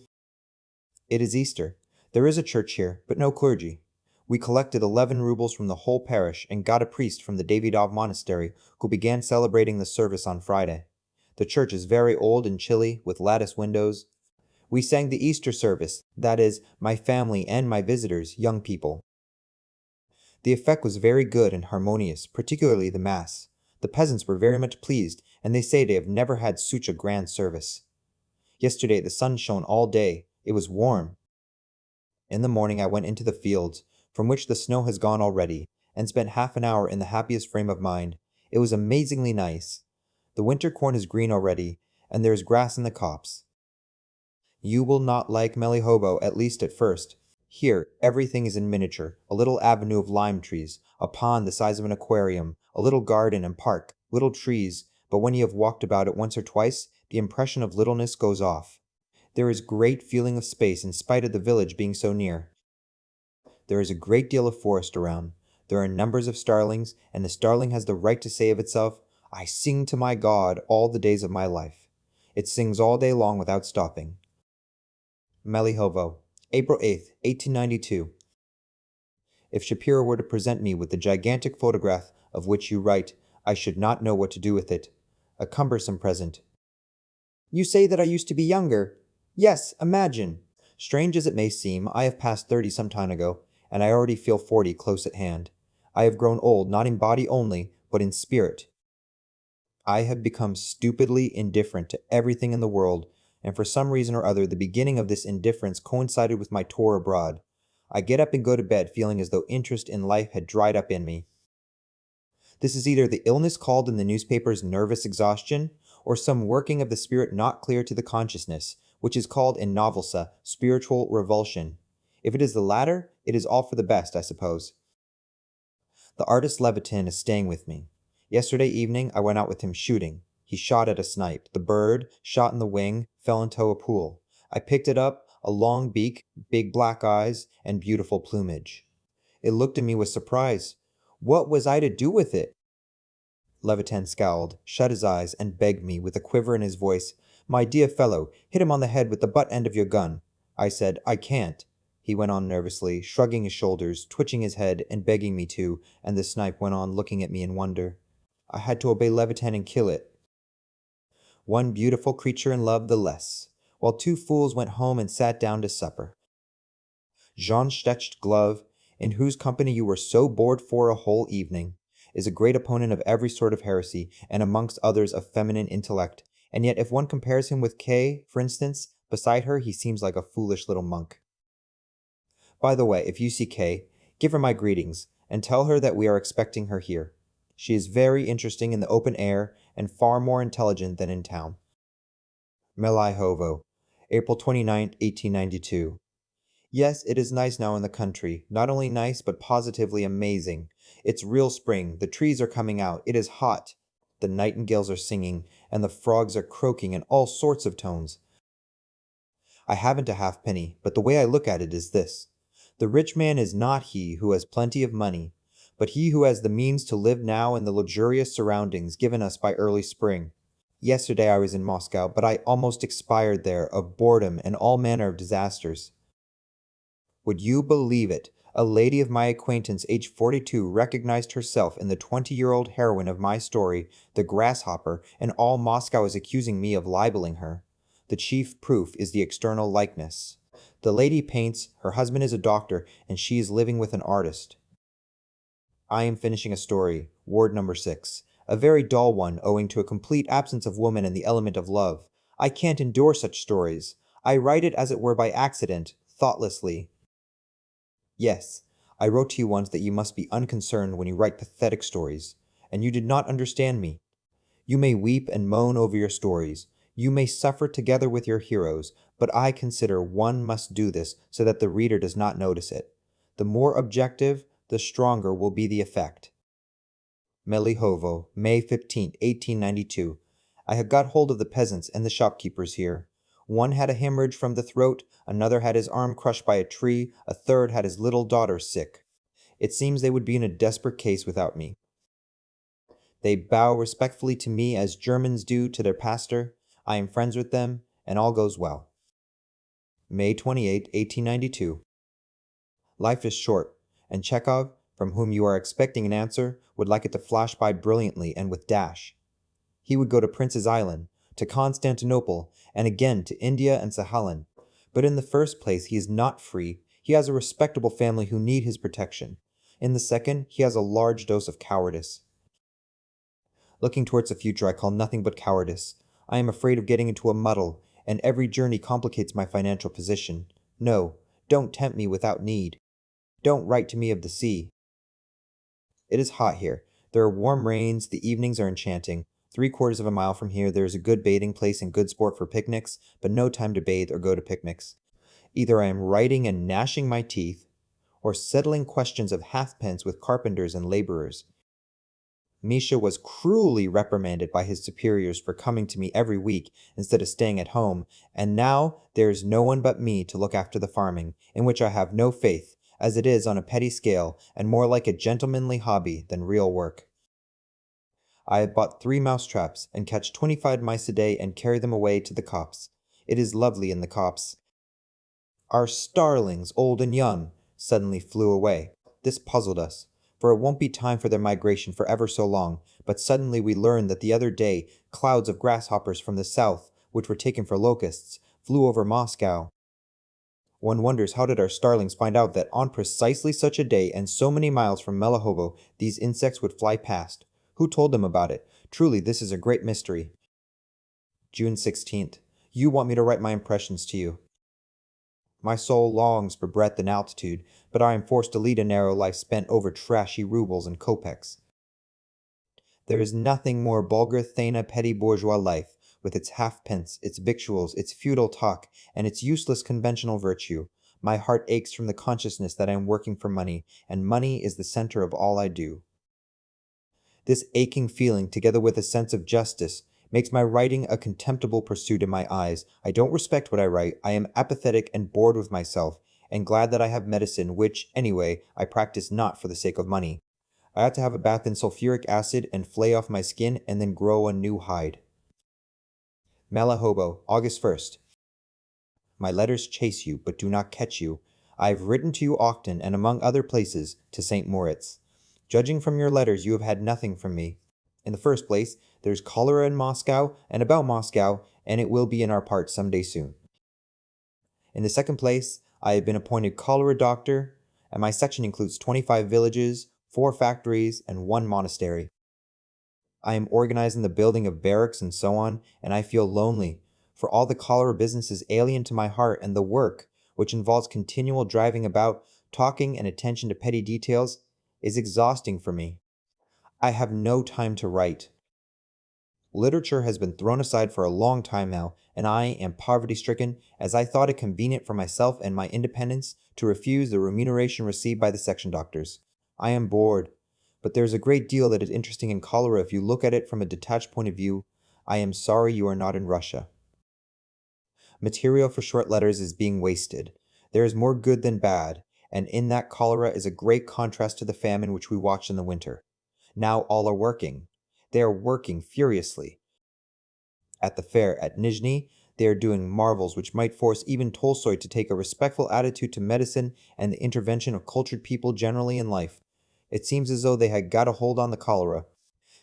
It is Easter. There is a church here, but no clergy. We collected 11 rubles from the whole parish and got a priest from the Davidov monastery who began celebrating the service on Friday. The church is very old and chilly, with lattice windows. We sang the Easter service, that is, my family and my visitors, young people. The effect was very good and harmonious, particularly the Mass. The peasants were very much pleased, and they say they have never had such a grand service. Yesterday the sun shone all day. It was warm. In the morning I went into the fields, from which the snow has gone already, and spent half an hour in the happiest frame of mind. It was amazingly nice. The winter corn is green already, and there is grass in the copse. You will not like Melihovo, at least at first. Here, everything is in miniature, a little avenue of lime trees, a pond the size of an aquarium, a little garden and park, little trees, but when you have walked about it once or twice, the impression of littleness goes off. There is great feeling of space in spite of the village being so near. There is a great deal of forest around. There are numbers of starlings, and the starling has the right to say of itself, I sing to my God all the days of my life. It sings all day long without stopping. Melihovo, April 8th, 1892. If Shapiro were to present me with the gigantic photograph of which you write, I should not know what to do with it. A cumbersome present. You say that I used to be younger. Yes, imagine. Strange as it may seem, I have passed 30 some time ago, and I already feel 40 close at hand. I have grown old not in body only, but in spirit. I have become stupidly indifferent to everything in the world, and for some reason or other the beginning of this indifference coincided with my tour abroad. I get up and go to bed feeling as though interest in life had dried up in me. This is either the illness called in the newspapers nervous exhaustion, or some working of the spirit not clear to the consciousness, which is called in Novelsa spiritual revulsion. If it is the latter, it is all for the best, I suppose. The artist Levitin is staying with me. Yesterday evening I went out with him shooting. He shot at a snipe. The bird, shot in the wing, fell into a pool. I picked it up, a long beak, big black eyes, and beautiful plumage. It looked at me with surprise. What was I to do with it? Levitin scowled, shut his eyes, and begged me, with a quiver in his voice, My dear fellow, hit him on the head with the butt end of your gun. I said, I can't. He went on nervously, shrugging his shoulders, twitching his head, and begging me to, and the snipe went on looking at me in wonder. I had to obey Levitin and kill it. One beautiful creature in love the less, while two fools went home and sat down to supper. Jean Stetched Glove, in whose company you were so bored for a whole evening, is a great opponent of every sort of heresy, and amongst others of feminine intellect, and yet if one compares him with Kay, for instance, beside her he seems like a foolish little monk. By the way, if you see Kay, give her my greetings, and tell her that we are expecting her here. She is very interesting in the open air, and far more intelligent than in town. Melihovo, April 29, 1892. Yes, it is nice now in the country. Not only nice, but positively amazing. It's real spring. The trees are coming out. It is hot. The nightingales are singing, and the frogs are croaking in all sorts of tones. I haven't a halfpenny, but the way I look at it is this. The rich man is not he who has plenty of money, but he who has the means to live now in the luxurious surroundings given us by early spring. Yesterday I was in Moscow, but I almost expired there of boredom and all manner of disasters. Would you believe it? A lady of my acquaintance, aged 42, recognized herself in the 20-year-old heroine of my story, the grasshopper, and all Moscow is accusing me of libeling her. The chief proof is the external likeness. The lady paints, her husband is a doctor, and she is living with an artist. I am finishing a story, Ward number 6, a very dull one owing to a complete absence of woman and the element of love. I can't endure such stories. I write it as it were by accident, thoughtlessly. Yes, I wrote to you once that you must be unconcerned when you write pathetic stories, and you did not understand me. You may weep and moan over your stories. You may suffer together with your heroes, but I consider one must do this so that the reader does not notice it. The more objective, the stronger will be the effect. Melihovo, May 15, 1892. I have got hold of the peasants and the shopkeepers here. One had a hemorrhage from the throat, another had his arm crushed by a tree, a third had his little daughter sick. It seems they would be in a desperate case without me. They bow respectfully to me as Germans do to their pastor. I am friends with them, and all goes well. May 28, 1892. Life is short, and Chekhov, from whom you are expecting an answer, would like it to flash by brilliantly and with dash. He would go to Prince's Island, to Constantinople, and again to India and Sahalan. But in the first place, he is not free. He has a respectable family who need his protection. In the second, he has a large dose of cowardice. Looking towards the future, I call nothing but cowardice. I am afraid of getting into a muddle, and every journey complicates my financial position. No, don't tempt me without need. Don't write to me of the sea. It is hot here. There are warm rains, the evenings are enchanting. 3/4 of a mile from here there is a good bathing place and good sport for picnics, but no time to bathe or go to picnics. Either I am writing and gnashing my teeth, or settling questions of halfpence with carpenters and laborers. Misha was cruelly reprimanded by his superiors for coming to me every week instead of staying at home, and now there is no one but me to look after the farming, in which I have no faith, as it is on a petty scale and more like a gentlemanly hobby than real work. I have bought 3 mousetraps and catch 25 mice a day and carry them away to the copse. It is lovely in the copse. Our starlings, old and young, suddenly flew away. This puzzled us, for it won't be time for their migration for ever so long, but suddenly we learned that the other day clouds of grasshoppers from the south, which were taken for locusts, flew over Moscow. One wonders how did our starlings find out that on precisely such a day and so many miles from Melahovo these insects would fly past. Who told them about it? Truly, this is a great mystery. June 16th. You want me to write my impressions to you. My soul longs for breadth and altitude, but I am forced to lead a narrow life spent over trashy rubles and kopecks. There is nothing more vulgar than a petty bourgeois life, with its halfpence, its victuals, its feudal talk, and its useless conventional virtue. My heart aches from the consciousness that I am working for money, and money is the center of all I do. This aching feeling, together with a sense of justice, makes my writing a contemptible pursuit in my eyes. I don't respect what I write. I am apathetic and bored with myself, and glad that I have medicine, which, anyway, I practice not for the sake of money. I ought to have a bath in sulfuric acid and flay off my skin and then grow a new hide. Malahobo, August 1st. My letters chase you, but do not catch you. I have written to you often, and among other places, to St. Moritz. Judging from your letters, you have had nothing from me. In the first place, there's cholera in Moscow and about Moscow, and it will be in our parts some day soon. In the second place, I have been appointed cholera doctor, and my section includes 25 villages, 4 factories, and 1 monastery. I am organizing the building of barracks and so on, and I feel lonely, for all the cholera business is alien to my heart, and the work, which involves continual driving about, talking, and attention to petty details, is exhausting for me. I have no time to write. Literature has been thrown aside for a long time now, and I am poverty-stricken, as I thought it convenient for myself and my independence to refuse the remuneration received by the section doctors. I am bored, but there is a great deal that is interesting in cholera if you look at it from a detached point of view. I am sorry you are not in Russia. Material for short letters is being wasted. There is more good than bad, and in that cholera is a great contrast to the famine which we watched in the winter. Now all are working. They are working furiously. At the fair at Nizhny, they are doing marvels which might force even Tolstoy to take a respectful attitude to medicine and the intervention of cultured people generally in life. It seems as though they had got a hold on the cholera.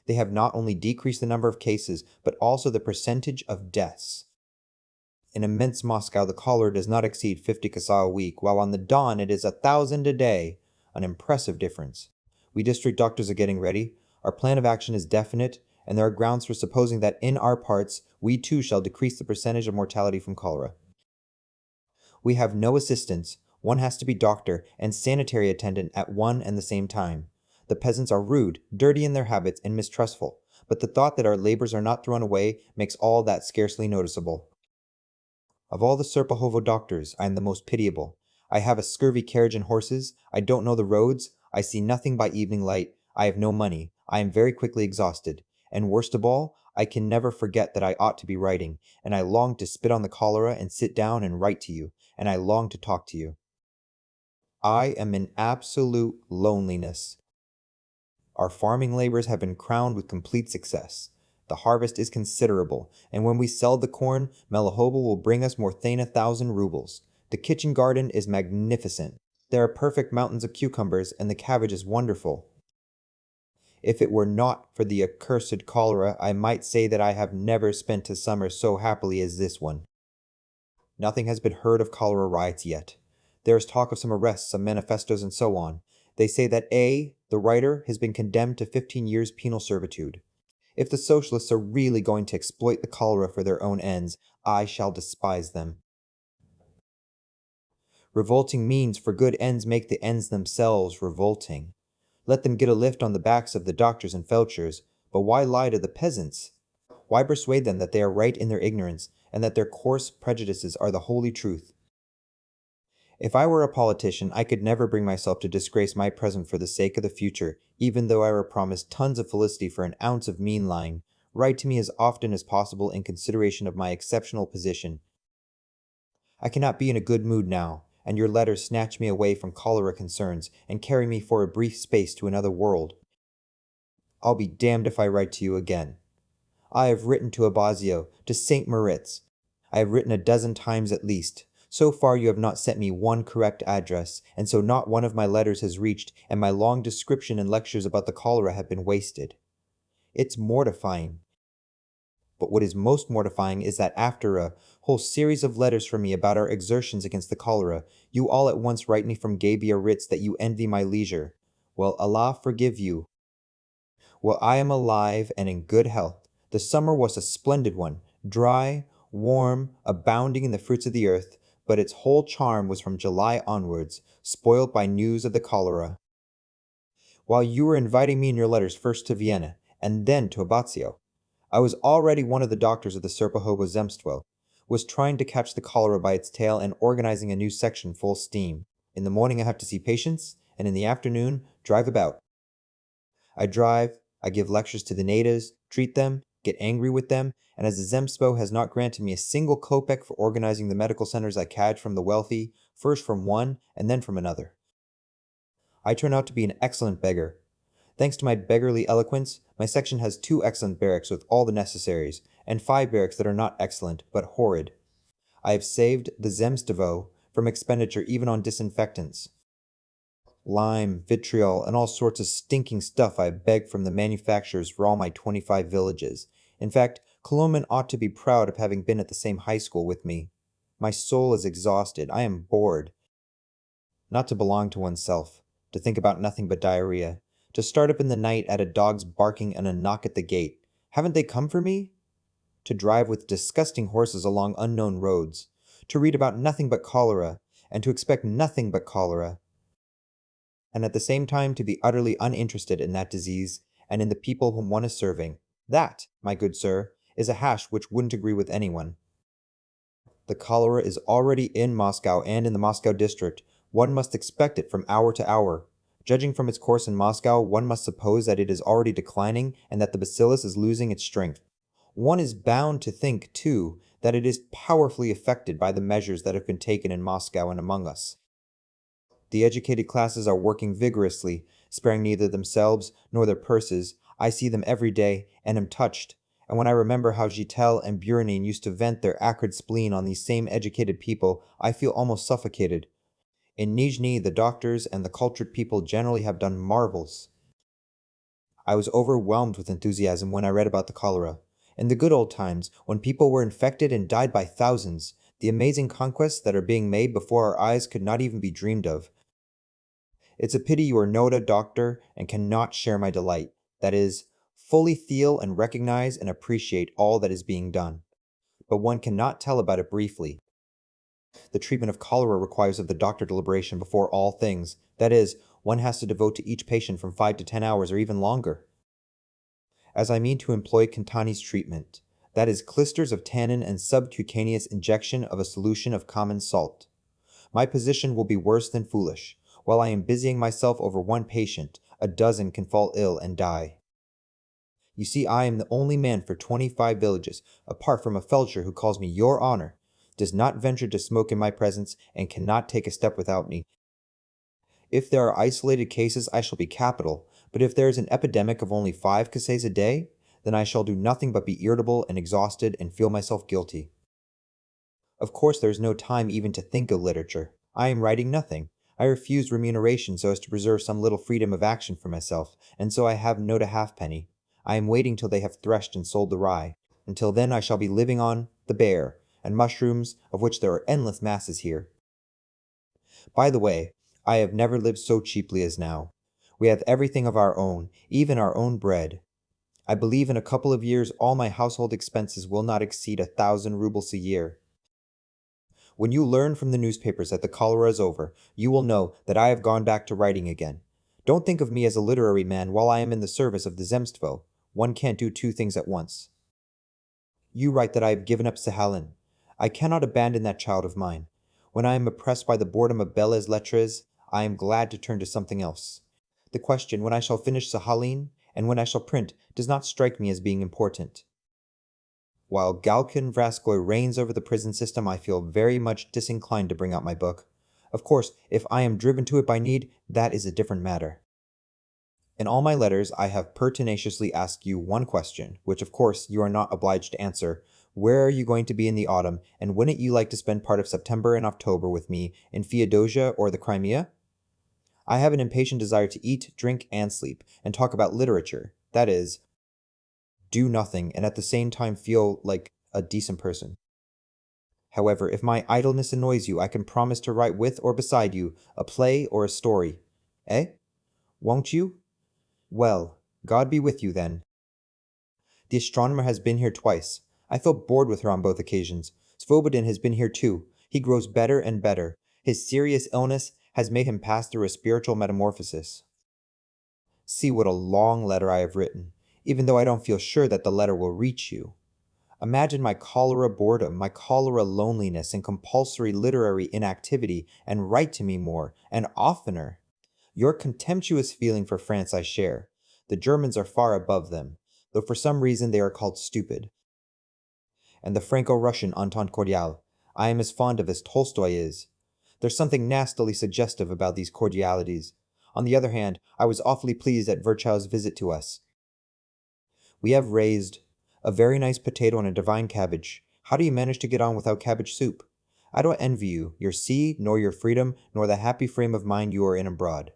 They have not only decreased the number of cases, but also the percentage of deaths. In immense Moscow, the cholera does not exceed 50 kasa a week, while on the Don it is 1,000 a day. An impressive difference. We district doctors are getting ready. Our plan of action is definite, and there are grounds for supposing that in our parts we too shall decrease the percentage of mortality from cholera. We have no assistants. One has to be doctor and sanitary attendant at one and the same time. The peasants are rude, dirty in their habits, and mistrustful, but the thought that our labors are not thrown away makes all that scarcely noticeable. Of all the Serpuhovo doctors, I am the most pitiable. I have a scurvy carriage and horses. I don't know the roads. I see nothing by evening light. I have no money. I am very quickly exhausted. And worst of all, I can never forget that I ought to be writing, and I long to spit on the cholera and sit down and write to you, and I long to talk to you. I am in absolute loneliness. Our farming labors have been crowned with complete success. The harvest is considerable, and when we sell the corn, Melahovo will bring us more than 1,000 rubles. The kitchen garden is magnificent. There are perfect mountains of cucumbers, and the cabbage is wonderful. If it were not for the accursed cholera, I might say that I have never spent a summer so happily as this one. Nothing has been heard of cholera riots yet. There is talk of some arrests, some manifestos, and so on. They say that A, the writer, has been condemned to 15 years penal servitude. If the socialists are really going to exploit the cholera for their own ends, I shall despise them. Revolting means for good ends make the ends themselves revolting. Let them get a lift on the backs of the doctors and felchers, but why lie to the peasants? Why persuade them that they are right in their ignorance, and that their coarse prejudices are the holy truth? If I were a politician, I could never bring myself to disgrace my present for the sake of the future, even though I were promised tons of felicity for an ounce of mean lying. Write to me as often as possible in consideration of my exceptional position. I cannot be in a good mood now, and your letters snatch me away from cholera concerns and carry me for a brief space to another world. I'll be damned if I write to you again. I have written to Abazio, to St. Moritz. I have written a dozen times at least. So far you have not sent me one correct address, and so not one of my letters has reached, and my long description and lectures about the cholera have been wasted. It's mortifying. But what is most mortifying is that after a whole series of letters from me about our exertions against the cholera, you all at once write me from gay Biarritz that you envy my leisure. Well, Allah forgive you. Well, I am alive and in good health. The summer was a splendid one, dry, warm, abounding in the fruits of the earth, but its whole charm was from July onwards, spoiled by news of the cholera. While you were inviting me in your letters first to Vienna, and then to Abazio, I was already one of the doctors of the Serpohovo Zemstvo, was trying to catch the cholera by its tail and organizing a new section full steam. In the morning I have to see patients, and in the afternoon drive about. I drive, I give lectures to the natives, treat them, get angry with them, and as the Zemstvo has not granted me a single kopeck for organizing the medical centers I cadge from the wealthy, first from one and then from another, I turn out to be an excellent beggar. Thanks to my beggarly eloquence, my section has 2 excellent barracks with all the necessaries, and 5 barracks that are not excellent, but horrid. I have saved the Zemstvo from expenditure even on disinfectants. Lime, vitriol, and all sorts of stinking stuff I beg from the manufacturers for all my 25 villages. In fact, Coloman ought to be proud of having been at the same high school with me. My soul is exhausted. I am bored. Not to belong to oneself, to think about nothing but diarrhea, to start up in the night at a dog's barking and a knock at the gate. Haven't they come for me? To drive with disgusting horses along unknown roads, to read about nothing but cholera, and to expect nothing but cholera, and at the same time to be utterly uninterested in that disease and in the people whom one is serving. That, my good sir, is a hash which wouldn't agree with anyone. The cholera is already in Moscow and in the Moscow district. One must expect it from hour to hour. Judging from its course in Moscow, one must suppose that it is already declining and that the bacillus is losing its strength. One is bound to think, too, that it is powerfully affected by the measures that have been taken in Moscow and among us. The educated classes are working vigorously, sparing neither themselves nor their purses. I see them every day, and am touched. And when I remember how Gitel and Buranin used to vent their acrid spleen on these same educated people, I feel almost suffocated. In Nizhny, the doctors and the cultured people generally have done marvels. I was overwhelmed with enthusiasm when I read about the cholera. In the good old times, when people were infected and died by thousands, the amazing conquests that are being made before our eyes could not even be dreamed of. It's a pity you are not a doctor and cannot share my delight, that is, fully feel and recognize and appreciate all that is being done. But one cannot tell about it briefly. The treatment of cholera requires of the doctor deliberation before all things. That is, one has to devote to each patient from 5 to 10 hours or even longer. As I mean to employ Cantani's treatment, that is clisters of tannin and subcutaneous injection of a solution of common salt. My position will be worse than foolish. While I am busying myself over one patient, a dozen can fall ill and die. You see, I am the only man for 25 villages, apart from a felcher who calls me your honor, does not venture to smoke in my presence, and cannot take a step without me. If there are isolated cases, I shall be capital, but if there is an epidemic of only 5 casses a day, then I shall do nothing but be irritable and exhausted and feel myself guilty. Of course there is no time even to think of literature. I am writing nothing. I refused remuneration so as to preserve some little freedom of action for myself, and so I have not a halfpenny. I am waiting till they have threshed and sold the rye. Until then I shall be living on the bear and mushrooms, of which there are endless masses here. By the way, I have never lived so cheaply as now. We have everything of our own, even our own bread. I believe in a couple of years all my household expenses will not exceed 1,000 rubles a year. When you learn from the newspapers that the cholera is over, you will know that I have gone back to writing again. Don't think of me as a literary man while I am in the service of the Zemstvo. One can't do two things at once. You write that I have given up Sahalin. I cannot abandon that child of mine. When I am oppressed by the boredom of belles lettres, I am glad to turn to something else. The question when I shall finish Sahalin and when I shall print does not strike me as being important. While Galkin Vraskoy reigns over the prison system, I feel very much disinclined to bring out my book. Of course, if I am driven to it by need, that is a different matter. In all my letters, I have pertinaciously asked you one question, which of course you are not obliged to answer. Where are you going to be in the autumn, and wouldn't you like to spend part of September and October with me in Feodosia or the Crimea? I have an impatient desire to eat, drink, and sleep, and talk about literature. That is, do nothing and at the same time feel like a decent person. However, if my idleness annoys you, I can promise to write with or beside you a play or a story. Eh? Won't you? Well, God be with you then. The astronomer has been here twice. I felt bored with her on both occasions. Svobodin has been here too. He grows better and better. His serious illness has made him pass through a spiritual metamorphosis. See what a long letter I have written, even though I don't feel sure that the letter will reach you. Imagine my cholera boredom, my cholera loneliness, and compulsory literary inactivity, and write to me more, and oftener. Your contemptuous feeling for France I share. The Germans are far above them, though for some reason they are called stupid. And the Franco-Russian Anton Cordial, I am as fond of as Tolstoy is. There's something nastily suggestive about these cordialities. On the other hand, I was awfully pleased at Virchow's visit to us. We have raised a very nice potato and a divine cabbage. How do you manage to get on without cabbage soup? I don't envy you, your sea, nor your freedom, nor the happy frame of mind you are in abroad.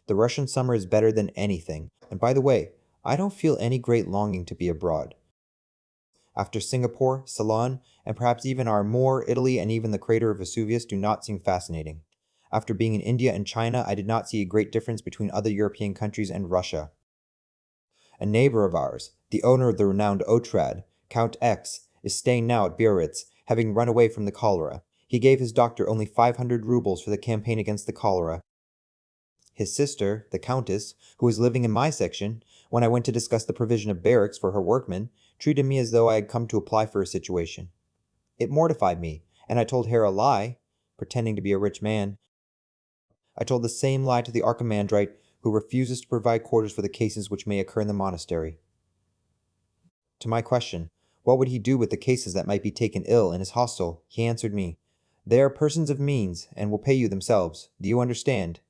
The Russian summer is better than anything, and by the way, I don't feel any great longing to be abroad. After Singapore, Ceylon, and perhaps even our Moor, Italy, and even the crater of Vesuvius do not seem fascinating. After being in India and China, I did not see a great difference between other European countries and Russia. A neighbor of ours, the owner of the renowned Otrad, Count X, is staying now at Biarritz, having run away from the cholera. He gave his doctor only 500 rubles for the campaign against the cholera. His sister, the Countess, who was living in my section, when I went to discuss the provision of barracks for her workmen, treated me as though I had come to apply for a situation. It mortified me, and I told her a lie, pretending to be a rich man. I told the same lie to the archimandrite, who refuses to provide quarters for the cases which may occur in the monastery. To my question, what would he do with the cases that might be taken ill in his hostel, he answered me, "They are persons of means, and will pay you themselves. Do you understand?"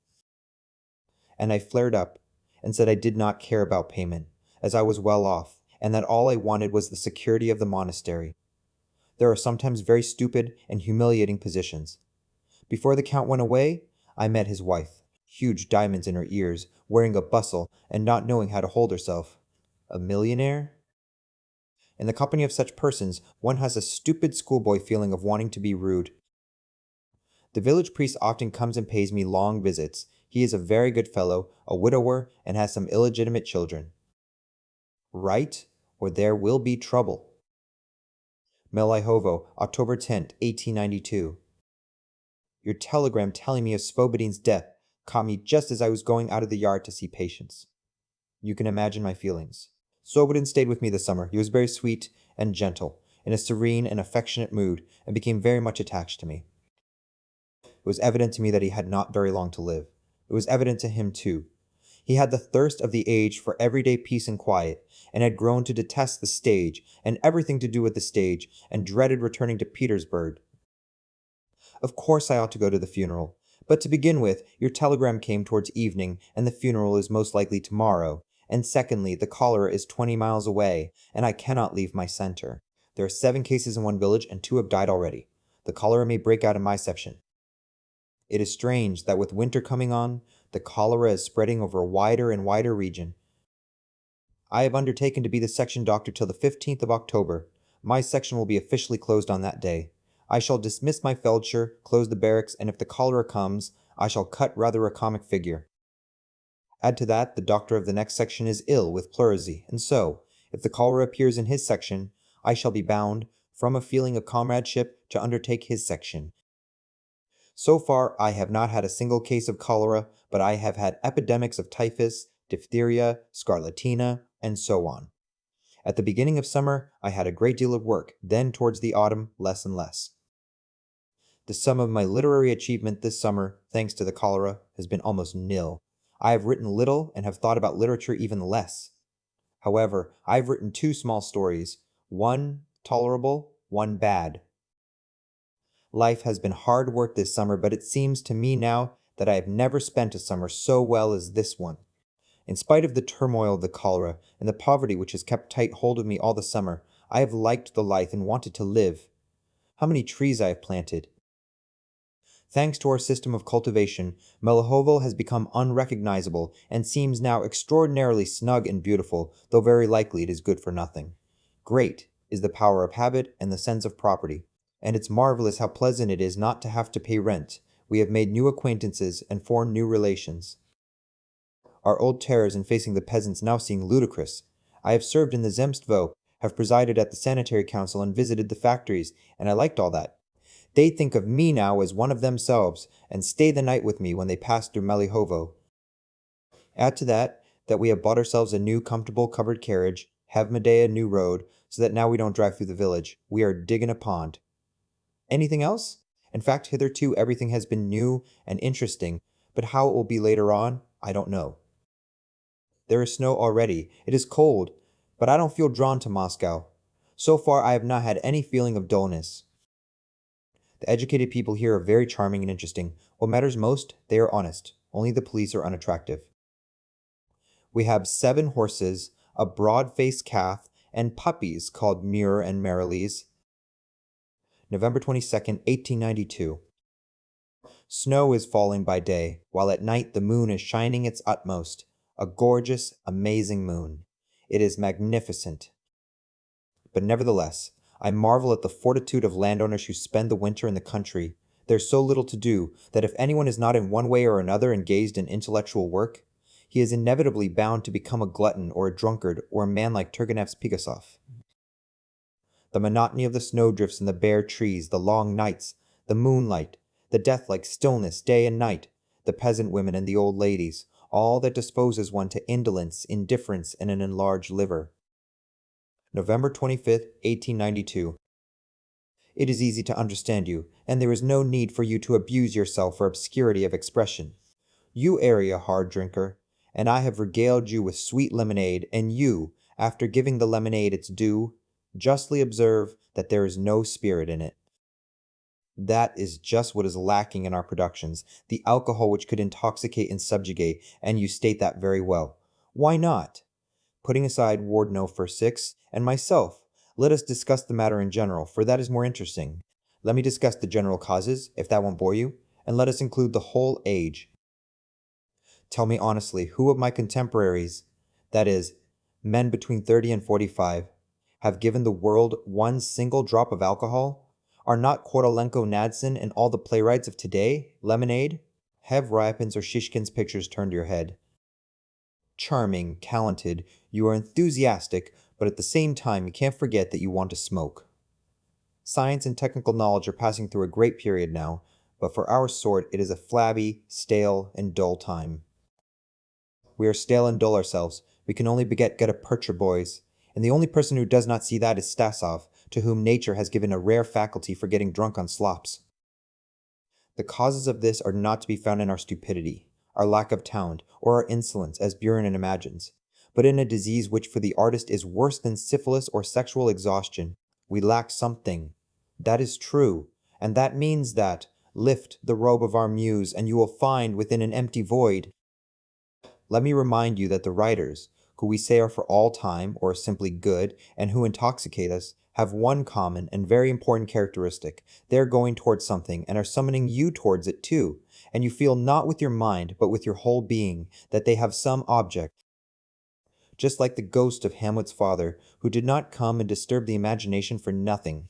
And I flared up, and said I did not care about payment, as I was well off, and that all I wanted was the security of the monastery. There are sometimes very stupid and humiliating positions. Before the Count went away, I met his wife, huge diamonds in her ears, wearing a bustle, and not knowing how to hold herself. A millionaire? In the company of such persons, one has a stupid schoolboy feeling of wanting to be rude. The village priest often comes and pays me long visits. He is a very good fellow, a widower, and has some illegitimate children. Write, or there will be trouble. Melihovo, October 10th, 1892. Your telegram telling me of Svobodin's death caught me just as I was going out of the yard to see patients. You can imagine my feelings. Svobodin stayed with me this summer. He was very sweet and gentle, in a serene and affectionate mood, and became very much attached to me. It was evident to me that he had not very long to live. It was evident to him, too. He had the thirst of the age for everyday peace and quiet, and had grown to detest the stage, and everything to do with the stage, and dreaded returning to Petersburg. Of course I ought to go to the funeral, but to begin with, your telegram came towards evening, and the funeral is most likely tomorrow, and secondly, the cholera is 20 miles away, and I cannot leave my center. There are 7 cases in one village, and 2 have died already. The cholera may break out in my section. It is strange that with winter coming on, the cholera is spreading over a wider and wider region. I have undertaken to be the section doctor till the 15th of October. My section will be officially closed on that day. I shall dismiss my feldsher, close the barracks, and if the cholera comes, I shall cut rather a comic figure. Add to that, the doctor of the next section is ill with pleurisy, and so, if the cholera appears in his section, I shall be bound, from a feeling of comradeship, to undertake his section. So far, I have not had a single case of cholera, but I have had epidemics of typhus, diphtheria, scarlatina, and so on. At the beginning of summer, I had a great deal of work, then towards the autumn, less and less. The sum of my literary achievement this summer, thanks to the cholera, has been almost nil. I have written little and have thought about literature even less. However, I have written 2 small stories, one tolerable, one bad. Life has been hard work this summer, but it seems to me now that I have never spent a summer so well as this one. In spite of the turmoil of the cholera and the poverty which has kept tight hold of me all the summer, I have liked the life and wanted to live. How many trees I have planted! Thanks to our system of cultivation, Melihovo has become unrecognizable and seems now extraordinarily snug and beautiful, though very likely it is good for nothing. Great is the power of habit and the sense of property, and it's marvelous how pleasant it is not to have to pay rent. We have made new acquaintances and formed new relations. Our old terrors in facing the peasants now seem ludicrous. I have served in the Zemstvo, have presided at the sanitary council and visited the factories, and I liked all that. They think of me now as one of themselves, and stay the night with me when they pass through Melihovo. Add to that we have bought ourselves a new comfortable covered carriage, have Medea a new road, so that now we don't drive through the village. We are digging a pond. Anything else? In fact, hitherto everything has been new and interesting, but how it will be later on, I don't know. There is snow already. It is cold, but I don't feel drawn to Moscow. So far I have not had any feeling of dullness. The educated people here are very charming and interesting. What matters most, they are honest. Only the police are unattractive. We have 7 horses, a broad-faced calf, and puppies called Muir and Marilees. November 22nd, 1892. Snow is falling by day, while at night the moon is shining its utmost. A gorgeous, amazing moon. It is magnificent. But nevertheless, I marvel at the fortitude of landowners who spend the winter in the country. There's so little to do that if anyone is not in one way or another engaged in intellectual work, he is inevitably bound to become a glutton or a drunkard or a man like Turgenev's Pigasov. The monotony of the snowdrifts and the bare trees, the long nights, the moonlight, the death-like stillness day and night, the peasant women and the old ladies, all that disposes one to indolence, indifference, and an enlarged liver. November 25th, 1892. It is easy to understand you, and there is no need for you to abuse yourself for obscurity of expression. You are a hard drinker, and I have regaled you with sweet lemonade, and you, after giving the lemonade its due, justly observe that there is no spirit in it. That is just what is lacking in our productions, the alcohol which could intoxicate and subjugate, and you state that very well. Why not? Putting aside Ward No. 6 and myself, let us discuss the matter in general, for that is more interesting. Let me discuss the general causes, if that won't bore you, and let us include the whole age. Tell me honestly, who of my contemporaries, that is, men between 30 and 45, have given the world one single drop of alcohol? Are not Korolenko, Nadson, and all the playwrights of today lemonade? Have Ryapin's or Shishkin's pictures turned your head? Charming, talented, you are enthusiastic, but at the same time you can't forget that you want to smoke. Science and technical knowledge are passing through a great period now, but for our sort it is a flabby, stale, and dull time. We are stale and dull ourselves. We can only beget gutta-percha boys, and the only person who does not see that is Stasov, to whom nature has given a rare faculty for getting drunk on slops. The causes of this are not to be found in our stupidity, our lack of talent, or our insolence, as Buren imagines, but in a disease which for the artist is worse than syphilis or sexual exhaustion. We lack something. That is true, and that means that, lift the robe of our muse, and you will find within an empty void. Let me remind you that the writers, who we say are for all time, or simply good, and who intoxicate us, have one common and very important characteristic. They're going towards something and are summoning you towards it too, and you feel not with your mind but with your whole being that they have some object, just like the ghost of Hamlet's father, who did not come and disturb the imagination for nothing.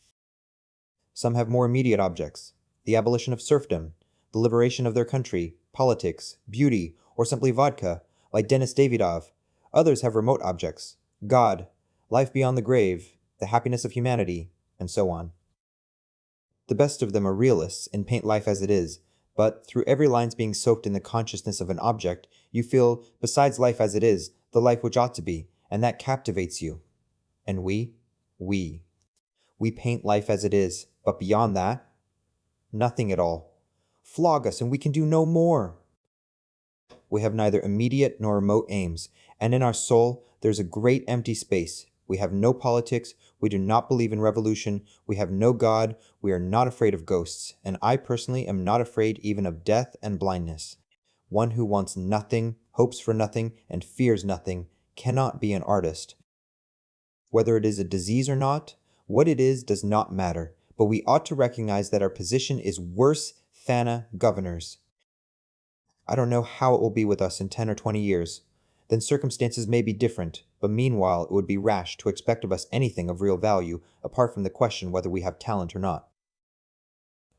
Some have more immediate objects: the abolition of serfdom, the liberation of their country, politics, beauty, or simply vodka, like Denis Davidov. Others have remote objects: God, life beyond the grave, the happiness of humanity, and so on. The best of them are realists and paint life as it is, but through every line's being soaked in the consciousness of an object, you feel, besides life as it is, the life which ought to be, and that captivates you. And we paint life as it is, but beyond that, nothing at all. Flog us, and we can do no more. We have neither immediate nor remote aims, and in our soul there's a great empty space. We have no politics, we do not believe in revolution, we have no God, we are not afraid of ghosts, and I personally am not afraid even of death and blindness. One who wants nothing, hopes for nothing, and fears nothing cannot be an artist. Whether it is a disease or not, what it is does not matter, but we ought to recognize that our position is worse than governors. I don't know how it will be with us in 10 or 20 years. Then circumstances may be different, but meanwhile it would be rash to expect of us anything of real value, apart from the question whether we have talent or not.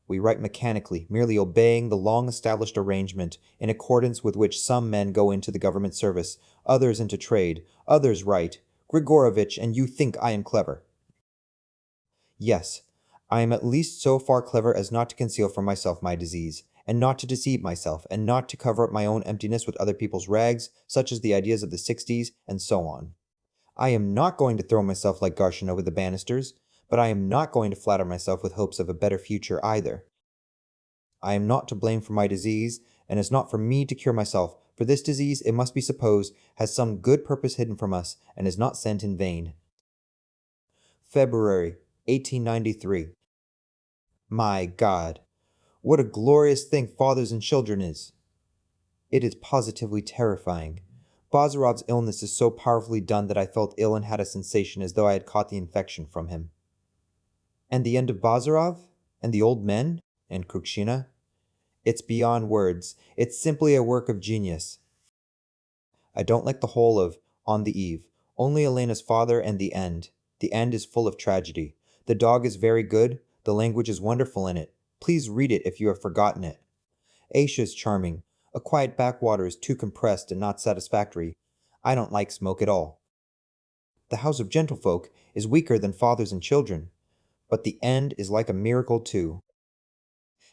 We write mechanically, merely obeying the long-established arrangement, in accordance with which some men go into the government service, others into trade, others write, Grigorovitch, and you think I am clever. Yes, I am at least so far clever as not to conceal from myself my disease, and not to deceive myself, and not to cover up my own emptiness with other people's rags, such as the ideas of the 60s, and so on. I am not going to throw myself like Garshin over the banisters, but I am not going to flatter myself with hopes of a better future either. I am not to blame for my disease, and it is not for me to cure myself, for this disease, it must be supposed, has some good purpose hidden from us, and is not sent in vain. February, 1893. My God, what a glorious thing fathers and children is! It is positively terrifying. Bazarov's illness is so powerfully done that I felt ill and had a sensation as though I had caught the infection from him. And the end of Bazarov? And the old men? And Kukshina? It's beyond words. It's simply a work of genius. I don't like the whole of On the Eve. Only Elena's father and the end. The end is full of tragedy. The dog is very good. The language is wonderful in it. Please read it if you have forgotten it. Aisha is charming. A quiet backwater is too compressed and not satisfactory. I don't like smoke at all. The House of Gentlefolk is weaker than Fathers and Children, but the end is like a miracle too.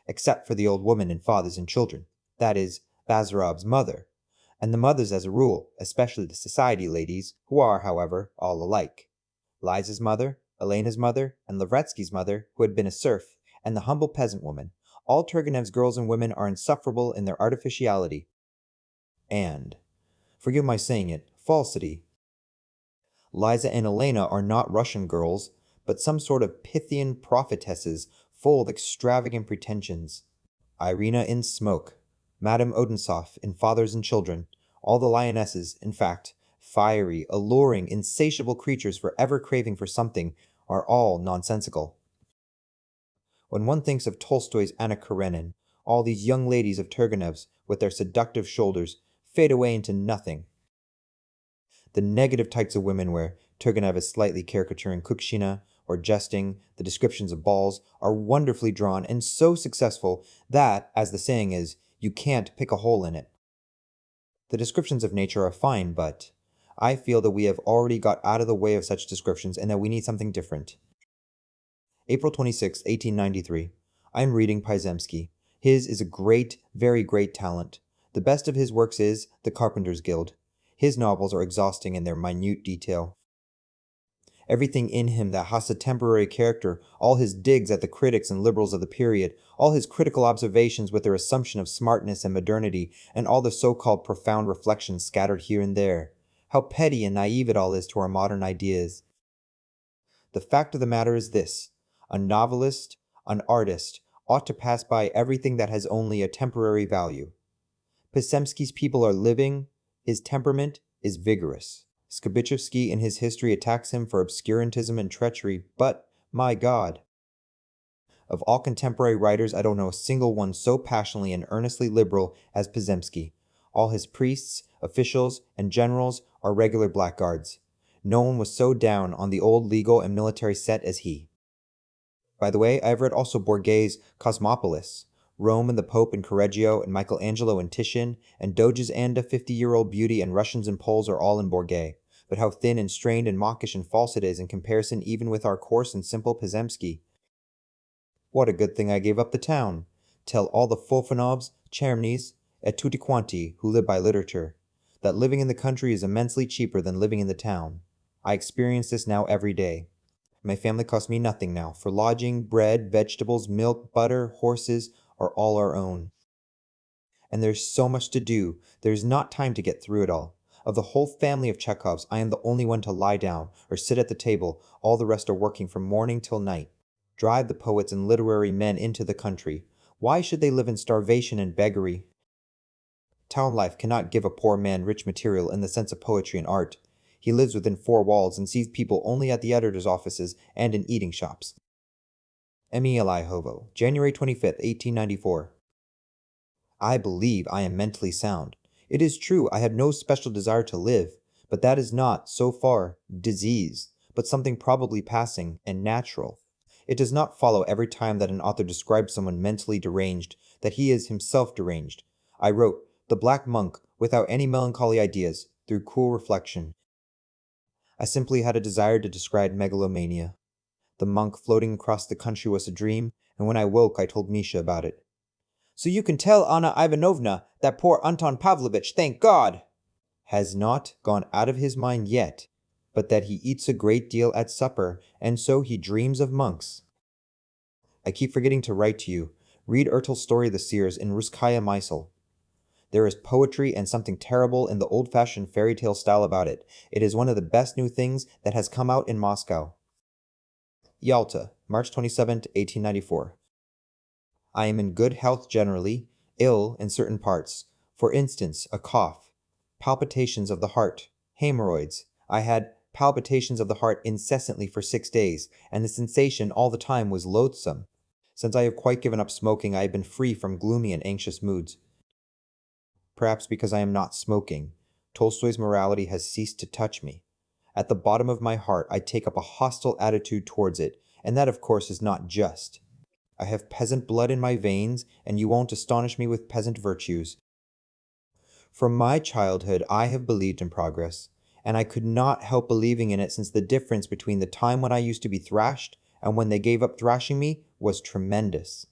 Except for the old woman in Fathers and Children, that is, Bazarov's mother, and the mothers as a rule, especially the society ladies, who are, however, all alike. Liza's mother, Elena's mother, and Lavretsky's mother, who had been a serf, and the humble peasant woman. All Turgenev's girls and women are insufferable in their artificiality. And, forgive my saying it, falsity. Liza and Elena are not Russian girls, but some sort of Pythian prophetesses full of extravagant pretensions. Irina in Smoke, Madame Odinsoff in Fathers and Children, all the lionesses, in fact, fiery, alluring, insatiable creatures forever craving for something, are all nonsensical. When one thinks of Tolstoy's Anna Karenina, all these young ladies of Turgenev's, with their seductive shoulders, fade away into nothing. The negative types of women where Turgenev is slightly caricaturing Kukshina, or jesting, the descriptions of balls, are wonderfully drawn and so successful that, as the saying is, you can't pick a hole in it. The descriptions of nature are fine, but I feel that we have already got out of the way of such descriptions and that we need something different. April 26, 1893. I am reading Pyzemsky. His is a great, very great talent. The best of his works is The Carpenter's Guild. His novels are exhausting in their minute detail. Everything in him that has a temporary character, all his digs at the critics and liberals of the period, all his critical observations with their assumption of smartness and modernity, and all the so-called profound reflections scattered here and there. How petty and naive it all is to our modern ideas. The fact of the matter is this: a novelist, an artist, ought to pass by everything that has only a temporary value. Pyzemsky's people are living, his temperament is vigorous. Skobachevsky in his history attacks him for obscurantism and treachery, but My God! Of all contemporary writers, I don't know a single one so passionately and earnestly liberal as Pizemski. All his priests, officials, and generals are regular blackguards. No one was so down on the old legal and military set as he. By the way, I have read also Borges' Cosmopolis, Rome and the Pope and Correggio, and Michelangelo and Titian, and Doge's and a 50-year-old beauty, and Russians and Poles are all in Borges. But how thin and strained and mawkish and false it is in comparison even with our coarse and simple Pizemski. What a good thing I gave up the town. Tell all the Fofanovs, Chermnys, et tutti quanti who live by literature, that living in the country is immensely cheaper than living in the town. I experience this now every day. My family costs me nothing now, for lodging, bread, vegetables, milk, butter, horses are all our own. And there's so much to do, there's not time to get through it all. Of the whole family of Chekhovs, I am the only one to lie down or sit at the table, all the rest are working from morning till night. Drive the poets and literary men into the country. Why should they live in starvation and beggary? Town life cannot give a poor man rich material in the sense of poetry and art. He lives within four walls and sees people only at the editor's offices and in eating shops. Emil Hovo, January 25th, 1894. I believe I am mentally sound. It is true I had no special desire to live, but that is not, so far, disease, but something probably passing and natural. It does not follow every time that an author describes someone mentally deranged that he is himself deranged. I wrote The Black Monk without any melancholy ideas, through cool reflection. I simply had a desire to describe megalomania. The monk floating across the country was a dream, and when I woke I told Misha about it. So you can tell Anna Ivanovna that poor Anton Pavlovich, thank God, has not gone out of his mind yet, but that he eats a great deal at supper, and so he dreams of monks. I keep forgetting to write to you. Read Ertel's story The Seers in Russkaya Mysl. There is poetry and something terrible in the old-fashioned fairy tale style about it. It is one of the best new things that has come out in Moscow. Yalta, March 27, 1894. I am in good health generally, ill in certain parts. For instance, a cough, palpitations of the heart, hemorrhoids. I had palpitations of the heart incessantly for 6 days, and the sensation all the time was loathsome. Since I have quite given up smoking, I have been free from gloomy and anxious moods. Perhaps because I am not smoking, Tolstoy's morality has ceased to touch me. At the bottom of my heart, I take up a hostile attitude towards it, and that of course is not just. I have peasant blood in my veins, and you won't astonish me with peasant virtues. From my childhood I have believed in progress, and I could not help believing in it since the difference between the time when I used to be thrashed and when they gave up thrashing me was tremendous.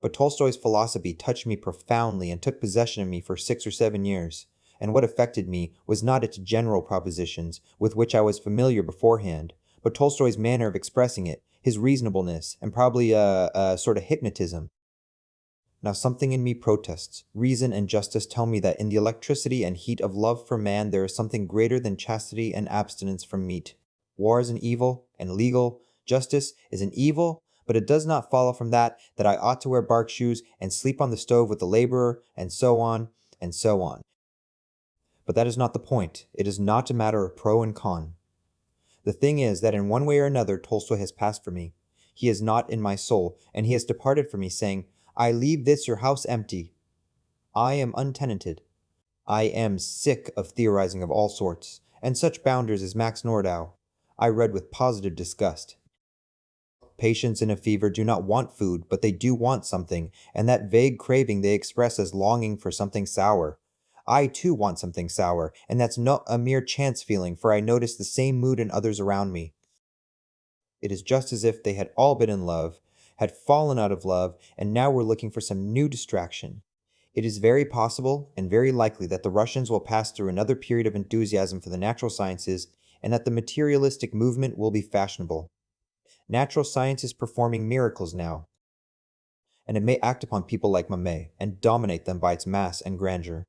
But Tolstoy's philosophy touched me profoundly and took possession of me for 6 or 7 years, and what affected me was not its general propositions, with which I was familiar beforehand, but Tolstoy's manner of expressing it, his reasonableness, and probably a sort of hypnotism. Now something in me protests. Reason and justice tell me that in the electricity and heat of love for man there is something greater than chastity and abstinence from meat. War is an evil, and legal. Justice is an evil, but it does not follow from that I ought to wear bark shoes and sleep on the stove with the laborer, and so on, and so on. But that is not the point. It is not a matter of pro and con. The thing is that in one way or another Tolstoy has passed for me. He is not in my soul, and he has departed from me, saying, I leave this your house empty. I am untenanted. I am sick of theorizing of all sorts, and such bounders as Max Nordau. I read with positive disgust. Patients in a fever do not want food, but they do want something, and that vague craving they express as longing for something sour. I too want something sour, and that's not a mere chance feeling, for I notice the same mood in others around me. It is just as if they had all been in love, had fallen out of love, and now were looking for some new distraction. It is very possible and very likely that the Russians will pass through another period of enthusiasm for the natural sciences, and that the materialistic movement will be fashionable. Natural science is performing miracles now, and it may act upon people like Mamet and dominate them by its mass and grandeur.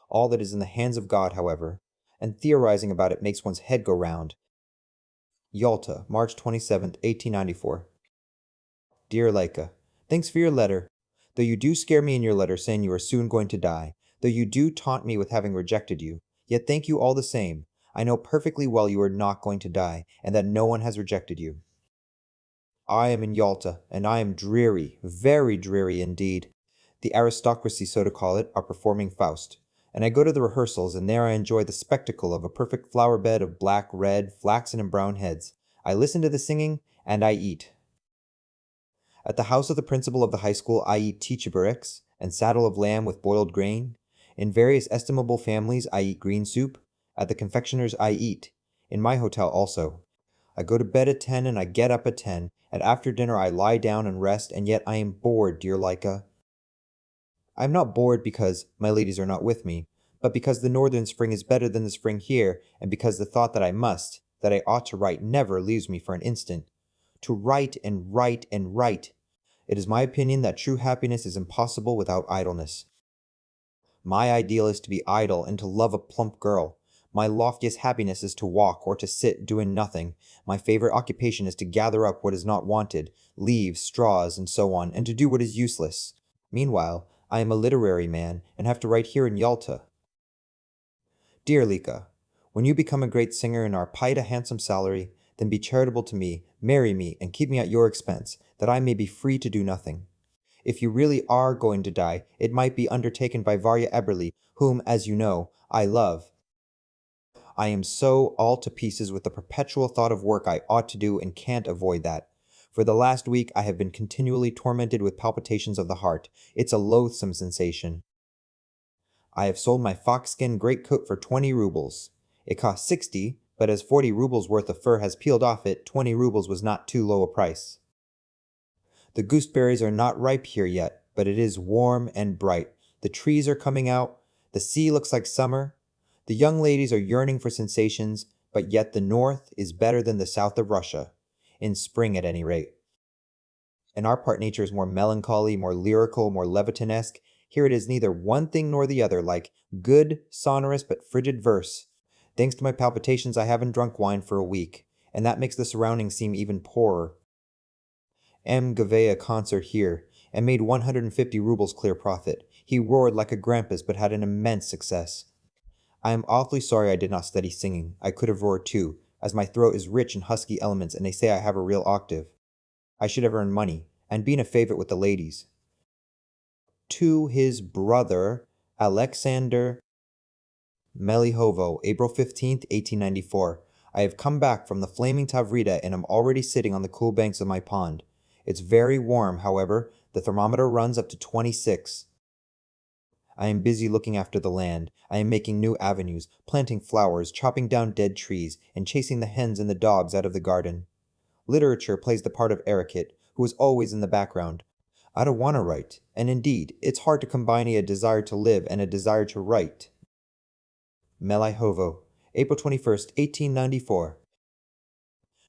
All that is in the hands of God, however, and theorizing about it makes one's head go round. Yalta, March 27, 1894. Dear Leica, thanks for your letter. Though you do scare me in your letter saying you are soon going to die, though you do taunt me with having rejected you, yet thank you all the same. I know perfectly well you are not going to die, and that no one has rejected you. I am in Yalta, and I am dreary, very dreary indeed. The aristocracy, so to call it, are performing Faust, and I go to the rehearsals, and there I enjoy the spectacle of a perfect flower bed of black, red, flaxen, and brown heads. I listen to the singing, and I eat. At the house of the principal of the high school, I eat teachiburics and saddle of lamb with boiled grain. In various estimable families, I eat green soup. At the confectioner's, I eat. In my hotel also. I go to bed at 10 and I get up at 10, and after dinner I lie down and rest, and yet I am bored, dear Leica. I am not bored because my ladies are not with me, but because the northern spring is better than the spring here, and because the thought that I must, that I ought to write never leaves me for an instant. To write and write and write. It is my opinion that true happiness is impossible without idleness. My ideal is to be idle and to love a plump girl. My loftiest happiness is to walk or to sit doing nothing. My favorite occupation is to gather up what is not wanted, leaves, straws, and so on, and to do what is useless. Meanwhile, I am a literary man and have to write here in Yalta. Dear Lika, when you become a great singer and are paid a handsome salary, then be charitable to me, marry me, and keep me at your expense, that I may be free to do nothing. If you really are going to die, it might be undertaken by Varya Eberly, whom, as you know, I love. I am so all to pieces with the perpetual thought of work I ought to do and can't avoid that. For the last week I have been continually tormented with palpitations of the heart. It's a loathsome sensation. I have sold my fox-skin greatcoat for 20 rubles. It cost 60, but as 40 rubles worth of fur has peeled off it, 20 rubles was not too low a price. The gooseberries are not ripe here yet, but it is warm and bright. The trees are coming out. The sea looks like summer. The young ladies are yearning for sensations, but yet the north is better than the south of Russia. In spring, at any rate. In our part nature is more melancholy, more lyrical, more Levitanesque. Here it is neither one thing nor the other, like good, sonorous, but frigid verse. Thanks to my palpitations, I haven't drunk wine for a week, and that makes the surroundings seem even poorer. M. gave a concert here, and made 150 rubles clear profit. He roared like a grampus, but had an immense success. I am awfully sorry I did not study singing. I could have roared too, as my throat is rich in husky elements, and they say I have a real octave. I should have earned money, and been a favorite with the ladies. To his brother, Alexander Melihovo, April 15th, 1894. I have come back from the flaming Tavrida and am already sitting on the cool banks of my pond. It's very warm, however. The thermometer runs up to 26. I am busy looking after the land. I am making new avenues, planting flowers, chopping down dead trees, and chasing the hens and the dogs out of the garden. Literature plays the part of Erikit, who is always in the background. I don't want to write, and indeed, it's hard to combine a desire to live and a desire to write. Melihovo, April 21st, 1894.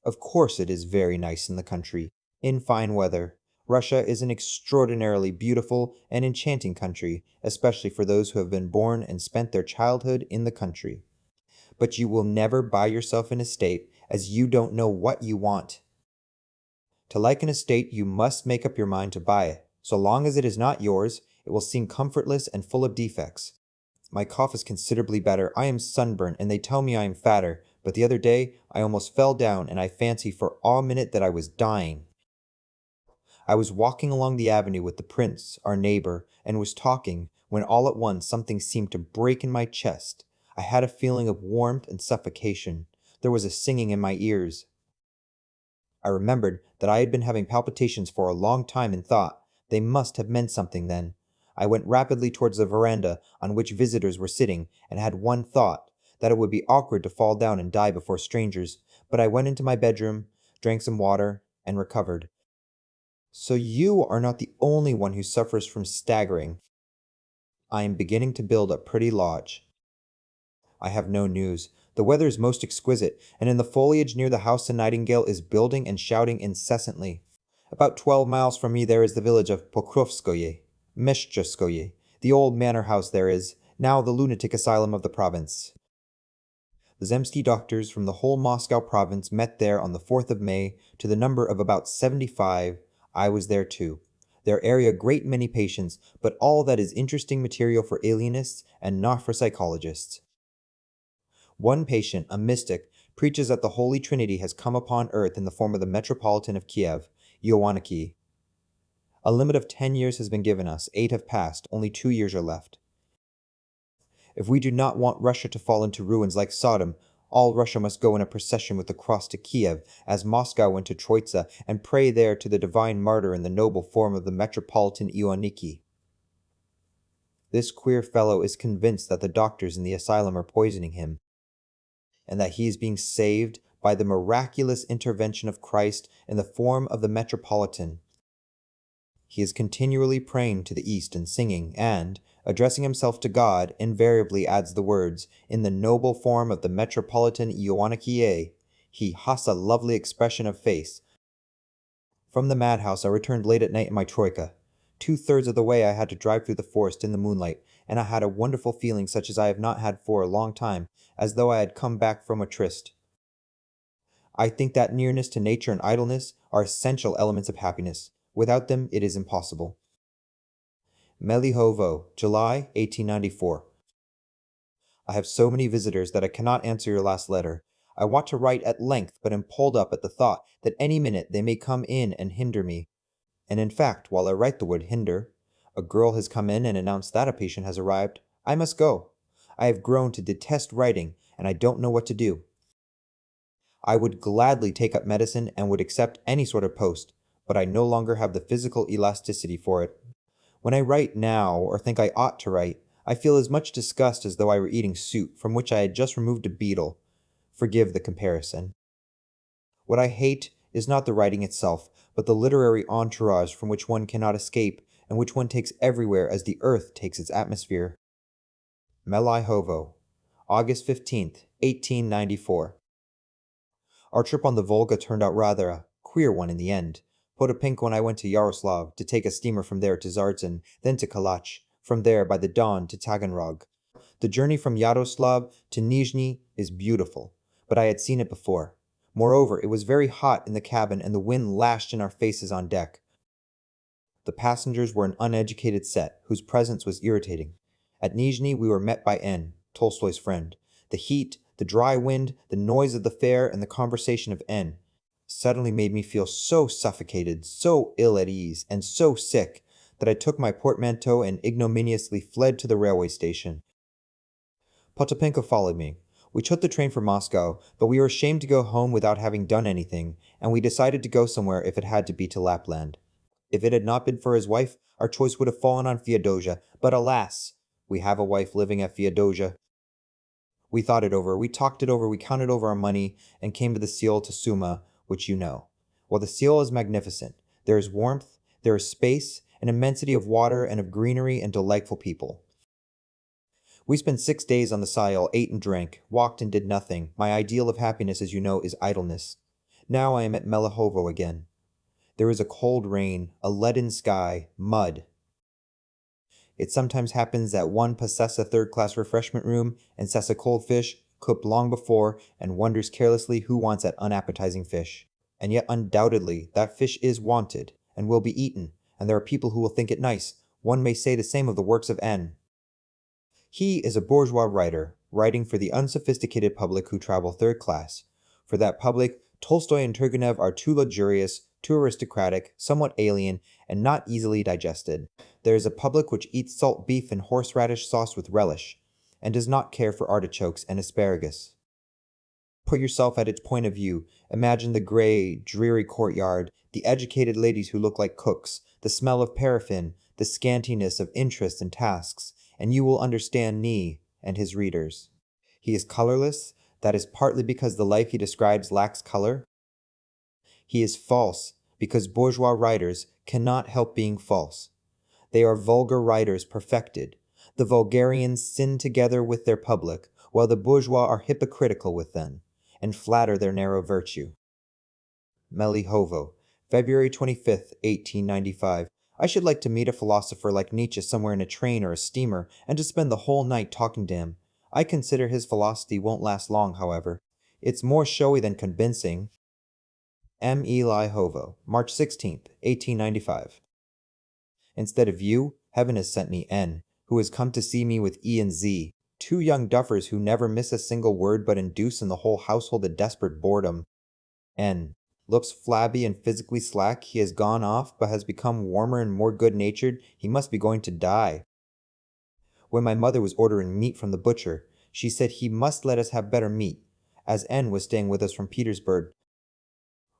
Of course it is very nice in the country, in fine weather. Russia is an extraordinarily beautiful and enchanting country, especially for those who have been born and spent their childhood in the country. But you will never buy yourself an estate, as you don't know what you want. To like an estate, you must make up your mind to buy it. So long as it is not yours, it will seem comfortless and full of defects. My cough is considerably better. I am sunburnt, and they tell me I am fatter, but the other day I almost fell down, and I fancied for a minute that I was dying. I was walking along the avenue with the prince, our neighbor, and was talking, when all at once something seemed to break in my chest. I had a feeling of warmth and suffocation. There was a singing in my ears. I remembered that I had been having palpitations for a long time and thought, they must have meant something then. I went rapidly towards the veranda on which visitors were sitting, and had one thought, that it would be awkward to fall down and die before strangers, but I went into my bedroom, drank some water, and recovered. So you are not the only one who suffers from staggering. I am beginning to build a pretty lodge. I have no news. The weather is most exquisite, and in the foliage near the house a nightingale is building and shouting incessantly. About 12 miles from me there is the village of Pokrovskoye, Meshcheskoye. The old manor house there is, now the lunatic asylum of the province. The Zemsky doctors from the whole Moscow province met there on the 4th of May, to the number of about 75. I was there too. Their area a great many patients, but all that is interesting material for alienists and not for psychologists. One patient, a mystic, preaches that the Holy Trinity has come upon earth in the form of the Metropolitan of Kiev. Ioanniki. A limit of 10 years has been given us, 8 have passed, only 2 years are left. If we do not want Russia to fall into ruins like Sodom, all Russia must go in a procession with the cross to Kiev, as Moscow went to Troitsa, and pray there to the divine martyr in the noble form of the Metropolitan Ioanniki. This queer fellow is convinced that the doctors in the asylum are poisoning him, and that he is being saved by the miraculous intervention of Christ in the form of the Metropolitan. He is continually praying to the east and singing, and, addressing himself to God, invariably adds the words, in the noble form of the Metropolitan Ioanniki. He has a lovely expression of face. From the madhouse I returned late at night in my troika. 2/3 of the way I had to drive through the forest in the moonlight, and I had a wonderful feeling such as I have not had for a long time, as though I had come back from a tryst. I think that nearness to nature and idleness are essential elements of happiness. Without them it is impossible. Melihovo, July 1894. I have so many visitors that I cannot answer your last letter. I want to write at length, but am pulled up at the thought that any minute they may come in and hinder me. And in fact, while I write the word hinder, a girl has come in and announced that a patient has arrived. I must go. I have grown to detest writing, and I don't know what to do. I would gladly take up medicine and would accept any sort of post, but I no longer have the physical elasticity for it. When I write now, or think I ought to write, I feel as much disgust as though I were eating soup from which I had just removed a beetle. Forgive the comparison. What I hate is not the writing itself, but the literary entourage from which one cannot escape, and which one takes everywhere as the earth takes its atmosphere. Melihovo, August 15th, 1894. Our trip on the Volga turned out rather a queer one in the end. Potapinka and I went to Yaroslav, to take a steamer from there to Zardzin, then to Kalach, from there by the Don to Taganrog. The journey from Yaroslav to Nizhny is beautiful, but I had seen it before. Moreover, it was very hot in the cabin and the wind lashed in our faces on deck. The passengers were an uneducated set, whose presence was irritating. At Nizhny we were met by N., Tolstoy's friend. The heat, the dry wind, the noise of the fair, and the conversation of N. suddenly made me feel so suffocated, so ill at ease, and so sick, that I took my portmanteau and ignominiously fled to the railway station. Potapinka followed me. We took the train for Moscow, but we were ashamed to go home without having done anything, and we decided to go somewhere if it had to be to Lapland. If it had not been for his wife, our choice would have fallen on Feodosia, but alas, we have a wife living at Feodosia. We thought it over, we talked it over, we counted over our money, and came to the Seal to Suma, which you know. Well, the Seal is magnificent. There is warmth, there is space, an immensity of water and of greenery and delightful people. We spent 6 days on the Sile, ate and drank, walked and did nothing. My ideal of happiness, as you know, is idleness. Now I am at Melihovo again. There is a cold rain, a leaden sky, mud. It sometimes happens that one possesses a third-class refreshment room and sets a cold fish, cooked long before, and wonders carelessly who wants that unappetizing fish. And yet undoubtedly that fish is wanted, and will be eaten, and there are people who will think it nice. One may say the same of the works of N. He is a bourgeois writer, writing for the unsophisticated public who travel third class. For that public, Tolstoy and Turgenev are too luxurious, too aristocratic, somewhat alien, and not easily digested. There is a public which eats salt beef and horseradish sauce with relish, and does not care for artichokes and asparagus. Put yourself at its point of view. Imagine the gray, dreary courtyard, the educated ladies who look like cooks, the smell of paraffin, the scantiness of interests and tasks, and you will understand Nee and his readers. He is colorless. That is partly because the life he describes lacks color. He is false because bourgeois writers cannot help being false. They are vulgar writers perfected. The vulgarians sin together with their public, while the bourgeois are hypocritical with them, and flatter their narrow virtue. Melihovo, February 25th, 1895. I should like to meet a philosopher like Nietzsche somewhere in a train or a steamer, and to spend the whole night talking to him. I consider his philosophy won't last long, however. It's more showy than convincing. Melihovo, March 16th, 1895. Instead of you, heaven has sent me N, who has come to see me with E and Z, two young duffers who never miss a single word but induce in the whole household a desperate boredom. N. Looks flabby and physically slack, he has gone off, but has become warmer and more good-natured. He must be going to die. When my mother was ordering meat from the butcher, she said he must let us have better meat, as N was staying with us from Petersburg.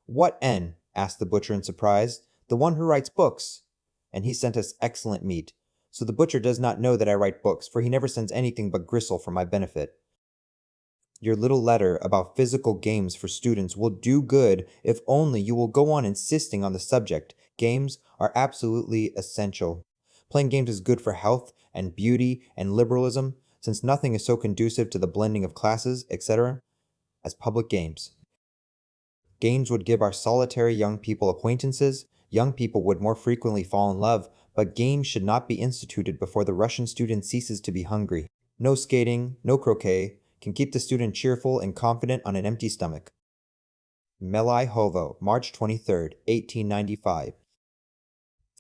What N? Asked the butcher in surprise. The one who writes books. And he sent us excellent meat. So the butcher does not know that I write books, for he never sends anything but gristle for my benefit. Your little letter about physical games for students will do good if only you will go on insisting on the subject. Games are absolutely essential. Playing games is good for health and beauty and liberalism, since nothing is so conducive to the blending of classes, etc., as public games. Games would give our solitary young people acquaintances, young people would more frequently fall in love, but games should not be instituted before the Russian student ceases to be hungry. No skating, no croquet, can keep the student cheerful and confident on an empty stomach. Melihovo, March 23, 1895.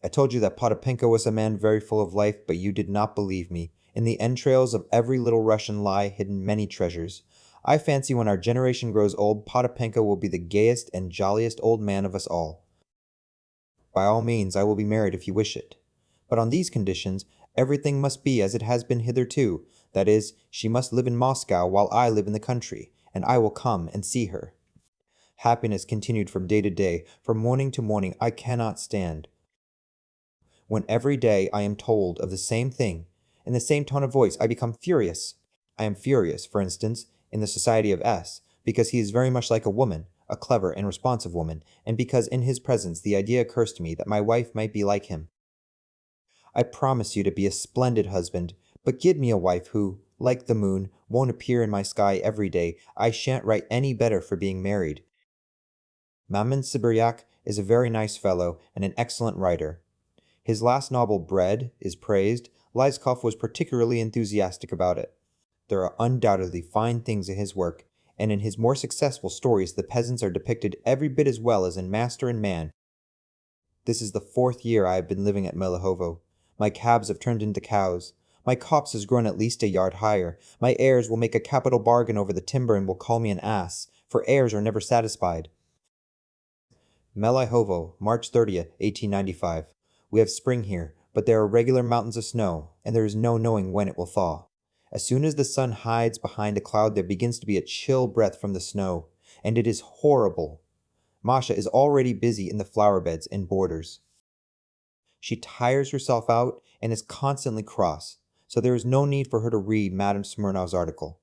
I told you that Potapenko was a man very full of life, but you did not believe me. In the entrails of every little Russian lie hidden many treasures. I fancy when our generation grows old, Potapenko will be the gayest and jolliest old man of us all. By all means, I will be married if you wish it. But on these conditions, everything must be as it has been hitherto. That is, she must live in Moscow while I live in the country, and I will come and see her. Happiness continued from day to day, from morning to morning. I cannot stand. When every day I am told of the same thing, in the same tone of voice, I become furious. I am furious, for instance, in the society of S, because he is very much like a woman, a clever and responsive woman, and because in his presence the idea occurs to me that my wife might be like him. I promise you to be a splendid husband, but give me a wife who, like the moon, won't appear in my sky every day. I shan't write any better for being married. Mamin Sibiryak is a very nice fellow and an excellent writer. His last novel, Bread, is praised. Lyskov was particularly enthusiastic about it. There are undoubtedly fine things in his work, and in his more successful stories the peasants are depicted every bit as well as in Master and Man. This is the 4th year I have been living at Melihovo. My calves have turned into cows. My copse has grown at least a yard higher. My heirs will make a capital bargain over the timber and will call me an ass, for heirs are never satisfied. Melihovo, March 30th, 1895. We have spring here, but there are regular mountains of snow, and there is no knowing when it will thaw. As soon as the sun hides behind a cloud, there begins to be a chill breath from the snow, and it is horrible. Masha is already busy in the flower beds and borders. She tires herself out and is constantly cross, so there is no need for her to read Madame Smirnov's article.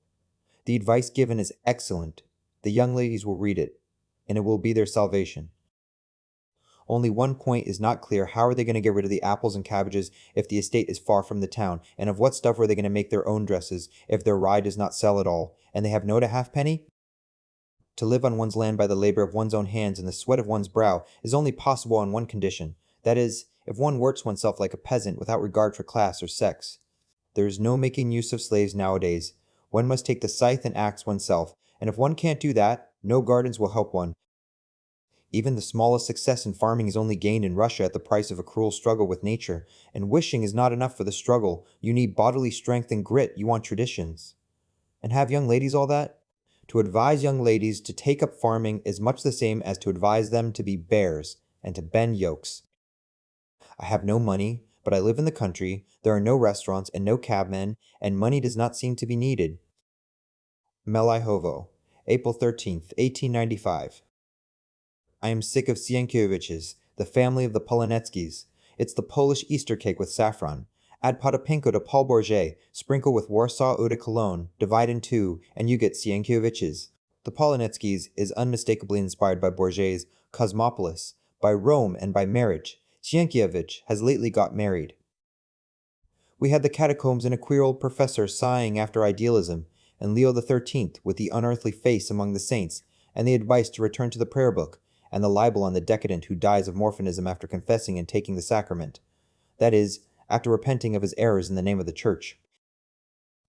The advice given is excellent. The young ladies will read it, and it will be their salvation. Only one point is not clear. How are they going to get rid of the apples and cabbages if the estate is far from the town? And of what stuff are they going to make their own dresses if their rye does not sell at all, and they have no halfpenny? To live on one's land by the labor of one's own hands and the sweat of one's brow is only possible on one condition. That is, if one works oneself like a peasant without regard for class or sex. There is no making use of slaves nowadays. One must take the scythe and axe oneself, and if one can't do that, no gardens will help one. Even the smallest success in farming is only gained in Russia at the price of a cruel struggle with nature, and wishing is not enough for the struggle. You need bodily strength and grit. You want traditions. And have young ladies all that? To advise young ladies to take up farming is much the same as to advise them to be bears and to bend yokes. I have no money, but I live in the country. There are no restaurants and no cabmen, and money does not seem to be needed. Melihovo, April 13th, 1895. I am sick of Sienkiewicz's, the family of the Polonetskis. It's the Polish Easter cake with saffron. Add Potapenko to Paul Bourget, sprinkle with Warsaw eau de Cologne, divide in 2, and you get Sienkiewicz's. The Polonetskis is unmistakably inspired by Bourget's Cosmopolis, by Rome, and by marriage. Sienkiewicz has lately got married. We had the catacombs and a queer old professor sighing after idealism, and Leo XIII with the unearthly face among the saints, and the advice to return to the prayer book, and the libel on the decadent who dies of morphinism after confessing and taking the sacrament. That is, after repenting of his errors in the name of the church.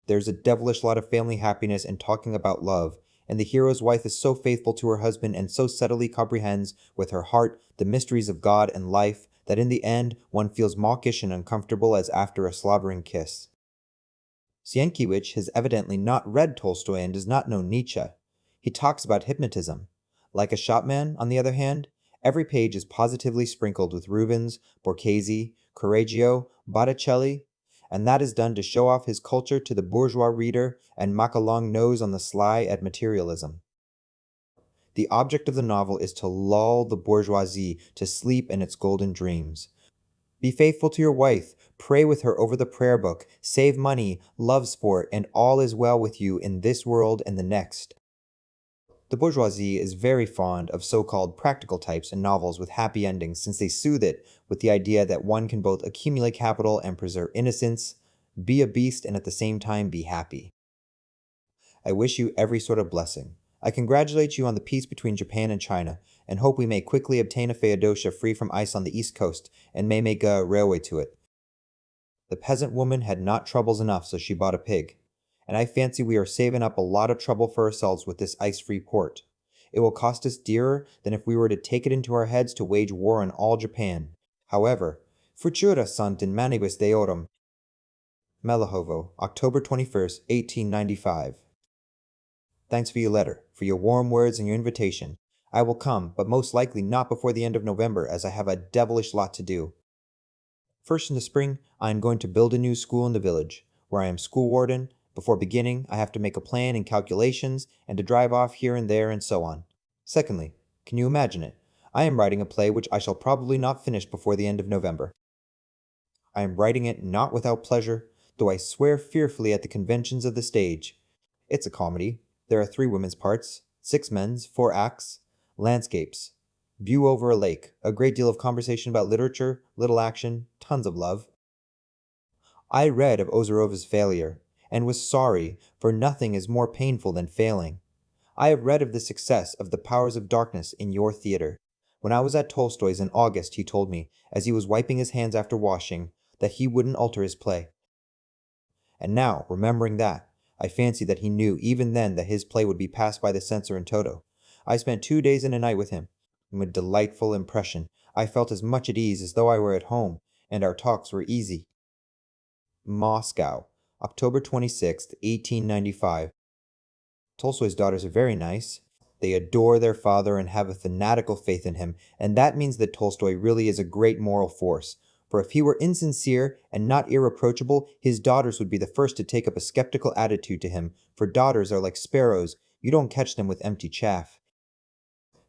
There's a devilish lot of family happiness and talking about love, and the hero's wife is so faithful to her husband and so subtly comprehends with her heart the mysteries of God and life that in the end one feels mawkish and uncomfortable as after a slobbering kiss. Sienkiewicz has evidently not read Tolstoy and does not know Nietzsche. He talks about hypnotism. Like a shopman, on the other hand, every page is positively sprinkled with Rubens, Borghese, Correggio, Botticelli, and that is done to show off his culture to the bourgeois reader and mock a long nose on the sly at materialism. The object of the novel is to lull the bourgeoisie to sleep in its golden dreams. Be faithful to your wife, pray with her over the prayer book, save money, love sport, and all is well with you in this world and the next. The bourgeoisie is very fond of so-called practical types in novels with happy endings since they soothe it with the idea that one can both accumulate capital and preserve innocence, be a beast and at the same time be happy. I wish you every sort of blessing. I congratulate you on the peace between Japan and China, and hope we may quickly obtain a Feodossia free from ice on the east coast, and may make a railway to it. The peasant woman had not troubles enough, so she bought a pig. And I fancy we are saving up a lot of trouble for ourselves with this ice-free port. It will cost us dearer than if we were to take it into our heads to wage war on all Japan. However, Futura sunt in manibus deorum. Melahovo, October 21st, 1895. Thanks for your letter, for your warm words and your invitation. I will come, but most likely not before the end of November, as I have a devilish lot to do. First in the spring, I am going to build a new school in the village, where I am school warden. Before beginning, I have to make a plan and calculations, and to drive off here and there and so on. Secondly, can you imagine it? I am writing a play which I shall probably not finish before the end of November. I am writing it not without pleasure, though I swear fearfully at the conventions of the stage. It's a comedy. There are 3 women's parts, 6 men's, 4 acts, landscapes, view over a lake, a great deal of conversation about literature, little action, tons of love. I read of Ozarova's failure, and was sorry, for nothing is more painful than failing. I have read of the success of The Powers of Darkness in your theater. When I was at Tolstoy's in August, he told me, as he was wiping his hands after washing, that he wouldn't alter his play. And now, remembering that, I fancy that he knew even then that his play would be passed by the censor in toto. I spent 2 days and a night with him, and with delightful impression. I felt as much at ease as though I were at home, and our talks were easy. Moscow, October 26th, 1895. Tolstoy's daughters are very nice. They adore their father and have a fanatical faith in him, and that means that Tolstoy really is a great moral force. For if he were insincere and not irreproachable, his daughters would be the first to take up a skeptical attitude to him, for daughters are like sparrows, you don't catch them with empty chaff.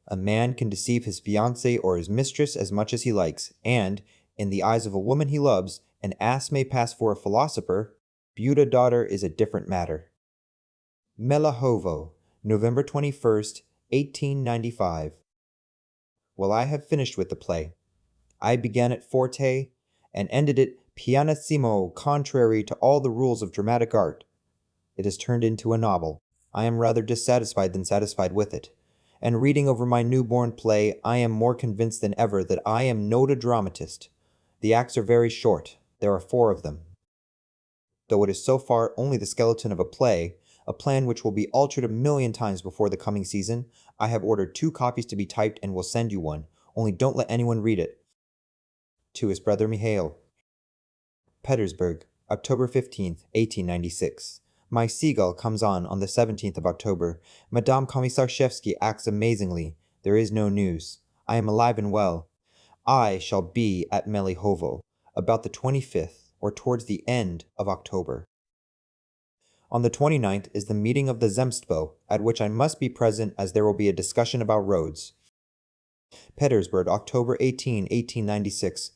A man can deceive his fiancée or his mistress as much as he likes, and, in the eyes of a woman he loves, an ass may pass for a philosopher. Beauty daughter is a different matter. Melahovo, November 21st, 1895. Well, I have finished with the play. I began it forte, and ended it pianissimo, contrary to all the rules of dramatic art. It has turned into a novel. I am rather dissatisfied than satisfied with it. And reading over my newborn play, I am more convinced than ever that I am not a dramatist. The acts are very short. There are 4 of them. Though it is so far only the skeleton of a play, a plan which will be altered a million times before the coming season, I have ordered 2 copies to be typed and will send you one, only don't let anyone read it. To his brother Mihail. Petersburg, October 15th, 1896. My seagull comes on the 17th of October. Madame Komisarchevsky acts amazingly. There is no news. I am alive and well. I shall be at Melihovo about the 25th, or towards the end of October. On the 29th is the meeting of the Zemstvo, at which I must be present as there will be a discussion about roads. Petersburg, October 18, 1896.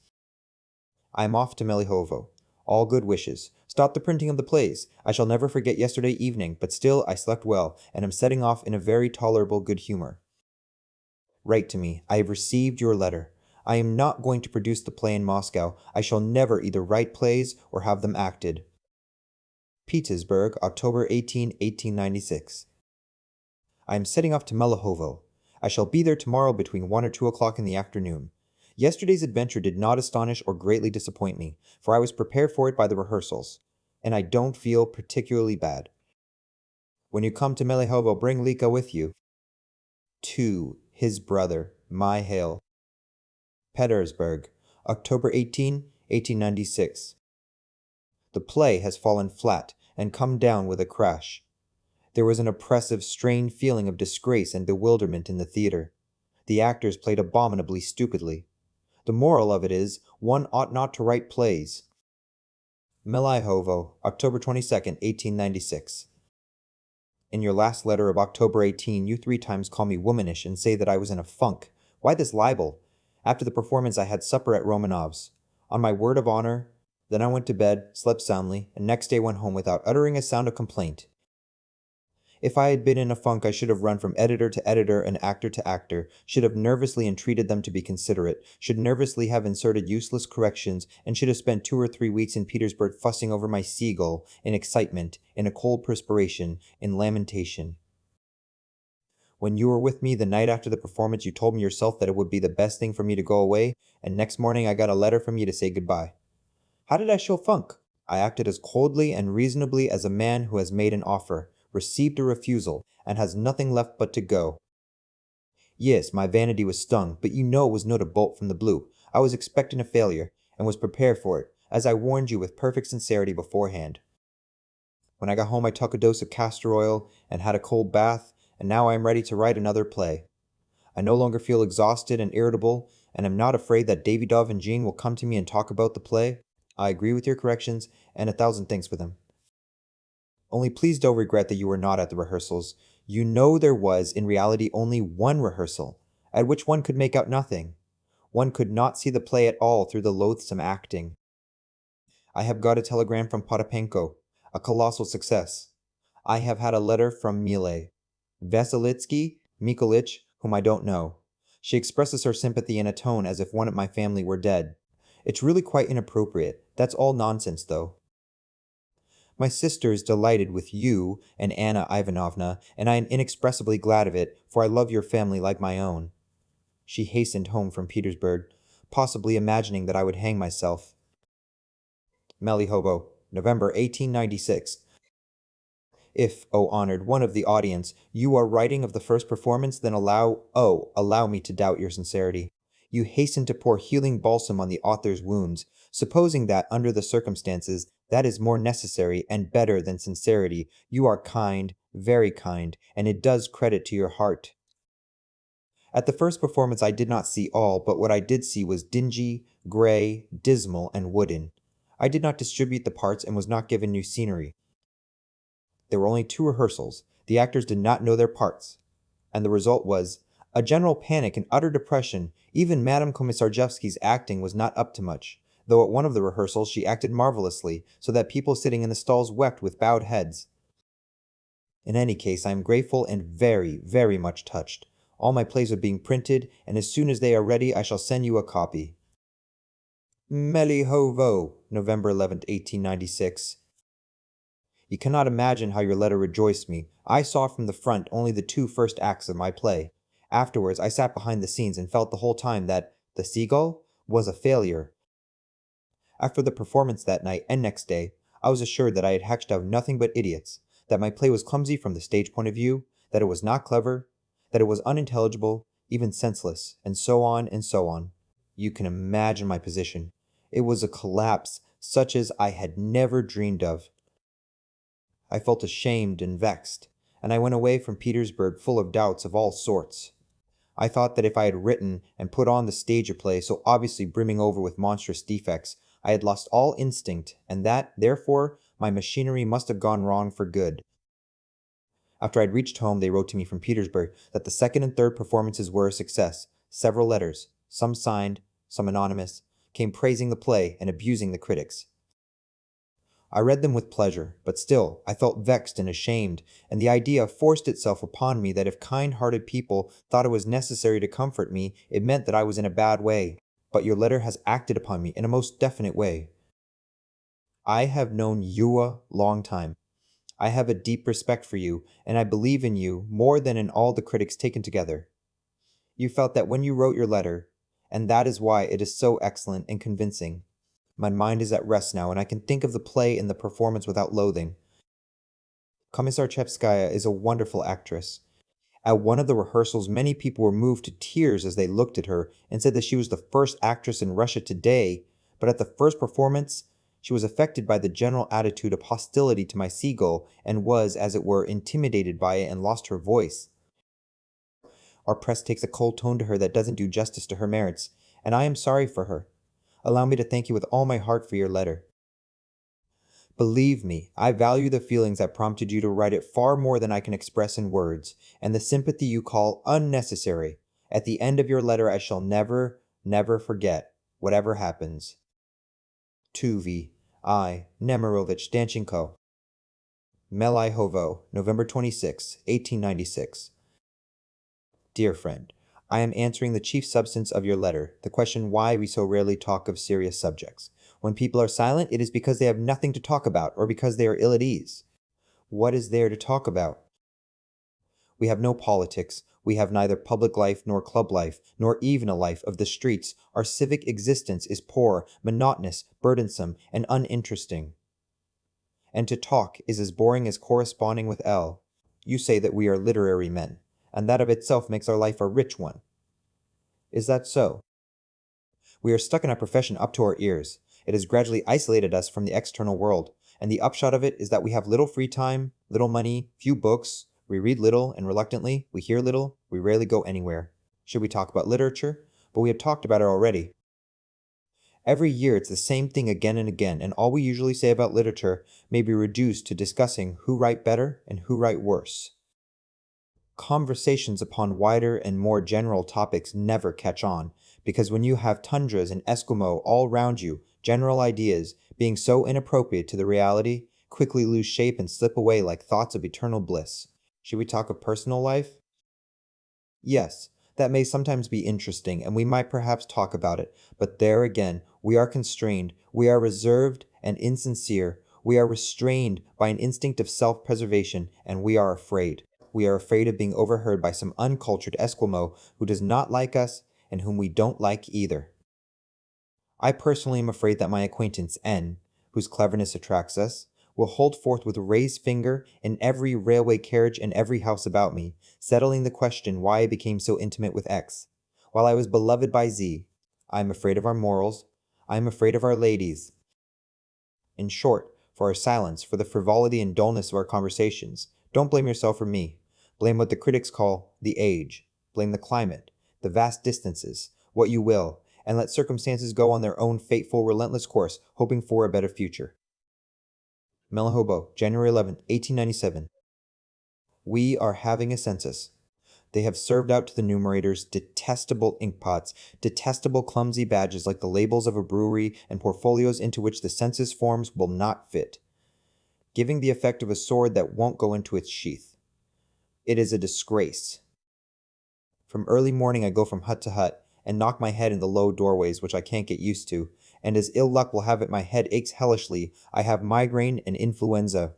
I am off to Melihovo. All good wishes. Stop the printing of the plays. I shall never forget yesterday evening, but still I slept well, and am setting off in a very tolerable good humor. Write to me. I have received your letter. I am not going to produce the play in Moscow. I shall never either write plays or have them acted. Petersburg, October 18, 1896. I am setting off to Melihovo. I shall be there tomorrow between 1 or 2 o'clock in the afternoon. Yesterday's adventure did not astonish or greatly disappoint me, for I was prepared for it by the rehearsals, and I don't feel particularly bad. When you come to Melihovo, bring Lika with you. To his brother, Mihail. Petersburg, October 18, 1896. The play has fallen flat and come down with a crash. There was an oppressive, strained feeling of disgrace and bewilderment in the theater. The actors played abominably stupidly. The moral of it is, one ought not to write plays. Melihovo, October 22nd, 1896. In your last letter of October 18, you 3 times call me womanish and say that I was in a funk. Why this libel? After the performance I had supper at Romanov's. On my word of honor, then I went to bed, slept soundly, and next day went home without uttering a sound of complaint. If I had been in a funk, I should have run from editor to editor and actor to actor, should have nervously entreated them to be considerate, should nervously have inserted useless corrections, and should have spent 2 or 3 weeks in Petersburg fussing over my seagull, in excitement, in a cold perspiration, in lamentation. When you were with me the night after the performance, you told me yourself that it would be the best thing for me to go away, and next morning I got a letter from you to say goodbye. How did I show funk? I acted as coldly and reasonably as a man who has made an offer, received a refusal, and has nothing left but to go. Yes, my vanity was stung, but you know it was not a bolt from the blue. I was expecting a failure, and was prepared for it, as I warned you with perfect sincerity beforehand. When I got home I took a dose of castor oil, and had a cold bath, and now I am ready to write another play. I no longer feel exhausted and irritable, and am not afraid that Davidov and Jean will come to me and talk about the play. I agree with your corrections, and 1,000 thanks for them. Only please don't regret that you were not at the rehearsals. You know there was, in reality, only one rehearsal, at which one could make out nothing. One could not see the play at all through the loathsome acting. I have got a telegram from Potapenko, a colossal success. I have had a letter from Mile. Vasilitsky, Mikulich, whom I don't know. She expresses her sympathy in a tone as if one of my family were dead. It's really quite inappropriate. That's all nonsense, though. My sister is delighted with you and Anna Ivanovna, and I am inexpressibly glad of it, for I love your family like my own. She hastened home from Petersburg, possibly imagining that I would hang myself. Melihovo, November 1896. If, O honored one of the audience, you are writing of the first performance, then allow me to doubt your sincerity. You hasten to pour healing balsam on the author's wounds, supposing that, under the circumstances, that is more necessary and better than sincerity. You are kind, very kind, and it does credit to your heart. At the first performance I did not see all, but what I did see was dingy, gray, dismal, and wooden. I did not distribute the parts and was not given new scenery. There were only 2 rehearsals. The actors did not know their parts. And the result was a general panic and utter depression. Even Madame Komisarjevsky's acting was not up to much, though at one of the rehearsals she acted marvelously, so that people sitting in the stalls wept with bowed heads. In any case, I am grateful and very, very much touched. All my plays are being printed, and as soon as they are ready I shall send you a copy. Melihovo, November 11th, 1896. You cannot imagine how your letter rejoiced me. I saw from the front only the 2 first acts of my play. Afterwards, I sat behind the scenes and felt the whole time that The Seagull was a failure. After the performance that night and next day, I was assured that I had hatched out nothing but idiots, that my play was clumsy from the stage point of view, that it was not clever, that it was unintelligible, even senseless, and so on and so on. You can imagine my position. It was a collapse such as I had never dreamed of. I felt ashamed and vexed, and I went away from Petersburg full of doubts of all sorts. I thought that if I had written and put on the stage a play so obviously brimming over with monstrous defects, I had lost all instinct, and that, therefore, my machinery must have gone wrong for good. After I had reached home, they wrote to me from Petersburg that the second and third performances were a success. Several letters, some signed, some anonymous, came praising the play and abusing the critics. I read them with pleasure, but still I felt vexed and ashamed, and the idea forced itself upon me that if kind-hearted people thought it was necessary to comfort me, it meant that I was in a bad way. But your letter has acted upon me in a most definite way. I have known you a long time. I have a deep respect for you, and I believe in you more than in all the critics taken together. You felt that when you wrote your letter, and that is why it is so excellent and convincing. My mind is at rest now, and I can think of the play and the performance without loathing. Komisarchevskaya is a wonderful actress. At one of the rehearsals, many people were moved to tears as they looked at her and said that she was the first actress in Russia today, but at the first performance, She was affected by the general attitude of hostility to my seagull and was, as it were, intimidated by it and lost her voice. Our press takes a cold tone to her that doesn't do justice to her merits, and I am sorry for her. Allow me to thank you with all my heart for your letter. Believe me, I value the feelings that prompted you to write it far more than I can express in words, and the sympathy you call unnecessary. At the end of your letter I shall never, never forget, whatever happens. Tuvi, I, Nemirovich Danchenko. Melihovo, November 26, 1896. Dear friend, I am answering the chief substance of your letter, the question why we so rarely talk of serious subjects. When people are silent, it is because they have nothing to talk about, or because they are ill at ease. What is there to talk about? We have no politics. We have neither public life nor club life, nor even a life of the streets. Our civic existence is poor, monotonous, burdensome, and uninteresting. And to talk is as boring as corresponding with L. You say that we are literary men, and that of itself makes our life a rich one. Is that so? We are stuck in our profession up to our ears. It has gradually isolated us from the external world, and the upshot of it is that we have little free time, little money, few books, we read little, and reluctantly, we hear little, we rarely go anywhere. Should we talk about literature? But we have talked about it already. Every year it's the same thing again and again, and all we usually say about literature may be reduced to discussing who write better and who write worse. Conversations upon wider and more general topics never catch on, because when you have tundras and Eskimo all round you, general ideas, being so inappropriate to the reality, quickly lose shape and slip away like thoughts of eternal bliss. Should we talk of personal life? Yes, that may sometimes be interesting, and we might perhaps talk about it, but there again, we are constrained, we are reserved and insincere, we are restrained by an instinct of self-preservation, and we are afraid. We are afraid of being overheard by some uncultured Esquimau who does not like us and whom we don't like either. I personally am afraid that my acquaintance N, whose cleverness attracts us, will hold forth with raised finger in every railway carriage and every house about me, settling the question why I became so intimate with X, while I was beloved by Z. I am afraid of our morals. I am afraid of our ladies. In short, for our silence, for the frivolity and dullness of our conversations. Don't blame yourself for me. Blame what the critics call the age. Blame the climate, the vast distances, what you will, and let circumstances go on their own fateful, relentless course, hoping for a better future. Melihobo, January 11, 1897. We are having a census. They have served out to the numerators detestable inkpots, detestable clumsy badges like the labels of a brewery and portfolios into which the census forms will not fit, giving the effect of a sword that won't go into its sheath. It is a disgrace. From early morning I go from hut to hut, and knock my head in the low doorways which I can't get used to, and as ill luck will have it my head aches hellishly. I have migraine and influenza.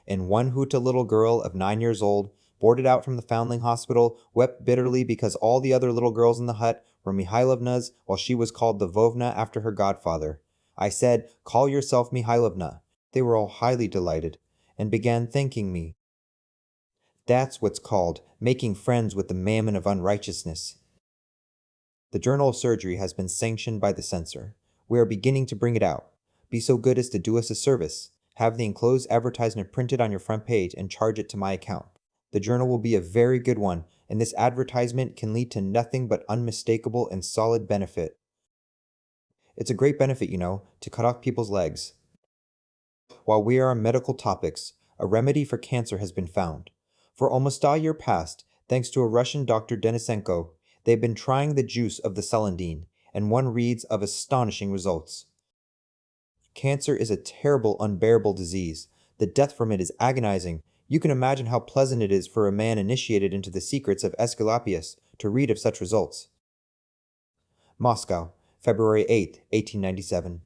And one Huta little girl of 9 years old, boarded out from the foundling hospital, wept bitterly because all the other little girls in the hut were Mihailovnas, while she was called the Vovna after her godfather. I said, "Call yourself Mihailovna." They were all highly delighted, and began thanking me. That's what's called making friends with the mammon of unrighteousness. The Journal of Surgery has been sanctioned by the censor. We are beginning to bring it out. Be so good as to do us a service. Have the enclosed advertisement printed on your front page and charge it to my account. The journal will be a very good one, and this advertisement can lead to nothing but unmistakable and solid benefit. It's a great benefit, you know, to cut off people's legs. While we are on medical topics, a remedy for cancer has been found. For almost a year past, thanks to a Russian Dr. Denisenko, they have been trying the juice of the celandine, and one reads of astonishing results. Cancer is a terrible, unbearable disease. The death from it is agonizing. You can imagine how pleasant it is for a man initiated into the secrets of Aesculapius to read of such results. Moscow, February 8, 1897.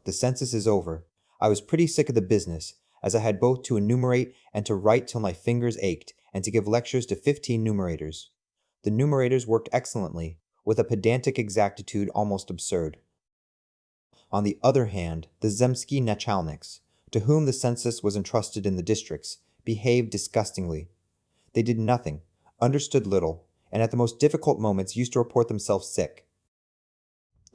The census is over. I was pretty sick of the business, as I had both to enumerate and to write till my fingers ached, and to give lectures to 15 numerators. The numerators worked excellently, with a pedantic exactitude almost absurd. On the other hand, the Zemsky Nachalniks, to whom the census was entrusted in the districts, behaved disgustingly. They did nothing, understood little, and at the most difficult moments used to report themselves sick.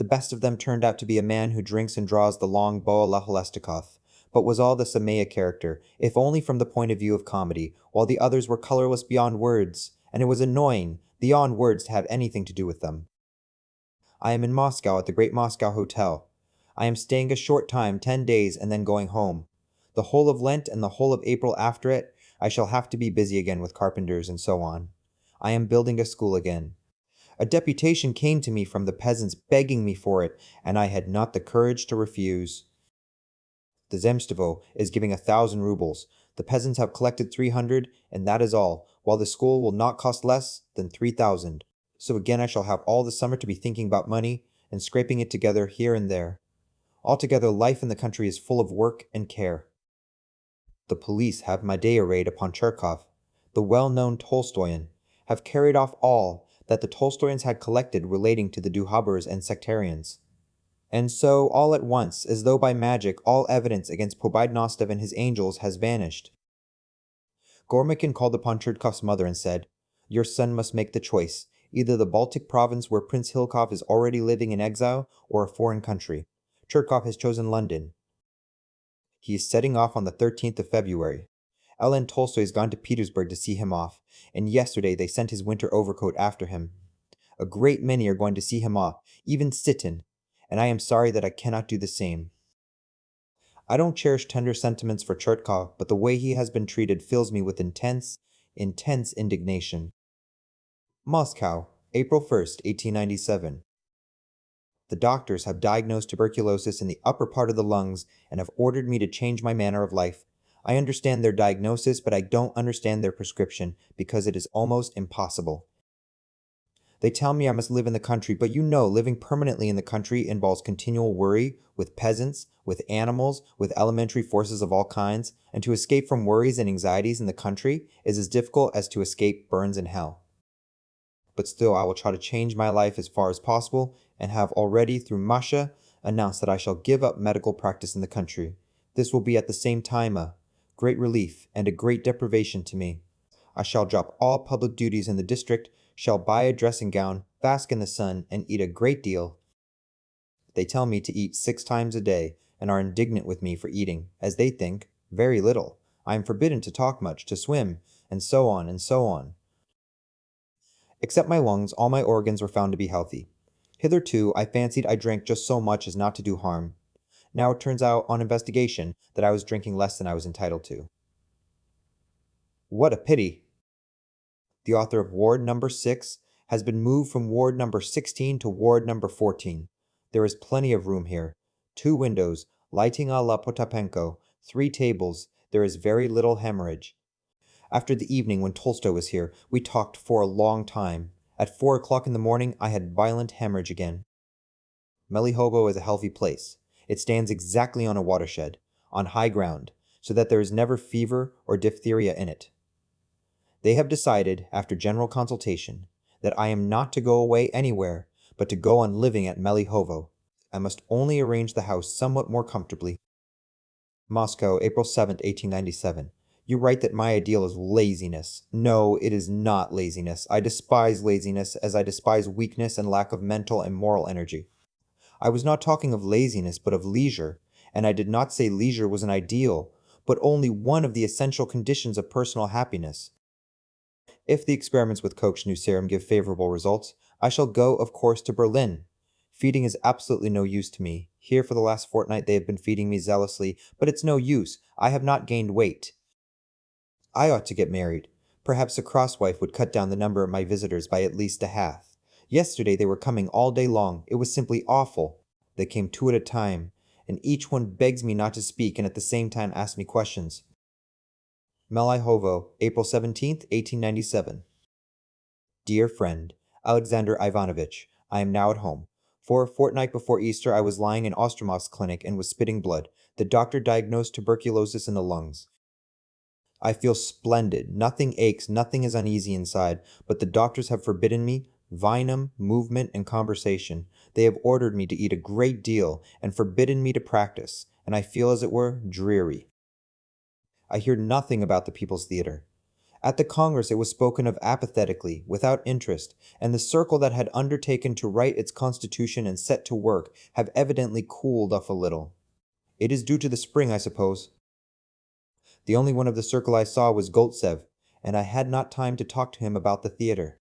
The best of them turned out to be a man who drinks and draws the long boa laholestikov, but was all the Samaya character, if only from the point of view of comedy, while the others were colorless beyond words, and it was annoying, beyond words, to have anything to do with them. I am in Moscow at the Great Moscow Hotel. I am staying a short time, 10 days, and then going home. The whole of Lent and the whole of April after it, I shall have to be busy again with carpenters and so on. I am building a school again. A deputation came to me from the peasants begging me for it, and I had not the courage to refuse. The Zemstvo is giving 1,000 rubles. The peasants have collected 300, and that is all, while the school will not cost less than 3,000. So again I shall have all the summer to be thinking about money and scraping it together here and there. Altogether, life in the country is full of work and care. The police have my day raid upon Chekhov, the well-known Tolstoyan, have carried off all that the Tolstoyans had collected relating to the Duhabers and sectarians. And so, all at once, as though by magic, all evidence against Pobednostov and his angels has vanished. Gormakin called upon Cherdkov's mother and said, "Your son must make the choice, either the Baltic province where Prince Hilkov is already living in exile, or a foreign country. Cherdkov has chosen London. He is setting off on the 13th of February. Ellen Tolstoy has gone to Petersburg to see him off, and yesterday they sent his winter overcoat after him. A great many are going to see him off, even Sitin, and I am sorry that I cannot do the same. I don't cherish tender sentiments for Chertkov, but the way he has been treated fills me with intense indignation." Moscow, April 1st, 1897. The doctors have diagnosed tuberculosis in the upper part of the lungs and have ordered me to change my manner of life. I understand their diagnosis, but I don't understand their prescription, because it is almost impossible. They tell me I must live in the country, but you know, living permanently in the country involves continual worry, with peasants, with animals, with elementary forces of all kinds, and to escape from worries and anxieties in the country is as difficult as to escape burns in hell. But still, I will try to change my life as far as possible, and have already, through Masha, announced that I shall give up medical practice in the country. This will be at the same time a great relief and a great deprivation to me. I shall drop all public duties in the district, shall buy a dressing gown, bask in the sun, and eat a great deal. They tell me to eat 6 times a day, and are indignant with me for eating, as they think, very little. I am forbidden to talk much, to swim, and so on and so on. Except my lungs, all my organs were found to be healthy. Hitherto, I fancied I drank just so much as not to do harm. Now it turns out, on investigation, that I was drinking less than I was entitled to. What a pity! The author of Ward number 6 has been moved from Ward number 16 to Ward number 14. There is plenty of room here. 2 windows, lighting a la Potapenko, 3 tables, there is very little hemorrhage. After the evening when Tolstoy was here, we talked for a long time. At 4 o'clock in the morning, I had violent hemorrhage again. Melihovo is a healthy place. It stands exactly on a watershed, on high ground, so that there is never fever or diphtheria in it. They have decided, after general consultation, that I am not to go away anywhere, but to go on living at Melihovo. I must only arrange the house somewhat more comfortably. Moscow, April 7th, 1897. You write that my ideal is laziness. No, it is not laziness. I despise laziness as I despise weakness and lack of mental and moral energy. I was not talking of laziness, but of leisure, and I did not say leisure was an ideal, but only one of the essential conditions of personal happiness. If the experiments with Koch's new serum give favorable results, I shall go, of course, to Berlin. Feeding is absolutely no use to me. Here for the last fortnight they have been feeding me zealously, but it's no use. I have not gained weight. I ought to get married. Perhaps a crosswife would cut down the number of my visitors by at least a half. Yesterday they were coming all day long. It was simply awful. They came 2 at a time, and each one begs me not to speak and at the same time asks me questions. Melihovo, April 17th, 1897. Dear friend, Alexander Ivanovich, I am now at home. For a fortnight before Easter I was lying in Ostromov's clinic and was spitting blood. The doctor diagnosed tuberculosis in the lungs. I feel splendid. Nothing aches, nothing is uneasy inside, but the doctors have forbidden me vinum, movement, and conversation. They have ordered me to eat a great deal, and forbidden me to practice, and I feel, as it were, dreary. I hear nothing about the People's Theatre. At the Congress it was spoken of apathetically, without interest, and the circle that had undertaken to write its constitution and set to work have evidently cooled off a little. It is due to the spring, I suppose. The only one of the circle I saw was Goltsev, and I had not time to talk to him about the theater.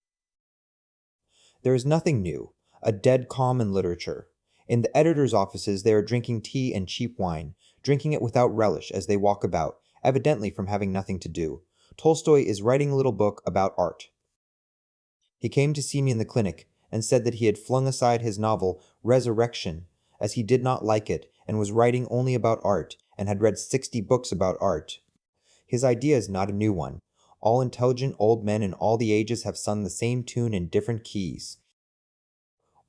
There is nothing new, a dead calm in literature. In the editors' offices they are drinking tea and cheap wine, drinking it without relish as they walk about, evidently from having nothing to do. Tolstoy is writing a little book about art. He came to see me in the clinic and said that he had flung aside his novel Resurrection, as he did not like it and was writing only about art and had read 60 books about art. His idea is not a new one. All intelligent old men in all the ages have sung the same tune in different keys.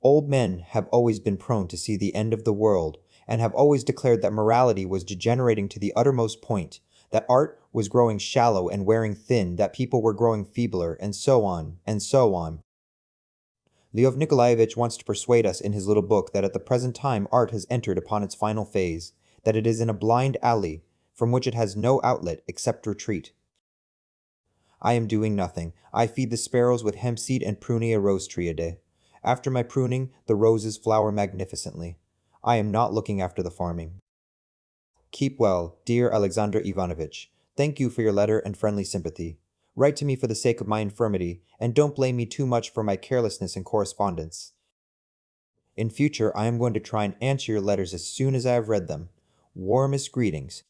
Old men have always been prone to see the end of the world, and have always declared that morality was degenerating to the uttermost point, that art was growing shallow and wearing thin, that people were growing feebler, and so on, and so on. Leov Nikolaevich wants to persuade us in his little book that at the present time art has entered upon its final phase, that it is in a blind alley, from which it has no outlet except retreat. I am doing nothing. I feed the sparrows with hemp seed and prune a rose tree a day. After my pruning, the roses flower magnificently. I am not looking after the farming. Keep well, dear Alexander Ivanovich. Thank you for your letter and friendly sympathy. Write to me for the sake of my infirmity, and don't blame me too much for my carelessness in correspondence. In future, I am going to try and answer your letters as soon as I have read them. Warmest greetings.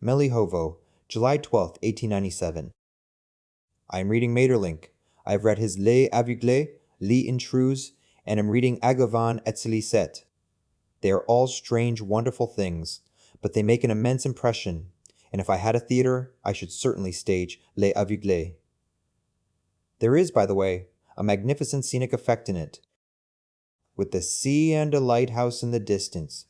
Melihovo, July 12, 1897. I am reading Maeterlinck. I have read his Les Aveugles, Les Intrus, and am reading Agavan et Celisette. They are all strange, wonderful things, but they make an immense impression, and if I had a theater, I should certainly stage Les Aveugles. There is, by the way, a magnificent scenic effect in it, with the sea and a lighthouse in the distance.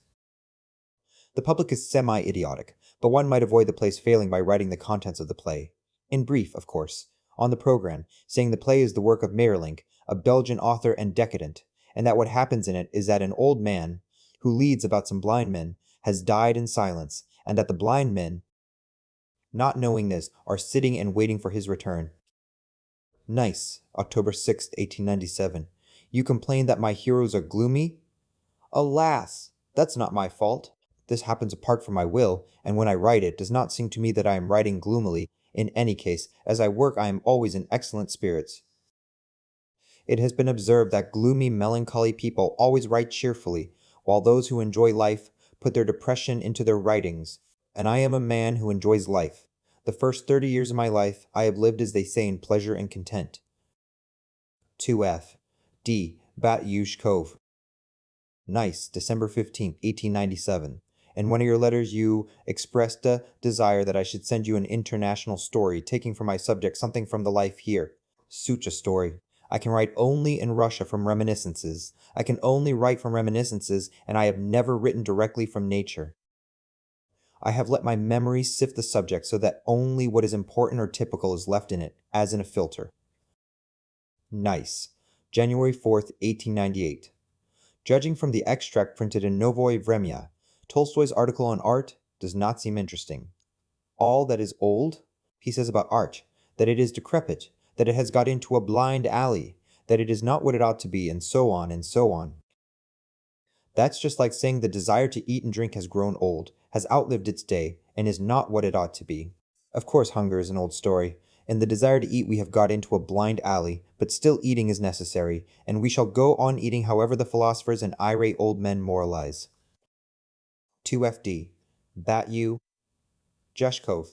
The public is semi-idiotic, but one might avoid the play's failing by writing the contents of the play. In brief, of course, on the program, saying the play is the work of Maeterlinck, a Belgian author and decadent, and that what happens in it is that an old man, who leads about some blind men, has died in silence, and that the blind men, not knowing this, are sitting and waiting for his return. Nice, October 6, 1897. You complain that my heroes are gloomy? Alas, that's not my fault. This happens apart from my will, and when I write it does not seem to me that I am writing gloomily. In any case, as I work I am always in excellent spirits. It has been observed that gloomy, melancholy people always write cheerfully, while those who enjoy life put their depression into their writings, and I am a man who enjoys life. The first 30 years of my life I have lived, as they say, in pleasure and content. 2F. D. Batyushkov. Nice, December 15, 1897. In one of your letters you expressed a desire that I should send you an international story, taking for my subject something from the life here. Such a story. I can write only in Russia from reminiscences. I can only write from reminiscences, and I have never written directly from nature. I have let my memory sift the subject so that only what is important or typical is left in it, as in a filter. Nice. January 4th, 1898. Judging from the extract printed in Novoye Vremya, Tolstoy's article on art does not seem interesting. All that is old, he says about art, that it is decrepit, that it has got into a blind alley, that it is not what it ought to be, and so on, and so on. That's just like saying the desire to eat and drink has grown old, has outlived its day, and is not what it ought to be. Of course hunger is an old story. In the desire to eat we have got into a blind alley, but still eating is necessary, and we shall go on eating however the philosophers and irate old men moralize. 2FD. Batyu. Jeshkov.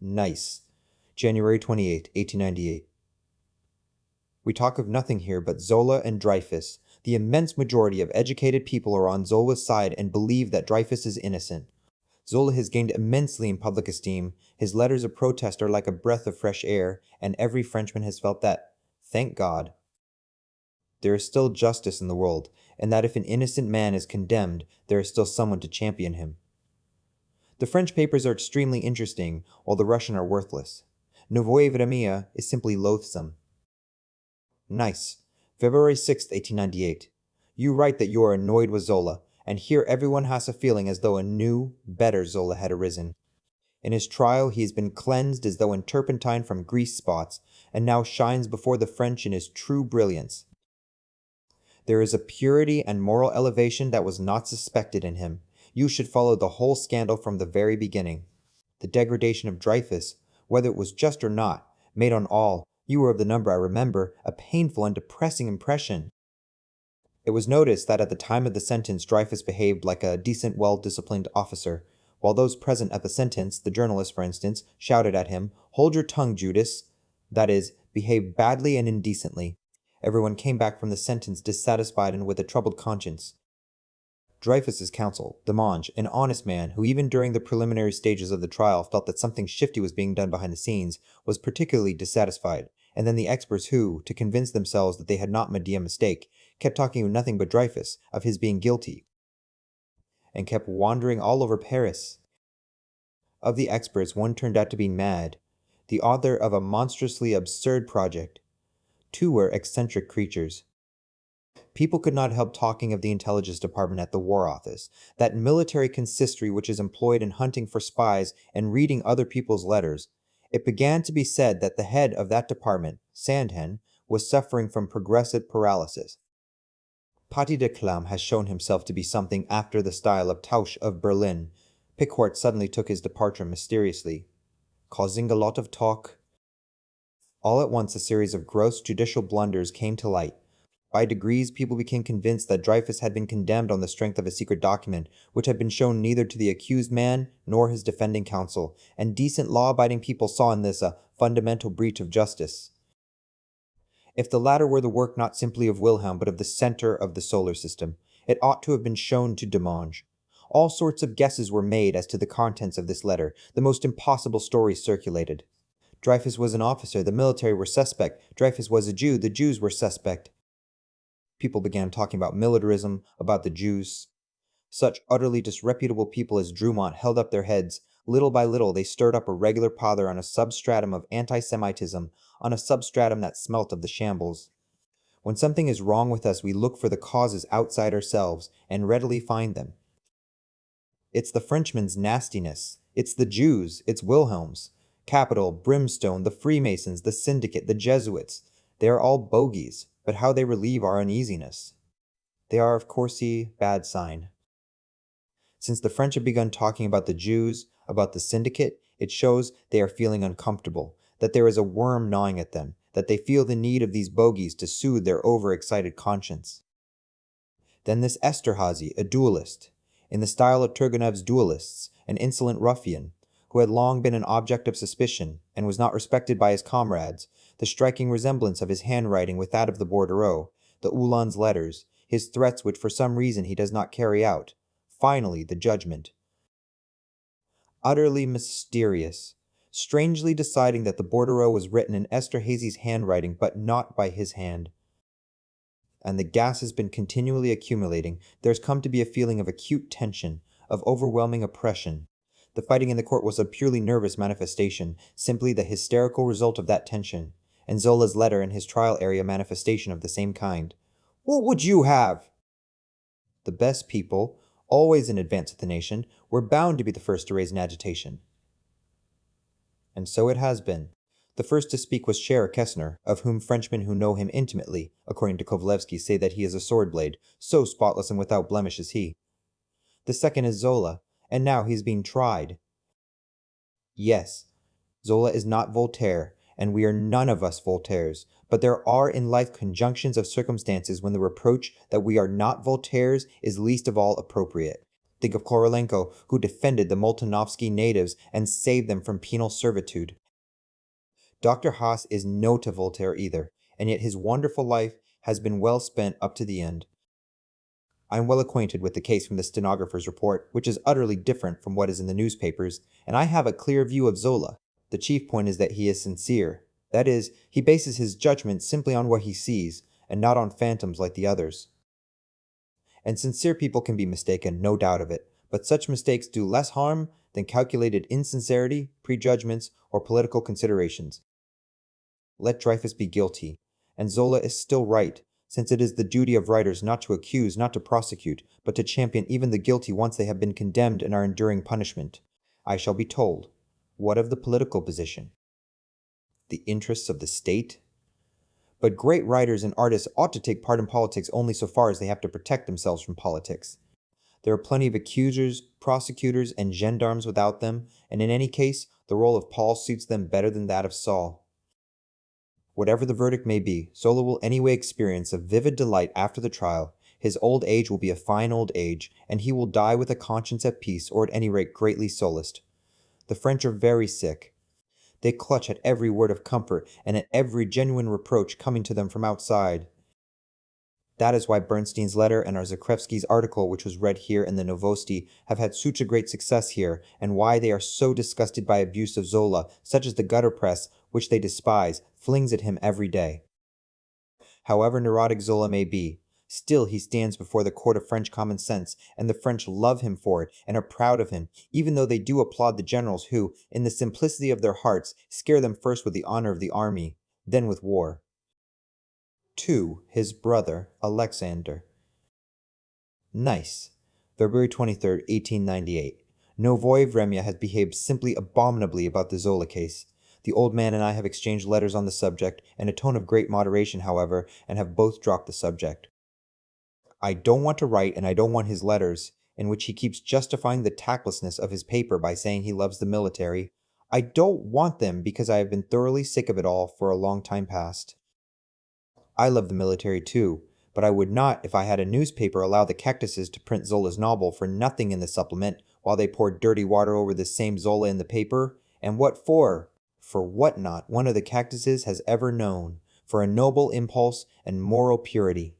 Nice. January 28, 1898. We talk of nothing here but Zola and Dreyfus. The immense majority of educated people are on Zola's side and believe that Dreyfus is innocent. Zola has gained immensely in public esteem. His letters of protest are like a breath of fresh air, and every Frenchman has felt that. Thank God. There is still justice in the world, and that if an innocent man is condemned, there is still someone to champion him. The French papers are extremely interesting, while the Russian are worthless. Novoye Vremya is simply loathsome. Nice. February 6, 1898. You write that you are annoyed with Zola, and here everyone has a feeling as though a new, better Zola had arisen. In his trial he has been cleansed as though in turpentine from grease spots, and now shines before the French in his true brilliance. There is a purity and moral elevation that was not suspected in him. You should follow the whole scandal from the very beginning. The degradation of Dreyfus, whether it was just or not, made on all, you were of the number I remember, a painful and depressing impression. It was noticed that at the time of the sentence Dreyfus behaved like a decent, well-disciplined officer, while those present at the sentence, the journalists for instance, shouted at him, "Hold your tongue, Judas," that is, behave badly and indecently. Everyone came back from the sentence dissatisfied and with a troubled conscience. Dreyfus's counsel, Demange, an honest man who even during the preliminary stages of the trial felt that something shifty was being done behind the scenes, was particularly dissatisfied, and then the experts who, to convince themselves that they had not made a mistake, kept talking of nothing but Dreyfus, of his being guilty, and kept wandering all over Paris. Of the experts, one turned out to be mad, the author of a monstrously absurd project. Two were eccentric creatures. People could not help talking of the intelligence department at the War Office, that military consistory which is employed in hunting for spies and reading other people's letters. It began to be said that the head of that department, Sandhen, was suffering from progressive paralysis. Patti de Clam has shown himself to be something after the style of Tausch of Berlin. Pickford suddenly took his departure mysteriously, causing a lot of talk. All at once a series of gross judicial blunders came to light. By degrees, people became convinced that Dreyfus had been condemned on the strength of a secret document, which had been shown neither to the accused man nor his defending counsel, and decent law-abiding people saw in this a fundamental breach of justice. If the latter were the work not simply of Wilhelm but of the center of the solar system, it ought to have been shown to Demange. All sorts of guesses were made as to the contents of this letter, the most impossible stories circulated. Dreyfus was an officer, the military were suspect. Dreyfus was a Jew, the Jews were suspect. People began talking about militarism, about the Jews. Such utterly disreputable people as Drumont held up their heads. Little by little they stirred up a regular pother on a substratum of anti-Semitism, on a substratum that smelt of the shambles. When something is wrong with us, we look for the causes outside ourselves, and readily find them. It's the Frenchman's nastiness. It's the Jews. It's Wilhelm's. Capital, brimstone, the Freemasons, the Syndicate, the Jesuits. They are all bogies, but how they relieve our uneasiness. They are, of course, a bad sign. Since the French have begun talking about the Jews, about the Syndicate, it shows they are feeling uncomfortable, that there is a worm gnawing at them, that they feel the need of these bogies to soothe their overexcited conscience. Then this Esterhazy, a duelist, in the style of Turgenev's duelists, an insolent ruffian, who had long been an object of suspicion, and was not respected by his comrades, the striking resemblance of his handwriting with that of the bordereau, the Uhlans' letters, his threats which for some reason he does not carry out, finally the judgment. Utterly mysterious, strangely deciding that the bordereau was written in Esterhazy's handwriting but not by his hand. And the gas has been continually accumulating. There's come to be a feeling of acute tension, of overwhelming oppression. The fighting in the court was a purely nervous manifestation, simply the hysterical result of that tension, and Zola's letter and his trial area manifestation of the same kind. What would you have? The best people, always in advance of the nation, were bound to be the first to raise an agitation. And so it has been. The first to speak was Scherer Kessner, of whom Frenchmen who know him intimately, according to Kovalevsky, say that he is a sword blade, so spotless and without blemish is he. The second is Zola, and now he is being tried. Yes, Zola is not Voltaire, and we are none of us Voltaires, but there are in life conjunctions of circumstances when the reproach that we are not Voltaires is least of all appropriate. Think of Korolenko, who defended the Moltanovsky natives and saved them from penal servitude. Dr. Haas is no to Voltaire either, and yet his wonderful life has been well spent up to the end. I am well acquainted with the case from the stenographer's report, which is utterly different from what is in the newspapers, and I have a clear view of Zola. The chief point is that he is sincere. That is, he bases his judgment simply on what he sees, and not on phantoms like the others. And sincere people can be mistaken, no doubt of it, but such mistakes do less harm than calculated insincerity, prejudgments, or political considerations. Let Dreyfus be guilty, and Zola is still right, since it is the duty of writers not to accuse, not to prosecute, but to champion even the guilty once they have been condemned and are enduring punishment. I shall be told. What of the political position? The interests of the state? But great writers and artists ought to take part in politics only so far as they have to protect themselves from politics. There are plenty of accusers, prosecutors, and gendarmes without them, and in any case, the role of Paul suits them better than that of Saul. Whatever the verdict may be, Zola will anyway experience a vivid delight after the trial. His old age will be a fine old age, and he will die with a conscience at peace, or at any rate greatly solaced. The French are very sick. They clutch at every word of comfort and at every genuine reproach coming to them from outside. That is why Bernstein's letter and our Zakrevsky's article, which was read here in the Novosti, have had such a great success here, and why they are so disgusted by abuse of Zola, such as the gutter press, which they despise, flings at him every day. However neurotic Zola may be, still he stands before the court of French common sense, and the French love him for it and are proud of him, even though they do applaud the generals who, in the simplicity of their hearts, scare them first with the honor of the army, then with war. 2. His brother, Alexander. Nice. February 23, 1898. Novoye Vremya has behaved simply abominably about the Zola case. The old man and I have exchanged letters on the subject, in a tone of great moderation, however, and have both dropped the subject. I don't want to write, and I don't want his letters, in which he keeps justifying the tactlessness of his paper by saying he loves the military. I don't want them because I have been thoroughly sick of it all for a long time past. I love the military too, but I would not, if I had a newspaper, allow the cactuses to print Zola's novel for nothing in the supplement, while they pour dirty water over the same Zola in the paper. And what for? For what not one of the cactuses has ever known, for a noble impulse and moral purity.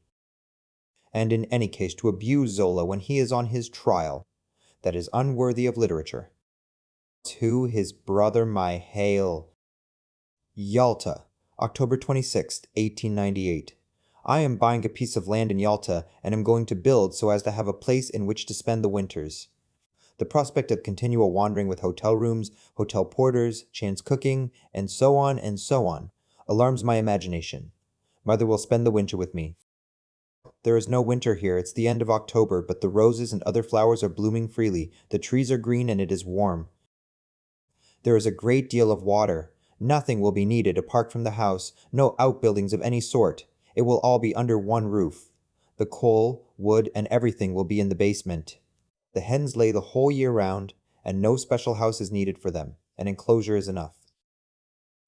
And in any case, to abuse Zola when he is on his trial, that is unworthy of literature. To his brother my hail. Yalta, October 26, 1898. I am buying a piece of land in Yalta and am going to build so as to have a place in which to spend the winters. The prospect of continual wandering with hotel rooms, hotel porters, chance cooking, and so on, alarms my imagination. Mother will spend the winter with me. There is no winter here, it's the end of October, but the roses and other flowers are blooming freely, the trees are green, and it is warm. There is a great deal of water. Nothing will be needed apart from the house, no outbuildings of any sort. It will all be under one roof. The coal, wood, and everything will be in the basement. The hens lay the whole year round, and no special house is needed for them. An enclosure is enough.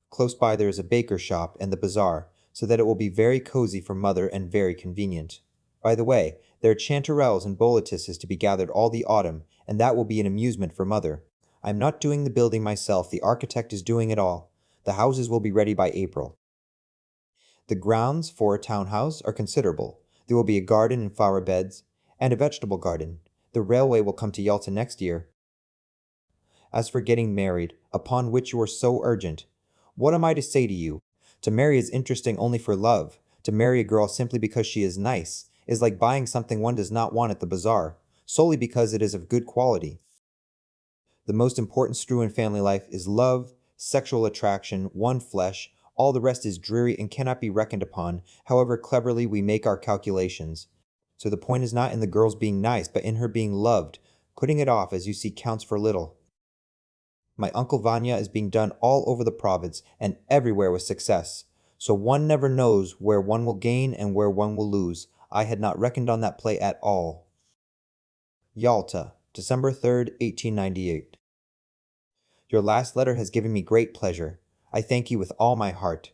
Close by there is a baker's shop and the bazaar, so that it will be very cozy for mother and very convenient. By the way, there are chanterelles and boletises to be gathered all the autumn, and that will be an amusement for mother. I am not doing the building myself, the architect is doing it all. The houses will be ready by April. The grounds for a townhouse are considerable. There will be a garden and flower beds, and a vegetable garden. The railway will come to Yalta next year. As for getting married, upon which you are so urgent, what am I to say to you? To marry is interesting only for love. To marry a girl simply because she is nice is like buying something one does not want at the bazaar, solely because it is of good quality. The most important screw in family life is love, sexual attraction, one flesh. All the rest is dreary and cannot be reckoned upon, however cleverly we make our calculations. So the point is not in the girl's being nice, but in her being loved. Putting it off, as you see, counts for little. My Uncle Vanya is being done all over the province, and everywhere with success. So one never knows where one will gain and where one will lose. I had not reckoned on that play at all. Yalta, December 3rd, 1898. Your last letter has given me great pleasure. I thank you with all my heart.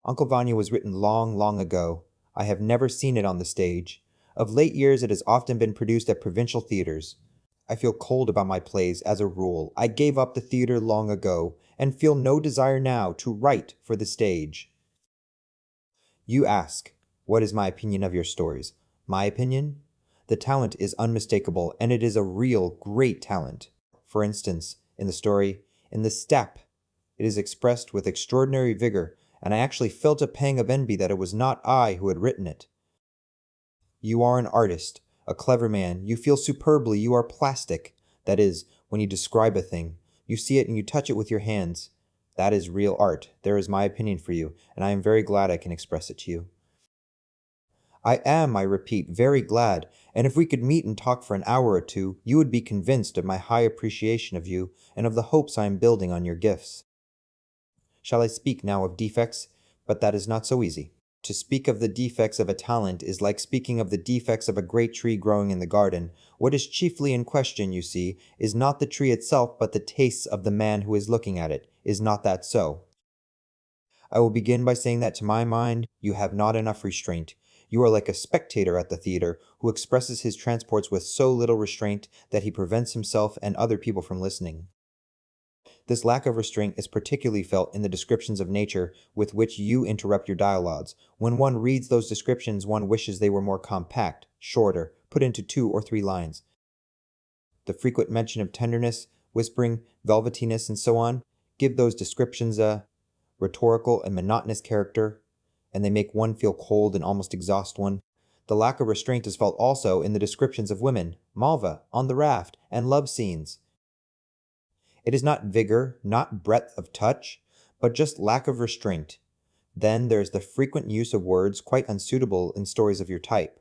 Uncle Vanya was written long, long ago. I have never seen it on the stage. Of late years it has often been produced at provincial theaters. I feel cold about my plays, as a rule. I gave up the theater long ago, and feel no desire now to write for the stage. You ask, what is my opinion of your stories? My opinion? The talent is unmistakable, and it is a real, great talent. For instance, in the story, In the Steppe, it is expressed with extraordinary vigor, and I actually felt a pang of envy that it was not I who had written it. You are an artist, a clever man, you feel superbly, you are plastic. That is, when you describe a thing, you see it and you touch it with your hands. That is real art. There is my opinion for you, and I am very glad I can express it to you. I am, I repeat, very glad, and if we could meet and talk for an hour or two, you would be convinced of my high appreciation of you and of the hopes I am building on your gifts. Shall I speak now of defects? But that is not so easy. To speak of the defects of a talent is like speaking of the defects of a great tree growing in the garden. What is chiefly in question, you see, is not the tree itself, but the tastes of the man who is looking at it. Is not that so? I will begin by saying that to my mind, you have not enough restraint. You are like a spectator at the theater who expresses his transports with so little restraint that he prevents himself and other people from listening. This lack of restraint is particularly felt in the descriptions of nature with which you interrupt your dialogues. When one reads those descriptions, one wishes they were more compact, shorter, put into 2 or 3 lines. The frequent mention of tenderness, whispering, velvetiness, and so on, give those descriptions a rhetorical and monotonous character, and they make one feel cold and almost exhaust one. The lack of restraint is felt also in the descriptions of women, Malva, on the raft, and love scenes. It is not vigor, not breadth of touch, but just lack of restraint. Then there is the frequent use of words quite unsuitable in stories of your type.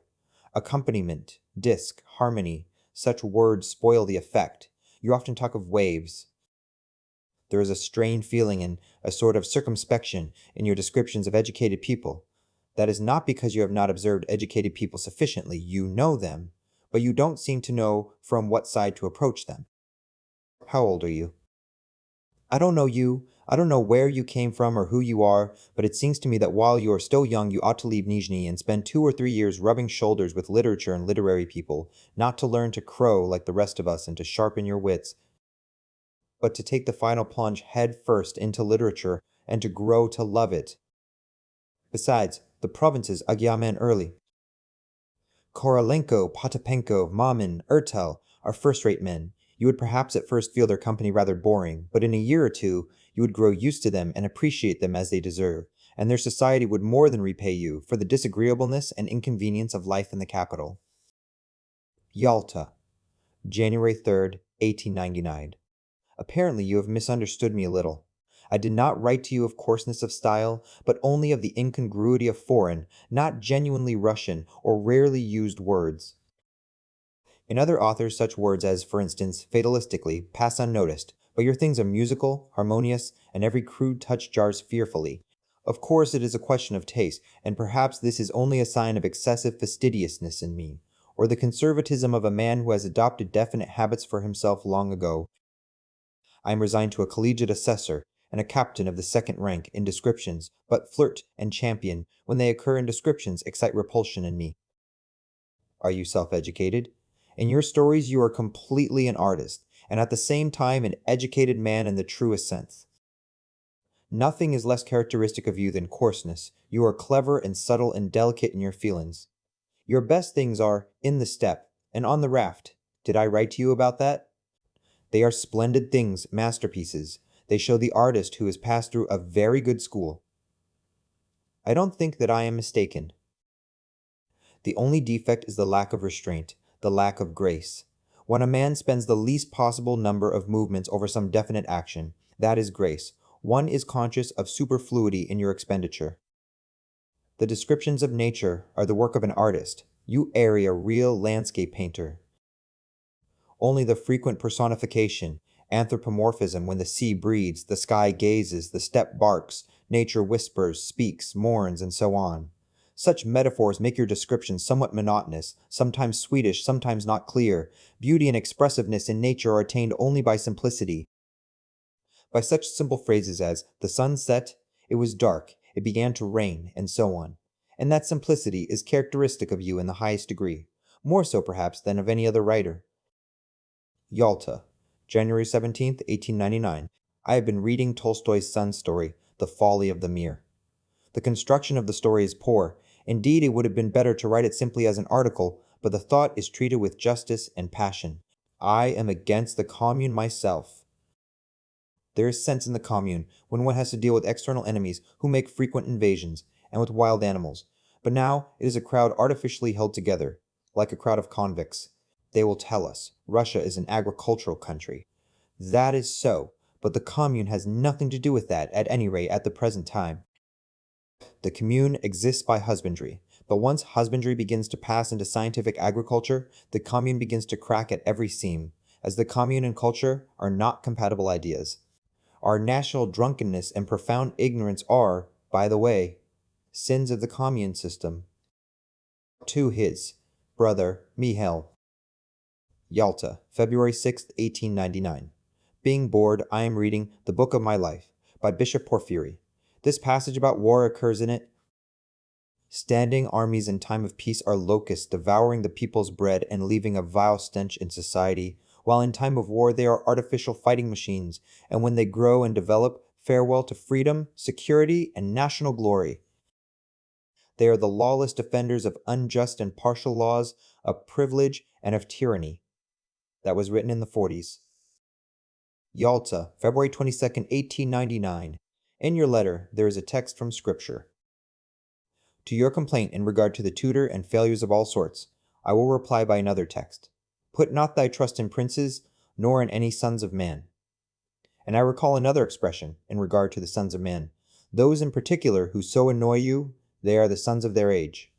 Accompaniment, disc, harmony, such words spoil the effect. You often talk of waves. There is a strained feeling and a sort of circumspection in your descriptions of educated people. That is not because you have not observed educated people sufficiently. You know them, but you don't seem to know from what side to approach them. How old are you? I don't know you. I don't know where you came from or who you are, but it seems to me that while you are still young, you ought to leave Nizhny and spend 2 or 3 years rubbing shoulders with literature and literary people, not to learn to crow like the rest of us and to sharpen your wits, but to take the final plunge head first into literature and to grow to love it. Besides, the provinces Agyaman early. Korolenko, Potapenko, Mamin, Ertel are first-rate men. You would perhaps at first feel their company rather boring, but in a year or two you would grow used to them and appreciate them as they deserve, and their society would more than repay you for the disagreeableness and inconvenience of life in the capital. Yalta, January 3rd, 1899. Apparently you have misunderstood me a little. I did not write to you of coarseness of style, but only of the incongruity of foreign, not genuinely Russian or rarely used words. In other authors, such words as, for instance, fatalistically, pass unnoticed, but your things are musical, harmonious, and every crude touch jars fearfully. Of course, it is a question of taste, and perhaps this is only a sign of excessive fastidiousness in me, or the conservatism of a man who has adopted definite habits for himself long ago. I am resigned to a collegiate assessor and a captain of the second rank in descriptions, but flirt and champion, when they occur in descriptions, excite repulsion in me. Are you self-educated? In your stories you are completely an artist, and at the same time an educated man in the truest sense. Nothing is less characteristic of you than coarseness. You are clever and subtle and delicate in your feelings. Your best things are in the step and on the raft. Did I write to you about that? They are splendid things, masterpieces. They show the artist who has passed through a very good school. I don't think that I am mistaken. The only defect is the lack of restraint, the lack of grace. When a man spends the least possible number of movements over some definite action, that is grace. One is conscious of superfluity in your expenditure. The descriptions of nature are the work of an artist. You airy a real landscape painter. Only the frequent personification, anthropomorphism when the sea breathes, the sky gazes, the steppe barks, nature whispers, speaks, mourns, and so on. Such metaphors make your descriptions somewhat monotonous, sometimes sweetish, sometimes not clear. Beauty and expressiveness in nature are attained only by simplicity. By such simple phrases as, the sun set, it was dark, it began to rain, and so on. And that simplicity is characteristic of you in the highest degree, more so perhaps than of any other writer. Yalta, January 17th, 1899. I have been reading Tolstoy's son's story, The Folly of the Mere. The construction of the story is poor. Indeed, it would have been better to write it simply as an article, but the thought is treated with justice and passion. I am against the commune myself. There is sense in the commune when one has to deal with external enemies who make frequent invasions, and with wild animals. But now it is a crowd artificially held together, like a crowd of convicts. They will tell us Russia is an agricultural country. That is so, but the commune has nothing to do with that, at any rate at the present time. The commune exists by husbandry, But once husbandry begins to pass into scientific agriculture, the commune begins to crack at every seam, as the commune and culture are not compatible ideas. Our national drunkenness and profound ignorance are, by the way, sins of the commune system. To his brother Mihail. Yalta, February 6, 1899. Being bored, I am reading The Book of My Life by Bishop Porphyry. This passage about war occurs in it. Standing armies in time of peace are locusts devouring the people's bread and leaving a vile stench in society, while in time of war they are artificial fighting machines, and when they grow and develop, farewell to freedom, security, and national glory. They are the lawless defenders of unjust and partial laws, of privilege, and of tyranny. That was written in the 40s. Yalta, February 22nd, 1899. In your letter, there is a text from Scripture. To your complaint in regard to the tutor and failures of all sorts, I will reply by another text. Put not thy trust in princes, nor in any sons of man. And I recall another expression in regard to the sons of man. Those in particular who so annoy you, they are the sons of their age.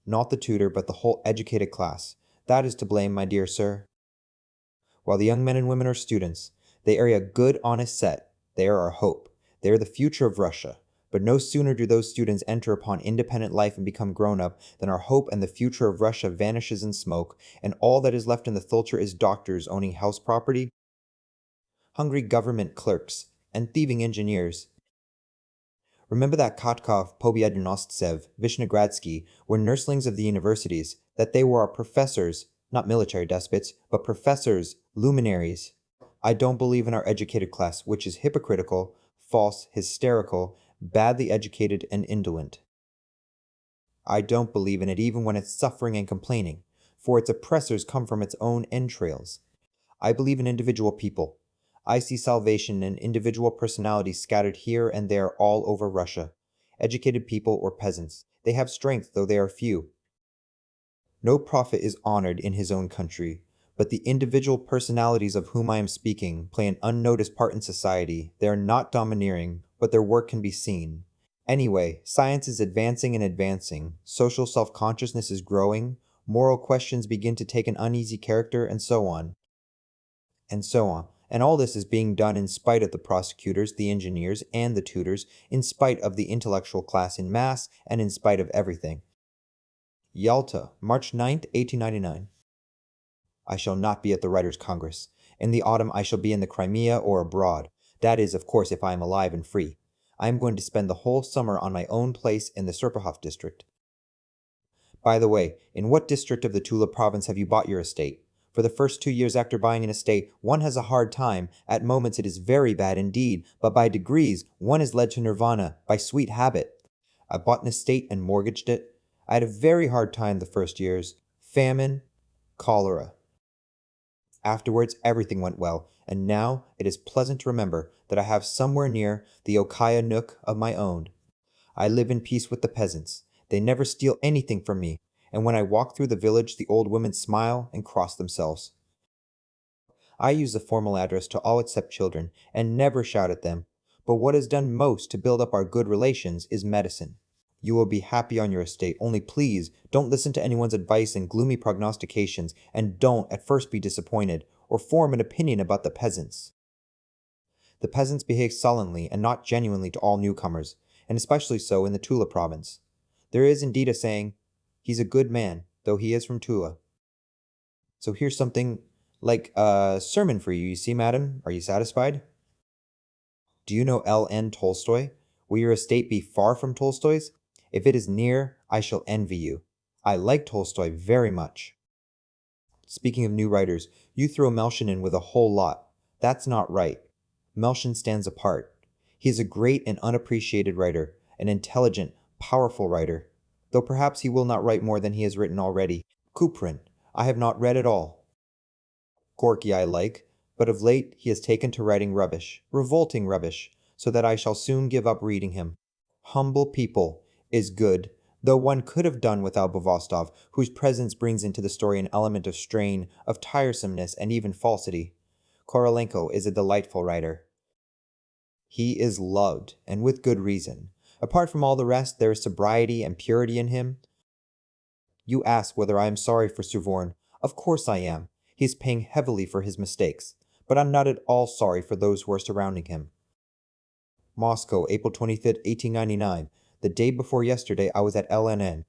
Not the tutor, but the whole educated class. That is to blame, my dear sir. While the young men and women are students, they are a good, honest set. They are our hope. They are the future of Russia. But no sooner do those students enter upon independent life and become grown up than our hope and the future of Russia vanishes in smoke, and all that is left in the Thulter is doctors owning house property, hungry government clerks, and thieving engineers. Remember that Katkov, Pobyednostsev, Vishnegradsky were nurslings of the universities, that they were our professors, not military despots, but professors, luminaries. I don't believe in our educated class, which is hypocritical, false, hysterical, badly educated, and indolent. I don't believe in it even when it's suffering and complaining, for its oppressors come from its own entrails. I believe in individual people. I see salvation in individual personalities scattered here and there all over Russia. Educated people or peasants. They have strength, though they are few. No prophet is honored in his own country, but the individual personalities of whom I am speaking play an unnoticed part in society. They are not domineering, but their work can be seen. Anyway, science is advancing and advancing, social self-consciousness is growing, moral questions begin to take an uneasy character, and so on. And so on. And all this is being done in spite of the prosecutors, the engineers, and the tutors, in spite of the intellectual class in mass, and in spite of everything. Yalta, March 9th, 1899. I shall not be at the Writers' Congress. In the autumn I shall be in the Crimea or abroad. That is, of course, if I am alive and free. I am going to spend the whole summer on my own place in the Serpukhov district. By the way, in what district of the Tula province have you bought your estate? For the first 2 years after buying an estate, one has a hard time. At moments it is very bad indeed, but by degrees one is led to nirvana by sweet habit. I bought an estate and mortgaged it. I had a very hard time the first years. Famine, cholera. Afterwards everything went well, and now it is pleasant to remember that I have somewhere near the Okaya nook of my own. I live in peace with the peasants. They never steal anything from me, and when I walk through the village the old women smile and cross themselves. I use the formal address to all except children, and never shout at them, but what is done most to build up our good relations is medicine. You will be happy on your estate, only please don't listen to anyone's advice and gloomy prognostications, and don't at first be disappointed, or form an opinion about the peasants. The peasants behave sullenly and not genuinely to all newcomers, and especially so in the Tula province. There is indeed a saying, he's a good man, though he is from Tula. So here's something like a sermon for you, you see, madam? Are you satisfied? Do you know L.N. Tolstoy? Will your estate be far from Tolstoy's? If it is near, I shall envy you. I like Tolstoy very much. Speaking of new writers, you throw Melchin in with a whole lot. That's not right. Melchin stands apart. He is a great and unappreciated writer, an intelligent, powerful writer, though perhaps he will not write more than he has written already. Kuprin, I have not read at all. Gorky I like, but of late he has taken to writing rubbish, revolting rubbish, so that I shall soon give up reading him. Humble People is good, though one could have done without Bovostov, whose presence brings into the story an element of strain, of tiresomeness, and even falsity. Korolenko is a delightful writer. He is loved, and with good reason. Apart from all the rest, there is sobriety and purity in him. You ask whether I am sorry for Suvorn. Of course I am. He is paying heavily for his mistakes. But I'm not at all sorry for those who are surrounding him. Moscow, April 25th, 1899. The day before yesterday, I was at LNN.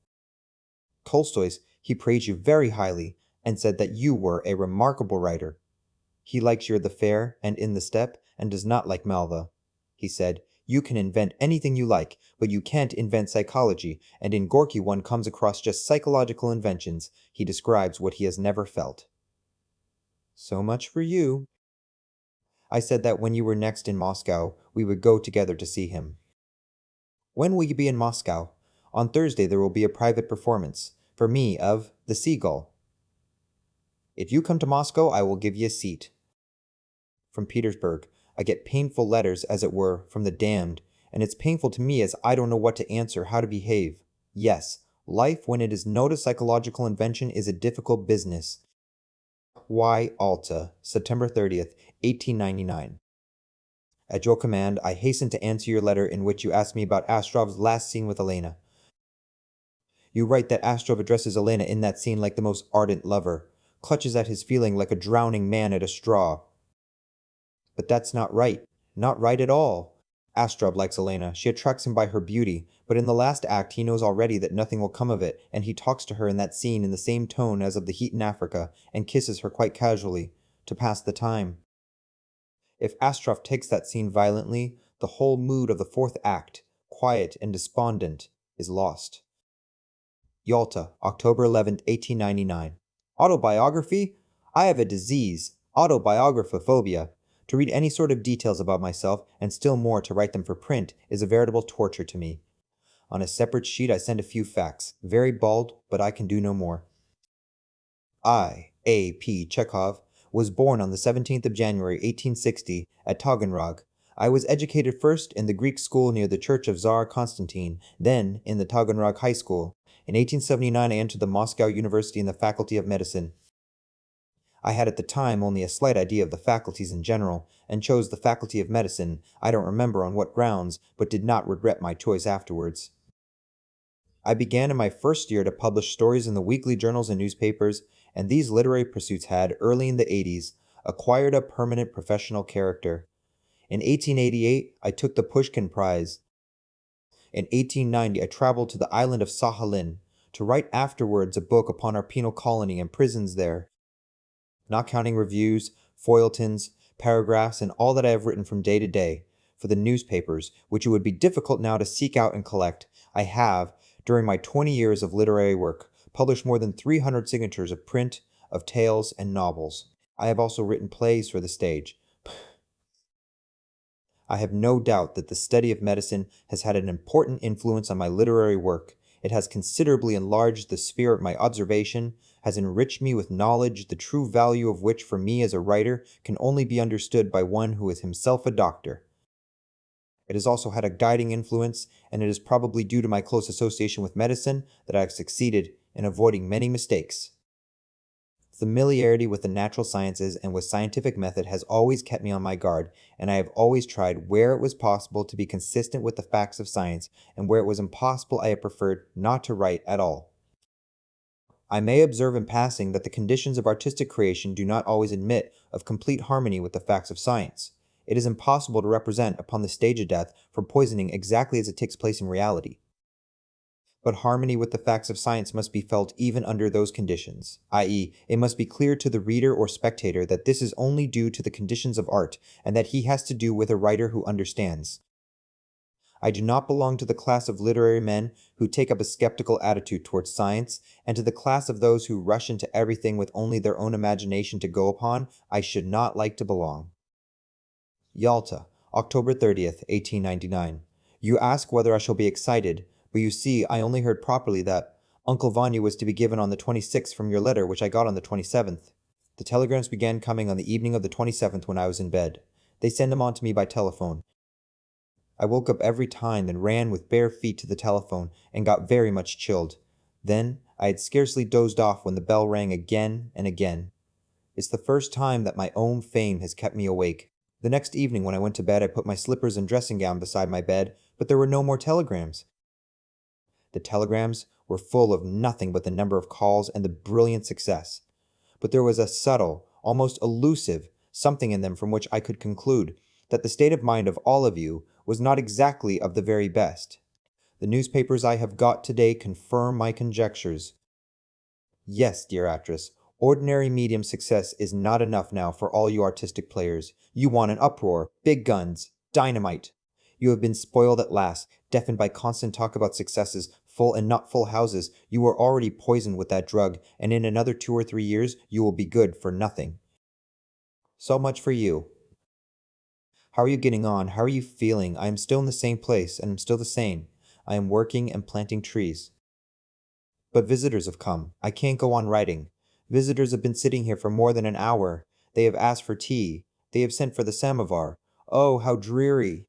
Tolstoy's, he praised you very highly, and said that you were a remarkable writer. He likes your The Fair and In the Steppe, and does not like Malva. He said, you can invent anything you like, but you can't invent psychology, and in Gorky one comes across just psychological inventions. He describes what he has never felt. So much for you. I said that when you were next in Moscow, we would go together to see him. When will you be in Moscow? On Thursday there will be a private performance, for me, of The Seagull. If you come to Moscow, I will give you a seat. From Petersburg, I get painful letters, as it were, from the damned, and it's painful to me as I don't know what to answer, how to behave. Yes, life, when it is not a psychological invention, is a difficult business. Y. Alta, September 30th, 1899. At your command, I hasten to answer your letter in which you ask me about Astrov's last scene with Elena. You write that Astrov addresses Elena in that scene like the most ardent lover, clutches at his feeling like a drowning man at a straw. But that's not right. Not right at all. Astrov likes Elena. She attracts him by her beauty, but in the last act he knows already that nothing will come of it, and he talks to her in that scene in the same tone as of the heat in Africa, and kisses her quite casually, to pass the time. If Astrov takes that scene violently, the whole mood of the fourth act, quiet and despondent, is lost. Yalta, October 11th, 1899. Autobiography? I have a disease, autobiographophobia. To read any sort of details about myself, and still more to write them for print, is a veritable torture to me. On a separate sheet I send a few facts, very bald, but I can do no more. I, A. P. Chekhov, was born on the 17th of January, 1860, at Taganrog. I was educated first in the Greek school near the church of Tsar Constantine, then in the Taganrog High School. In 1879 I entered the Moscow University in the Faculty of Medicine. I had at the time only a slight idea of the faculties in general, and chose the Faculty of Medicine, I don't remember on what grounds, but did not regret my choice afterwards. I began in my first year to publish stories in the weekly journals and newspapers, and these literary pursuits had, early in the 80s, acquired a permanent professional character. In 1888, I took the Pushkin Prize. In 1890, I traveled to the island of Sakhalin to write afterwards a book upon our penal colony and prisons there. Not counting reviews, feuilletons, paragraphs, and all that I have written from day to day, for the newspapers, which it would be difficult now to seek out and collect, I have, during my 20 years of literary work, published more than 300 signatures of print, of tales, and novels. I have also written plays for the stage. I have no doubt that the study of medicine has had an important influence on my literary work. It has considerably enlarged the sphere of my observation, has enriched me with knowledge, the true value of which for me as a writer can only be understood by one who is himself a doctor. It has also had a guiding influence, and it is probably due to my close association with medicine that I have succeeded in avoiding many mistakes. Familiarity with the natural sciences and with scientific method has always kept me on my guard, and I have always tried where it was possible to be consistent with the facts of science, and where it was impossible I have preferred not to write at all. I may observe in passing that the conditions of artistic creation do not always admit of complete harmony with the facts of science. It is impossible to represent upon the stage of death for poisoning exactly as it takes place in reality. But harmony with the facts of science must be felt even under those conditions, i.e., it must be clear to the reader or spectator that this is only due to the conditions of art, and that he has to do with a writer who understands. I do not belong to the class of literary men who take up a skeptical attitude towards science, and to the class of those who rush into everything with only their own imagination to go upon. I should not like to belong. Yalta, October 30th, 1899. You ask whether I shall be excited, but you see I only heard properly that Uncle Vanya was to be given on the 26th from your letter which I got on the 27th. The telegrams began coming on the evening of the 27th when I was in bed. They send them on to me by telephone. I woke up every time, then ran with bare feet to the telephone, and got very much chilled. Then I had scarcely dozed off when the bell rang again and again. It's the first time that my own fame has kept me awake. The next evening when I went to bed, I put my slippers and dressing gown beside my bed, but there were no more telegrams. The telegrams were full of nothing but the number of calls and the brilliant success. But there was a subtle, almost elusive, something in them from which I could conclude that the state of mind of all of you was not exactly of the very best. The newspapers I have got today confirm my conjectures. Yes, dear actress, ordinary medium success is not enough now for all you artistic players. You want an uproar, big guns, dynamite. You have been spoiled at last, deafened by constant talk about successes, full and not full houses. You are already poisoned with that drug, and in another 2 or 3 years you will be good for nothing. So much for you. How are you getting on? How are you feeling? I am still in the same place, and am still the same. I am working and planting trees. But visitors have come. I can't go on writing. Visitors have been sitting here for more than an hour. They have asked for tea. They have sent for the samovar. Oh, how dreary.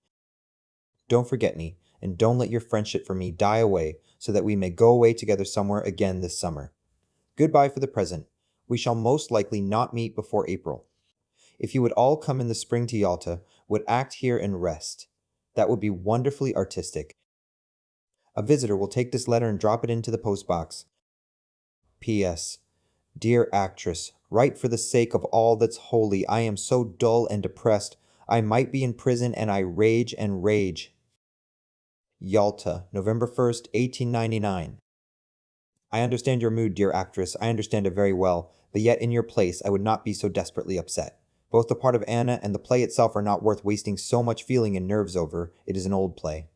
Don't forget me, and don't let your friendship for me die away, so that we may go away together somewhere again this summer. Goodbye for the present. We shall most likely not meet before April. If you would all come in the spring to Yalta, would act here and rest. That would be wonderfully artistic. A visitor will take this letter and drop it into the post box. P.S. Dear actress, write for the sake of all that's holy. I am so dull and depressed. I might be in prison and I rage and rage. Yalta, November 1st, 1899. I understand your mood, dear actress. I understand it very well, but yet in your place I would not be so desperately upset. Both the part of Anna and the play itself are not worth wasting so much feeling and nerves over. It is an old play.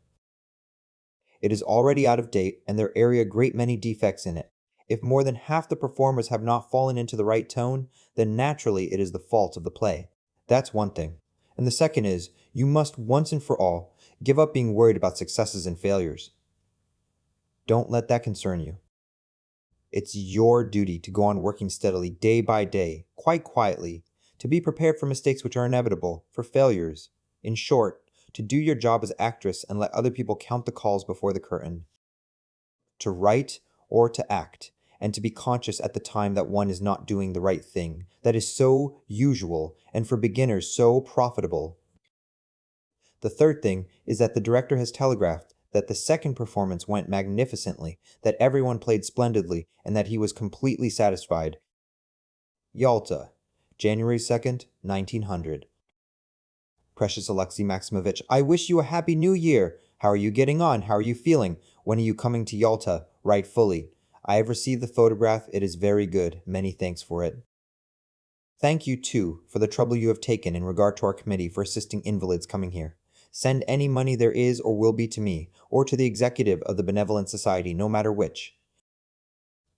It is already out of date, and there are a great many defects in it. If more than half the performers have not fallen into the right tone, then naturally it is the fault of the play. That's one thing. And the second is, you must once and for all give up being worried about successes and failures. Don't let that concern you. It's your duty to go on working steadily day by day, quite quietly, to be prepared for mistakes which are inevitable, for failures. In short, to do your job as actress and let other people count the calls before the curtain. To write or to act, and to be conscious at the time that one is not doing the right thing. That is so usual, and for beginners so profitable. The third thing is that the director has telegraphed that the second performance went magnificently, that everyone played splendidly, and that he was completely satisfied. Yalta, January 2nd, 1900. Precious Alexei Maximovich, I wish you a happy new year. How are you getting on? How are you feeling? When are you coming to Yalta? Write fully. I have received the photograph. It is very good. Many thanks for it. Thank you, too, for the trouble you have taken in regard to our committee for assisting invalids coming here. Send any money there is or will be to me, or to the executive of the Benevolent Society, no matter which.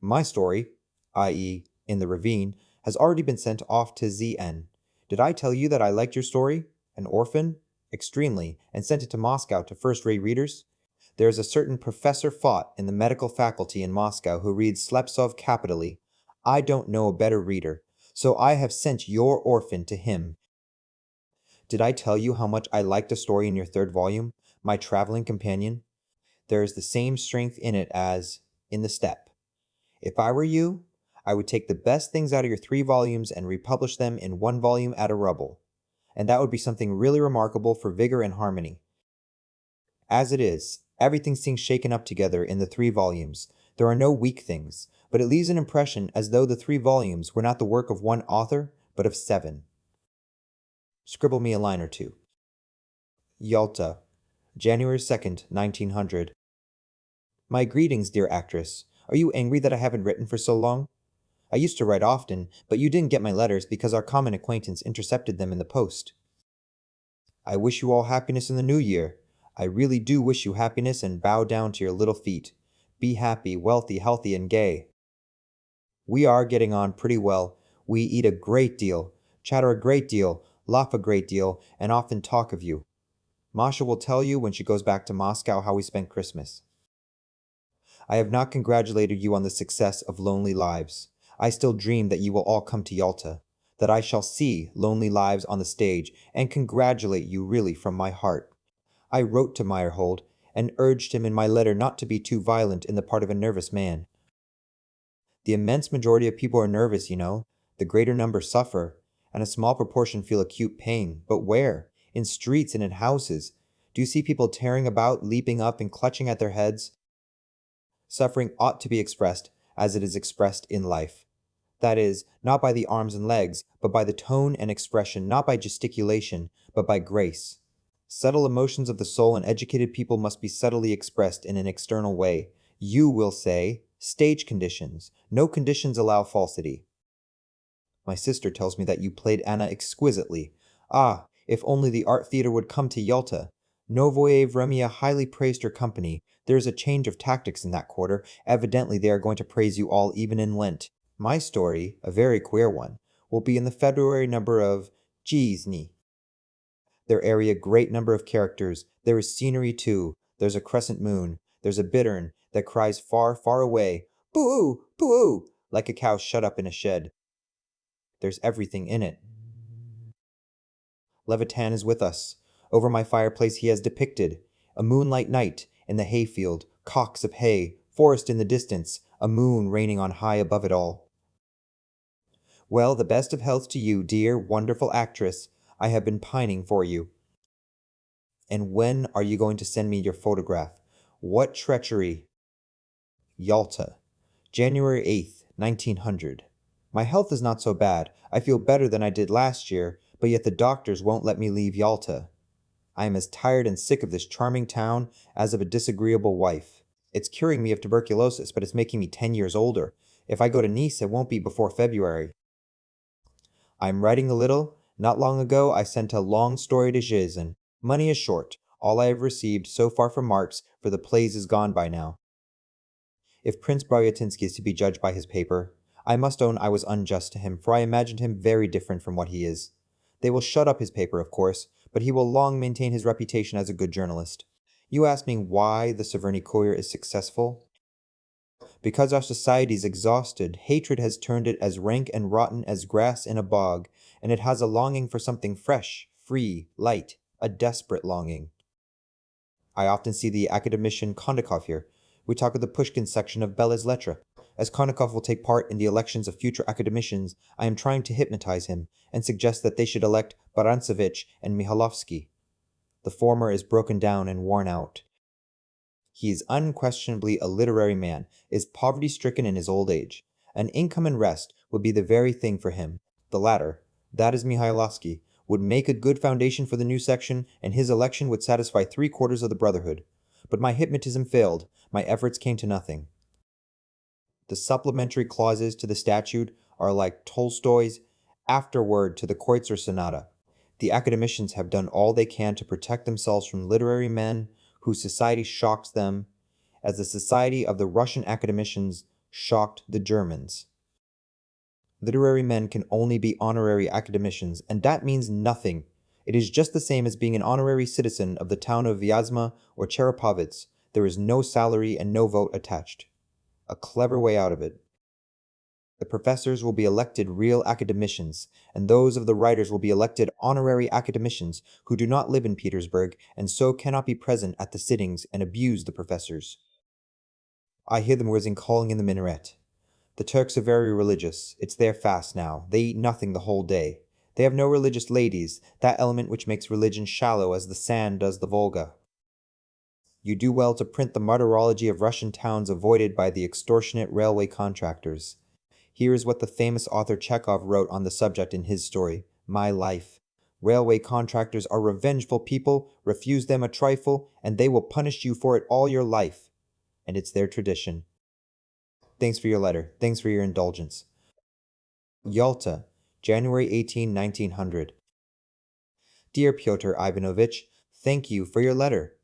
My story, i.e., In the Ravine, has already been sent off to ZN. Did I tell you that I liked your story? An orphan? Extremely, and sent it to Moscow to first-rate readers? There is a certain Professor Fott in the medical faculty in Moscow who reads Slepsov capitally. I don't know a better reader, so I have sent your orphan to him. Did I tell you how much I liked a story in your third volume, My Traveling Companion? There is the same strength in it as in the Steppe. If I were you, I would take the best things out of your 3 volumes and republish them in 1 volume at a ruble. And that would be something really remarkable for vigor and harmony. As it is, everything seems shaken up together in the 3 volumes. There are no weak things, but it leaves an impression as though the 3 volumes were not the work of one author, but of 7. Scribble me a line or two. Yalta, January 2nd, 1900. My greetings, dear actress. Are you angry that I haven't written for so long? I used to write often, but you didn't get my letters because our common acquaintance intercepted them in the post. I wish you all happiness in the new year. I really do wish you happiness and bow down to your little feet. Be happy, wealthy, healthy, and gay. We are getting on pretty well. We eat a great deal, chatter a great deal, laugh a great deal, and often talk of you. Masha will tell you when she goes back to Moscow how we spent Christmas. I have not congratulated you on the success of Lonely Lives. I still dream that you will all come to Yalta, that I shall see Lonely Lives on the stage, and congratulate you really from my heart. I wrote to Meyerhold, and urged him in my letter not to be too violent in the part of a nervous man. The immense majority of people are nervous, you know. The greater number suffer, and a small proportion feel acute pain. But where? In streets and in houses. Do you see people tearing about, leaping up, and clutching at their heads? Suffering ought to be expressed as it is expressed in life. That is, not by the arms and legs, but by the tone and expression, not by gesticulation, but by grace. Subtle emotions of the soul and educated people must be subtly expressed in an external way. You will say, stage conditions. No conditions allow falsity. My sister tells me that you played Anna exquisitely. Ah, if only the art theater would come to Yalta. Novoye Vremya highly praised your company. There is a change of tactics in that quarter. Evidently they are going to praise you all even in Lent. My story, a very queer one, will be in the February number of Jeezni. Their area great number of characters. There is scenery too. There's a crescent moon. There's a bittern that cries far, far away, boo, boo, like a cow shut up in a shed. There's everything in it. Levitan is with us. Over my fireplace he has depicted a moonlight night in the hayfield, cocks of hay, forest in the distance, a moon reigning on high above it all. Well, the best of health to you, dear, wonderful actress. I have been pining for you. And when are you going to send me your photograph? What treachery! Yalta, January 8th, 1900. My health is not so bad. I feel better than I did last year, but yet the doctors won't let me leave Yalta. I am as tired and sick of this charming town as of a disagreeable wife. It's curing me of tuberculosis, but it's making me 10 years older. If I go to Nice, it won't be before February. I am writing a little. Not long ago, I sent a long story to Gizin. Money is short. All I have received so far from Marx for the plays is gone by now. If Prince Boyatynsky is to be judged by his paper, I must own I was unjust to him, for I imagined him very different from what he is. They will shut up his paper, of course, but he will long maintain his reputation as a good journalist. You ask me why the Severny Courier is successful? Because our society is exhausted, hatred has turned it as rank and rotten as grass in a bog, and it has a longing for something fresh, free, light, a desperate longing. I often see the academician Kondakov here. We talk of the Pushkin section of Belles Lettres. As Kondakov will take part in the elections of future academicians, I am trying to hypnotize him and suggest that they should elect Barantsevich and Mihailovsky. The former is broken down and worn out. He is unquestionably a literary man, is poverty-stricken in his old age. An income and rest would be the very thing for him. The latter, that is Mihailovsky, would make a good foundation for the new section, and his election would satisfy 3/4 of the Brotherhood. But my hypnotism failed. My efforts came to nothing. The supplementary clauses to the statute are like Tolstoy's afterword to the Kreutzer Sonata. The academicians have done all they can to protect themselves from literary men whose society shocks them, as the society of the Russian academicians shocked the Germans. Literary men can only be honorary academicians, and that means nothing. It is just the same as being an honorary citizen of the town of Vyazma or Cherepovets. There is no salary and no vote attached. A clever way out of it. The professors will be elected real academicians, and those of the writers will be elected honorary academicians who do not live in Petersburg and so cannot be present at the sittings and abuse the professors. I hear them whizzing calling in the minaret. The Turks are very religious. It's their fast now. They eat nothing the whole day. They have no religious ladies, that element which makes religion shallow as the sand does the Volga. You do well to print the martyrology of Russian towns avoided by the extortionate railway contractors. Here is what the famous author Chekhov wrote on the subject in his story, My Life. Railway contractors are revengeful people, refuse them a trifle, and they will punish you for it all your life. And it's their tradition. Thanks for your letter. Thanks for your indulgence. Yalta, January 18, 1900. Dear Pyotr Ivanovitch, thank you for your letter.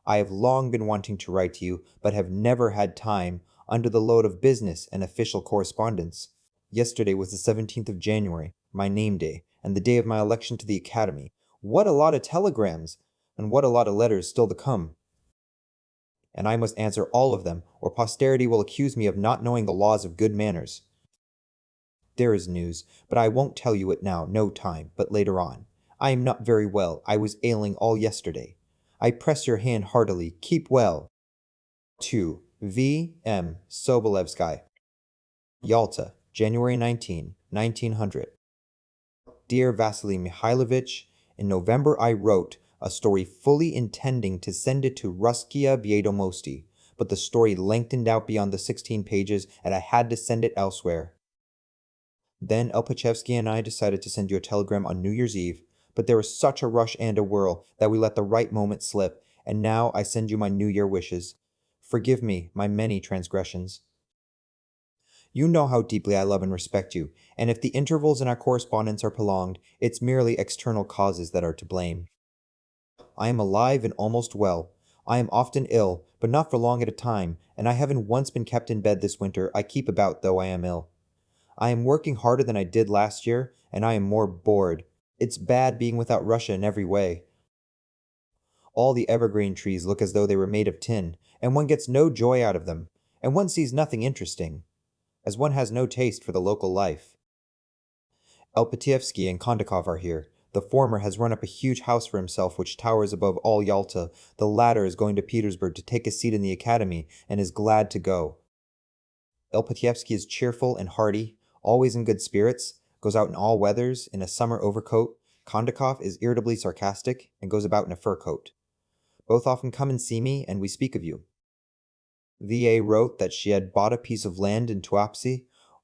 I have long been wanting to write to you, but have never had time under the load of business and official correspondence. Yesterday was the 17th of January, my name day, and the day of my election to the Academy. What a lot of telegrams, and what a lot of letters still to come. And I must answer all of them, or posterity will accuse me of not knowing the laws of good manners. There is news, but I won't tell you it now, no time, but later on. I am not very well, I was ailing all yesterday. I press your hand heartily, keep well. 2. V. M. Sobolevsky. Yalta, January 19, 1900. Dear Vasily Mihailovich, in November I wrote a story fully intending to send it to Ruskia Viedomosti, but the story lengthened out beyond the 16 pages and I had to send it elsewhere. Then Elpachevsky and I decided to send you a telegram on New Year's Eve, but there was such a rush and a whirl that we let the right moment slip, and now I send you my New Year wishes. Forgive me my many transgressions. You know how deeply I love and respect you, and if the intervals in our correspondence are prolonged, it's merely external causes that are to blame. I am alive and almost well. I am often ill, but not for long at a time, and I haven't once been kept in bed this winter. I keep about though I am ill. I am working harder than I did last year, and I am more bored. It's bad being without Russia in every way. All the evergreen trees look as though they were made of tin, and one gets no joy out of them, and one sees nothing interesting, as one has no taste for the local life. Elpatievsky and Kondakov are here. The former has run up a huge house for himself which towers above all Yalta. The latter is going to Petersburg to take a seat in the academy, and is glad to go. Elpatievsky is cheerful and hearty, always in good spirits, goes out in all weathers in a summer overcoat. Kondakov is irritably sarcastic and goes about in a fur coat. Both often come and see me, and we speak of you. V.A. wrote that she had bought a piece of land in Tuapse.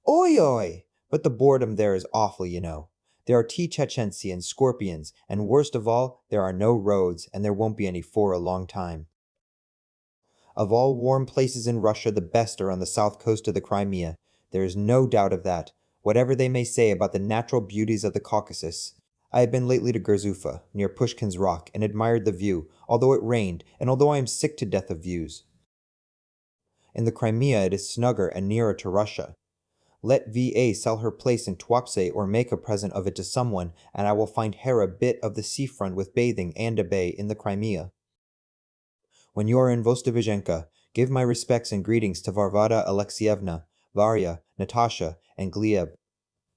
Oi oi! But the boredom there is awful, you know. There are T-Chechensi and scorpions, and worst of all, there are no roads, and there won't be any for a long time. Of all warm places in Russia, the best are on the south coast of the Crimea. There is no doubt of that, whatever they may say about the natural beauties of the Caucasus. I have been lately to Gurzufa, near Pushkin's Rock, and admired the view, although it rained, and although I am sick to death of views. In the Crimea it is snugger and nearer to Russia. Let V.A. sell her place in Tuapse or make a present of it to someone, and I will find her a bit of the seafront with bathing and a bay in the Crimea. When you are in Vostovizenka, give my respects and greetings to Varvara Alexievna, Varya, Natasha, and Gleb.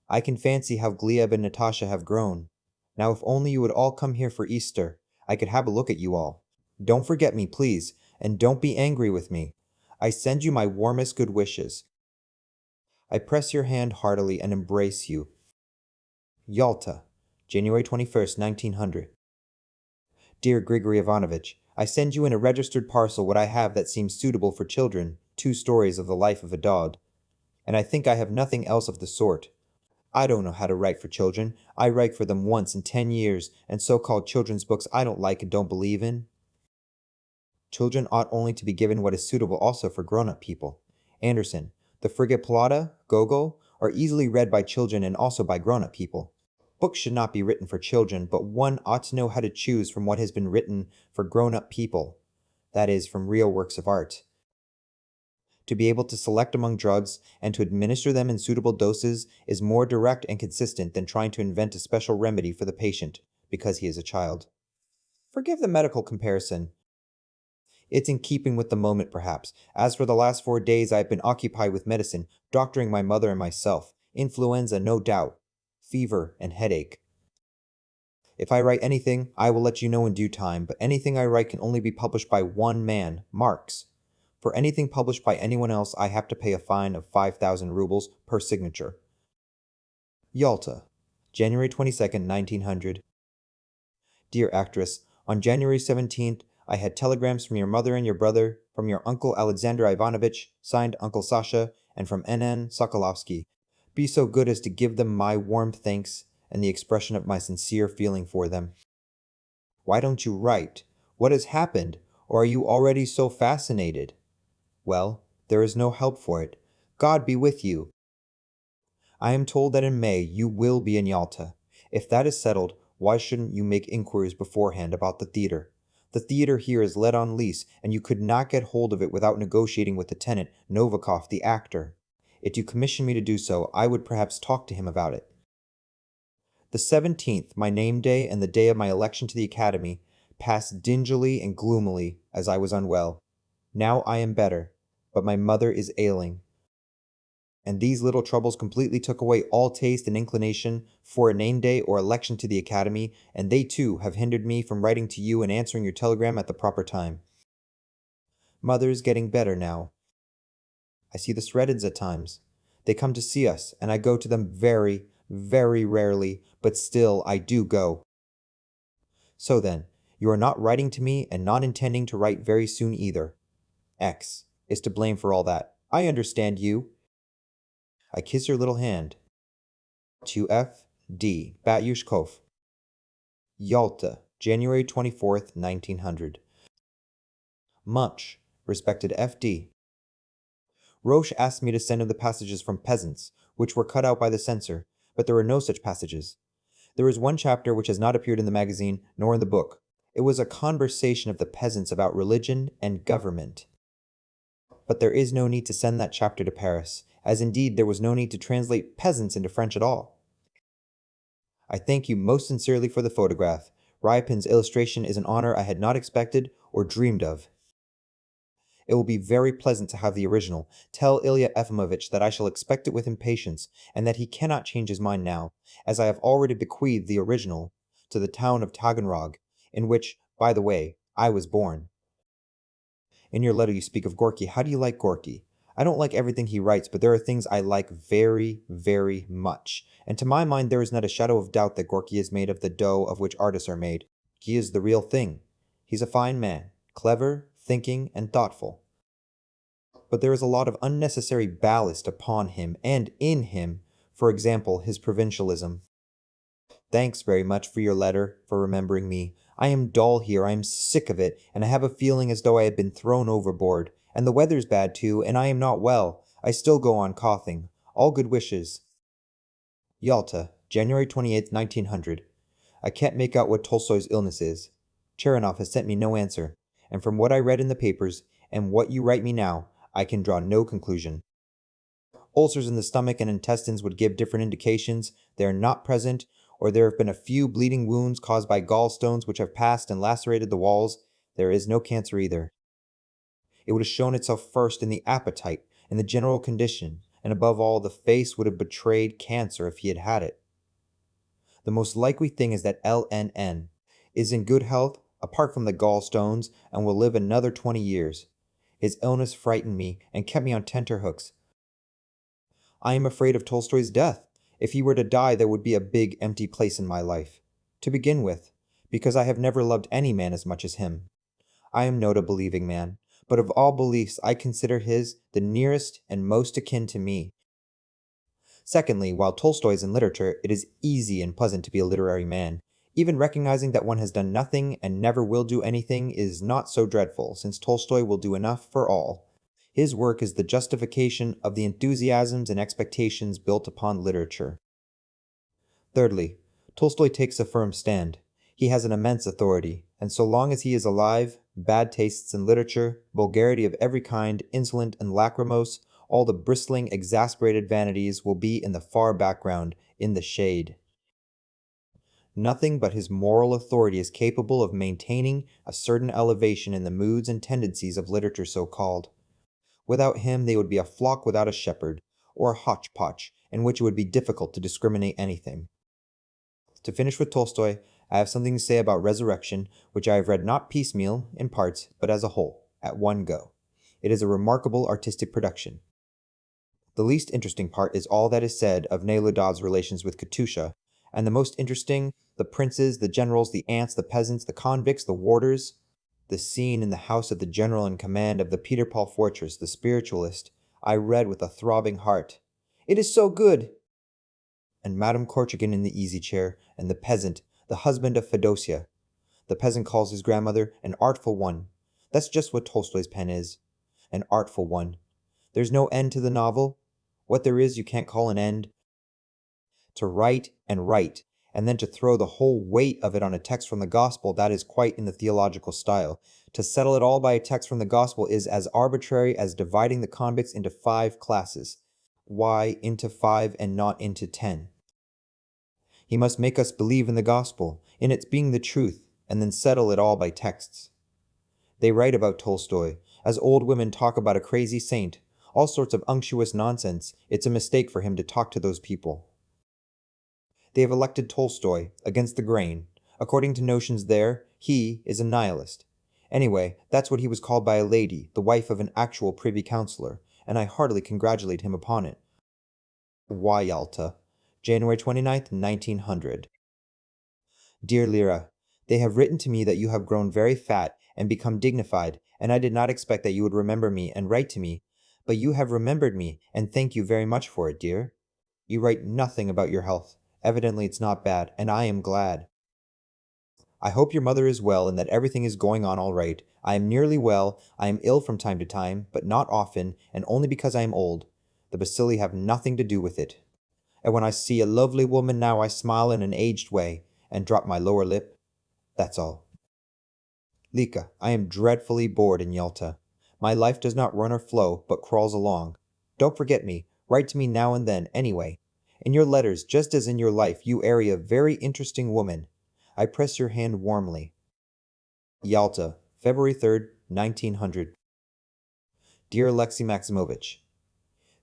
I can fancy how Gleb and Natasha have grown. Now if only you would all come here for Easter, I could have a look at you all. Don't forget me, please, and don't be angry with me. I send you my warmest good wishes. I press your hand heartily and embrace you. Yalta, January 21st, 1900. Dear Grigory Ivanovich, I send you in a registered parcel what I have that seems suitable for children, 2 stories of the life of a dog. And I think I have nothing else of the sort. I don't know how to write for children. I write for them once in 10 years, and so-called children's books I don't like and don't believe in. Children ought only to be given what is suitable also for grown-up people. Anderson, the Frigate Plata, Gogol, are easily read by children and also by grown-up people. Books should not be written for children, but one ought to know how to choose from what has been written for grown-up people. That is, from real works of art. To be able to select among drugs and to administer them in suitable doses is more direct and consistent than trying to invent a special remedy for the patient, because he is a child. Forgive the medical comparison. It's in keeping with the moment, perhaps. As for the last 4 days, I have been occupied with medicine, doctoring my mother and myself. Influenza, no doubt. Fever and headache. If I write anything, I will let you know in due time, but anything I write can only be published by one man, Marx. For anything published by anyone else, I have to pay a fine of 5,000 rubles per signature. Yalta, January 22nd, 1900. Dear actress, on January 17th, I had telegrams from your mother and your brother, from your uncle Alexander Ivanovich, signed Uncle Sasha, and from N.N. Sokolovsky. Be so good as to give them my warm thanks and the expression of my sincere feeling for them. Why don't you write? What has happened? Or are you already so fascinated? Well, there is no help for it. God be with you. I am told that in May you will be in Yalta. If that is settled, why shouldn't you make inquiries beforehand about the theater? The theater here is let on lease, and you could not get hold of it without negotiating with the tenant, Novikov, the actor. If you commission me to do so, I would perhaps talk to him about it. The 17th, my name day and the day of my election to the academy, passed dingily and gloomily, as I was unwell. Now I am better, but my mother is ailing. And these little troubles completely took away all taste and inclination for a name day or election to the academy, and they too have hindered me from writing to you and answering your telegram at the proper time. Mother's getting better now. I see the Sredids at times. They come to see us, and I go to them very, Very rarely, but still I do go. So then, you are not writing to me and not intending to write very soon either. X is to blame for all that. I understand you. I kiss your little hand. To F. D. Batyushkov. Yalta, January 24th, 1900. Much, respected F. D. Roche asked me to send him the passages from Peasants, which were cut out by the censor, but there were no such passages. There is one chapter which has not appeared in the magazine nor in the book. It was a conversation of the peasants about religion and government. But there is no need to send that chapter to Paris, as indeed there was no need to translate peasants into French at all. I thank you most sincerely for the photograph. Ryapin's illustration is an honor I had not expected or dreamed of. It will be very pleasant to have the original. Tell Ilya Efimovitch that I shall expect it with impatience, and that he cannot change his mind now, as I have already bequeathed the original to the town of Taganrog, in which, by the way, I was born. In your letter you speak of Gorky. How do you like Gorky? I don't like everything he writes, but there are things I like very, very much. And to my mind there is not a shadow of doubt that Gorky is made of the dough of which artists are made. He is the real thing. He's a fine man, clever, thinking, and thoughtful. But there is a lot of unnecessary ballast upon him and in him, for example, his provincialism. Thanks very much for your letter, for remembering me. I am dull here, I am sick of it, and I have a feeling as though I had been thrown overboard. And the weather's bad too, and I am not well. I still go on coughing. All good wishes. Yalta, January 28th, 1900. I can't make out what Tolstoy's illness is. Cheranov has sent me no answer, and from what I read in the papers, and what you write me now, I can draw no conclusion. Ulcers in the stomach and intestines would give different indications. They are not present, or there have been a few bleeding wounds caused by gallstones which have passed and lacerated the walls. There is no cancer either. It would have shown itself first in the appetite and the general condition, and above all, the face would have betrayed cancer if he had had it. The most likely thing is that LNN is in good health, apart from the gallstones, and will live another 20 years. His illness frightened me and kept me on tenterhooks. I am afraid of Tolstoy's death. If he were to die, there would be a big empty place in my life. To begin with, because I have never loved any man as much as him. I am not a believing man, but of all beliefs I consider his the nearest and most akin to me. Secondly, while Tolstoy is in literature, it is easy and pleasant to be a literary man. Even recognizing that one has done nothing and never will do anything is not so dreadful, since Tolstoy will do enough for all. His work is the justification of the enthusiasms and expectations built upon literature. Thirdly, Tolstoy takes a firm stand. He has an immense authority, and so long as he is alive, bad tastes in literature, vulgarity of every kind, insolent and lachrymose, all the bristling, exasperated vanities will be in the far background, in the shade. Nothing but his moral authority is capable of maintaining a certain elevation in the moods and tendencies of literature so called. Without him they would be a flock without a shepherd, or a hodgepodge, in which it would be difficult to discriminate anything. To finish with Tolstoy, I have something to say about Resurrection, which I have read not piecemeal, in parts, but as a whole, at one go. It is a remarkable artistic production. The least interesting part is all that is said of Neludov's relations with Katusha, and the most interesting, the princes, the generals, the ants, the peasants, the convicts, the warders. The scene in the house of the general in command of the Peter Paul fortress, the spiritualist, I read with a throbbing heart. It is so good! And Madame Korchagin in the easy-chair, and the peasant, the husband of Fedosia. The peasant calls his grandmother an artful one. That's just what Tolstoy's pen is. An artful one. There's no end to the novel. What there is you can't call an end. To write, and then to throw the whole weight of it on a text from the Gospel, that is quite in the theological style. To settle it all by a text from the Gospel is as arbitrary as dividing the convicts into 5 classes. Why into 5 and not into 10? He must make us believe in the Gospel, in its being the truth, and then settle it all by texts. They write about Tolstoy, as old women talk about a crazy saint, all sorts of unctuous nonsense. It's a mistake for him to talk to those people. They have elected Tolstoy, against the grain. According to notions there, he is a nihilist. Anyway, that's what he was called by a lady, the wife of an actual privy councillor, and I heartily congratulate him upon it. Why, Yalta? January 29th, 1900. Dear Lyra, they have written to me that you have grown very fat and become dignified, and I did not expect that you would remember me and write to me, but you have remembered me, and thank you very much for it, dear. You write nothing about your health. Evidently it's not bad, and I am glad. I hope your mother is well and that everything is going on all right. I am nearly well. I am ill from time to time, but not often, and only because I am old. The bacilli have nothing to do with it. And when I see a lovely woman now, I smile in an aged way and drop my lower lip. That's all. Lika, I am dreadfully bored in Yalta. My life does not run or flow, but crawls along. Don't forget me. Write to me now and then, anyway. In your letters, just as in your life, you are a very interesting woman. I press your hand warmly. Yalta, February 3rd, 1900. Dear Alexei Maximovich,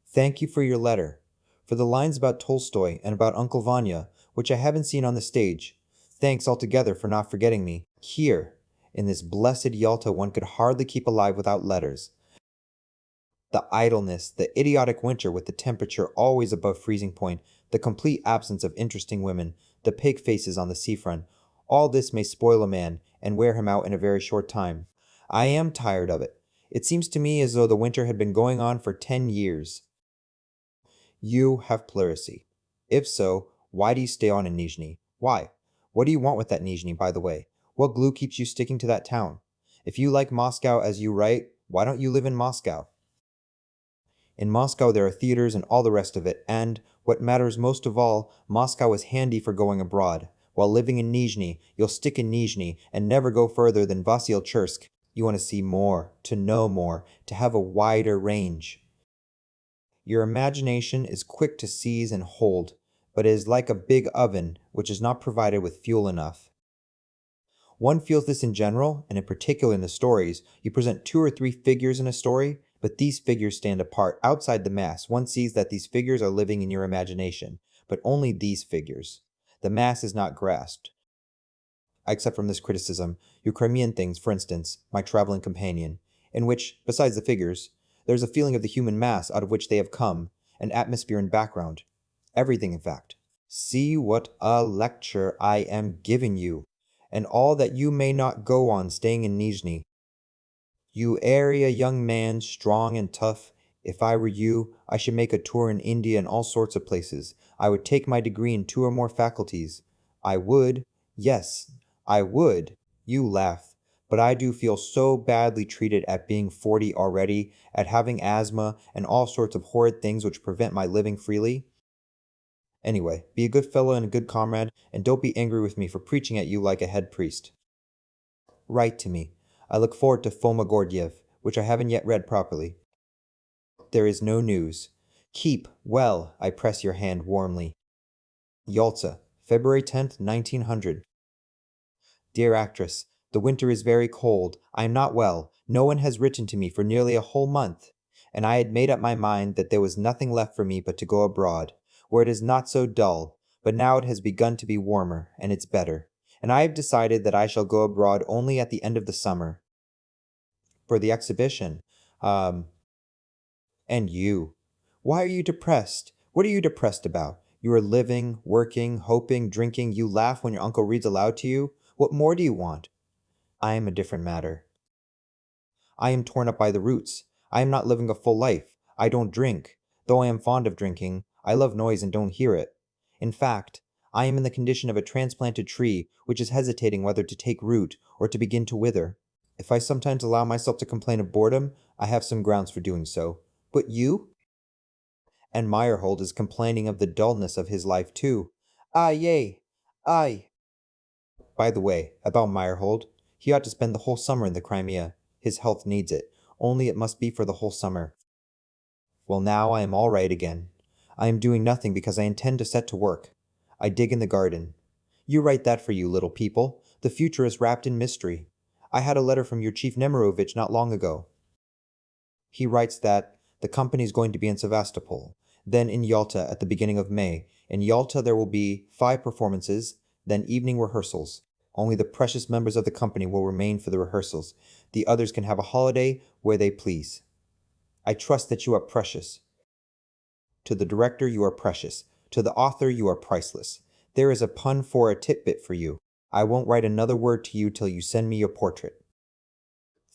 thank you for your letter. For the lines about Tolstoy and about Uncle Vanya, which I haven't seen on the stage. Thanks altogether for not forgetting me. Here, in this blessed Yalta, one could hardly keep alive without letters. The idleness, the idiotic winter with the temperature always above freezing point, the complete absence of interesting women, the pig faces on the seafront, all this may spoil a man and wear him out in a very short time. I am tired of it. It seems to me as though the winter had been going on for 10 years. You have pleurisy. If so, why do you stay on in Nizhny? Why? What do you want with that Nizhny, by the way? What glue keeps you sticking to that town? If you like Moscow as you write, why don't you live in Moscow? In Moscow there are theaters and all the rest of it, and, what matters most of all, Moscow is handy for going abroad. While living in Nizhny, you'll stick in Nizhny and never go further than Vasilchersk. You want to see more, to know more, to have a wider range. Your imagination is quick to seize and hold, but it is like a big oven which is not provided with fuel enough. One feels this in general, and in particular in the stories. You present 2 or 3 figures in a story, but these figures stand apart. Outside the mass, one sees that these figures are living in your imagination, but only these figures. The mass is not grasped. I accept from this criticism your Crimean things, for instance, my traveling companion, in which, besides the figures, there is a feeling of the human mass out of which they have come, an atmosphere and background. Everything, in fact. See what a lecture I am giving you, and all that you may not go on staying in Nizhny. You are a young man, strong and tough. If I were you, I should make a tour in India and all sorts of places. I would take my degree in 2 or more faculties. I would. Yes, I would. You laugh. But I do feel so badly treated at being 40 already, at having asthma and all sorts of horrid things which prevent my living freely. Anyway, be a good fellow and a good comrade, and don't be angry with me for preaching at you like a head priest. Write to me. I look forward to Foma Gordyev, which I haven't yet read properly. There is no news. Keep well, I press your hand warmly. Yalta, February 10th, 1900. Dear actress, the winter is very cold. I am not well. No one has written to me for nearly a whole month, and I had made up my mind that there was nothing left for me but to go abroad, where it is not so dull, but now it has begun to be warmer, and it's better, and I have decided that I shall go abroad only at the end of the summer. For the exhibition, and you. Why are you depressed? What are you depressed about? You are living, working, hoping, drinking. You laugh when your uncle reads aloud to you. What more do you want? I am a different matter. I am torn up by the roots. I am not living a full life. I don't drink. Though I am fond of drinking, I love noise and don't hear it. In fact, I am in the condition of a transplanted tree which is hesitating whether to take root or to begin to wither. If I sometimes allow myself to complain of boredom, I have some grounds for doing so. But you? And Meyerhold is complaining of the dullness of his life too. Ah, yea, aye. By the way, about Meyerhold, he ought to spend the whole summer in the Crimea. His health needs it, only it must be for the whole summer. Well, now I am all right again. I am doing nothing because I intend to set to work. I dig in the garden. You write that for you, little people. The future is wrapped in mystery. I had a letter from your chief Nemirovich not long ago. He writes that the company is going to be in Sevastopol, then in Yalta at the beginning of May. In Yalta there will be 5 performances, then evening rehearsals. Only the precious members of the company will remain for the rehearsals. The others can have a holiday where they please. I trust that you are precious. To the director, you are precious. To the author, you are priceless. There is a pun for a titbit for you. I won't write another word to you till you send me your portrait.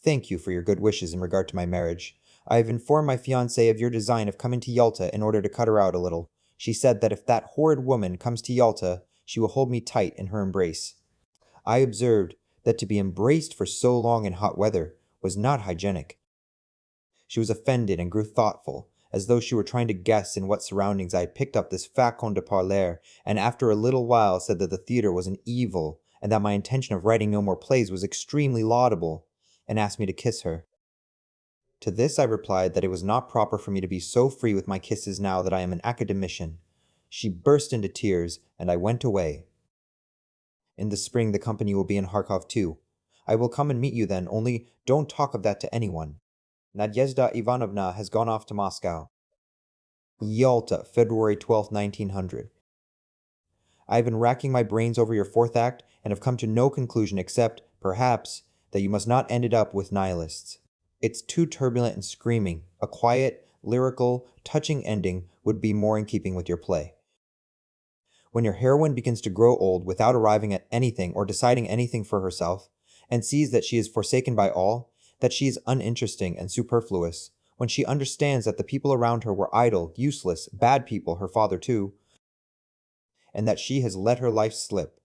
Thank you for your good wishes in regard to my marriage. I have informed my fiancée of your design of coming to Yalta in order to cut her out a little. She said that if that horrid woman comes to Yalta, she will hold me tight in her embrace. I observed that to be embraced for so long in hot weather was not hygienic. She was offended and grew thoughtful, as though she were trying to guess in what surroundings I had picked up this facon de parler, and after a little while said that the theatre was an evil, and that my intention of writing no more plays was extremely laudable, and asked me to kiss her. To this I replied that it was not proper for me to be so free with my kisses now that I am an academician. She burst into tears, and I went away. In the spring the company will be in Kharkov too. I will come and meet you then, only don't talk of that to anyone. Nadezhda Ivanovna has gone off to Moscow. Yalta, February 12, 1900. I have been racking my brains over your fourth act and have come to no conclusion except, perhaps, that you must not end it up with nihilists. It's too turbulent and screaming. A quiet, lyrical, touching ending would be more in keeping with your play. When your heroine begins to grow old without arriving at anything or deciding anything for herself, and sees that she is forsaken by all, that she is uninteresting and superfluous, when she understands that the people around her were idle, useless, bad people, her father too, and that she has let her life slip,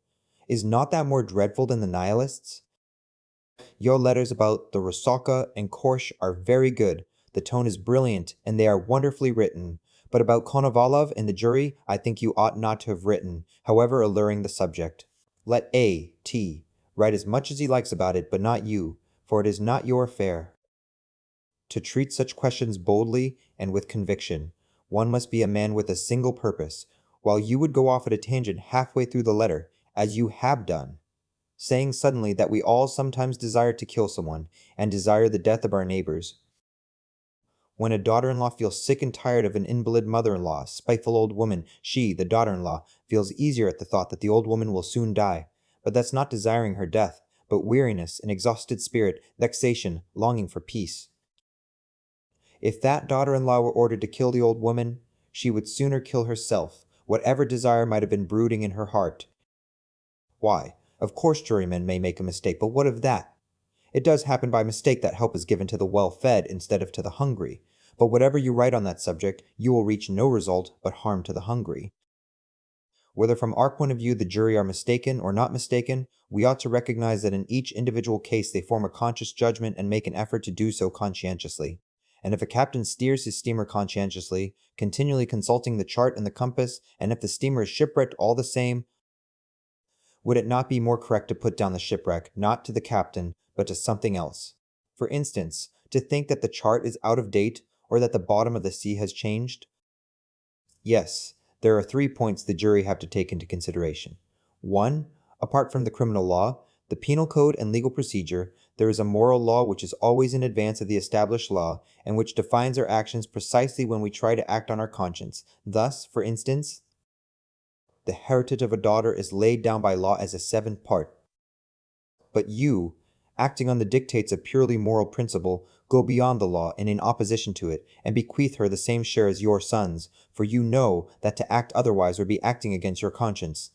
is not that more dreadful than the nihilists? Your letters about the Rosoka and Korsh are very good, the tone is brilliant, and they are wonderfully written, but about Konovalov and the jury I think you ought not to have written, however alluring the subject. Let A.T. write as much as he likes about it, but not you, for it is not your affair. To treat such questions boldly and with conviction, one must be a man with a single purpose, while you would go off at a tangent halfway through the letter, as you have done, saying suddenly that we all sometimes desire to kill someone, and desire the death of our neighbors. When a daughter-in-law feels sick and tired of an invalid mother-in-law, spiteful old woman, she, the daughter-in-law, feels easier at the thought that the old woman will soon die. But that's not desiring her death, but weariness, an exhausted spirit, vexation, longing for peace. If that daughter-in-law were ordered to kill the old woman, she would sooner kill herself, whatever desire might have been brooding in her heart. Why? Of course jurymen may make a mistake, but what of that? It does happen by mistake that help is given to the well-fed instead of to the hungry, but whatever you write on that subject, you will reach no result but harm to the hungry. Whether from our point of view the jury are mistaken or not mistaken, we ought to recognize that in each individual case they form a conscious judgment and make an effort to do so conscientiously. And if a captain steers his steamer conscientiously, continually consulting the chart and the compass, and if the steamer is shipwrecked all the same, would it not be more correct to put down the shipwreck, not to the captain, but to something else? For instance, to think that the chart is out of date, or that the bottom of the sea has changed? Yes, there are 3 points the jury have to take into consideration. 1. Apart from the criminal law, the penal code and legal procedure, there is a moral law which is always in advance of the established law, and which defines our actions precisely when we try to act on our conscience. Thus, for instance, the heritage of a daughter is laid down by law as a 7th part. But you, acting on the dictates of purely moral principle, go beyond the law and in opposition to it, and bequeath her the same share as your sons, for you know that to act otherwise would be acting against your conscience.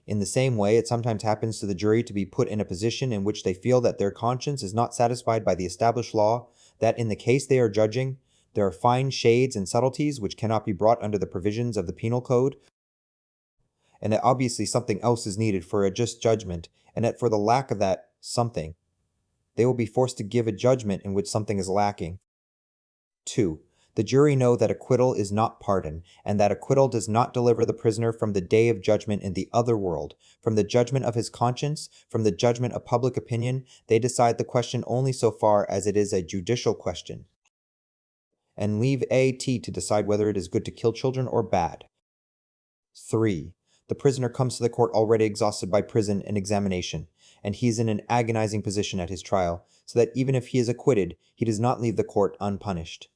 In the same way, it sometimes happens to the jury to be put in a position in which they feel that their conscience is not satisfied by the established law, that in the case they are judging, there are fine shades and subtleties which cannot be brought under the provisions of the penal code, and that obviously something else is needed for a just judgment, and that for the lack of that something, they will be forced to give a judgment in which something is lacking. 2. The jury know that acquittal is not pardon, and that acquittal does not deliver the prisoner from the day of judgment in the other world, from the judgment of his conscience, from the judgment of public opinion. They decide the question only so far as it is a judicial question, and leave A.T. to decide whether it is good to kill children or bad. 3. The prisoner comes to the court already exhausted by prison and examination, and he is in an agonizing position at his trial, so that even if he is acquitted, he does not leave the court unpunished.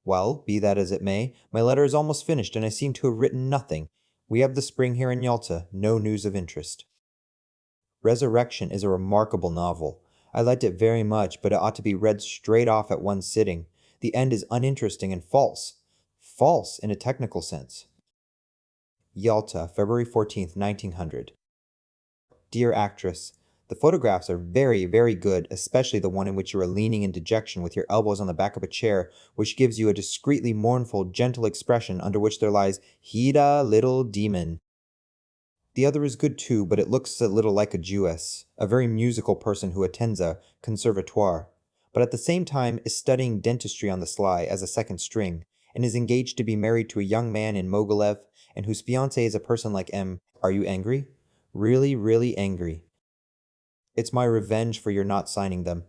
Well, be that as it may, my letter is almost finished, and I seem to have written nothing. We have the spring here in Yalta, no news of interest. Resurrection is a remarkable novel. I liked it very much, but it ought to be read straight off at one sitting. The end is uninteresting and false. false in a technical sense. Yalta, February 14th, 1900. Dear actress, the photographs are very, very good, especially the one in which you are leaning in dejection with your elbows on the back of a chair, which gives you a discreetly mournful, gentle expression under which there lies Hida, little demon. The other is good too, but it looks a little like a Jewess, a very musical person who attends a conservatoire, but at the same time is studying dentistry on the sly as a second string, and is engaged to be married to a young man in Mogilev, and whose fiancé is a person like M. Are you angry? Really, really angry. It's my revenge for your not signing them.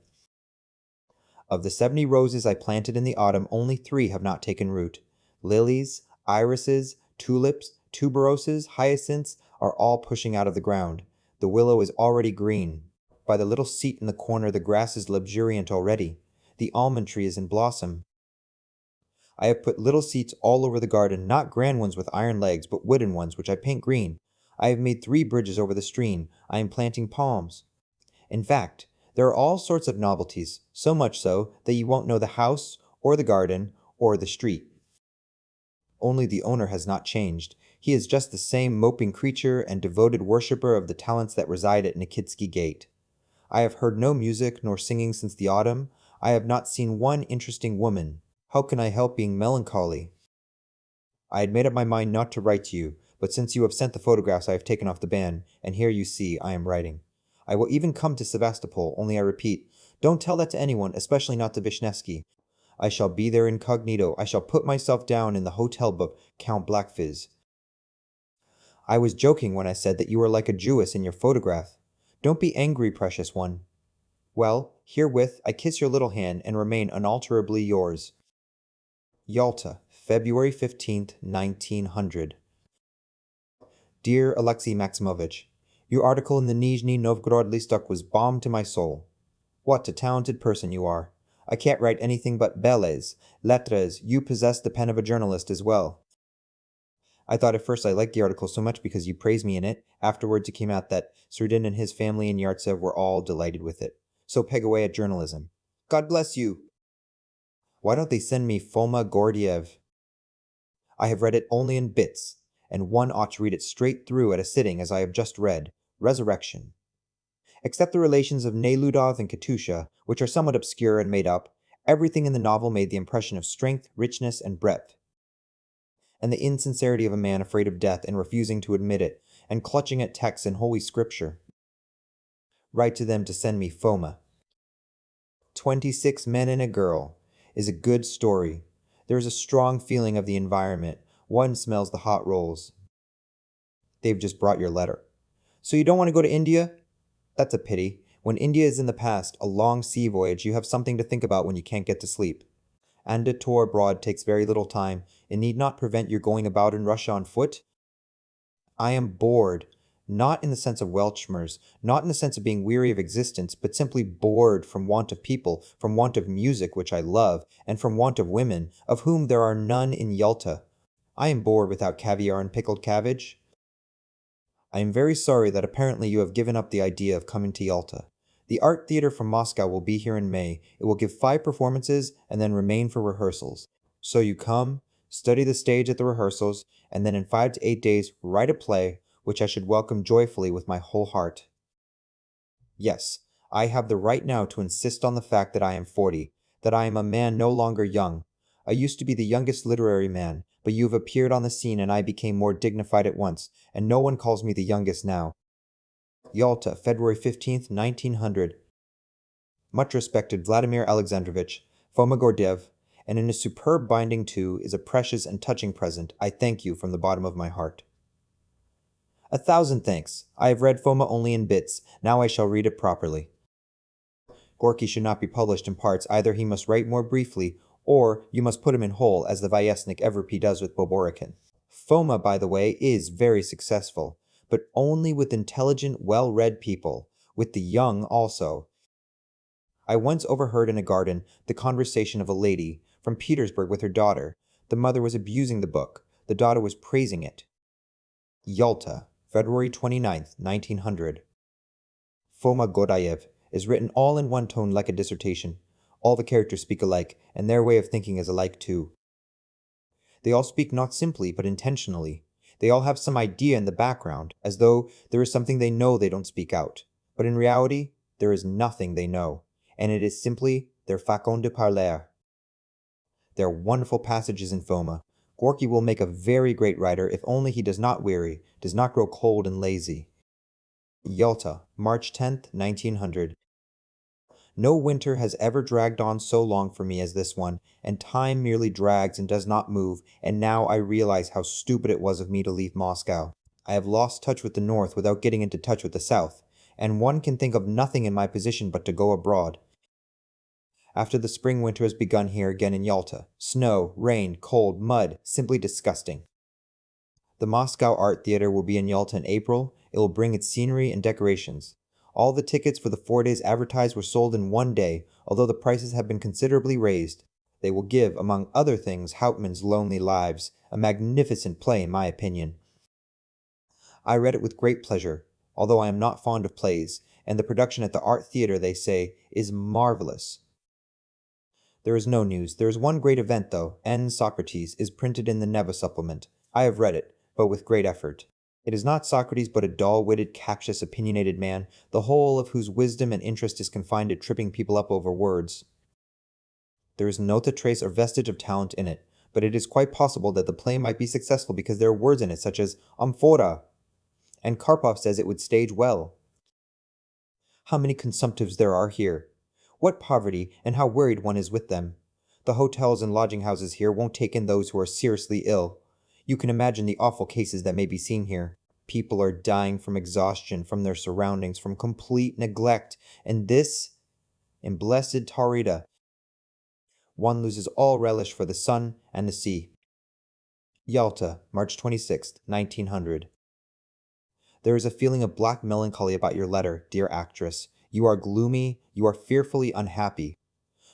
Of the 70 roses I planted in the autumn, only 3 have not taken root. Lilies, irises, tulips, tuberoses, hyacinths are all pushing out of the ground. The willow is already green. By the little seat in the corner the grass is luxuriant already. The almond tree is in blossom. I have put little seats all over the garden, not grand ones with iron legs, but wooden ones which I paint green. I have made 3 bridges over the stream. I am planting palms. In fact, there are all sorts of novelties, so much so that you won't know the house, or the garden, or the street. Only the owner has not changed. He is just the same moping creature and devoted worshipper of the talents that reside at Nikitsky Gate. I have heard no music nor singing since the autumn. I have not seen one interesting woman. How can I help being melancholy? I had made up my mind not to write to you, but since you have sent the photographs I have taken off the ban, and here you see I am writing. I will even come to Sevastopol, only I repeat, don't tell that to anyone, especially not to Vishnevsky. I shall be there incognito. I shall put myself down in the hotel book, Count Blackfizz. I was joking when I said that you are like a Jewess in your photograph. Don't be angry, precious one. Well, herewith I kiss your little hand and remain unalterably yours. Yalta, February 15th, 1900. Dear Alexei Maximovich, your article in the Nizhny Novgorod Listok was balm to my soul. What a talented person you are. I can't write anything but belles, lettres. You possess the pen of a journalist as well. I thought at first I liked the article so much because you praised me in it. Afterwards it came out that Surdin and his family in Yartsev were all delighted with it. So peg away at journalism. God bless you. Why don't they send me Foma Gordiev? I have read it only in bits, and one ought to read it straight through at a sitting as I have just read. Resurrection. Except the relations of Neludov and Katusha, which are somewhat obscure and made up, everything in the novel made the impression of strength, richness, and breadth, and the insincerity of a man afraid of death and refusing to admit it, and clutching at texts in Holy Scripture. Write to them to send me Foma. 26 Men and a Girl is a good story. There is a strong feeling of the environment. One smells the hot rolls. They've just brought your letter. So you don't want to go to India? That's a pity. When India is in the past, a long sea voyage, you have something to think about when you can't get to sleep. And a tour abroad takes very little time. It need not prevent your going about in Russia on foot. I am bored. Not in the sense of Welchmers, not in the sense of being weary of existence, but simply bored from want of people, from want of music, which I love, and from want of women, of whom there are none in Yalta. I am bored without caviar and pickled cabbage. I am very sorry that apparently you have given up the idea of coming to Yalta. The Art Theater from Moscow will be here in May. It will give 5 performances and then remain for rehearsals. So you come, study the stage at the rehearsals, and then in 5 to 8 days write a play, which I should welcome joyfully with my whole heart. Yes, I have the right now to insist on the fact that I am 40, that I am a man no longer young. I used to be the youngest literary man, but you have appeared on the scene and I became more dignified at once, and no one calls me the youngest now. Yalta, February 15th, 1900. Much respected Vladimir Alexandrovich, Foma Gordiev, and in a superb binding too, is a precious and touching present. I thank you from the bottom of my heart. 1,000 thanks. I have read Foma only in bits. Now I shall read it properly. Gorky should not be published in parts. Either he must write more briefly, or you must put him in whole, as the Vyesnik Everpy does with Boborikin. Foma, by the way, is very successful, but only with intelligent, well-read people, with the young also. I once overheard in a garden the conversation of a lady from Petersburg with her daughter. The mother was abusing the book. The daughter was praising it. Yalta, February 29th, 1900. Foma Godayev is written all in one tone like a dissertation. All the characters speak alike, and their way of thinking is alike too. They all speak not simply, but intentionally. They all have some idea in the background, as though there is something they know they don't speak out. But in reality, there is nothing they know, and it is simply their facon de parler. There are wonderful passages in Foma. Gorky will make a very great writer if only he does not weary, does not grow cold and lazy. Yalta, March 10th, 1900. No winter has ever dragged on so long for me as this one, and time merely drags and does not move, and now I realize how stupid it was of me to leave Moscow. I have lost touch with the North without getting into touch with the South, and one can think of nothing in my position but to go abroad. After the spring winter has begun here again in Yalta. Snow, rain, cold, mud, simply disgusting. The Moscow Art Theater will be in Yalta in April. It will bring its scenery and decorations. All the tickets for the 4 days advertised were sold in one day, although the prices have been considerably raised. They will give, among other things, Hauptmann's Lonely Lives, a magnificent play in my opinion. I read it with great pleasure, although I am not fond of plays, and the production at the Art Theater, they say, is marvelous. There is no news. There is one great event, though. N. Socrates is printed in the Neva supplement. I have read it, but with great effort. It is not Socrates, but a dull-witted, captious, opinionated man, the whole of whose wisdom and interest is confined to tripping people up over words. There is not a trace or vestige of talent in it, but it is quite possible that the play might be successful because there are words in it such as amphora, and Karpov says it would stage well. How many consumptives there are here! What poverty, and how worried one is with them! The hotels and lodging houses here won't take in those who are seriously ill. You can imagine the awful cases that may be seen here. People are dying from exhaustion, from their surroundings, from complete neglect, and this, in blessed Taurida, one loses all relish for the sun and the sea. Yalta, March 26th, 1900. There is a feeling of black melancholy about your letter, dear actress. You are gloomy, you are fearfully unhappy.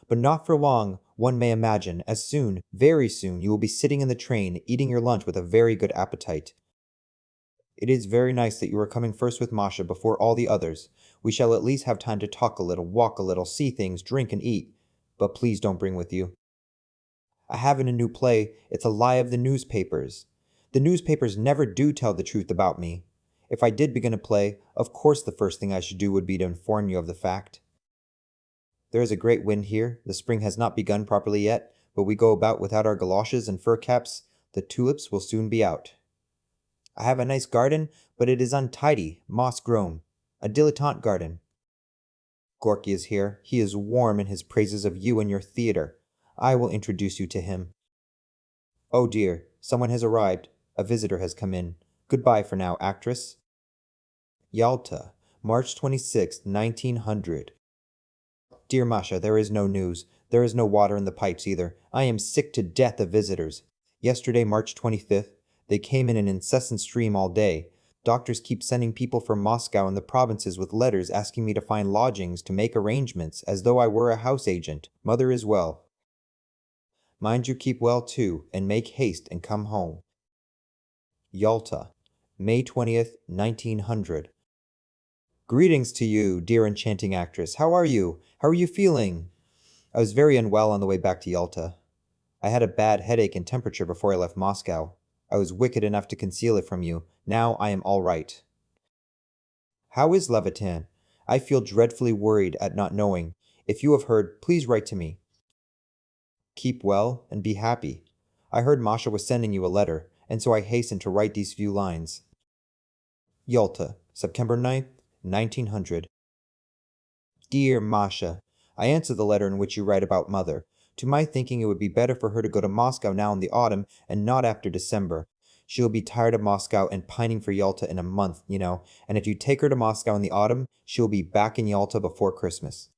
But not for long, one may imagine, as soon, very soon, you will be sitting in the train, eating your lunch with a very good appetite. It is very nice that you are coming first with Masha before all the others. We shall at least have time to talk a little, walk a little, see things, drink and eat. But please don't bring with you. I have in a new play, it's a lie of the newspapers. The newspapers never do tell the truth about me. If I did begin a play, of course the first thing I should do would be to inform you of the fact. There is a great wind here. The spring has not begun properly yet, but we go about without our galoshes and fur caps. The tulips will soon be out. I have a nice garden, but it is untidy, moss-grown. A dilettante garden. Gorky is here. He is warm in his praises of you and your theater. I will introduce you to him. Oh dear, someone has arrived. A visitor has come in. Goodbye for now, actress. Yalta, March 26, 1900. Dear Masha, there is no news. There is no water in the pipes either. I am sick to death of visitors. Yesterday, March 25th, they came in an incessant stream all day. Doctors keep sending people from Moscow and the provinces with letters asking me to find lodgings, to make arrangements, as though I were a house agent. Mother is well. Mind you keep well too, and make haste and come home. Yalta, May 20th, 1900. Greetings to you, dear enchanting actress. How are you? How are you feeling? I was very unwell on the way back to Yalta. I had a bad headache and temperature before I left Moscow. I was wicked enough to conceal it from you. Now I am all right. How is Levitan? I feel dreadfully worried at not knowing. If you have heard, please write to me. Keep well and be happy. I heard Masha was sending you a letter, and so I hastened to write these few lines. Yalta, September 9th, 1900. Dear Masha, I answer the letter in which you write about Mother. To my thinking, it would be better for her to go to Moscow now in the autumn and not after December. She will be tired of Moscow and pining for Yalta in a month, you know, and if you take her to Moscow in the autumn, she will be back in Yalta before Christmas.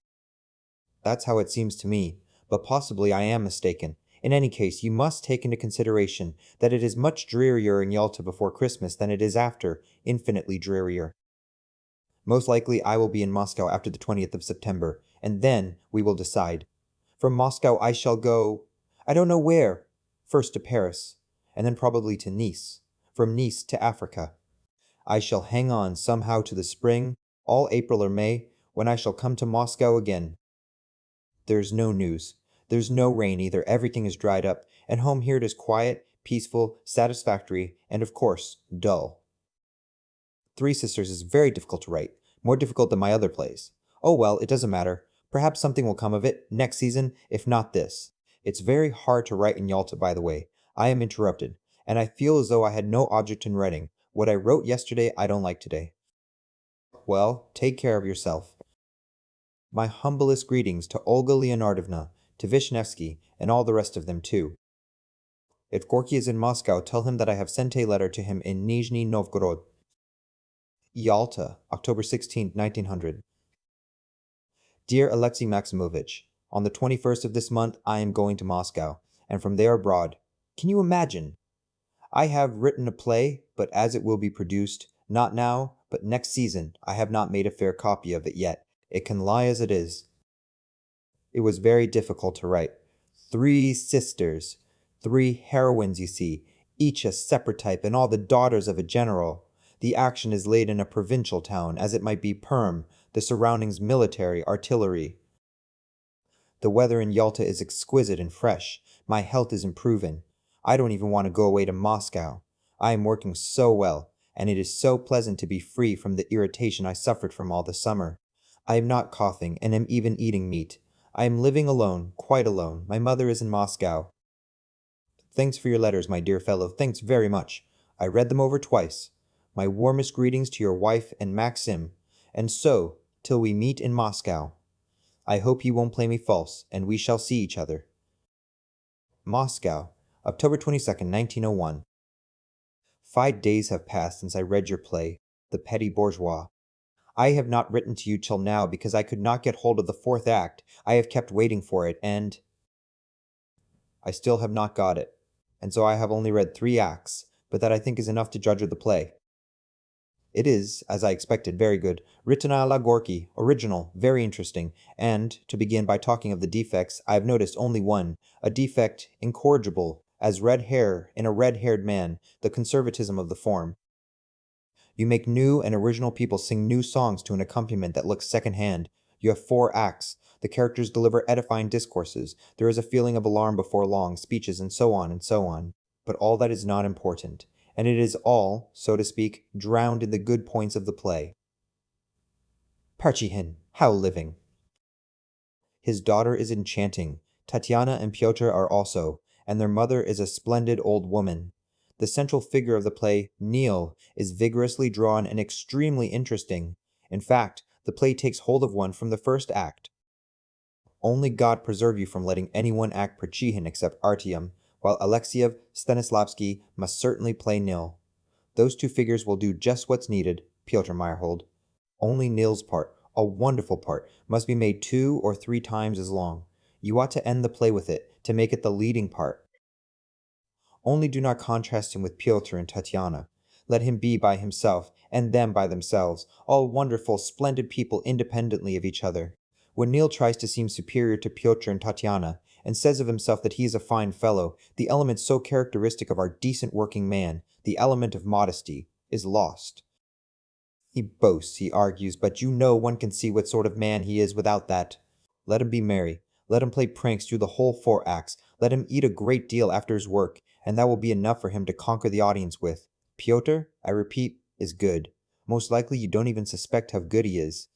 That's how it seems to me, but possibly I am mistaken. In any case, you must take into consideration that it is much drearier in Yalta before Christmas than it is after, infinitely drearier. Most likely I will be in Moscow after the 20th of September, and then we will decide. From Moscow I shall go, I don't know where, first to Paris, and then probably to Nice, from Nice to Africa. I shall hang on somehow to the spring, all April or May, when I shall come to Moscow again. There's no news. There's no rain either, everything is dried up, and home here it is quiet, peaceful, satisfactory, and of course, dull. Three Sisters is very difficult to write, more difficult than my other plays. Oh well, it doesn't matter. Perhaps something will come of it next season, if not this. It's very hard to write in Yalta, by the way. I am interrupted, and I feel as though I had no object in writing. What I wrote yesterday, I don't like today. Well, take care of yourself. My humblest greetings to Olga Leonardovna, to Vishnevsky, and all the rest of them too. If Gorky is in Moscow, tell him that I have sent a letter to him in Nizhny Novgorod. Yalta, October 16, 1900. Dear Alexei Maximovich, on the 21st of this month I am going to Moscow, and from there abroad. Can you imagine? I have written a play, but as it will be produced, not now, but next season, I have not made a fair copy of it yet. It can lie as it is. It was very difficult to write. Three sisters. Three heroines, you see, each a separate type and all the daughters of a general. The action is laid in a provincial town, as it might be Perm, the surroundings military, artillery. The weather in Yalta is exquisite and fresh. My health is improving. I don't even want to go away to Moscow. I am working so well, and it is so pleasant to be free from the irritation I suffered from all the summer. I am not coughing, and am even eating meat. I am living alone, quite alone. My mother is in Moscow. Thanks for your letters, my dear fellow. Thanks very much. I read them over twice. My warmest greetings to your wife and Maxim. And so, till we meet in Moscow. I hope you won't play me false, and we shall see each other. Moscow, October 22nd, 1901. 5 days have passed since I read your play, The Petty Bourgeois. I have not written to you till now because I could not get hold of the fourth act. I have kept waiting for it, and I still have not got it. And so I have only read 3 acts, but that I think is enough to judge of the play. It is, as I expected, very good, written à la Gorky, original, very interesting, and, to begin by talking of the defects, I have noticed only one, a defect incorrigible, as red hair in a red-haired man, the conservatism of the form. You make new and original people sing new songs to an accompaniment that looks second-hand. You have 4 acts. The characters deliver edifying discourses. There is a feeling of alarm before long, speeches, and so on and so on. But all that is not important, and it is all, so to speak, drowned in the good points of the play. Parchihin, how living! His daughter is enchanting. Tatiana and Pyotr are also, and their mother is a splendid old woman. The central figure of the play, Neil, is vigorously drawn and extremely interesting. In fact, the play takes hold of one from the first act. Only God preserve you from letting anyone act Parchihin except Artyom, while Alexiev Stanislavsky must certainly play Nil. Those 2 figures will do just what's needed, Pyotr Meyerhold. Only Nil's part, a wonderful part, must be made 2 or 3 times as long. You ought to end the play with it, to make it the leading part. Only do not contrast him with Pyotr and Tatiana. Let him be by himself, and them by themselves, all wonderful, splendid people independently of each other. When Nil tries to seem superior to Pyotr and Tatiana, and says of himself that he is a fine fellow, the element so characteristic of our decent working man, the element of modesty, is lost. He boasts, he argues, but you know one can see what sort of man he is without that. Let him be merry. Let him play pranks through the whole 4 acts. Let him eat a great deal after his work, and that will be enough for him to conquer the audience with. Pyotr, I repeat, is good. Most likely you don't even suspect how good he is.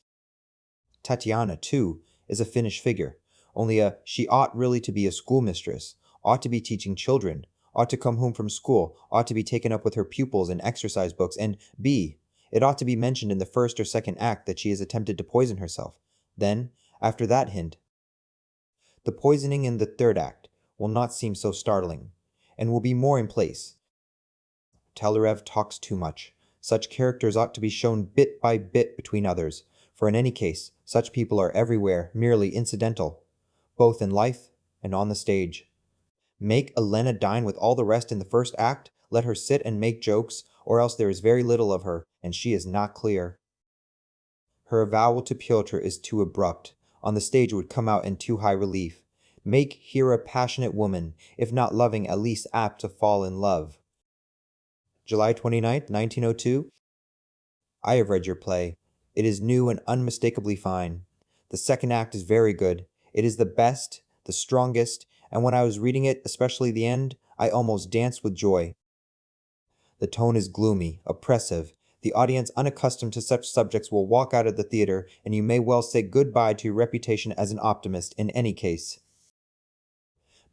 Tatiana, too, is a finished figure. Only she ought really to be a schoolmistress, ought to be teaching children, ought to come home from school, ought to be taken up with her pupils in exercise books, and it ought to be mentioned in the first or second act that she has attempted to poison herself. Then, after that hint, the poisoning in the third act will not seem so startling, and will be more in place. Telerev talks too much. Such characters ought to be shown bit by bit between others, for in any case, such people are everywhere merely incidental, both in life and on the stage. Make Elena dine with all the rest in the first act, let her sit and make jokes, or else there is very little of her, and she is not clear. Her avowal to Pyotr is too abrupt. On the stage it would come out in too high relief. Make here a passionate woman, if not loving, at least apt to fall in love. July 29th, 1902. I have read your play. It is new and unmistakably fine. The second act is very good. It is the best, the strongest, and when I was reading it, especially the end, I almost danced with joy. The tone is gloomy, oppressive. The audience unaccustomed to such subjects will walk out of the theater, and you may well say goodbye to your reputation as an optimist in any case.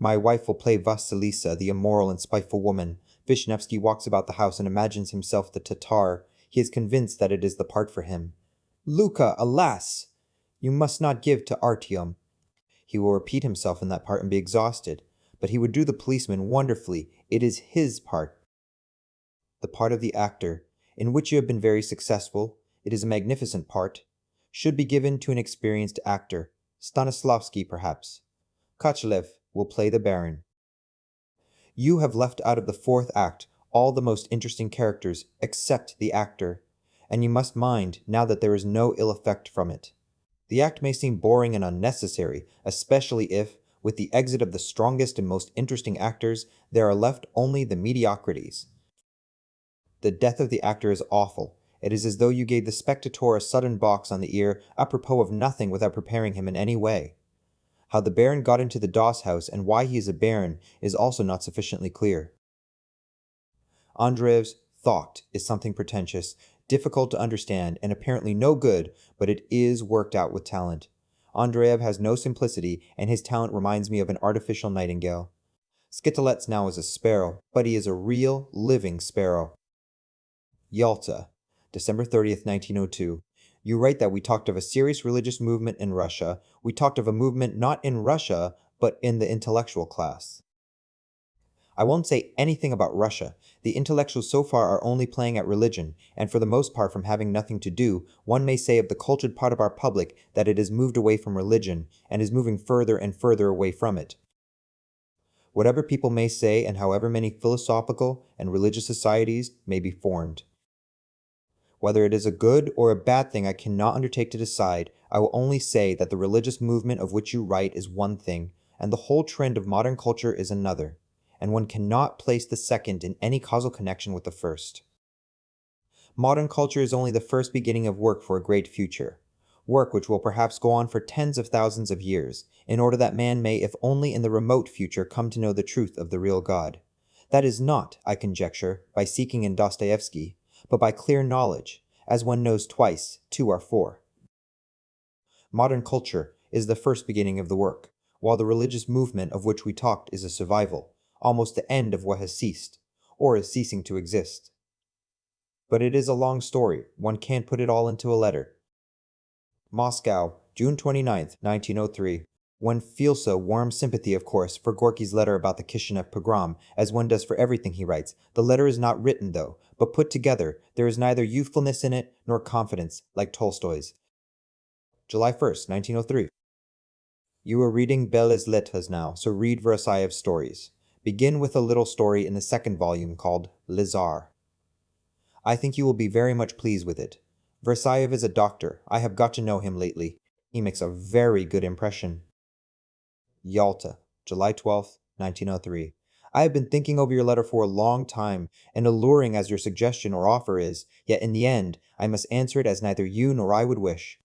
My wife will play Vasilisa, the immoral and spiteful woman. Vishnevsky walks about the house and imagines himself the Tatar. He is convinced that it is the part for him. Luka, alas! You must not give to Artyom. He will repeat himself in that part and be exhausted. But he would do the policeman wonderfully. It is his part. The part of the actor, in which you have been very successful, it is a magnificent part, should be given to an experienced actor, Stanislavski perhaps. Kachelev will play the Baron. You have left out of the fourth act all the most interesting characters except the actor, and you must mind now that there is no ill effect from it. The act may seem boring and unnecessary, especially if, with the exit of the strongest and most interesting actors, there are left only the mediocrities. The death of the actor is awful. It is as though you gave the spectator a sudden box on the ear apropos of nothing without preparing him in any way. How the Baron got into the Doss house and why he is a Baron is also not sufficiently clear. Andreev's thought is something pretentious, difficult to understand, and apparently no good, but it is worked out with talent. Andreev has no simplicity, and his talent reminds me of an artificial nightingale. Skitolets now is a sparrow, but he is a real, living sparrow. Yalta, December 30th, 1902. You write that we talked of a serious religious movement in Russia. We talked of a movement not in Russia, but in the intellectual class. I won't say anything about Russia. The intellectuals so far are only playing at religion, and for the most part from having nothing to do, one may say of the cultured part of our public that it has moved away from religion, and is moving further and further away from it. Whatever people may say, and however many philosophical and religious societies may be formed. Whether it is a good or a bad thing I cannot undertake to decide. I will only say that the religious movement of which you write is one thing, and the whole trend of modern culture is another, and one cannot place the second in any causal connection with the first. Modern culture is only the first beginning of work for a great future, work which will perhaps go on for tens of thousands of years, in order that man may, if only in the remote future, come to know the truth of the real God. That is not, I conjecture, by seeking in Dostoevsky, but by clear knowledge, as one knows twice, 2 are 4. Modern culture is the first beginning of the work, while the religious movement of which we talked is a survival, almost the end of what has ceased, or is ceasing to exist. But it is a long story, one can't put it all into a letter. Moscow, June 29th, 1903. One feels so warm sympathy, of course, for Gorky's letter about the Kishinev pogrom, as one does for everything he writes. The letter is not written, though, but put together. There is neither youthfulness in it, nor confidence, like Tolstoy's. July 1st, 1903. You are reading Belles Lettres now, so read Versailles's stories. Begin with a little story in the second volume called Le Tsar. I think you will be very much pleased with it. Versailles is a doctor. I have got to know him lately. He makes a very good impression. Yalta, July 12th, 1903. I have been thinking over your letter for a long time, and alluring as your suggestion or offer is, yet in the end, I must answer it as neither you nor I would wish.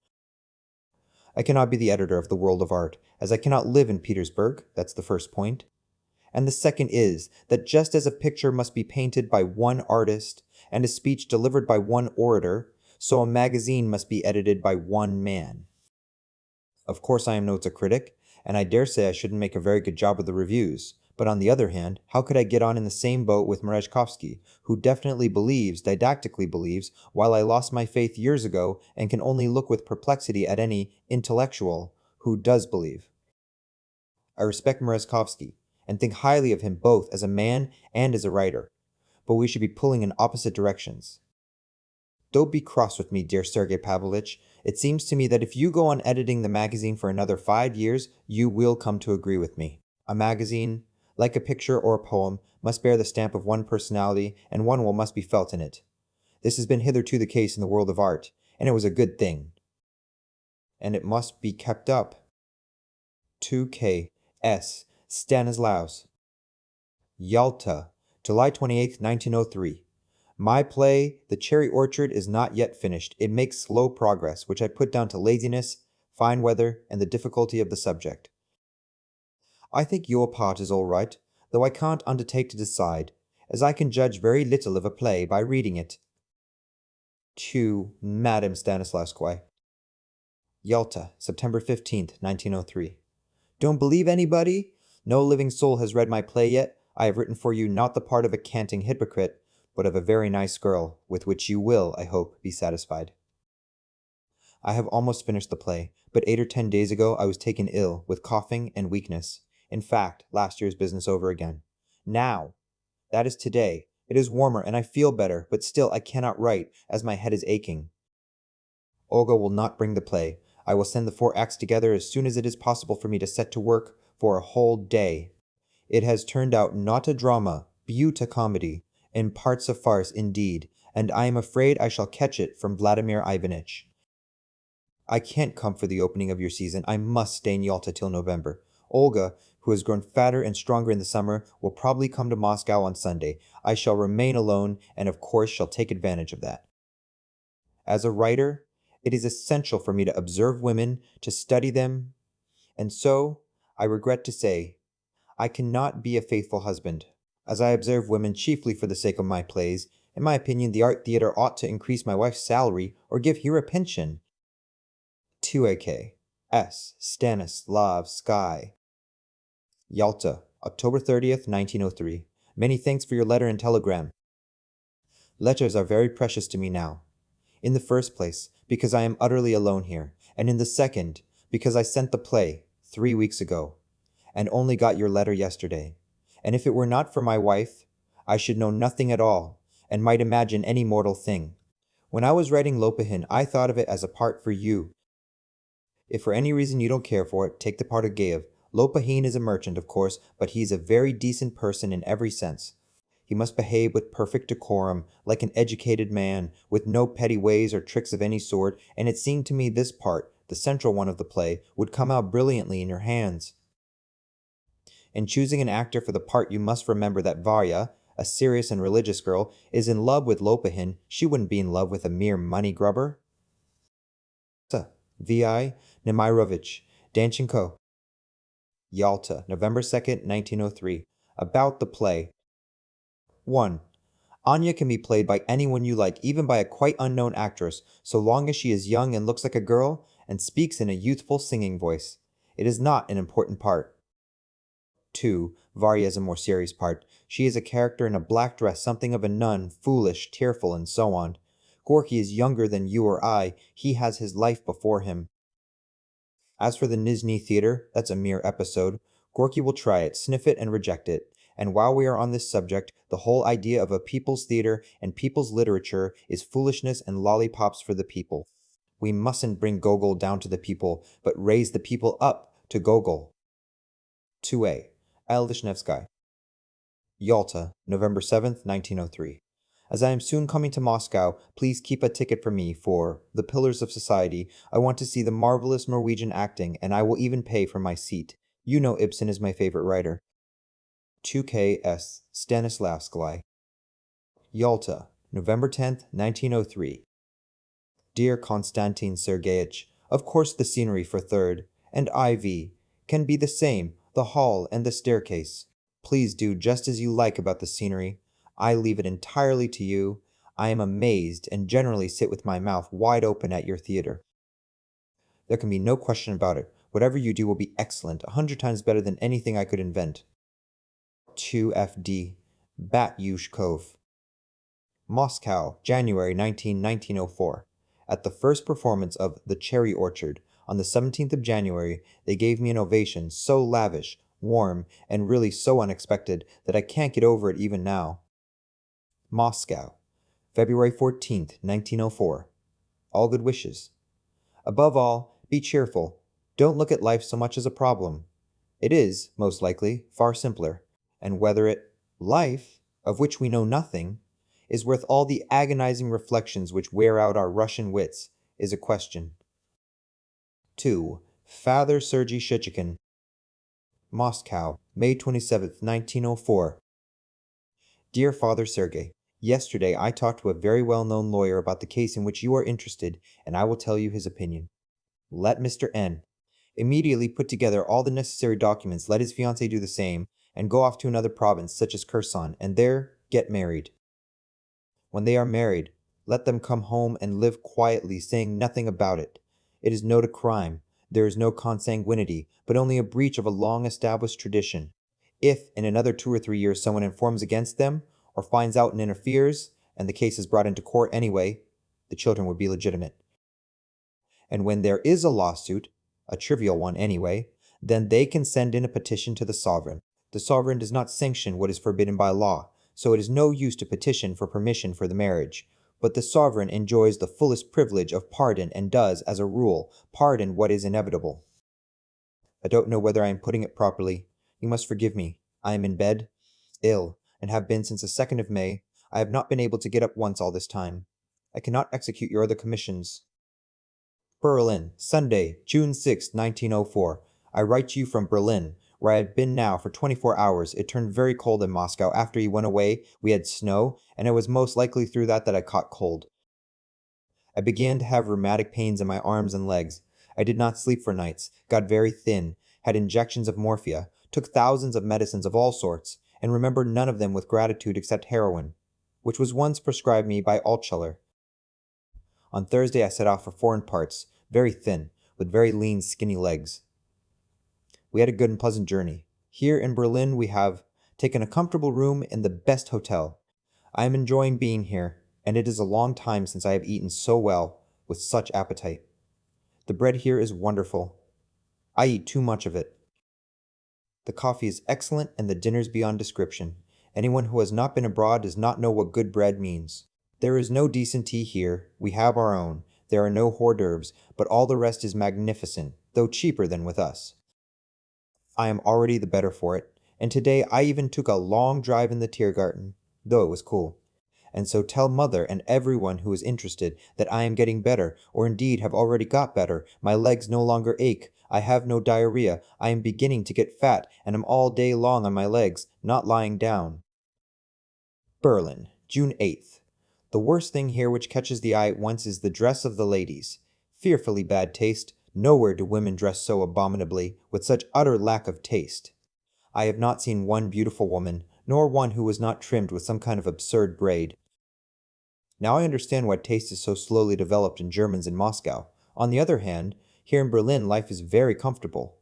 I cannot be the editor of the World of Art, as I cannot live in Petersburg, that's the first point. And the second is, that just as a picture must be painted by one artist, and a speech delivered by one orator, so a magazine must be edited by one man. Of course I am no critic, and I dare say I shouldn't make a very good job of the reviews, but on the other hand, how could I get on in the same boat with Merezhkovsky, who definitely believes, didactically believes, while I lost my faith years ago and can only look with perplexity at any intellectual who does believe. I respect Merezhkovsky, and think highly of him both as a man and as a writer, but we should be pulling in opposite directions. Don't be cross with me, dear Sergei Pavlovich. It seems to me that if you go on editing the magazine for another 5 years, you will come to agree with me. A magazine, like a picture or a poem, must bear the stamp of one personality, and one will must be felt in it. This has been hitherto the case in the world of art, and it was a good thing. And it must be kept up. 2K. S. Stanislaus. Yalta, July 28, 1903. My play, The Cherry Orchard, is not yet finished. It makes slow progress, which I put down to laziness, fine weather, and the difficulty of the subject. I think your part is all right. though I can't undertake to decide, as I can judge very little of a play by reading it. To Madam Stanislavskoye. Yalta, September 15th, 1903. Don't believe anybody? No living soul has read my play yet. I have written for you not the part of a canting hypocrite, but of a very nice girl, with which you will, I hope, be satisfied. I have almost finished the play, but 8 or 10 days ago I was taken ill with coughing and weakness. In fact, last year's business over again. Now, that is today. It is warmer and I feel better, but still I cannot write, as my head is aching. Olga will not bring the play. I will send the 4 acts together as soon as it is possible for me to set to work for a whole day. It has turned out not a drama, but a comedy, in parts a farce indeed, and I am afraid I shall catch it from Vladimir Ivanitch. I can't come for the opening of your season. I must stay in Yalta till November. Olga, who has grown fatter and stronger in the summer, will probably come to Moscow on Sunday. I shall remain alone, and of course shall take advantage of that. As a writer, it is essential for me to observe women, to study them, and so, I regret to say, I cannot be a faithful husband. As I observe women chiefly for the sake of my plays, in my opinion the art theater ought to increase my wife's salary or give her a pension. 2AK S. Stanislavskoye. Yalta, October 30th, 1903. Many thanks for your letter and telegram. Letters are very precious to me now. In the first place, because I am utterly alone here, and in the second, because I sent the play 3 weeks ago, and only got your letter yesterday. And if it were not for my wife, I should know nothing at all, and might imagine any mortal thing. When I was writing Lopahin, I thought of it as a part for you. If for any reason you don't care for it, take the part of Gaev. Lopahin is a merchant, of course, but he is a very decent person in every sense. He must behave with perfect decorum, like an educated man, with no petty ways or tricks of any sort, and it seemed to me this part, the central one of the play, would come out brilliantly in your hands. In choosing an actor for the part, you must remember that Varya, a serious and religious girl, is in love with Lopahin. She wouldn't be in love with a mere money grubber. V.I. Nemirovich, Danchenko. Yalta, November 2nd, 1903. About the play. 1. Anya can be played by anyone you like, even by a quite unknown actress, so long as she is young and looks like a girl, and speaks in a youthful singing voice. It is not an important part. 2. Varya is a more serious part. She is a character in a black dress, something of a nun, foolish, tearful, and so on. Gorky is younger than you or I. He has his life before him. As for the Nizhny Theater, that's a mere episode. Gorky will try it, sniff it, and reject it. And while we are on this subject, the whole idea of a people's theater and people's literature is foolishness and lollipops for the people. We mustn't bring Gogol down to the people, but raise the people up to Gogol. 2a. L. Vishnevsky. Yalta, November 7th, 1903. As I am soon coming to Moscow, please keep a ticket for me for The Pillars of Society. I want to see the marvelous Norwegian acting, and I will even pay for my seat. You know Ibsen is my favorite writer. 2K S. Stanislavskoye. Yalta, November 10th, 1903. Dear Konstantin Sergeyich, of course the scenery for third, and IV, can be the same, the hall and the staircase. Please do just as you like about the scenery. I leave it entirely to you. I am amazed and generally sit with my mouth wide open at your theater. There can be no question about it. Whatever you do will be excellent, 100 times better than anything I could invent. 2FD. Batyushkov. Moscow, January 1904. At the first performance of The Cherry Orchard, on the 17th of January, they gave me an ovation so lavish, warm, and really so unexpected that I can't get over it even now. Moscow, February 14th, 1904. All good wishes. Above all, be cheerful. Don't look at life so much as a problem. It is, most likely, far simpler, and whether life, of which we know nothing, is worth all the agonizing reflections which wear out our Russian wits, is a question. 2. Father Sergei Shchikhin. Moscow, May 27th, 1904. Dear Father Sergei, yesterday I talked to a very well-known lawyer about the case in which you are interested, and I will tell you his opinion. Let Mr. N. immediately put together all the necessary documents, let his fiancée do the same, and go off to another province such as Kherson, and there get married. When they are married, let them come home and live quietly, saying nothing about it. It is not a crime. There is no consanguinity, but only a breach of a long-established tradition. If, in another 2 or 3 years, someone informs against them, or finds out and interferes, and the case is brought into court anyway, the children would be legitimate. And when there is a lawsuit, a trivial one anyway, then they can send in a petition to the sovereign. The sovereign does not sanction what is forbidden by law, so it is no use to petition for permission for the marriage. But the sovereign enjoys the fullest privilege of pardon and does, as a rule, pardon what is inevitable. I don't know whether I am putting it properly. You must forgive me. I am in bed, ill, and have been since the 2nd of May. I have not been able to get up once all this time. I cannot execute your other commissions. Berlin, Sunday, June 6, 1904. I write you from Berlin, where I had been now for 24 hours. It turned very cold in Moscow. After you went away, we had snow, and it was most likely through that I caught cold. I began to have rheumatic pains in my arms and legs. I did not sleep for nights, got very thin, had injections of morphia, took thousands of medicines of all sorts, and remember none of them with gratitude except heroin, which was once prescribed me by Altschuler. On Thursday I set off for foreign parts, very thin, with very lean, skinny legs. We had a good and pleasant journey. Here in Berlin we have taken a comfortable room in the best hotel. I am enjoying being here, and it is a long time since I have eaten so well, with such appetite. The bread here is wonderful. I eat too much of it. The coffee is excellent and the dinners beyond description. Anyone who has not been abroad does not know what good bread means. There is no decent tea here. We have our own. There are no hors d'oeuvres, but all the rest is magnificent, though cheaper than with us. I am already the better for it, and today I even took a long drive in the Tiergarten, though it was cool. And so tell mother and everyone who is interested that I am getting better, or indeed have already got better. My legs no longer ache. I have no diarrhea. I am beginning to get fat, and am all day long on my legs, not lying down. Berlin, June 8th. The worst thing here which catches the eye at once is the dress of the ladies. Fearfully bad taste. Nowhere do women dress so abominably, with such utter lack of taste. I have not seen one beautiful woman, nor one who was not trimmed with some kind of absurd braid. Now I understand why taste is so slowly developed in Germans in Moscow. On the other hand, here in Berlin life is very comfortable.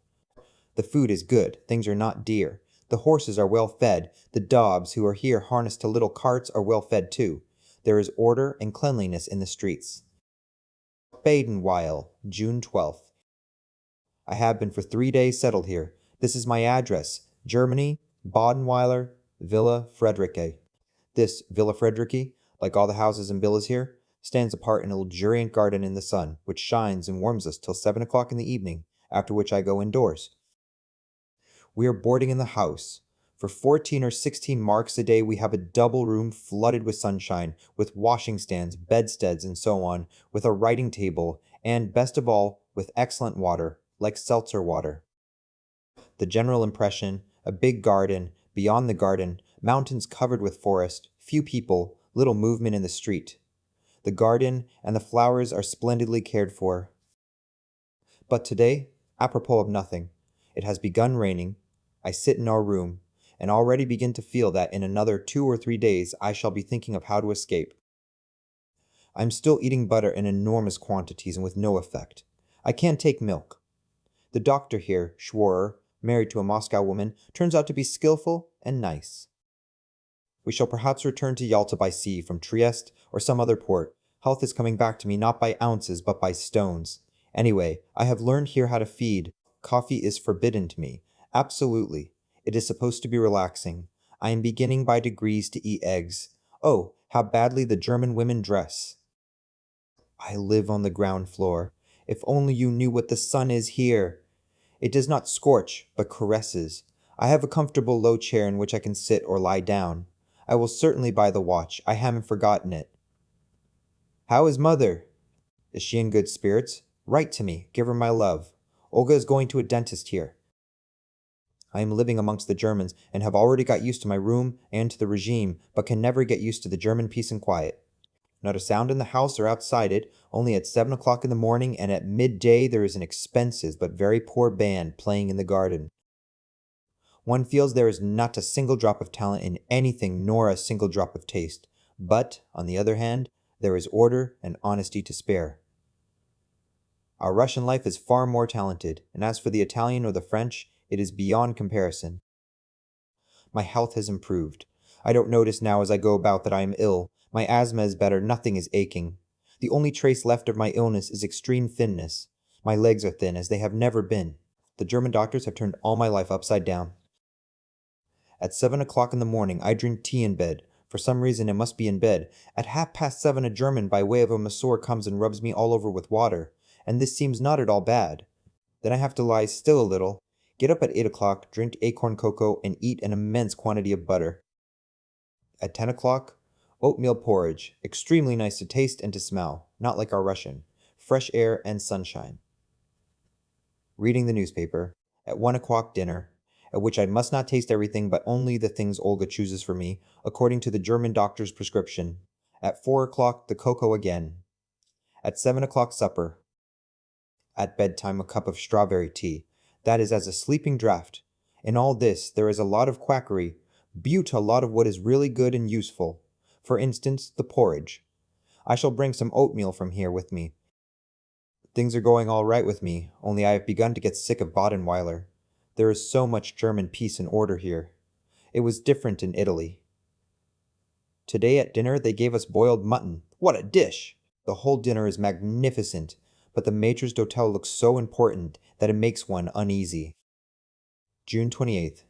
The food is good, things are not dear. The horses are well fed, the dogs who are here harnessed to little carts are well fed too. There is order and cleanliness in the streets. Badenweiler, June 12th. I have been for 3 days settled here. This is my address, Germany, Badenweiler, Villa Friedriche. This Villa Friedriche, like all the houses and villas here, stands apart in a luxuriant garden in the sun, which shines and warms us till 7 o'clock in the evening, after which I go indoors. We are boarding in the house. For 14 or 16 marks a day we have a double room flooded with sunshine, with washing stands, bedsteads, and so on, with a writing table, and, best of all, with excellent water, like seltzer water. The general impression, a big garden, beyond the garden, mountains covered with forest, few people, little movement in the street. The garden and the flowers are splendidly cared for. But today, apropos of nothing, it has begun raining. I sit in our room, and already begin to feel that in another 2 or 3 days I shall be thinking of how to escape. I am still eating butter in enormous quantities and with no effect. I can't take milk. The doctor here, Schworer, married to a Moscow woman, turns out to be skillful and nice. We shall perhaps return to Yalta by sea from Trieste or some other port. Health is coming back to me not by ounces but by stones. Anyway, I have learned here how to feed. Coffee is forbidden to me. Absolutely. It is supposed to be relaxing. I am beginning by degrees to eat eggs. Oh, how badly the German women dress. I live on the ground floor. If only you knew what the sun is here. It does not scorch, but caresses. I have a comfortable low chair in which I can sit or lie down. I will certainly buy the watch. I haven't forgotten it. How is mother? Is she in good spirits? Write to me. Give her my love. Olga is going to a dentist here. I am living amongst the Germans and have already got used to my room and to the regime, but can never get used to the German peace and quiet. Not a sound in the house or outside it, only at 7 o'clock in the morning and at midday there is an expensive but very poor band playing in the garden. One feels there is not a single drop of talent in anything nor a single drop of taste. But, on the other hand, there is order and honesty to spare. Our Russian life is far more talented, and as for the Italian or the French, it is beyond comparison. My health has improved. I don't notice now as I go about that I am ill. My asthma is better, nothing is aching. The only trace left of my illness is extreme thinness. My legs are thin as they have never been. The German doctors have turned all my life upside down. At 7 o'clock in the morning, I drink tea in bed. For some reason, it must be in bed. At 7:30, a German by way of a masseur comes and rubs me all over with water, and this seems not at all bad. Then I have to lie still a little, get up at 8 o'clock, drink acorn cocoa, and eat an immense quantity of butter. At 10 o'clock, oatmeal porridge, extremely nice to taste and to smell, not like our Russian. Fresh air and sunshine. Reading the newspaper. At 1 o'clock, dinner, at which I must not taste everything but only the things Olga chooses for me, according to the German doctor's prescription. At 4 o'clock, the cocoa again. At 7 o'clock, supper. At bedtime, a cup of strawberry tea. That is as a sleeping draught. In all this, there is a lot of quackery, a lot of what is really good and useful. For instance, the porridge. I shall bring some oatmeal from here with me. Things are going all right with me, only I have begun to get sick of Badenweiler. There is so much German peace and order here. It was different in Italy. Today at dinner they gave us boiled mutton. What a dish! The whole dinner is magnificent, but the maître d'hôtel looks so important that it makes one uneasy. June 28th.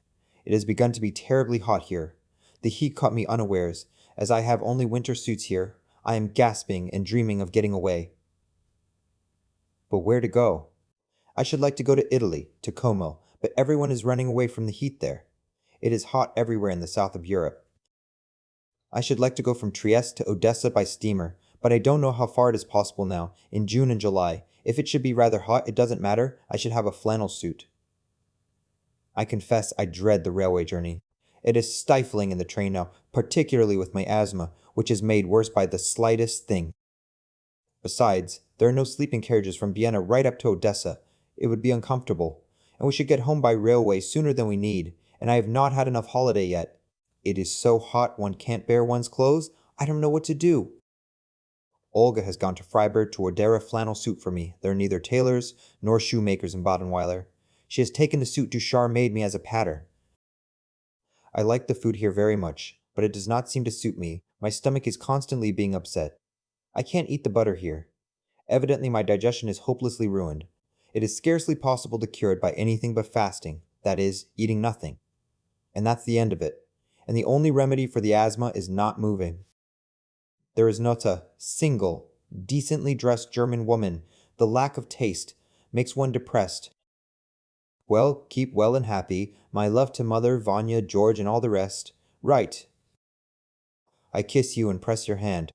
It has begun to be terribly hot here. The heat caught me unawares. As I have only winter suits here, I am gasping and dreaming of getting away. But where to go? I should like to go to Italy, to Como, but everyone is running away from the heat there. It is hot everywhere in the south of Europe. I should like to go from Trieste to Odessa by steamer, but I don't know how far it is possible now, in June and July. If it should be rather hot, it doesn't matter, I should have a flannel suit. I confess I dread the railway journey. It is stifling in the train now, particularly with my asthma, which is made worse by the slightest thing. Besides, there are no sleeping carriages from Vienna right up to Odessa. It would be uncomfortable, and we should get home by railway sooner than we need, and I have not had enough holiday yet. It is so hot one can't bear one's clothes. I don't know what to do. Olga has gone to Freiburg to order a flannel suit for me. There are neither tailors nor shoemakers in Badenweiler. She has taken the suit Duchar made me as a pattern. I like the food here very much, but it does not seem to suit me. My stomach is constantly being upset. I can't eat the butter here. Evidently my digestion is hopelessly ruined. It is scarcely possible to cure it by anything but fasting, that is, eating nothing. And that's the end of it. And the only remedy for the asthma is not moving. There is not a single, decently dressed German woman. The lack of taste makes one depressed. Well, keep well and happy. My love to Mother, Vanya, George, and all the rest. Right. I kiss you and press your hand.